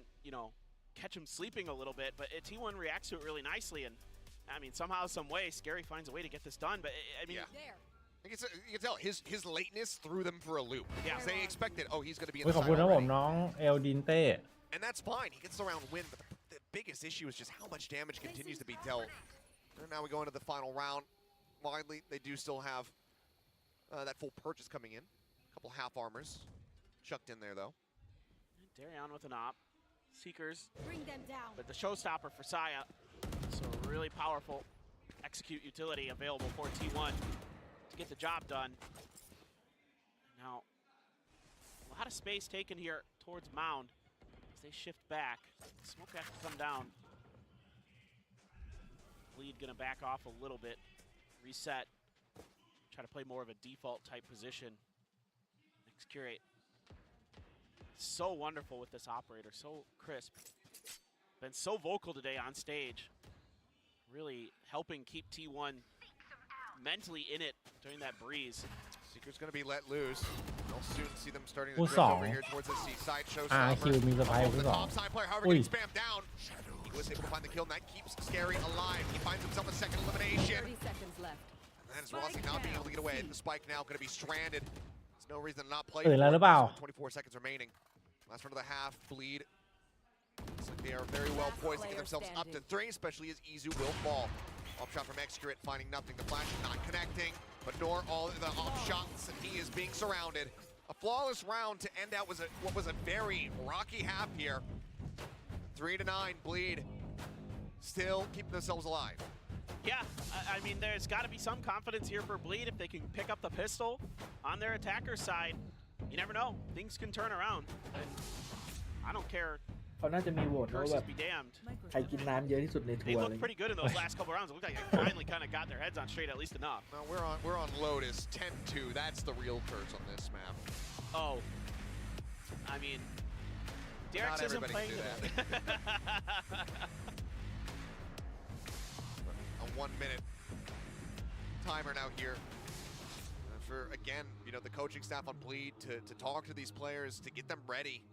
catch him sleeping a little bit. But T1 reacts to it really nicely, and I mean, somehow, some way, Scary finds a way to get this done. But I mean, you can tell his lateness threw them for a loop. Yeah, they expected, he's going to be in the ขอบคุณนะผมน้องเอลดินเต้ and that's fine. He gets the round win, but the biggest issue is just how much damage continues to be dealt. And now we go into the final round. Widely, they do still have that full purchase coming in. A couple half armors chucked in there, though. Darian with an op. Seekers. Bring them down. But the showstopper for Saya. So really powerful execute utility available for T1 to get the job done. Now, a lot of space taken here towards Mound as they shift back. Smoke has to come down. Bleed gonna back off a little bit. Reset. Try to play more of a default type position. Excurate. So wonderful with this operator, so crisp. Been so vocal today on stage. Really helping keep T1 mentally in it during that breeze. Seeker's going to be let loose. We'll soon see them starting to drift over here towards the seaside. Showstopper. The top side player, however, getting spammed down. He was able to find the kill, and that keeps Scary alive. He finds himself a 2nd elimination. 30 seconds left. And that is Rossi not being able to get away. The spike now going to be stranded. There's no reason to not play. 24 seconds remaining. Last run of the half. Bleed. Looks like they are very well poised to get themselves up to 3, especially as Izu will fall. Off shot from Excurate, finding nothing. The flash not connecting, but nor all the off shots, and he is being surrounded. A flawless round to end out what was a very rocky half here. 3-9, Bleed still keeping themselves alive. Yeah, I mean, there's got to be some confidence here for Bleed if they can pick up the pistol on their attacker's side. You never know. Things can turn around. And I don't care. เขาน่าจะมีโหวตว่าแบบ be damned. ใครกินน้ำเยอะที่สุดในทัวร์ They looked pretty good in those last couple rounds. It looked like they finally kind of got their heads on straight at least enough. No, we're on Lotus 10-2. That's the real curse on this map. Oh, I mean, Derek's isn't playing that. A 1-minute timer now here. For again, the coaching staff on Bleed to talk to these players to get them ready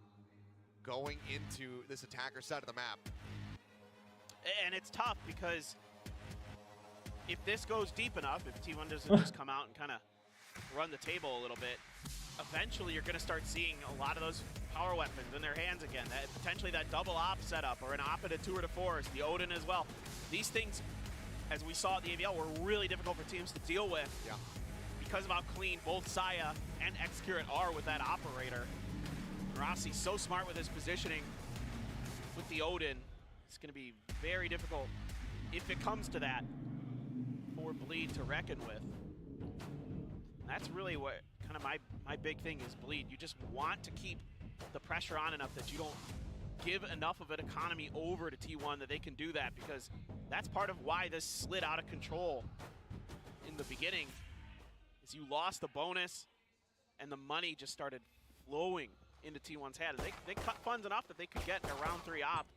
going into this attacker side of the map. And it's tough because if this goes deep enough, if T1 doesn't just come out and kind of run the table a little bit, eventually you're going to start seeing a lot of those power weapons in their hands again. Potentially that double op setup or an op at a 2 or 4, the Odin as well. These things, as we saw at the ABL, were really difficult for teams to deal with. Yeah. Because of how clean both Saya and Xcurate are with that operator. Rossi's so smart with his positioning with the Odin. It's going to be very difficult if it comes to that for Bleed to reckon with. That's really what kind of my big thing is Bleed. You just want to keep the pressure on enough that you don't give enough of an economy over to T1 that they can do that, because that's part of why this slid out of control in the beginning, is you lost the bonus and the money just started flowing into T1's head. They cut funds enough that they could get a round 3 op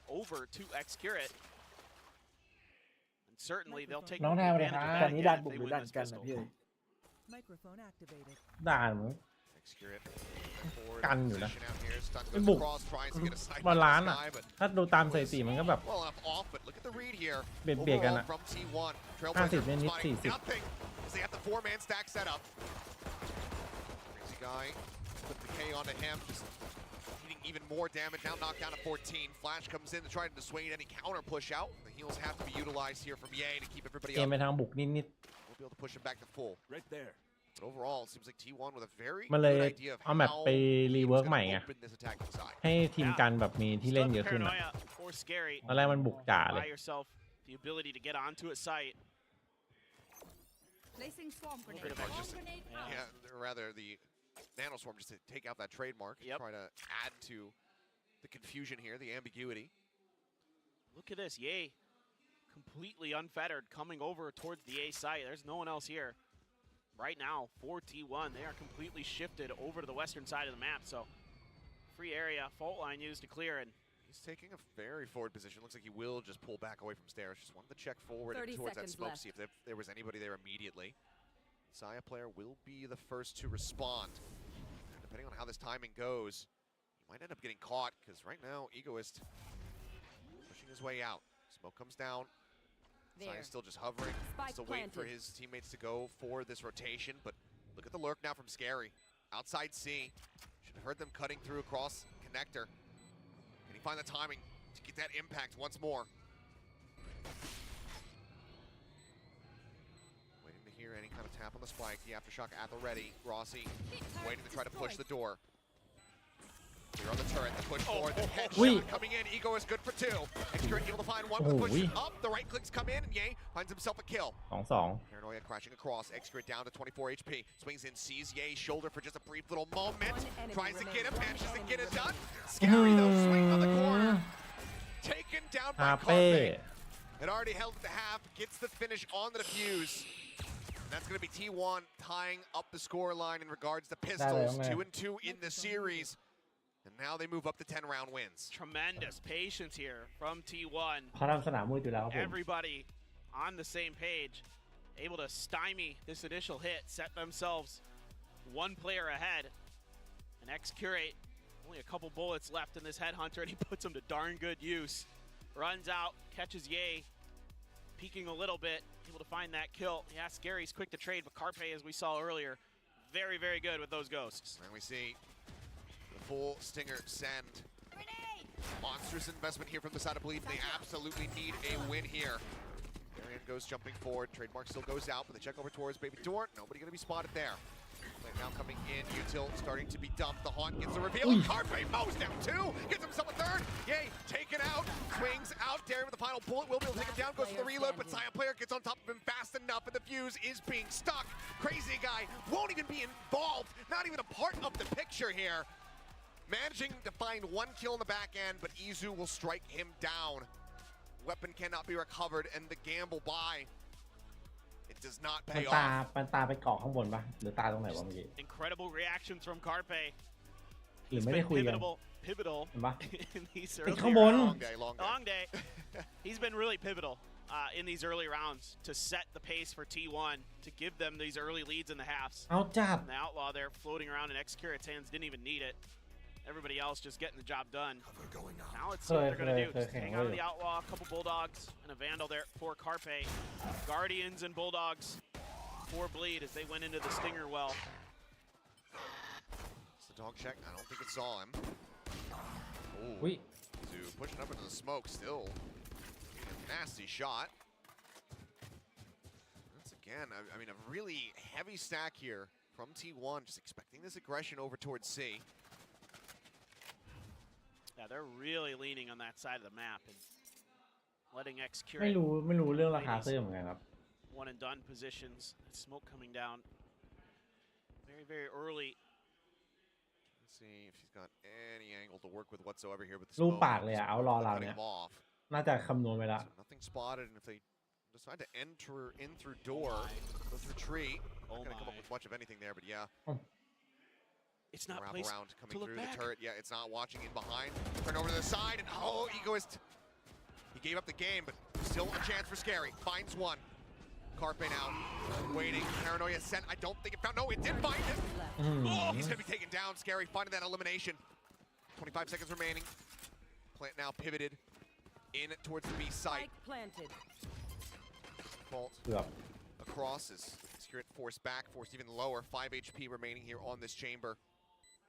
over to Xcurate. And certainly they'll take advantage of that again if they win this pistol. Microphone activated. ด่านมึง Xcurate กันอยู่นะ position out here. Stun มัน goes บุก across, tries to get a snipe บอล in ล้าน the อ่ะ sky, but ถ้าดูตามสถิติมันก็แบบ well enough off. But look at the read here. เบียดกัน Overall อ่ะ from T1. 50 เน้นนิด Trailblazer 40 nothing as they have the 4-man stack set up. Crazy guy put the K onto him, just hitting even more damage. Now knocked down to 14. Flash comes in to try to dissuade any counter push out. The heals have to be utilized here from Ye to keep everybody เกม up. ไปทางบุกนิด We'll be able to push him back to full. Right there. But overall, it seems like T1 with a very มันเลย good idea of เอาแมป how ไป he's รีเวิร์ก gonna ใหม่ไง open this attacking side. ให้ทีมกันแบบมีที่เล่นเยอะขึ้นอะ Paranoia or scary. ตอนแรกมันบุกจ๋าเลย Buy yourself the ability to get onto a site. Placing swarm grenade. Pretty much Swarm just, grenade out. yeah, or rather the nanoswarm just to take out that trademark, try to add to the confusion here, the ambiguity. Look at this, Ye, completely unfettered, coming over towards the A site. There's no one else here. Right now, for T1, they are completely shifted over to the western side of the map, so free area, fault line used to clear, and he's taking a very forward position. Looks like he will just pull back away from stairs. Just wanted to check forward and towards that smoke, see if there was anybody there immediately. Saya player will be the first to respond. And depending on how this timing goes, he might end up getting caught, because right now, Egoist pushing his way out. Smoke comes down. Saya's still just hovering, still waiting for his teammates to go for this rotation, but look at the lurk now from Scary. Outside C. Should have heard them cutting through across connector. Can he find the timing to get that impact once more? Waiting to hear any kind of tap on the spike. The aftershock at the ready. Rossi waiting to try to push the door. Here on the turret, the push forward, the headshot coming in. Ego is good for 2. Xcurate able to find one with the push up. The right clicks come in, and Ye finds himself a kill. 2-2 Paranoia crashing across. Xcurate down to 24 HP. Swings in, sees Ye's shoulder for just a brief little moment. Tries to get him, manages to get it done. Scary though, swinging on the corner. Taken down by Carpe. It already held at the half, gets the finish on the defuse. And that's going to be T1 tying up the score line in regards to pistols. 2-2 in the series. And now they move up to 10-round wins. Tremendous patience here from T1. เขาทำสนามมืดอยู่แล้วครับผม Everybody on the same page, able to stymie this initial hit, set themselves one player ahead. And Xcurate, only a couple bullets left in this headhunter, and he puts them to darn good use. Runs out, catches Ye, peeking a little bit, able to find that kill. Yeah, Scary's quick to trade, but Carpe, as we saw earlier, very, very good with those ghosts. And we see the full Stinger send. Monstrous investment here from the side of Bleed. They absolutely need a win here. Arian goes jumping forward. Trademark still goes out, but they check over towards Baby Dorn. Nobody going to be spotted there. Now coming in, Util starting to be dumped. The Haunt gets the reveal. Carpe mows down 2. Gets himself a 3rd. Yay, taken out. Swings out. Daring with the final bullet. Will be able to take him down. Goes for the reload, but Saya player gets on top of him fast enough, and the fuse is being stuck. Crazy guy won't even be involved. Not even a part of the picture here. Managing to find 1 kill in the back end, but Izu will strike him down. Weapon cannot be recovered, and the gamble by. It does not มัน pay ตา off. มันตาไปเกาะข้างบนปะหรือตาตรงไหนวะเมื่อกี้ Incredible reactions from Carpe. หรือ He's ไม่ได้ been คุยกัน pivotal เห็นปะ in these ติด early ข้างบน rounds. Long day. He's been really pivotal in these early rounds to set the pace for T1 to give them these early leads in the halves. เอาจัด And the Outlaw there floating around in Xcurate's hands didn't even need it. Everybody else just getting the job done. Now let's see what they're going to do. Just hang on to the Outlaw, a couple Bulldogs, and a Vandal there for Carpe. Guardians and Bulldogs for Bleed as they went into the Stinger well. It's the dog check. I don't think it saw him. Oh, Wait. Zoo pushing up into the smoke still. A nasty shot. again, I mean, a really heavy stack here from T1, just expecting this aggression over towards C. Yeah, they're really leaning on that side of the map and letting X curate. ไม่รู้เรื่องราคาเสื้อเหมือนกันครับ One and done positions. Smoke coming down very, very early. Let's see if she's got any angle to work with whatsoever here. With the รูป smoke. ปากเลยอะเอารอเราเนี่ย น่าจะคำนวณไปแล้ว So nothing spotted, and if they decide to enter in through door, go through tree, not gonna come up with much of anything there, but yeah. It's not wrap placed around coming to look through back. the turret. Yeah, it's not watching in behind. Turn over to the side, and oh, Egoist. He gave up the game, but still a chance for Scary. Finds one. Carpe now waiting. Paranoia sent. I don't think it found. No, it did find him. Oh, he's gonna be taken down. Scary finding that elimination. 25 seconds remaining. Plant now pivoted in towards the B site. Planted. Fault across is Spirit forced back, forced even lower. 5 HP remaining here on this chamber.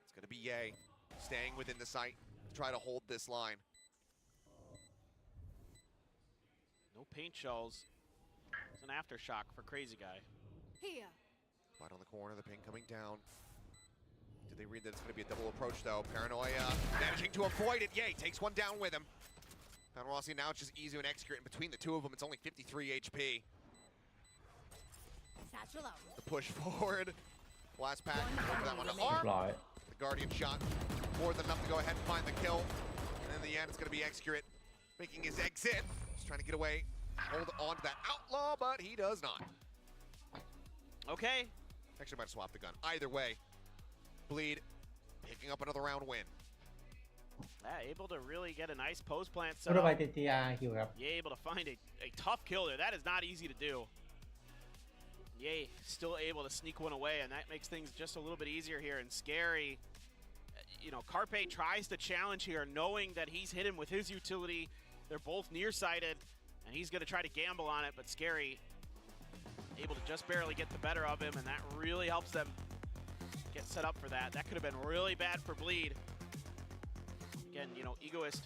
It's gonna be Ye staying within the site to try to hold this line. No paint shells. It's an aftershock for Crazy Guy. Here. Right on the corner, the ping coming down. Did they read that it's going to be a double approach though? Paranoia managing to avoid it. Yay, takes one down with him. Rossi now it's just easy and execute. In between the two of them, it's only 53 HP. The push forward. Last pack, over that one to arm. The Guardian shot, more than enough to go ahead and find the kill. And in the end, it's going to be Excurate making his exit. Just trying to get away, hold on to that outlaw, but he does not. Okay. Actually, might have swapped the gun. Either way, Bleed picking up another round win. Yeah, able to really get a nice post plant พูด set ไป up. เตียคิวครับ Yay, able to find a tough kill there. That is not easy to do. Yay, still able to sneak one away, and that makes things just a little bit easier here. And Scary, you know, Carpe tries to challenge here, knowing that he's hit him with his utility. They're both nearsighted, and he's going to try to gamble on it, but Scary able to just barely get the better of him, and that really helps them get set up for that. That could have been really bad for Bleed. Again, you know, Egoist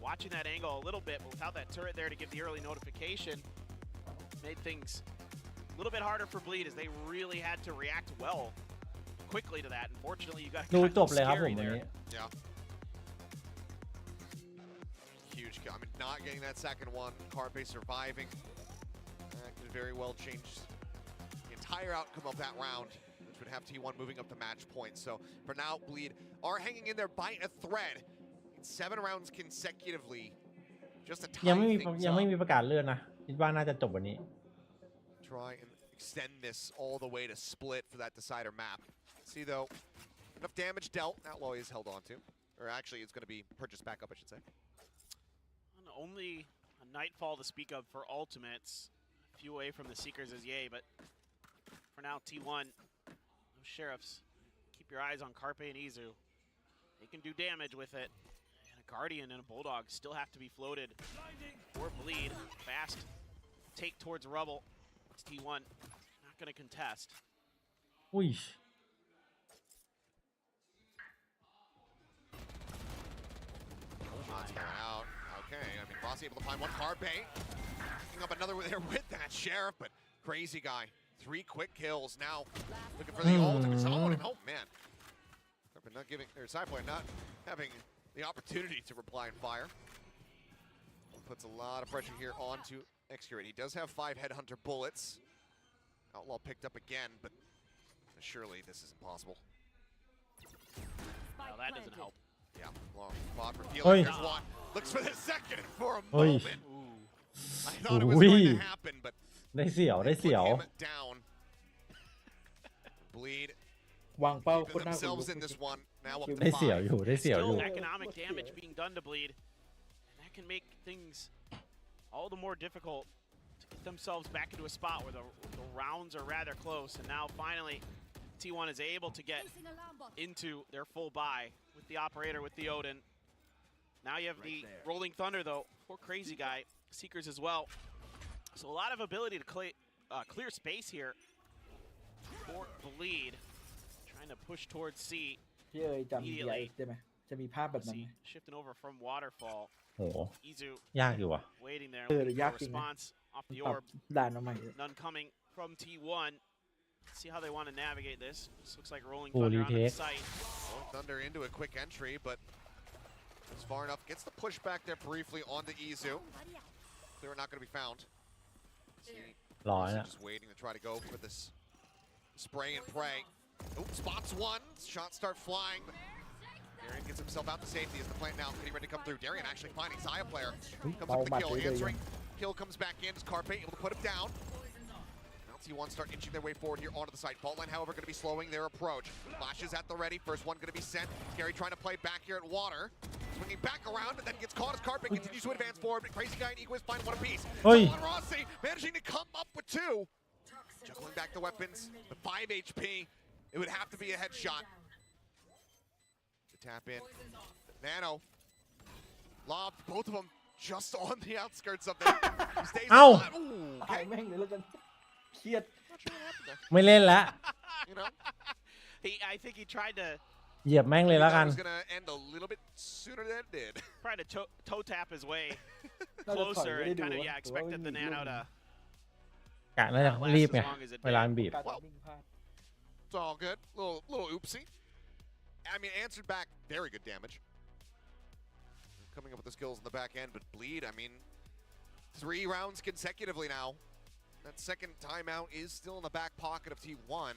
watching that angle a little bit, but without that turret there to give the early notification, made things a little bit harder for Bleed as they really had to react well quickly to that. Unfortunately, you got ดูจบเลยครับผม Scary วัน there. นี้ Yeah. Huge kill. I mean, not getting that second one. Carpe surviving. That could very well change the entire outcome of that round, which would have T1 moving up the match point. So for now, Bleed are hanging in there by a thread. In 7 rounds consecutively. Just a ยัง tie ไม่มี things ยัง up. ไม่มีประกาศเลื่อนนะคิดว่าน่าจะจบวันนี้ Try and extend this all the way to split for that decider map. See though, enough damage dealt. Outlaw is held on to. Or actually, it's going to be purchased back up, I should say. And only a Nightfall to speak of for ultimates. A few away from the Seekers is Yay, but for now, T1, those Sheriffs, keep your eyes on Carpe and Izu. They can do damage with it. And a Guardian and a Bulldog still have to be floated or Bleed. Fast take towards Rubble. It's T1, not going to contest. อุ้ย Shots going out. Okay, I mean, Rossi able to find one. Carpe picking up another there with that Sheriff, but Crazy Guy. 3 quick kills now. Looking for the ultimate zone. And oh man. Carpe not giving, or Cypher not having the opportunity to reply and fire. Puts a lot of pressure here onto Excurate. He does have 5 Headhunter bullets. Outlaw picked up again, but surely this is impossible. Well, that doesn't help. Yeah, long spot revealing. There's one. Looks for the second for a moment. I thought it was going to happen, but ได้เสียวได้เสียว put him down. Bleed วางเป้า keeping คนน่าสน themselves ใจ in this one. Now up ได้ to เสียว 5. อยู่ได้เสียวอยู่ Still economic damage being done to Bleed. And that can make things all the more difficult to get themselves back into a spot where the rounds are rather close. And now finally, T1 is able to get into their full buy with the Operator, with the Odin. Now you have the Rolling Thunder, though, for Crazy Guy. Seekers as well. So a lot of ability to clear space here for Bleed. Trying to push towards C. พี่จำ DI ได้ไหมจะมีภาพแบบนั้นไหม Shifting over from Waterfall. โห Izu ยากอยู่อ่ะ waiting there. ยากจริงนะ Response off the ปรับ orb. ด่านมาใหม่ None coming from T1. See how they want to navigate this. This looks like Rolling Thunder on the site. Rolling Thunder into a quick entry, but it's far enough. Gets the push back there briefly onto Izu. They're not going to be found. Just waiting to try to go for this spray and pray. Oh, spots one. Shots start flying. Darian gets himself out to safety as the plant now getting ready to come through. Darian actually finding Zaya player. Comes up with the kill, answering. Kill comes back in. Is Carpe able to put him down? Now T1 start inching their way forward here onto the site. Fault line, however, going to be slowing their approach. Flashes at the ready. First one going to be sent. Scary trying to play back here at water. Swinging back around and then gets caught as Carpe continues to advance forward. But Crazy Guy and Equus find one apiece. On Rossi, managing to come up with two. Juggling back the weapons. The 5 HP. It would have to be a headshot. To tap in. Nano. Lob, both of them just on the outskirts of them. Stays alive. Ooh, okay. แม่งเลยแล้วกันเครียด ไม่เล่นละ You know? I think he tried to เหยียบแม่งเลยแล้วกัน was gonna end a little bit sooner than it did. Tried to toe tap his way closer and kind of expected the Nano to กะน่าจะรีบไงเวลาบีบ It's all good. Little oopsie. I mean, answered back. Very good damage. Coming up with the skills in the back end, but Bleed, I mean, 3 rounds consecutively now. That second timeout is still in the back pocket of T1.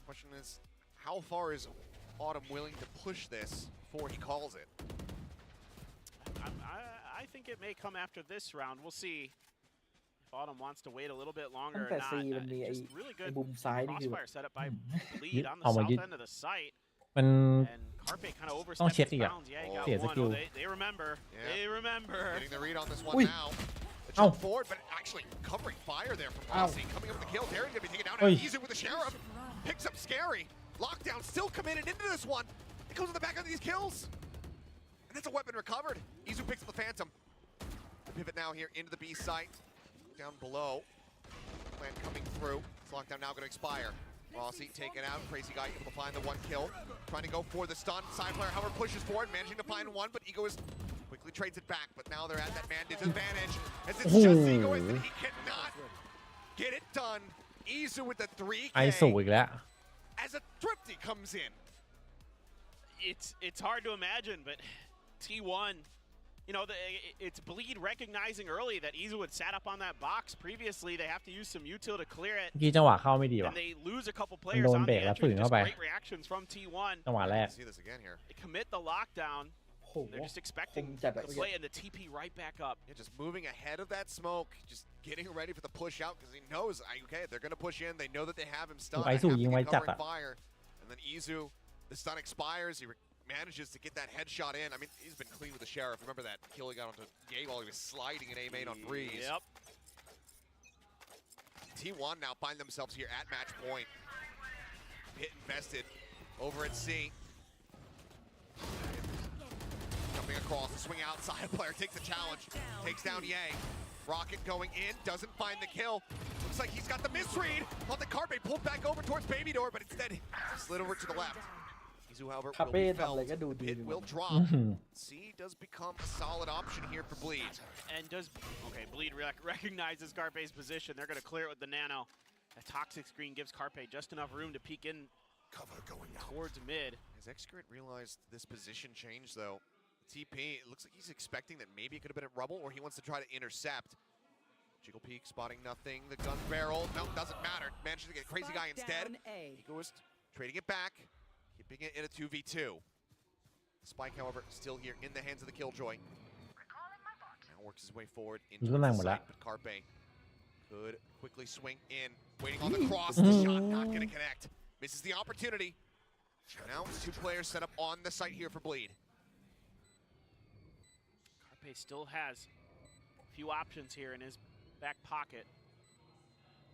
Question is, how far is Autumn willing to push this before he calls it? I think it may come after this round. We'll see if Autumn wants to wait a little bit longer or not. Just really good crossfire setup by Bleed on the south end of the site. มัน And Carpe kind of ต้อง overstepped เช็ด his อีกอ่ะ bounds. Yeah, he got เสียส one. กิล They remember. They remember. Getting the read on this one now. The jump forward, but actually covering fire there from Rossi. Coming up with the kill. Darren's going to be taken down. Easy with the Sheriff. Picks up Scary. Lockdown still committed into this one. It goes in the back of these kills. And that's a weapon recovered. Izu picks up the Phantom. The pivot now here into the B site. Down below. Plan coming through. This lockdown now going to expire. Rossi taken out. Crazy Guy able to find the one kill. Trying to go for the stun. Side player, however, pushes forward, managing to find one, but Egoist quickly trades it back. But now they're at that man disadvantage. As it's just Egoist, and he cannot get it done. Izu with the 3K. ไอสูอีกแล้ว As a Thrifty comes in. It's hard to imagine, but T1, you know, it's Bleed recognizing early that Izu had sat up on that box previously. They have to use some util to clear it. เมื่อกี้จังหวะเข้าไม่ดีว่ะ And they lose a couple players โดน on เบร the กแล้ว entry. ฝืนเข้า Just ไป great reactions from T1. จังหวะแรก See this again here. They commit the lockdown. They're just expecting the play and the TP right back up. Yeah, just moving ahead of that smoke, just getting ready for the push out because he knows, okay, they're going to push in. They know that they have him stunned. ไอสูยิงไว้จัด Covering อ่ะ fire. And then Izu, the stun expires. He manages to get that headshot in. I mean, he's been clean with the Sheriff. Remember that kill he got onto Ye while he was sliding in A main on Breeze. Yep. T1 now find themselves here at match point. Hit invested over at C. Jumping across, the swing outside player takes the challenge, takes down Ye. Rocket going in, doesn't find the kill. Looks like he's got the misread. Thought the Carpe pulled back over towards Baby Door, but instead slid over to the left. Izu, however, will be felled. Pit will drop. C does become a solid option here for Bleed. And does, okay, Bleed recognizes Carpe's position. They're going to clear it with the Nano. A toxic screen gives Carpe just enough room to peek in towards mid. Has Excurrent realized this position change, though? TP, it looks like he's expecting that maybe it could have been at Rubble, or he wants to try to intercept. Jiggle Peak spotting nothing. The gun barrel, no, doesn't matter. Managed to get Crazy Guy instead. Egoist trading it back, keeping it in a 2v2. Spike, however, still here in the hands of the Killjoy. Now works his way forward into the site, but Carpe could quickly swing in. Waiting on the cross, the shot not going to connect. Misses the opportunity. Now 2 players set up on the site here for Bleed. Carpe still has a few options here in his back pocket.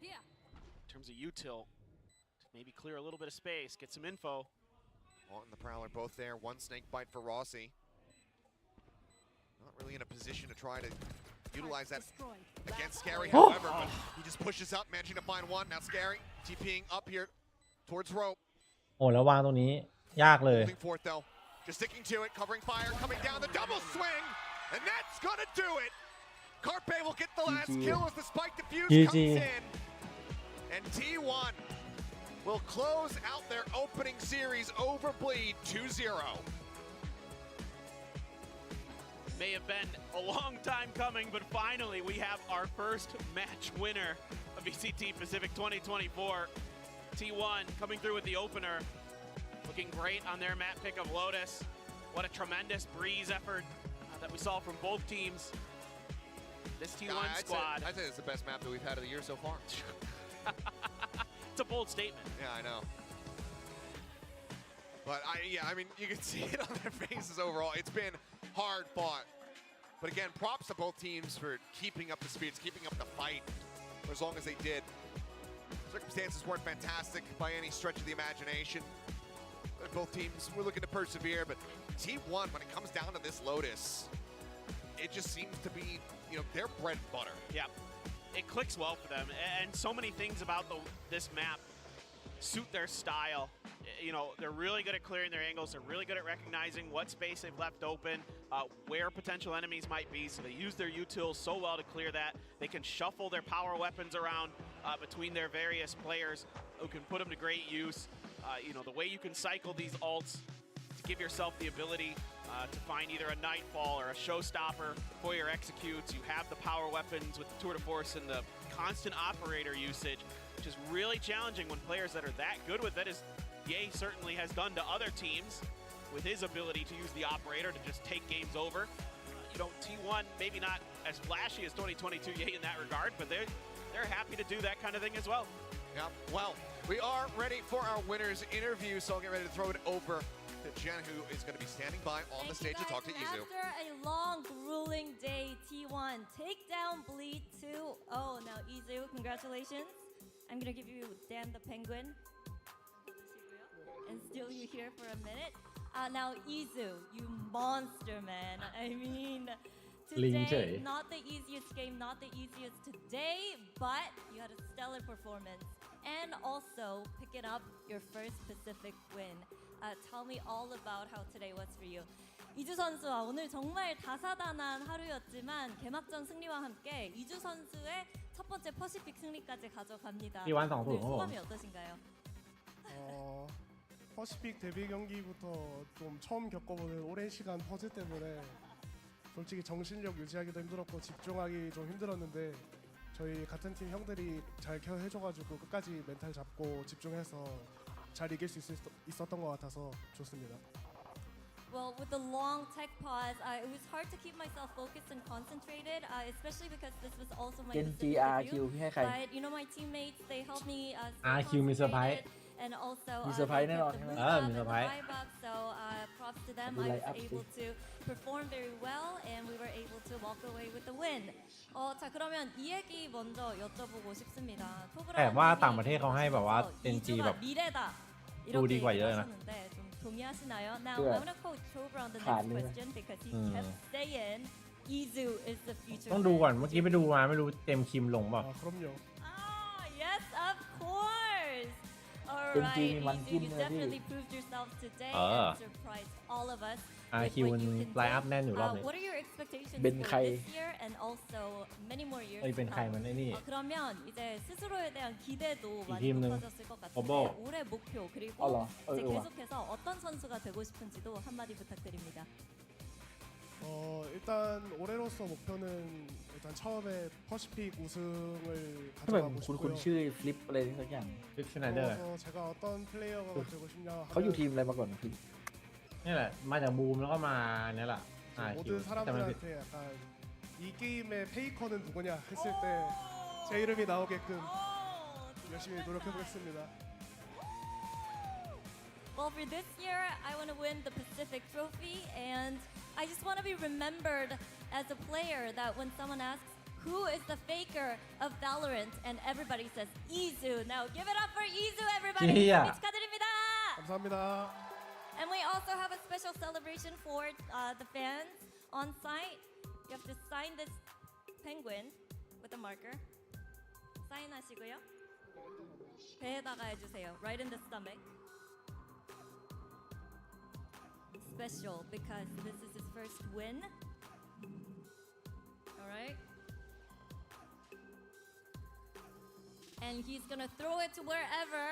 In terms of util, to maybe clear a little bit of space, get some info. On the Prowler, both there. One snake bite for Rossi. Not really in a position to try to utilize that against Scary, however, but he just pushes up, managing to find one. Now Scary TPing up here towards Rope. โอ้แล้ววางตรงนี้ยากเลย Moving forth though, just sticking to it, covering fire, coming down the double swing, and that's gonna do it. Carpe will get the last kill as the spike defuse comes in. And T1 will close out their opening series over Bleed 2-0. May have been a long time coming, but finally we have our first match winner of ECT Pacific 2024. T1 coming through with the opener, looking great on their map pick of Lotus. What a tremendous breeze effort that we saw from both teams. This T1 squad. I'd say it's the best map that we've had of the year so far. It's a bold statement. Yeah, I know. But I mean, you can see it on their faces overall. It's been hard fought. But again, props to both teams for keeping up the spirits, keeping up the fight for as long as they did. Circumstances weren't fantastic by any stretch of the imagination. But both teams were looking to persevere, but T1, when it comes down to this Lotus, it just seems to be, you know, their bread and butter. Yeah, it clicks well for them, and so many things about this map suit their style. You know, they're really good at clearing their angles. They're really good at recognizing what space they've left open, where potential enemies might be. So they use their utils so well to clear that. They can shuffle their power weapons around between their various players who can put them to great use. You know, the way you can cycle these ults to give yourself the ability to find either a Nightfall or a Showstopper for your executes. You have the power weapons with the Tour de Force and the constant operator usage, which is really challenging when players that are that good with it, as Ye certainly has done to other teams with his ability to use the operator to just take games over. You know, T1 maybe not as flashy as 2022 Ye in that regard, but they're happy to do that kind of thing as well. Yeah, well, we are ready for our winners interview, so I'll get ready to throw it over to Jen, who is going to be standing by on the stage to talk to Izu. After a long, grueling day, T1 take down Bleed 2-0. Now, Izu, congratulations. I'm going to give you Dan the Penguin and steal you here for a minute. Now, Izu, you monster, man. I mean, today, not the easiest game, not the easiest today, but you had a stellar performance. And also, picking up your first Pacific win. Tell me all about how today was for you. 이주 선수와 오늘 정말 다사다난 하루였지만 개막전 승리와 함께 이주 선수의 첫 번째 퍼시픽 승리까지 가져갑니다. 오늘 소감이 어떠신가요? 퍼시픽 데뷔 경기부터 좀 처음 겪어보는 오랜 시간 퍼즐 때문에 솔직히 정신력 유지하기도 힘들었고 집중하기 좀 힘들었는데 저희 같은 팀 형들이 잘 케어해줘가지고 끝까지 멘탈 잡고 집중해서 잘 이길 수 있었던 것 같아서 좋습니다. Well, with the long tech pause, it was hard to keep myself focused and concentrated, especially because this was also my Pacific debut. But you know, my teammates, they helped me stay concentrated. And also,มีเซอร์ไพรส์แน่นอนใช่ไหม มีเซอร์ไพรส์ so props to them. I was able to perform very well, and we were able to walk away with the win. 자 그러면 이 얘기 먼저 여쭤보고 싶습니다. แต่ว่าต่างประเทศเขาให้แบบว่า NG แบบ 미래다 ดูดีกว่าเยอะนะ 좀 동의하시나요? Now I'm gonna quote Tober on the next question because he kept saying Izu is the future. ต้องดูก่อนเมื่อกี้ไปดูมาไม่รู้เต็มคิมลงเปล่า Yes, of course. Alright, Izu, you definitely proved yourself today and surprised all of us with what you can do. What are your expectations for this year and also many more years to come? 그러면 이제 스스로에 대한 기대도 많이 높아졌을 것 같은데 올해 목표 그리고 이제 계속해서 어떤 선수가 되고 싶은지도 한마디 부탁드립니다. 일단 올해로서 목표는 일단 처음에 퍼시픽 우승을 가져가고 싶고요. คุณชื่อฟลิปอะไรสักอย่าง 제가 어떤 플레이어가 되고 싶냐 เขาอยู่ทีมอะไรมาก่อนพี่ นี่แหละมาจากบูมแล้วก็มาเนี่ยแหละ 모든 사람들한테 약간 이 게임의 페이커는 누구냐 했을 때 제 이름이 나오게끔 열심히 노력해 보겠습니다. Well, for this year, I want to win the Pacific Trophy, and I just want to be remembered as a player that when someone asks, who is the faker of Valorant, and everybody says, Izu. Now, give it up for Izu, everybody! 축하드립니다! 감사합니다. And we also have a special celebration for the fans on site. You have to sign this penguin with a marker. 사인하시고요. 배에다가 해주세요. Right in the stomach. Special because this is his first win. All right. and he's gonna throw it to wherever.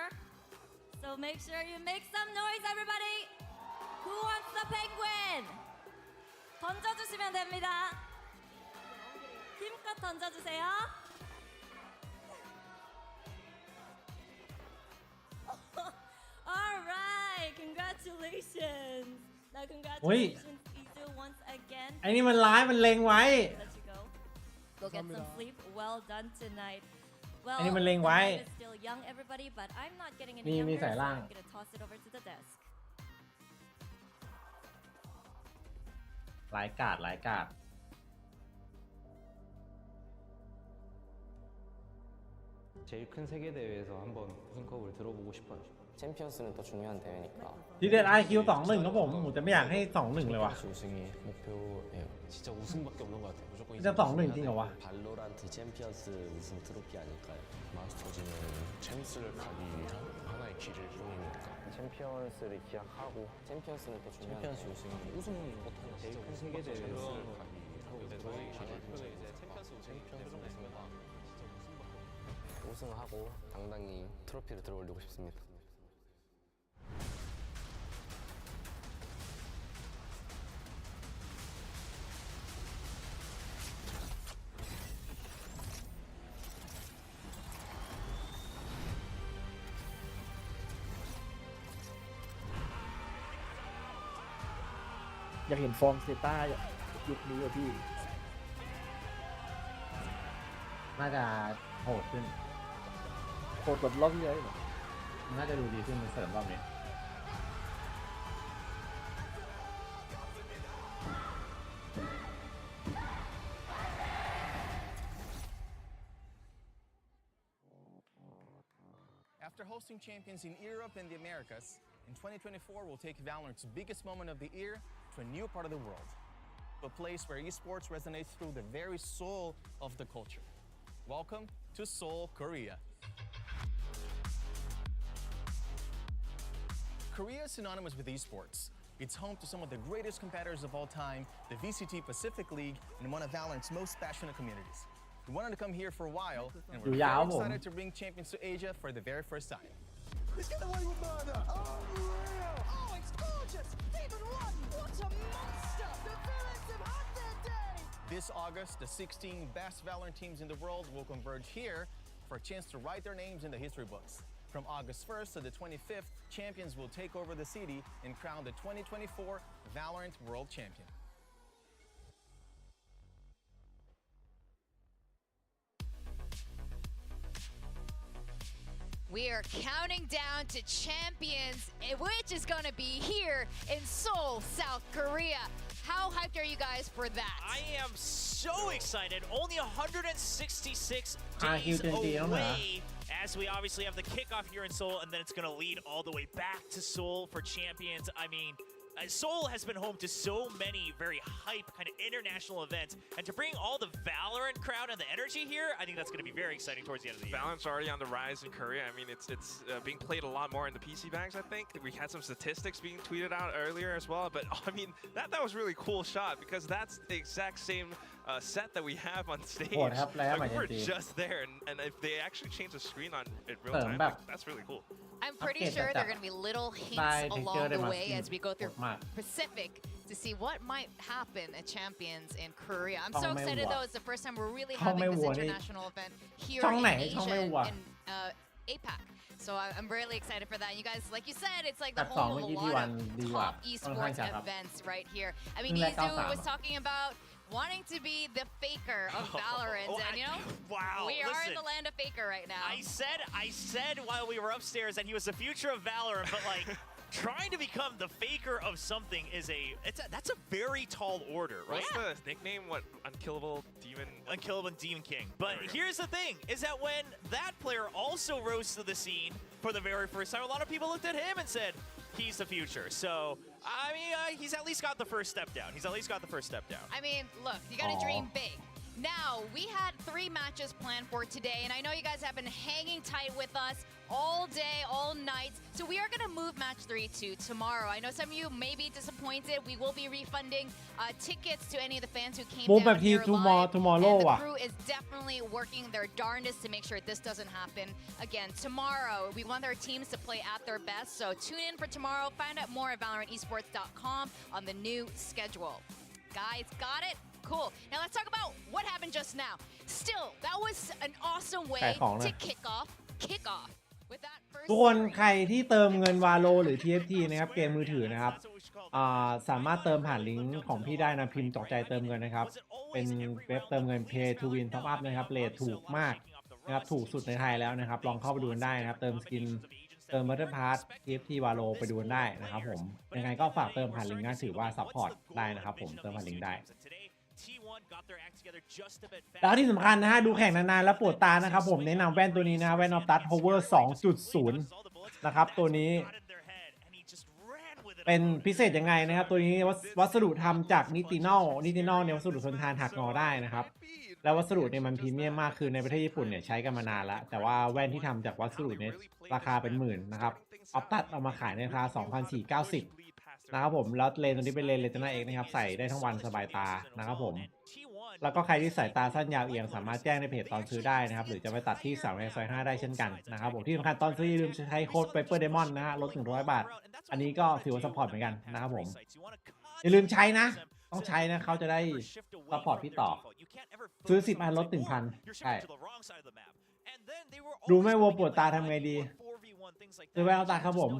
So make sure you make some noise, everybody. Who wants the penguin? 던져주시면 됩니다. 힘껏 던져주세요. All right, congratulations. Now congratulations, Izu, once again. ไอ้นี่มันร้ายมันเลงไว้ Let you go. Go get some sleep. Well done tonight. Well, ไอ้นี่มันเลงไว้ the night is still young, everybody, but I'm not getting any มี younger, สาย so ล่าง I'm gonna toss it over to the desk. หลายกาด 제일 큰 세계 대회에서 한번 우승컵을 들어보고 싶어요. 챔피언스는 더 중요한 대회니까. ทีเด็ด IQ 2-1ครับผมจะไม่อยากให้ 2-1 เลยว่ะ 우승이 목표예요. 진짜 우승밖에 없는 것 같아요. 무조건 จะ 2-1 จริงเหรอวะ 발로란트 챔피언스 우승 트로피 아닐까요? 마스터즈는 챔스를 가기 위한 하나의 길일 뿐이니까. 챔피언스를 기약하고 챔피언스는 더 중요한 챔피언스 우승이 우승 못하는 제일 큰 세계 대회에서 가기 위한 우승하고 당당히 트로피를 들어올리고 싶습니다.อยากเห็นฟองเซต้ายุคนี้อะพี่ น่าจะโหดขึ้น โคตรแบบรอบที่แล้วเหรอ น่าจะดูดีขึ้นมันเสริมรอบนี้ After hosting champions in Europe and the Americas, in 2024 we'll take Valorant's biggest moment of the year to a new part of the world, a place where esports resonates through the very soul of the culture. Welcome to Seoul, Korea. Korea is synonymous with esports. It's home to some of the greatest competitors of all time, the VCT Pacific League, and one of Valorant's most passionate communities. We wanted to come here for a while, and we're very excited to bring champions to Asia for the very first time. He's getting away with murder! Unreal! Oh, it's gorgeous! Even one! What a monster! The villains have had their day! This August, the 16 best Valorant teams in the world will converge here for a chance to write their names in the history books. From August 1st to the 25th, champions will take over the city and crown the 2024 Valorant World Champion. We are counting down to champions, which is going to be here in Seoul, South Korea. How hyped are you guys for that? I am so excited. Only 166 days away as we obviously have the kickoff here in Seoul, and then it's going to lead all the way back to Seoul for champions. I mean, Seoul has been home to so many very hype kind of international events, and to bring all the Valorant crowd and the energy here, I think that's going to be very exciting towards the end of the year. Valorant's already on the rise in Korea. I mean, it's being played a lot more in the PC bags, I think. We had some statistics being tweeted out earlier as well, but I mean, that was a really cool shot because that's the exact same set that we have on stage. Like, we're just there, and if they actually change the screen on in real time, like, that's really cool. I'm pretty sure there are going to be little hints along the way as we go through Pacific to see what might happen at Champions in Korea. I'm so excited though, it's the first time we're really having this international event here in Asia and APAC. So I'm really excited for that. And you guys, like you said, it's like the home of a lot of top esports events right here. I mean, Izu was talking about wanting to be the faker of Valorant, and you know, we are in the land of faker right now. I said while we were upstairs that he was the future of Valorant, but like trying to become the faker of something is that's a very tall order, right? What's the nickname? What, Unkillable Demon King. But here's the thing, is that when that player also rose to the scene for the very first time, a lot of people looked at him and said, he's the future. So, I mean, he's at least got the first step down. I mean, look, you gotta dream big. Now, we had 3 matches planned for today, and I know you guys have been hanging tight with us all day, all night. So we are going to move match 3 to tomorrow. I know some of you may be disappointed. We will be refunding tickets to any of the fans who came down here live. tomorrow And the crew is definitely working their darndest to make sure this doesn't happen again. Tomorrow, we want our teams to play at their best. So tune in for tomorrow. Find out more at ValorantEsports.com on the new schedule. Guys, got it? Cool. Now let's talk about what happened just now. Still, that was an awesome way to kick off with that first ทุกคนใครที่เติมเงิน Valo หรือ TFT นะครับเกมมือถือนะครับสามารถเติมผ่านลิงก์ของพี่ได้นะพิมพ์ตกใจเติมเงินนะครับเป็นเว็บเติมเงิน Pay to Win Top Up นะครับเรทถูกมากนะครับถูกสุดในไทยแล้วนะครับลองเข้าไปดูกันได้นะครับเติมสกินเติม Battle Pass TFT Valo ไปดูกันได้นะครับผมยังไงก็ฝากเติมผ่านลิงก์นะถือว่าซัพพอร์ตได้นะครับผมเติมผ่านลิงก์ได้แล้วที่สำคัญนะฮะดูแข่งนานๆแล้วปวดตานะครับผมแนะนำแว่นตัวนี้นะแว่นออฟตัส Power 2.0 นะครับตัวนี้เป็นพิเศษยังไงนะครับตัวนี้วัสดุทำจากนิตินอลเนี่ยวัสดุทนทานหักงอได้นะครับแล้ววัสดุเนี่ยมันพรีเมียมมากคือในประเทศญี่ปุ่นเนี่ยใช้กันมานานแล้วแต่ว่าแว่นที่ทำจากวัสดุเนี่ยราคาเป็นหมื่นนะครับออฟตัสเอามาขายในราคา 2,490 นะครับผมแล้วเลนส์ตัวนี้เป็นเลนส์เรตินาเอกนะครับใส่ได้ทั้งวันสบายตานะครับผมแล้วก็ใครที่สายตาสั้นยาวเอียงสามารถแจ้งในเพจตอนซื้อได้นะครับหรือจะไปตัดที่3 ในซอย 5ได้เช่นกันนะครับผมที่สำคัญตอนซื้ออย่าลืมใช้โค้ด Viperdemon นะฮะลด100 บาทอันนี้ก็ถือว่าซัพพอร์ตเหมือนกันนะครับผมอย่าลืมใช้นะต้องใช้นะเขาจะได้ซัพพอร์ตพี่ต่อซื้อ10 อันลด 1,000 ใช่ดูไม่วัวปวดตาทำไงดีซื้อแว่นตาครับผม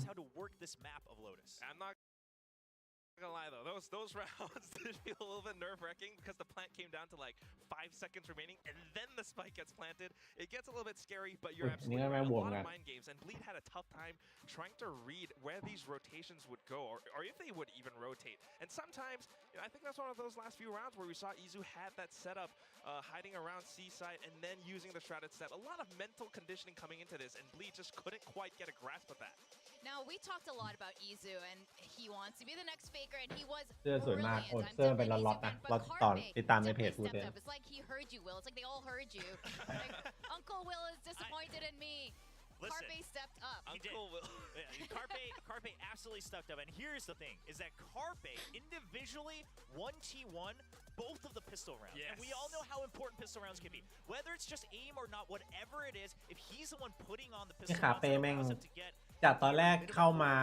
Gonna lie though, those rounds did feel a little bit nerve-wracking because the plant came down to like 5 seconds remaining and then the spike gets planted. It gets a little bit scary, but you're absolutely right. A lot of mind games, and Bleed had a tough time trying to read where these rotations would go or if they would even rotate. And sometimes, you know, I think that's one of those last few rounds where we saw Izu had that setup hiding around C-side and then using the shrouded set. A lot of mental conditioning coming into this, and Bleed just couldn't quite get a grasp of that. Now we talked a lot about Izu and he wants to be the next faker and he was เสื้อสวยมากเสื้อเป็นล็อตๆนะล็อตตอนติดตามในเพจพูดเลย It's like he heard you, Will. It's like they all heard you. Like, Uncle Will is disappointed in me. Carpe stepped up. Uncle Will. Carpe absolutely stepped up. And here's the thing, is that Carpe individually won T1 both of the pistol rounds. Yes. And we all know how important pistol rounds can be. Whether it's just aim or not, whatever it is, if he's the one putting on the pistol rounds, Carpeแม่งจากตอนแรกเข้ามา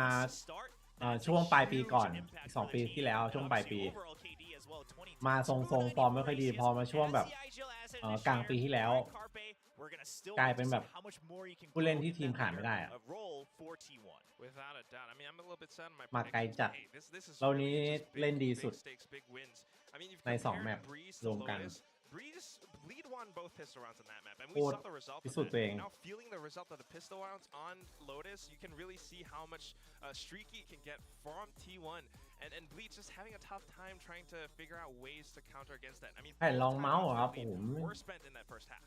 ช่วงปลายปีก่อน2 ปีที่แล้วช่วงปลายปีมาทรงฟอร์มไม่ค่อยดีพอมาช่วงแบบกลางปีที่แล้วกลายเป็นแบบผู้เล่นที่ทีมขาดไม่ได้อะมาไกลจัดเรานี้เล่นดีสุดใน2 แมปรวมกันBleed won both pistol rounds in that map, and we saw the result of that. Now feeling the result of the pistol rounds on Lotus, you can really see how much streaky it can get from T1, and Bleed just having a tough time trying to figure out ways to counter against that. I mean, แผ่นรองเมาส์ครับผม were spent in that first half.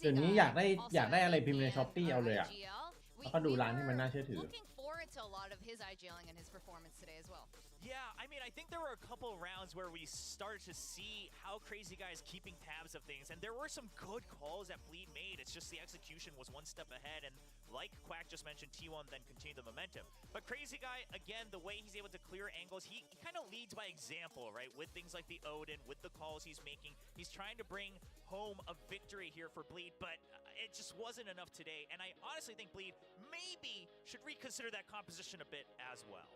เดี๋ยวนี้อยากได้อะไรพิมพ์ใน Shopee เอาเลยอ่ะแล้วก็ดูร้านที่มันน่าเชื่อถือ Looking forward to a lot of his IGLing and his performance today as well. Yeah, I mean, I think there were a couple rounds where we started to see how Crazy Guy is keeping tabs of things, and there were some good calls that Bleed made. It's just the execution was one step ahead, and like Quack just mentioned, T1 then continued the momentum. But Crazy Guy, again, the way he's able to clear angles, he kind of leads by example, right? With things like the Odin, with the calls he's making. He's trying to bring home a victory here for Bleed, but it just wasn't enough today. And I honestly think Bleed maybe should reconsider that composition a bit as well.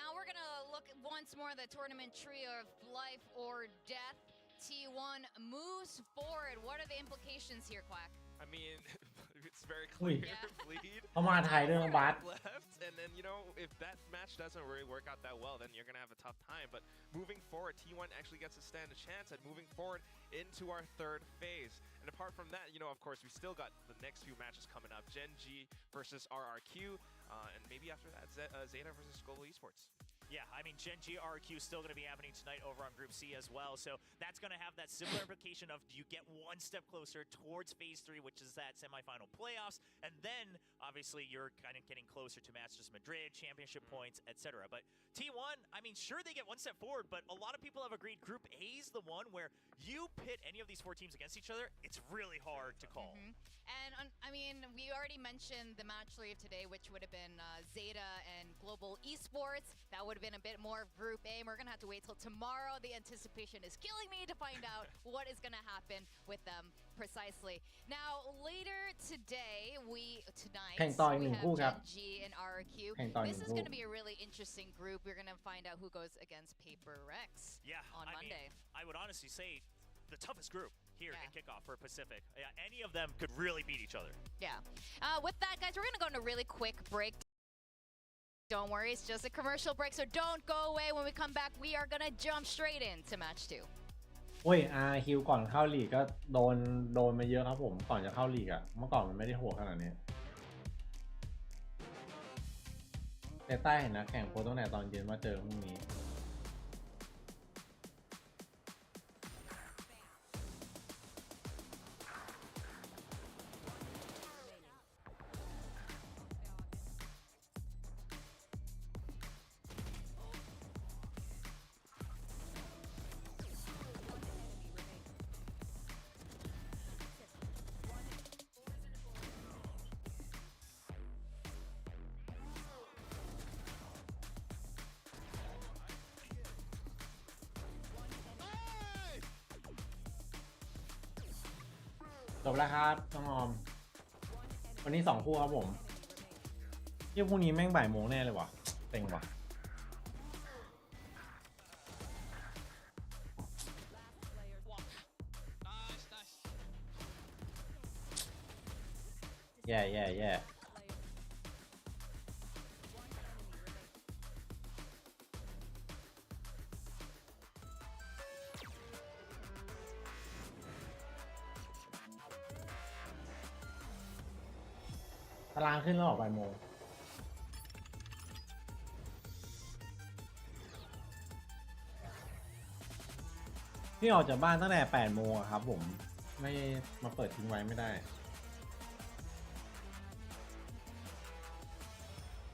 Now we're going to look once more at the tournament trio of life or death. T1 moves forward. What are the implications here, Quack? I mean, it's very clear. Bleed เขามาไทยเรื่องบาส left, and then you know if that match doesn't really work out that well, then you're gonna have a tough time. But moving forward, T1 actually gets to stand a chance at moving forward into our 3rd phase. And apart from that, you know, of course, we still got the next few matches coming up: Gen G versus RRQ, and maybe after that, Zeta versus Global Esports. Yeah, I mean, Gen G RQ is still going to be happening tonight over on Group C as well. So that's going to have that similar implication of you get one step closer towards Phase 3, which is that semifinal playoffs. And then, obviously, you're kind of getting closer to Masters Madrid, championship points, etc. But T1, I mean, sure, they get one step forward, but a lot of people have agreed Group A is the one where you pit any of these 4 teams against each other, it's really hard to call. And I mean, we already mentioned the match lead today, which would have been Zeta and Global Esports. That would have been a bit more of Group A. We're gonna have to wait till tomorrow. The anticipation is killing me to find out what is gonna happen with them precisely. Now, later today, tonight, แข่งต่ออีก we 1 have คู่ครับ Gen G and RQ. แข่งต่ออีก This 1 is คู่ gonna be a really interesting group. We're gonna find out who goes against Paper Rex Yeah, on Monday. I would honestly say the toughest group here in kickoff for Pacific. Yeah, any of them could really beat each other. Yeah. With that, guys, we're going to go on a really quick break. Don't worry, it's just a commercial break, so don't go away. When we come back, we are going to jump straight into match 2. โอ้ยฮิวก่อนเข้าลีกก็โดนมาเยอะครับผมก่อนจะเข้าลีกอะเมื่อก่อนมันไม่ได้โหดขนาดนี้แต่ใต้เห็นนะแข่งโปรตั้งแต่ตอนเย็นมาเจอพรุ่งนี้ จบแล้วครับน้องออมวันนี้2 คู่ครับผมเที่ยวพรุ่งนี้แม่งบ่ายโมงแน่เลยว่ะเต็งว่ะแย่ตารางขึ้นแล้วออกบ่ายโมงพี่ออกจากบ้านตั้งแต่8 โมงครับผมไม่มาเปิดทิ้งไว้ไม่ได้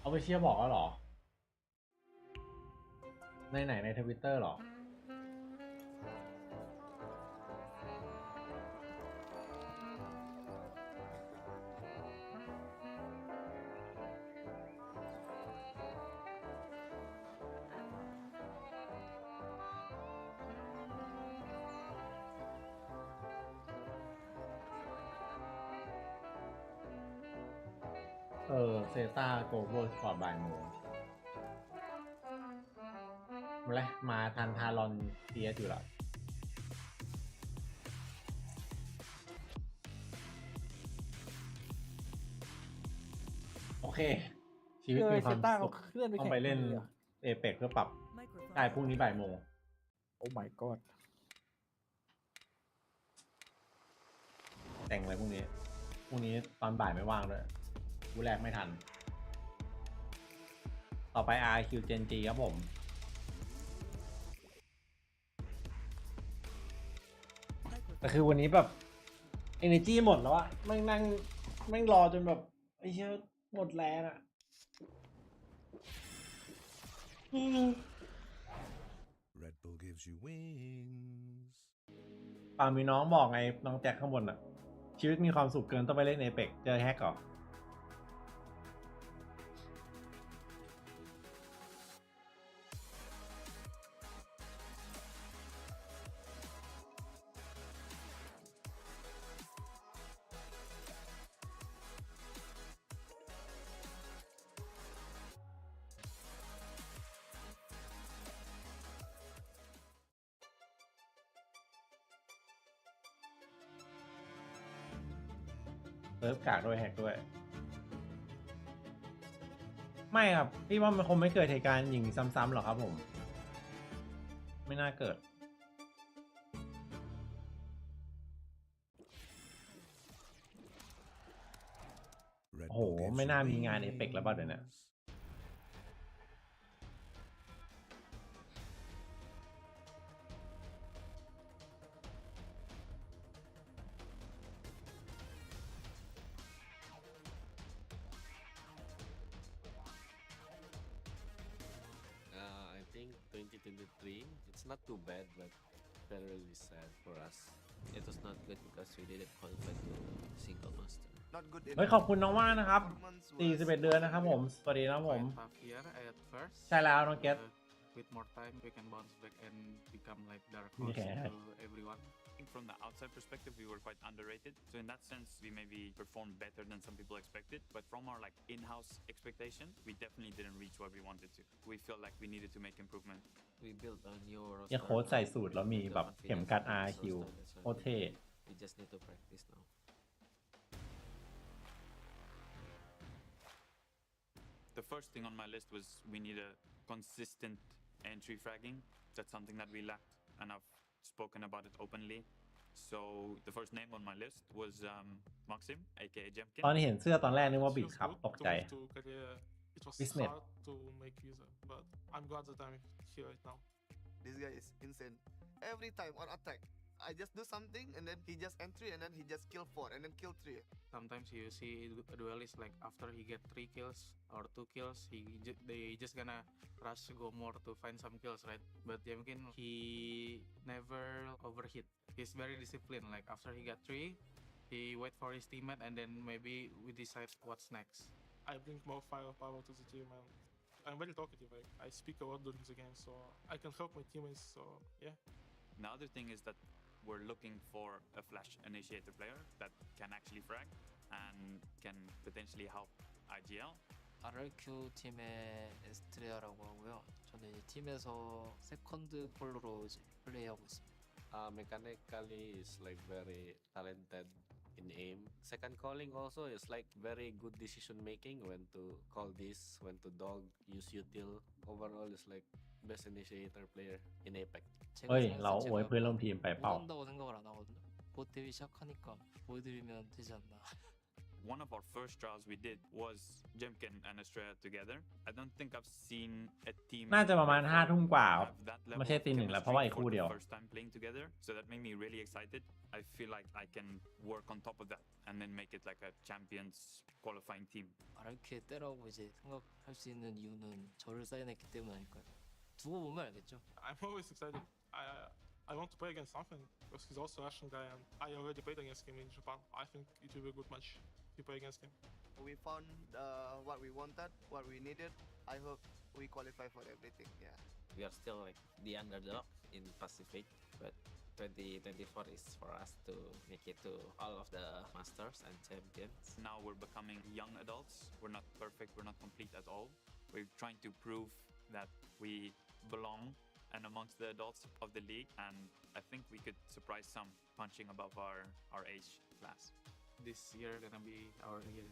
เอาไปเชียร์บอกแล้วหรอใน Twitter หรอเซต้าโกลบอลสปอร์ตบ่ายโมงมาทันทารอนเทียอยู่ละโอเคชีวิตมีความสุขต้องไปเล่นเอเปกเพื่อปรับได้พรุ่งนี้บ่ายโมงโอ้ my god แต่งอะไรพรุ่งนี้ตอนบ่ายไม่ว่างด้วยกูแรกไม่ทันต่อไป RQ Gen G ครับผมแต่คือวันนี้แบบ energy หมดแล้วอะแม่งรอจนแบบไอ้เชี่ยหมดแรงอะRed Bull gives you wings ป่ามีน้องบอกไงน้องแจ็คข้างบนอะชีวิตมีความสุขเกินต้องไปเล่นเอเปกเจอแฮกเหรอเซิร์ฟกากด้วยแฮกด้วยไม่ครับพี่ว่ามันคงไม่เกิดเหตุการณ์ยิงซ้ำๆหรอกครับผมไม่น่าเกิดโอ้โหไม่น่ามีงานเอเปกแล้วป่ะเดี๋ยวนี้ 3. It's not too bad, but very sad for us. It was not good because we didn't qualify to single master. Not good เฮ้ยขอบคุณน้องว่านะครับ41เดือนนะครับผมสวัสดีนะครับผม At first, ใช่แล้วน้องเกต with more time, we can bounce back and become like dark horse Yeah. to everyone. I think from the outside perspective, we were quite underrated. So in that sense, we maybe performed better than some people expected. But from our like in-house expectation, we definitely didn't reach what we wanted to. We felt like we needed to make improvement. We built a new เนี่ยโค้ชใส่สูตรแล้วมีแบบเข็มกัด RQ โคตรเท่ We just need to practice now. The first thing on my list was we need a consistent entry fragging. That's something that we lacked, and I've spoken about it openly. So the first name on my list was Maxim, aka Jemkin. ตอนเห็นเสื้อตอนแรกนึกว่าบิ๊กครับตกใจ It was Business. hard to make visa, but I'm glad that I'm here right now. This guy is insane. Every time on attack, I just do something and then he just entry and then he just kill 4 and then kill 3. Sometimes you see a duelist like after he get 3 kills or 2 kills, they just gonna rush go more to find some kills, right? But Jemkin, he never overhit. He's very disciplined. Like after he got 3, he wait for his teammate and then maybe we decide what's next. I bring more firepower to the team and I'm very talkative. I speak a lot during the game, so I can help my teammates. So yeah. The other thing is that we're looking for a flash initiator player that can actually frag and can potentially help IGL. RRQ 팀의 에스트레아라고 하고요. 저는 이 팀에서 세컨드 폴로로 플레이하고 있습니다. Mechanically is like very talented in aim. Second calling also is like very good decision making when to call this, when to dog, use util. Overall is like best initiator player in Apex. เฮ้ยเราอวยเพื่อนร่วมทีมไปเปล่า 못한다고 생각을 안 하거든요. 곧 데뷔 시작하니까 보여드리면 되지 않나. One of our first trials we did was Jemkin and Estrella together. I don't think I've seen a team น่าจะประมาณ5 ทุ่มกว่า have that level ไม่ใช่ of ตี 1แล้วเพราะว่าอีก chemistry คู่ for เดียว the first time playing together. So that made me really excited. I feel like I can work on top of that and then make it like a champions qualifying team. RRQ에 때라고 이제 생각할 수 있는 이유는 저를 사인했기 때문 아닐까요? 두고 보면 알겠죠. I'm always excited. I want to play against something because he's also a Russian guy and I already played against him in Japan. I think it will be a good match to play against him. We found what we wanted, what we needed. I hope we qualify for everything. Yeah. We are still like the underdog in Pacific, but 2024 is for us to make it to all of the masters and champions. Now we're becoming young adults. We're not perfect. We're not complete at all. We're trying to prove that we belong and amongst the adults of the league, and I think we could surprise some punching above our age class. This year gonna be our year.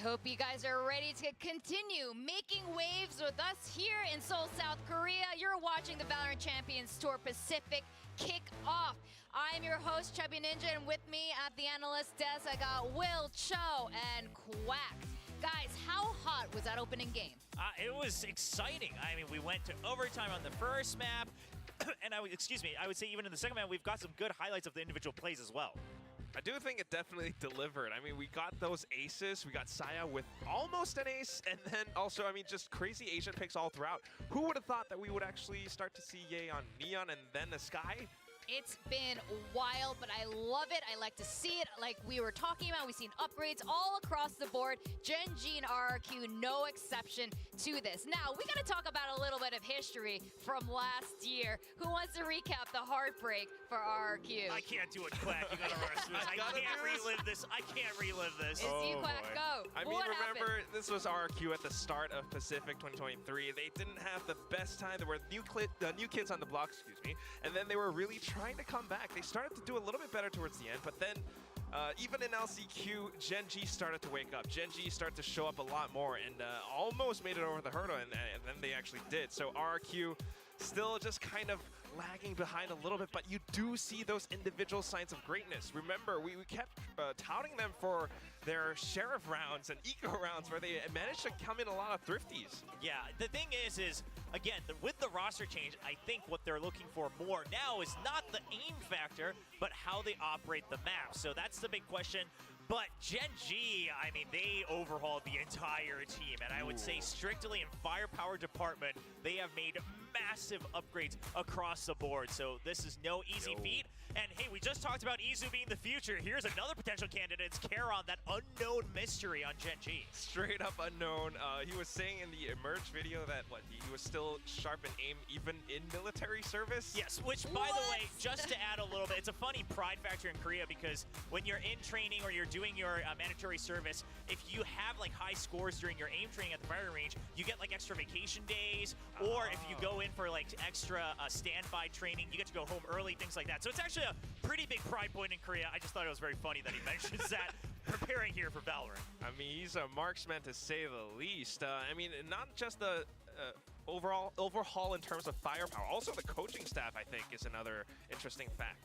hope you guys are ready to continue making waves with us here in Seoul, South Korea. You're watching the Valorant Champions Tour Pacific kick off. I'm your host, Chubby Ninja, and with me at the analyst desk, I got Will, Cho, and Quack. Guys, how hot was that opening game? It was exciting. I mean, we went to overtime on the first map, and I would say even in the second map, we've got some good highlights of the individual plays as well. I do think it definitely delivered. I mean, we got those aces. We got Saya with almost an ace, and then also, I mean, just crazy Asian picks all throughout. Who would have thought that we would actually start to see Ye on Neon and then the Sky? It's been wild, but I love it. I like to see it. Like we were talking about, we've seen upgrades all across the board. Gen G and RRQ, no exception to this. Now, we got to talk about a little bit of history from last year. Who wants to recap the heartbreak for RRQ? I can't do it, Quack. You gotta rush this. I can't relive this. I can't relive this. It's you, Quack. Go. I mean, remember, this was RRQ at the start of Pacific 2023. They didn't have the best time. There were new kids on the block, and then they were really trying to come back. They started to do a little bit better towards the end, but then even in LCQ, Gen G started to wake up. Gen G started to show up a lot more and almost made it over the hurdle, and then they actually did. So RRQ still just kind of lagging behind a little bit, but you do see those individual signs of greatness. Remember, we kept touting them for their sheriff rounds and eco rounds where they managed to come in a lot of thrifties. Yeah, the thing is again, with the roster change, I think what they're looking for more now is not the aim factor, but how they operate the map. So that's the big question. But Gen G, I mean, they overhauled the entire team. And I would say strictly in firepower department, they have made massive upgrades across the board. So this is no easy feat. And hey, we just talked about Izu being the future. Here's another potential candidate. It's Karon, that unknown mystery on Gen G. Straight up unknown. He was saying in the Emerge video that he was still sharp in aim even in military service. Yes, which by the way, just to add a little bit, it's a funny pride factor in Korea because when you're in training or you're doing your mandatory service, if you have like high scores during your aim training at the firing range, you get like extra vacation days, or if you go in for like extra standby training, you get to go home early, things like that. So it's actually a pretty big pride point in Korea. I just thought it was very funny that he mentions that preparing here for Valorant. I mean, he's a marksman to say the least. I mean, not just the overall overhaul in terms of firepower, also the coaching staff, I think, is another interesting fact.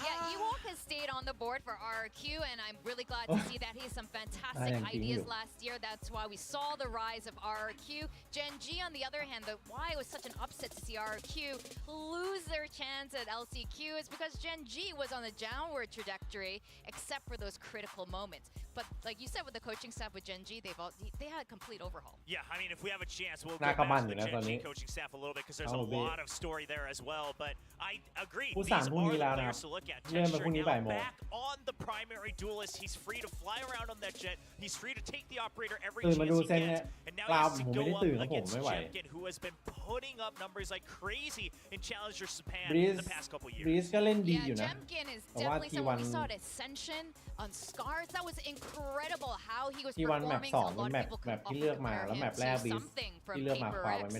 Yeah, Ewok has stayed on the board for RRQ, and I'm really glad to see that he has some fantastic ideas last year. That's why we saw the rise of RRQ. Gen G, on the other hand, why it was such an upset to see RRQ lose their chance at LCQ is because Gen G was on a downward trajectory, except for those critical moments. But like you said, with the coaching staff with Gen G, they had a complete overhaul. Yeah, I mean, if we have a chance, we'll go back to the Gen G coaching staff a little bit because there's a lot of story there as well. But I agree, these are the players to look at. Gesture now back on the primary duelist. He's free to fly around on that jet. He's free to take the operator every chance he gets. And now he has to go up against Jemkin, who has been putting up numbers like crazy in Challenger Japan in the past couple years. Yeah, Jemkin is definitely someone we saw at Ascension on Scars. That was incredible how he was performing. So a lot of people could compare him to something from Paper X.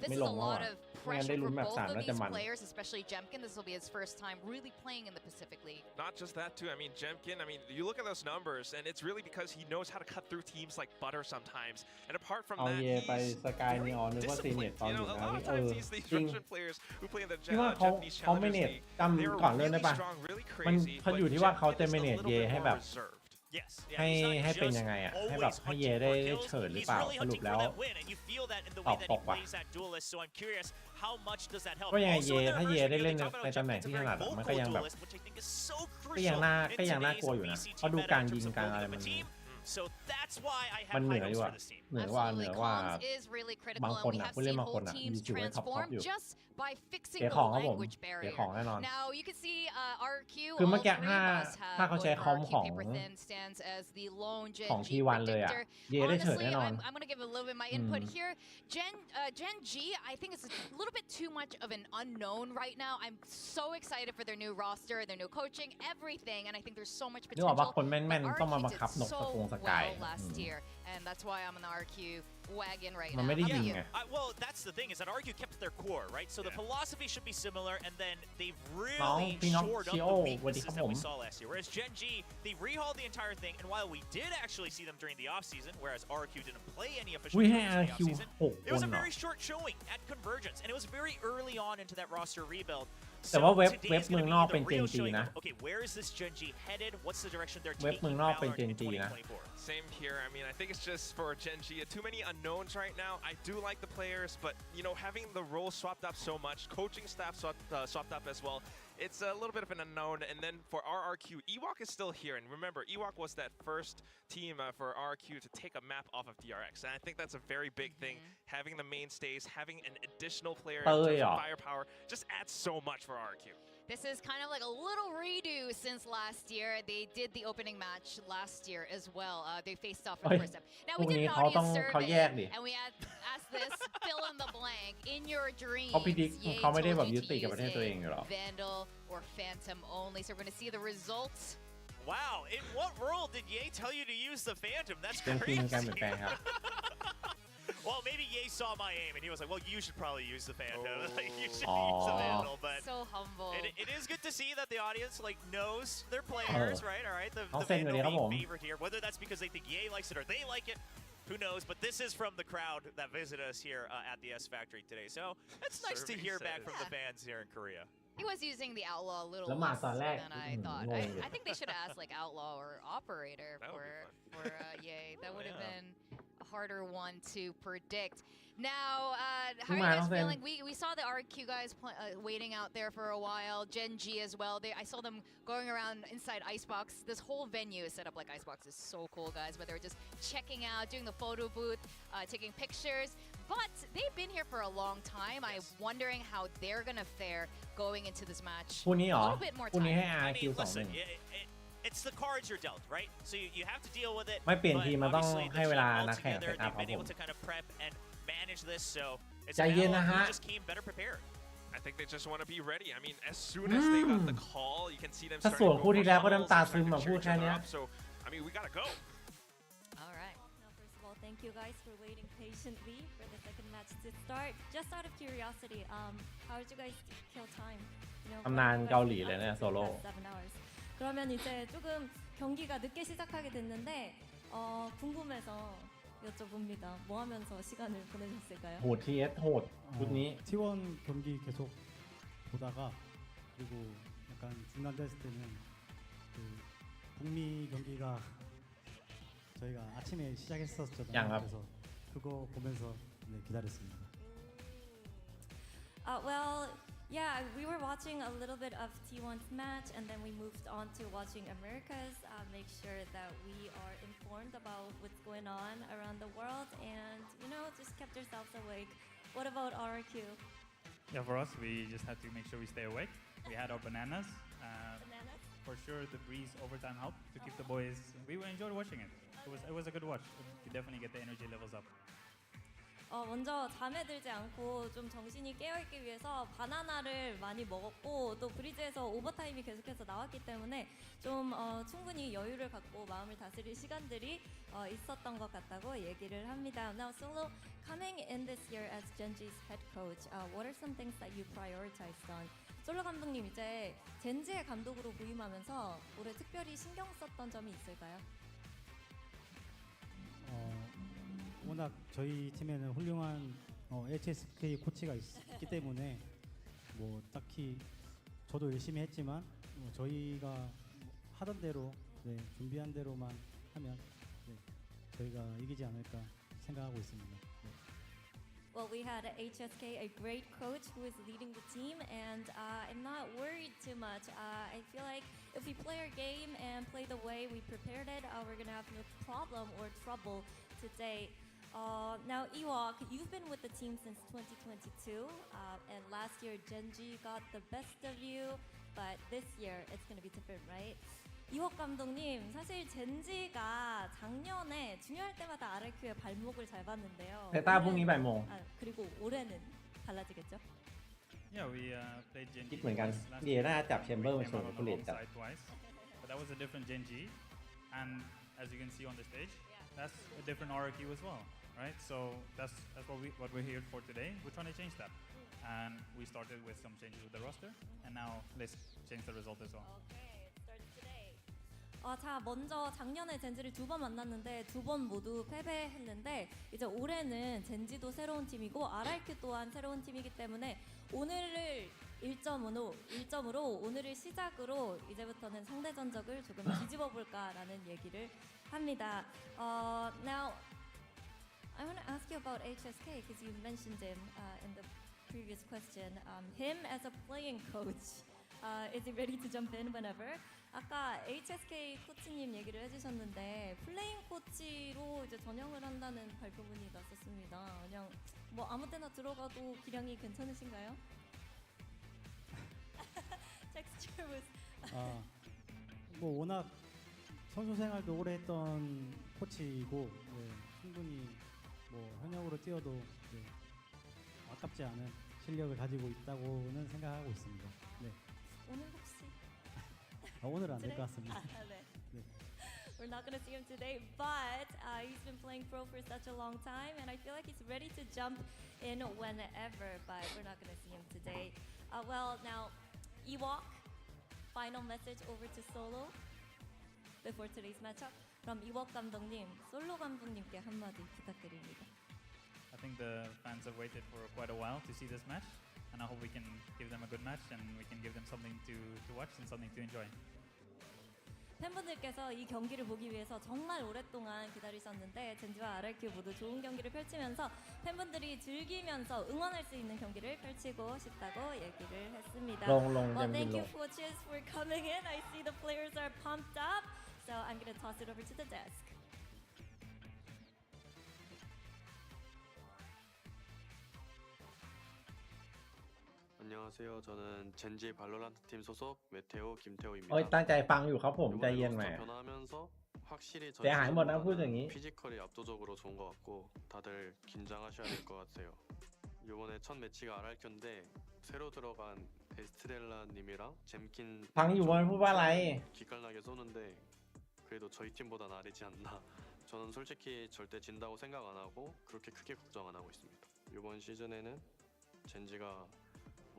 This is a lot of pressure for both of these players, especially Jemkin. This will be his first time really playing in the Pacific League. Not just that too. I mean, Jemkin, I mean, you look at those numbers and it's really because he knows how to cut through teams like butter sometimes. And apart from that, he's disciplined. You know, a lot of times these Russian players who play in the Japanese Challengers League, they're really strong, really crazy, but Jemkin's a little bit more reserved. Yes. ให้เป็นยังไงอ่ะให้แบบให้เยได้เฉิดหรือเปล่าสรุปแล้วตอบตกว่ะก็ยังไงเยถ้าเยได้เล่นในตำแหน่งที่ถนัดมันก็ยังแบบก็ยังน่ากลัวอยู่นะเพราะดูการยิงการอะไรมันเหนืออยู่อ่ะเหนือกว่าบางคนอ่ะผู้เล่นบางคนอ่ะมีจุดไว้ท็อปอยู่เสียของครับผมเสียของแน่นอนคือเมื่อกี้ถ้าเขาใช้คอมของT1 เลยอ่ะเย่ได้เฉิดแน่นอน I'm going to give a little bit of my input here. Gen G, I think it's a little bit too much of an unknown right now. I'm so excited for their new roster, their new coaching, everything, and I think there's so much potential. นึกออกว่าคนแม่นๆต้องมาบังคับนกส กาย well last year, and that's why I'm on the RQ wagon right มัน now. ไม่ได้ How ยิง about you? ไง Well, that's the thing is that RQ kept their core, right? So the philosophy should be similar, and then they've น้อง really พี่น้อง shored up ชิโอ the สวัสดี weaknesses ครับ that ผม we saw last year. Whereas Gen G, they rehauled the entire thing, and while we did actually see them during the offseason, whereas RQ didn't play any official อุ้ยให้ games in the RQ offseason, 6 it ค was น a เหรอ very short showing at Convergence, and it was very early on into that roster rebuild. แต่ว่าเว็บ Today เว็บ is เมือง gonna นอก be เป็น the เจน real จี showing นะ of, okay, where is this Gen G headed? What's the direction they're เว็บ taking เมืองนอกเป็น Valorant เจน in จีนะ 2024? Same here. I mean, I think it's just for Gen G, too many unknowns right now. I do like the players, but you know, having the roles swapped up so much, coaching staff swapped up as well. It's a little bit of an unknown. And then for RRQ, Ewok is still here. And remember, Ewok was that first team for RRQ to take a map off of DRX. And I think that's a very big thing. Having the mainstays, having an additional player in terms of firepower, just adds so much for RRQ. This is kind of like a little redo since last year. They did the opening match last year as well. They faced off in the first time. Now we did an audience survey, and we asked this: fill in the blank. In your dreams, เขาพิจิก Ye เขาไม่ได้แบบ told ยึ you ด to ติดกับประเทศ use ตัวเองอยู่หรอ a Vandal or Phantom only. So we're going to see the results. Wow, in what world did Ye tell you to use the Phantom? That's เป็นทีมการเปลี่ยนแปลง crazy. ครับ Well, maybe Ye saw my aim and he was like, well, you should probably use the Phantom. Like, you should Oh. use the Vandal, but So humble. it is good to see that the audience like knows their players, right? All right, the I'll send you Vandal the being album. favored here. Whether that's because they think Ye likes it or they like it, who knows? But this is from the crowd that visited us here at the S Factory today. So it's nice to hear back from the fans here in Korea. He was using the Outlaw a little แล้วมา less ตอนแรก than I thought. I think they should have asked like Outlaw or Operator for Ye. That would have been a harder one to predict. Now, how are you guys feeling? We saw the RQ guys waiting out there for a while. Gen G as well. I saw them going around inside Icebox. This whole venue is set up like Icebox. Is so cool, guys. Where they're just checking out, doing the photo booth, taking pictures. But they've been here for a long time. I'm wondering how they're gonna fare going into this match. คู่นี้เหรอ A little bit more คู่นี้ time. ให้ I RQ mean, 2-1 listen, it's the cards you're dealt, right? So you have to deal with it. ไม่เปลี่ยนทีมมันต้อง But obviously, ให้เวลา the team นักแข่ง altogether, เซตอัพ they've ครับ been ผม able to kind of prep and manage this. So it's ใจเย็นนะ now ฮะ who just came better prepared. I think they just want to be ready. I mean, as soon as they got the call, you can see them ถ้า starting ส่วน to คู่ go ที่ for แล้วก็ shuttles, น้ำตา they're ซึม trying มา to พูด cheer แค่ each other เนี้ย up. So, I mean, we gotta go. All right. Now, first of all, thank you guys for waiting patiently for the second match to start. Just out of curiosity, how did you guys kill time? You know, ตำนานเกาหลีเลยเนี่ยโซโล่ 7 hours. 그러면 이제 조금 경기가 늦게 시작하게 됐는데 궁금해서 여쭤봅니다. 뭐 하면서 시간을 보내셨을까요? โหด TS โหดชุดนี้ T1 경기 계속 보다가 그리고 약간 중단됐을 때는 그 북미 경기가 저희가 아침에 시작했었잖아요. 그래서 그거 보면서 네, 기다렸습니다. Well, yeah, we were watching a little bit of T1's match, and then we moved on to watching America's. Make sure that we are informed about what's going on around the world, and just kept ourselves awake. What about RQ? Yeah, for us, we just had to make sure we stay awake. We had our bananas. Bananas? For sure, the breeze overtime helped to keep the boys. We enjoyed watching it. It was a good watch. You definitely get the energy levels up. 먼저 잠에 들지 않고 좀 정신이 깨어있기 위해서 바나나를 많이 먹었고 또 브리즈에서 오버타임이 계속해서 나왔기 때문에 좀 충분히 여유를 갖고 마음을 다스릴 시간들이 있었던 것 같다고 얘기를 합니다. Now, Solo, coming in this year as Gen G's head coach, what are some things that you prioritized on? 솔로 감독님 이제 젠지의 감독으로 부임하면서 올해 특별히 신경 썼던 점이 있을까요? 워낙 저희 팀에는 훌륭한 HSK 코치가 있기 때문에 뭐 딱히 저도 열심히 했지만 저희가 하던 대로 준비한 대로만 하면 저희가 이기지 않을까 생각하고 있습니다. Well, we had HSK, a great coach who is leading the team, and I'm not worried too much. I feel like if we play our game and play the way we prepared it, we're going to have no problem or trouble today. Now, Ewok, you've been with the team since 2022, and last year Gen G got the best of you, but this year it's going to be different, right? 이옥 감독님, 사실 젠지가 작년에 중요할 때마다 RQ의 발목을 잘 봤는데요. 대타พรุ่งนี้บ่ายโมง 그리고 올해는 달라지겠죠? Yeah, we played Gen G คิดเหมือนกัน last ดี year. น่าจับแชมเบอร์ We มาช came น out กับผู้เล่นจับ alongside twice, but that was a different Gen G. And as you can see on the stage, that's a different RRQ as well, right? So that's what we're here for today. We're trying to change that. And we started with some changes with the roster, and now let's change the result as well. Okay, it starts today. 자, 먼저 작년에 젠지를 2번 만났는데 2번 모두 패배했는데 이제 올해는 젠지도 새로운 팀이고 RRQ 또한 새로운 팀이기 때문에 오늘을 1점으로 오늘을 시작으로 이제부터는 상대 전적을 조금 뒤집어 볼까라는 얘기를 합니다. Now I want to ask you about HSK because you mentioned him in the previous question. Him as a playing coach, is he ready to jump in whenever? 아까 HSK 코치님 얘기를 해주셨는데 플레잉 코치로 이제 전향을 한다는 발표문이 났었습니다. 그냥 뭐 아무 때나 들어가도 기량이 괜찮으신가요? Texture was. 뭐 워낙 선수 생활도 오래 했던 코치이고 충분히 뭐 현역으로 뛰어도 아깝지 않은 실력을 가지고 있다고는 생각하고 있습니다. 네. 오늘 혹시? 오늘은 안 될 것 같습니다. 네. 네. We're not gonna see him today, but he's been playing pro for such a long time, and I feel like he's ready to jump in whenever. But we're not gonna see him today. Well, now, Ewok, final message over to Solo before today's matchup. 그럼 이웍 감독님, 솔로 감독님께 한마디 부탁드립니다. I think the fans have waited for quite a while to see this match, and I hope we can give them a good match and we can give them something to watch and something to enjoy. 팬분들께서 이 경기를 보기 위해서 정말 오랫동안 기다리셨는데 젠지와 RRQ 모두 좋은 경기를 펼치면서 팬분들이 즐기면서 응원할 수 있는 경기를 펼치고 싶다고 얘기를 했습니다. Well, thank you coaches for coming in. I see the players are pumped up, so I'm going to toss it over to the desk. 안녕하세요. 저는 젠지 발로란트 팀 소속 메테오 김태호입니다. ตั้งใจฟังอยู่ครับผมใจเย็น 이번에 แหม 로스터 변화하면서 확실히 เสียหายหมดนะพูดอย่างนี้ 피지컬이 압도적으로 좋은 것 같고 다들 긴장하셔야 될 것 같아요. 이번에 첫 매치가 RRQ인데 새로 들어간 에스트렐라님이랑 잼킨 ฟังอยู่มันพูดว่าอะไร 기깔나게 쏘는데 그래도 저희 팀보다 나르지 않나. 저는 솔직히 절대 진다고 생각 안 하고 그렇게 크게 걱정 안 하고 있습니다. 이번 시즌에는 젠지가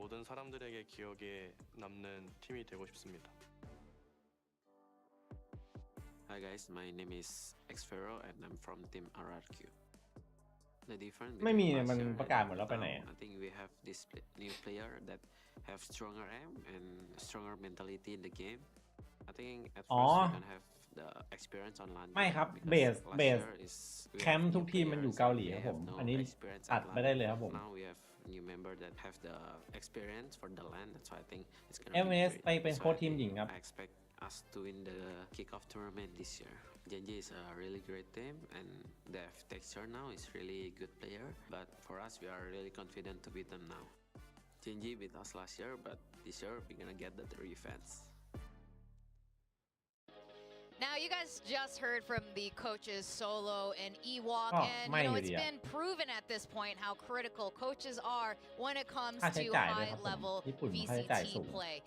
모든 사람들에게 기억에 남는 팀이 되고 싶습니다. Hi guys, my name is Xfero and I'm from Team RRQ. The difference ไม่มี between มัน last year ประกาศหมดแล้วไปไหน I think we have this new player that have stronger aim and stronger mentality in the game. I think at first we don't have the experience on LAN. ไม่ครับเบสแคมป์ทุกทีมมันอยู่เกาหลีครับผมอันนี้ตัดไม่ได้เลยครับผม Now we have new member that have the experience for the LAN. That's why I think it's gonna MS be ไปเป็นโค้ชทีมหญิงครับ I expect us to win the kickoff tournament this year. Genji is a really great team and the Texture now is really good player, but for us we are really confident to beat them now. Genji beat us last year, but this year we're gonna get the defense. Now, you guys just heard from the coaches Solo and Ewok, and you know it's been proven at this point how critical coaches are when it comes to high-level VCT play.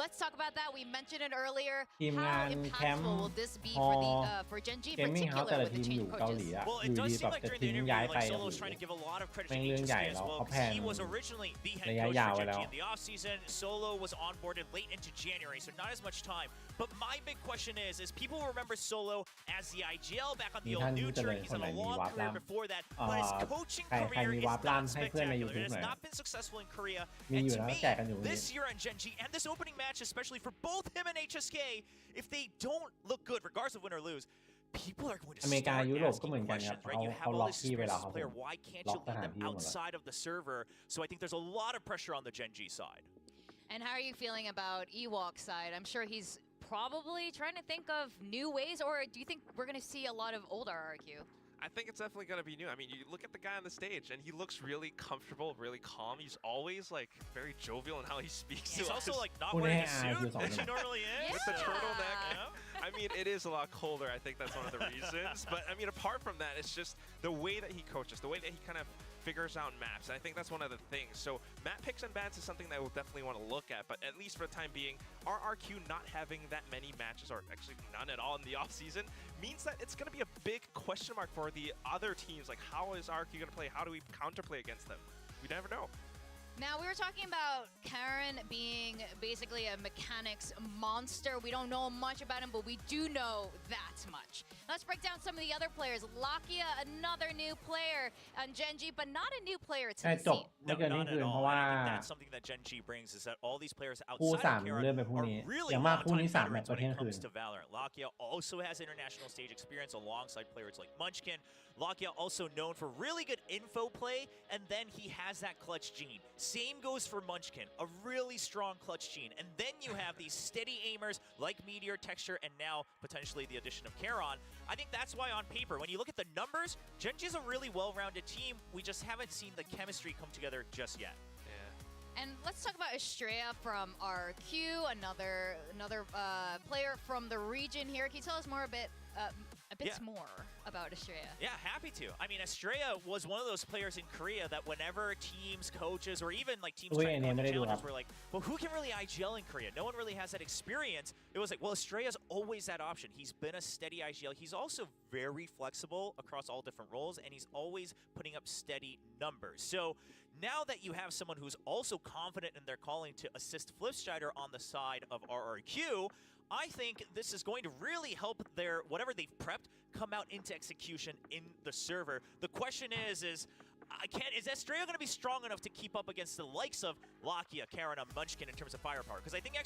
Let's talk about that. We mentioned it earlier. How impactful will this be for Genji, in particular, with the change coaches? Well, it does seem like during the interview, like Solo was trying to give a lot of credit to HSK as well, because he was originally the head coach for Genji in the offseason. Solo was onboarded late into January, so not as much time. But my big question is people remember Solo as the IGL back on the old New Jersey. He's had a long career before that, but his coaching career is not spectacular. It has not been successful in Korea. And to me, this year on Genji and this opening match, especially for both him and HSK, if they don't look good, regardless of win or lose, people are going to start asking questions, right? You have all this experience as a player. Why can't you lead them outside of the server? So I think there's a lot of pressure on the Genji side. And how are you feeling about Ewok's side? I'm sure he's probably trying to think of new ways, or do you think we're going to see a lot of old RRQ? I think it's definitely going to be new. I mean, you look at the guy on the stage, and he looks really comfortable, really calm. He's always, like, very jovial in how he speaks. He's also, like, not wearing a suit, which he normally is. With the turtleneck. Yeah. I mean, it is a lot colder. I think that's one of the reasons. But, I mean, apart from that, it's just the way that he coaches, the way that he kind of figures out maps. I think that's one of the things. So map picks and bans is something that we'll definitely want to look at, but at least for the time being, RRQ not having that many matches, or actually none at all in the offseason, means that it's going to be a big question mark for the other teams. Like, how is RRQ going to play? How do we counterplay against them? We never know. Now, we were talking about Karen being basically a mechanics monster. We don't know much about him, but we do know that much. Let's break down some of the other players. Lakia, another new player, and Genji, but not a new player to the จบ scene. ไม่เกินนี้ Not คื at นเพ all. ราะว่า And I think that's something that Genji brings is that all these players คู่ outside สาม of Karen เลื่อนไปพรุ่ง are นี้ really อย่างมากคู่ long-time นี้3แมตช์ veterans ก็ when เที่ยง it คืน comes to Valorant. Lakia also has international stage experience alongside players like Munchkin. Lakia also known for really good info play, and then he has that clutch gene. Same goes for Munchkin, a really strong clutch gene. And then you have these steady aimers like Meteor, Texture, and now potentially the addition of Charon. I think that's why on paper, when you look at the numbers, Genji is a really well-rounded team. We just haven't seen the chemistry come together just yet. And let's talk about Estrella from RQ, another player from the region here. Can you tell us more a bit more about Estrella? Yeah, happy to. I mean, Estrella was one of those players in Korea that whenever teams, coaches, or even like teams trying to go to challengers were like, well, who can really IGL in Korea? No one really has that experience. It was like, well, Estrella's always that option. He's been a steady IGL. He's also very flexible across all different roles, and he's always putting up steady numbers. So now that you have someone who's also confident in their calling to assist Flipstrider on the side of RRQ, I think this is going to really help their whatever they've prepped come out into execution in the server. The question is Estrella going to be strong enough to keep up against the likes of Lakia, Karen, and Munchkin in terms of firepower? Because I think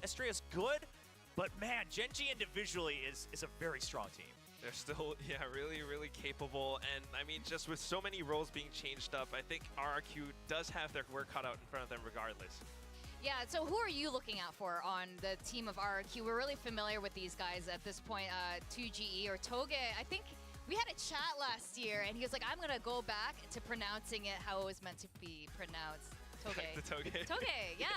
Estrella's good, but man, Genji individually is a very strong team. They're still, really, really capable. And I mean, just with so many roles being changed up, I think RRQ does have their work cut out in front of them regardless. Yeah, so who are you looking out for on the team of RRQ? We're really familiar with these guys at this point. 2GE or Toge, I think we had a chat last year, and he was like, I'm going to go back to pronouncing it how it was meant to be pronounced. Toge. The Toge. Toge, yeah.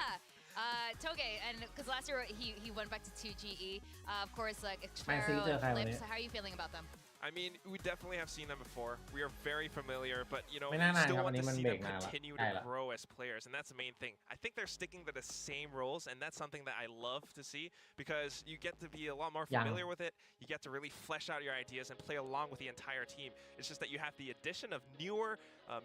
Toge, and because last year he went back to 2GE. Of course, like Xfero and Flips. How are you feeling about them? I mean, we definitely have seen them before. We are very familiar, but we ไม่น่านาน still ครับ want วัน to นี้มัน see เบร them กนานละ continue ใกล้ to ละ grow as players, and that's the main thing. I think they're sticking to the same roles, and that's something that I love to see because you get to be a lot more familiar with it. You get to really flesh out your ideas and play along with the entire team. It's just that you have the addition of newer,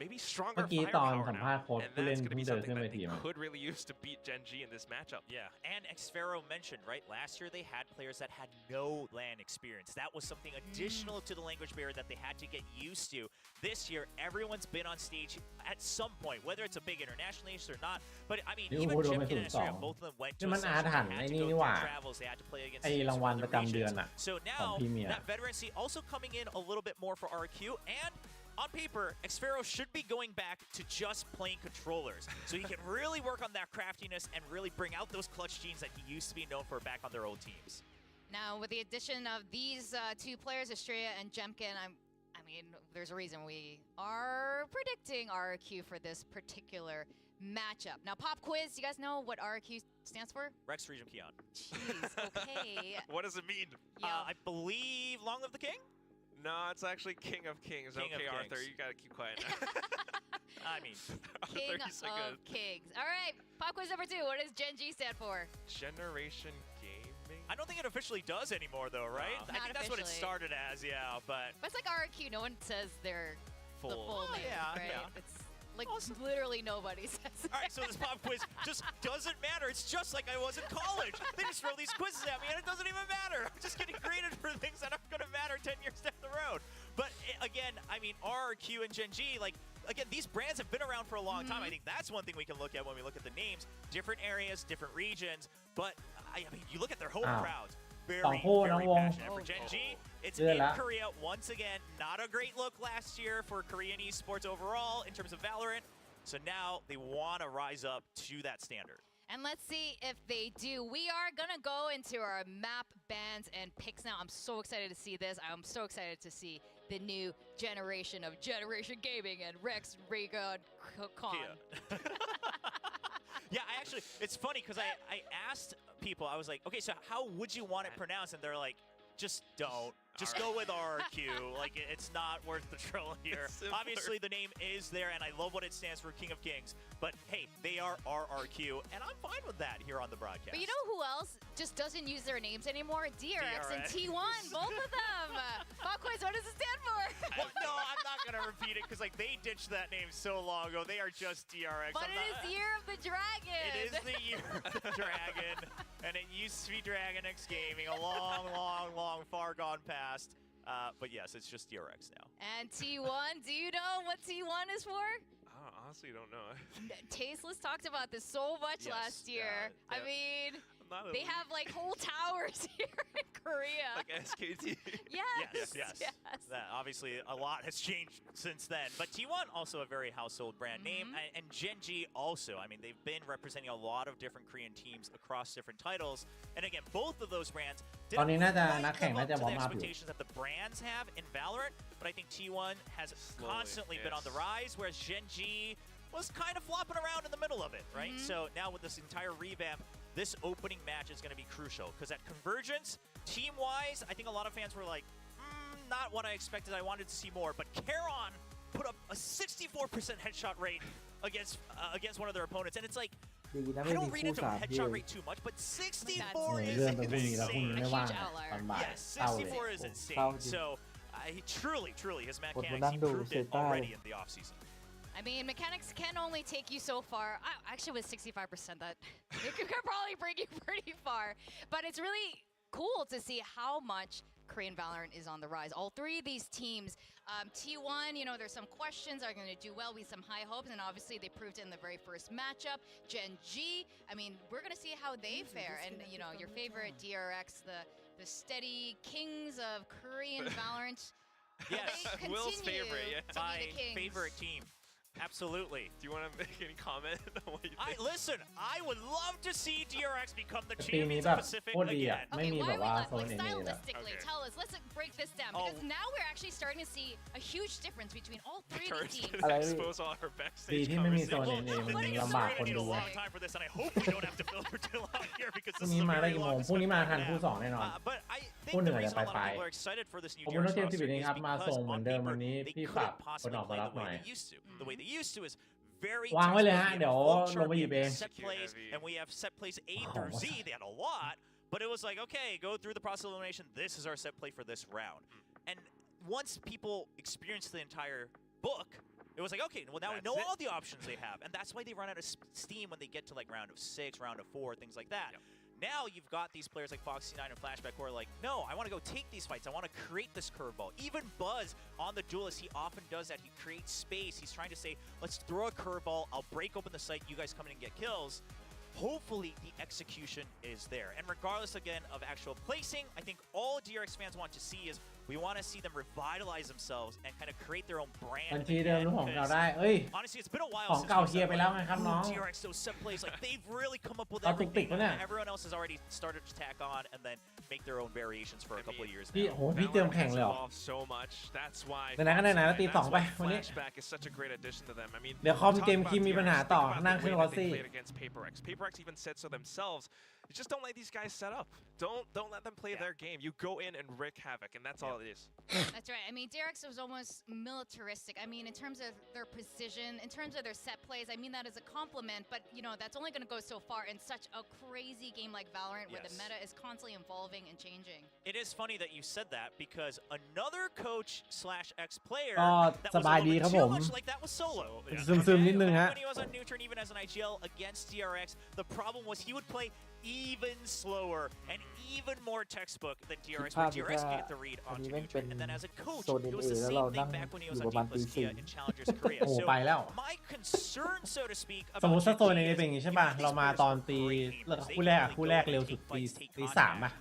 maybe เมื่ stronger อกี้ตอน firepower สัมภาษ now, ณ์โค้ช and ผู้เล่น that's going to เพิ่ be งเดิน something ขึ้น that เวที they มา could really use to beat Genji in this matchup. Yeah, and Xfero mentioned, right, last year they had players that had no LAN experience. That was something additional to the language barrier that they had to get used to. This year, everyone's been on stage at some point, whether it's a big international stage or not. But I mean, ลิเวอร์ even พูลโดนไป Jimkin and Estrella, 0-2 both of them went นี่ to มัน a อา session. ถรรพ์ They ไอ้ had to นี่ go นี่ through หว่า travels. They had to play against ไอ้ teams รางวัล from ป other ระจำเดือน regions. อะ So ของ now พรีเมียร์ that veterancy also coming in a little bit more for RQ, and on paper, Xfero should be going back to just playing controllers. So he can really work on that craftiness and really bring out those clutch genes that he used to be known for back on their old teams. Now, with the addition of these two players, Estrella and Jemkin, I mean, there's a reason we are predicting RRQ for this particular matchup. Now, pop quiz, you guys know what RRQ stands for? Rex Regum Keon. Jeez, okay. What does it mean? I believe Long of the King? No, it's actually King of Kings. King okay, of Arthur, Kings. you gotta keep quiet now. I mean, King Arthur, he's so of good. Kings. All right, pop quiz number 2. What does Gen G stand for? Generation Gaming? I don't think it officially does anymore, though, right? No. I think that's what it officially. started as, yeah, but... But it's like RRQ. No one says their the Full. full Oh, name, yeah, right? yeah. It's like literally nobody says it. All right, so this pop quiz just doesn't matter. It's just like I was in college. They just throw these quizzes at me, and it doesn't even matter. I'm just getting graded for things that aren't going to matter 10 years down the road. But again, I mean, RRQ and Gen G, like, again, these brands have been around for a long time. I think that's one thing we can look at when we look at the names. Different areas, different regions. But, I mean, you look at their home crowds. Very, very passionate. For Gen G, it's in Korea once again. Not a great look last year for Korean esports overall in terms of Valorant. So now they want to rise up to that standard. And let's see if they do. We are going to go into our map bans and picks now. I'm so excited to see this. I'm so excited to see the new generation of Generation Gaming and Rex Regon Con. Yeah, I actually, it's funny because I asked people, I was like, okay, so how would you want it pronounced? And they're like, just don't. Just go with RRQ. Like, it's not worth the trouble here. Obviously, the name is there, and I love what it stands for, King of Kings. But, hey, they are RRQ, and I'm fine with that here on the broadcast. But you know who else just doesn't use their names anymore? DRX and T1, both of them. Bakways, what does it stand for? Well, no, I'm not going to repeat it, because, like, they ditched that name so long ago. They are just DRX. But it is Year of the Dragon. It is the Year of the Dragon, and it used to be Dragon X Gaming, a long, far gone past. But yes, it's just DRX now. And T1, do you know what T1 is for? I honestly don't know. Tasteless talked about this so much last year. I mean, they have like whole towers here in Korea. Like SKT. Yes. That, obviously, a lot has changed since then. But T1 also a very household brand name, and Genji also. I mean, they've been representing a lot of different Korean teams across different titles. And again, both of those brands ตอนนี้น่าจะ didn't นักแข่ง live น่า up จะ to วอ the ร์มอัพอยู่ expectations that the brands have in Valorant. But I think T1 has constantly been on the rise, whereas Genji was kind of flopping around in the middle of it, right? So now with this entire revamp, this opening match is going to be crucial because at Convergence, team-wise, I think a lot of fans were like, not what I expected. I wanted to see more. But Karon put up a 64% headshot rate against one of their opponents, and it's like, ดีนะ I ไม่มี don't read คู่ into สามที่ headshot rate too much, but 64 is เรื่องตรงพรุ่งนี้แล้วพรุ่ง insane. นี้ไม่ว่างตอนบ่าย Yes, เศร้าเลย 64 is insane. So he truly, his mechanics, he proved it already in the offseason. I mean, mechanics can only take you so far. Actually, with 65%, that it could probably bring you pretty far. But it's really cool to see how much Korean Valorant is on the rise. All three of these teams, T1, you know, there's some questions, are going to do well with some high hopes, and obviously they proved it in the very first matchup. Genji, I mean, we're going to see how they fare. And, you know, your favorite DRX, the steady kings of Korean Valorant. Yes, Will's favorite, my favorite team. Absolutely. Do you want to make any comment on what you think? Listen, I would love to see DRX become the ปีนี้ champions แบ of บ Pacific โคตรดีอ่ะ again. ไม่ Okay, มี why แบ are บ we ว่า like โซนเอเนเลยอะ stylistically? Tell us. Let's break this down because now we're actually starting to see a huge difference between all three of these teams. Expose all her ดี backstage ที่ไม่มีโซน conversation. เอเนมัน Putting ลำบาก us คน need ดู a อะ long time for this, and I hope we don't have to fill for too long here because พรุ่ this ง is นี้ a มาได้ very กี่โมง long พรุ่งนี้มาทัน discussion คู่ now. สองแน่นอน But I think คู่ห the นึ่งอาจ reason จะ a lot of ปลาย people are excited for this new ขอบคุณน้อง DRX เจมส์ roster 11 is ครับมา because ส่งเหมือน on เดิม paper วันนี้ they พี่ couldn't ฝากคน possibly ออกมา play รับ the หน่ way อย they used to. The way they used to is very วางไว้เลยฮะ textbook, เดี๋ยว full ลงไปหยิบเอง set plays, and we have set plays A through Z. They had a lot, but it was like, okay, go through the process of elimination. This is our set play for this round. And once people experience the entire book, it was like, okay, well, now we know all the options they have. And that's why they run out of steam when they get to like round of 6, round of 4, things like that. Now you've got these players like Foxy9 and Flashback who are like, no, I want to go take these fights. I want to create this curveball. Even Buzz on the Duelist, he often does that. He creates space. He's trying to say, let's throw a curveball. I'll break open the site. You guys come in and get kills. Hopefully the execution is there. And regardless, again, of actual placing, I think all DRX fans want to see is we want to see them revitalize themselves and kind of create their own บัญ brand ชีเดิม again, รู้ของเก่า because ได้เอ้ย honestly, it's been a while ของ since เก่า we เคลียร์ said, ไปแล้วไงครับน้อง DRX, those set plays, like they've really come up with เอาตุกติก everything. ปะเนี่ย Everyone else has already started to tack on and then make their own variations for a couple of years พี่ now. โหพี่เติมแข่งเลยเหรอ Evolved so much. That's why ไหนๆก็ไหนๆแล้วตี That's สองไป why วันนี้ Flashback is such a great addition to them. I mean, เดี๋ยวคอม talk เกม about คิมมีปัญหา DRX, ต่อ think about นั่ง the เครื่อง way รถ that ซี่ they played against PaperX. PaperX even said so themselves. You just don't let these guys set up. Don't let them play their game. You go in and wreak havoc, and that's all it is. That's right. I mean, DRX was almost militaristic. I mean, in terms of their precision, in terms of their set plays, I mean that as a compliment, but, you know, that's only going to go so far in such a crazy game like Valorant where the meta is constantly evolving and changing. It is funny that you said that because another coach / ex-player ก็ that ส was a บาย little ดี bit ครับ too ผม much like that was Solo. ซึมๆนิดนึงฮะ When he was on Neutron, even as an IGL against DRX, the problem was he would play even slower and even more textbook than DRX, where DRX could get the read onto Neutron. And then as a coach, it was the same thing back when he was on D+ Kia in Challengers Korea. โอ้ So ไปแล้ว my concern, so to speak, สมม about ติถ้าโซน GG นี้ is เป็นอย่างนี้ใช่ even ป่ะ if these เรามา players ตอน are ตี great names, they คู่แรก can คู่ only แร go กเร็ว and สุด take ตี fights, take ตี contact. สามป่ะ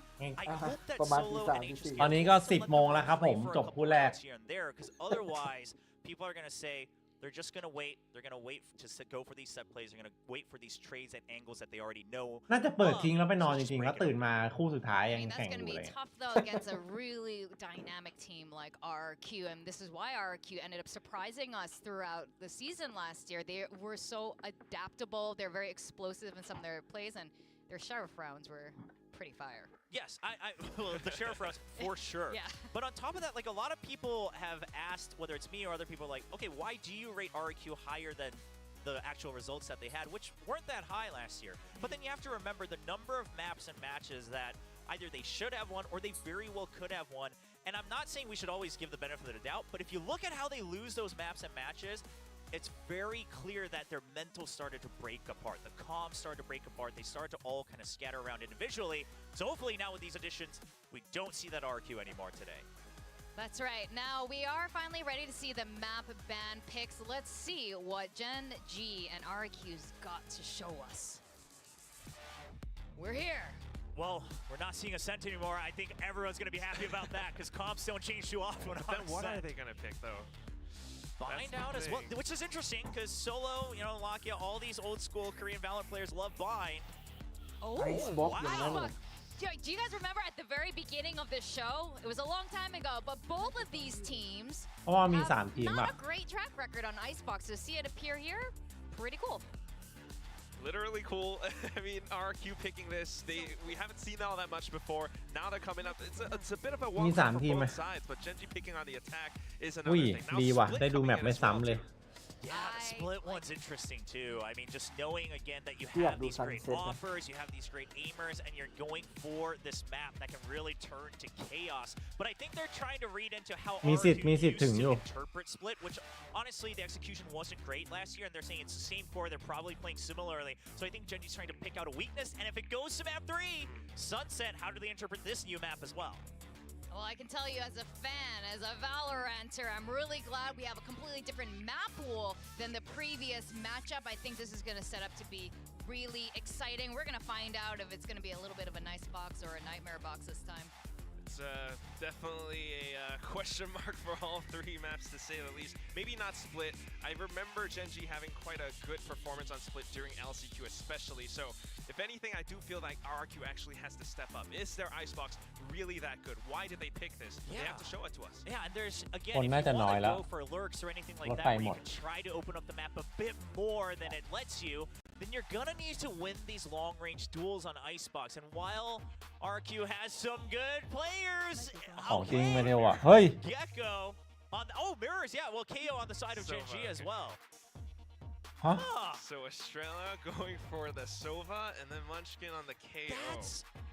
I hope that ประมาณ Solo ตี and 3 ตี HSK ตอนนี้ก็ also let 10 โมงแล้วครับผม them play for a จบ couple คู่แรก rounds here and there, because otherwise people are going to say they're just going to wait. They're going to wait to go for these set plays. They're going to wait for these trades at angles that they already know. น่าจะเปิดทิ้งแล้วไปนอนจริงๆแล้วตื่นมาคู่สุดท้าย I ยัง mean, แข่ that's งอ going to ยู่ be เลย tough, though, against a really dynamic team like RRQ. And this is why RRQ ended up surprising us throughout the season last year. They were so adaptable. They're very explosive in some of their plays, and their sheriff rounds were pretty fire. Yes, well, the sheriff for us, for sure. Yeah. But on top of that, like a lot of people have asked, whether it's me or other people, like, okay, why do you rate RQ higher than the actual results that they had, which weren't that high last year? But then you have to remember the number of maps and matches that either they should have won or they very well could have won. And I'm not saying we should always give the benefit of the doubt, but if you look at how they lose those maps and matches, it's very clear that their mental started to break apart. The comms started to break apart. They started to all kind of scatter around individually. So hopefully now with these additions, we don't see that RQ anymore today. That's right. Now we are finally ready to see the map ban picks. Let's see what Gen G and RQ's got to show us. We're here. Well, we're not seeing Ascent anymore. I think everyone's going to be happy about that because comps don't change too often on Then what are Ascent. they going to pick, though? Find out as well, which is interesting because Solo, you know, Lakia, all these old school Korean Valorant players love Bind. Oh, Icebox wow. Do you guys remember at the very beginning of this show? It was a long time ago, but both of these teams เพราะว่ามี3ทีม not อ่ะ a great track record on Icebox. To see it appear here, pretty cool. Literally cool. I mean, RQ picking this, we haven't seen all that much before. Now they're coming up. It's a bit of a walk มี from 3ทีมไหม both sides, but Genji picking on the attack is อุ้ย another thing. ดี Now ว่ะ Split ได้ดูแม coming ป in ไม่ as well ซ้ำเลย too. Yeah, the split one's interesting too. I mean, just knowing again that you Yeah, have these great offers, you have these great aimers, and you're going for this map that can really turn to chaos. But I think they're trying to read into how มีสิทธิ์ RQ มีสิทธิ์ used ถึงอยู่ to interpret split, which honestly the execution wasn't great last year, and they're saying it's the same core. They're probably playing similarly. So I think Genji's trying to pick out a weakness, and if it goes to map 3, Sunset, how do they interpret this new map as well? Well, I can tell you as a fan, as a Valoranter, I'm really glad we have a completely different map pool than the previous matchup. I think this is going to set up to be really exciting. We're going to find out if it's going to be a little bit of a nice box or a nightmare box this time. It's definitely a question mark for all 3 maps, to say the least. Maybe not Split. I remember Genji having quite a good performance on Split during LCQ especially. So if anything, I do feel like RQ actually has to step up. Is their Icebox really that good? Why did they pick this? They have to show it to us. Yeah, and there's, again, คน if น่าจะ you น้อย want แล้ to ว go for lurks or anything like รถ that, ไฟ where หม you ด can try to open up the map a bit more than it lets you, then you're gonna need to win these long-range duels on Icebox. And while RQ has some good players, ของจริงไม่ได้ว่ะเฮ้ย Gecko on the, mirrors, yeah, well, KO on the side of Gen G as well. ฮะ So Estrella going for the Sova and then Munchkin on the KO.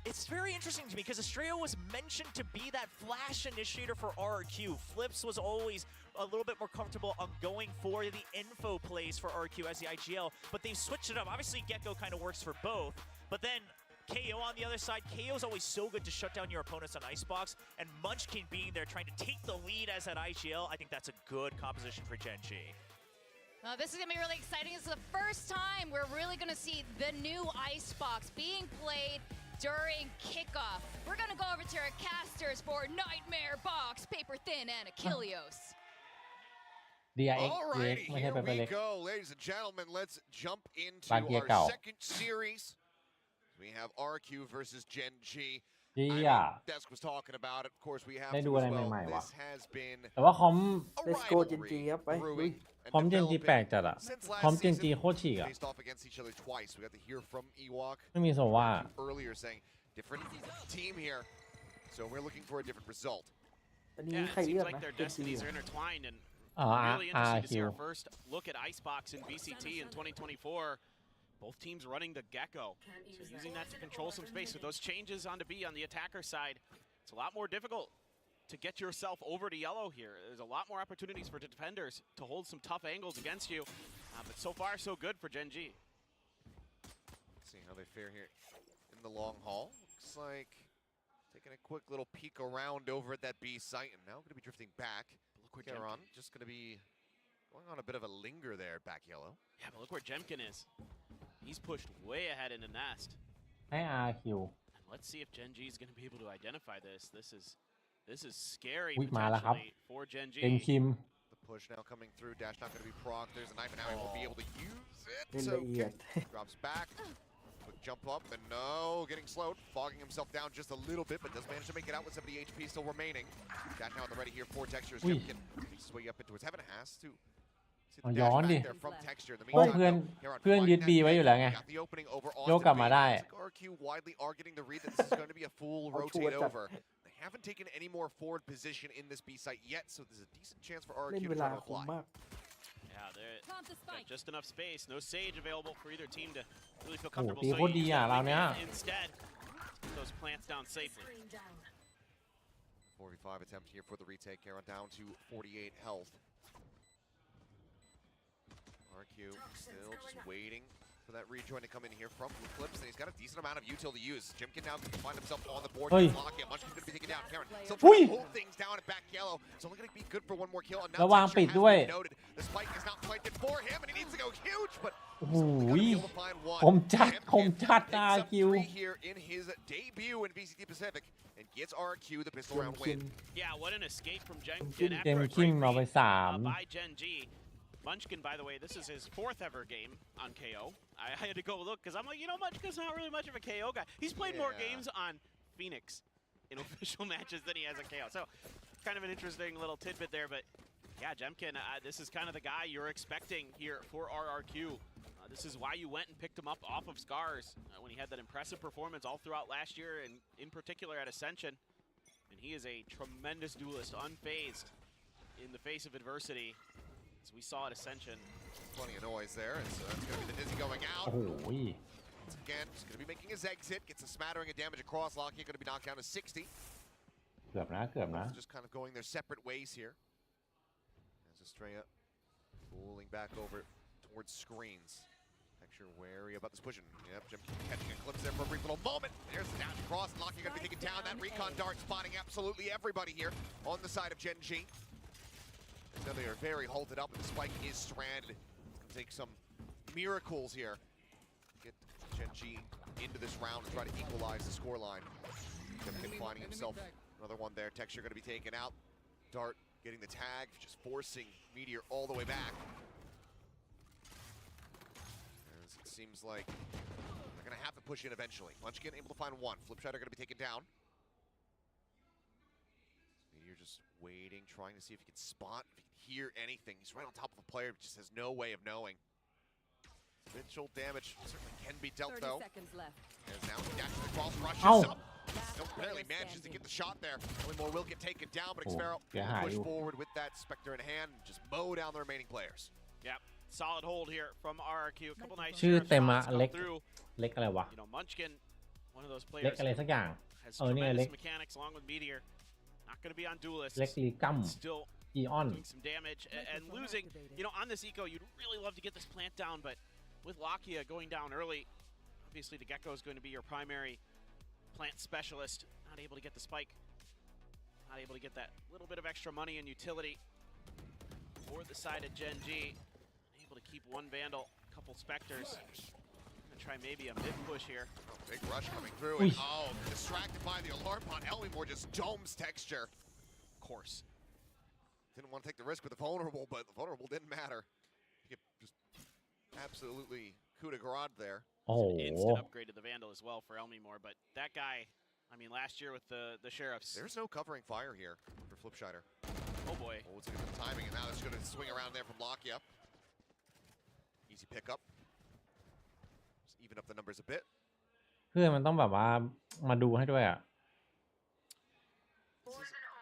It's very interesting to me because Estrella was mentioned to be that flash initiator for RQ. Flips was always a little bit more comfortable on going for the info plays for RQ as the IGL, but they've switched it up. Obviously, Gecko kind of works for both, but then KO on the other side. KO is always so good to shut down your opponents on Icebox, and Munchkin being there trying to take the lead as that IGL, I think that's a good composition for Gen G. This is going to be really exciting. This is the first time we're really going to see the new Icebox being played during kickoff. We're going to go over to our casters for Nightmare Box, Paper Thin, and Achilles. DRX Alrighty, ไม่ใช่ here เปเปอร์ we เล็ก go, ladies and gentlemen. Let's jump into บาเกีย our เก่า second series. We have RQ versus Gen G. เยี่ย Desk was talking about it. Of course, we have ได้ to ดู as อะไร well. ใหม่ๆว่ะ This has been แต่ว่าคอม Let's go Gen G ครับไปลุย คอมเจนจีแปลกจัดอะ since คอม last เจนจี season. โคตรฉีกอะ Faced off against each other twice. We got to hear from Ewok ไม่มีโซว่า earlier saying different team here. So we're looking for a different result. อันนี้ Yeah, ใคร it เลื seems อก like นะ their เจนซี destinies are intertwined, and อ๋อ really interesting to see RQ our first look at Icebox in VCT in 2024. Both teams running the Gecko, so using that to control some space. With those changes on to B on the attacker side, it's a lot more difficult to get yourself over to yellow here. There's a lot more opportunities for defenders to hold some tough angles against you, but so far so good for Gen G. Let's see how they fare here in the long haul. Looks like taking a quick little peek around over at that B site, and now going to be drifting back. Look where Caron just going to be going on a bit of a linger there, back yellow. Yeah, but look where Jemkin is. He's pushed way ahead in the nest. ให้ RQ And let's see if Gen G is going to be able to identify this. This is scary อุ๊ยมาแล้วครับ potentially for Gen G. เป็นคิม The push now coming through. Dash not going to be proc. There's a knife, and now he won't be able to use it. เล่น So ละเอียด drops back. Quick jump up, and no, getting slowed, fogging himself down just a little bit, but does manage to make it out with 70 HP still remaining. Dash now at the ready here for Textures. Ui. Jemkin makes his way up into his heaven. Has to ย้อนดิเพราะเพื่อนยึด B ไว้อยู่แล้วไงโยกกลับมาได้ Haven't taken any more forward position in this B site yet, so there's a decent chance for RQ เล่น to เว try ลา to คุ้ม fly. มาก Yeah, got just enough space. No Sage available for either team to really feel โอ้โห comfortable. ตี So โคตรดีอ่ะเราเนี้ย instead, get those plants down safely. 45 attempt here for the retake. Karen down to 48 health. RQ still just waiting for that rejoin to come in here from Blue Clips, and he's got a decent amount of util to use. Jimkin now can find himself on the board. Munchkin's going to be taken down. Karen still trying to hold things down at back yellow. It's only going to be good for one more kill. And now ระวังปิดด้วย noted. The spike is not planted for him, and he needs to go huge, but โอ้โหคมจัดRQ here in his debut in VCT Pacific and gets RQ the pistol round win. Yeah, what an escape from Jimkin เจ after ม a คิม great เราไป read 3 by Gen G. Munchkin, by the way, this is his 4th ever game on KO. I had to go look because I'm like, you know, Munchkin's not really much of a KO guy. He's played more games on Phoenix in official matches than he has a KO. So, kind of an interesting little tidbit there. But yeah, Jemkin, this is kind of the guy you're expecting here for RRQ. This is why you went and picked him up off of Scars when he had that impressive performance all throughout last year, and in particular at Ascension. And he is a tremendous duelist, unfazed in the face of adversity. As we saw at Ascension. Plenty of noise there, and so that's going to be the Dizzy going out. โอ้โห Once again, just going to be making his exit, gets a smattering of damage across. Lockheed going to be knocked down to 60. เกือบนะ Just kind of going their separate ways here. As Estrella pulling back over towards screens. Texture wary about this pushing. Yep, Jim catching a glimpse there for a brief little moment. There's the dash across. Lockheed going to be taken down. That recon dart spotting absolutely everybody here on the side of Gen G. Now they are very halted up, and the spike is stranded. It's going to take some miracles here. Get Gen G into this round and try to equalize the scoreline. Jimkin finding himself another one there. Texture going to be taken out. Dart getting the tag, just forcing Meteor all the way back. As it seems like they're going to have to push in eventually. Munchkin able to find one. Flipshider going to be taken down. Meteor just waiting, trying to see if he can spot, if he can hear anything. He's right on top of a player, but just has no way of knowing. Potential damage certainly can be dealt, though. As now he dashes across, rushes up. Still barely manages to get the shot there. Only more will get taken down, but Xfero will push forward with that Spectre in hand and just mow down the remaining players. Yep, solid hold here from RRQ. A couple nice ชื่อ sheriff เต็มอะ shots come เล็ก through. เล็กอะไรวะ You know, Munchkin, one of those เล็ก players อะไรสักอย่าง has นี่ไงเล็ก tremendous mechanics along with Meteor. Not going to be on duelists. เล็กลีกัม Still อีออน doing some damage and losing. You know, on this eco, you'd really love to get this plant down, but with Lakia going down early, obviously the Gecko is going to be your primary plant specialist. Not able to get the spike. Not able to get that little bit of extra money and utility for the side of Gen G. Able to keep one Vandal, a couple Spectres. Gonna try maybe a mid push here. Oh, big rush coming through, and distracted by the alarm bot. Elmore just domes Texture. Of course. Didn't want to take the risk with the vulnerable, but the vulnerable didn't matter. He just absolutely coup de grace there. Instant upgrade to the Vandal as well for Elmore, but that guy, I mean, last year with the Sheriffs. There's no covering fire here for Flipshider. Oh boy. Oh, it's a good timing, and now it's going to swing around there from Lakia. Easy pickup. Just even up the numbers a bit. เพื่อนมันต้องแบบว่ามาดูให้ด้วยอ่ะ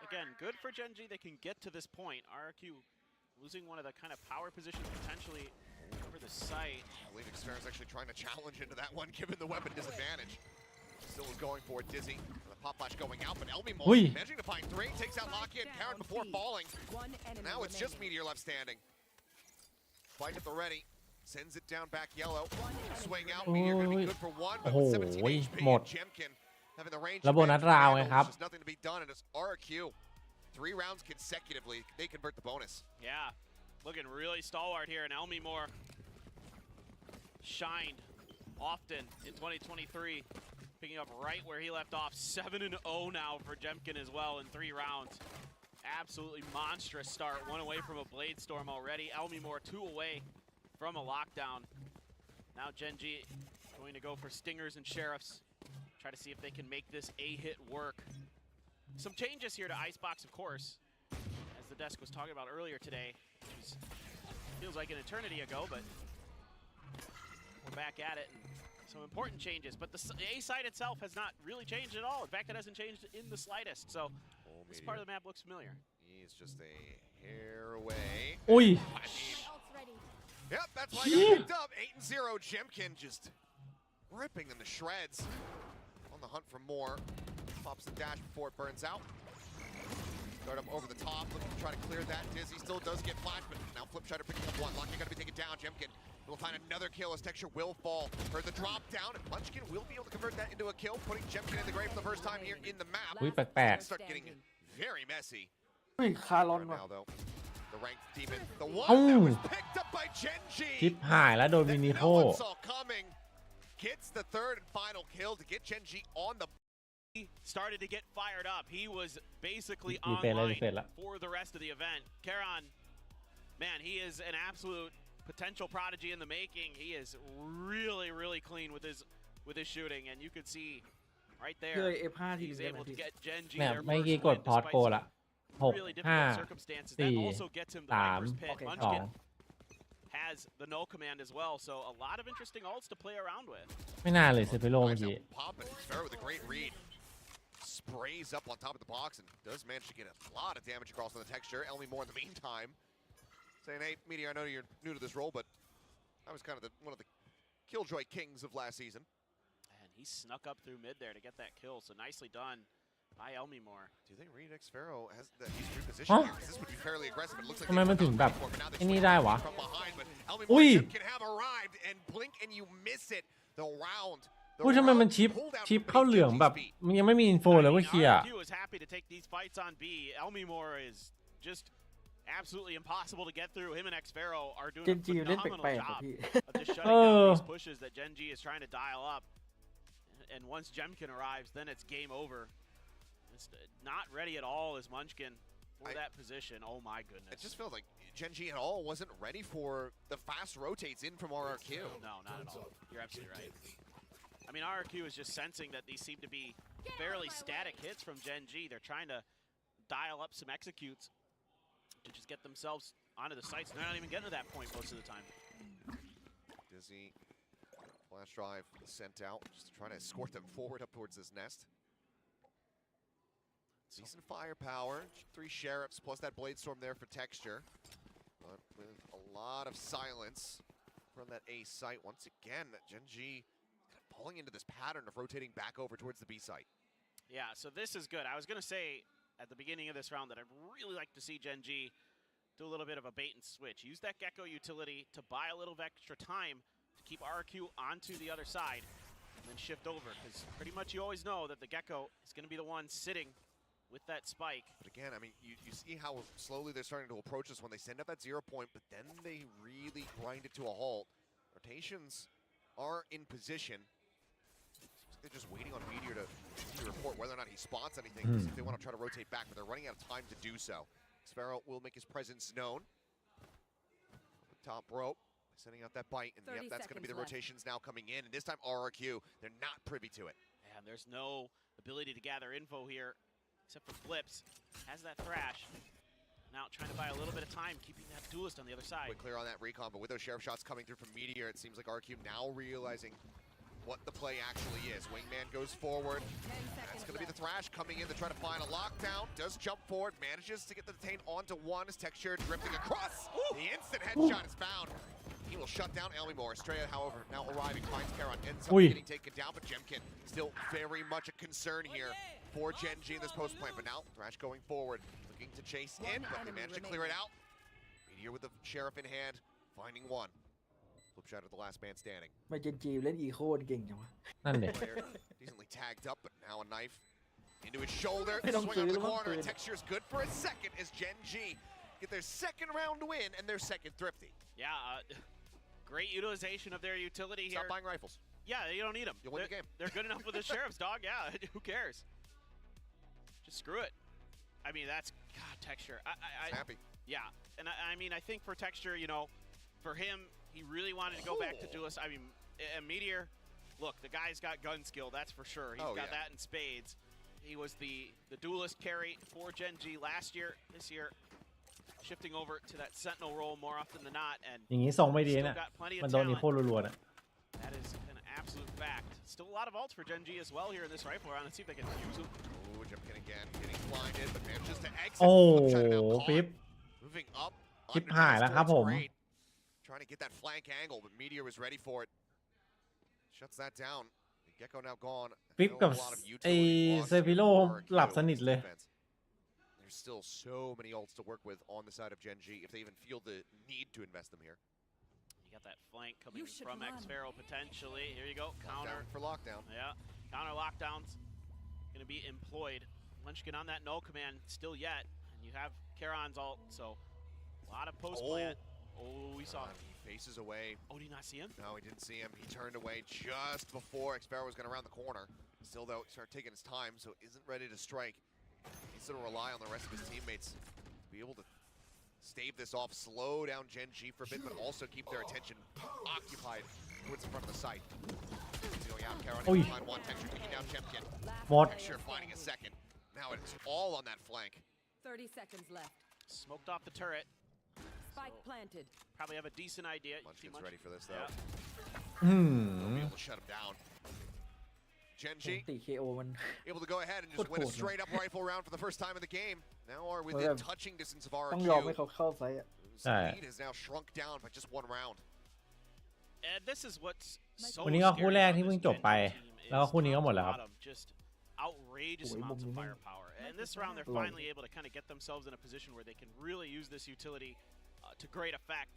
Again, good for Gen G. They can get to this point. RRQ losing one of the kind of power positions potentially over the site. I believe Xfera's actually trying to challenge into that one, given the weapon disadvantage. Still is going for it, Dizzy. The pop flash going out, but Elmore managing to find three, takes out Lakia and Karen before falling. Now it's just Meteor left standing. Fight at the ready. Sends it down back yellow. Swing out. Meteor going to be good for one, but with 17 HP and Jemkin having the range. แล้วโบนัสราวไงครับ There's nothing to be done, and it's RRQ. 3 rounds consecutively. They convert the bonus. Yeah, looking really stalwart here, and Elmore shined often in 2023, picking up right where he left off. 7-0 now for Jemkin as well in 3 rounds. Absolutely monstrous start. 1 away from a Blade Storm already. Elmore 2 away from a lockdown. Now Gen G going to go for Stingers and Sheriffs. Try to see if they can make this A-hit work. Some changes here to Icebox, of course, as the desk was talking about earlier today. He's feels like an eternity ago, but we're back at it. And some important changes, but the A side itself has not really changed at all. In fact, it hasn't changed in the slightest. So this part of the map looks familiar. He's just a hair away. Ui. Yep, that's why I got picked up. 8-0. Jemkin just ripping them to shreds. On the hunt for more. Pops the dash before it burns out. Start up over the top, looking to try to clear that. Dizzy still does get flashed, but now Flipshider picking up one. Lucky got to be taken down. Jemkin will find another kill as Texture will fall. Heard the drop down, and Munchkin will be able to convert that into a kill, putting Jemkin in the grave for the first time here in the map. อุ้ยแปลก Start getting very messy. อุ้ยคารอนว่ะ Now though, the ranked demon, the ๆ one เอ้า that was picked up by Genji. ชิปหายแล้วโดนวินิโค No one saw coming. Gets the third and final kill to get Genji on the. He started to get fired up. He was basically ดีเฟนแล้วดี online เฟนแล้ว for the rest of the event. Karon, man, he is an absolute potential prodigy in the making. He is really, really clean with his shooting, and you could see right เพื่อ there F5 ที he's ได้ไหม able to พี่ get Genji เนี่ย their เมื่อ first กี้กด win พอร์ต despite โกละ some really 6 difficult circumstances. That 5 also gets him to the 3 first pit. 2 Munchkin has the no command as well, so a lot of interesting ults to play around with. ไม่น่าเลยเซฟิโลเมื่อกี้ Popping Sparrow with a great read. Sprays up on top of the box and does manage to get a lot of damage across on the texture. Elmi Moore in the meantime saying, hey, Meteor, I know you're new to this role, but I was kind of one of the Killjoy kings of last season. And he snuck up through mid there to get that kill, so nicely done by Elmi Moore. Do they read Xfero as that he's repositioned here? 'Cause this would be fairly aggressive. It looks like ทำไมมันถึงแบบ but now ไอ้นี่ได้วะ from behind, but Elmi อุ้ย Moore can have arrived and blink and you miss it. The round. อุ้ยทำไมมันชิปเข้าเหลืองแบบมันยังไม่มีอินโฟเลยว่าเคียร์ RQ is happy to take these fights on B. Elmi Moore is just absolutely impossible to get through. Him and Xfero are doing a Genji เล่น phenomenal แปลกๆ job อะพี่ of just shutting down these pushes that Genji is trying to dial up. And once Jemkin arrives, then it's game over. It's not ready at all as Munchkin for that position. Oh my goodness. It just felt like Genji at all wasn't ready for the fast rotates in from RRQ. No, not at all. You're absolutely right. I mean, RRQ is just sensing that these seem to be fairly static hits from Genji. They're trying to dial up some executes to just get themselves onto the sites. They're not even getting to that point most of the time. Dizzy flash drive sent out, just trying to escort them forward up towards this nest. Decent firepower, 3 sheriffs plus that blade storm there for texture, but with a lot of silence from that A site. Once again, that Genji kind of pulling into this pattern of rotating back over towards the B site. Yeah, so this is good. I was going to say at the beginning of this round that I'd really like to see Genji do a little bit of a bait and switch. Use that Gecko utility to buy a little extra time to keep RQ onto the other side and then shift over, because pretty much you always know that the Gecko is going to be the one sitting with that spike. But again, I mean, you see how slowly they're starting to approach us when they send up that 0 point, but then they really grind it to a halt. Rotations are in position. They're just waiting on Meteor to report whether or not he spots anything, if they want to try to rotate back, but they're running out of time to do so. Sparrow will make his presence known. Top rope, sending out that bite, and yep, that's going to be the rotations now coming in, and this time RRQ, they're not privy to it. And there's no ability to gather info here, except for Flips. Has that thrash. Now trying to buy a little bit of time, keeping that duelist on the other side. Quick clear on that recon, but with those sheriff shots coming through from Meteor, it seems like RQ now realizing what the play actually is. Wingman goes forward. That's going to be the thrash coming in to try to find a lockdown. Does jump forward, manages to get the detain onto one as texture drifting across. The instant headshot is found. He will shut down Elmi Moore. Estrella, however, now arriving, finds Karon, ends up getting taken down, but Jemkin still very much a concern here for Genji in this post plant. But now, Thrash going forward, looking to chase in, but they manage to clear it out. Meteor with the sheriff in hand, finding one. Flip shot at the last man standing. มาเจนจีเล่นอีโคตรเก่งจังวะ นั่นเด็ Player decently tagged up, but now a knife into his shoulder. Swing out of the corner. Texture is good for a second as Genji get their second round win and their second thrifty. Yeah, great utilization of their utility here. Stop buying rifles. Yeah, you don't need them. You'll win the game. They're good enough with the sheriff's dog. Yeah, who cares? Just screw it. I mean, that's God, texture. Happy. Yeah, and I mean, I think for texture, you know, for him, he really wanted to go back to duelist. I mean, Meteor, look, the guy's got gun skill, that's for sure. He's got that in spades. He was the duelist carry for Genji last year. This year, shifting over to that sentinel role more often than not, and อย่างนี้ส่งไม่ดี still นะ got plenty มัน of โดนอี talent. โครัวๆนะ That is an absolute fact. Still a lot of ults for Gen G as well here in this rifle round. Let's see if they can use them. Ooh, Jumpkin again, getting blinded, but manages to exit. โอ้ Flip shot now ฟิป caught. Moving up. ชิปหายแล้วครับผม Great. Trying to get that flank angle, but Meteor was ready for it. Shuts that down. The Gecko now gone. ฟิปกับ A lot of ไอ้ utility เซฟิโล lost หลับสนิทเลย defense. There's still so many ults to work with on the side of Gen G if they even feel the need to invest them here. You got that flank coming from Xfero potentially. Here you go. Counter Lockdown for lockdown. Yeah. Counter lockdowns going to be employed. Munchkin on that no command still yet. And you have Charon's ult, so a lot of post plant. Oh, we saw him. He faces away. Oh, did you not see him? No, he didn't see him. He turned away just before Xfero was going to round the corner. Still, though, started taking his time, so isn't ready to strike. He's going to rely on the rest of his teammates to be able to stave this off, slow down Gen G for a bit, but also keep their attention occupied towards the front of the site. He's going out, Charon, able to find one. Texture taking down Chempkin. หมด Texture finding a second. Now it's all on that flank. 30 seconds left. Smoked off the turret. Spike planted. Probably have a decent idea. Munchkin's ready for this, though. อื They'll ม be able to shut him down. Gen G ตี KO มัน able to go ahead and just win a straight up rifle round for the first time in the game. Now are within touching distance of ต้องยอมให้ RQ. เขาเข้าไซต์อะ Speed has now shrunk down by just one round. And this is what's so วันนี้ก็คู่ scary แรก about ที่เพิ่ง this จบ Gen ไป G team แล้วก็ is คู่นี้ก็หมดแล้วครับ top to bottom, just outrageous amounts of firepower. And this round they're finally able to kind of get themselves in a position where they can really use this utility to great effect.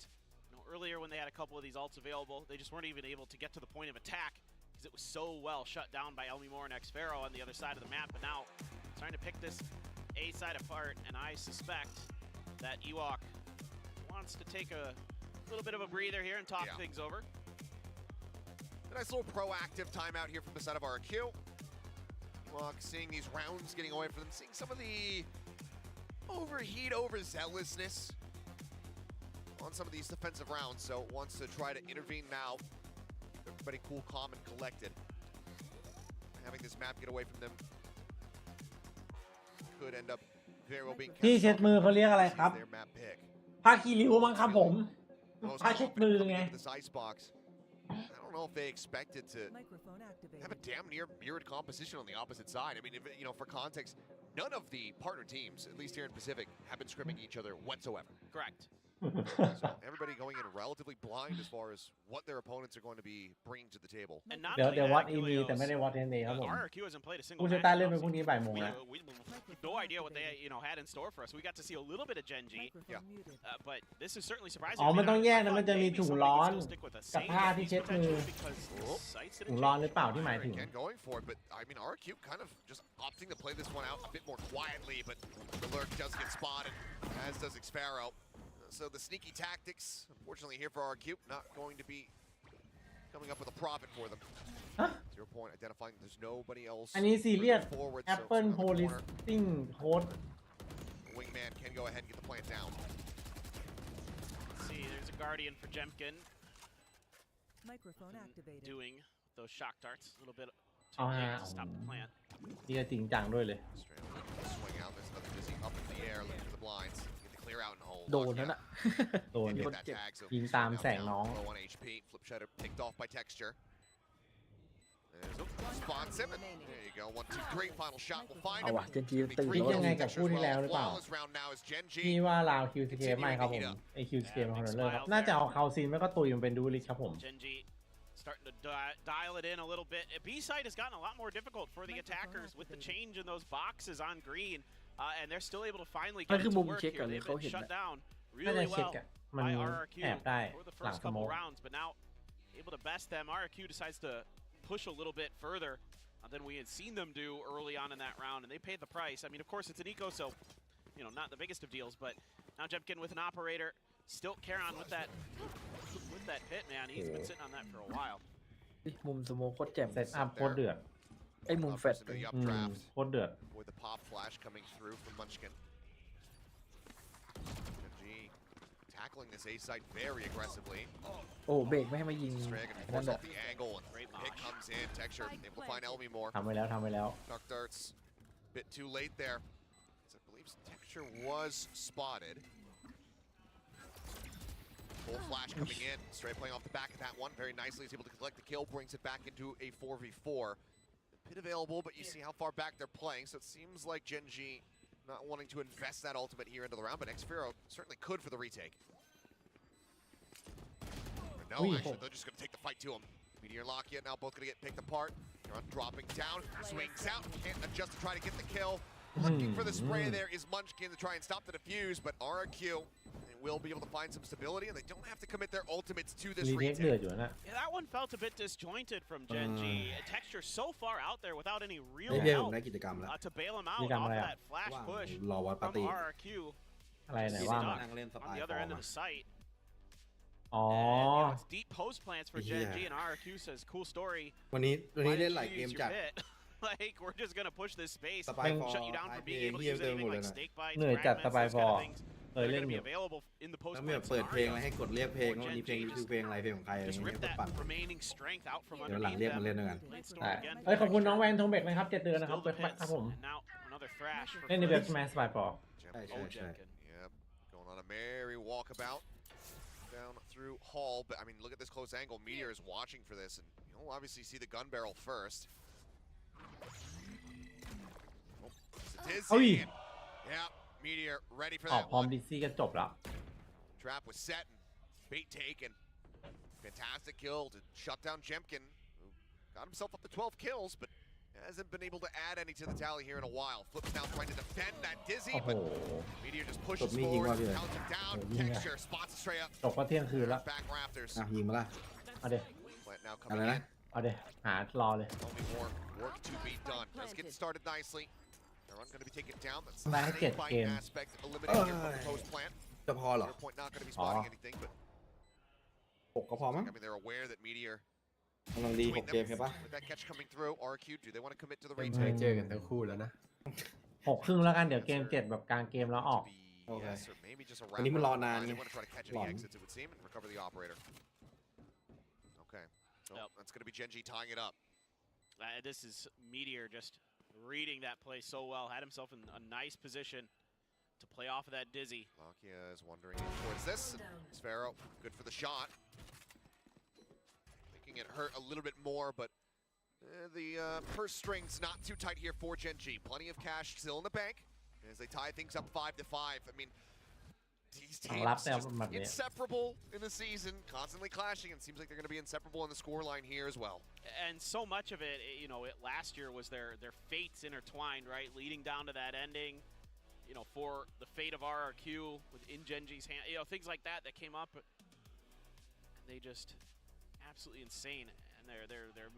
You know, earlier when they had a couple of these ults available, they just weren't even able to get to the point of attack because it was so well shut down by Elmimore and Xfero on the other side of the map. But now starting to pick this A side apart, and I suspect that Ewok wants to take a little bit of a breather here and talk things over. A nice little proactive timeout here from the side of RQ. Ewok seeing these rounds getting away from them, seeing some of the overheat, overzealousness on some of these defensive rounds, so wants to try to intervene now. Everybody cool, calm, and collected. Having this map get away from them could end up very well being ที่เช็ดมือเขาเรียกอะไรครับ their map pick. ผ้าขี้ริ้วมั้งครับผม Most ผ้าเช็ด confident มือ coming ไง into this icebox. I don't know if they expected to Microphone activated. have a damn near mirrored composition on the opposite side. I mean, if, you know, for context, none of the partner teams, at least here in Pacific, have been scrimming each other whatsoever. Correct. So everybody going in relatively blind as far as what their opponents are going to be bringing to the table. And not เดี๋ยว only เดี๋ยว that, วัดอีมี Kilios, แต่ไม่ได้วัดเทนเดครับผม RQ hasn't played a single ผู้ match. ชายเล่นเป็นพรุ่งนี้บ่ายโมงนะ We no idea what they had in store for us. We got to see a little bit of Gen G, but this is certainly surprising. อ๋อ I mean, มันต้อง I แยกนะ thought มันจะมี maybe ถุง somebody ร้อน would still stick with a กับ Sage ผ้า at ที่ least เช็ดมือ potentially because sites ถุง didn't ร้อน change. หรือเปล่าที่หมายถึง Again, going for it, but I mean, RQ kind of just opting to play this one out a bit more quietly, but the lurk does get spotted, as does Xfero. So the sneaky tactics, unfortunately here for RQ, not going to be coming up with a profit for them. 0 point identifying there's nobody else. อันนี้ซีเรียส moving forward, so Apple around the corner. Posting Code Wingman can go ahead and get the plant down. Let's see, there's a Guardian for Jemkin Microphone activated. doing those shock darts a little bit เอา too ฮะ late to stop the plant. นี่ก็จริงจังด้วยเลย Straight up, swing out. There's another dizzy up in the air, looking for the blinds. Get the clear out and hold. โดนนั่นน่ะ โดน Didn't เด็ get ก that tag, so ยิงตามแสงน้อง low on HP. Flip shutter picked off by Texture. Spots him, and there you go. 1-2, great final shot. We'll find เอา him. ว่ะเจนจีตี คิดยังไงกับคู่ที่แล้วหรือเปล่า Flawless round now is Gen G. พี่ว่าลาว QCK ไม่ครับผมไอ QCK เป็นคนเลิกครับน่าจะเอาเขาซีนไม่ก็ตุยมันเป็นดูริครับผม Gen G starting to dial it in a little bit. B side has gotten a lot more difficult for the attackers with the change in those boxes on green, and they're still able to finally มัน get คือ it มุ to ม work เช็ค here. กันเลย They've เขา been เห็น shut นะ down น่า really จะเช็ค well อะมัน by RRQ แอบได้ for the หลัง first สโม couple ก rounds, but now able to best them. RRQ decides to push a little bit further than we had seen them do early on in that round, and they paid the price. I mean, of course, it's an eco, so you know, not the biggest of deals, but now Jemkin with an operator, still Charon with that pit, man. He's been sitting on that for a while. มุมสโมคโคตรแจ่ม เซตอัพโคตรเดือด ไอ้มุมแฟด Into the อืม updraft โคตรเดือด with the pop flash coming through from Munchkin. Gen G tackling this A site very aggressively. โอ้เบรกไม่ให้มายิง Strag and นั่น force แหละ off the angle, and pick comes in. Texture able to find Elmimore. ทำไว้แล้วทำไว้แล้ว Dark darts, bit too late there. As I believe Texture was spotted. Full flash coming in, straight playing off the back of that one very nicely. He's able to collect the kill, brings it back into a 4v4. Pit available, but you see how far back they're playing, so it seems like Gen.G not wanting to invest that ultimate here into the round, but xFaroe certainly could for the retake. But no, actually, they're just going to take the fight to him. Meteor and Lockyer now both going to get picked apart. They're dropping down, swings out, can't adjust to try to get the kill. Looking for the spray there is Munchkin to try and stop the defuse, but RRQ will be able to find some stability, and they don't have to commit their ultimates to this retake. Yeah, that one felt a bit disjointed from Gen.G. Texture so far out there without any real เฮ้ย help ผมได้กิจกรรมแล้ว to bail him out off that flash push รอวัดปา from ร์ตี้ RRQ. อะไรไหนว่ามา นั่งเล่นส On ปาย the ฟ other อร์ end ม of the site. อ๋อ And, it's deep post plants for Gen.G, and RRQ says, cool story. วันนี้ Why เล่น didn't หลาย you เกม use จั your ด bit? Like, we're just gonna push this space, สปายฟอร์ shut you down from being able to เฮีย use เต็ม anything หมดเลย like นะ stake bites, เหนื่อยจัด fragments, สปาย those ฟอ kind ร์ of things. เคย They're เล่น gonna อ be ยู่ available in the post แล้วไม่แบบ plant เปิดเพลงอะไร scenario. ให้กดเรียกเพลงว่าวันนี้เพลงนี้คือเพลงอะไรเพลงของใครอะไร Just เงี้ย rip ก็ that ปั่น remaining strength out from เดี๋ยวหลัง underneath เรียกมา them. เล่นด้วยกัน Nice ได้ story again. เอ้ยขอบคุณน้องแวนทงเบกนะครับ7 เดือนนะครับ Still the ครับ hits, ผม and now another thrash for เล่นในเว็บ Flips. Smash สปายฟอร์ ใช่ใช่ใช่ Yep, going on a merry walkabout down through Hall, but I mean, look at this close angle. Meteor is watching for this, and you'll obviously see the gun barrel first. Oh, it's a เฮ้ย dizzy. Yeah, Meteor ready for ออก that พร้อม one. ดิซี่ก็จบแล้ว Trap was set and bait taken. Fantastic kill to shut down Jemkin, who got himself up to 12 kills, but hasn't been able to add any to the tally here in a while. Flips now trying to defend that dizzy, โอ้โห but Meteor just pushes จบนี่ยิง forward, ว่าพี่ counts him down. โอ้โหยิงอะ Texture spots it straight up. จบก็เที่ยงคืนแล้ว Back rafters. อ่ะยิงมาละ เอาเดี๋ยว Plant now อะไร coming นะ in. เอาเดี๋ยวหารอเลย Only more work to be done. Let's get started nicely. They're going to be taken down. That's ได้ให้ the 7 fight เกม aspect eliminated here from the post plant. จะพอเหรอ Your point not going to be spotting anything, but 6 ก็พอมั้ง I mean they're aware that Meteor กำลังดี between 6 เกม them ใช่ปะ with that catch coming through. RQ, do they want to commit to the เคย retake? เจอกันทั้งคู่แล้วนะ 6 ครึ่งแล้วกันเดี๋ยวเกม 7 แบบกลางเกมแล้วออก Okay. Yes, or maybe just a วันนี้มันรอนาน They ไง want to try to catch หล any อน exits, it would seem, and recover the operator. Okay, so that's going to be Gen.G tying it up. This is Meteor just reading that play so well. Had himself in a nice position to play off of that dizzy. Lakia is wandering in towards this. Sphero, good for the shot. Making it hurt a little bit more, but the purse string's not too tight here for Gen.G. Plenty of cash still in the bank as they tie things up 5-5. I mean, these teams just inseparable in the season, constantly clashing, and seems like they're going to be inseparable in the scoreline here as well. And so much of it, you know, last year was their fates intertwined, right? Leading down to that ending, you know, for the fate of RRQ within Gen.G's hand, you know, things like that came up. They just absolutely insane, and their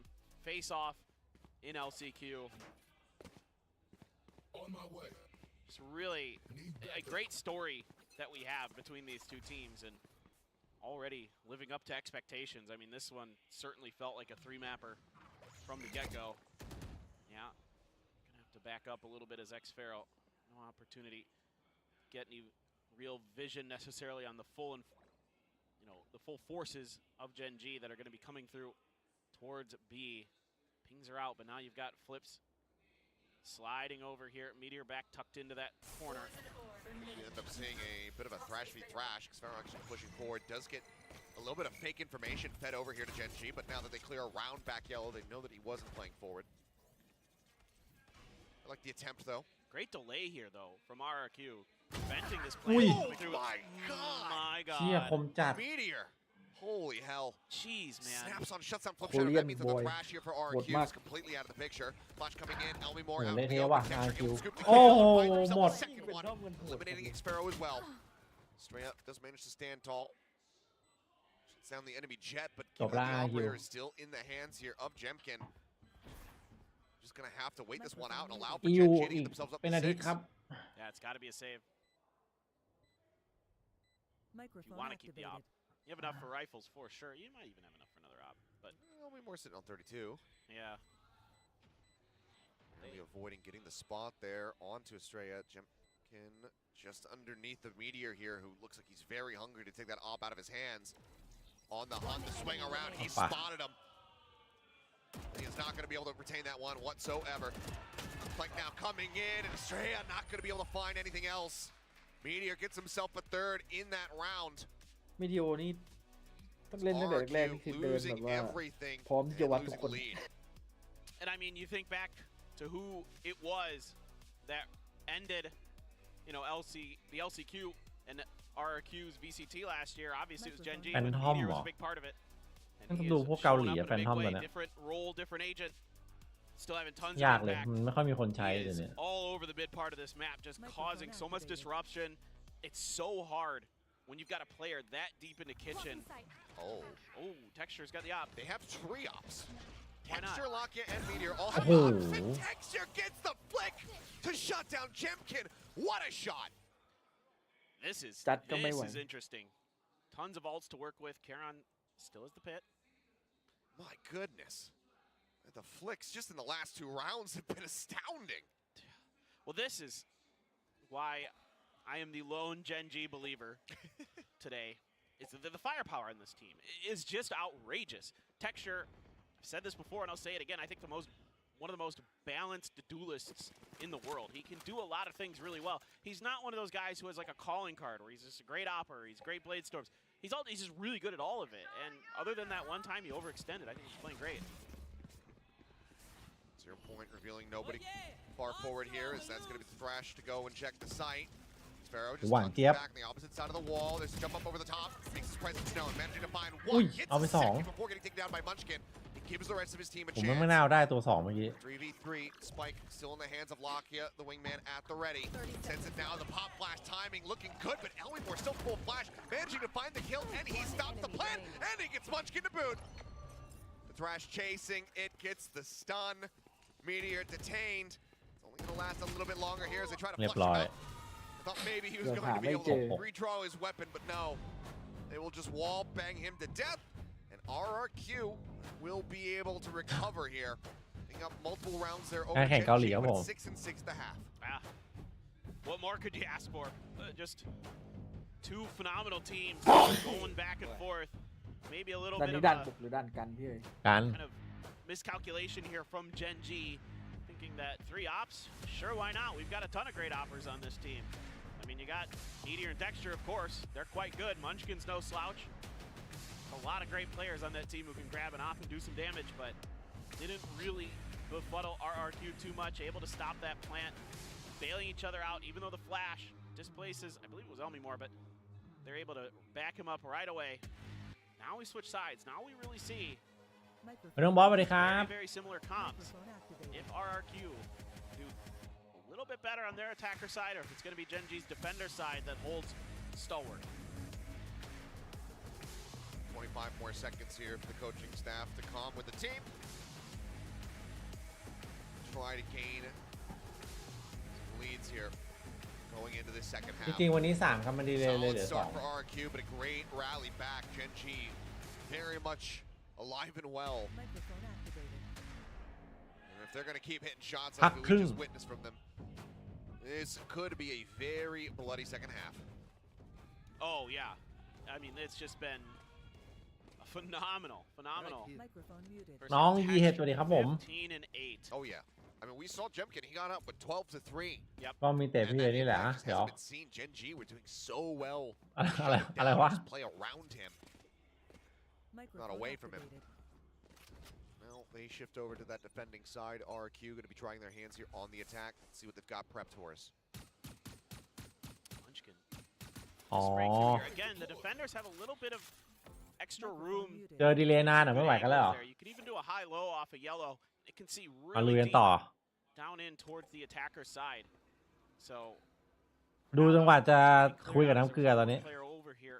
face off in LCQ. On my way. It's really a great story that we have between these two teams, and already living up to expectations. I mean, this one certainly felt like a 3-mapper from the get-go. Yeah, gonna have to back up a little bit as xFaroe. No opportunity to get any real vision necessarily on the full and the full forces of Gen.G that are going to be coming through towards B. Pings are out, but now you've got Flips sliding over here. Meteor back tucked into that corner. We end up seeing a bit of a thrash v thrash. Sphero actually pushing forward. Does get a little bit of fake information fed over here to Gen.G, but now that they clear around back yellow, they know that he wasn't playing forward. I like the attempt, though. Great delay here, though, from RRQ. Preventing this play. Oh my god! My god. เชี่ยคมจัด Meteor! Holy hell. Jeez, man. Snaps on, shuts down flip shot. That means that the thrash here for RQ is completely out of the picture. Flash coming in. Elmi Moore out. เละเทะ the ว่ะ open texture. RQ He'll scoop the โอ้ kill. โห Finds himself หมด a second one. Eliminating xFaroe as well. Straight up does manage to stand tall. Shuts down the enemy jet, but Joblah, the operator you. is still in the hands here of Jemkin. Just gonna have to wait this one out and allow for อยู่ Gen.G to อี get ก themselves up เป็น to อาทิตย์ 6. ครับ Yeah, it's got to be a save. You want to keep the op. You have enough for rifles for sure. You might even have enough for another op, but Elmi Moore sitting on 32. yeah. Really avoiding getting the spot there onto Estrella. Jemkin just underneath the Meteor here, who looks like he's very hungry to take that op out of his hands. On the hunt, the swing around, he spotted him. He is not going to be able to retain that one whatsoever. Plank now coming in, and Estrella not going to be able to find anything else. Meteor gets himself a third in that round. วิดีโอนี่ต้องเล่นตั้งแต่แรกๆนี่คือเดินแบบว่าพร้อมจะวัดทุกคน And I mean, you think back to who it was that ended, you know, the LCQ and RRQ's VCT last year. Obviously, it was Gen G, but Meteor was a big part of it. And he is showing up in a big way, different role, different agent. Still having tons of impact. ไม่ค่อยมีคนใช้เลยเนี่ย All over the mid part of this map, just causing so much disruption. It's so hard when you've got a player that deep in the kitchen. Oh, Texture's got the op. They have 3 ops. Why not? Texture, Lockya, and Meteor all have ops, and Texture gets the flick to shut down Jemkin. What a shot! This is interesting. Tons of ults to work with. Charon still has the pit. My goodness. The flicks just in the last 2 rounds have been astounding. Well, this is why I am the lone Gen G believer today. Is that the firepower in this team is just outrageous. Texture, I've said this before and I'll say it again, I think one of the most balanced duelists in the world. He can do a lot of things really well. He's not one of those guys who has like a calling card where he's just a great opper, he's great blade storms. He's just really good at all of it. And other than that one time he overextended, I think he's playing great. 0 point revealing nobody far forward here, as that's going to be Thrash to go and check the site. Sparrow just back on the opposite side of the wall. There's a jump up over the top, makes his presence known, managing to find one. Hits the second before getting taken down by Munchkin. He gives the rest of his team a chance. ผมไม่น่าได้ตัว2เมื่อกี้ 3v3, Spike still in the hands of Lockya, the wingman at the ready. Sends it down, the pop flash timing looking good, but Elwimore still full flash, managing to find the kill, and he stops the plan, and he gets Munchkin to boot. The Thrash chasing, it gets the stun. Meteor detained. It's only going to last a little bit longer here as they try to flush him out. I thought maybe he was going to be able to redraw his weapon, but no. They will just wall bang him to death, and RRQ will be able to recover here. Picking up multiple rounds there over Gen G, but 6 and 6 the half. What more could you ask for? Just 2 phenomenal teams going back and forth. Maybe a little bit of kind of miscalculation here from Gen G, thinking that 3 ops, sure, why not? We've got a ton of great oppers on this team. I mean, you got Meteor and Texture, of course. They're quite good. Munchkin's no slouch. A lot of great players on that team who can grab an op and do some damage, but didn't really befuddle RRQ too much, able to stop that plant, bailing each other out, even though the flash displaces, I believe it was Elmimore, but they're able to back him up right away. Now we switch sides. Now we really see very similar comps. If RRQ do a little bit better on their attacker side, or if it's going to be Gen G's defender side that holds stalwart. 25 more seconds here for the coaching staff to calm with the team. Try to gain some leads here going into the second half. จริงๆวันนี้3ครับมันดีเลยเหลือ start for RRQ, but a great rally back. Gen G very much alive and well. And if they're going to keep hitting shots like we just witnessed from them, this could be a very bloody second half. Oh yeah, I mean it's just been phenomenal. น้องยีเฮดสวัสดีครับผม 15 and 8. Oh yeah. I mean, we saw Jemkin. He got up with 12 to 3. Yep. ก็มีแต่พี่นี่แหละเดี๋ยว Gen G were doing so well. อะไรวะ Just play around him, not away from him. Well, they shift over to that defending side. RRQ going to be trying their hands here on the attack. Let's see what they've got prepped for us. Munchkin. Oh. Again, the defenders have a little bit of extra room. เจอดีเลย์นานอ่ะไม่ไหวกันแล้ว You can even do a high low off of yellow. It can see มาลุย really กันต่อ deep down in towards the attacker side. So ดูจังหวะจะคุยกับน้ำเกลือตอนนี้ player over here,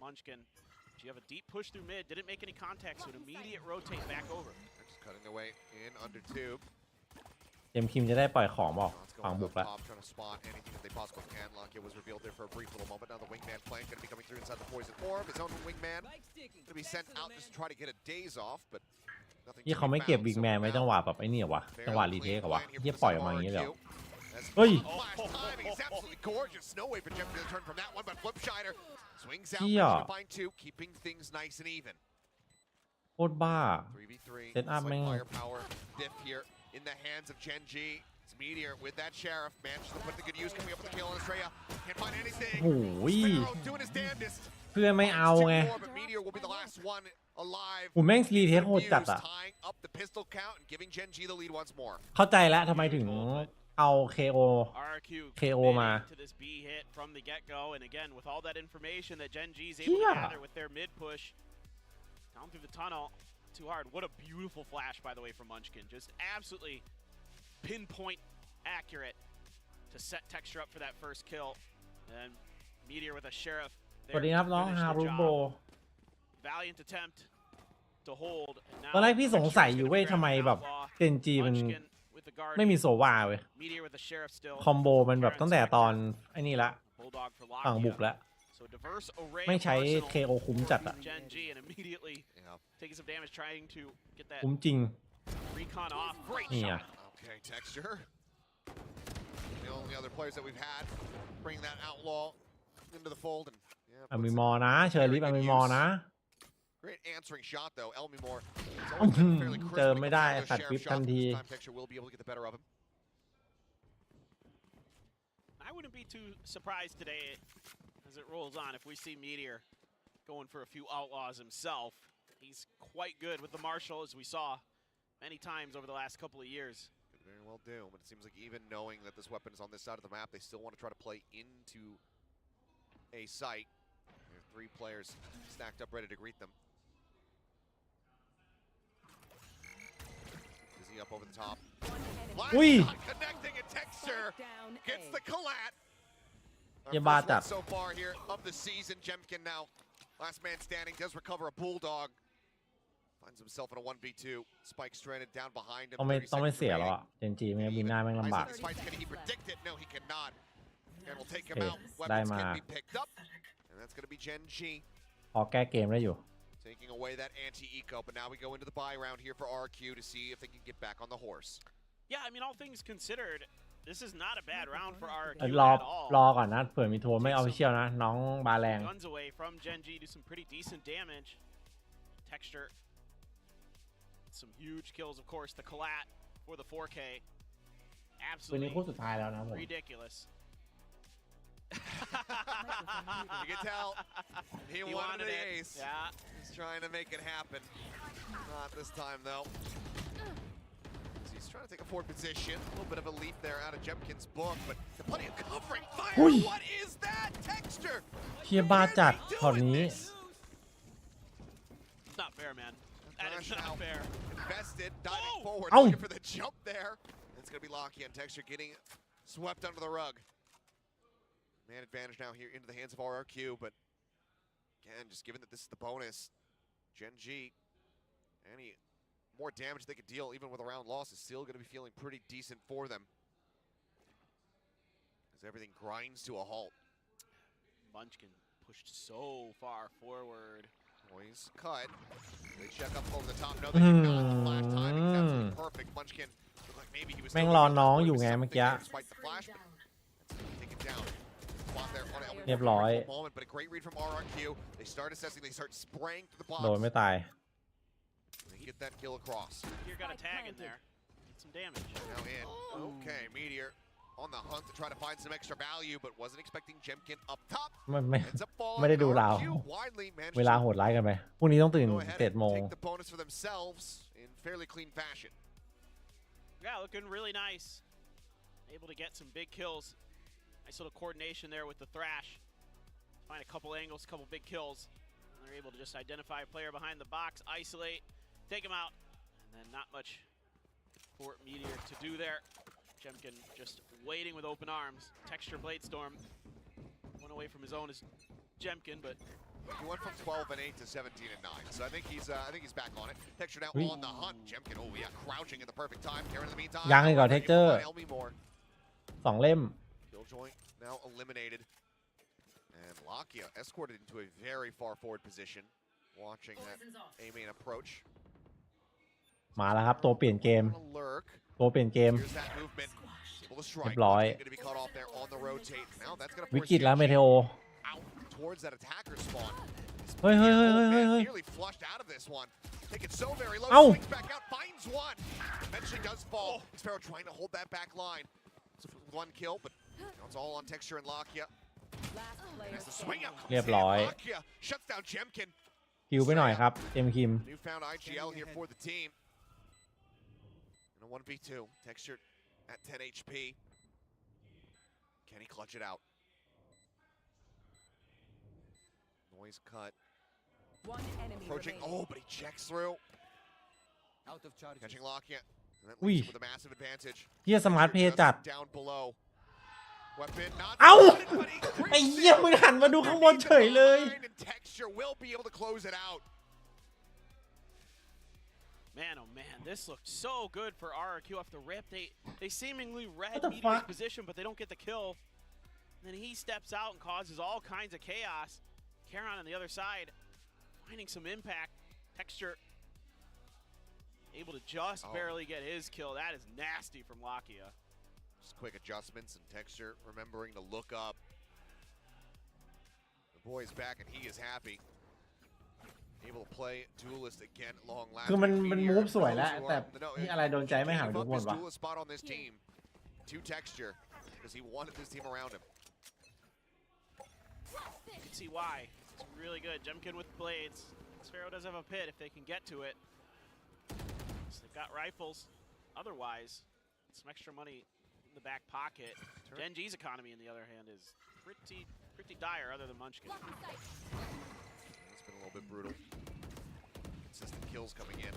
Munchkin. You have a deep push through mid, didn't make any contact, so an immediate rotate back over. They're just cutting their way in under tube. เจมคิมจะได้ปล่อยของบอกฝั่งบุกแล้ว Trying to spot anything that they possibly can. Lockya was revealed there for a brief little moment. Now the wingman flank going to be coming through inside the poison orb. His own wingman going to be sent out just to try to get a daze off, but nothing. นี่เขาไม่เก็บวิงแมนไว้จังหวะแบบไอ้นี่วะจังหวะรีเทคเหรอวะที่ปล่อยออกมาอย่างนี้เลยเฮ้ย He's absolutely gorgeous. No way for Jeff to turn from that one, but Flipshider swings out to find 2, keeping things nice and even. โคตรบ้า 3v3. เซตอัพแม่ง Firepower diff here in the hands of Gen G. It's Meteor with that Sheriff. Managed to put the good use, coming up with the kill on Estrella. Can't find anything. Sparrow doing his damnedest. เพื่อนไม่เอาไงผมแม่งรีเทคโหดจัดอ่ะเข้าใจแล้วทำไมถึงเอา KO มา down through the tunnel. Too hard. What a beautiful flash, by the way, from Munchkin. Just absolutely pinpoint accurate to set Texture up for that first kill. And Meteor with a Sheriff. สวัสดีครับน้องฮารุโบ Valiant attempt to hold. ตอนแรกพี่สงสัยอยู่เว้ยทำไมแบบเจนจีมันไม่มีโซวาเว้ยคอมโบมันแบบตั้งแต่ตอนไอ้นี่ละฝั่งบุกแล้วไม่ใช้ KO คุ้มจัดอ่ะคุ้มจริงนี่อ่ะมีมอนะเชอร์ลิฟมีมอนะเจอไม่ได้ตัดคลิปทันที I wouldn't be too surprised today as it rolls on if we see Meteor going for a few outlaws himself. He's quite good with the Marshall, as we saw many times over the last couple of years. Could very well do, but it seems like even knowing that this weapon is on this side of the map, they still want to try to play into a site. There are 3 players stacked up ready to greet them. Dizzy up over the top. Not connecting a Texture gets the collat. So far here of the season, Jemkin now last man standing does recover a bulldog. Finds himself in a 1v2. Spike stranded down behind him. ต้องไม่เสียแล้วอ่ะเจนจีไม่บินหน้าแม่งลำบาก He predicted. No, he cannot. And we'll take him out. Weapons can be picked up. And that's going to be Gen G. พอแก้เกมได้อยู่ Taking away that anti-eco, but now we go into the buy round here for RQ to see if they can get back on the horse. Yeah, I mean, all things considered, this is not a bad round for RQ รอก่อนนะเผื่อมีทัวร์ไม่ออฟฟิเชียลนะน้องบาแรง Guns away from Gen G do some pretty decent damage. Texture. Some huge kills, of course. The collat for the 4K. Absolutely คู่สุดท้ายแล้วนะผม ridiculous. You can tell he wanted the ace. Yeah, he's trying to make it happen. Not this time though. He's trying to take a forward position. A little bit of a leap there out of Jemkin's book, but plenty of covering fire. What is that Texture? เฮียบ้าจัดช็อตนี้ It's not fair, man. That is not fair. Invested, diving forward, looking for the jump there. It's gonna be Locky on Texture getting swept under the rug. Man advantage now here into the hands of RRQ, but again, just given that this is the bonus, Gen G, any more damage they could deal, even with a round loss, is still going to be feeling pretty decent for them. As everything grinds to a halt. Munchkin pushed so far forward. Boys cut. They check up over the top. No, they did not. Flash timing is absolutely perfect. Munchkin looked like maybe he was แม่งรอน้องอยู่ไงเมื่อกี้ despite the flash, but take it down. เรียบร้อย But a great read from RRQ. They start assessing. They start spraying to the box. โดนไม่ตาย They get that kill across. Meteor got a tag in there. Get some damage. Now in. Okay, Meteor on the hunt to try to find some extra value, but wasn't expecting Jemkin up top. ไม่ได้ดูเราเวลาโหดร้ายกันไปพรุ่งนี้ต้องตื่น7 โมง Take the bonus for themselves in fairly clean fashion. Yeah, looking really nice. Able to get some big kills. Nice little coordination there with the Thrash. Find a couple angles, a couple big kills. And they're able to just identify a player behind the box, isolate, take him out, and then not much for Meteor to do there. Jemkin just waiting with open arms. Texture Bladestorm. One away from his own is Jemkin, but he went from 12 and 8 to 17 and 9. So I think he's back on it. Texture now on the hunt. Jemkin, oh yeah, crouching at the perfect time. Karen in the meantime. ยังเลยก่อน Texture 2 เล่ม Killjoy now eliminated. And Lakia escorted into a very far forward position. Watching that A main approach. มาแล้วครับตัวเปลี่ยนเกมตัวเปลี่ยนเกมเรียบร้อยวิกฤตแล้วเมเทโอเฮ้ยเฮ้ยเฮ้ยเฮ้ยเฮ้ยเอ้า Eventually does fall. Sparrow trying to hold that back line. One kill, but it's all on Texture and Lakia. เรียบร้อยคิวไปหน่อยครับเอ็มคิม Newfound IGL here for the team. In a 1v2, Texture at 10 HP. Can he clutch it out? Noise cut. Approaching. Oh, but he checks through. Catching Lakia. And that leaves him with a massive advantage. เฮียสมาร์ทเพย์จัด Down below. Weapon not. เอ้าไอ้เหี้ยมึงหันมาดูข้างบนเฉยเลย And Texture will be able to close it out. Man, oh man, this looked so good for RRQ off the rip. They seemingly read the Meteor's fuck? position, but they don't get the kill. And then he steps out and causes all kinds of chaos. Karon on the other side, finding some impact. Texture able to just barely get his kill. That is nasty from Lakia. Just quick adjustments and Texture remembering to look up. The boy is back and he is happy. Able to play duelist again long last. คือมันมูฟสวยแล้วแต่ที่อะไรโดนใจไม่หาดูหมดวะ Duelist spot on this team to Texture because he wanted this team around him. You can see why. It's really good. Jemkin with blades. Sphero does have a pit if they can get to it. So they've got rifles. Otherwise, some extra money in the back pocket. Genji's economy, on the other hand, is pretty dire other than Munchkin. It's been a little bit brutal. Consistent kills coming in.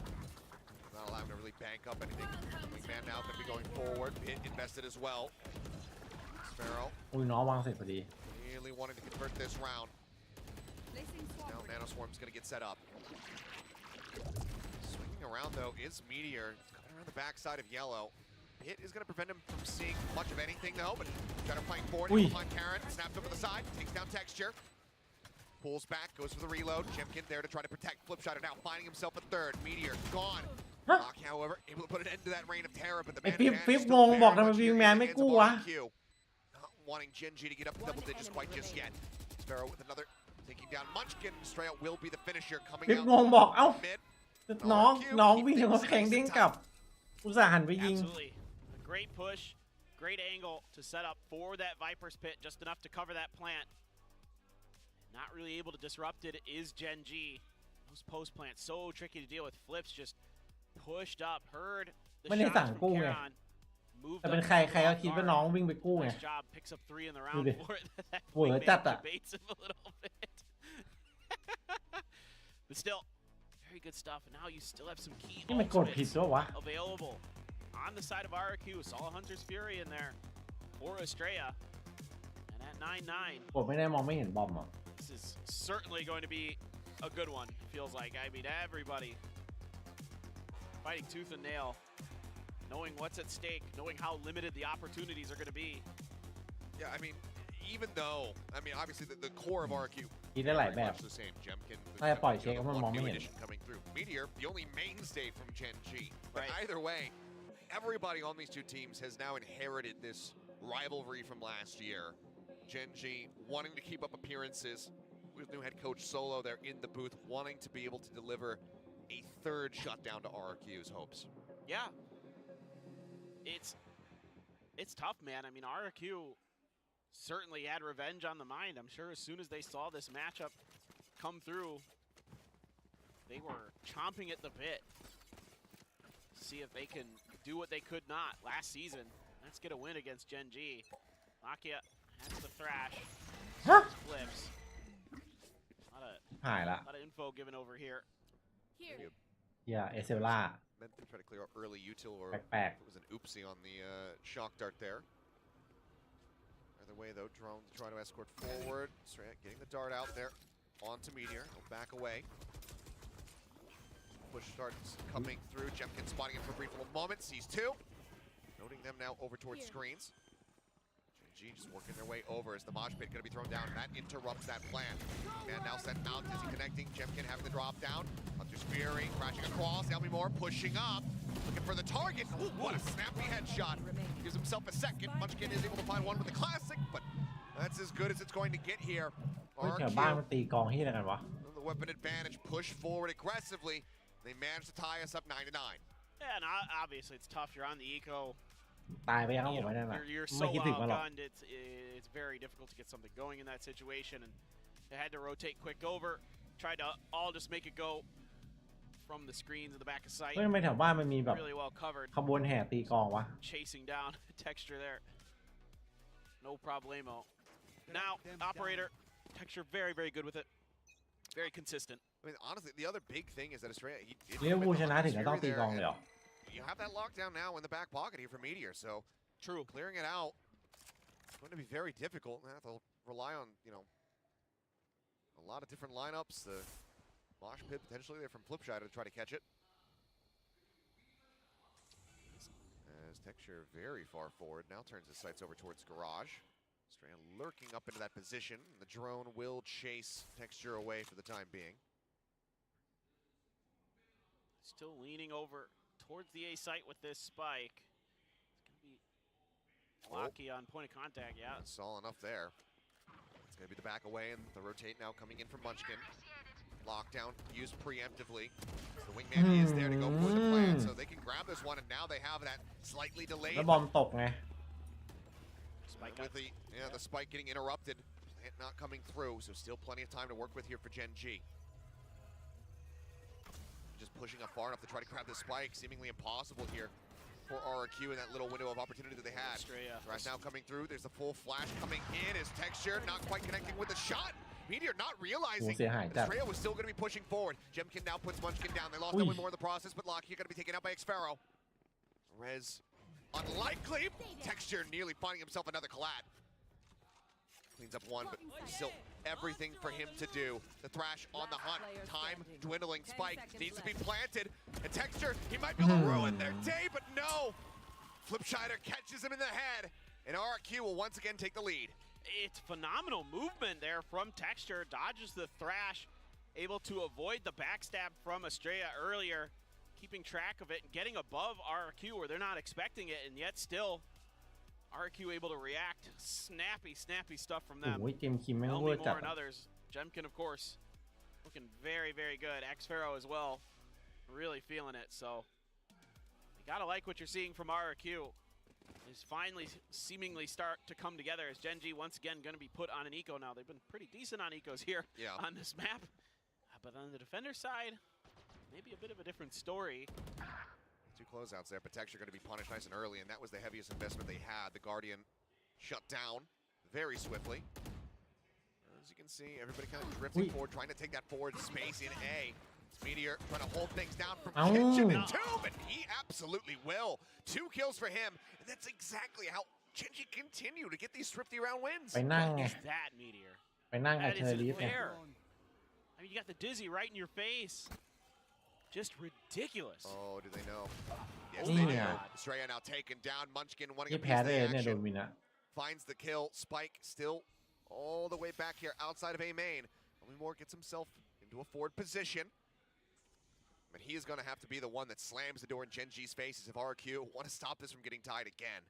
Not allowing to really bank up anything. Wingman now going to be going forward. Pit invested as well. Sphero. อุ้ยน้องวางเสร็จพอดี Really wanting to convert this round. Now Nanoswarm's going to get set up. Swinging around though is Meteor. Coming around the backside of Yellow. Pit is going to prevent him from seeing much of anything though, but trying to fight forward. Behind Karon, snaps over the side, takes down Texture. Pulls back, goes for the reload. Jemkin there to try to protect. Flipshotter now finding himself a third. Meteor gone. Rock, however, able to put an end to that reign of terror, but the man Fip งงบอกทำไมวิงแมนไม่กู้วะ Not wanting Genji to get up to double digits quite just yet. Sphero with another taking down Munchkin. Straight out will be the finisher coming ฟิป out งงบอกเอ้า mid. น้องวิ่งถึงกำแพงเด้งกลับอุตส่าห์หันไปยิง Absolutely. A great push, great angle to set up for that Viper's pit, just enough to cover that plant. Not really able to disrupt it is Genji. Those post plants so tricky to deal with. Flips just pushed up, heard the ไม่ได้ shots สั่ง from กู้ไง Karon. Moved แต่เป็น up ใครก็คิดว่าน้องวิ่งไปกู้ไง Nice job, picks up 3 in the ดู round ดิ for it. That เหวอ wingman จัดอะ debates him a little bit. But still, very good stuff. And now you still have some key นี่มันกดผิด ultimates ด้วยวะ available on the side of RRQ. Saw Hunter's Fury in there for Estrella. And at 9-9, กดไม่ได้มองไม่เห็นบอมอ่ะ this is certainly going to be a good one, feels like. I mean, everybody fighting tooth and nail, knowing what's at stake, knowing how limited the opportunities are going to be. Yeah, I mean, even though, I mean, obviously the core of RQ คิดได้หลายแบบ much the same. Jemkin, ถ้าจะปล่อยเช็คมันมองไม่ new เห็น addition coming through. Meteor, the only mainstay from Gen G. But Right. either way, everybody on these two teams has now inherited this rivalry from last year. Gen G wanting to keep up appearances with new head coach Solo there in the booth, wanting to be able to deliver a third shutdown to RRQ's hopes. Yeah. It's tough, man. I mean, RRQ certainly had revenge on the mind. I'm sure as soon as they saw this matchup come through, they were chomping at the bit to see if they can do what they could not last season. Let's get a win against Gen G. Lakia has the thrash. Flips.หายละ A lot of info given over here. อย่าเอเซล่า Meant to try to clear out early util or แปลก it was an oopsie on the shock dart there. Either way though, drone to try to escort forward. Straight getting the dart out there onto Meteor. He'll back away. Push starts coming through. Jemkin spotting him for a brief little moment. Sees two. Noting them now over towards screens. G just working their way over as the mosh pit going to be thrown down, and that interrupts that plan. Man now set out, is he connecting? Jemkin having the drop down. Hunter's Fury crashing across. Helmy Moore pushing up, looking for the target. Ooh, what a snappy headshot. Gives himself a second. Munchkin is able to find one with the classic, but that's as good as it's going to get here. แถวบ้านมันตีกองที่อะไรกันวะ The weapon advantage, push forward aggressively. They managed to tie us up 9-9. Yeah, and obviously it's tough. You're on the eco. ตายไปยังครับผมไม่ได้ You're ไม่ so คิดถึงมาหรอก outgunned. It's very difficult to get something going in that situation, and they had to rotate quick over. Tried to all just make it go from the screens in the back of sight. เฮ้ยทำไมแถวบ้านมันมีแบบ Really well covered. ขบวนแห่ตีกลองวะ Chasing down Texture there. No problemo. Now, Operator, Texture very, very good with it. Very consistent. I mean, honestly, the other big thing is that Estrella, he เลี้ยวบูชนะถึงจะต้องตีกลองเลยเหรอ you have that lockdown now in the back pocket here for Meteor, so true. Clearing it out is going to be very difficult. They have to rely on, you know, a lot of different lineups. The mosh pit potentially there from Flipside to try to catch it. As Texture very far forward, now turns his sights over towards Garage. Strand lurking up into that position. The drone will chase Texture away for the time being. Still leaning over towards the A site with this spike. It's going to be Locky on point of contact, yeah. Saw enough there. It's going to be the back away and the rotate now coming in from Munchkin. Lockdown used preemptively. The wingman is there to go for the plan, so they can grab this one, and now they have that slightly delayed. แล้วบอมตกไง With the spike getting interrupted, not coming through, so still plenty of time to work with here for Gen G. Just pushing up far enough to try to grab the spike, seemingly impossible here for RRQ in that little window of opportunity that they had. Right now coming through, there's a full flash coming in as Texture not quite connecting with the shot. Meteor not realizing Estrella was still going to be pushing forward. Jemkin now puts Munchkin down. They lost that one more in the process, but Locky going to be taken out by Xpharaoh. Rez unlikely. Texture nearly finding himself another collab. Cleans up one, but still everything for him to do. The Thrash on the hunt. Time dwindling. Spike needs to be planted. And Texture, he might be able to ruin their day, but no. Flipshider catches him in the head, and RRQ will once again take the lead. It's phenomenal movement there from Texture. Dodges the Thrash. Able to avoid the backstab from Estrella earlier. Keeping track of it and getting above RRQ where they're not expecting it, and yet still RRQ able to react. Snappy stuff from them. โอ้ยเกมคิมแม่ง Elmi เวอร์จัด more and others. Jemkin, of course, looking very, very good. Xpharaoh as well, really feeling it. So you gotta like what you're seeing from RRQ. Is finally seemingly start to come together as Gen G once again going to be put on an eco now. They've been pretty decent on ecos here on this map. But on the defender side, maybe a bit of a different story. Two closeouts there, but Texture going to be punished nice and early, and that was the heaviest investment they had. The Guardian shut down very swiftly. As you can see, everybody kind of drifting forward, trying to take that forward space in A. Meteor trying to hold things down from Kitchen and Tube, and he absolutely will. 2 kills for him, and that's exactly how Genji continue to get these thrifty round wins. ไปนั่งไง What is that, Meteor? ไปนั่งกับ That เชอ isn't รีฟไง fair. I mean, you got the dizzy right in your face. Just ridiculous. Oh, do they know? Yes, Oh they my do. God. Estrella now taken down. Munchkin wanting นี่ a แพ้ piece of ได้ the เลยเนี่ยโดน action. วินอะ Finds the kill. Spike still all the way back here outside of A main. Only more gets himself into a forward position. But he is going to have to be the one that slams the door in Gen G's faces if RQ want to stop this from getting tied again.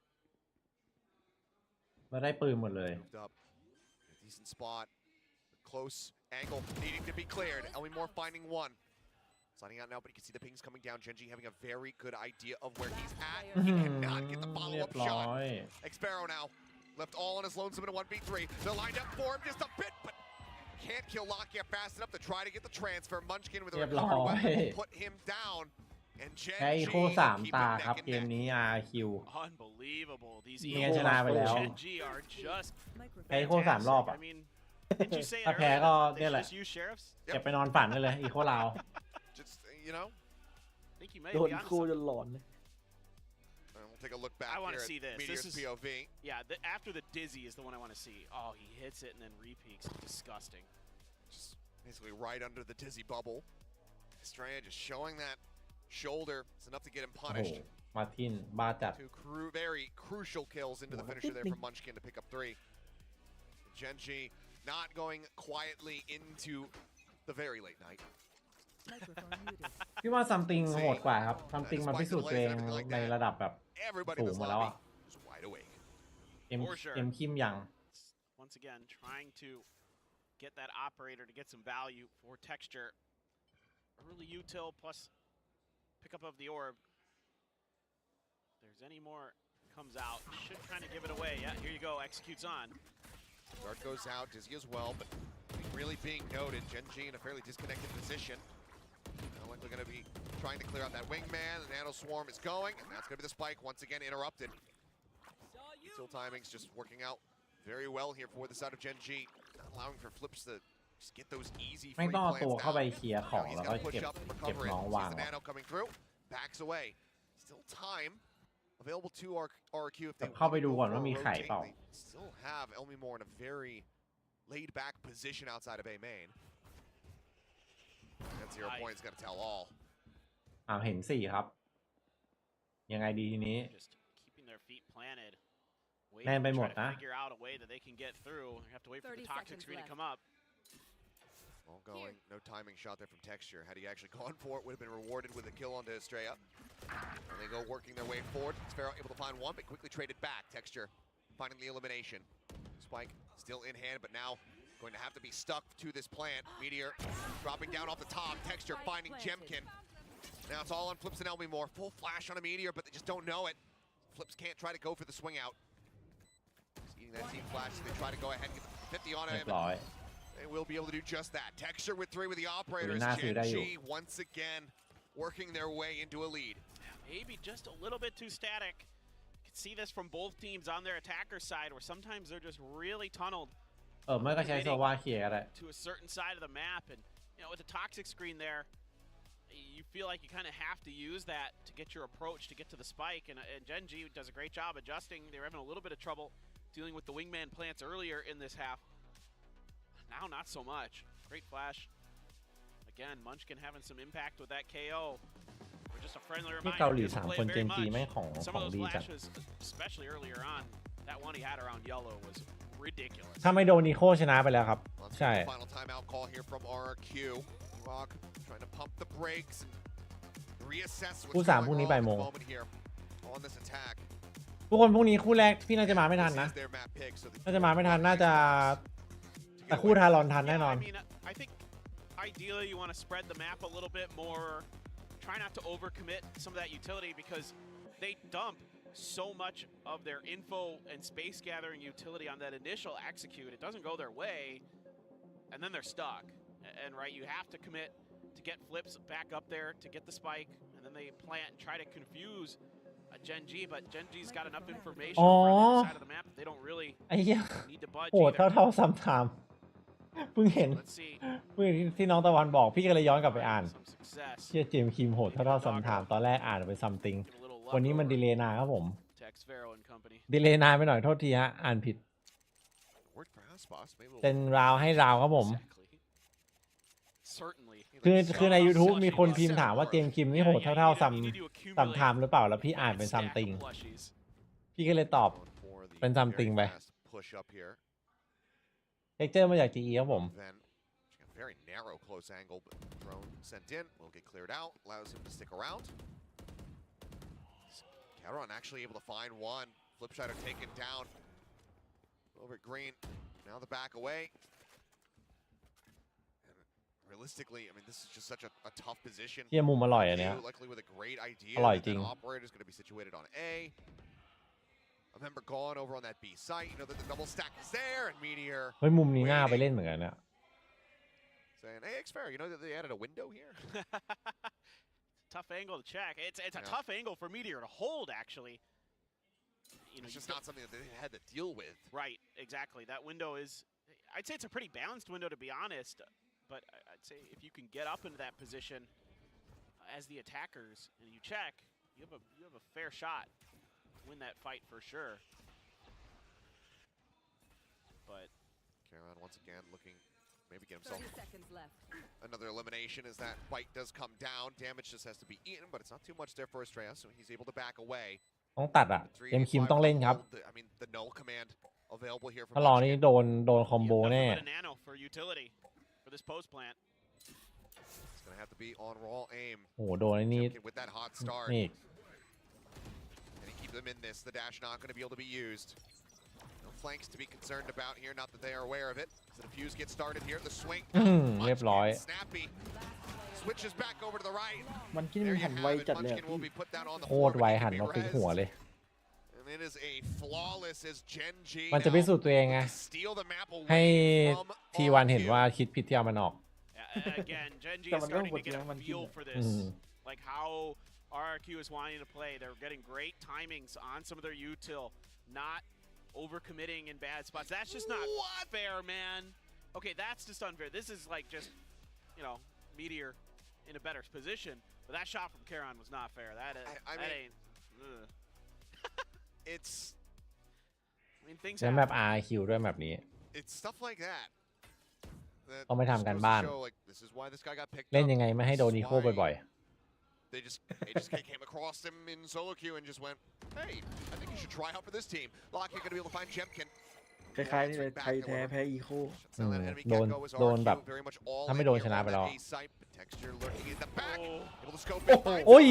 แล้วได้ปืนหมดเลย Moved up. A decent spot. Close angle needing to be cleared. Elmore finding one. Sliding out now, but you can see the pings coming down. Genji having a very good idea of where he's at. He cannot get the follow-up shot. Xpharaoh now left all on his lonesome in a 1v3. They're lined up for him just a bit, but can't kill Lockyer fast enough to try to get the transfer. Munchkin with a recovered weapon will put him down. And แพ้อีโค Genji 3 ตาครับเกมนี้ RQ Unbelievable. These เนี่ยชนะไปแล้ว Gen G are just แพ้อีโค3 รอบอะ I mean, didn't you say it ถ้าแพ้ earlier ก็ that เนี่ย they แหละ just use sheriffs? เก็บไปนอนฝันได้เลยอีโคลาว Just, you know, I think you may โด be น onto คู่ something. จนหลอนเลย we'll take a look back I want here to see at this. Meteor's This is POV. Yeah, after the dizzy is the one I want to see. Oh, he hits it and then repeaks. Disgusting. Just basically right under the dizzy bubble. Estrella just showing that shoulder. It's enough to get him โอ้โห punished. มาทินบ้าจัด Two very crucial kills into the finisher there from Munchkin to pick up 3. Genji not going quietly into the very late night. พี่ว่าซัมติงโหดกว่าครับซัมติงมาพิสูจน์ตัวเองในระดับแบบสูงมาแล้วอะ Just wide awake. เอ็มคิมยัง Once again, trying to get that operator to get some value for Texture. Early util plus pickup of the orb. If there's any more comes out, should kind of give it away. Yeah, here you go, executes on. Dart goes out, Dizzy as well, but really being noted. Gen G in a fairly disconnected position. Likely going to be trying to clear out that wingman. The Nano Swarm is going, and that's going to be the spike once again interrupted. Util timing's just working out very well here for the side of Gen G, not allowing for flips to just get those easy ไม่ free ต้องเอา plants ตัวเข้า down. ไปเคลียร์ของ He's แล้ว got ก็ to push เก็บ up and เก็บ recover it. น้อง Sees วาง the Nano coming through, backs away. Still time available to RQ if they เข้าไป want ดู to ก่อน go ว่า for มี a ไข่เปล่า rotate. They still have Elmimore in a very laid back position outside of A main. That 0 points got to tell all. เห็น4ครับยังไงดีทีนี้ Just keeping their feet planted. แน่นไปหมด Try to นะ figure out a way that they can get through. You have to wait for the toxic screen to come up. All going, no timing shot there from Texture. Had he actually gone for it, would have been rewarded with a kill onto Estrella. And they go working their way forward. Sparrow able to find one, but quickly traded back. Texture finding the elimination. Spike still in hand, but now going to have to be stuck to this plant. Meteor dropping down off the top. Texture finding Jemkin. Now it's all on Flips and Elmimore. Full flash on a Meteor, but they just don't know it. Flips can't try to go for the swing out. Just eating that team flash as they try to go ahead and get 50 on him. They will be able to do just that. Texture with 3 with the operators. Gen G once again working their way into a lead. Maybe just a little bit too static. You can see this from both teams on their attacker side, where sometimes they're just really tunneled ไม่ก็ใช้โซวาเคลียร์ก็ได้ to a certain side of the map, and with the toxic screen there, you feel like you kind of have to use that to get your approach to get to the spike, and Gen G does a great job adjusting. They were having a little bit of trouble dealing with the wingman plants earlier in this half. Now not so much. Great flash. Again, Munchkin having some impact with that KO. Or just a friendly ที่ reminder. เกาหลี he doesn't 3 play คน it เจ very นจี much. แม่งของ Some ข of อง those ดีจัด flashes, especially earlier on, that one he had around yellow was ridiculous. ถ้าไม่โดนนิโคชนะไปแล้วครับ ใช่ Final timeout call here from RQ. Rock trying to pump the brakes and reassess what's คู่ going 3พรุ่งนี้ on บ่าย at โม the ง moment here on this attack. ทุกคนพรุ่งนี้คู่แรกพี่น่าจะมาไม่ทันนะ This is their map pick, so น่าจะมาไม่ทันน่าจะแต่คู่ทารอนทันแน่นอน I mean, I think ideally you want to spread the map a little bit more. Try not to overcommit some of that utility because they dump so much of their info and space gathering utility on that initial execute. It doesn't go their way, and then they're stuck. And right, you have to commit to get flips back up there to get the spike, and then they plant and try to confuse Gen G, but Gen G's got enough information from the other side of the map that they don't really ไอ้เหี้ย need to budge โหด either. เท่าซัมไทม์เพิ่งเห็น Let's see เพิ่งที่น้องตะวันบอกพี่ก็เลยย้อนกลับไปอ่าน some success. เชี่ยเจมส์คิมโหดเท่าซัมไทม์ตอนแรกอ่านไปซัมติง Give a little love วันนี้มัน over ดีเลย์นานครับผม to Xvero and company. ดีเลย์นานไปหน่อยโทษทีฮะอ่านผิด Worked for House Boss, maybe a little เป็นราวให้ราวครับผม Certainly. คือใน YouTube มีคนพิมพ์ถามว่าเจมส์คิมนี่โหดเท่าซัมไทม์หรือเปล่าแล้วพี่อ่านเป็นซัมติงพี่ก็เลยตอบเป็นซัมติงไป push up here. เท็กเจอร์มาจาก GE ครับผม Then very narrow close angle, but drone sent in will get cleared out, allows him to stick around. Caron actually able to find one. Flip shot are taken down over at green. Now the back away. And realistically, I mean, this is just such a tough position. เที่ยมุมอร่อยอันเนี้ย Luckily with a great idea. อร่อยจริง That operator is going to be situated on A. A member gone over on that B site. You know that the double stack is there, and Meteor. เฮ้ยมุมนี้น่าไปเล่นเหมือนกันเนี่ย Saying, hey, Xfair, you know that they added a window here? Tough angle to check. It's a tough angle for Meteor to hold, actually. It's just not something that they had to deal with. Right, exactly. That window is, I'd say it's a pretty balanced window, to be honest. But I'd say if you can get up into that position as the attackers and you check, you have a fair shot to win that fight for sure. But Caron once again looking. Maybe get himself another elimination as that bite does come down. Damage just has to be eaten, but it's not too much there for Estrella, so he's able to back away. ต้องตัดอ่ะเจมส์คิมต้องเล่นครับ I mean, the null command available here from ถ้ารอนี่โดนคอมโบแน่ a nano for utility for this post plant. It's gonna have to be on raw aim. โอ้โหโดนไอ้นี่ With that hot start. นี่ And he keep them in this. The dash not gonna be able to be used. No flanks to be concerned about here, not that they are aware of it. So the fuse gets started here. The swing. เรียบร้อย Snappy. Switches back over to the right. มันกินมันหันไวจัดเลย Munchkin will be put down on the โคตรไวหันมาฟิกหัวเลย And มันจะพิสูจน์ตัวเองไงให้ T1 เห็นว่าคิดผิดที่เอามันออก Again, Gen G is starting to get a feel for this, like how RRQ is wanting to play. They're getting great timings on some of their util, not overcommitting in bad spots. That's just not fair, man. Okay, that's just unfair. This is like just, you know, Meteor in a better position. But that shot from Karon was not fair. That ain't. It's. I mean, things. แล้วแมป RQ ด้วยแบบนี้ It's stuff like that. ต้องไปทำกันบ้านเล่นยังไงไม่ให้โดนอีโคบ่อย They just came across him in solo queue and just went, hey, I think you should try out for this team. Lockett gonna be able to find Jemkin. คล้ายๆนี่เลยไทยแท้แพ้อีโค โดนแบบถ้าไม่โดนชนะไปแล้วโอ้ย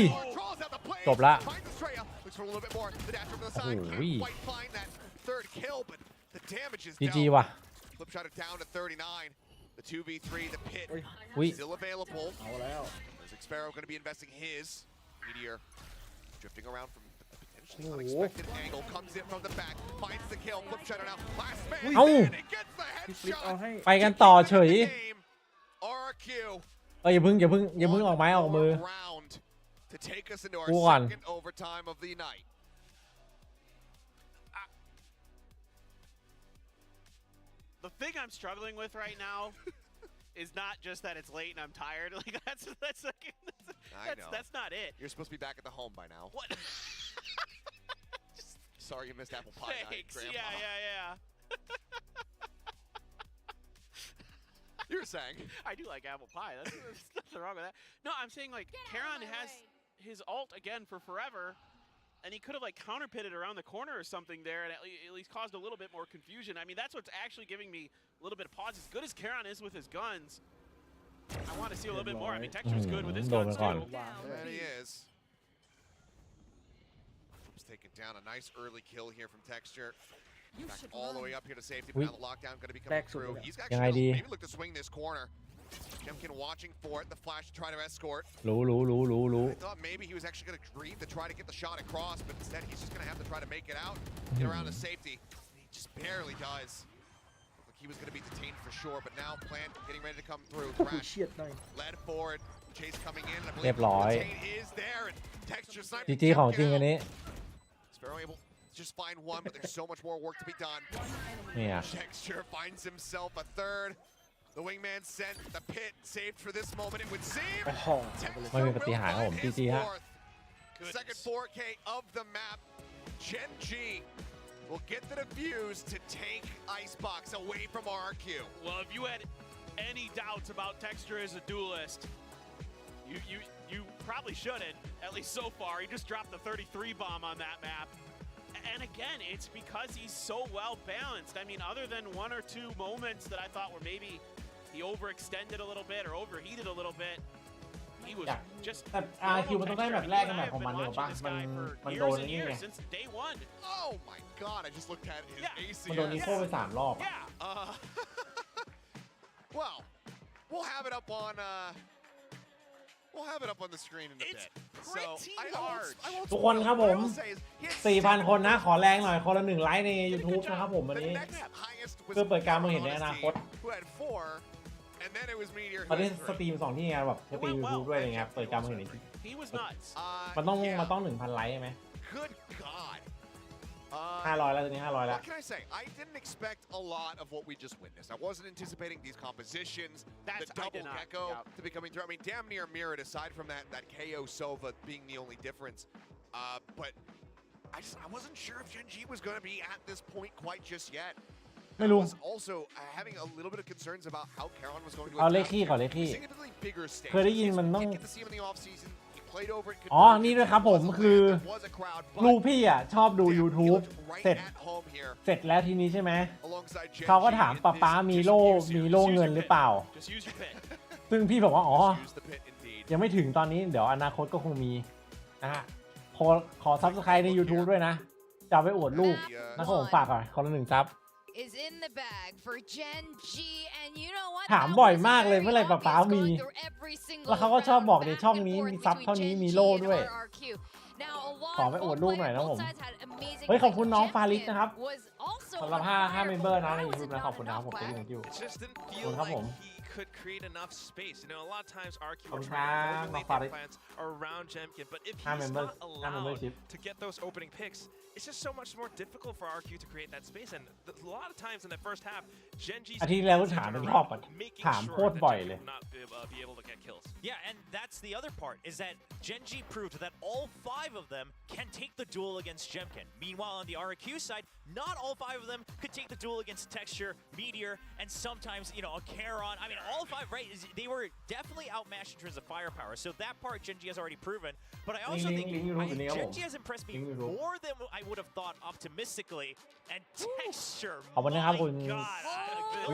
จบละโอ้โหGG ว่ะ Flip shot it down to 39. The 2v3, the pit still available. Is Xpero going to be investing his? Meteor drifting around from a potentially unexpected angle. Comes in from the back, finds the kill. Flip shot out. Last man in, and gets the headshot. ไปกันต่อเฉย RRQ. อย่าเพิ่งออกไม้ออกมือ To take us into our second overtime of the night. The thing I'm struggling with right now is not just that it's late and I'm tired. Like that's not it. You're supposed to be back at the home by now. What? Sorry you missed apple pie night, Grandma. Yeah. You were saying? I do like apple pie. There's nothing wrong with that. No, I'm saying like Karon has his ult again for forever. And he could have like counter pitted around the corner or something there and at least caused a little bit more confusion. I mean, that's what's actually giving me a little bit of pause. As good as Karon is with his guns, I want to see a little bit more. I mean, Texture's good with his guns too. There he is. Just taking down a nice early kill here from Texture. Back all the way up here to safety, but now the lockdown going to be coming through. He's actually maybe look to swing this corner. Jemkin watching for it, the flash to try to escort. รู้ I thought maybe he was actually going to agree to try to get the shot across, but instead he's just going to have to try to make it out, get around to safety. He just barely does. Looked like he was going to be detained for sure, but now Plant getting ready to come through. Thrash led forward, Chase coming in, and I believe the detain is there, and Texture sniper. GG ของจริงอันนี้ Xpero able to just find one, but there's so much more work to be done. เนี่ย Texture finds himself a third. The wingman sent the pit saved for this moment, it would seem. ไม่มีปฏิหารย์ผม GG ฮะ Second 4K of the map. Gen G will get the defuse to take Icebox away from RRQ. Well, if you had any doubts about Texture as a duelist, you probably shouldn't, at least so far. He just dropped the 33 bomb on that map. And again, it's because he's so well balanced. I mean, other than one or two moments that I thought were maybe he overextended a little bit or overheated a little bit, he was just. แต่ RQ มันต้องได้แบบแรกกันแบบของมันเลยป่ะมันโดนนี่ไง since day one. Oh my God! I just looked at his ACS. มันโดนอีโคไป3 รอบ Well, we'll have it up on. We'll have it up on the screen in a bit. So I won't. ทุกคนครับผม 4,000 คนนะขอแรงหน่อยคนละ1ไลค์ใน YouTube นะครับผมวันนี้เพื่อเปิดการมองเห็นในอนาคตตอนนี้สตรีม2ที่ไงแบบสตรีม YouTube ด้วยอะไรเงี้ยเปิดการมองเห็นมันต้อง 1,000 ไลค์ใช่ไหม Good God. 500 แล้วตอนนี้ 500 แล้ว What can I say? I didn't expect a lot of what we just witnessed. I wasn't anticipating these compositions, the double gecko to be coming through. I mean, damn near mirrored aside from that KO Sova being the only difference. But I wasn't sure if Gen G was going to be at this point quite just yet. I was also having a little bit of concerns about how Karon was going to attack significantly bigger stage. เคยได้ยินมันต้อง Get to see him in the off-season. อ๋อนี่ด้วยครับผมคือลูกพี่อ่ะชอบดู YouTube เสร็จแล้วทีนี้ใช่ไหมเขาก็ถามป๊ามีโล่เงินหรือเปล่าซึ่งพี่บอกว่าอ๋อยังไม่ถึงตอนนี้เดี๋ยวอนาคตก็คงมีนะฮะขอ Subscribe ใน YouTube ด้วยนะจะเอาไปอวดลูกนะครับผมฝากก่อนคนละ1 ซับถามบ่อยมากเลยเมื่อไหร่ป๊ามีแล้วเขาก็ชอบบอกในช่องนี้มีซับเท่านี้มีโล่ด้วย ขอไปอวดลูกหน่อยนะผมเฮ้ยขอบคุณน้องฟาริสนะครับสำหรับ5เมมเบอร์นะใน YouTube นะขอบคุณนะครับผมจะยิงคิวขอบคุณครับผมcould create enough space. You know, a lot of times RQ are trying to formulate their plans around Jemkin, but if he's not allowed to get those opening picks, it's just so much more difficult for RQ to create that space. And a lot of times in the first half, Genji's อาทิตย์แล้วถามชอบอ่ะถามโคตรบ่อยเลย not be able to get kills. Yeah, and that's the other part, is that Genji proved that all 5 of them can take the duel against Jemkin. Meanwhile, on the RQ side, not all 5 of them could take the duel against Texture, Meteor, and sometimes, you know, a Charon. I mean, all 5, right? They were definitely outmatched in terms of firepower. So that part Genji has already proven. But I also think Genji has impressed me more than I would have thought optimistically. And Texture, ขอบคุณนะครับคุณ God,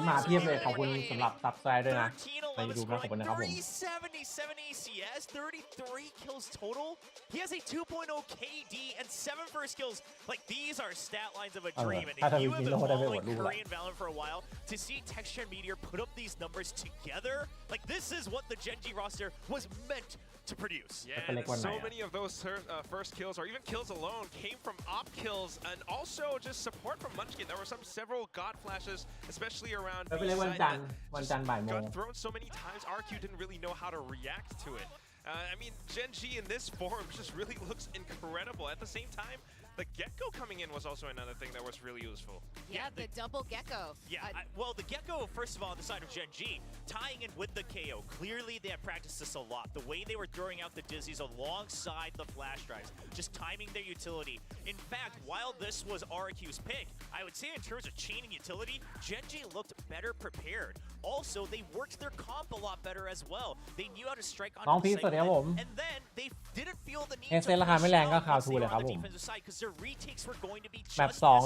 มาเพียบเลยขอบคุณสำหรับซับสไครด้วยนะใน YouTube นะขอบคุณนะครับผม 377 ACS, 33 kills total. He has a 2.0 KD and 7 first kills. Like, these are stat lines of a dream. And if you have been following Korean Valorant for a while, to see Texture and Meteor put up these numbers together, like, this is what the Genji roster was meant to produce. Yeah, and so many of those first kills, or even kills alone, came from op kills, and also just support from Munchkin. There were several God flashes, especially around B side, that got thrown so many times. RQ didn't really know how to react to it. I mean, Genji in this form just really looks incredible. At the same time, the Gecko coming in was also another thing that was really useful. Yeah, the double Gecko. Yeah, well, the Gecko, first of all, on the side of Genji, tying in with the KO. Clearly, they have practiced this a lot. The way they were throwing out the Dizzies alongside the flash drives, just timing their utility. In fact, while this was RQ's pick, I would say in terms of chaining utility, Genji looked better prepared. Also, they worked their comp a lot better as well. They knew how to strike on the cycle, and then they didn't feel the need to push on the defensive side because their retakes were going to be just as strong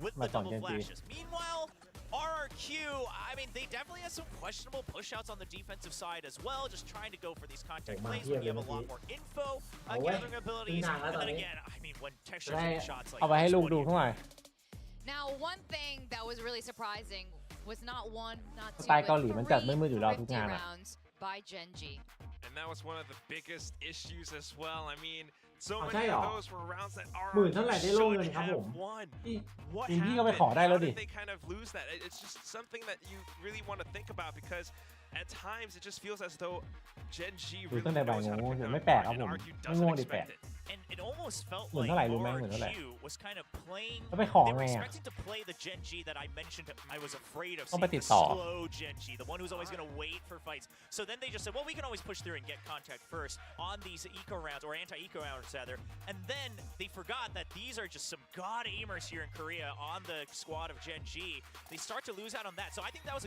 with the double flashes. Meanwhile, RRQ, I mean, they definitely have some questionable push-outs on the defensive side as well, just trying to go for these contact plays when you have a lot more info, gathering abilities, and then again, I mean, when Texture's hitting shots like this. Now, one thing that was really surprising was not one, not two, สไตล์เกาหลีมันจัดมืดๆอยู่แล้วทุกงาน rounds by Genji. And that was one of the biggest issues as well. I mean, so many of those were rounds that are should have won. What happened? How did they kind of lose that? It's just something that you really want to think about because at times it just feels as though Genji really knows how to pick up and RQ doesn't expect it. And it almost felt like RQ was kind of playing. They were expecting to play the Genji that I mentioned I was afraid of seeing, the slow Genji, the one who's always going to wait for fights. So then they just said, well, we can always push through and get contact first on these eco rounds, or anti-eco rounds rather. And then they forgot that these are just some god aimers here in Korea on the squad of Genji. They start to lose out on that. So I think that was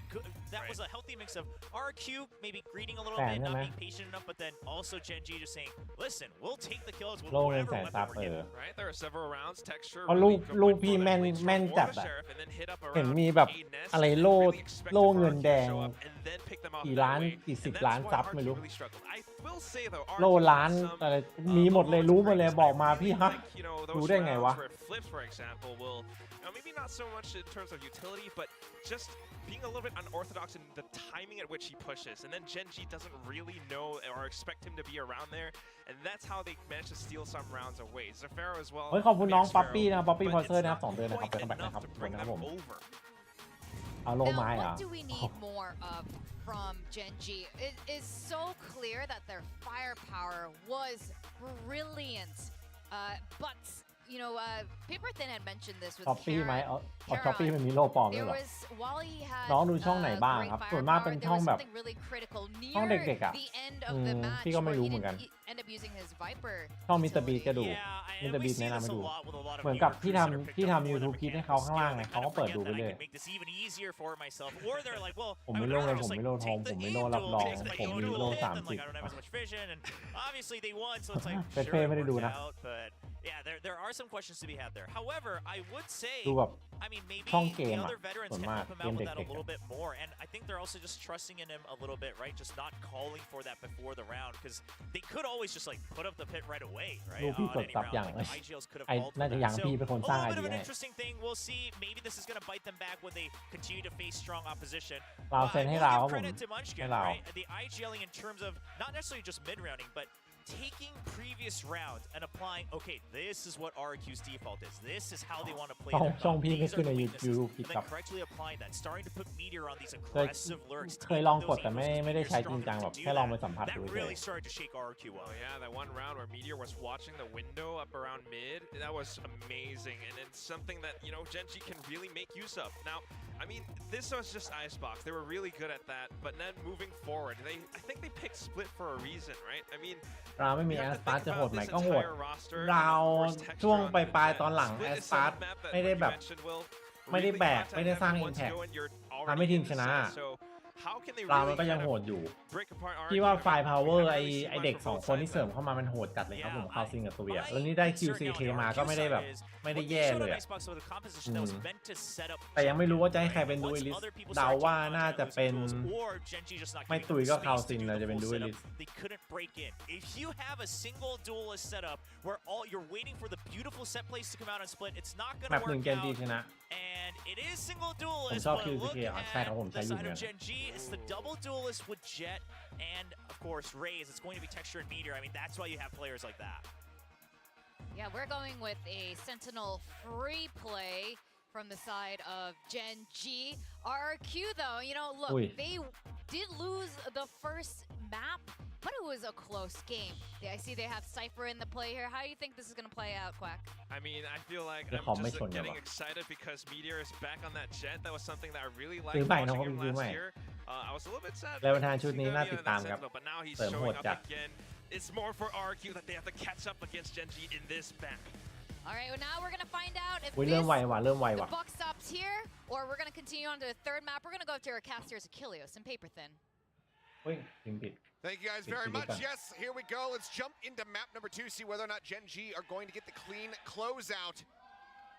a healthy mix of RQ maybe greeting a little bit, not being patient enough, but then also Genji just saying, listen, we'll take the kills. โล่เงินแสนซับRight, there are several rounds. Texture เพราะลูกพี่แม่นจัดอะเห็นมีแบบอะไรโล่เงินแดงกี่ล้านกี่10 ล้านซับไม่รู้โล่ล้านอะไรมีหมดเลยรู้หมดเลยบอกมาพี่ฮะรู้ได้ไงวะ Maybe not so much in terms of utility, but just being a little bit unorthodox in the timing at which he pushes. And then Genji doesn't really know or expect him to be around there. And that's how they managed to steal some rounds away. Zafaro as well. ขอบคุณน้องป๊อปปี้นะป๊อปปี้พอเซอร์นะครับ2 เดือนนะครับเป็นคำแบกนะครับผมเอาโลไม้อ่ะ What do we need more of from Genji? It is so clear that their firepower was brilliant, but you know, Paper Thin had mentioned this with Karen. ไหมช้อปปี้มันมีโลปลอมด้วยเหรอน้องดูช่องไหนบ้างครับส่วนมากเป็นช่องแบบช่องเด็กๆอ่ะพี่ก็ไม่รู้เหมือนกันช่องมิสเตอร์บีจะดูมิสเตอร์บีแนะนำให้ดูเหมือนกับที่ทำ YouTube คลิปให้เขาข้างล่างไงเขาก็เปิดดูไปเลยผมไม่โลเงินผมไม่โลทองผมไม่โลรับรองผมมีโล30เป้ไม่ได้ดูนะ Yeah, there are some questions to be had there. However, I would say, I mean, maybe the other veterans can help him out with that a little bit more. And I think they're also just trusting in him a little bit, right? Just not calling for that before the round, because they could always just like put up the pit right away, right? On any round, like IGLs could have called for that. So a little bit of an interesting thing. We'll see. Maybe this is going to bite them back when they continue to face strong opposition. We'll give credit to Munchkin, right? The IGLing in terms of not necessarily just mid-rounding, but taking previous rounds and applying, okay, this is what RQ's default is. This is how they want to play ช่อง their พี่ไม่ These ขึ้น are ใน the YouTube weaknesses. ผิด And กับ then correctly applying that, starting to put Meteor on these เคย aggressive lurks. เคยลองกดแต่ไม่ได้ใช้จริงจังแบบแค่ลองไปสัมผัส That ดูเฉย really started to shake RQ up. Oh yeah, that one round where Meteor was watching the window up around mid, that was amazing, and it's something that, you know, Gen.G can really make use of. Now, I mean, this was just Icebox. They were really good at that, but then moving forward, I think they picked Split for a reason, right? I mean, เราไม่มี you แอ have ส to ปาร์ think จะโหด about ไหม this ก็โหด entire roster, เรา and of course, ช่วง texture ป on ลาย the ๆตอนหลัง Split แอ is สปาร์ some map that, ไม่ได้ like you แบบ mentioned, will ไม่ได้แบก really ไม่ได้สร้าง contact อิม every แพ once ค you go and you're ทำให้ทีม already ชนะ inside. So how can they เรา really มันก็ยัง kind โห of ดอยู่ break apart RQ? พี่ว่า I ไฟ mean, พาวเวอ we ร์ haven't really seen ไอ much เด็ก from สอง both คนที่ sides เสริม then. เข้ามามันโหดจัดเลยครับผมคาวซิงกับตัวแล้วนี่ได้ QC เคมาก็ไม่ได้แบบไม่ได้แย่เลยอะ แต่ยังไม่รู้ว่าจะให้ใครเป็นดูอิลิสเดาว่าน่าจะเป็นไม่ตุยก็คาวซิงเลยจะเป็นดูอิลิส They couldn't break in. If you have a single duelist setup where all you're waiting for the beautiful set plays to come out and split, it's not going แม to ปหนึ่ง work เจนจี out. ชนะ And it is single ผม duelist, ชอบ but QC look ใช่ครับผม at ใช้ the อยู่ side เหมือ of นกัน Gen G. It's the double duelist with Jet and, of course, Raze. It's going to be Texture and Meteor. I mean, that's why you have players like that. Yeah, we're going with a Sentinel free play from the side of Gen G. RQ though, you know, look, they did lose the first map, but it was a close game. Yeah, I see they have Cypher in the play here. How do you think this is going to play out, Quack? I mean, I feel like They're I'm just coming getting from excited because Meteor is back on that jet. That was something that I really ซื้ liked อใหม่นะ watching ผม him ซื้อใหม่ last year. I was a little bit sad แล้วประธาน to ชุด see นี้ them, น่า you ติด know, ตาม that ครับ Sentinel, but now he's เสริมโหด showing จั up ด again. It's more for RQ that they have to catch up against Gen G in this map. All right, well, now we're going to find out if เริ่มไว this, ว่ะเริ่มไว the ว่ะ buck stops here, or we're going to continue on to the third map. We're going to go to our casters Achilles and Paper Thin. เฮ้ยพิมพ์ผิด Thank you guys very much. Yes, here we go. Let's jump into map number 2, see whether or not Gen G are going to get the clean closeout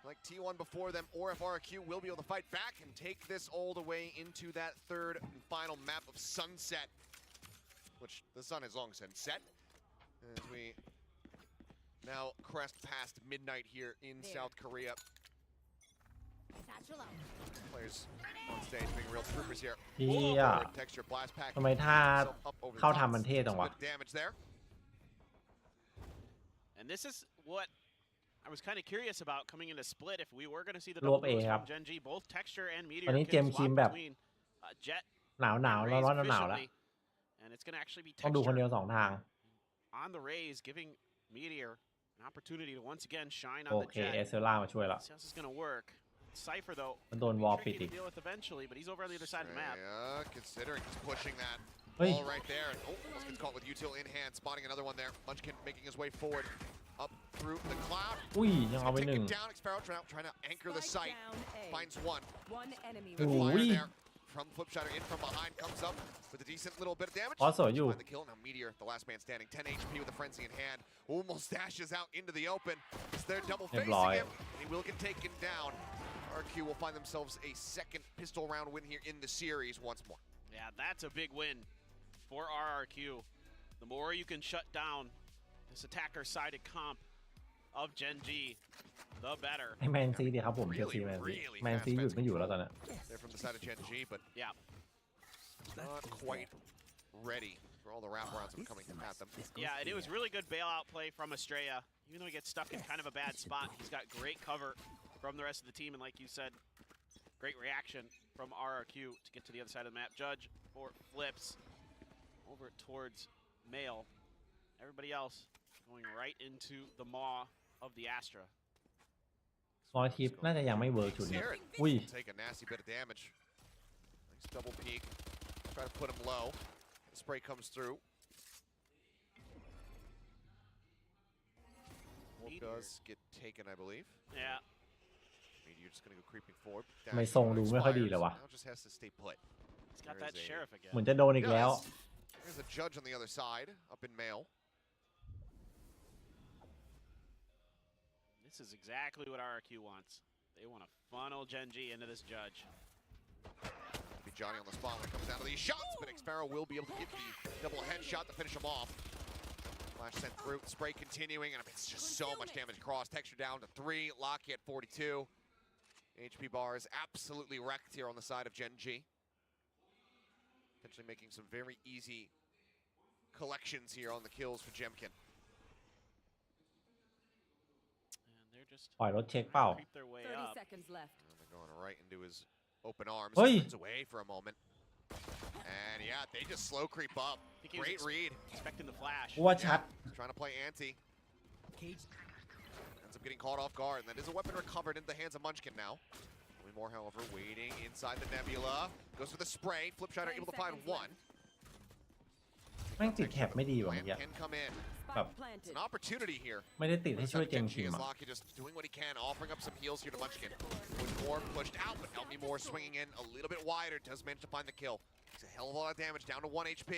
like T1 before them, or if RQ will be able to fight back and take this all the way into that third and final map of Sunset, which the sun has long since set. As we now crest past midnight here in South Korea. Players on stage being real troopers here. พี่อะ Texture blast pack. ทำไมถ้าเข้าทำมันเท่จังวะ Damage there. And this is what I was kind of curious about coming into Split. If we were going to see the รวบ double duels ครับ from Gen G, both Texture and ต Meteor อนนี้ can เจมส์ swap คิมแบบ between Jet หนาว and ร้อน Raze หนาวแล้ว efficiently. And it's going to actually be ต้องดูคนเดียว Texture 2 ทาง on the Raze, giving Meteor an opportunity to once again shine โอ on the เค Jet. เอเซล่ามาช่วยแล้ว See how this is going to work. Cypher though, มันโดนวอล tricky ปิด to อีก deal with eventually, but he's over on the other side of the map. Yeah, considering he's pushing that Hey. ball right there. Oh, almost gets caught with util in hand, spotting another one there. Munchkin making his way forward, up through the cloud. อุ้ยยังเอาไป Take 1 him down. Sparrow trying to anchor the sight. Finds one. One enemy. Good Ooh, fire wee. there from Flip Shatter in from behind. Comes up with a decent little bit of damage. อ๋อสวยอยู่ Find the kill. Now Meteor, the last man standing, 10 HP with a frenzy in hand. Almost dashes out into the open. It's their double Red facing light. him. He will get taken down. RQ will find themselves a second pistol round win here in the series once more. Yeah, that's a big win for RRQ. The more you can shut down this attacker-sided comp of Gen G, the better. ให้แมนซีดีครับผมเชียร์ซีแมนซีแมนซีหยุดไม่อยู่แล้วตอนนี้ They're from the side of Gen G, but yeah, not quite ready for all the wraparounds that are coming at them. Yeah, and it was really good bailout play from Estrella. Even though he gets stuck in kind of a bad spot, he's got great cover from the rest of the team, and like you said, great reaction from RRQ to get to the other side of the map. Judge for flips over towards Mail. Everybody else going right into the maw of the Astra. ซอยทิปน่าจะยังไม่เวิร์กชุดนี้ อุ้ย Take a nasty bit of damage. Nice double peek. Try to put him low. The spray comes through. Wolf does get taken, I believe. Yeah. You're just gonna go creeping forward. ไม่ทรงดูไม่ค่อยดีเลยวะ Now just has to stay put. He's got that sheriff again. เหมือนจะโดนอีกแล้ว There's a judge on the other side, up in mail. This is exactly what RRQ wants. They want to funnel Gen G into this judge. Be Johnny on the spot when it comes down to these shots, but Sparrow will be able to get the double headshot to finish him off. Flash sent through, spray continuing, and it's just so much damage across. Texture down to 3, Locky at 42. HP bars absolutely wrecked here on the side of Gen G. Potentially making some very easy collections here on the kills for Jemkin. And they're just ปล่อยรถเช็คเปล่า creep their way 30 up. seconds left. And they're going right into his open arms. Oi. Turns away for a moment. And yeah, they just slow creep up. Think he was Great read. expecting the flash. กูว่าชัด Trying to play anti. Ends up getting caught off guard. And that is a weapon recovered into the hands of Munchkin now. Only more, however, waiting inside the nebula. Goes for the spray. Flip shot are able to find one. แม่งติดแถบไม่ดีว่ะเมื่อกี้ Can come in. แบบ It's an opportunity here. ไม่ได้ติดให้ช่วยเจมส์คิม is อะ Locky just doing what he can, offering up some heals here to Munchkin. With more pushed out, but Elmi Moore swinging in a little bit wider, does manage to find the kill. It's a hell of a lot of damage, down to 1 HP.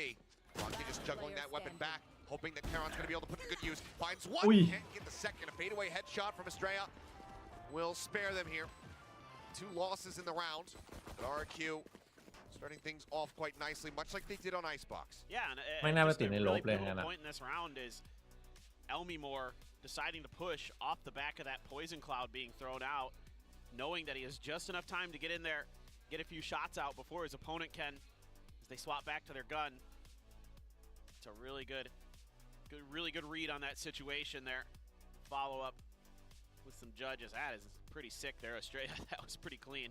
Locky just juggling that weapon back, hoping that Charon's going to be able to put it to good use. Finds one, can't get the second. A fadeaway headshot from Estrella will spare them here. 2 losses in the round, but RQ starting things off quite nicely, much like they did on Icebox. Yeah, and ไม่น่ามา just ติด a ในล really บเลยงั้น pivotal นะ point in this round is Elmi Moore deciding to push off the back of that poison cloud being thrown out, knowing that he has just enough time to get in there, get a few shots out before his opponent can, as they swap back to their gun. It's a really good read on that situation there. Follow up with some judges. That is pretty sick there, Australia. That was pretty clean.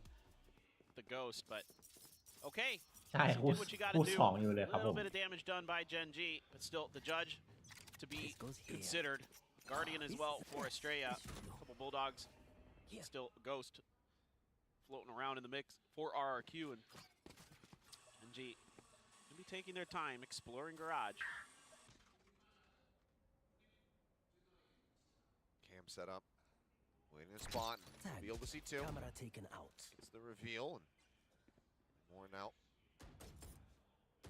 The ghost, but okay. ใช่ So คู่ did what you gotta คู่ do. สองอยู่เลยครับ A ผ little ม bit of damage done by Gen G, but still the judge to be considered. Guardian as well for Estrella. A couple Bulldogs. Still Ghost floating around in the mix for RRQ, and Gen G gonna be taking their time exploring Garage. Cam set up, waiting a spot. Be able to see 2. Camera taken out. It's the reveal, and more now.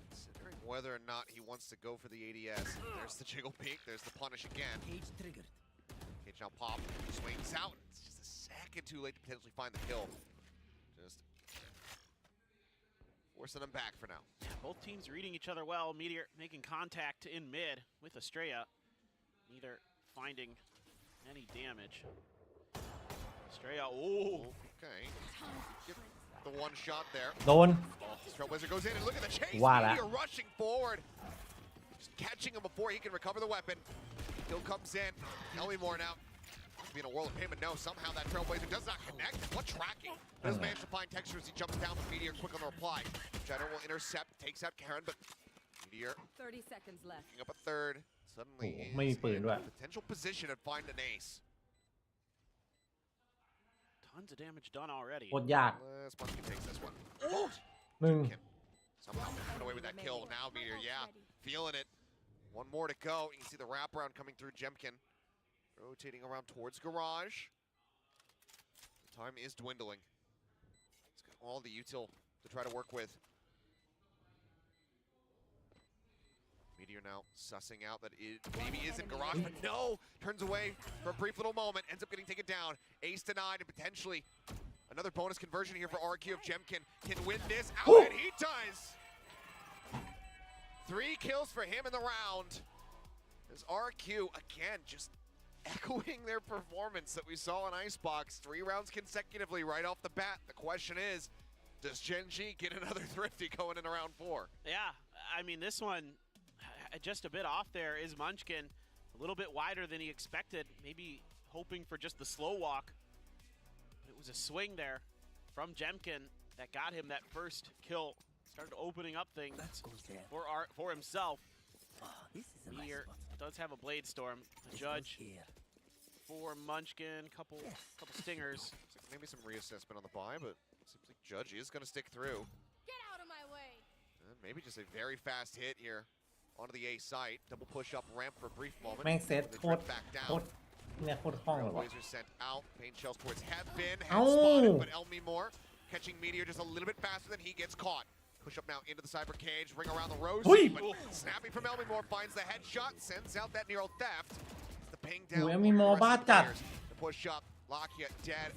Considering whether or not he wants to go for the ADS. There's the jiggle peek. There's the punish again. Cage triggered. Cage now pop. Swings out. It's just a second too late to potentially find the kill. Just forcing them back for now. Yeah, both teams reading each other well. Meteor making contact in mid with Estrella. Neither finding any damage. Estrella, oh. Okay. Get the one shot there. โดน Trailblazer goes in and look at the chase. ว่าละ Meteor rushing forward. Just catching him before he can recover the weapon. Kill comes in. Elmi Moore now. Be in a world of pain, but no, somehow that Trailblazer does not connect. What tracking? Does manage to find texture as he jumps down with Meteor quick on the reply. Shadow will intercept, takes out Karen, but Meteor 30 seconds left. picking up a third. Suddenly Oh, ไม่มี is ปืน in ด้วย a potential position to find an ace. Tons of damage done already. โคตรยาก Unless Munchkin takes this one. หนึ่ง Somehow coming away with that kill. Now Meteor, yeah, feeling it. One more to go. You can see the wraparound coming through Jemkin. Rotating around towards Garage. The time is dwindling. It's got all the util to try to work with. Meteor now sussing out that it maybe isn't Garage, but no! Turns away for a brief little moment. Ends up getting taken down. Ace denied, and potentially another bonus conversion here for RQ if Jemkin can win this out, and he does! 3 kills for him in the round. As RQ, again, just echoing their performance that we saw in Icebox. 3 rounds consecutively right off the bat. The question is, does Gen G get another thrifty going into round 4? Yeah, I mean, this one, just a bit off there is Munchkin. A little bit wider than he expected. Maybe hoping for just the slow walk. It was a swing there from Jemkin that got him that first kill. Started opening up things for himself. Meteor does have a Blade Storm. The judge for Munchkin, couple stingers. Looks like maybe some reassessment on the buy, but it seems like Judge is going to stick through. Get out of my way. And maybe just a very fast hit here onto the A site. Double push up ramp for a brief moment. แม่งเซต They โคต drift ร back โค down. ตรเนี่ยโคตรคล่องเลยวะ Trailblazer sent out. Pain shells towards Heaven. Ow. Head spotted, but Elmi Moore catching Meteor just a little bit faster than he gets caught. Push up now into the cyber cage, ring around the rose. But snappy from Elmi Moore finds the headshot, sends out that neural theft. The ping down. โอ้ยมีมอบ้าจัด The push up. Lockyer dead.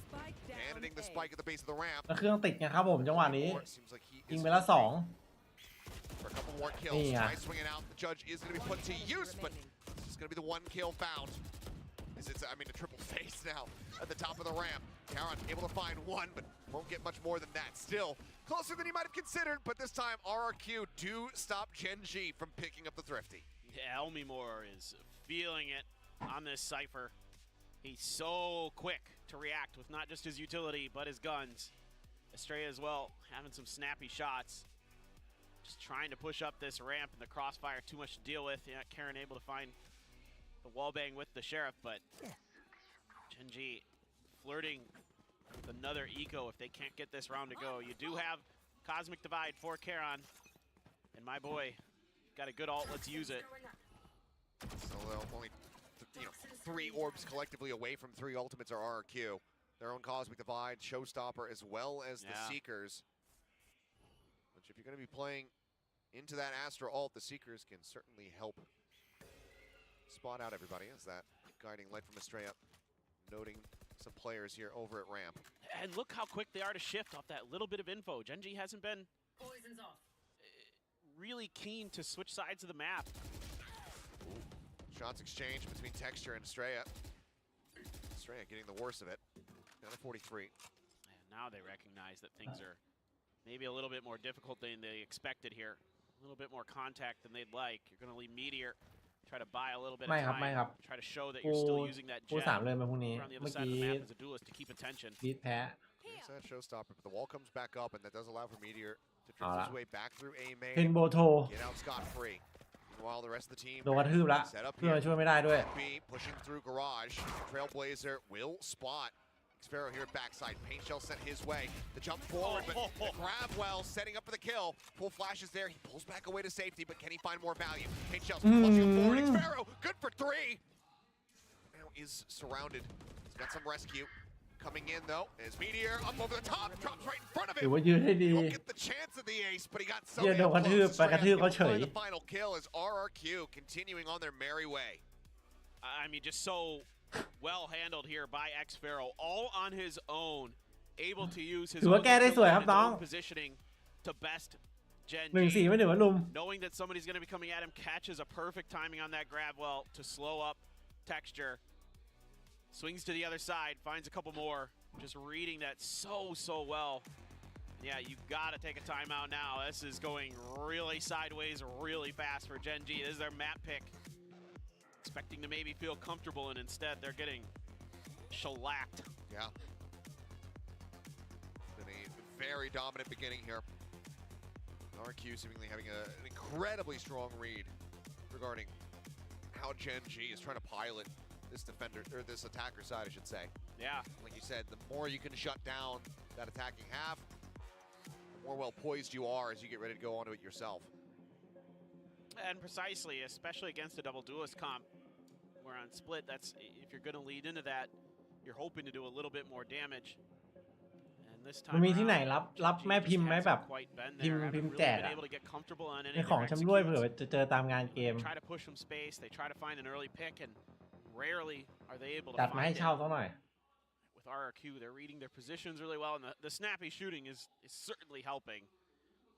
Abandoning the spike at the base of the ramp. แล้วเครื่องติดไงครับผมจังหวะนี้ Seems like he ยิง is ไปละ2 for a couple more kills. Yeah. Try swinging out. The judge is going to be put to use, but this is going to be the 1 kill found. I mean, a triple face now at the top of the ramp. Karon able to find one, but won't get much more than that. Still, closer than he might have considered, but this time RRQ do stop Gen G from picking up the Thrifty. Yeah, Elmimore is feeling it on this Cypher. He's so quick to react with not just his utility, but his guns. Estrella as well, having some snappy shots. Just trying to push up this ramp and the crossfire, too much to deal with. Yeah, Karon able to find the wallbang with the Sheriff, but Gen G flirting with another eco if they can't get this round to go. You do have Cosmic Divide for Karon, and my boy got a good ult, let's use it. So only 3 orbs collectively away from 3 ultimates are RRQ. Their own Cosmic Divide, Showstopper, as well as the Seekers. Which if you're going to be playing into that Astra ult, the Seekers can certainly help spot out everybody as that guiding light from Estrella, noting some players here over at ramp. And look how quick they are to shift off that little bit of info. Gen G hasn't been really keen to switch sides of the map. Ooh. Shots exchanged between Texture and Estrella. Estrella getting the worst of it. Down to 43. And now they recognize that things are maybe a little bit more difficult than they expected here. A little bit more contact than they'd like. You're going to leave Meteor, try to buy a little bit of time. Try to show that you're still using that jet around the other side of the map as a duelist to keep attention. There's that Showstopper, but the wall comes back up, and that does allow for Meteor to drift his way back through A main. Get out scot-free. Meanwhile, the rest of the team โดนกระทืบละ set up เพื่อน here. ช่วยไม่ได้ด้วย B pushing through garage. Trailblazer will spot. Xpharaoh here at backside. Paint shell sent his way. The jump forward, but the grab well setting up for the kill. Full flashes there. He pulls back away to safety, but can he find more value? Paint shell's pushing forward. Xpharaoh, good for 3. Now is surrounded. He's got some rescue. Coming in though, is Meteor up over the top, drops right in front of ถือ him. ว่ายืนให้ดี Won't get the chance of the ace, but he got so เดี๋ยวโดนกระทืบไปกระทืบเขาเฉย the final kill is RRQ continuing on their merry way. I mean, just so well handled here by Xpharaoh, all on his own, able to use his ถือว่าแก้ได้สวยครับน้อง own positioning to best Gen 1-4 ไม่ถือว่าลุม knowing that somebody's going to be coming at him, catches a perfect timing on that grab well to slow up Texture. Swings to the other side, finds a couple more, just reading that so well. Yeah, you gotta take a timeout now. This is going really sideways, really fast for Gen G. This is their map pick. Expecting to maybe feel comfortable, and instead they're getting shellacked. Yeah. Been a very dominant beginning here. RQ seemingly having an incredibly strong read regarding how Gen G is trying to pilot this defender, or this attacker side, I should say. Yeah. Like you said, the more you can shut down that attacking half, the more well poised you are as you get ready to go onto it yourself. And precisely, especially against a double duelist comp, where on split, that's if you're going to lead into that, you're hoping to do a little bit more damage. And this มัน time มีที่ไหน around, รับแม่พิมพ์ไหมแบบ hasn't quite been พิม there. พ์ Haven't really แจก been อะ able to get comfortable on any ใน of ของ their ชำร่วย executes. เผื่อจะเจอตามงานเกม They try to push some space. They try to find an early pick, and rarely are they able to จัดมาให้ find เช่า it. สักหน่อย With RRQ, they're reading their positions really well, and the snappy shooting is certainly helping.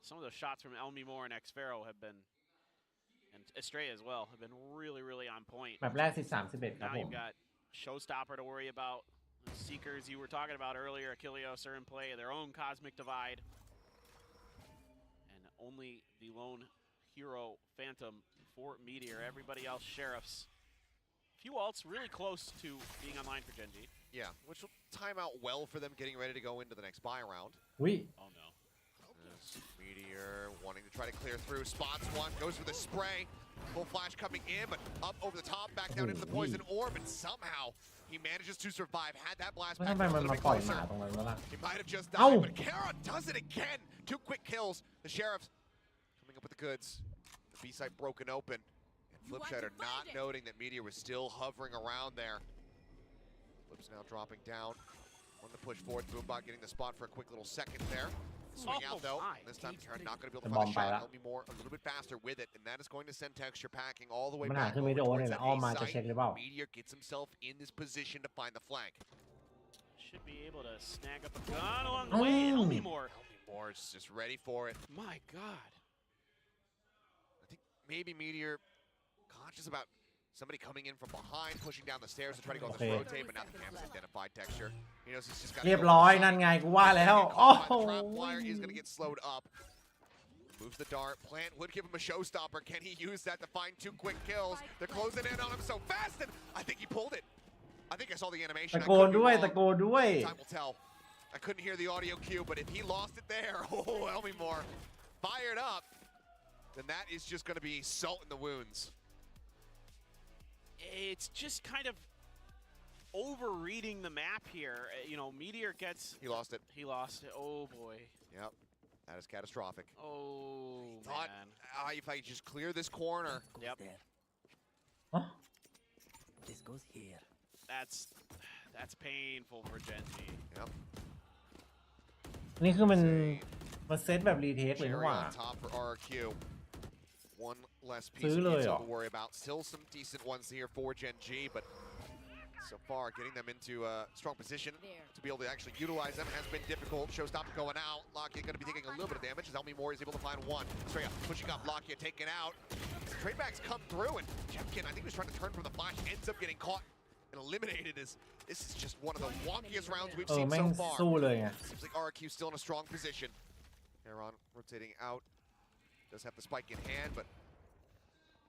Some of those shots from Elmimore and Xpharaoh have been, and Estrella as well, have been really on point. แบบแรก 13-11 ครับ Now ผม you've got Showstopper to worry about. The Seekers you were talking about earlier, Achilleos are in play, their own Cosmic Divide. And only the lone hero Phantom for Meteor. Everybody else Sheriffs. Few ults really close to being online for Gen G. Yeah, which will time out well for them getting ready to go into the next buy round. Oh no. Meteor wanting to try to clear through, spots one, goes for the spray. Full flash coming in, but up over the top, back down into the poison orb, and somehow he manages to survive. Had that blast แล้ว back ทำไม a มัน little มา bit ปล่อยหมา closer. ตรงนั้นวะล่ะ He might have just Ow. died, but Karon does it again. 2 quick kills. The Sheriffs coming up with the goods. The B site broken open. And Flipshider not noting that Meteor was still hovering around there. Flip's now dropping down. On the push forward, Boombot getting the spot for a quick little second there. Swing out though. This time Karon not going to be able to find the shot. He'll be more a little bit faster with it, and that is going to send Texture packing all the way มันหา back ขึ้น over ไม่โดน towards เลยแหละ that อ้อม A มาจะ site. เช็คหรือเปล่า Meteor gets himself in this position to find the flank. Should be able to snag up a gun along the way. Elmimore. Elmimore is just ready for it. My God. I think maybe Meteor conscious about Somebody coming in from behind, pushing down the stairs to try to go on this rotate, but now the camp's identified Texture. He knows he's just got เรียบร้อยนั่นไงกูว่าแล้วโอ้โห Wire is going to get slowed up. Moves the dart. Plant would give him a showstopper. Can he use that to find 2 quick kills? They're closing in on him so fast, and I think he pulled it. I think I saw the animation. ตะโกนด้วยตะโกนด้วย Time will tell. I couldn't hear the audio cue, but if he lost it there, oh, Elmimore fired up, then that is just going to be salt in the wounds. It's just kind of overreading the map here. You know, Meteor gets... He lost it. He lost it. Oh, boy. Yep. That is catastrophic. Oh, thought, man. If I just clear this corner. Yep. Huh? This goes here. That's painful for Genji. Yep. นี่คือมันเซตแบบรีเทคเลยนะ Cherry ว่า on top for RRQ. One less piece ซื้อ of เลย detail เหรอ to worry about. Still some decent ones here for Genji, but so far getting them into a strong position to be able to actually utilize them has been difficult. Showstopper going out. Lockheed going to be taking a little bit of damage as Elmimore is able to find one. Straight up pushing up. Lockheed taken out. Tradebacks come through, and Jemkin, I think, was trying to turn from the flash, ends up getting caught and eliminated. As this is just one of the wonkiest rounds we've seen so far. สู้เลยไง Seems like RRQ still in a strong position. Heron rotating out. Does have the spike in hand, but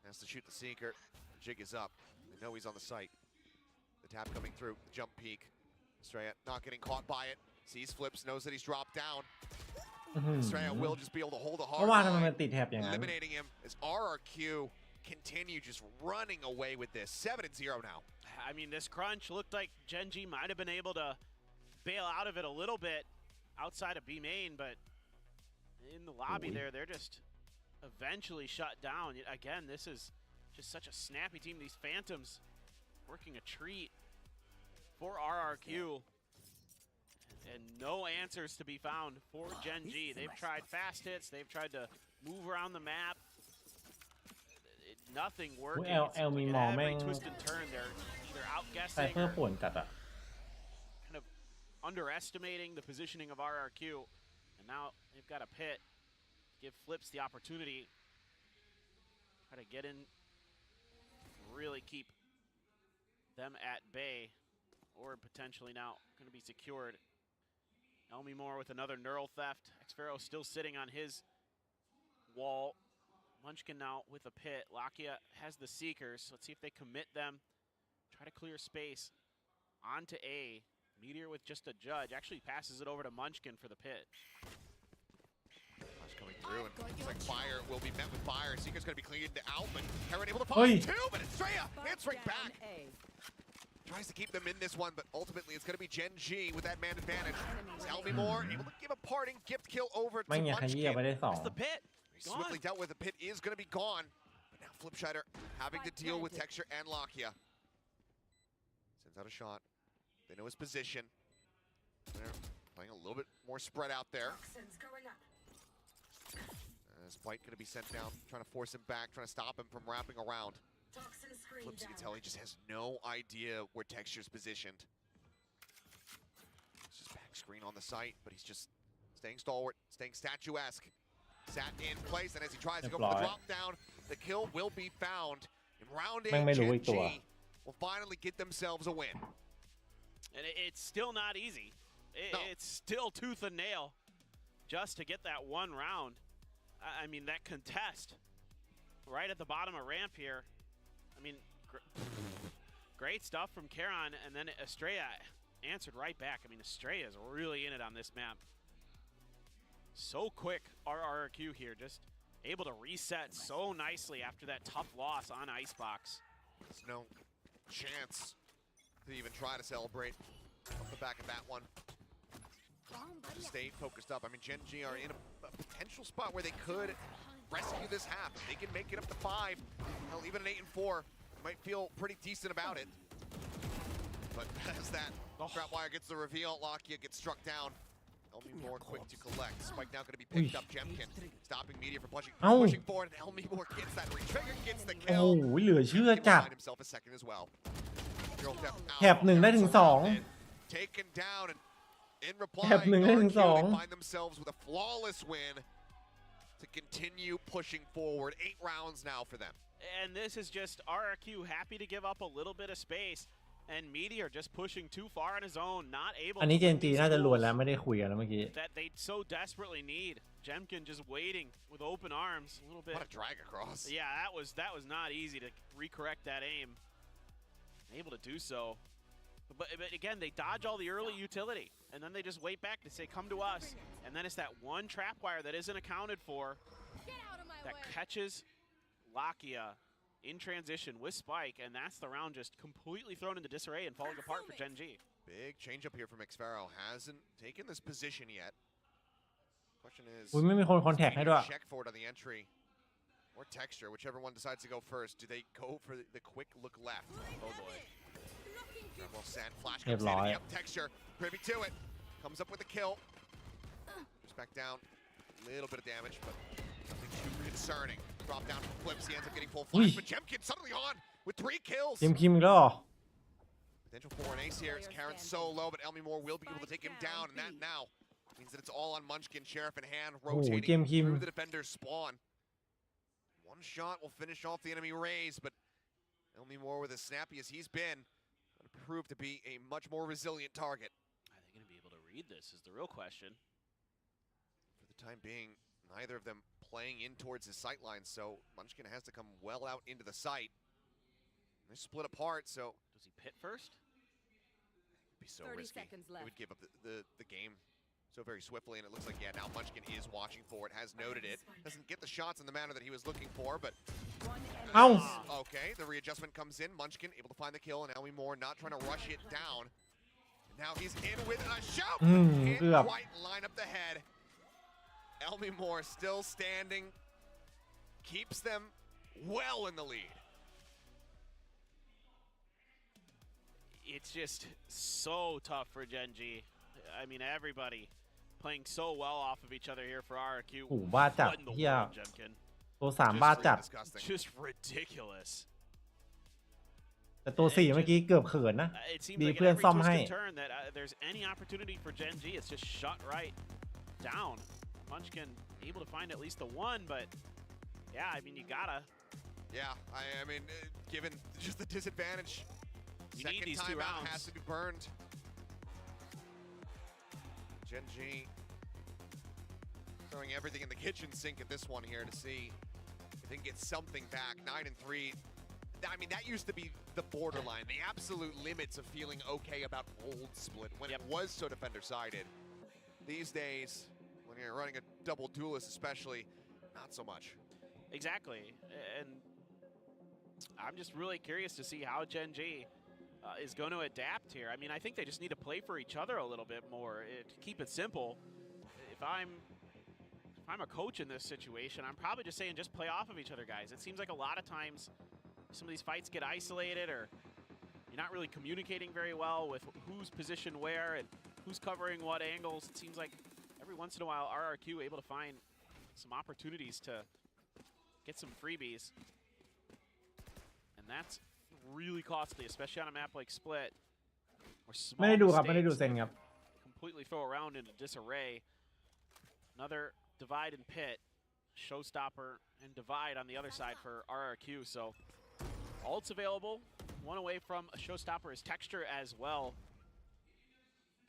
has to shoot the Seeker. The jig is up. They know he's on the site. The tap coming through. The jump peek. Estrella not getting caught by it. Sees flips, knows that he's dropped down. Estrella will just be able to hold a hard line, eliminating him as RRQ continue just running away with this. 7-0 now. I mean, this crunch looked like Genji might have been able to bail out of it a little bit outside of B main, but in the lobby there, they're just eventually shut down. Again, this is just such a snappy team. These Phantoms working a treat for RRQ. And no answers to be found for Genji. They've tried fast hits. They've tried to move around the map. Nothing working. It's like at every twist and turn, they're either outguessing or kind of underestimating the positioning of RRQ. And now they've got a pit. Give Flips the opportunity. Try to get in. Really keep them at bay. Or potentially now going to be secured. Elmimore with another neural theft. Xfero still sitting on his wall. Munchkin now with a pit. Lakia has the Seekers. Let's see if they commit them. Try to clear space onto A. Meteor with just a judge. Actually passes it over to Munchkin for the pit. Flash coming through, and looks like Fire will be met with Fire. Seeker's going to be cleaned out, but Heron able to find 2, but Estrella answering back. Tries to keep them in this one, but ultimately it's going to be Genji with that man advantage. Elmimore able to give a parting gift kill over to Munchkin. That's the pit. Swiftly dealt with. The pit is going to be gone. But now Flipshider having to deal with Texture and Lakia. Sends out a shot. They know his position. They're playing a little bit more spread out there. Spike going to be sent down, trying to force him back, trying to stop him from wrapping around. Flips, you can tell he just has no idea where Texture's positioned. It's just back screen on the site, but he's just staying stalwart, staying statuesque. Sat in place, and as he tries to go for the drop down, the kill will be found. In round 8, Genji will finally get themselves a win. And it's still not easy. It's still tooth and nail just to get that one round. I mean, that contest right at the bottom of ramp here. I mean, great stuff from Karon, and then Estrella answered right back. I mean, Estrella is really in it on this map. So quick, RRQ here, just able to reset so nicely after that tough loss on Icebox. There's no chance to even try to celebrate off the back of that one. Just stay focused up. I mean, Genji are in a potential spot where they could rescue this half. If they can make it up to 5, hell, even an 8-4, might feel pretty decent about it. But as that trap wire gets the reveal, Lakia gets struck down. Elmimore quick to collect. Spike now going to be picked up. Jemkin stopping Media from pushing forward, and Elmimore gets that retrigger, gets the kill. โอ้ยเหลือเชื่อจัด Find himself a second as well. แถบ1ได้ถึง 2 Taken down, and in reply, แถบ1ได้ถึง they 2 find themselves with a flawless win to continue pushing forward. 8 rounds now for them. And this is just RRQ happy to give up a little bit of space. And Meteor just pushing too far on his own, not able อันนี้ JNG น่าจะรวนแล้วไม่ได้คุยกันแล้วเมื่อกี้ that they so desperately need. Jemkin just waiting with open arms a little bit. What a drag across. Yeah, that was not easy to recorrect that aim. Able to do so. But again, they dodge all the early utility, and then they just wait back to say, come to us. And then it's that one trap wire that isn't accounted for that catches Lakia in transition with Spike, and that's the round just completely thrown into disarray and falling apart for Gen G. Big change up here from Xfaro. Hasn't taken this position yet. Question is, ไม่มีคนคอนแทคให้ด้วย check forward on the entry or texture, whichever one decides to go first. Do they go for the quick look left? Oh boy. Well, sand flash comes in. Yep, texture privy to it. Comes up with a kill. Just back down. Little bit of damage, but nothing too concerning. Drop down from flips. He ends up getting full flash, but Jemkin suddenly on with 3 kills. ทีมคิมอีกแล้วเหรอ Potential for an ace here. It's Karen's so low, but Elmy Moore will be able to take him down, and that now means that it's all on Munchkin, Sheriff in hand, rotating through the defender's spawn. One shot will finish off the enemy raise, but Elmy Moore, with as snappy as he's been, going to prove to be a much more resilient target. Are they going to be able to read this is the real question. For the time being, neither of them playing in towards his sight line, so Munchkin has to come well out into the site. They're split apart, so... Does he pit first? It would be so risky. It would give up the game so very swiftly, and it looks like, yeah, now Munchkin is watching for it, has noted it. Doesn't get the shots in the manner that he was looking for, but... Okay, the readjustment comes in. Munchkin able to find the kill, and Elmy Moore not trying to rush it down. And now he's in with a shout! Can't quite line up the head. Elmy Moore still standing, keeps them well in the lead. It's just so tough for Gen G. I mean, everybody playing so well off of each other here for RRQ. โอ้บ้าจัด What in the เฮีย world, Jemkin? ตัว3บ้าจัด Just ridiculous. แต่ตัว4เมื่อกี้เกือบเขินนะ It seems มี like เพื่อน every ซ่อม twist ให้ and turn that there's any opportunity for Gen G, it's just shut right down. Munchkin able to find at least the one, but yeah, I mean, you gotta. Yeah, I mean, given just the disadvantage, you second need these 2 timeout rounds. has to be burned. Gen G throwing everything in the kitchen sink at this one here to see if they can get something back. 9-3. I mean, that used to be the borderline, the absolute limits of feeling okay about old split when it was so defender-sided. These days, when you're running a double duelist especially, not so much. Exactly, and I'm just really curious to see how Gen G is going to adapt here. I mean, I think they just need to play for each other a little bit more. To keep it simple, if I'm a coach in this situation, I'm probably just saying just play off of each other, guys. It seems like a lot of times some of these fights get isolated, or you're not really communicating very well with who's positioned where and who's covering what angles. It seems like every once in a while RRQ able to find some opportunities to get some freebies, and that's really costly, especially on a map like Split, where small ไม่ได้ดูครับไม่ได้ดู mistakes เซนครับ completely throw around into disarray. Another divide and pit, showstopper and divide on the other side for RRQ. So ults available. One away from a showstopper is Texture as well.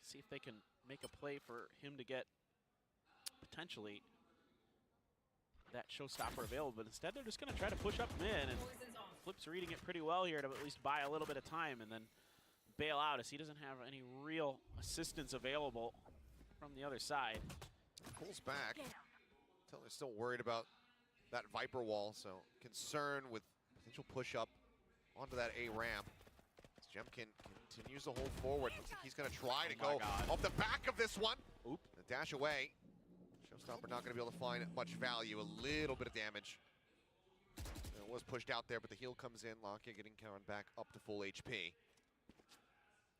See if they can make a play for him to get potentially that showstopper available, but instead they're just going to try to push up mid, and Flip's reading it pretty well here to at least buy a little bit of time and then bail out as he doesn't have any real assistance available from the other side. Pulls back. Until they're still worried about that Viper wall, so concern with potential push up onto that A ramp. As Jemkin continues to hold forward. Looks like he's going to try to go off the back of this one. Oop. The dash away. Showstopper not going to be able to find much value. A little bit of damage. It was pushed out there, but the heal comes in. Lakia getting Karen back up to full HP.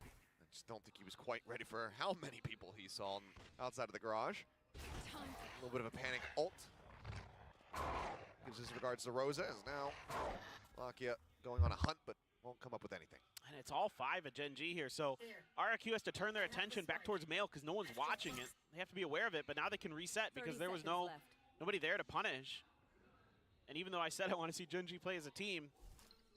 I just don't think he was quite ready for how many people he saw outside of the garage. A little bit of a panic ult. Gives his regards to Rosa, as now Lakia going on a hunt, but won't come up with anything. And it's all 5 at Gen G here, so RRQ has to turn their attention back towards Mail because no one's watching it. They have to be aware of it, but now they can reset because there was nobody there to punish. And even though I said I want to see Gen G play as a team,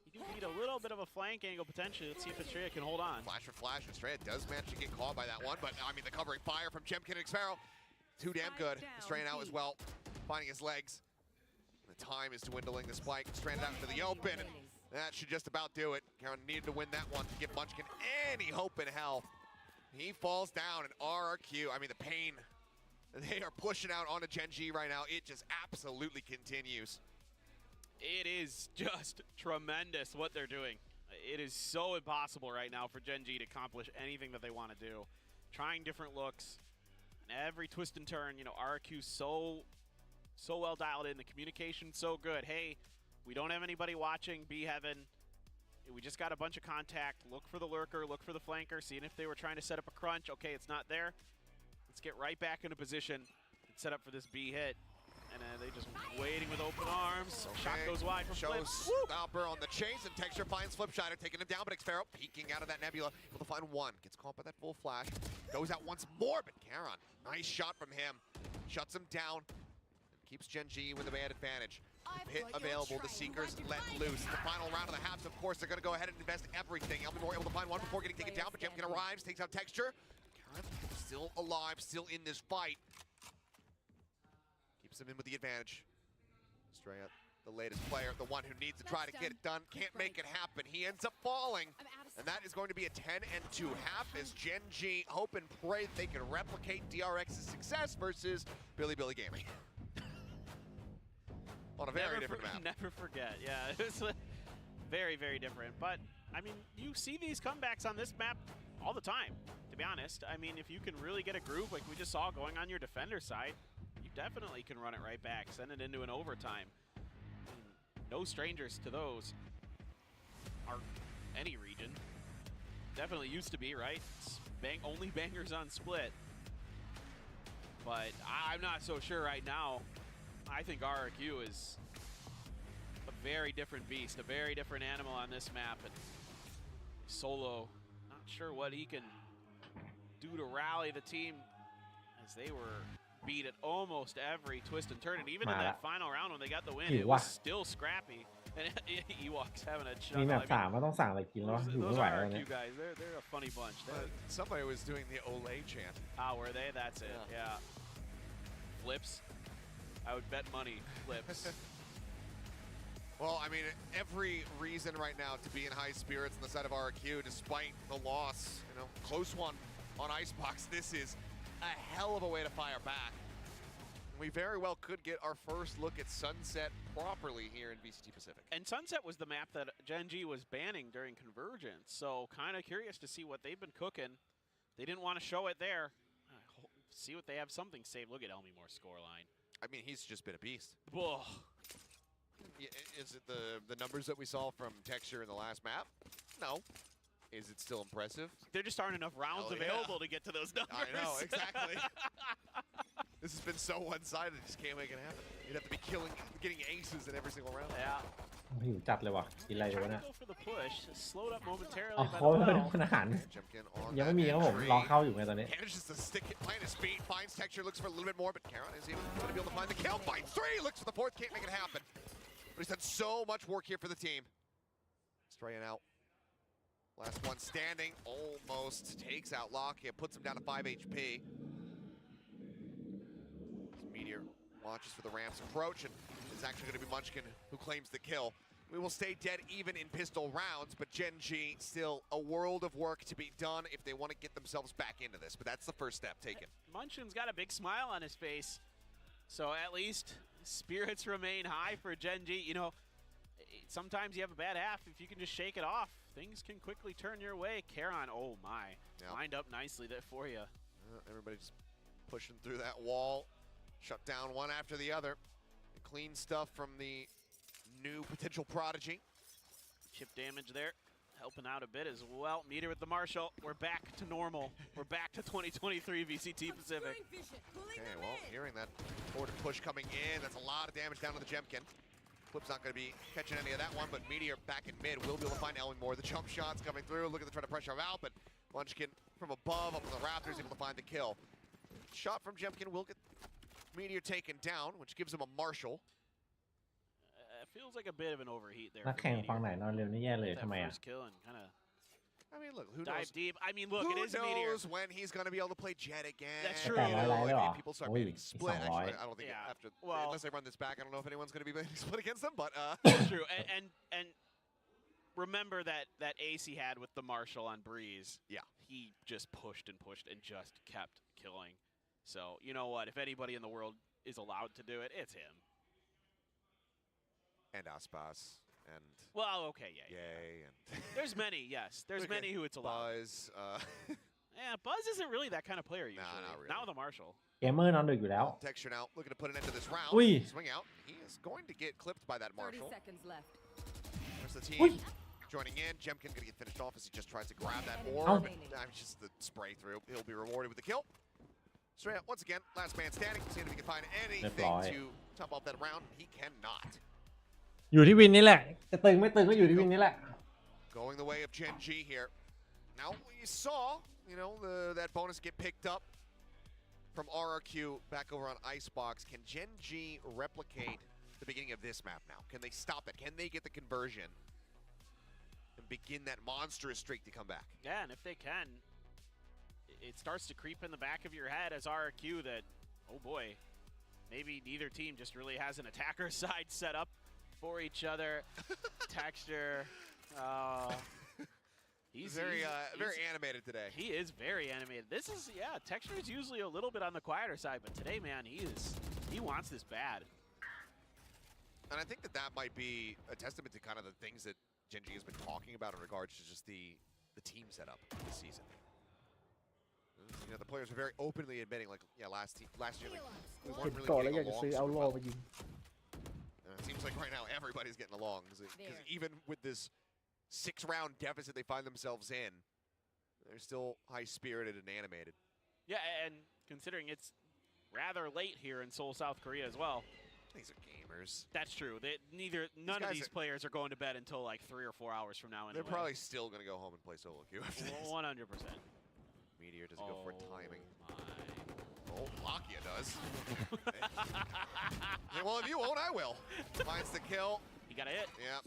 you do need a little bit of a flank angle potentially. Let's see if Estrella can hold on. Flash for flash. Estrella does manage to get caught by that one, but I mean, the covering fire from Jemkin and Xfero, too damn good. Estrella out as well, finding his legs. The time is dwindling. The spike stranded out into the open, and that should just about do it. Karen needed to win that one to give Munchkin any hope in hell. He falls down, and RRQ, I mean, the pain they are pushing out onto Gen G right now, it just absolutely continues. It is just tremendous what they're doing. It is so impossible right now for Gen G to accomplish anything that they want to do. Trying different looks, and every twist and turn, you know, RRQ so well dialed in, the communication so good. Hey, we don't have anybody watching B Heaven. We just got a bunch of contact. Look for the lurker, look for the flanker, seeing if they were trying to set up a crunch. Okay, it's not there. Let's get right back into position and set up for this B hit. And they just waiting with open arms. Okay. Shot goes wide from Flip. Albert on the chase, and Texture finds Flipshider, taking him down, but Xfero peeking out of that nebula, able to find one. Gets caught by that full flash. Goes out once more, but Karon, nice shot from him. Shuts him down. Keeps Gen G with a bad advantage. Hit available, the Seekers let loose. The final round of the halves, of course, they're going to go ahead and invest everything. Elmore able to find one before getting taken down, but Jemkin arrives, takes out Texture. Karon still alive, still in this fight. Keeps him in with the advantage. Estrella, the latest player, the one who needs to try to get it done, can't make it happen. He ends up falling, and that is going to be a 10-2 half as Gen G hope and pray that they can replicate DRX's success versus Billy Gaming. On a very different map. Never forget, yeah. It's very, very different. But, I mean, you see these comebacks on this map all the time, to be honest. I mean, if you can really get a groove like we just saw going on your defender side, you definitely can run it right back, send it into an overtime. No strangers to those. Are any region. Definitely used to be, right? It's only bangers on split. But I'm not so sure right now. I think RRQ is a very different beast, a very different animal on this map. And Solo, not sure what he can do to rally the team as they were beat at almost every twist and turn. And even in that final round when they got the win, it was still scrappy. And Ewok's having a shot. มีแมป3ก็ต้องสั่งอะไรกินแล้วอยู่ไม่ไหวแล้วเนี่ย Those guys, they're a funny bunch. Somebody was doing the Olay chant. Were they? That's it, yeah. Flips. I would bet money Flips. Well, I mean, every reason right now to be in high spirits on the side of RRQ, despite the loss, you know, close one on Icebox. This is a hell of a way to fire back. We very well could get our first look at Sunset properly here in VCT Pacific. And Sunset was the map that Gen G was banning during Convergence, so kind of curious to see what they've been cooking. They didn't want to show it there. See what they have something saved. Look at Elmimore's scoreline. I mean, he's just been a beast. Whoa. Is it the numbers that we saw from Texture in the last map? No. Is it still impressive? There just aren't enough rounds available to get to those numbers. I know, exactly. This has been so one-sided, just can't make it happen. You'd have to be getting aces in every single round. Yeah. หิวจัดเลยว่ะกินอะไรอยู่วะเนี่ย Go for the push. Slowed up momentarily. อ๋อเขาไม่ได้คนอาหารยังไม่มีครับผมรอเข้าอยู่ไงตอนนี้ Manages to stick it, plant his feet, finds Texture, looks for a little bit more, but Karon is even going to be able to find the kill. Finds 3, looks for the 4th, can't make it happen. But he's done so much work here for the team. Straying out. Last one standing, almost takes out Lockheed, puts him down to 5 HP. Meteor launches for the ramp's approach, and it's actually going to be Munchkin who claims the kill. We will stay dead even in pistol rounds, but Gen G still a world of work to be done if they want to get themselves back into this, but that's the first step taken. Munchkin's got a big smile on his face, so at least spirits remain high for Gen G. You know, sometimes you have a bad half. If you can just shake it off, things can quickly turn your way. Karon, oh my, lined up nicely there for you. Everybody just pushing through that wall. Shut down one after the other. Clean stuff from the new potential prodigy. Chip damage there, helping out a bit as well. Meteor with the Marshall. We're back to normal. We're back to 2023 VCT Pacific. Okay, well, hearing that forward push coming in, that's a lot of damage down to the Jemkin. Flip's not going to be catching any of that one, but Meteor back in mid will be able to find Elmore. The jump shots coming through. Look at the try to pressure him out, but Munchkin from above up on the Raptors able to find the kill. Shot from Jemkin will get Meteor taken down, which gives him a Marshall. feels like a bit of an overheat there. นักแข่งฝั่งไหนนอนเร็วนี่แย่เลยทำไมอ่ะ I mean, look, who dive knows? deep. I mean, look, who it is Meteor. knows when he's going to be able to play Jet again? That's true. You know, I mean, people start Oi, beating split. it's Actually, alright. I don't think after Well, unless they run this back, I don't know if anyone's going to be beating split against them. But that's true. And remember that ace he had with the Marshall on Breeze. Yeah, he just pushed and just kept killing. So you know what? If anybody in the world is allowed to do it, it's him. And Aspas. And well, okay, yeah. And there's many, yes. There's many who it's allowed. Buzz. Yeah, Buzz isn't really that kind of player usually. Nah, not really. Not with a Marshall. เกมเมอร์นอนดึกอยู่แล้ว Texture now, looking to put an end to this round. อุ้ย Swing out. He is going to get clipped by that 30 Marshall. seconds left. There's the team Ui. joining in. Jemkin going to get finished off as he just tries to grab that orb. And just the spray through. He'll be rewarded with the kill. Straight up, once again, last man standing. See if he can find anything to top off that round. He cannot. อยู่ที่วินนี่แหละจะตึงไม่ตึงก็อยู่ที่วินนี่แหละ Going the way of Gen G here. Now you saw, you know, that bonus get picked up from RRQ back over on Icebox. Can Gen G replicate the beginning of this map now? Can they stop it? Can they get the conversion and begin that monstrous streak to come back? Yeah, and if they can, it starts to creep in the back of your head as RRQ that, oh boy, maybe neither team just really has an attacker side set up for each other. Texture. He's very animated today. He is very animated. This is, Texture is usually a little bit on the quieter side, but today, man, he wants this bad. And I think that might be a testament to kind of the things that Gen G has been talking about in regards to just the team setup this season. You know, the players are very openly admitting, like, last year, like, we weren't really getting along super well. It seems like right now everybody's getting along because even with this 6-round deficit they find themselves in, they're still high-spirited and animated. Yeah, and considering it's rather late here in Seoul, South Korea as well. These are gamers. That's true. None of these players are going to bed until like 3 or 4 hours from now. Anyway. They're probably still going to go home and play solo queue after this. 100%. Meteor does go for timing. Oh, Lakia does. Yeah, well, if you won't, I will. Finds the kill. He got a hit. Yeah.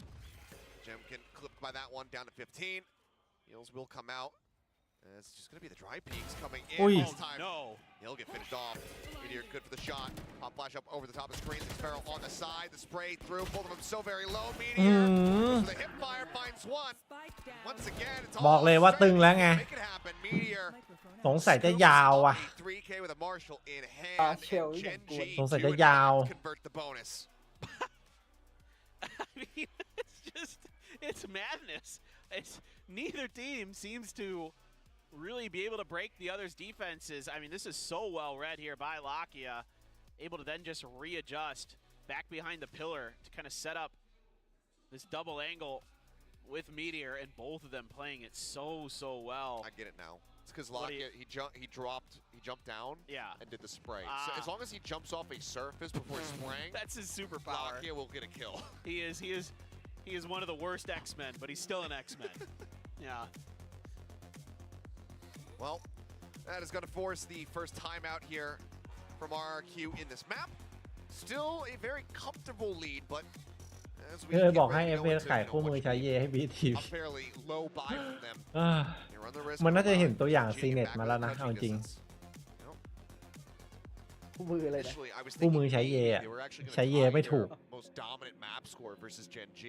Jemkin clipped by that one, down to 15. Heals will come out. And it's just going to be the dry peaks coming in all the time. No. He'll get finished off. Meteor good for the shot. Pop flash up over the top of the screen. Sparrow on the side. The spray through. Both of them so very low. Meteor goes for the hip fire. Finds one. Once again, it's all บอกเลยว่าตึงแล้วไง Make it happen. Meteor สงสัยจะยาวอ่ะ 3K with a Marshall in hand. Gen G สงสัยจะยาว convert the bonus. I mean, it's madness. Neither team seems to really be able to break the other's defenses. I mean, this is so well read here by Lakia, able to then just readjust back behind the pillar to kind of set up this double angle with Meteor, and both of them playing it so well. I get it now. It's because Lakia, he jumped down and did the spray. So as long as he jumps off a surface before spraying, that's his superpower. Lakia will get a kill. He is one of the worst X-Men, but he's still an X-Men. Yeah. Well, that is going to force the first timeout here from RRQ in this map. Still a very comfortable lead, but as we บอกให้ FS ขายคู่มือใช้เยให้บีทีม a fairly low buy from them. มันน่าจะเห็นตัวอย่างซีเน็ตมาแล้วนะเอาจริง คู่มืออะไรนะ คู่มือใช้เยอ่ะใช้เยไม่ถูก Most dominant map score versus Gen G.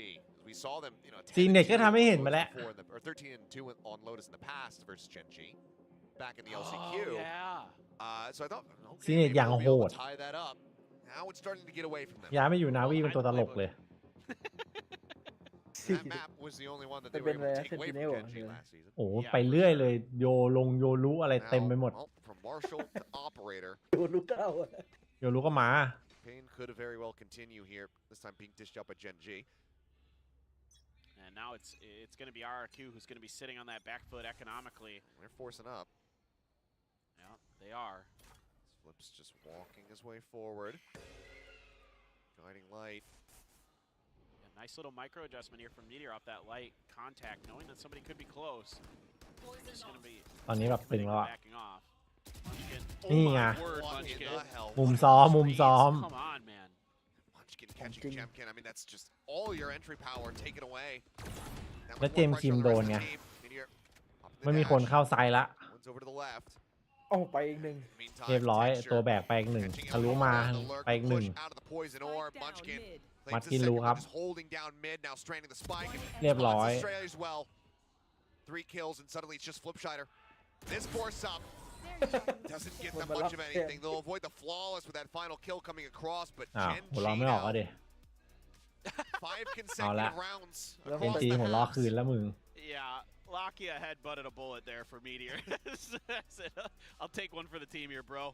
We saw them, you know, ซีเน็ตก็ทำให้เห็นมาแล้ว or 13-2 on Lotus in the past versus Gen G. Back in the LCQ. So I thought, okay, ซีเน็ตอย่างโหด tie that up. Now it's starting to get away from them. ย้ายไม่อยู่นาวีเป็นตัวตลกเลย That map was the only one that they were able to take away from Gen G last season. โอ้ไปเรื่อยเลยโยรุอะไรเต็มไปหมด From Marshall to Operator. โยรุเข้า โยรุก็มา Pain could have very well continue here. This time being dished up by Gen G. And now it's going to be RRQ who's going to be sitting on that back foot economically. They're forcing up. Yeah, they are. Flip's just walking his way forward. Guiding light. A nice little micro adjustment here from Meteor off that light contact, knowing that somebody could be close. It's going to be ตอนนี้แบบตึงแล้วอ่ะ backing off. Munchkin. นี่ไง Munchkin. มุมซ้อม Come on, man. Munchkin catching Jemkin. I mean, that's just all your entry power taken away. แล้วเจมส์คิมโดนไงไม่มีคนเข้าไซด์ละ One's over to the left. โอ้ไปอีกหนึ่ง เรียบร้อยตัวแบกไปอีกหนึ่งทะลุมาไปอีกหนึ่ง มัดกินรู้ครับ เรียบร้อย 3 kills and suddenly it's just Flipshider. This force up doesn't get them much of anything. They'll avoid the flawless with that final kill coming across, but หัวเราะไม่ออกก็ดิ 5 consecutive rounds. เจนจีหัวเราะคืนแล้วมึง Yeah, Lakia headbutted a bullet there for Meteor. I'll take one for the team here, bro.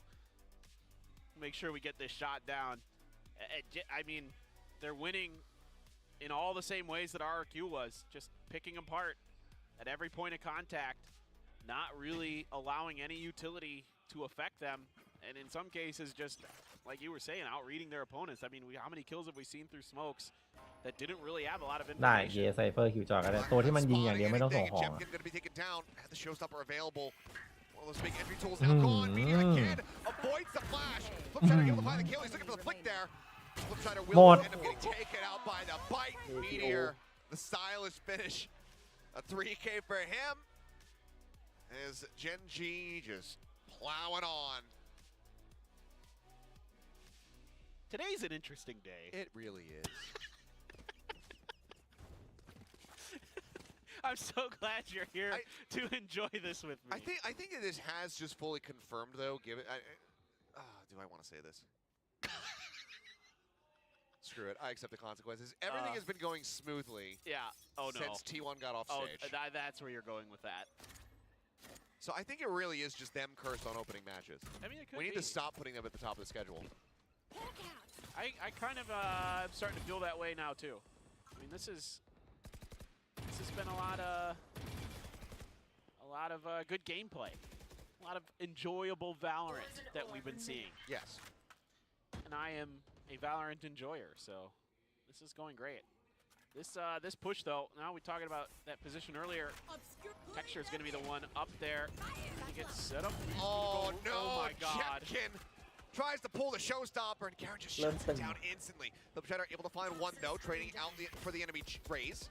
Make sure we get this shot down. I mean, they're winning in all the same ways that RRQ was, just picking apart at every point of contact, not really allowing any utility to affect them, and in some cases just, like you were saying, out-reading their opponents. I mean, how many kills have we seen through smokes that didn't really have a lot of ได้ information? เยไซเฟอร์คิวจอก็ได้ตัวที่มันยิงอย่างเดียวไม่ต้องส่งของ The showstopper available. One of those big entry tools now gone. Meteor again avoids the flash. Flipshider able to find the kill. He's looking for the flick there. Flipshider will end up getting taken out by the bite. Meteor, the stylish finish. A 3K for him. As Gen G just plowing on. Today's an interesting day. It really is. I'm so glad you're here to enjoy this with me. I think that this has just fully confirmed, though. Given, do I want to say this? Screw it. I accept the consequences. Everything has been going smoothly. Yeah. Oh no. Since T1 got off stage. That's where you're going with that. So I think it really is just them cursed on opening matches. I mean, it could we need be. to stop putting them at the top of the schedule. I kind of am starting to feel that way now too. I mean, this has been a lot of good gameplay, a lot of enjoyable Valorant that we've been seeing. Yes. And I am a Valorant enjoyer, so this is going great. This push though, now we're talking about that position earlier. Texture is going to be the one up there to get set up. Oh no! Oh my God! Jemkin tries to pull the showstopper and Karen just shuts it down instantly. Flipshider able to find one though, trading out for the enemy raise.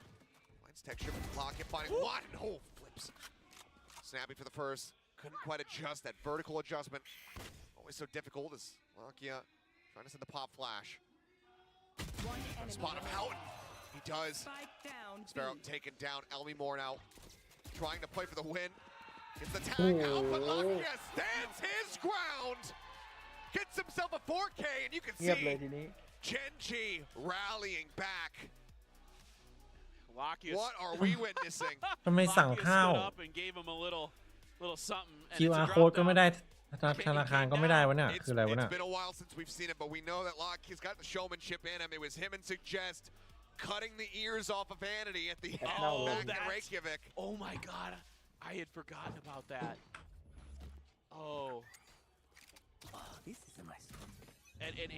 Finds Texture, lock it, finding one. Oh, flips. Snappy for the first. Couldn't quite adjust that vertical adjustment. Always so difficult as Lakia trying to send the pop flash. Spot him out. He does. Sparrow taken down. Elmi Moore now trying to play for the win. Gets the tag out, but Lakia stands his ground. Gets himself a 4K, and you can see Gen G rallying back. What are we witnessing? ทำไมสั่งข้าว QR code ก็ไม่ได้ธนาคารก็ไม่ได้วะเนี่ยคืออะไรวะเนี่ย It's been a while since we've seen it, but we know that Lockheed's got the showmanship in him. It was him and Suggest cutting the ears off of Vanity at the end back in Reykjavik. Oh my God, I had forgotten about that. Oh. This is a nice one. And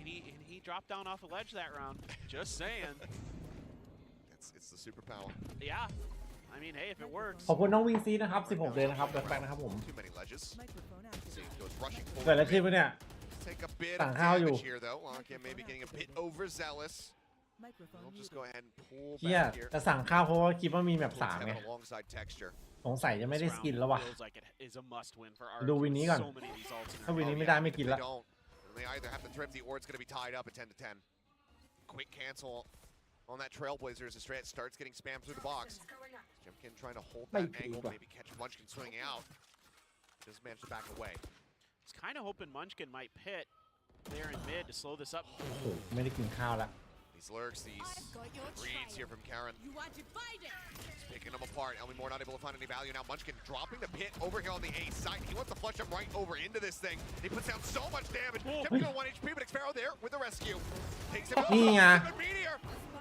he dropped down off a ledge that round. Just saying. It's the superpower. Yeah. I mean, hey, if it works. ขอบคุณน้องวิงซีนะครับ16เดือนนะครับแบกนะครับผม Too many ledges. Goes rushing เกิดอะไรขึ้นวะเนี่ย Take a bit สั่ง of ข้าวอยู่ damage here though. Lockheed maybe getting a bit overzealous. We'll just go ahead and pull เฮีย back here. จะสั่งข้าวเพราะว่าคิดว่ามีแบบ Pull 3 tab ไง alongside Texture. สงสัยจะไม่ได้สกินแล้ววะ Feels like it is a must win for RRQ. ดูวินนี้ก่อน So many of these ults in ถ้าวิน their นี้ game. ไม่ได้ไม่กินละ They don't. They either have to thrifty or it's going to be tied up at 10 to 10. Quick cancel on that Trailblazer as the strat starts getting spammed through the box. Jemkin trying to hold that angle, maybe catch Munchkin swinging out. Doesn't manage to back away. I was kind of hoping Munchkin might pit there in mid to slow this up. โอ้โหไม่ได้กินข้าวละ These lurks, these reads here from Karen. He's picking them apart. Elmi Moore not able to find any value now. Munchkin dropping the pit over here on the A side. He wants to flush him right over into this thing. He puts down so much damage. Jemkin on 1 HP, but Xparrow there with the rescue. Takes him out. Meteor.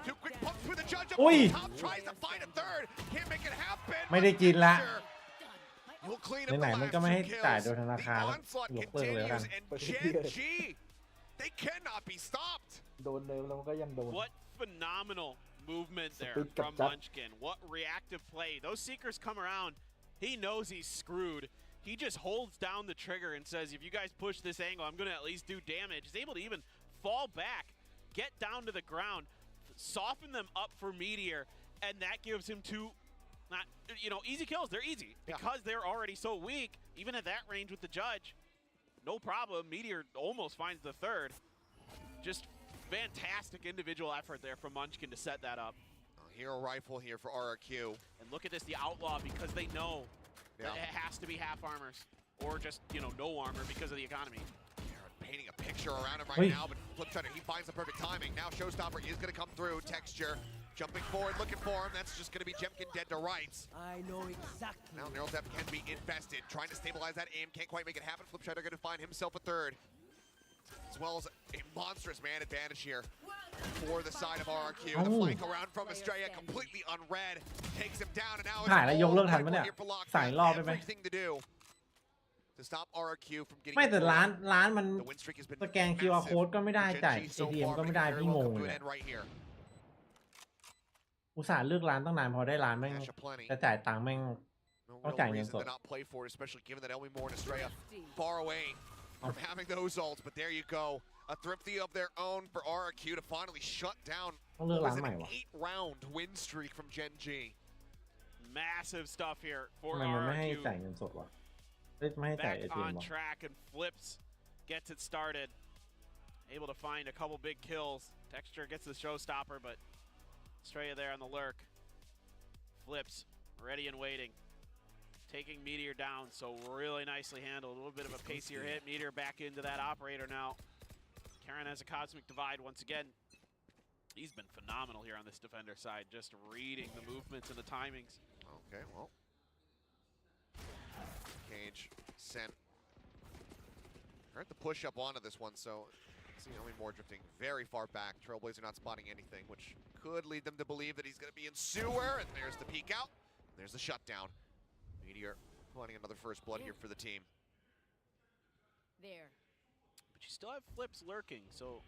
2 quick pumps with the judge up on the top. Tries to find a third. Can't make it happen. ไม่ได้กินละ He'll clean up ไหน the ๆมัน last ก็ไม่ให้ 2 จ่าย kills. โดยธนาคาร The แล้ว onslaught ยกเลิกเลยแล้วกัน continues, and Gen G, they cannot be stopped. โดนเนิร์ฟแล้วมันก็ยังโดน What phenomenal movement there Speed from capture. Munchkin. What reactive play. Those Seekers come around. He knows he's screwed. He just holds down the trigger and says, if you guys push this angle, I'm going to at least do damage. He's able to even fall back get down to the ground, soften them up for Meteor, and that gives him two, not, you know, easy kills. They're easy because they're already so weak. Even at that range with the Judge, no problem. Meteor almost finds the third. Just fantastic individual effort there from Munchkin to set that up. Hero rifle here for RRQ. And look at this, the Outlaw, because they know that it has to be half armors or just, you know, no armor because of the economy. Painting a picture around him right now, but Flipshider, he finds the perfect timing. Now Showstopper is going to come through. Texture jumping forward, looking for him. That's just going to be Jemkin dead to rights. I know exactly. Now Neuraltep can be infested, trying to stabilize that aim. Can't quite make it happen. Flipshider going to find himself a third, as well as a monstrous man advantage here for the side of RRQ. The flank around from Estrella, completely unread, takes him down, and now it's everything to do to stop RRQ from getting ไม่แต่ร้านมันสแกน QR code ก็ไม่ได้จ่าย ATM ก็ไม่ได้พี่งงเลยอุตส่าห์เลือกร้านตั้งนานพอได้ร้านแม่งจะจ่ายตังค์แม่งต้องจ่ายเงินสด especially given that Elmi Moore and Estrella far away from having those ults, but there you go. A thrifty of their own for RRQ to finally shut down an 8-round win streak from Gen G. Massive stuff here for ทำไมมันไม่ให้ RRQ. จ่ายเงินสดวะไม่ให้จ่าย Back ATM on วะ track and Flips gets it started. Able to find a couple big kills. Texture gets the showstopper, but Estrella there on the lurk. Flips ready and waiting. Taking Meteor down, so really nicely handled. A little bit of a pacier hit. Meteor back into that operator now. Karen has a cosmic divide once again. He's been phenomenal here on this defender side, just reading the movements and the timings. Okay, well. Cage sent. Heard the push up onto this one, so see Elmi Moore drifting very far back. Trailblazer not spotting anything, which could lead them to believe that he's going to be in sewer. And there's the peek out. There's the shutdown. Meteor finding another first blood here for the team. There. But you still have Flips lurking, so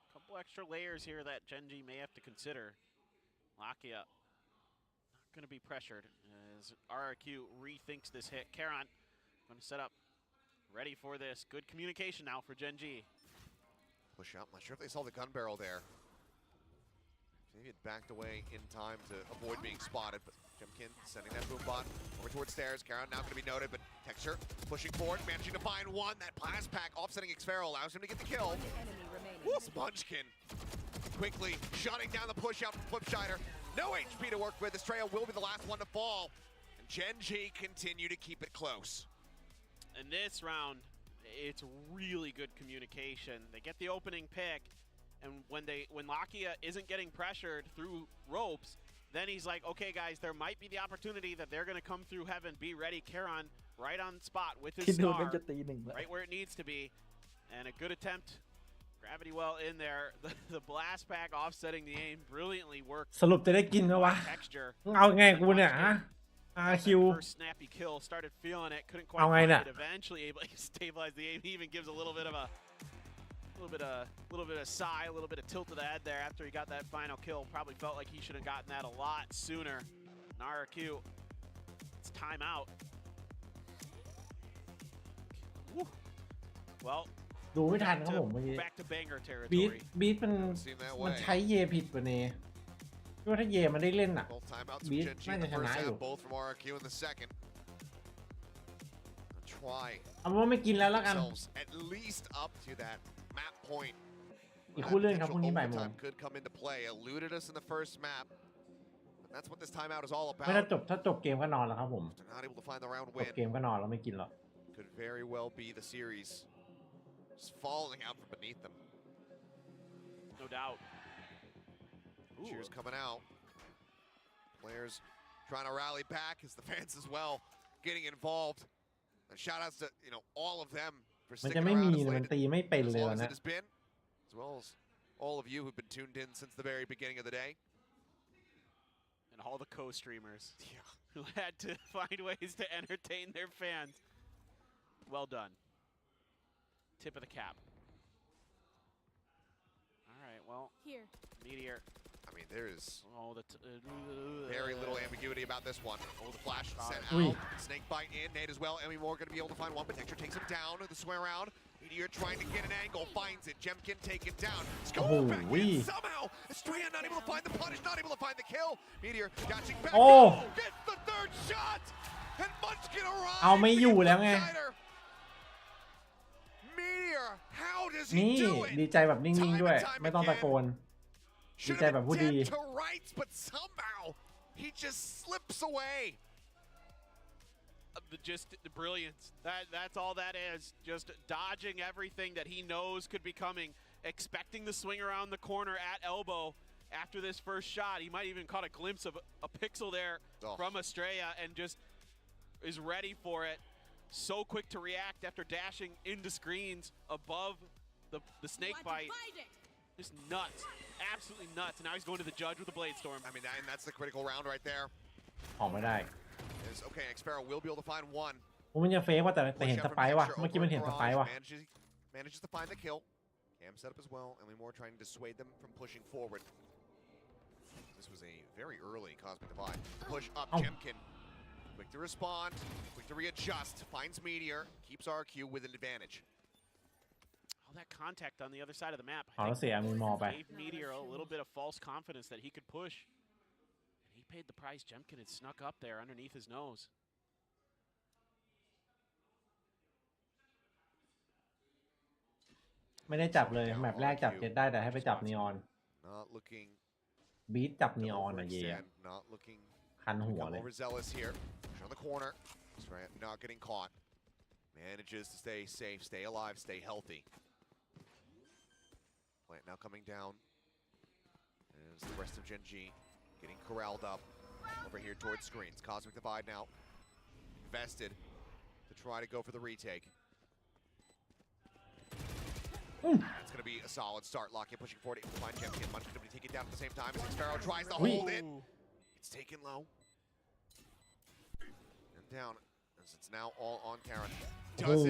a couple extra layers here that Gen G may have to consider. Lakia not going to be pressured as RRQ rethinks this hit. Karon going to set up, ready for this. Good communication now for Gen G. Push out. I'm not sure if they saw the gun barrel there. Maybe it backed away in time to avoid being spotted, but Jemkin sending that boom bot over towards stairs. Karon now going to be noted, but Texture pushing forward, managing to find one. That blast pack offsetting Xfero allows him to get the kill. Munchkin quickly shutting down the push out from Flipshider. No HP to work with. Estrella will be the last one to fall. And Gen G continue to keep it close. In this round, it's really good communication. They get the opening pick, and when Lakia isn't getting pressured through ropes, then he's like, okay guys, there might be the opportunity that they're gonna come through heaven. Be ready. Karon right on spot with his star, right where it needs to be. And a good attempt. Gravity well in there. The blast pack offsetting the aim brilliantly worked. สรุปจะได้กินไหมวะเอาไงกูเนี่ยฮะRQ first snappy kill, started feeling it, couldn't quite เอาไง find เนี่ย it. Eventually able to stabilize the aim. He even gives a little bit of sigh, a little bit of tilt to the head there after he got that final kill. Probably felt like he should have gotten that a lot sooner. And RRQ, it's timeout. Woo. Well, ดูไม่ทันครับผมเมื่อกี้ back to banger บี territory. ทมันใช้เยผิดกว่านี้ว่าถ้าเยมันได้เล่นอ่ะ Both timeouts บี from ท Gen G น่า in จะ the ช first นะอยู่ half, both from RRQ in the second. Try เอาว่าไม่กินแล้วแล้วกัน themselves at least up to that map point. อีกคู่เรื่องครับพรุ่งนี้บ่ายโมง Overtime could come into play. Eluded us in the first map. But that's what this timeout is all ไม่ถ้า about. ถ้าจบเกมก็นอนแล้วครับผม They're not able to find the round จบ win. เกมก็นอนแล้วไม่กินหรอก Could very well be the series just falling out from beneath them. No doubt. Cheers coming out. Players trying to rally back as the fans as well getting involved. And shout outs to all of them for มัน sticking จะไม่ around มี as มัน late ตีไม่เป็น as เลย long วัน as นี้ it has been, as well as all of you who've been tuned in since the very beginning of the day. And all the co-streamers who had to find ways to entertain their fans. Well done. Tip of the cap. All right, well, Here. Meteor. I mean, there is very little ambiguity about this one. Oh, the flash sent Ui. out. Snake bite in. Nate as well. Elmi Moore going to be able to find one, but Texture takes him down. The swing around. Meteor trying to get an angle, finds it. Jemkin taken down. โอ้โห Somehow, Estrella not able to find the punish, not able to find the kill. Meteor dashing back. โอ้ Gets the third shot. And Munchkin arrives. เอาไม่อยู่แล้วไง Meteor, how does นี่ he do it? ดีใจแบบนิ่งๆด้วย ไม่ต้องตะโกน ดีใจแบบผู้ดี to rights, but somehow he just slips away. Just the brilliance. That's all that is. Just dodging everything that he knows could be coming, expecting the swing around the corner at elbow after this first shot. He might even caught a glimpse of a pixel there from Estrella and just is ready for it. So quick to react after dashing into screens above the snake bite. Just nuts. Absolutely nuts. And now he's going to the judge with the Blade Storm. I mean, and that's the critical round right there. ออกไม่ได้ Okay, Xparrow will be able to find one. มันจะเฟกว่าแต่เห็นสไปร์ว่ะ เมื่อกี้มันเห็นสไปร์ว่ะ Manages to find the kill. Cam set up as well. Emily Moore trying to dissuade them from pushing forward. This was a very early Cosmic Divide. Push up Jemkin. Quick to respond, quick to readjust. Finds Meteor, keeps RQ with an advantage. All that contact on the other side of the map. เอาแล้วเสียมือมอไป Gave Meteor a little bit of false confidence that he could push. And he paid the price. Jemkin had snuck up there underneath his nose. ไม่ได้จับเลยแมปแรกจับเจ็ดได้แต่ให้ไปจับนีออน Not looking บีทจับนีออนอ่ะเย่ not looking คันหัวเลย overzealous here. Push on the corner. Not getting caught. Manages to stay safe, stay alive, stay healthy. Plant now coming down. As the rest of Gen G getting corralled up over here towards screens. Cosmic Divide now vested to try to go for the retake. It's going to be a solid start. Lock-in pushing forward. Find Jemkin. Munchkin to take it down at the same time as Xparrow tries to hold it. It's taken low. And down. As it's now all on Karen. โอ้โห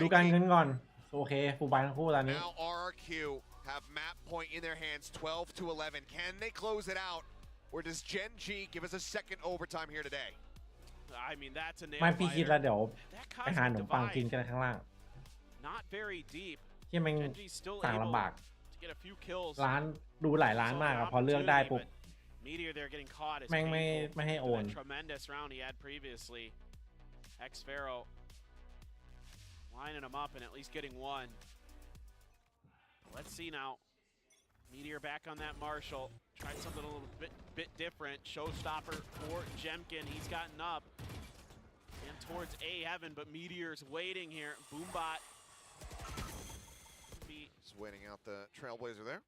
ดูการเงินก่อน โอเคฟูลบายทั้งคู่ตอนนี้ Now RRQ have map point in their hands, 12 to 11. Can they close it out, or does Gen G give us a second overtime here today? I mean, that's a nail ไม่พี่คิดแล้ว biter. เดี๋ยวไปหาขนมปังกินกันข้างล่าง Not very deep. ที่มัน Gen G's still สั่ง able ลำบาก to get a few kills. ร้านดูหลายร้านมากอะพอเลือกได้ปุ๊บ Meteor there getting caught is แม่ง painful. ไม่ให้โอน That tremendous round he had previously. Xparrow lining him up and at least getting one. Let's see now. Meteor back on that Marshall. Tried something a little bit different. Showstopper for Jemkin. He's gotten up and towards A heaven, but Meteor's waiting here. Boombot. Just waiting out the Trailblazer there.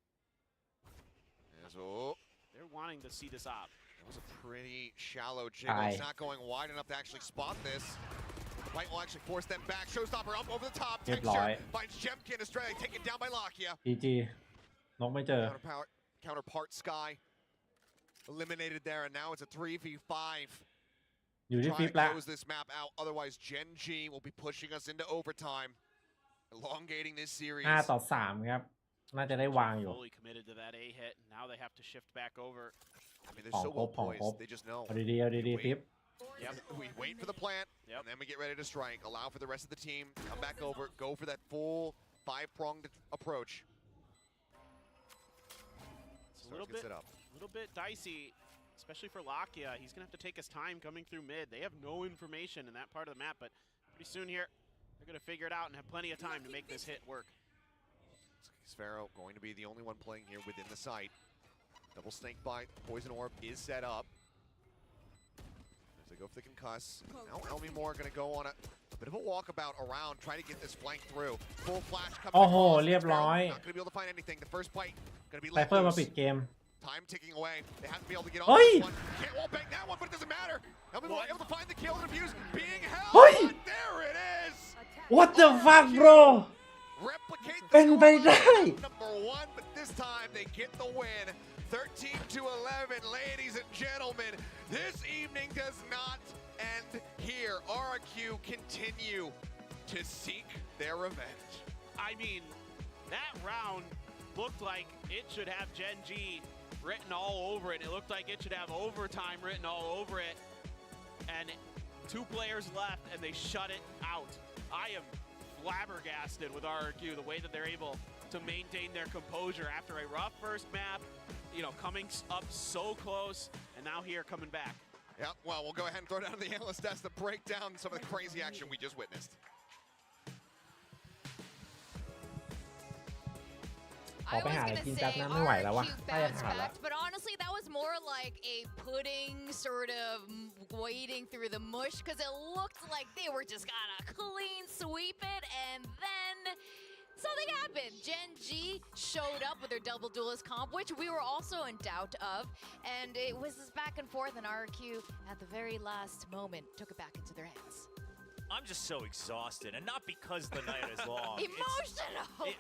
They're wanting to see this op. That was a pretty shallow jiggle. It's not going wide enough to actually spot this. The bite will actually force them back. Showstopper up over the top. Texture finds Jemkin. Estrella taken down by Lakia. GG นกไม่เจอ Counterpart Sky eliminated there, and now it's a 3v5. อยู่ที่ฟิป Try to แล้ว close this map out. Otherwise, Gen G will be pushing us into overtime, elongating this series. 5 ต่อ 3 ครับ น่าจะได้วางอยู่ Fully committed to that A hit. Now they have to shift back over. I mean, they're so well poised. They just know. เอาดีๆฟิป Yep. We wait for the plant, and then we get ready to strike. Allow for the rest of the team to come back over, go for that full 5-pronged approach. It's a little bit dicey, especially for Lakia. He's going to have to take his time coming through mid. They have no information in that part of the map, but pretty soon here, they're going to figure it out and have plenty of time to make this hit work. Sparrow going to be the only one playing here within the site. Double snake bite, poison orb is set up. As they go for the concuss. Now Elmi Moore going to go on a bit of a walkabout around, trying to get this flank through. Full flash coming. โอ้โหเรียบร้อย Not going to be able to find anything. The first bite going to be ไซเฟอร์มาปิดเกม Time ticking away. They have to be able to get on Oi! this one. Can't wall bang that one, but it doesn't matter. Elmi Moore able to find the kill and abuse being held. Oi! But there it is. What the fuck bro Replicate เป็นไปได้ number 1, but this time they get the win. 13 to 11, ladies and gentlemen. This evening does not end here. RRQ continue to seek their revenge. I mean, that round looked like it should have Gen G written all over it. It looked like it should have overtime written all over it. And 2 players left, and they shut it out. I am flabbergasted with RRQ, the way that they're able to maintain their composure after a rough first map, you know, coming up so close, and now here coming back. Yeah, well, we'll go ahead and throw down the analyst desk to break down some of the crazy action we just witnessed. I was gonna say RRQ bounced back, but honestly, that was more like a pudding sort of wading through the mush, because it looked like they were just gonna clean sweep it, and then something happened. Gen G showed up with their double duelist comp, which we were also in doubt of, and it was this back and forth, and RRQ at the very last moment took it back into their hands. I'm just so exhausted, and not because the night is long. Emotional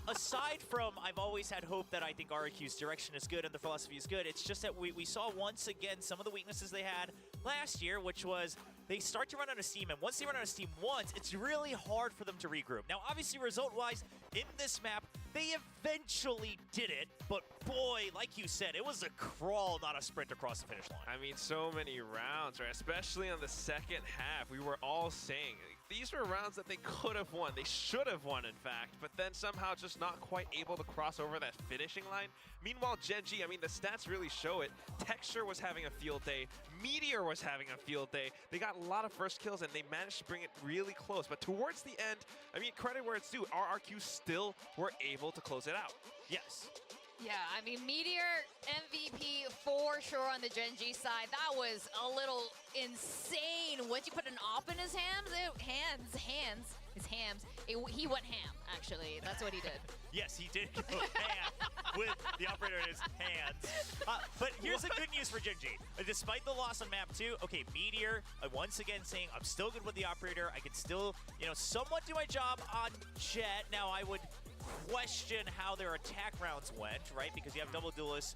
aside from, I've always had hope that I think RRQ's direction is good and their philosophy is good. It's just that we saw once again some of the weaknesses they had last year, which was they start to run out of steam, and once they run out of steam once, it's really hard for them to regroup. Now, obviously, result-wise, in this map, they eventually did it, but boy, like you said, it was a crawl, not a sprint across the finish line. I mean, so many rounds, right? Especially on the second half, we were all saying these were rounds that they could have won. They should have won, in fact, but then somehow just not quite able to cross over that finishing line. Meanwhile, Gen G, I mean, the stats really show it. Texture was having a field day. Meteor was having a field day. They got a lot of first kills, and they managed to bring it really close. But towards the end, I mean, credit where it's due, RRQ still were able to close it out. Yes. Yeah, I mean, Meteor MVP for sure on the Gen G side. That was a little insane. Once you put an op in his hams, he went ham, actually. That's what he did. Yes, he did go ham with the operator in his hands. But here's the good news for Gen G. Despite the loss on map 2, okay, Meteor, once again saying, I'm still good with the operator. I can still, you know, somewhat do my job on Jet. Now, I would question how their attack rounds went, right? Because you have double duelists.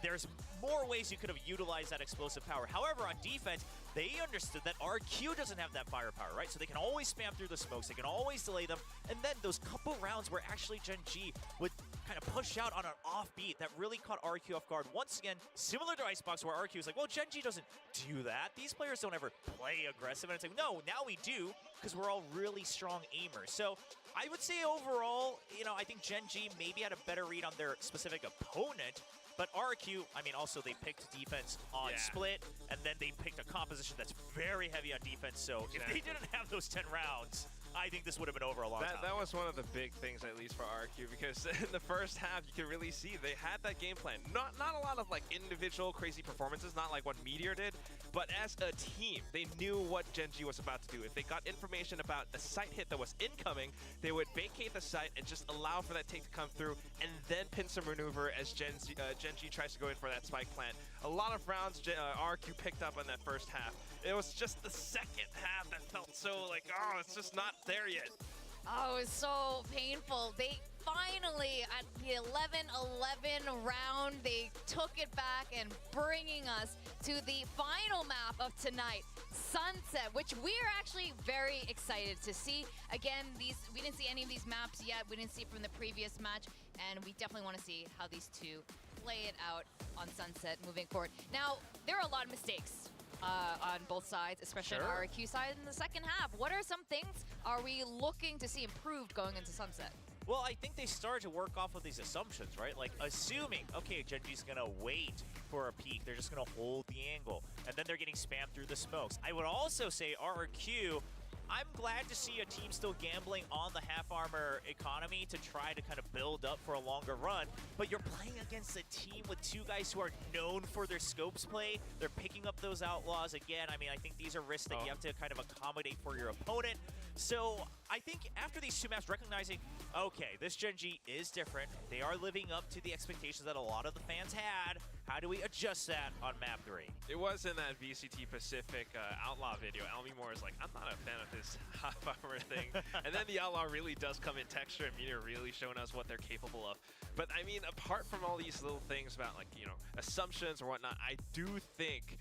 There's more ways you could have utilized that explosive power. However, on defense, they understood that RQ doesn't have that firepower, right? So they can always spam through the smokes. They can always delay them. And then those couple rounds where actually Gen G would kind of push out on an offbeat that really caught RQ off guard. Once again, similar to Icebox, where RQ is like, well, Gen G doesn't do that. These players don't ever play aggressive. And it's like, no, now we do, because we're all really strong aimers. So I would say overall, you know, I think Gen G maybe had a better read on their specific opponent. But RQ, I mean, also they picked defense on split, and then they picked a composition that's very heavy on defense. So if they didn't have those 10 rounds, I think this would have been over a long time. That was one of the big things, at least for RQ, because in the first half, you can really see they had that game plan. Not a lot of like individual crazy performances, not like what Meteor did, but as a team, they knew what Gen G was about to do. If they got information about a site hit that was incoming, they would vacate the site and just allow for that take to come through, and then pincer maneuver as Gen G tries to go in for that spike plant. A lot of rounds RQ picked up in that first half. It was just the second half that felt so like, oh, it's just not there yet. Oh, it was so painful. They finally, at the 11-11 round, they took it back and bringing us to the final map of tonight, Sunset, which we're actually very excited to see. Again, we didn't see any of these maps yet. We didn't see it from the previous match, and we definitely want to see how these two play it out on Sunset moving forward. Now, there are a lot of mistakes on both sides, especially on RQ side in the second half. What are some things are we looking to see improved going into Sunset? Well, I think they started to work off of these assumptions, right? Like, assuming, okay, Gen G's gonna wait for a peak. They're just gonna hold the angle. And then they're getting spammed through the smokes. I would also say RRQ, I'm glad to see a team still gambling on the half-armor economy to try to kind of build up for a longer run, but you're playing against a team with two guys who are known for their scopes play. They're picking up those outlaws again. I mean, I think these are risks that you have to kind of accommodate for your opponent. So I think after these two maps, recognizing, okay, this Gen G is different. They are living up to the expectations that a lot of the fans had. How do we adjust that on map 3? It was in that VCT Pacific Outlaw video. Elmi Moore is like, I'm not a fan of this half-armor thing. And then the Outlaw really does come in texture, and Meteor really showing us what they're capable of. But I mean, apart from all these little things about like, you know, assumptions or whatnot, I do think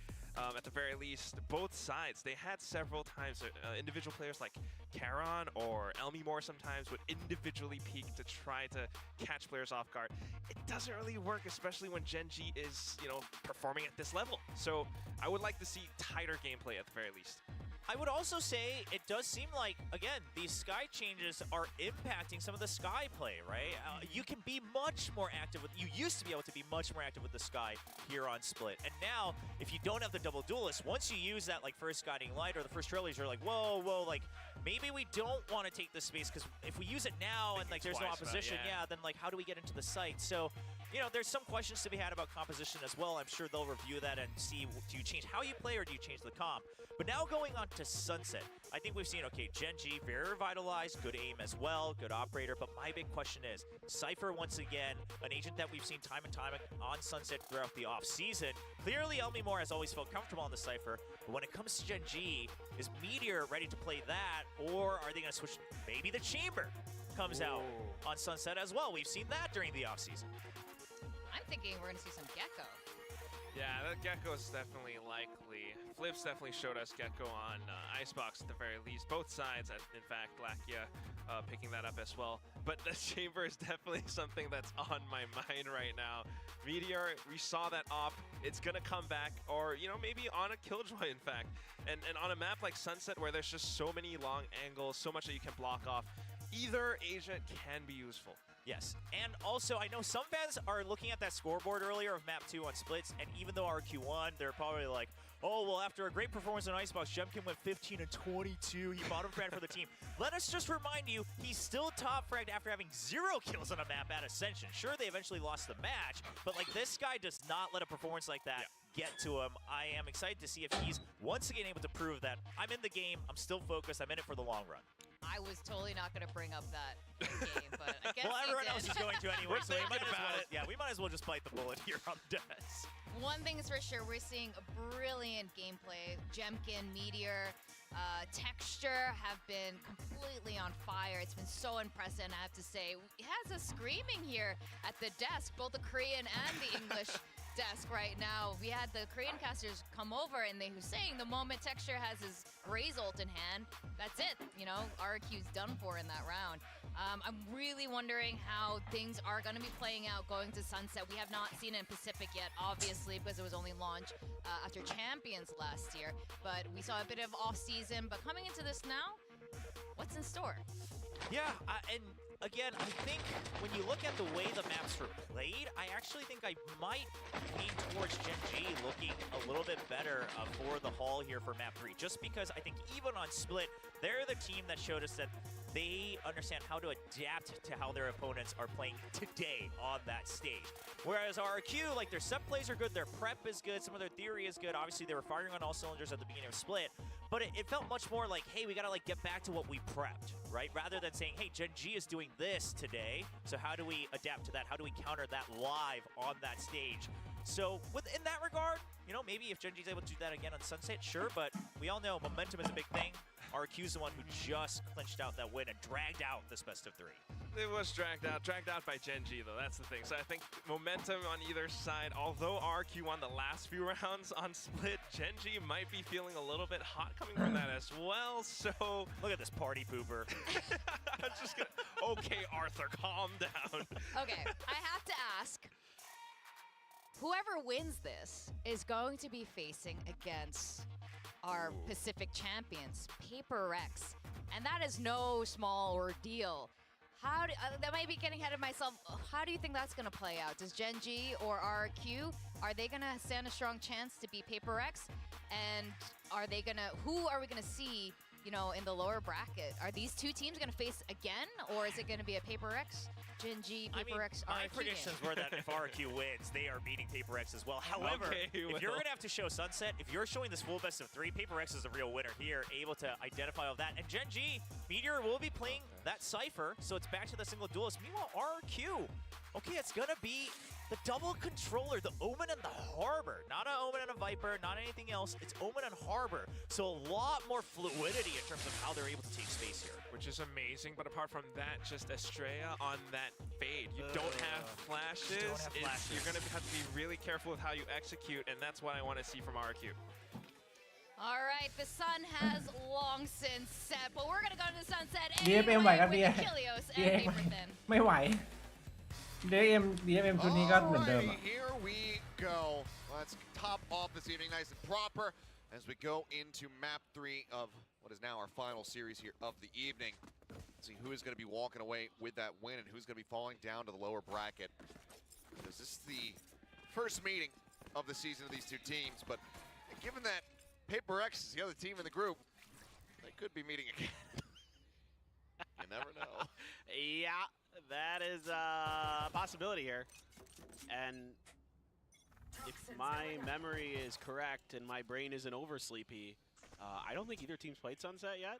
at the very least, both sides, they had several times individual players like Karon or Elmi Moore sometimes would individually peek to try to catch players off guard. It doesn't really work, especially when Gen G is, you know, performing at this level. So I would like to see tighter gameplay at the very least. I would also say it does seem like, again, these sky changes are impacting some of the sky play, right? You can be much more active with, you used to be able to be much more active with the sky here on Split. And now, if you don't have the double duelist, once you use that like first guiding light or the first trailers, you're like, whoa, like maybe we don't want to take this space because if we use it now and like there's no opposition, then like how do we get into the site? So, you know, there's some questions to be had about composition as well. I'm sure they'll review that and see, do you change how you play or do you change the comp? But now going on to Sunset, I think we've seen, okay, Gen G, very revitalized, good aim as well, good operator, but my big question is, Cypher, once again, an agent that we've seen time and time on Sunset throughout the off-season. Clearly, Elmimore has always felt comfortable on the Cypher, but when it comes to Gen G, is Meteor ready to play that, or are they going to switch, maybe the Chamber comes out on Sunset as well? We've seen that during the off-season. I'm thinking we're going to see some Gecko. Yeah, that Gecko is definitely likely. Flips definitely showed us Gecko on Icebox at the very least. Both sides, in fact, Lakia picking that up as well. But the Chamber is definitely something that's on my mind right now. Meteor, we saw that op. It's going to come back, or, you know, maybe on a Killjoy, in fact. And on a map like Sunset where there's just so many long angles, so much that you can block off, either agent can be useful. Yes, and also I know some fans are looking at that scoreboard earlier of map 2 on splits, and even though RQ won, they're probably like, oh, well, after a great performance in Icebox, Jemkin went 15 and 22. He bottom fragged for the team. Let us just remind you, he's still top fragged after having 0 kills on a map at Ascension. Sure, they eventually lost the match, but like this guy does not let a performance like that get to him. I am excited to see if he's once again able to prove that I'm in the game, I'm still focused, I'm in it for the long run. I was totally not going to bring up that game, but I guess well, everyone else is going to anyway, so we might as well just bite the bullet here on Des. One thing is for sure, we're seeing a brilliant gameplay. Jemkin, Meteor, Texture have been completely on fire. It's been so impressive, and I have to say, it has us screaming here at the desk, both the Korean and the English desk right now. We had the Korean casters come over, and they were saying the moment Texture has his Raze ult in hand, that's it. You know, RQ's done for in that round. I'm really wondering how things are going to be playing out going to Sunset. We have not seen it in Pacific yet, obviously, because it was only launched after Champions last year. But we saw a bit of off-season. But coming into this now, what's in store? Yeah, and again, I think when you look at the way the maps were played, I actually think I might lean towards Gen G looking a little bit better for the haul here for map 3. Just because I think even on Split, they're the team that showed us that they understand how to adapt to how their opponents are playing today on that stage. Whereas RQ, like their set plays are good, their prep is good, some of their theory is good. Obviously, they were firing on all cylinders at the beginning of Split, but it felt much more like, hey, we gotta like get back to what we prepped, right? Rather than saying, hey, Gen G is doing this today, so how do we adapt to that? How do we counter that live on that stage? So in that regard, you know, maybe if Gen G is able to do that again on Sunset, sure, but we all know momentum is a big thing. RQ's the one who just clinched out that win and dragged out this best of 3. It was dragged out by Gen G though, that's the thing. So I think momentum on either side, although RQ won the last few rounds on Split, Gen G might be feeling a little bit hot coming from that as well, so... Look at this party pooper. I'm just gonna... Okay, Arthur, calm down. Okay, I have to ask, whoever wins this is going to be facing against our Pacific champions, Paper Rex, and that is no small ordeal. How that might be getting ahead of myself. How do you think that's going to play out? Does Gen G or RQ, are they going to stand a strong chance to beat Paper Rex? And are they going to, who are we going to see, you know, in the lower bracket? Are these two teams going to face again, or is it going to be a Paper Rex, Gen G, Paper Rex, RQ? My predictions were that if RQ wins, they are beating Paper Rex as well. However, if you're going to have to show Sunset, if you're showing this full best of 3, Paper Rex is a real winner here, able to identify all that. And Gen G, Meteor will be playing that Cypher, so it's back to the single duelist. Meanwhile, RQ, okay, it's going to be the double controller, the Omen and the Harbor. Not an Omen and a Viper, not anything else. It's Omen and Harbor. So a lot more fluidity in terms of how they're able to take space here. Which is amazing, but apart from that, just Estrella on that fade. You don't have flashes. You're going to have to be really careful with how you execute, and that's what I want to see from RQ. All right, the sun has long since set, but we're going to go to the sunset DFM ไหวครับ with Achilles and Paperthin. ไม่ไหว DFM ชุดนี้ก็เหมือนเดิม Here we go. Let's top off this evening nice and proper. as we go into map 3 of what is now our final series here of the evening. Let's see who is going to be walking away with that win and who's going to be falling down to the lower bracket. Because this is the first meeting of the season of these two teams, but given that Paper X is the other team in the group, they could be meeting again. You never know. Yeah, that is a possibility here. And if my memory is correct and my brain isn't oversleepy, I don't think either team's played Sunset yet.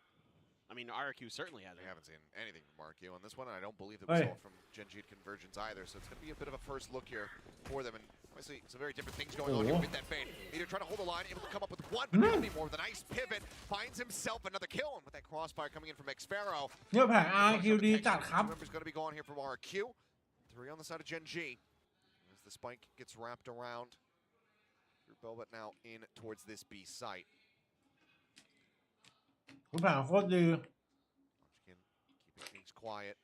I mean, RQ certainly hasn't. We haven't seen anything from RQ on this one, and I don't believe that we saw from Gen.G Convergence either, so it's going to be a bit of a first look here for them, and obviously some very different things going on here with that fade. Either trying to hold the line, able to come up with one, but maybe more with a nice pivot, finds himself another kill, and with that crossfire coming in from Xpharaoh. เนี่ยแผง RQ ดีจัดครับ Members going to be going here from RQ. 3 on the side of Gen.G. As the spike gets wrapped around. Velvet now in towards this B site. คุณแผงโคตรดี Keeping things quiet,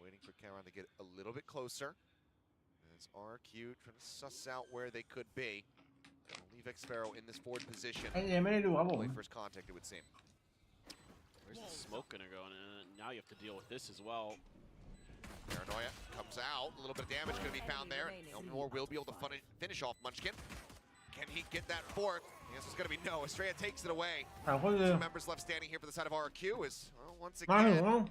waiting for Karan to get a little bit closer. As RQ trying to suss out where they could be. Leave Xpharaoh in this forward position. ไม่ได้ดูครับผม First contact, it would seem. Where's the smoke gonna go? And now you have to deal with this as well. Paranoia comes out. A little bit of damage going to be found there. Elmore will be able to finish off Munchkin. Can he get that fourth? The answer is going to be no. Estrella takes it away. Two members left standing here for the side of RQ is, well, once again,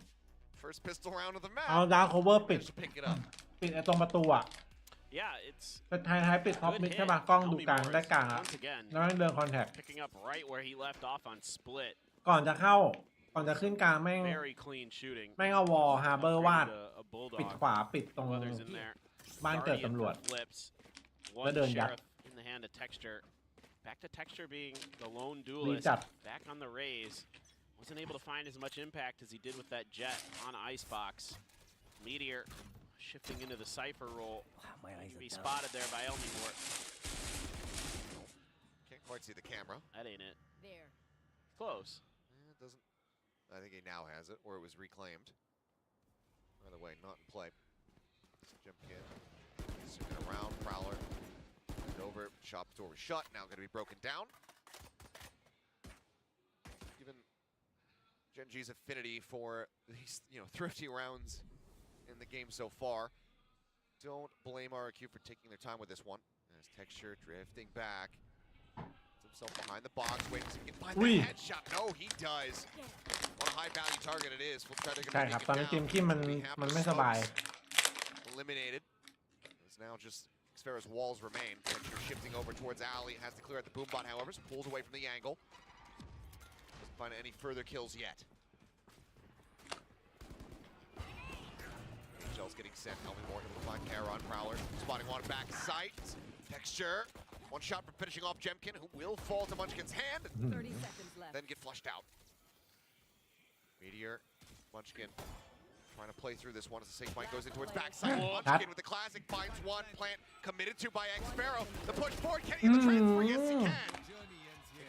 first pistol round of the match. เอาดาร์คโคเวอร์ปิด Pick it up. ปิดไอ้ตรงประตูอ่ะ Yeah, it's เป็นท้ายปิดท็อปมิดใช่ป่ะกล้องดูกลางได้กลางอ่ะ once again แล้วเดินคอนแทค picking up right where he left off on split. ก่อนจะขึ้นกลางแม่ง Very clean shooting. แม่งเอาวอลฮาร์เบอร์วาด A bulldog. ปิดขวาปิดตรง Others in there. บ้านเกิดตำรวจ Flips. แล้ว One เดินยัด sheriff in the hand of Texture. Back to Texture being the lone duelist. Back on the raise. Wasn't able to find as much impact as he did with that jet on Icebox. Meteor shifting into the Cypher role. Be spotted there by Elmore. Can't quite see the camera. That ain't it. There. Close. It doesn't. I think he now has it, or it was reclaimed. Either way, not in play. Jump kid. Zooming around, Prowler. Over, shop door was shut, now going to be broken down. Given Gen.G's affinity for these, thrifty rounds in the game so far, don't blame RQ for taking their time with this one. As Texture drifting back, puts himself behind the box, waiting to get find that headshot. No, he does. What a high value target it is. We'll try to get it down. Eliminated. It's now just Xpharaoh's walls remain. Texture shifting over towards Alley. Has to clear out the boombot, however, so pulls away from the angle. Doesn't find any further kills yet. Shells getting sent. Elmore able to find Karan. Prowler spotting one back sight. Texture. One shot for finishing off Jemkin, who will fall to Munchkin's hand. 30 seconds left. Then get flushed out. Meteor. Munchkin. Trying to play through this one as the safe point goes in towards backside. Munchkin with the classic finds one plant committed to by Xpharaoh. The push forward, can he get the transfer? Yes, he can.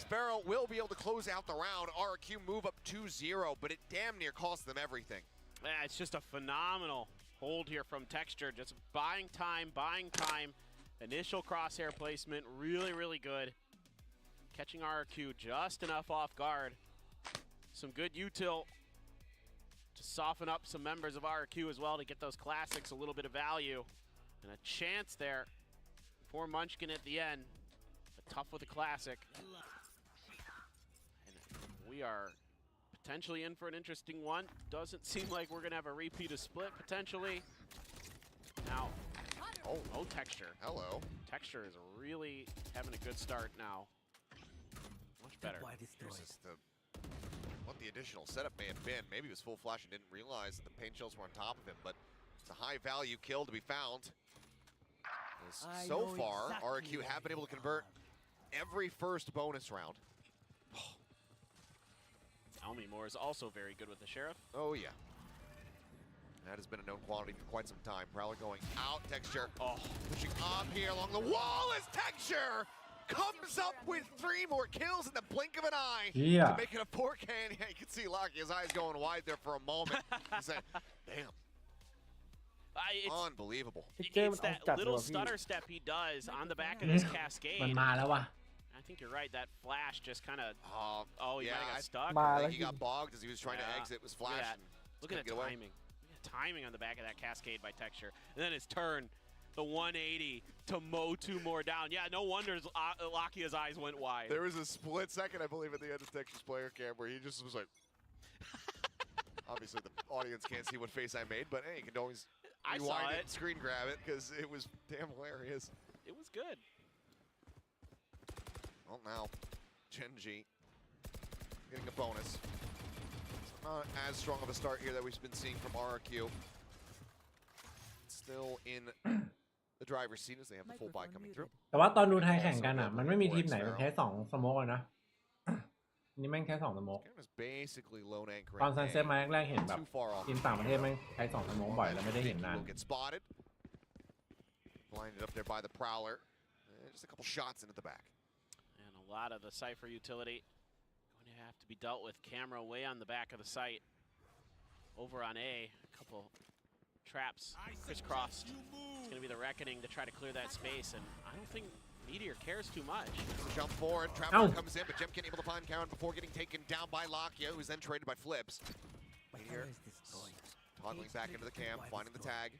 Xpharaoh will be able to close out the round. RQ move up 2-0, but it damn near cost them everything. Yeah, it's just a phenomenal hold here from Texture. Just buying time. Initial crosshair placement, really good. Catching RQ just enough off guard. Some good util. Soften up some members of RQ as well to get those classics a little bit of value. And a chance there for Munchkin at the end. But tough with a classic. And we are potentially in for an interesting one. Doesn't seem like we're going to have a repeat of split, potentially. Now, oh, Texture. Hello. Texture is really having a good start now. Much better. What the additional setup may have been. Maybe it was full flash and didn't realize that the pain shells were on top of him, but it's a high value kill to be found. So far, RQ have been able to convert every first bonus round. Elmore is also very good with the Sheriff. Oh yeah. That has been a known quantity for quite some time. Prowler going out, Texture. Pushing up here along the wall as Texture comes up with 3 more kills in the blink of an eye. Yeah. To make it a 4K, and yeah, you can see Lockie, his eyes going wide there for a moment. He said, damn. Unbelievable. It's that little stutter step he does on the back of this cascade. I think you're right. That flash just kind of. He yeah, might have got stuck. I think he got bogged as he was trying to exit. Was flash. Look at the timing. Look at the timing on the back of that cascade by Texture. And then his turn, the 180 to mow 2 more down. Yeah, no wonder Lakia's eyes went wide. There was a split second, I believe, at the end of Texture's player cam where he just was like. Obviously, the audience can't see what face I made, but hey, you can always rewind it, screen grab it, because it was damn hilarious. It was good. Well, now, Gen.G getting a bonus. It's not as strong of a start here that we've been seeing from RRQ. Still in the driver's seat as they have the full buy coming through. แต่ว่าตอนดูไทยแข่งกันอ่ะมันไม่มีทีมไหนมันแค่2สโมกเลยนะนี่แม่งแค่2สโมกตอนซันเซ็ตมาแรกๆเห็นแบบทีมต่างประเทศแม่งใช้2สโมกบ่อยแล้วไม่ได้เห็นนาน Blinded up there by the Prowler. Just a couple shots into the back. And a lot of the Cypher utility going to have to be dealt with. Camera way on the back of the site. Over on A, a couple traps crisscrossed. It's going to be the reckoning to try to clear that space, and I don't think Meteor cares too much. Jump forward, Traveler comes in, but Jemkin able to find Karen before getting taken down by Lakia, who's then traded by Flips. Meteor toggling back into the cam, finding the tag.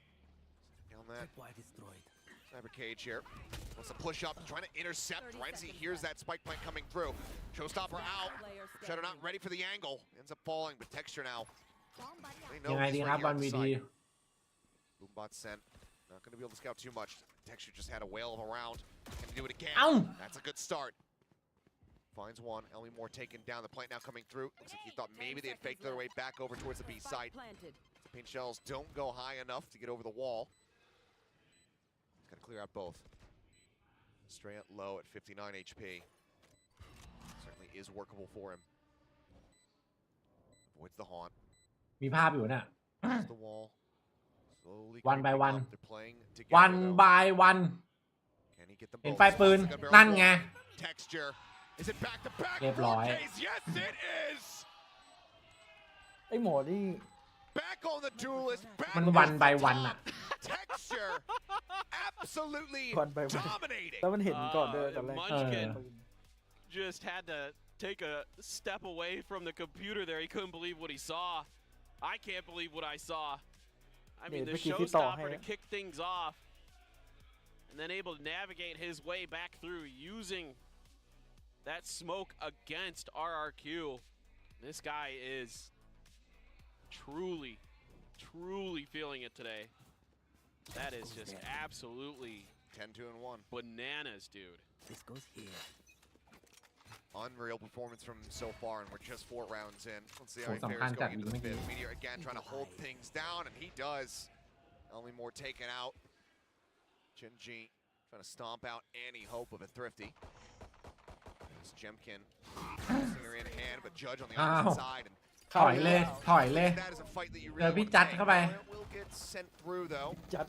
On that. Cyber Cage here. Wants to push up, trying to intercept. Renzi hears that spike plant coming through. Showstopper out. Shutter not ready for the angle. Ends up falling, but Texture now.ยังไงดีครับบอลวีดี Boombot sent. Not going to be able to scout too much. Texture just had a whale of a round. Can he do it again? That's a good start. Finds one. Ellie Moore taken down. The plant now coming through. Looks like he thought maybe they'd fake their way back over towards the B site. The paint shells don't go high enough to get over the wall. He's got to clear out both. Straight low at 59 HP. Certainly is workable for him. Avoids the haunt. มีภาพอยู่น่ะ The wall. Slowly 1 by 1 They're playing together, 1 by 1 Can he get them เห็น both? ไฟปืนนั่นไง Texture. Is it back to back? เรียบร้อย Yes, it is. ไอ้หมอนี่ Back on the duelist. Back มัน1 by 1 อ่ะ Texture. Absolutely วันไปวัน dominating. แล้วมันเห็นก่อนด้วยตอนแรก Munchkin just had to take a step away from the computer there. He couldn't believe what he saw. I can't believe what I saw. I mean, the showstopper to kick things off and then able to navigate his way back through using that smoke against RRQ. This guy is truly, truly feeling it today. That is just absolutely 10-2-1. Bananas, dude. This goes here. Unreal performance from him so far, and we're just 4 rounds in. Let's see how he fares going into the 5th. Meteor again trying to hold things down, and he does. Only more taken out. Gen.G trying to stomp out any hope of a thrifty. There's Jemkin. Singer in hand, but Judge on the opposite side. And ถอยเลยถอยเลย that is a fight that you เจอ really พี่ want to จัด take. เข้าไป Will get sent through though. The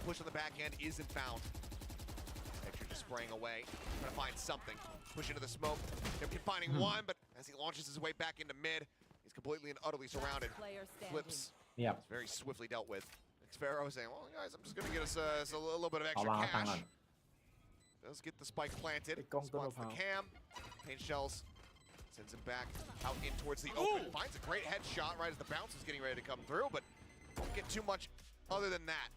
push on the back end isn't found. Texture just spraying away, trying to find something. Push into the smoke. Jemkin finding one, but as he launches his way back into mid, he's completely and utterly surrounded. Flips. Yep. Very swiftly dealt with. Pharaoh saying, well, guys, I'm just going to get us a little bit of extra cash. Does get the spike planted. Spots the cam. Paint shells. Sends him back out in towards the open. Finds a great headshot right as the bounce is getting ready to come through, but won't get too much other than that.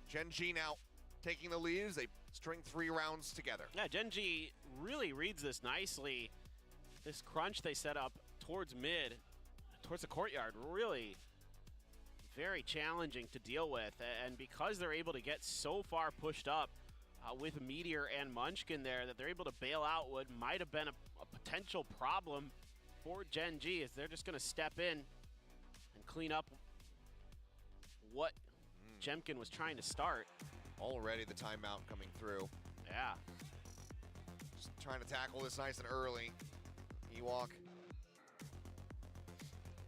Gen.G now taking the lead as they string 3 rounds together. Yeah, Gen.G really reads this nicely. This crunch they set up towards mid, towards the courtyard, really very challenging to deal with. And because they're able to get so far pushed up with Meteor and Munchkin there, that they're able to bail out what might have been a potential problem for Gen.G, is they're just going to step in and clean up what Jemkin was trying to start. Already the timeout coming through. Yeah. Just trying to tackle this nice and early. Ewok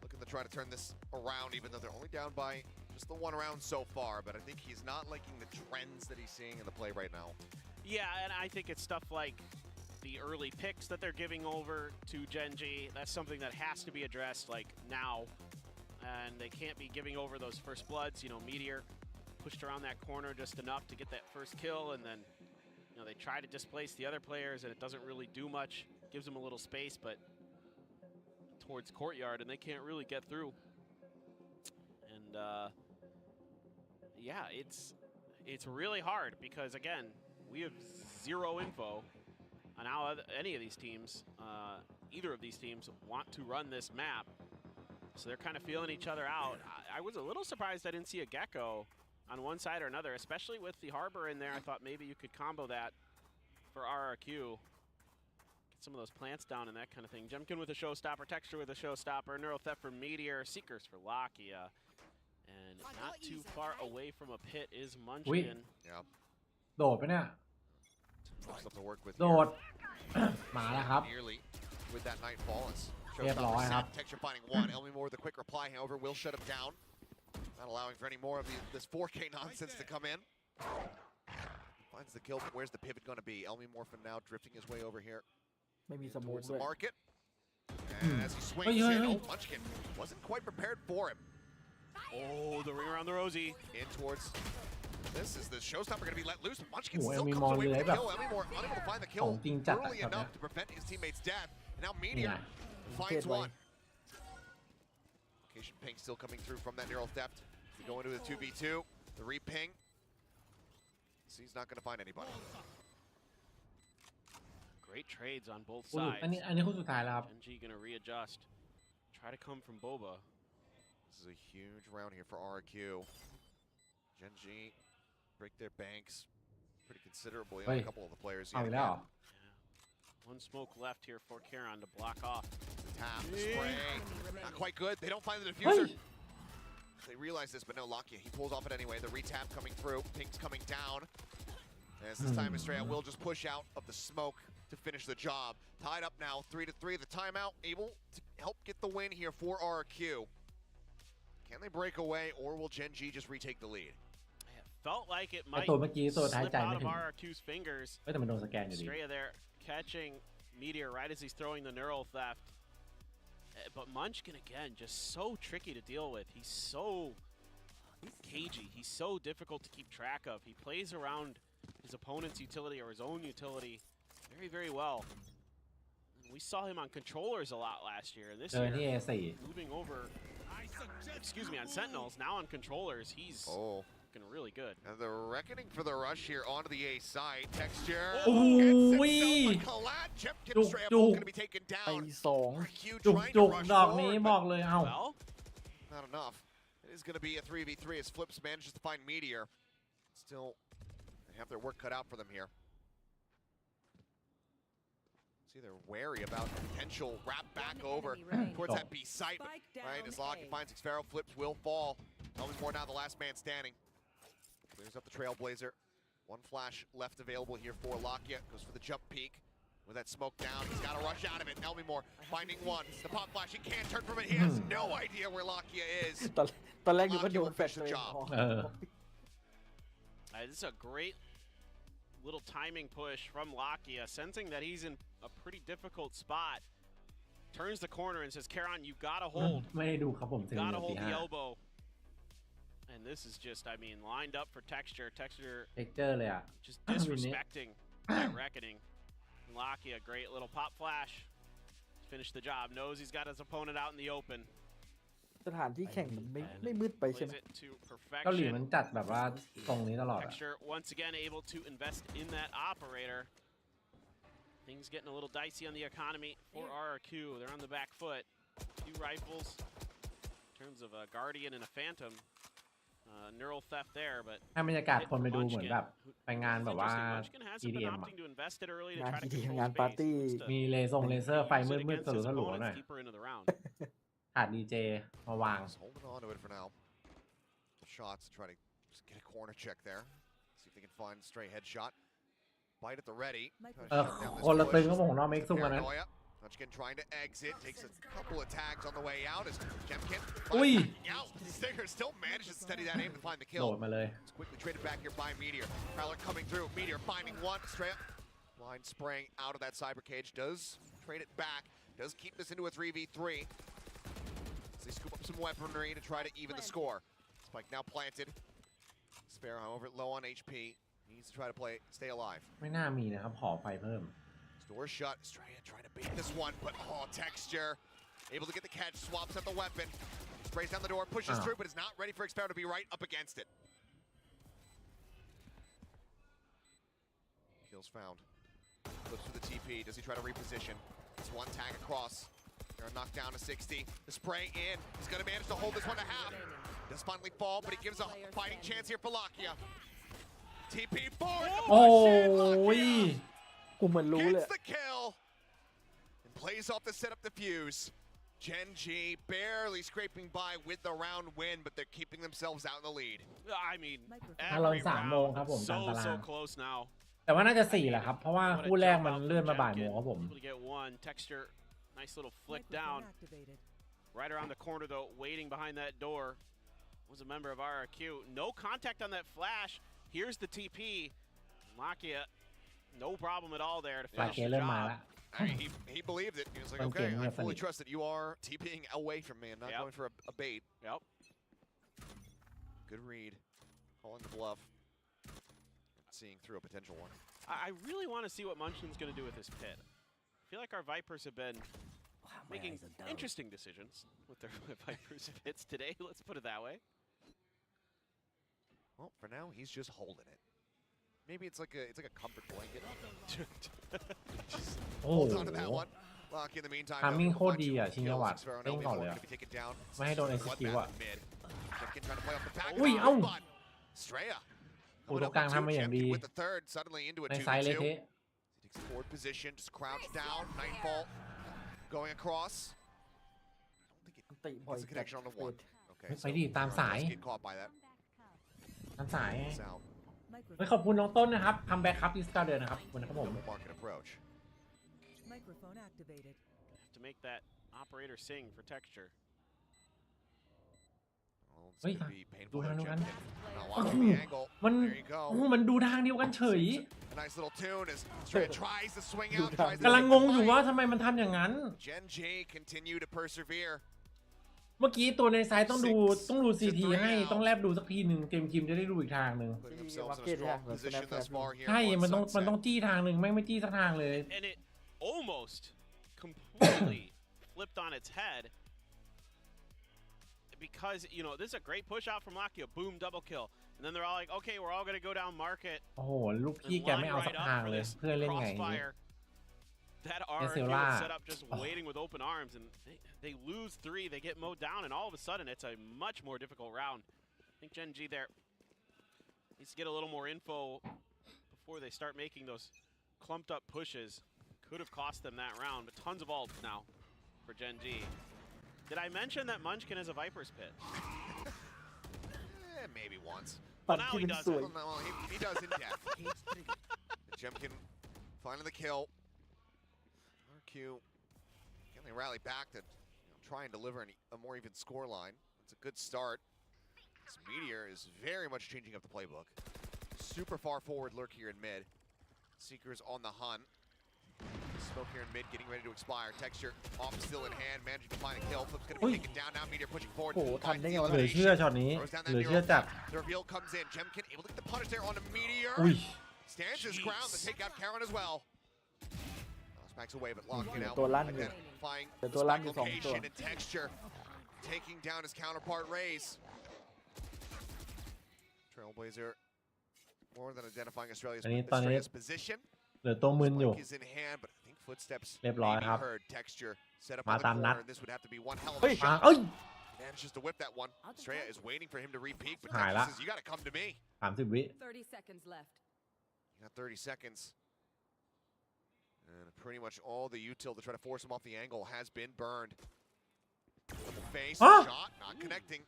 looking to try to turn this around, even though they're only down by just the 1 round so far. But I think he's not liking the trends that he's seeing in the play right now. Yeah, and I think it's stuff like the early picks that they're giving over to Gen.G. That's something that has to be addressed, like, now. And they can't be giving over those first bloods. You know, Meteor pushed around that corner just enough to get that first kill, and then, you know, They try to displace the other players, and it doesn't really do much. Gives them a little space, but towards courtyard, and they can't really get through. And yeah, it's really hard because again, we have zero info on how any of these teams, either of these teams, want to run this map. So they're kind of feeling each other out. I was a little surprised I didn't see a Gecko on one side or another, especially with the Harbor in there. I thought maybe you could combo that for RRQ. Get some of those plants down and that kind of thing. Jemkin with a showstopper, Texture with a showstopper, Neural Theft for Meteor, Seekers for Lakia. And not too far away from a pit is Munchkin. Yeah. โดดไปเนี่ย Stuff to work with โดด มาแล้วครับ Nearly with that Nightfall.เรียบร้อยครับ Texture finding one. Elmy Moore with a quick reply, however, will shut him down. Not allowing for any more of this 4K nonsense to come in. Finds the kill, but where's the pivot going to be? Elmy Moore for now drifting his way over here ไม่มีสโมก towards ด้ว the ย market. And as he swings in, Munchkin wasn't quite prepared for him. Oh, the ring around the Rosie. In towards this. Is the showstopper going to be let loose? Munchkin โอ้ still มี comes มอง away เล with ย the แบบ kill. Elmy Moore unable to find the ข kill องจริงจัดอะ early แบบเนี้ enough ย to prevent his teammate's death. And now Meteor finds one. Location ping still coming through from that Neural Theft. We go into the 2v2. The re-ping. So he's not going to find anybody. Great trades on both คู่สุด sides. อันนี้คู่สุดท้ายแล้วครับ Genji gonna readjust. Try to come from Boba. This is a huge round here for RQ. Genji break their banks pretty considerably on a couple of the players. เอาอีกแล้วเหรอ One smoke left here for Karon to block off. The tap, the spray, not quite good. They don't find the diffuser. They realize this, but no, Lakia, he pulls off it anyway. The retap coming through, Pink's coming down. As this time is straight out, will just push out of the smoke to finish the job. Tied up now, 3-3. The timeout able to help get the win here for RQ. Can they break away, or will Genji just retake the lead? Felt like it ไอ้ might ตัวเมื่อกี้ตัวท้าย slip ใจไม่ out ถึ of ง RRQ's fingers. เฮ้ยแต่มันโดนสแกนอยู่ดี Estrella there catching Meteor right as he's throwing the Neural Theft. But Munchkin again, just so tricky to deal with. He's so cagey. He's so difficult to keep track of. He plays around his opponent's utility or his own utility very, very well. We saw him on controllers a lot last year, and this เจอที่ year A4 moving over, excuse me, on Sentinels, now on controllers, he's looking really good. And the reckoning for the rush here onto the A side. Texture. โอ้ย Jemkin จุก straight up จุก going to be taken ไป down. สอง จุก Trying จุ to ก rush ดอกนี้ forward, บอกเลยเอ้า Well, not enough. It is going to be a 3v3 as Flips manages to find Meteor. Still, they have their work cut out for them here. See, they're wary about potential wrap back over towards that B site. Right, as Locky finds Xfero, Flips will fall. Elvis Moore now the last man standing. Clears up the Trailblazer. One flash left available here for Lakia. Goes for the jump peak. With that smoke down, he's got to rush out of it. Elmy Moore finding one. The pop flash, he can't turn from it. He has no idea where Lakia is. ตอนแรกนึกว่าโด Lakia น will แฟลช finish ตัว the เอง job. เออ this is a great little timing push from Lakia, sensing that he's in a pretty difficult spot. Turns the corner and says, Karon, you gotta hold. ไม่ได้ดูครับผมถึง Gotta นาที hold the 5 elbow. And this is just, I mean, lined up for Texture. Texture เท็กเจอร์เลยอ่ะ just disrespecting that reckoning. And Lakia, great little pop flash. Finish the job. Knows he's got his opponent out in the open. สถานที่แข่งมันไม่มืดไปใช่ไหม Plays it to เกาหลี perfection. มันจัดแบบว่าตรงนี้ตลอดอะ Texture once again able to invest in that operator. Things getting a little dicey on the economy for RRQ. They're on the back foot. 2 rifles in terms of a Guardian and a Phantom. Neural Theft there, but ให้บรรยากาศคนไปดูเหมือนแบบไปงานแบบว่า Munchkin hasn't been EDM อะ opting to invest it early to งาน try to ดี control งานปาร์ space. ตี้ มีเลเซอร์ไฟมืด Use it ๆส against ลัว his ๆหน่อย opponents deeper into the round. ขาดดีเจมาวาง Just holding on to it for now. Shots to try to just get a corner check there. See if they can find a stray headshot. Bite at the ready. เออคนละตึงก็ผมน้องเมกซุ่มกันนะ Paranoia. Munchkin trying to exit, takes a couple of tags on the way out as Jemkin Ui. backing out. Stinger still manages to steady that aim to find the โด kill. ดมาเลย It's quickly traded back here by Meteor. Prowler coming through. Meteor finding one. Straight up. Line spraying out of that cyber cage. Does trade it back. Does keep this into a 3v3. As they scoop up some weaponry to try to even the score. Spike now planted. Spare, however, low on HP. Needs to try to stay alive. ไม่น่ามีนะครับขอไฟเพิ่ม Door shut. Estrella trying to bait this one, but Texture able to get the catch. Swaps at the weapon. Sprays down the door, pushes through, but is not ready for Xpero to be right up against it. Kills found. Flips to the TP. Does he try to reposition? It's one tag across. They're knocked down to 60. The spray in. He's going to manage to hold this one to half. Does finally fall, but he gives a fighting chance here for Lakia. TP forward. โอ้ย กูเหมือนรู้เลย Gets the kill. And plays off to set up the fuse. Gen G barely scraping by with the round win, but they're keeping themselves out in the lead. I mean, เรา every 3 โมง round ครับผมตามตาราง so close now. แต่ว่าน่าจะ4แหละครับเพราะว่าคู่แรกมันเลื่อนมาบ่ายโมงครับผม Able to get one. Texture, nice little flick down. Right around the corner though, waiting behind that door was a member of RRQ. No contact on that flash. Here's the TP. Lakia, no problem at all there to finish the job. I mean, he believed it. He was like, okay, I fully trust that you are TPing away from me and not going for a bait. Yep. Good read. Calling the bluff. Seeing through a potential one. I really want to see what Munchin's going to do with this pit. I feel like our Vipers have been making interesting decisions with their Vipers pits today. Let's put it that way. Well, for now, he's just holding it. Maybe it's like a comfort blanket. Holds on to that one. Lock in the meantime. ทามมิ่งโคตรดีอ่ะชิงจังหวัดเล่นก่อนเลยไม่ให้โดน SQ อ่ะอุ้ยเอ้าโอ้ตรงกลางทำมาอย่างดีในไซส์เละเทะ Forward position, just crouched down. Nightfall going across. I don't think it gets a connection on the one. Okay. ไปดิตามสาย Get caught by that. ตามสายเฮ้ยขอบคุณน้องต้นนะครับทำแบ็คครับที่สตาร์เดอร์นะครับวันนี้ครับผม Market approach. Microphone activated. Have to make that operator sing for Texture. เฮ้ยดูทางเดียวกันมันดูทางเดียวกันเฉย Nice little tune as Straya tries to swing out. กำลังงงอยู่ว่าทำไมมันทำอย่างนั้น Gen G continue to persevere. เมื่อกี้ตัวในไซต์ต้องดูCT ให้ต้องแลบดูสักทีหนึ่งเกมคิมจะได้ดูอีกทางหนึ่งใช่มันต้องจี้ทางหนึ่งไม่จี้สักทางเลย And it almost completely flipped on its head because this is a great push out from Lakia. Boom, double kill. And then they're all like, okay, we're all going to go down market. โอ้โหลูกพี่แกไม่เอาสักทางเลยเพื่อเล่นไง That RRQ set up just waiting with open arms, and they lose 3. They get mowed down, and all of a sudden, it's a much more difficult round. I think Gen G there needs to get a little more info before they start making those clumped up pushes. Could have cost them that round, but tons of ults now for Gen G. Did I mention that Munchkin is a Viper's pit? Maybe once. Well, now he does. Well, he does in depth. Jemkin finding the kill. RQ, can they rally back to try and deliver a more even score line? It's a good start. This Meteor is very much changing up the playbook. Super far forward lurk here in mid. Seekers on the hunt. Smoke here in mid, getting ready to expire. Texture off still in hand, managing to find a kill. Flip's gonna be taken down now. Meteor pushing forward. เหลือเชื่อช็อตนี้เหลือเชื่อจัด The reveal comes in. Jemkin able to get the punish there on a Meteor. Stands his ground to take out Karen as well. Smacks away, but locking out. Identifying spike location and Texture. Taking down his counterpart, Raze. Trailblazer more than identifying Australia's position. เหลือตัวมึนอยู่ Is in hand, but I think footsteps เรียบร้อยครับ heard. Texture set up มา on the ตามนัด corner. This would have to be one hell of เฮ้ย a shot. เอ้ย Manages to whip that one. Straya is waiting for him to repeat, but หาย Texture ละ says, you gotta come to me. 30 วิ 30 seconds left. You got 30 seconds. And pretty much all the util to try to force him off the angle has been burned. Double face, shot, not connecting.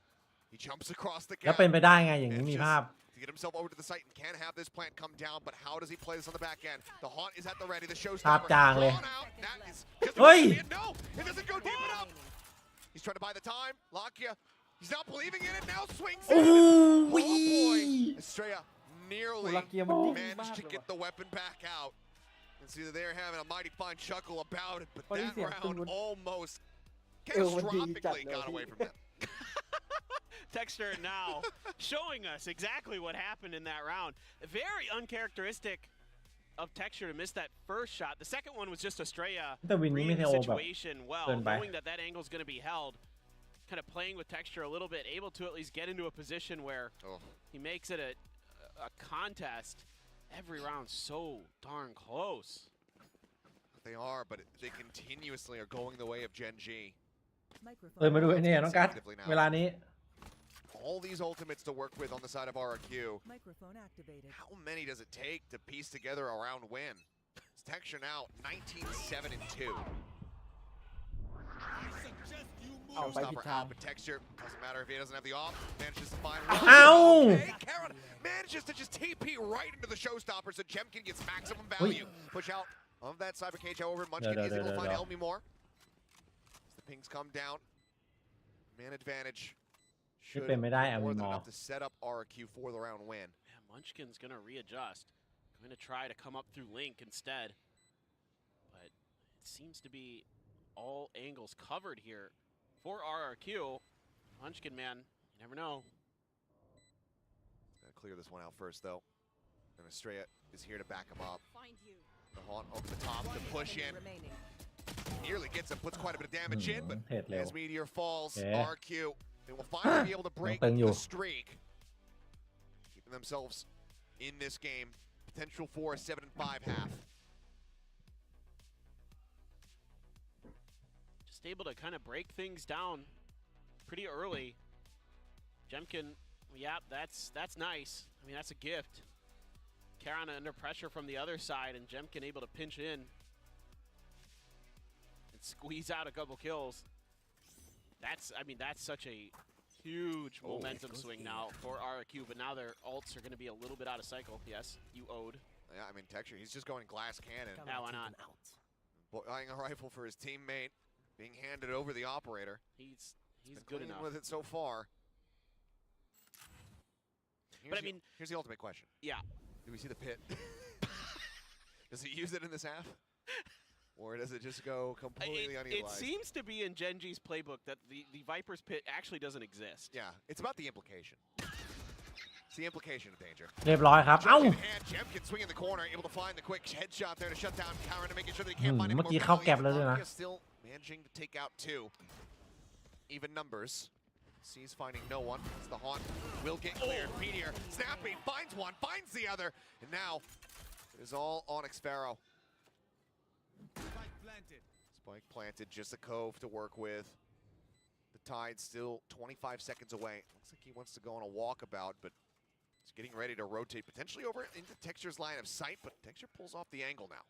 He jumps across the แล้ว gap. เป็นไปได้ไงอย่างนี้มีภาพ To get himself over to the site and can have this plant come down, but how does he play this on the back end? The haunt is at the ready, the ภาพ showstopper. จางเลย Drawn out. That is just เฮ้ย no, it doesn't go deep enough. He's trying to buy the time. Lakia, he's not believing in it now. Swings in. Oh boy, Estrella nearly managed to get the weapon back out. And see that they're having a mighty fine chuckle about it, but that round almost catastrophically got away from them. Texture now showing us exactly what happened in that round. Very uncharacteristic of Texture to miss that first shot. The second one was just a straight reading the situation well, knowing that angle is going to be held. Kind of playing with Texture a little bit, able to at least get into a position where he makes it a contest. Every round so darn close. They are, but they continuously are going the way of Gen G. มาดูไอ้เนี่ยน้องกัสเวลานี้ All these ultimates to work with on the side of RRQ. Microphone activated. How many does it take to piece together a round win? It's Texture now 19-7-2. Showstopper out, but Texture doesn't matter if he doesn't have the off. Manages to find one. Okay, Karen manages to just TP right into the Showstopper so Jemkin gets maximum value. Push out of that cyber cage, however, Munchkin is able to find Elmi more. As the pings come down, man advantage should be more than enough to set up RRQ for the round win. Yeah, Munchkin's gonna readjust. Going to try to come up through Link instead, but it seems to be all angles covered here for RRQ. Munchkin, man, you never know. Gotta clear this one out first, though. And Estrella is here to back him up. The Haunt over the top to push in. Nearly gets him, puts quite a bit of damage in, but as Meteor falls, RRQ, they will finally be able to break the streak. Keeping themselves in this game. Potential for a 7-5 half. Just able to kind of break things down pretty early. Jemkin, yeah, that's nice. I mean, that's a gift. Karan under pressure from the other side, and Jemkin able to pinch in and squeeze out a couple kills. That's such a huge momentum swing now for RRQ, but now their ults are going to be a little bit out of cycle. Yes, you owed. Yeah, I mean, Texture, he's just going glass cannon. Yeah, why not? Buying a rifle for his teammate, being handed over the operator. He's good enough with it so far. But I mean, here's the ultimate question. Yeah. Do we see the pit? Does he use it in this half? Or does it just go completely unutilized? It seems to be in Gen G's playbook that the Viper's pit actually doesn't exist. Yeah, it's about the implication. It's the implication of danger. เรียบร้อยครับ เอ้า Jemkin swing in the corner, able to find the quick headshot there to shut down Karen to making sure that he can't find any เมื่อ more กี้เข้าแก็บแล้วด้วยนะ still managing to take out two. Even numbers. Sees finding no one. It's the Haunt. Will get cleared. Meteor snapping, finds one, finds the other, and now it is all on Xpharaoh. Spike planted, just a cove to work with. The Tide still 25 seconds away. Looks like he wants to go on a walkabout, but he's getting ready to rotate potentially over into Texture's line of sight, but Texture pulls off the angle now.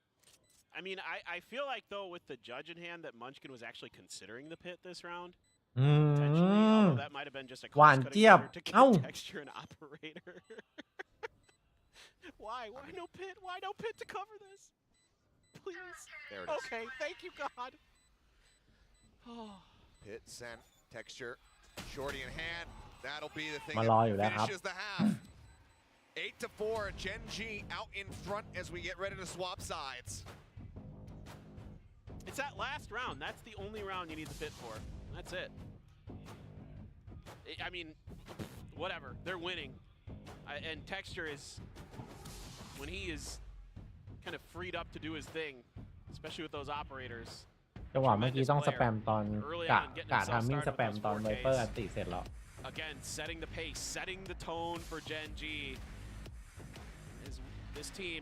I mean, I feel like, though, with the judge in hand, that Munchkin was actually considering the pit this round. Potentially, although that might have been just a cost-cutting order to get Texture and operator. Why no pit? Why no pit to cover this? Please. There it is. Okay, thank you, God. Pit sent. Texture. Shorty in hand. That'll be the thing มารออยู่แล้วครับ finishes the half. 8-4. Gen G out in front as we get ready to swap sides. It's that last round. That's the only round you need the pit for. That's it. I mean, whatever. They're winning. And Texture is, when he is kind of freed up to do his thing, especially with those operators. จังหวะเมื่อกี้ต้องสแปมตอนกะทามมิ่งสแปมตอนไวเปอร์อันติเสร็จแล้ว Again, setting the pace, setting the tone for Gen G. This team,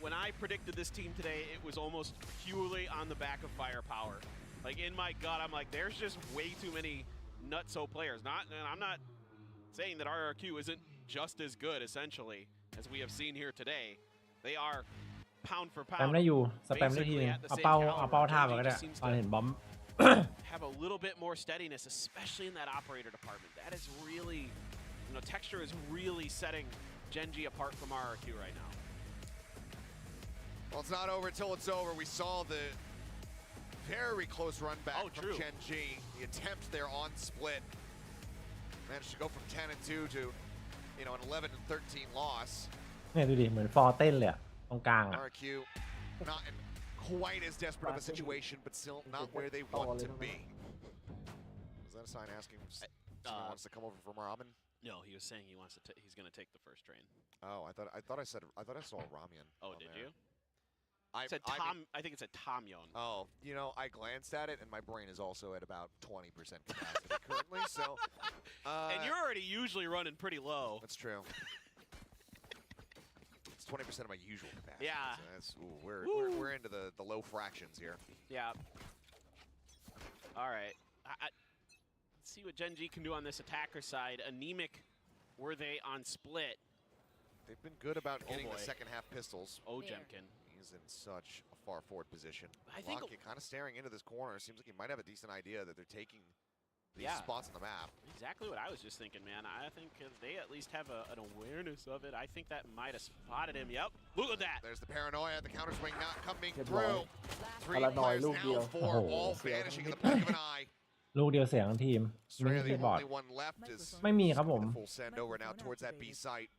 when I predicted this team today, it was almost purely on the back of firepower. Like, in my gut, I'm like, there's just way too many nutso players. And I'm not saying that RRQ isn't just as good, essentially, as we have seen here today. They are pound for pound. สแปมได้อยู่สแปมได้ทีนึงเอาเป้าท่าไปก็ได้ตอนเห็นบอม have a little bit more steadiness, especially in that operator department. That is really, Texture is really setting Gen G apart from RRQ right now. Well, it's not over until it's over. We saw the very close run back from Gen G. The attempt there on split. Managed to go from 10-2 to, an 11-13 loss. เนี่ยดูดิเหมือนฟอร์เต้นเลยตรงกลาง RRQ not in quite as desperate of a situation, but still not where they want to be. As that a sign asking if someone wants to come over from ramen? No, he was saying he's going to take the first train. Oh, I thought I saw ramen. Oh, did there. you? I think it said Tom Yon. Oh, you know, I glanced at it, and my brain is also at about 20% capacity currently. So, and you're already usually running pretty low. That's true. It's 20% of my usual capacity. Yeah. So that's, we're into the low fractions here. Yeah. All right. Let's see what Gen G can do on this attacker side. Anemic were they on split? They've been good about getting the second half pistols. Oh, Jemkin. He's in such a far forward position. I think Lockett kind of staring into this corner. Seems like he might have a decent idea that they're taking these spots on the map. Exactly what I was just thinking, man. I think they at least have an awareness of it. I think that might have spotted him. Yep. Look at that. There's the paranoia. The counter swing not coming through. 3 ละหน่อย players ลูกเดียว now, 4 all vanishing in the blink of an eye. ลูกเดียวเสียงทีมไม่ Australia, มี the บอร์ด only one left is ไม่มีครับผม full send over now towards that B site.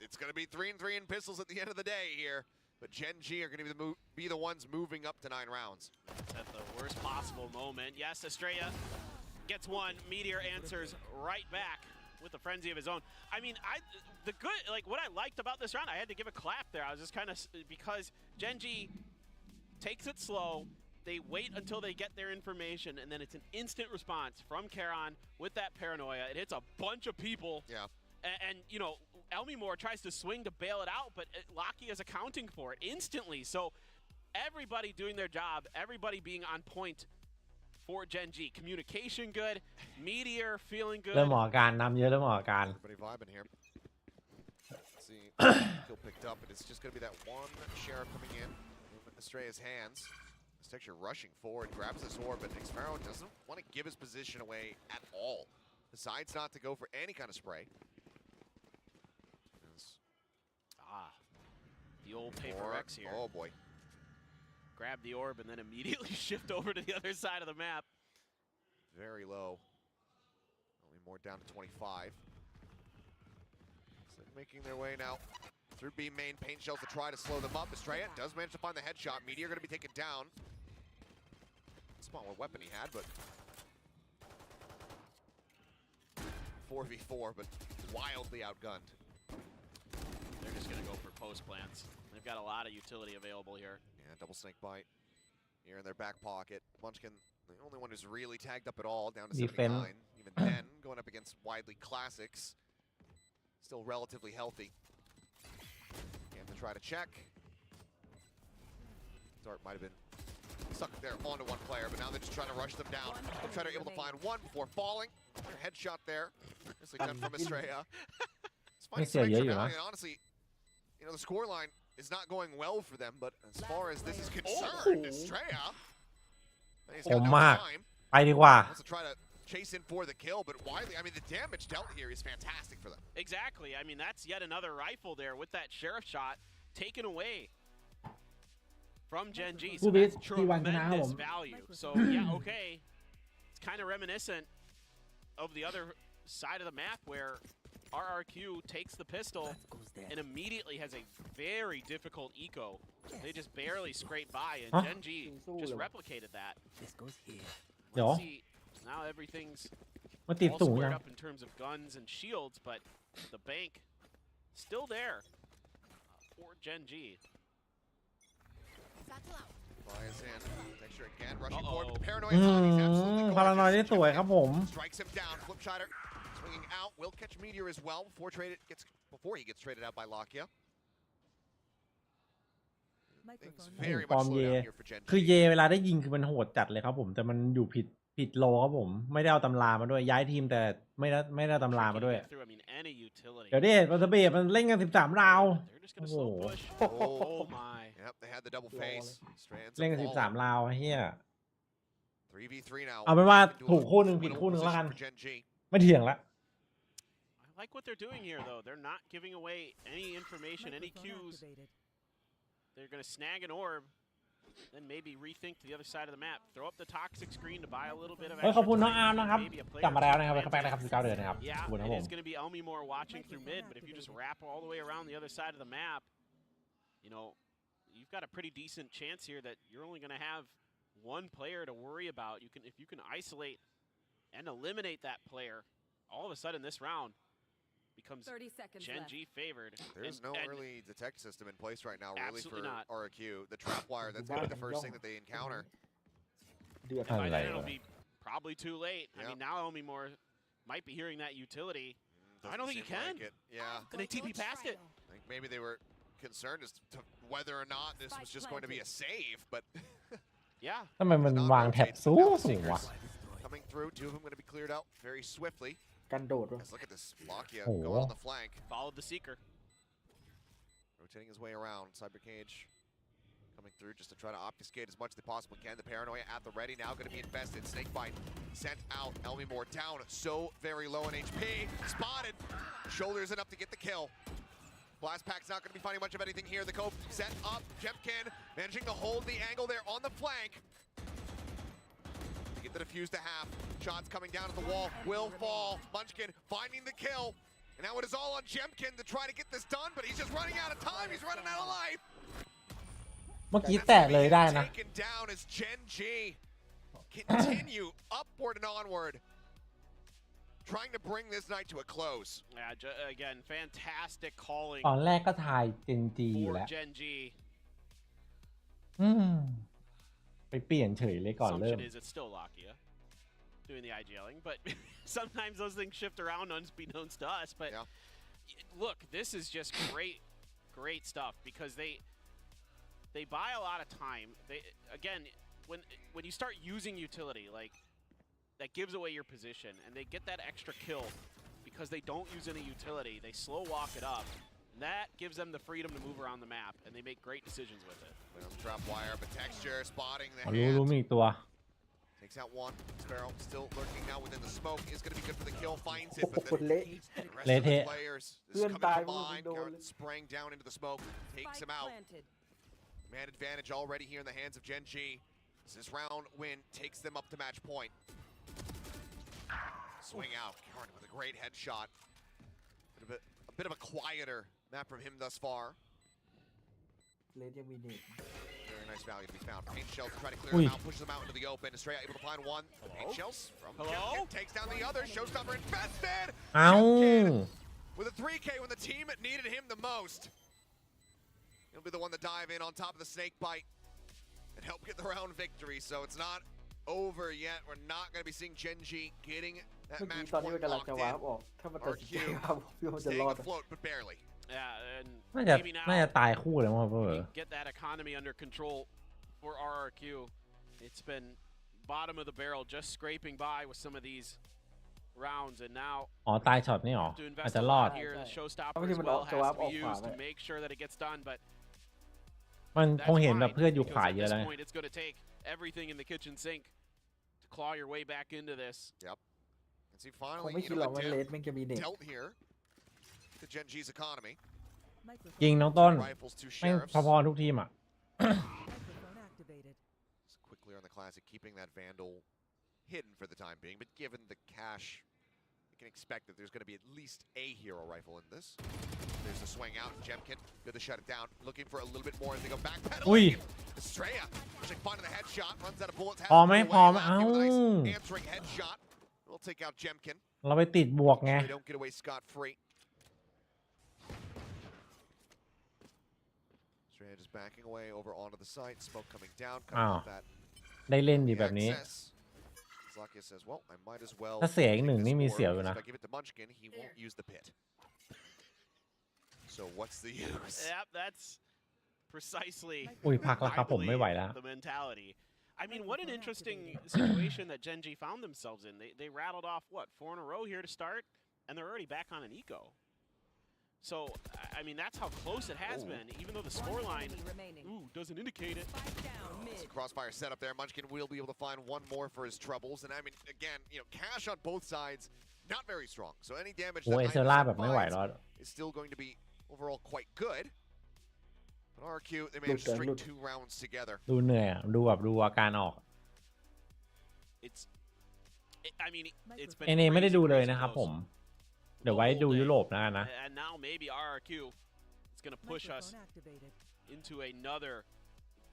It's going to be 3-3 in pistols at the end of the day here. But Gen G are going to be the ones moving up to 9 rounds. At the worst possible moment. Yes, Estrella gets one. Meteor answers right back with a frenzy of his own. I mean, what I liked about this round, I had to give a clap there. I was just kind of, because Gen G takes it slow. They wait until they get their information, and then it's an instant response from Karon with that paranoia. It hits a bunch of people. Yeah. And you know, Elmimore tries to swing to bail it out, but Locky is accounting for it instantly. So everybody doing their job, everybody being on point for Gen G. Communication good, Meteor feeling good. เริ่มออกอาการนำเยอะเริ่มออกอาการ Everybody vibing here. Let's see. Kill picked up, but it's just going to be that one sheriff coming in Estrella's hands. Texture rushing forward, grabs this orb, but Xfaro doesn't want to give his position away at all. Decides not to go for any kind of spray. The old paper X here. Oh boy. Grab the orb and then immediately shift over to the other side of the map. Very low. Only more down to 25. So making their way now through B main. Paint shells to try to slow them up. Estrella does manage to find the headshot. Meteor going to be taken down. Spot what weapon he had, but 4v4, but wildly outgunned. They're just going to go for post plants. They've got a lot of utility available here. Yeah, double snake bite here in their back pocket. Munchkin, the only one who's really tagged up at all, down to 79. Even then, going up against Widely Classics, still relatively healthy. Again, to try to check. Dart might have been stuck there onto one player, but now they're just trying to rush them down. They're trying to be able to find one before falling. Headshot there. Nicely done from Estrella. It's fine honestly, you know, the scoreline is not going well for them, but as far as this is concerned, Estrella, he's got no time. ไปดีกว่า Wants to try to chase in for the kill, but Widely, I mean, the damage dealt here is fantastic for them. Exactly. I mean, that's yet another rifle there with that sheriff shot taken away from Gen G. So that's tremendous value. So, yeah, okay. It's kind of reminiscent of the other side of the map where RRQ takes the pistol and immediately has a very difficult eco. They just barely scrape by, and Gen G just replicated that. Let's see. Now everything's all squared up in terms of guns and shields, but the bank still there for Gen G. Fires in. Texture again, rushing forward with the paranoia time. He's absolutely paranoia ได้สวยครับผม Strikes him down. Flipshider swinging out. Will catch Meteor as well before he gets traded out by Lakia. Things very much slow down here for Gen G. คือเยเวลาได้ยิงคือมันโหดจัดเลยครับผมแต่มันอยู่ผิดโลครับผมไม่ได้เอาตำรามาด้วยย้ายทีมแต่ไม่ได้ตำรามาด้วยเดี๋ยวดิมันสเปดมันเล่นกัน13ราวโอ้โห Yep, they had the double phase. เล่นกัน13ราวเฮีย 3v3 now. เอาเป็นว่าถูกคู่หนึ่งผิดคู่หนึ่งแล้วกันไม่เถียงละ I like what they're doing here though. They're not giving away any information, any cues. They're going to snag an orb, then maybe rethink to the other side of the map. Throw up the toxic screen to buy a little bit of extra. ขอบคุณน้องอาร์มนะครับกลับมาแล้วนะครับเข้าไปนะครับ19 เดือนนะครับ Yeah, it is going to be Elmimore watching through mid, but if you just wrap all the way around the other side of the map, you know, you've got a pretty decent chance here that you're only going to have one player to worry about. If you can isolate and eliminate that player, all of a sudden this round becomes Gen G favored. There's no early detect system in place right now, really, for RQ. The trap wire, that's going to be the first thing that they encounter. And by then it'll be probably too late. I mean, now Omi Moore might be hearing that utility. I don't think he can. Like yeah. And they TP past it. I think maybe they were concerned as to whether or not this was just going to be a save, but yeah. ทำไมมันวางแท็บสูงวะ coming through, two of them going to be cleared out very swiftly. กันโดดวะ Let's look at this. Lakia going on the flank. Followed the Seeker. Rotating his way around. Cyber Cage coming through just to try to obfuscate as much as they possibly can. The Paranoia at the ready now, going to be invested. Snakebite sent out. Elmi Moore down, so very low in HP. Spotted. Shoulders enough to get the kill. Blast Pack's not going to be finding much of anything here. The Cope set up. Jemkin managing to hold the angle there on the flank. To get the defuse to half. Shots coming down at the wall. Will fall. Munchkin finding the kill. And now it is all on Jemkin to try to get this done, but he's just running out of time. He's running out of life. เมื่อกี้แตะเลยได้นะ Taken down as Gen G continue upward and onward, trying to bring this night to a close. Yeah, again, fantastic calling. ตอนแรกก็ทายเจนจีอยู่แล้ว Gen G. ไปเปลี่ยนเฉยเลยก่อนเริ่ม Assumption is it's still Lakia doing the IGLing, but sometimes those things shift around unbeknownst to us. But look, this is just great stuff because they buy a lot of time. They again, when you start using utility, like that gives away your position, and they get that extra kill because they don't use any utility. They slow walk it up. That gives them the freedom to move around the map, and they make great decisions with it. Drop wire, but Texture spotting the รู้มีอีกตัว takes out one. Sparrow still lurking now within the smoke. Is going to be good for the kill. Finds it, but the rest of the players is coming combined. Garrett spraying down into the smoke, takes him out. Man advantage already here in the hands of Gen G. This round win takes them up to match point. Swing out, Karen with a great headshot. A bit of a quieter map from him thus far. Very nice value to be found. Paint shells try to clear them out, pushes them out into the open. Estrella able to find one. Paint shells from Jemkin takes down the other. Showstopper invested. Jemkin with a 3K when the team needed him the most. He'll be the one to dive in on top of the snake bite and help get the round victory. So it's not over yet. We're not going to be seeing Gen G getting that match point locked in. RQ staying afloat, but barely. Yeah, and น่าจะตายคู่เลยมั้งเพื่อ get that economy under control for RRQ. It's been bottom of the barrel, just scraping by with some of these rounds, and now อ๋อตายช็อตนี่หรออาจจะรอด here. The showstopper as well has to be used to make sure that it gets done, but มันคงเห็นแบบเพื่อนอยู่ขวาเยอะแล้ว it's going to take everything in the kitchen sink to claw your way back into this. Yep. And see finally, you know, dealt here to Gen G's economy. จริงน้องต้นไม่พอๆทุกทีมอ่ะ Quickly on the classic, keeping that Vandal hidden for the time being, but given the cash, you can expect that there's going to be at least a hero rifle in this. There's a swing out. Jemkin good to shut it down. Looking for a little bit more as they go backpedaling. Estrella pushing fun to the headshot. Runs out of bullets. พอไหมพอไหมเอ้า Answering headshot. We'll take out Jemkin. เราไปติดบวกไง We don't get away scot-free. Estrella just backing away over onto the site. Smoke coming down. อ้าวได้เล่นดีแบบนี้ Lakia says, well, I might as well. ถ้าเสียอีกหนึ่งนี่มีเสียวอยู่นะ If I give it to Munchkin, he won't use the pit. So what's the use? Yep, that's precisely อุ้ยพักแล้วครับผมไม่ไหวแล้ว the mentality. I mean, what an interesting situation that Gen G found themselves in. They rattled off, what, 4 in a row here to start, and they're already back on an eco. So, I mean, that's how close it has been, even though the scoreline doesn't indicate it. Crossfire set up there. Munchkin will be able to find one more for his troubles. And I mean, again, you know, cash on both sides, not very strong. So any damage that is still going to be overall quite good. But RQ, they managed to string 2 rounds together. ดูเหนื่อยดูแบบดูอาการออก I mean, it's been เอไม่ได้ดูเลยนะครับผมเดี๋ยวไว้ดูยุโรปนะ And now maybe RRQ is going to push us into another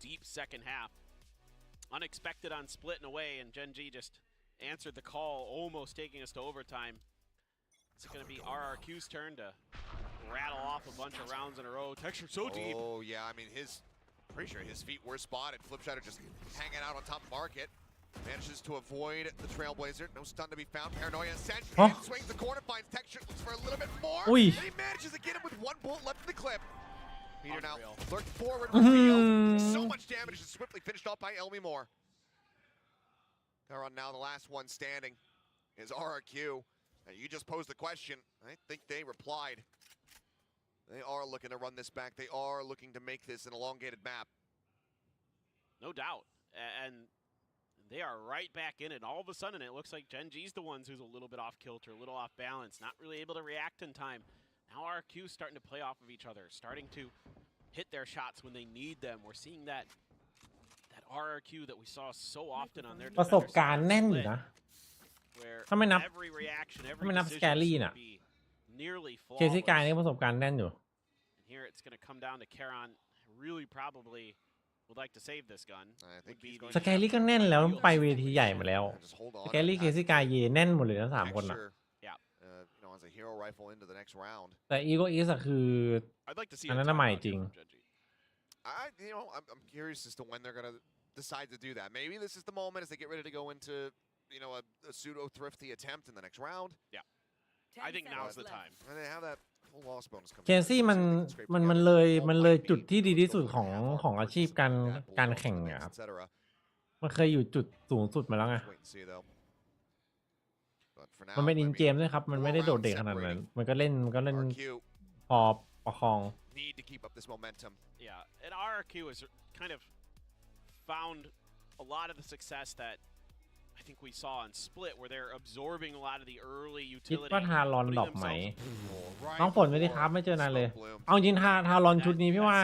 deep second half. unexpected on split in a way, and Gen G just answered the call, almost taking us to overtime. It's going to be RRQ's turn to rattle off a bunch of rounds in a row. Texture so deep. Oh, yeah, I mean, pretty sure his feet were spotted. Flipshatter just hanging out on top of Market. Manages to avoid the Trailblazer. No stun to be found. Paranoia sent. Swings the corner, finds Texture, looks for a little bit more. And he manages to get him with one bullet left in the clip. Peter now lurked forward, revealed. So much damage is swiftly finished off by Elmi Moore. Karan now the last one standing is RRQ. Now you just posed the question. I think they replied. They are looking to run this back. They are looking to make this an elongated map. No doubt. And they are right back in it. All of a sudden, it looks like Gen G's the ones who's a little bit off kilter, a little off balance, not really able to react in time. Now RRQ's starting to play off of each other, starting to hit their shots when they need them. We're seeing that RRQ that we saw so often on their ประสบการณ์แน่นอยู่นะ where ถ้าไม่นับ every reaction, ถ้า every ไม่นับส decision แกรี่ should น่ะ be nearly เคซี่กาย flawless. นี่ประสบการณ์แน่นอยู่ And here it's going to come down to Karan. Really probably would like to save this gun. Would be the สแกรี่ก็แน่นแล้วต้องไปเวทีใหญ่มาแล้วสแกรี่เคซี่กายเยแน่นหมดเลยทั้ง3คนน่ะ As a hero rifle into the next round. แต่อีโกอีสคือ I'd like to see อันนั้นน่ะใหม่จริง I'm curious as to when they're going to decide to do that. Maybe this is the moment as they get ready to go into, a pseudo thrifty attempt in the next round. Yeah. I think now's the time. And they have that full loss bonus coming. เคซี่มันเลยจุดที่ดีที่สุดของอาชีพการแข่งอะครับ มันเคยอยู่จุดสูงสุดมาแล้วไง มันเป็นอินเกมด้วยครับ มันไม่ได้โดดเด่นขนาดนั้น มันก็เล่นพอประคอง Need to keep up this momentum. Yeah, and RRQ has kind of found a lot of the success that I think we saw in Split, where they're absorbing a lot of the early คิด utility. ว่าทารอนดรอปไหม น้องฝนไม่ได้ครับไม่เจอนานเลย เอาจริงทารอนชุดนี้พี่ว่า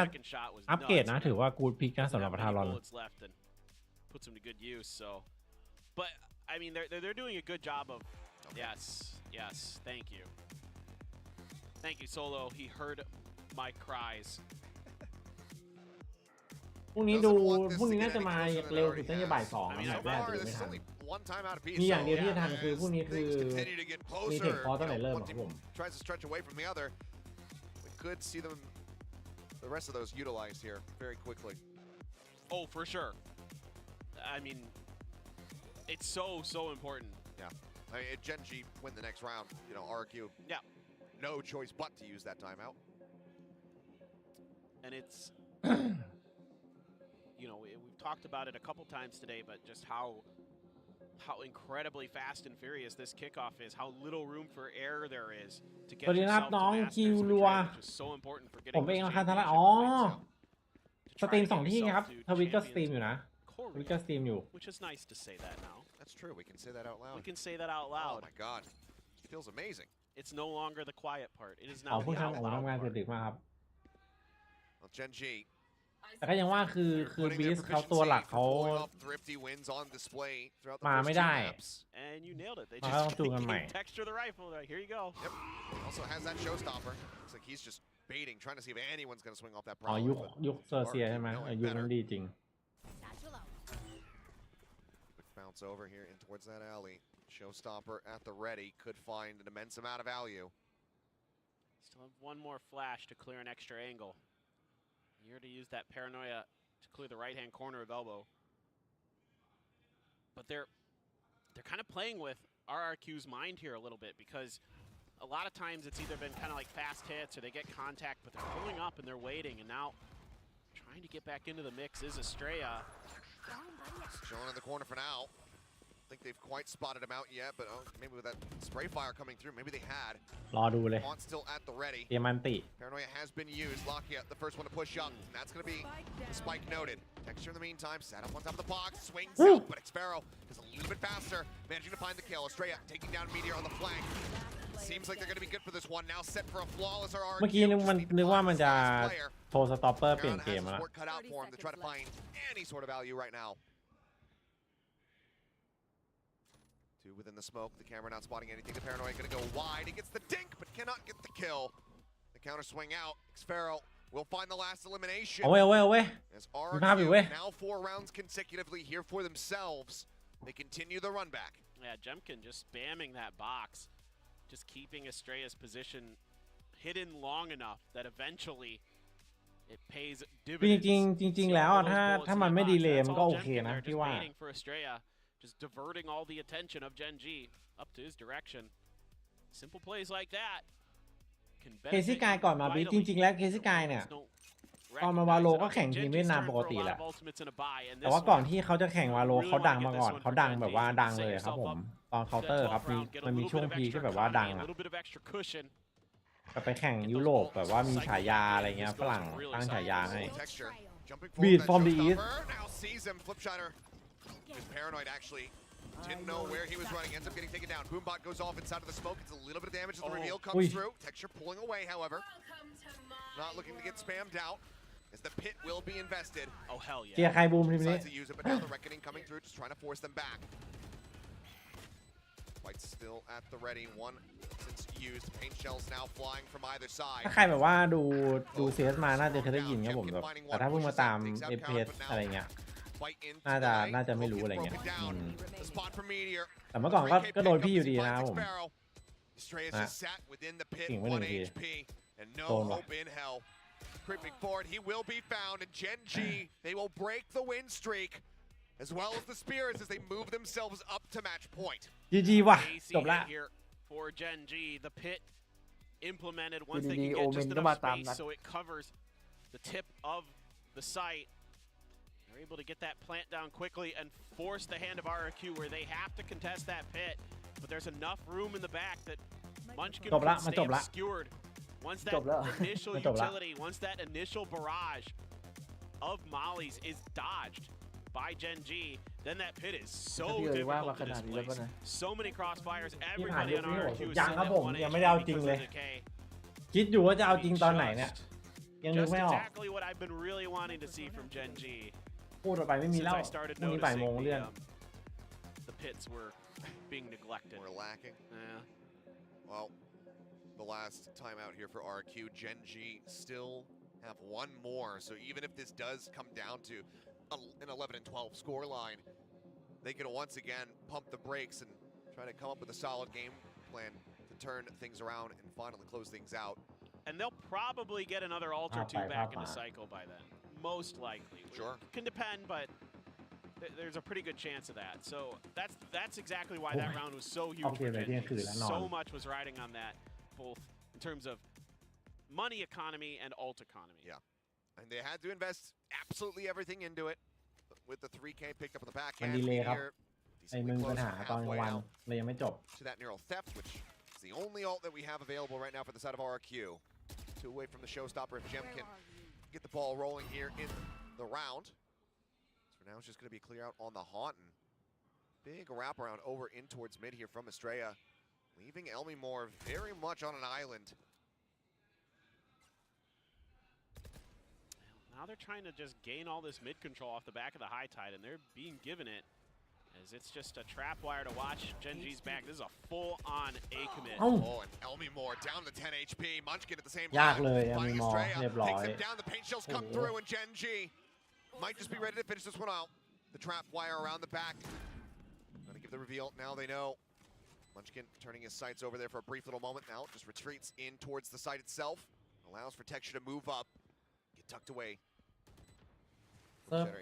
อัปเกรดนะถือว่ากูดพิกนะสำหรับทารอน Puts them to good use. So, but I mean, they're doing a good job of. Yes. Thank you, Solo. He heard my cries. พรุ่งนี้น่าจะมาเร็วสุดตั้งแต่บ่าย2นะแบบแรกดูไม่ทันมีอย่างเดียวที่จะทันคือพรุ่งนี้คือมีเทคพอตั้งแต่เริ่มครับผม Tries to stretch away from the other. We could see them, the rest of those utilized here very quickly. Oh, for sure. I mean, it's so important. Yeah. I mean, Gen G win the next round, RRQ. Yeah. No choice but to use that timeout. And it's, we've talked about it a couple times today, but just how incredibly fast and furious this kickoff is, how little room for error there is to get yourself to masters, which is so important for getting ผมเองราคาเท่าไหร่สตรีม2ที่ครับทวิตก็สตรีมอยู่นะทวิตก็สตรีมอยู่ which is nice to say that now. That's true. We can say that out loud. We can say that out loud. Oh my god. It feels amazing. It's no longer the quiet part. It is อ๋อ now เพิ่ง the out ทำ loud งาน part. ดึกมากครับ Well, Gen G แต่ก็ยังว่าคือบีสเขาตัวหลักเขามาไม่ได้ And you nailed it. They มา just ต้องจูงกันใหม่ texture the rifle. Like, here you go. Yep. Also has that showstopper. Looks like he's just baiting, trying to see if anyone's going to swing off that อ๋อ prowler. ยุคเซอร์เซียใช่ไหมยุคนั้นดีจริง Quick bounce over here in towards that alley. Showstopper at the ready could find an immense amount of value. Still have one more flash to clear an extra angle. Here to use that paranoia to clear the right-hand corner of elbow. But they're kind of playing with RRQ's mind here a little bit, because a lot of times it's either been kind of like fast hits or they get contact, but they're pulling up and they're waiting. And now trying to get back into the mix is Estrella. Showing in the corner for now. I think they've quite spotted him out yet, but maybe with that spray fire coming through, maybe they had. รอดูเลย On still at the ready. เตรียมมันติ Paranoia has been used. Lakia, the first one to push up. And that's going to be the spike noted. Texture in the meantime, set up on top of the box, swings out, but Xfero is a little bit faster, managing to find the kill. Estrella taking down Meteor on the flank. Seems like they're going to be good for this one. Now set for a flawless RRQ. เมื่อกี้นึกว่ามันจะโทรสต็อปเปอร์เปลี่ยนเกมแล้ว cut out for him to try to find any sort of value right now. Two within the smoke. The camera not spotting anything. The Paranoia going to go wide. He gets the dink, but cannot get the kill. The counter swing out. Xfero will find the last elimination. เอาเว้ย As มีภาพอยู่เว้ย RQ now 4 rounds consecutively here for themselves. They continue the run back. Yeah, Jemkin just spamming that box, just keeping Estrella's position hidden long enough that eventually it pays จ dividends. ริงแล้วถ้ามันไม่ดีเลย์มันก็โอเคนะพี่ว่า Waiting for Estrella, just diverting all the attention of Gen G up to his direction. Simple plays like that. เคซี่กายก่อนมาบีจริงๆแล้วเคซี่กายเนี่ยตอนมาวาโลก็แข่งทีมเวียดนามปกติแหละแต่ว่าก่อนที่เขาจะแข่งวาโลเขาดังมาก่อนเขาดังแบบว่าดังเลยครับผมตอนเคาน์เตอร์ครับมันมีช่วงพีที่แบบว่าดังอ่ะไปแข่งยุโรปแบบว่ามีฉายาอะไรเงี้ยฝรั่งตั้งฉายาให้ Beat from the East Didn't know where he was running, ends up getting taken down. Boombot goes off inside of the smoke. It's a little bit of damage as the reveal comes through. Texture pulling away, however. Not looking to get spammed out, as the pit will be invested. Oh, hell yeah. เกียร์ใครบูมทีนี้ Decides to use it, but now the reckoning coming through, just trying to force them back. White's still at the ready. One since used. Paint shells now flying from either side. ถ้าใครแบบว่าดูเซสมาน่าจะเคยได้ยินครับผมแบบแต่ถ้าเพิ่งมาตาม FPS อะไรเงี้ยน่าจะไม่รู้อะไรเงี้ยแต่เมื่อก่อนก็โดนพี่อยู่ดีนะผมกิ่งไม่หนึ่งทีโดนว่ะ Creeping forward, he will be found, and Gen G, they will break the win streak, as well as the Spirits as they move themselves up to match point. GG ว่ะจบละ For Gen G, the pit implemented once they can get just enough space so it covers the tip of the site. They're able to get that plant down quickly and force the hand of RQ where they have to contest that pit, but there's enough room in the back that Munchkin can stay obscured. Once that initial utility, once that initial barrage of mollies is dodged by Gen G, then that pit is so difficult to displace. So many crossfires, everybody on RQ is ยังครับผมยังไม่ได้เอาจริงเลยคิดอยู่ว่าจะเอาจริงตอนไหนเนี่ยยังนึกไม่ออก Exactly what I've been really wanting to see from Gen G. พูดออกไปไม่มีแล้วพรุ่งนี้บ่ายโมงเลื่อน The pits were being neglected. We're lacking. Yeah. Well, the last time out here for RQ, Gen G still have one more. So even if this does come down to an 11 and 12 score line, they can once again pump the brakes and try to come up with a solid game plan to turn things around and finally close things out. And they'll probably get another ult or two back into cycle by then. Most likely. Sure. It can depend, but there's a pretty good chance of that. So that's exactly why that round was so huge for Gen G. So much was riding on that, both in terms of money economy and ult economy. Yeah. And they had to invest absolutely everything into it with the 3K picked up on the back end here. ไอ้มึงปัญหาตอนกลางวันเลยยังไม่จบ To that neural theft, which is the only ult that we have available right now for the side of RQ. 2 away from the showstopper if Jem can get the ball rolling here in the round. So now it's just going to be clear out on the haunt and big wraparound over in towards mid here from Estrella, leaving Elmimore very much on an island. Now they're trying to just gain all this mid control off the back of the high tide, and they're being given it as it's just a trap wire to watch Gen G's back. This is a full-on A commit. Oh, and Elmimore down to 10 HP. Munchkin at the same time. ยากเลย Elmimore เรียบร้อย takes him down. The paint shells come through, and Gen G might just be ready to finish this one out. The trap wire around the back. Gonna give the reveal. Now they know. Munchkin turning his sights over there for a brief little moment. Now just retreats in towards the site itself. Allows for Texture to move up. Get tucked away.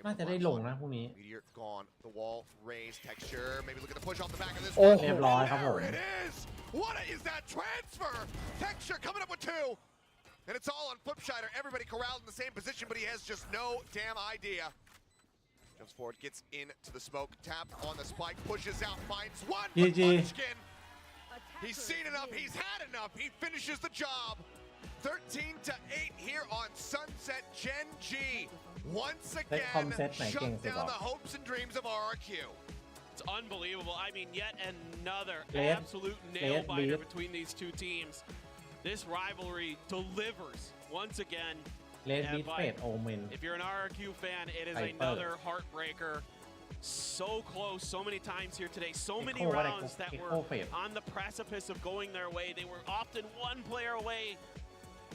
น่าจะได้ลงนะพรุ่งนี้ Meteor gone. The wall raised. Texture. Maybe look at the push off the back of this. เรียบร้อยครับผม There it is. What is that transfer? Texture coming up with 2. And it's all on Flipshider. Everybody corralled in the same position, but he has just no damn idea. Jumps forward, gets into the smoke. Tap on the spike. Pushes out. Finds one. Munchkin. He's seen enough. He's had enough. He finishes the job. 13-8 here on Sunset. Gen G once again shut down the hopes and dreams of RQ. It's unbelievable. I mean, yet another absolute nail biter between these two teams. This rivalry delivers once again. If you're an RQ fan, it is another heartbreaker. So close, so many times here today. So many rounds that were on the precipice of going their way. They were often one player away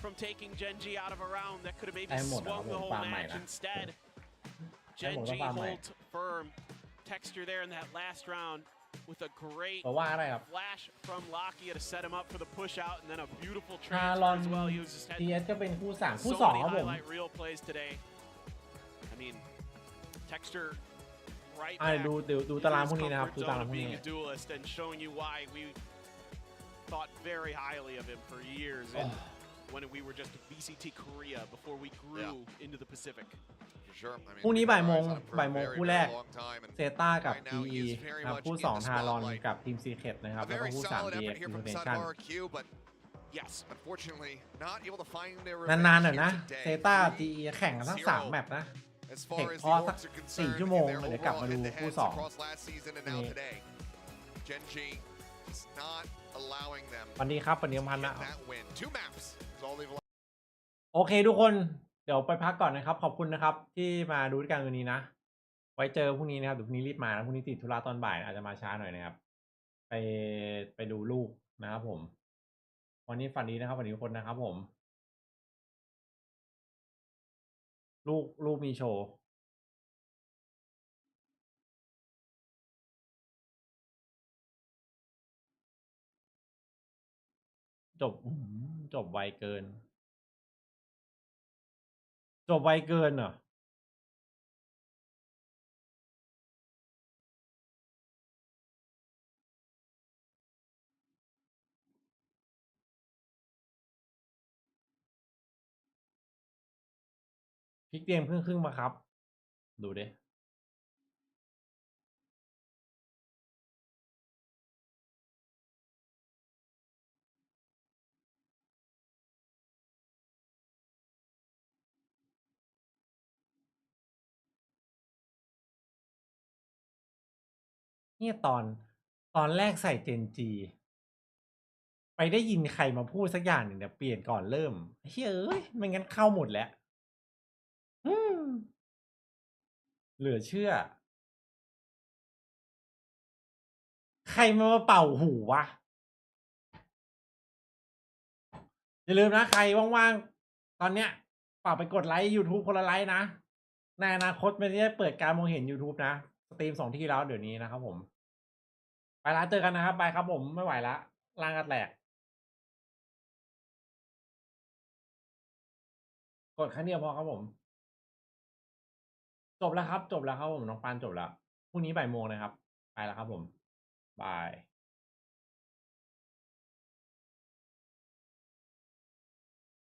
from taking Genji out of a round that could have maybe ได้หมดนะครั swung บผ the ม whole ฟาร์มใหม่ match นะ instead. ได้หมดก็ Genji ฟาร์มใหม่ holds firm. Texture there in that last round with a great เพราะว่าอะไรครับ flash from Lakia to set him up for the push out, and then a beautiful ฮา transfer รอน as well. He was just had TS ก็เป็นคู่3คู่ so 2 many ครับผม highlight reel plays today. I mean, Texture right ดูตารางพวกนี้นะครับ ดูตารางพวก being นี้ a duelist and showing you why we thought very highly of him for years and when we were just VCT Korea before we grew into the Pacific. พรุ่งนี้บ่ายโมงคู่แรกเซต้ากับ PE นะครับคู่2ทารอนกับทีมซีเคทนะครับแล้วก็คู่3 DX Innovation นานๆหน่อยนะเซต้า PE แข่งกันทั้ง3แมปนะเทคพอสัก4 ชั่วโมงเดี๋ยวกลับมาดูคู่2วันนี้ครับวันนี้พันนะโอเคทุกคนเดี๋ยวไปพักก่อนนะครับขอบคุณนะครับที่มาดูด้วยกันวันนี้นะไว้เจอพรุ่งนี้นะครับเดี๋ยวพรุ่งนี้รีบมานะพรุ่งนี้ติดธุระตอนบ่ายอาจจะมาช้าหน่อยนะครับไปดูลูกนะครับผมวันนี้ฝันดีนะครับวันนี้ทุกคนนะครับผมลูกมีโชว์จบไวเกินเหรอพลิกเกมครึ่งมาครับดูดิเนี่ยตอนแรกใส่เจนจีไปได้ยินใครมาพูดสักอย่างหนึ่งเนี่ยเปลี่ยนก่อนเริ่มเฮ้ยไม่งั้นเข้าหมดแล้วเหลือเชื่อใครมาเป่าหูวะอย่าลืมนะใครว่างๆตอนเนี้ยฝากไปกดไลค์ YouTube คนละไลค์นะในอนาคตไม่ได้เปิดการมองเห็น YouTube นะสตรีม2 ที่แล้วเดี๋ยวนี้นะครับผมไปละเจอกันนะครับไปครับผมไม่ไหวละร่างกระแตกกดครั้งเดียวพอครับผมจบแล้วครับผมน้องปานจบแล้วพรุ่งนี้บ่ายโมงนะครับไปแล้วครับผมบาย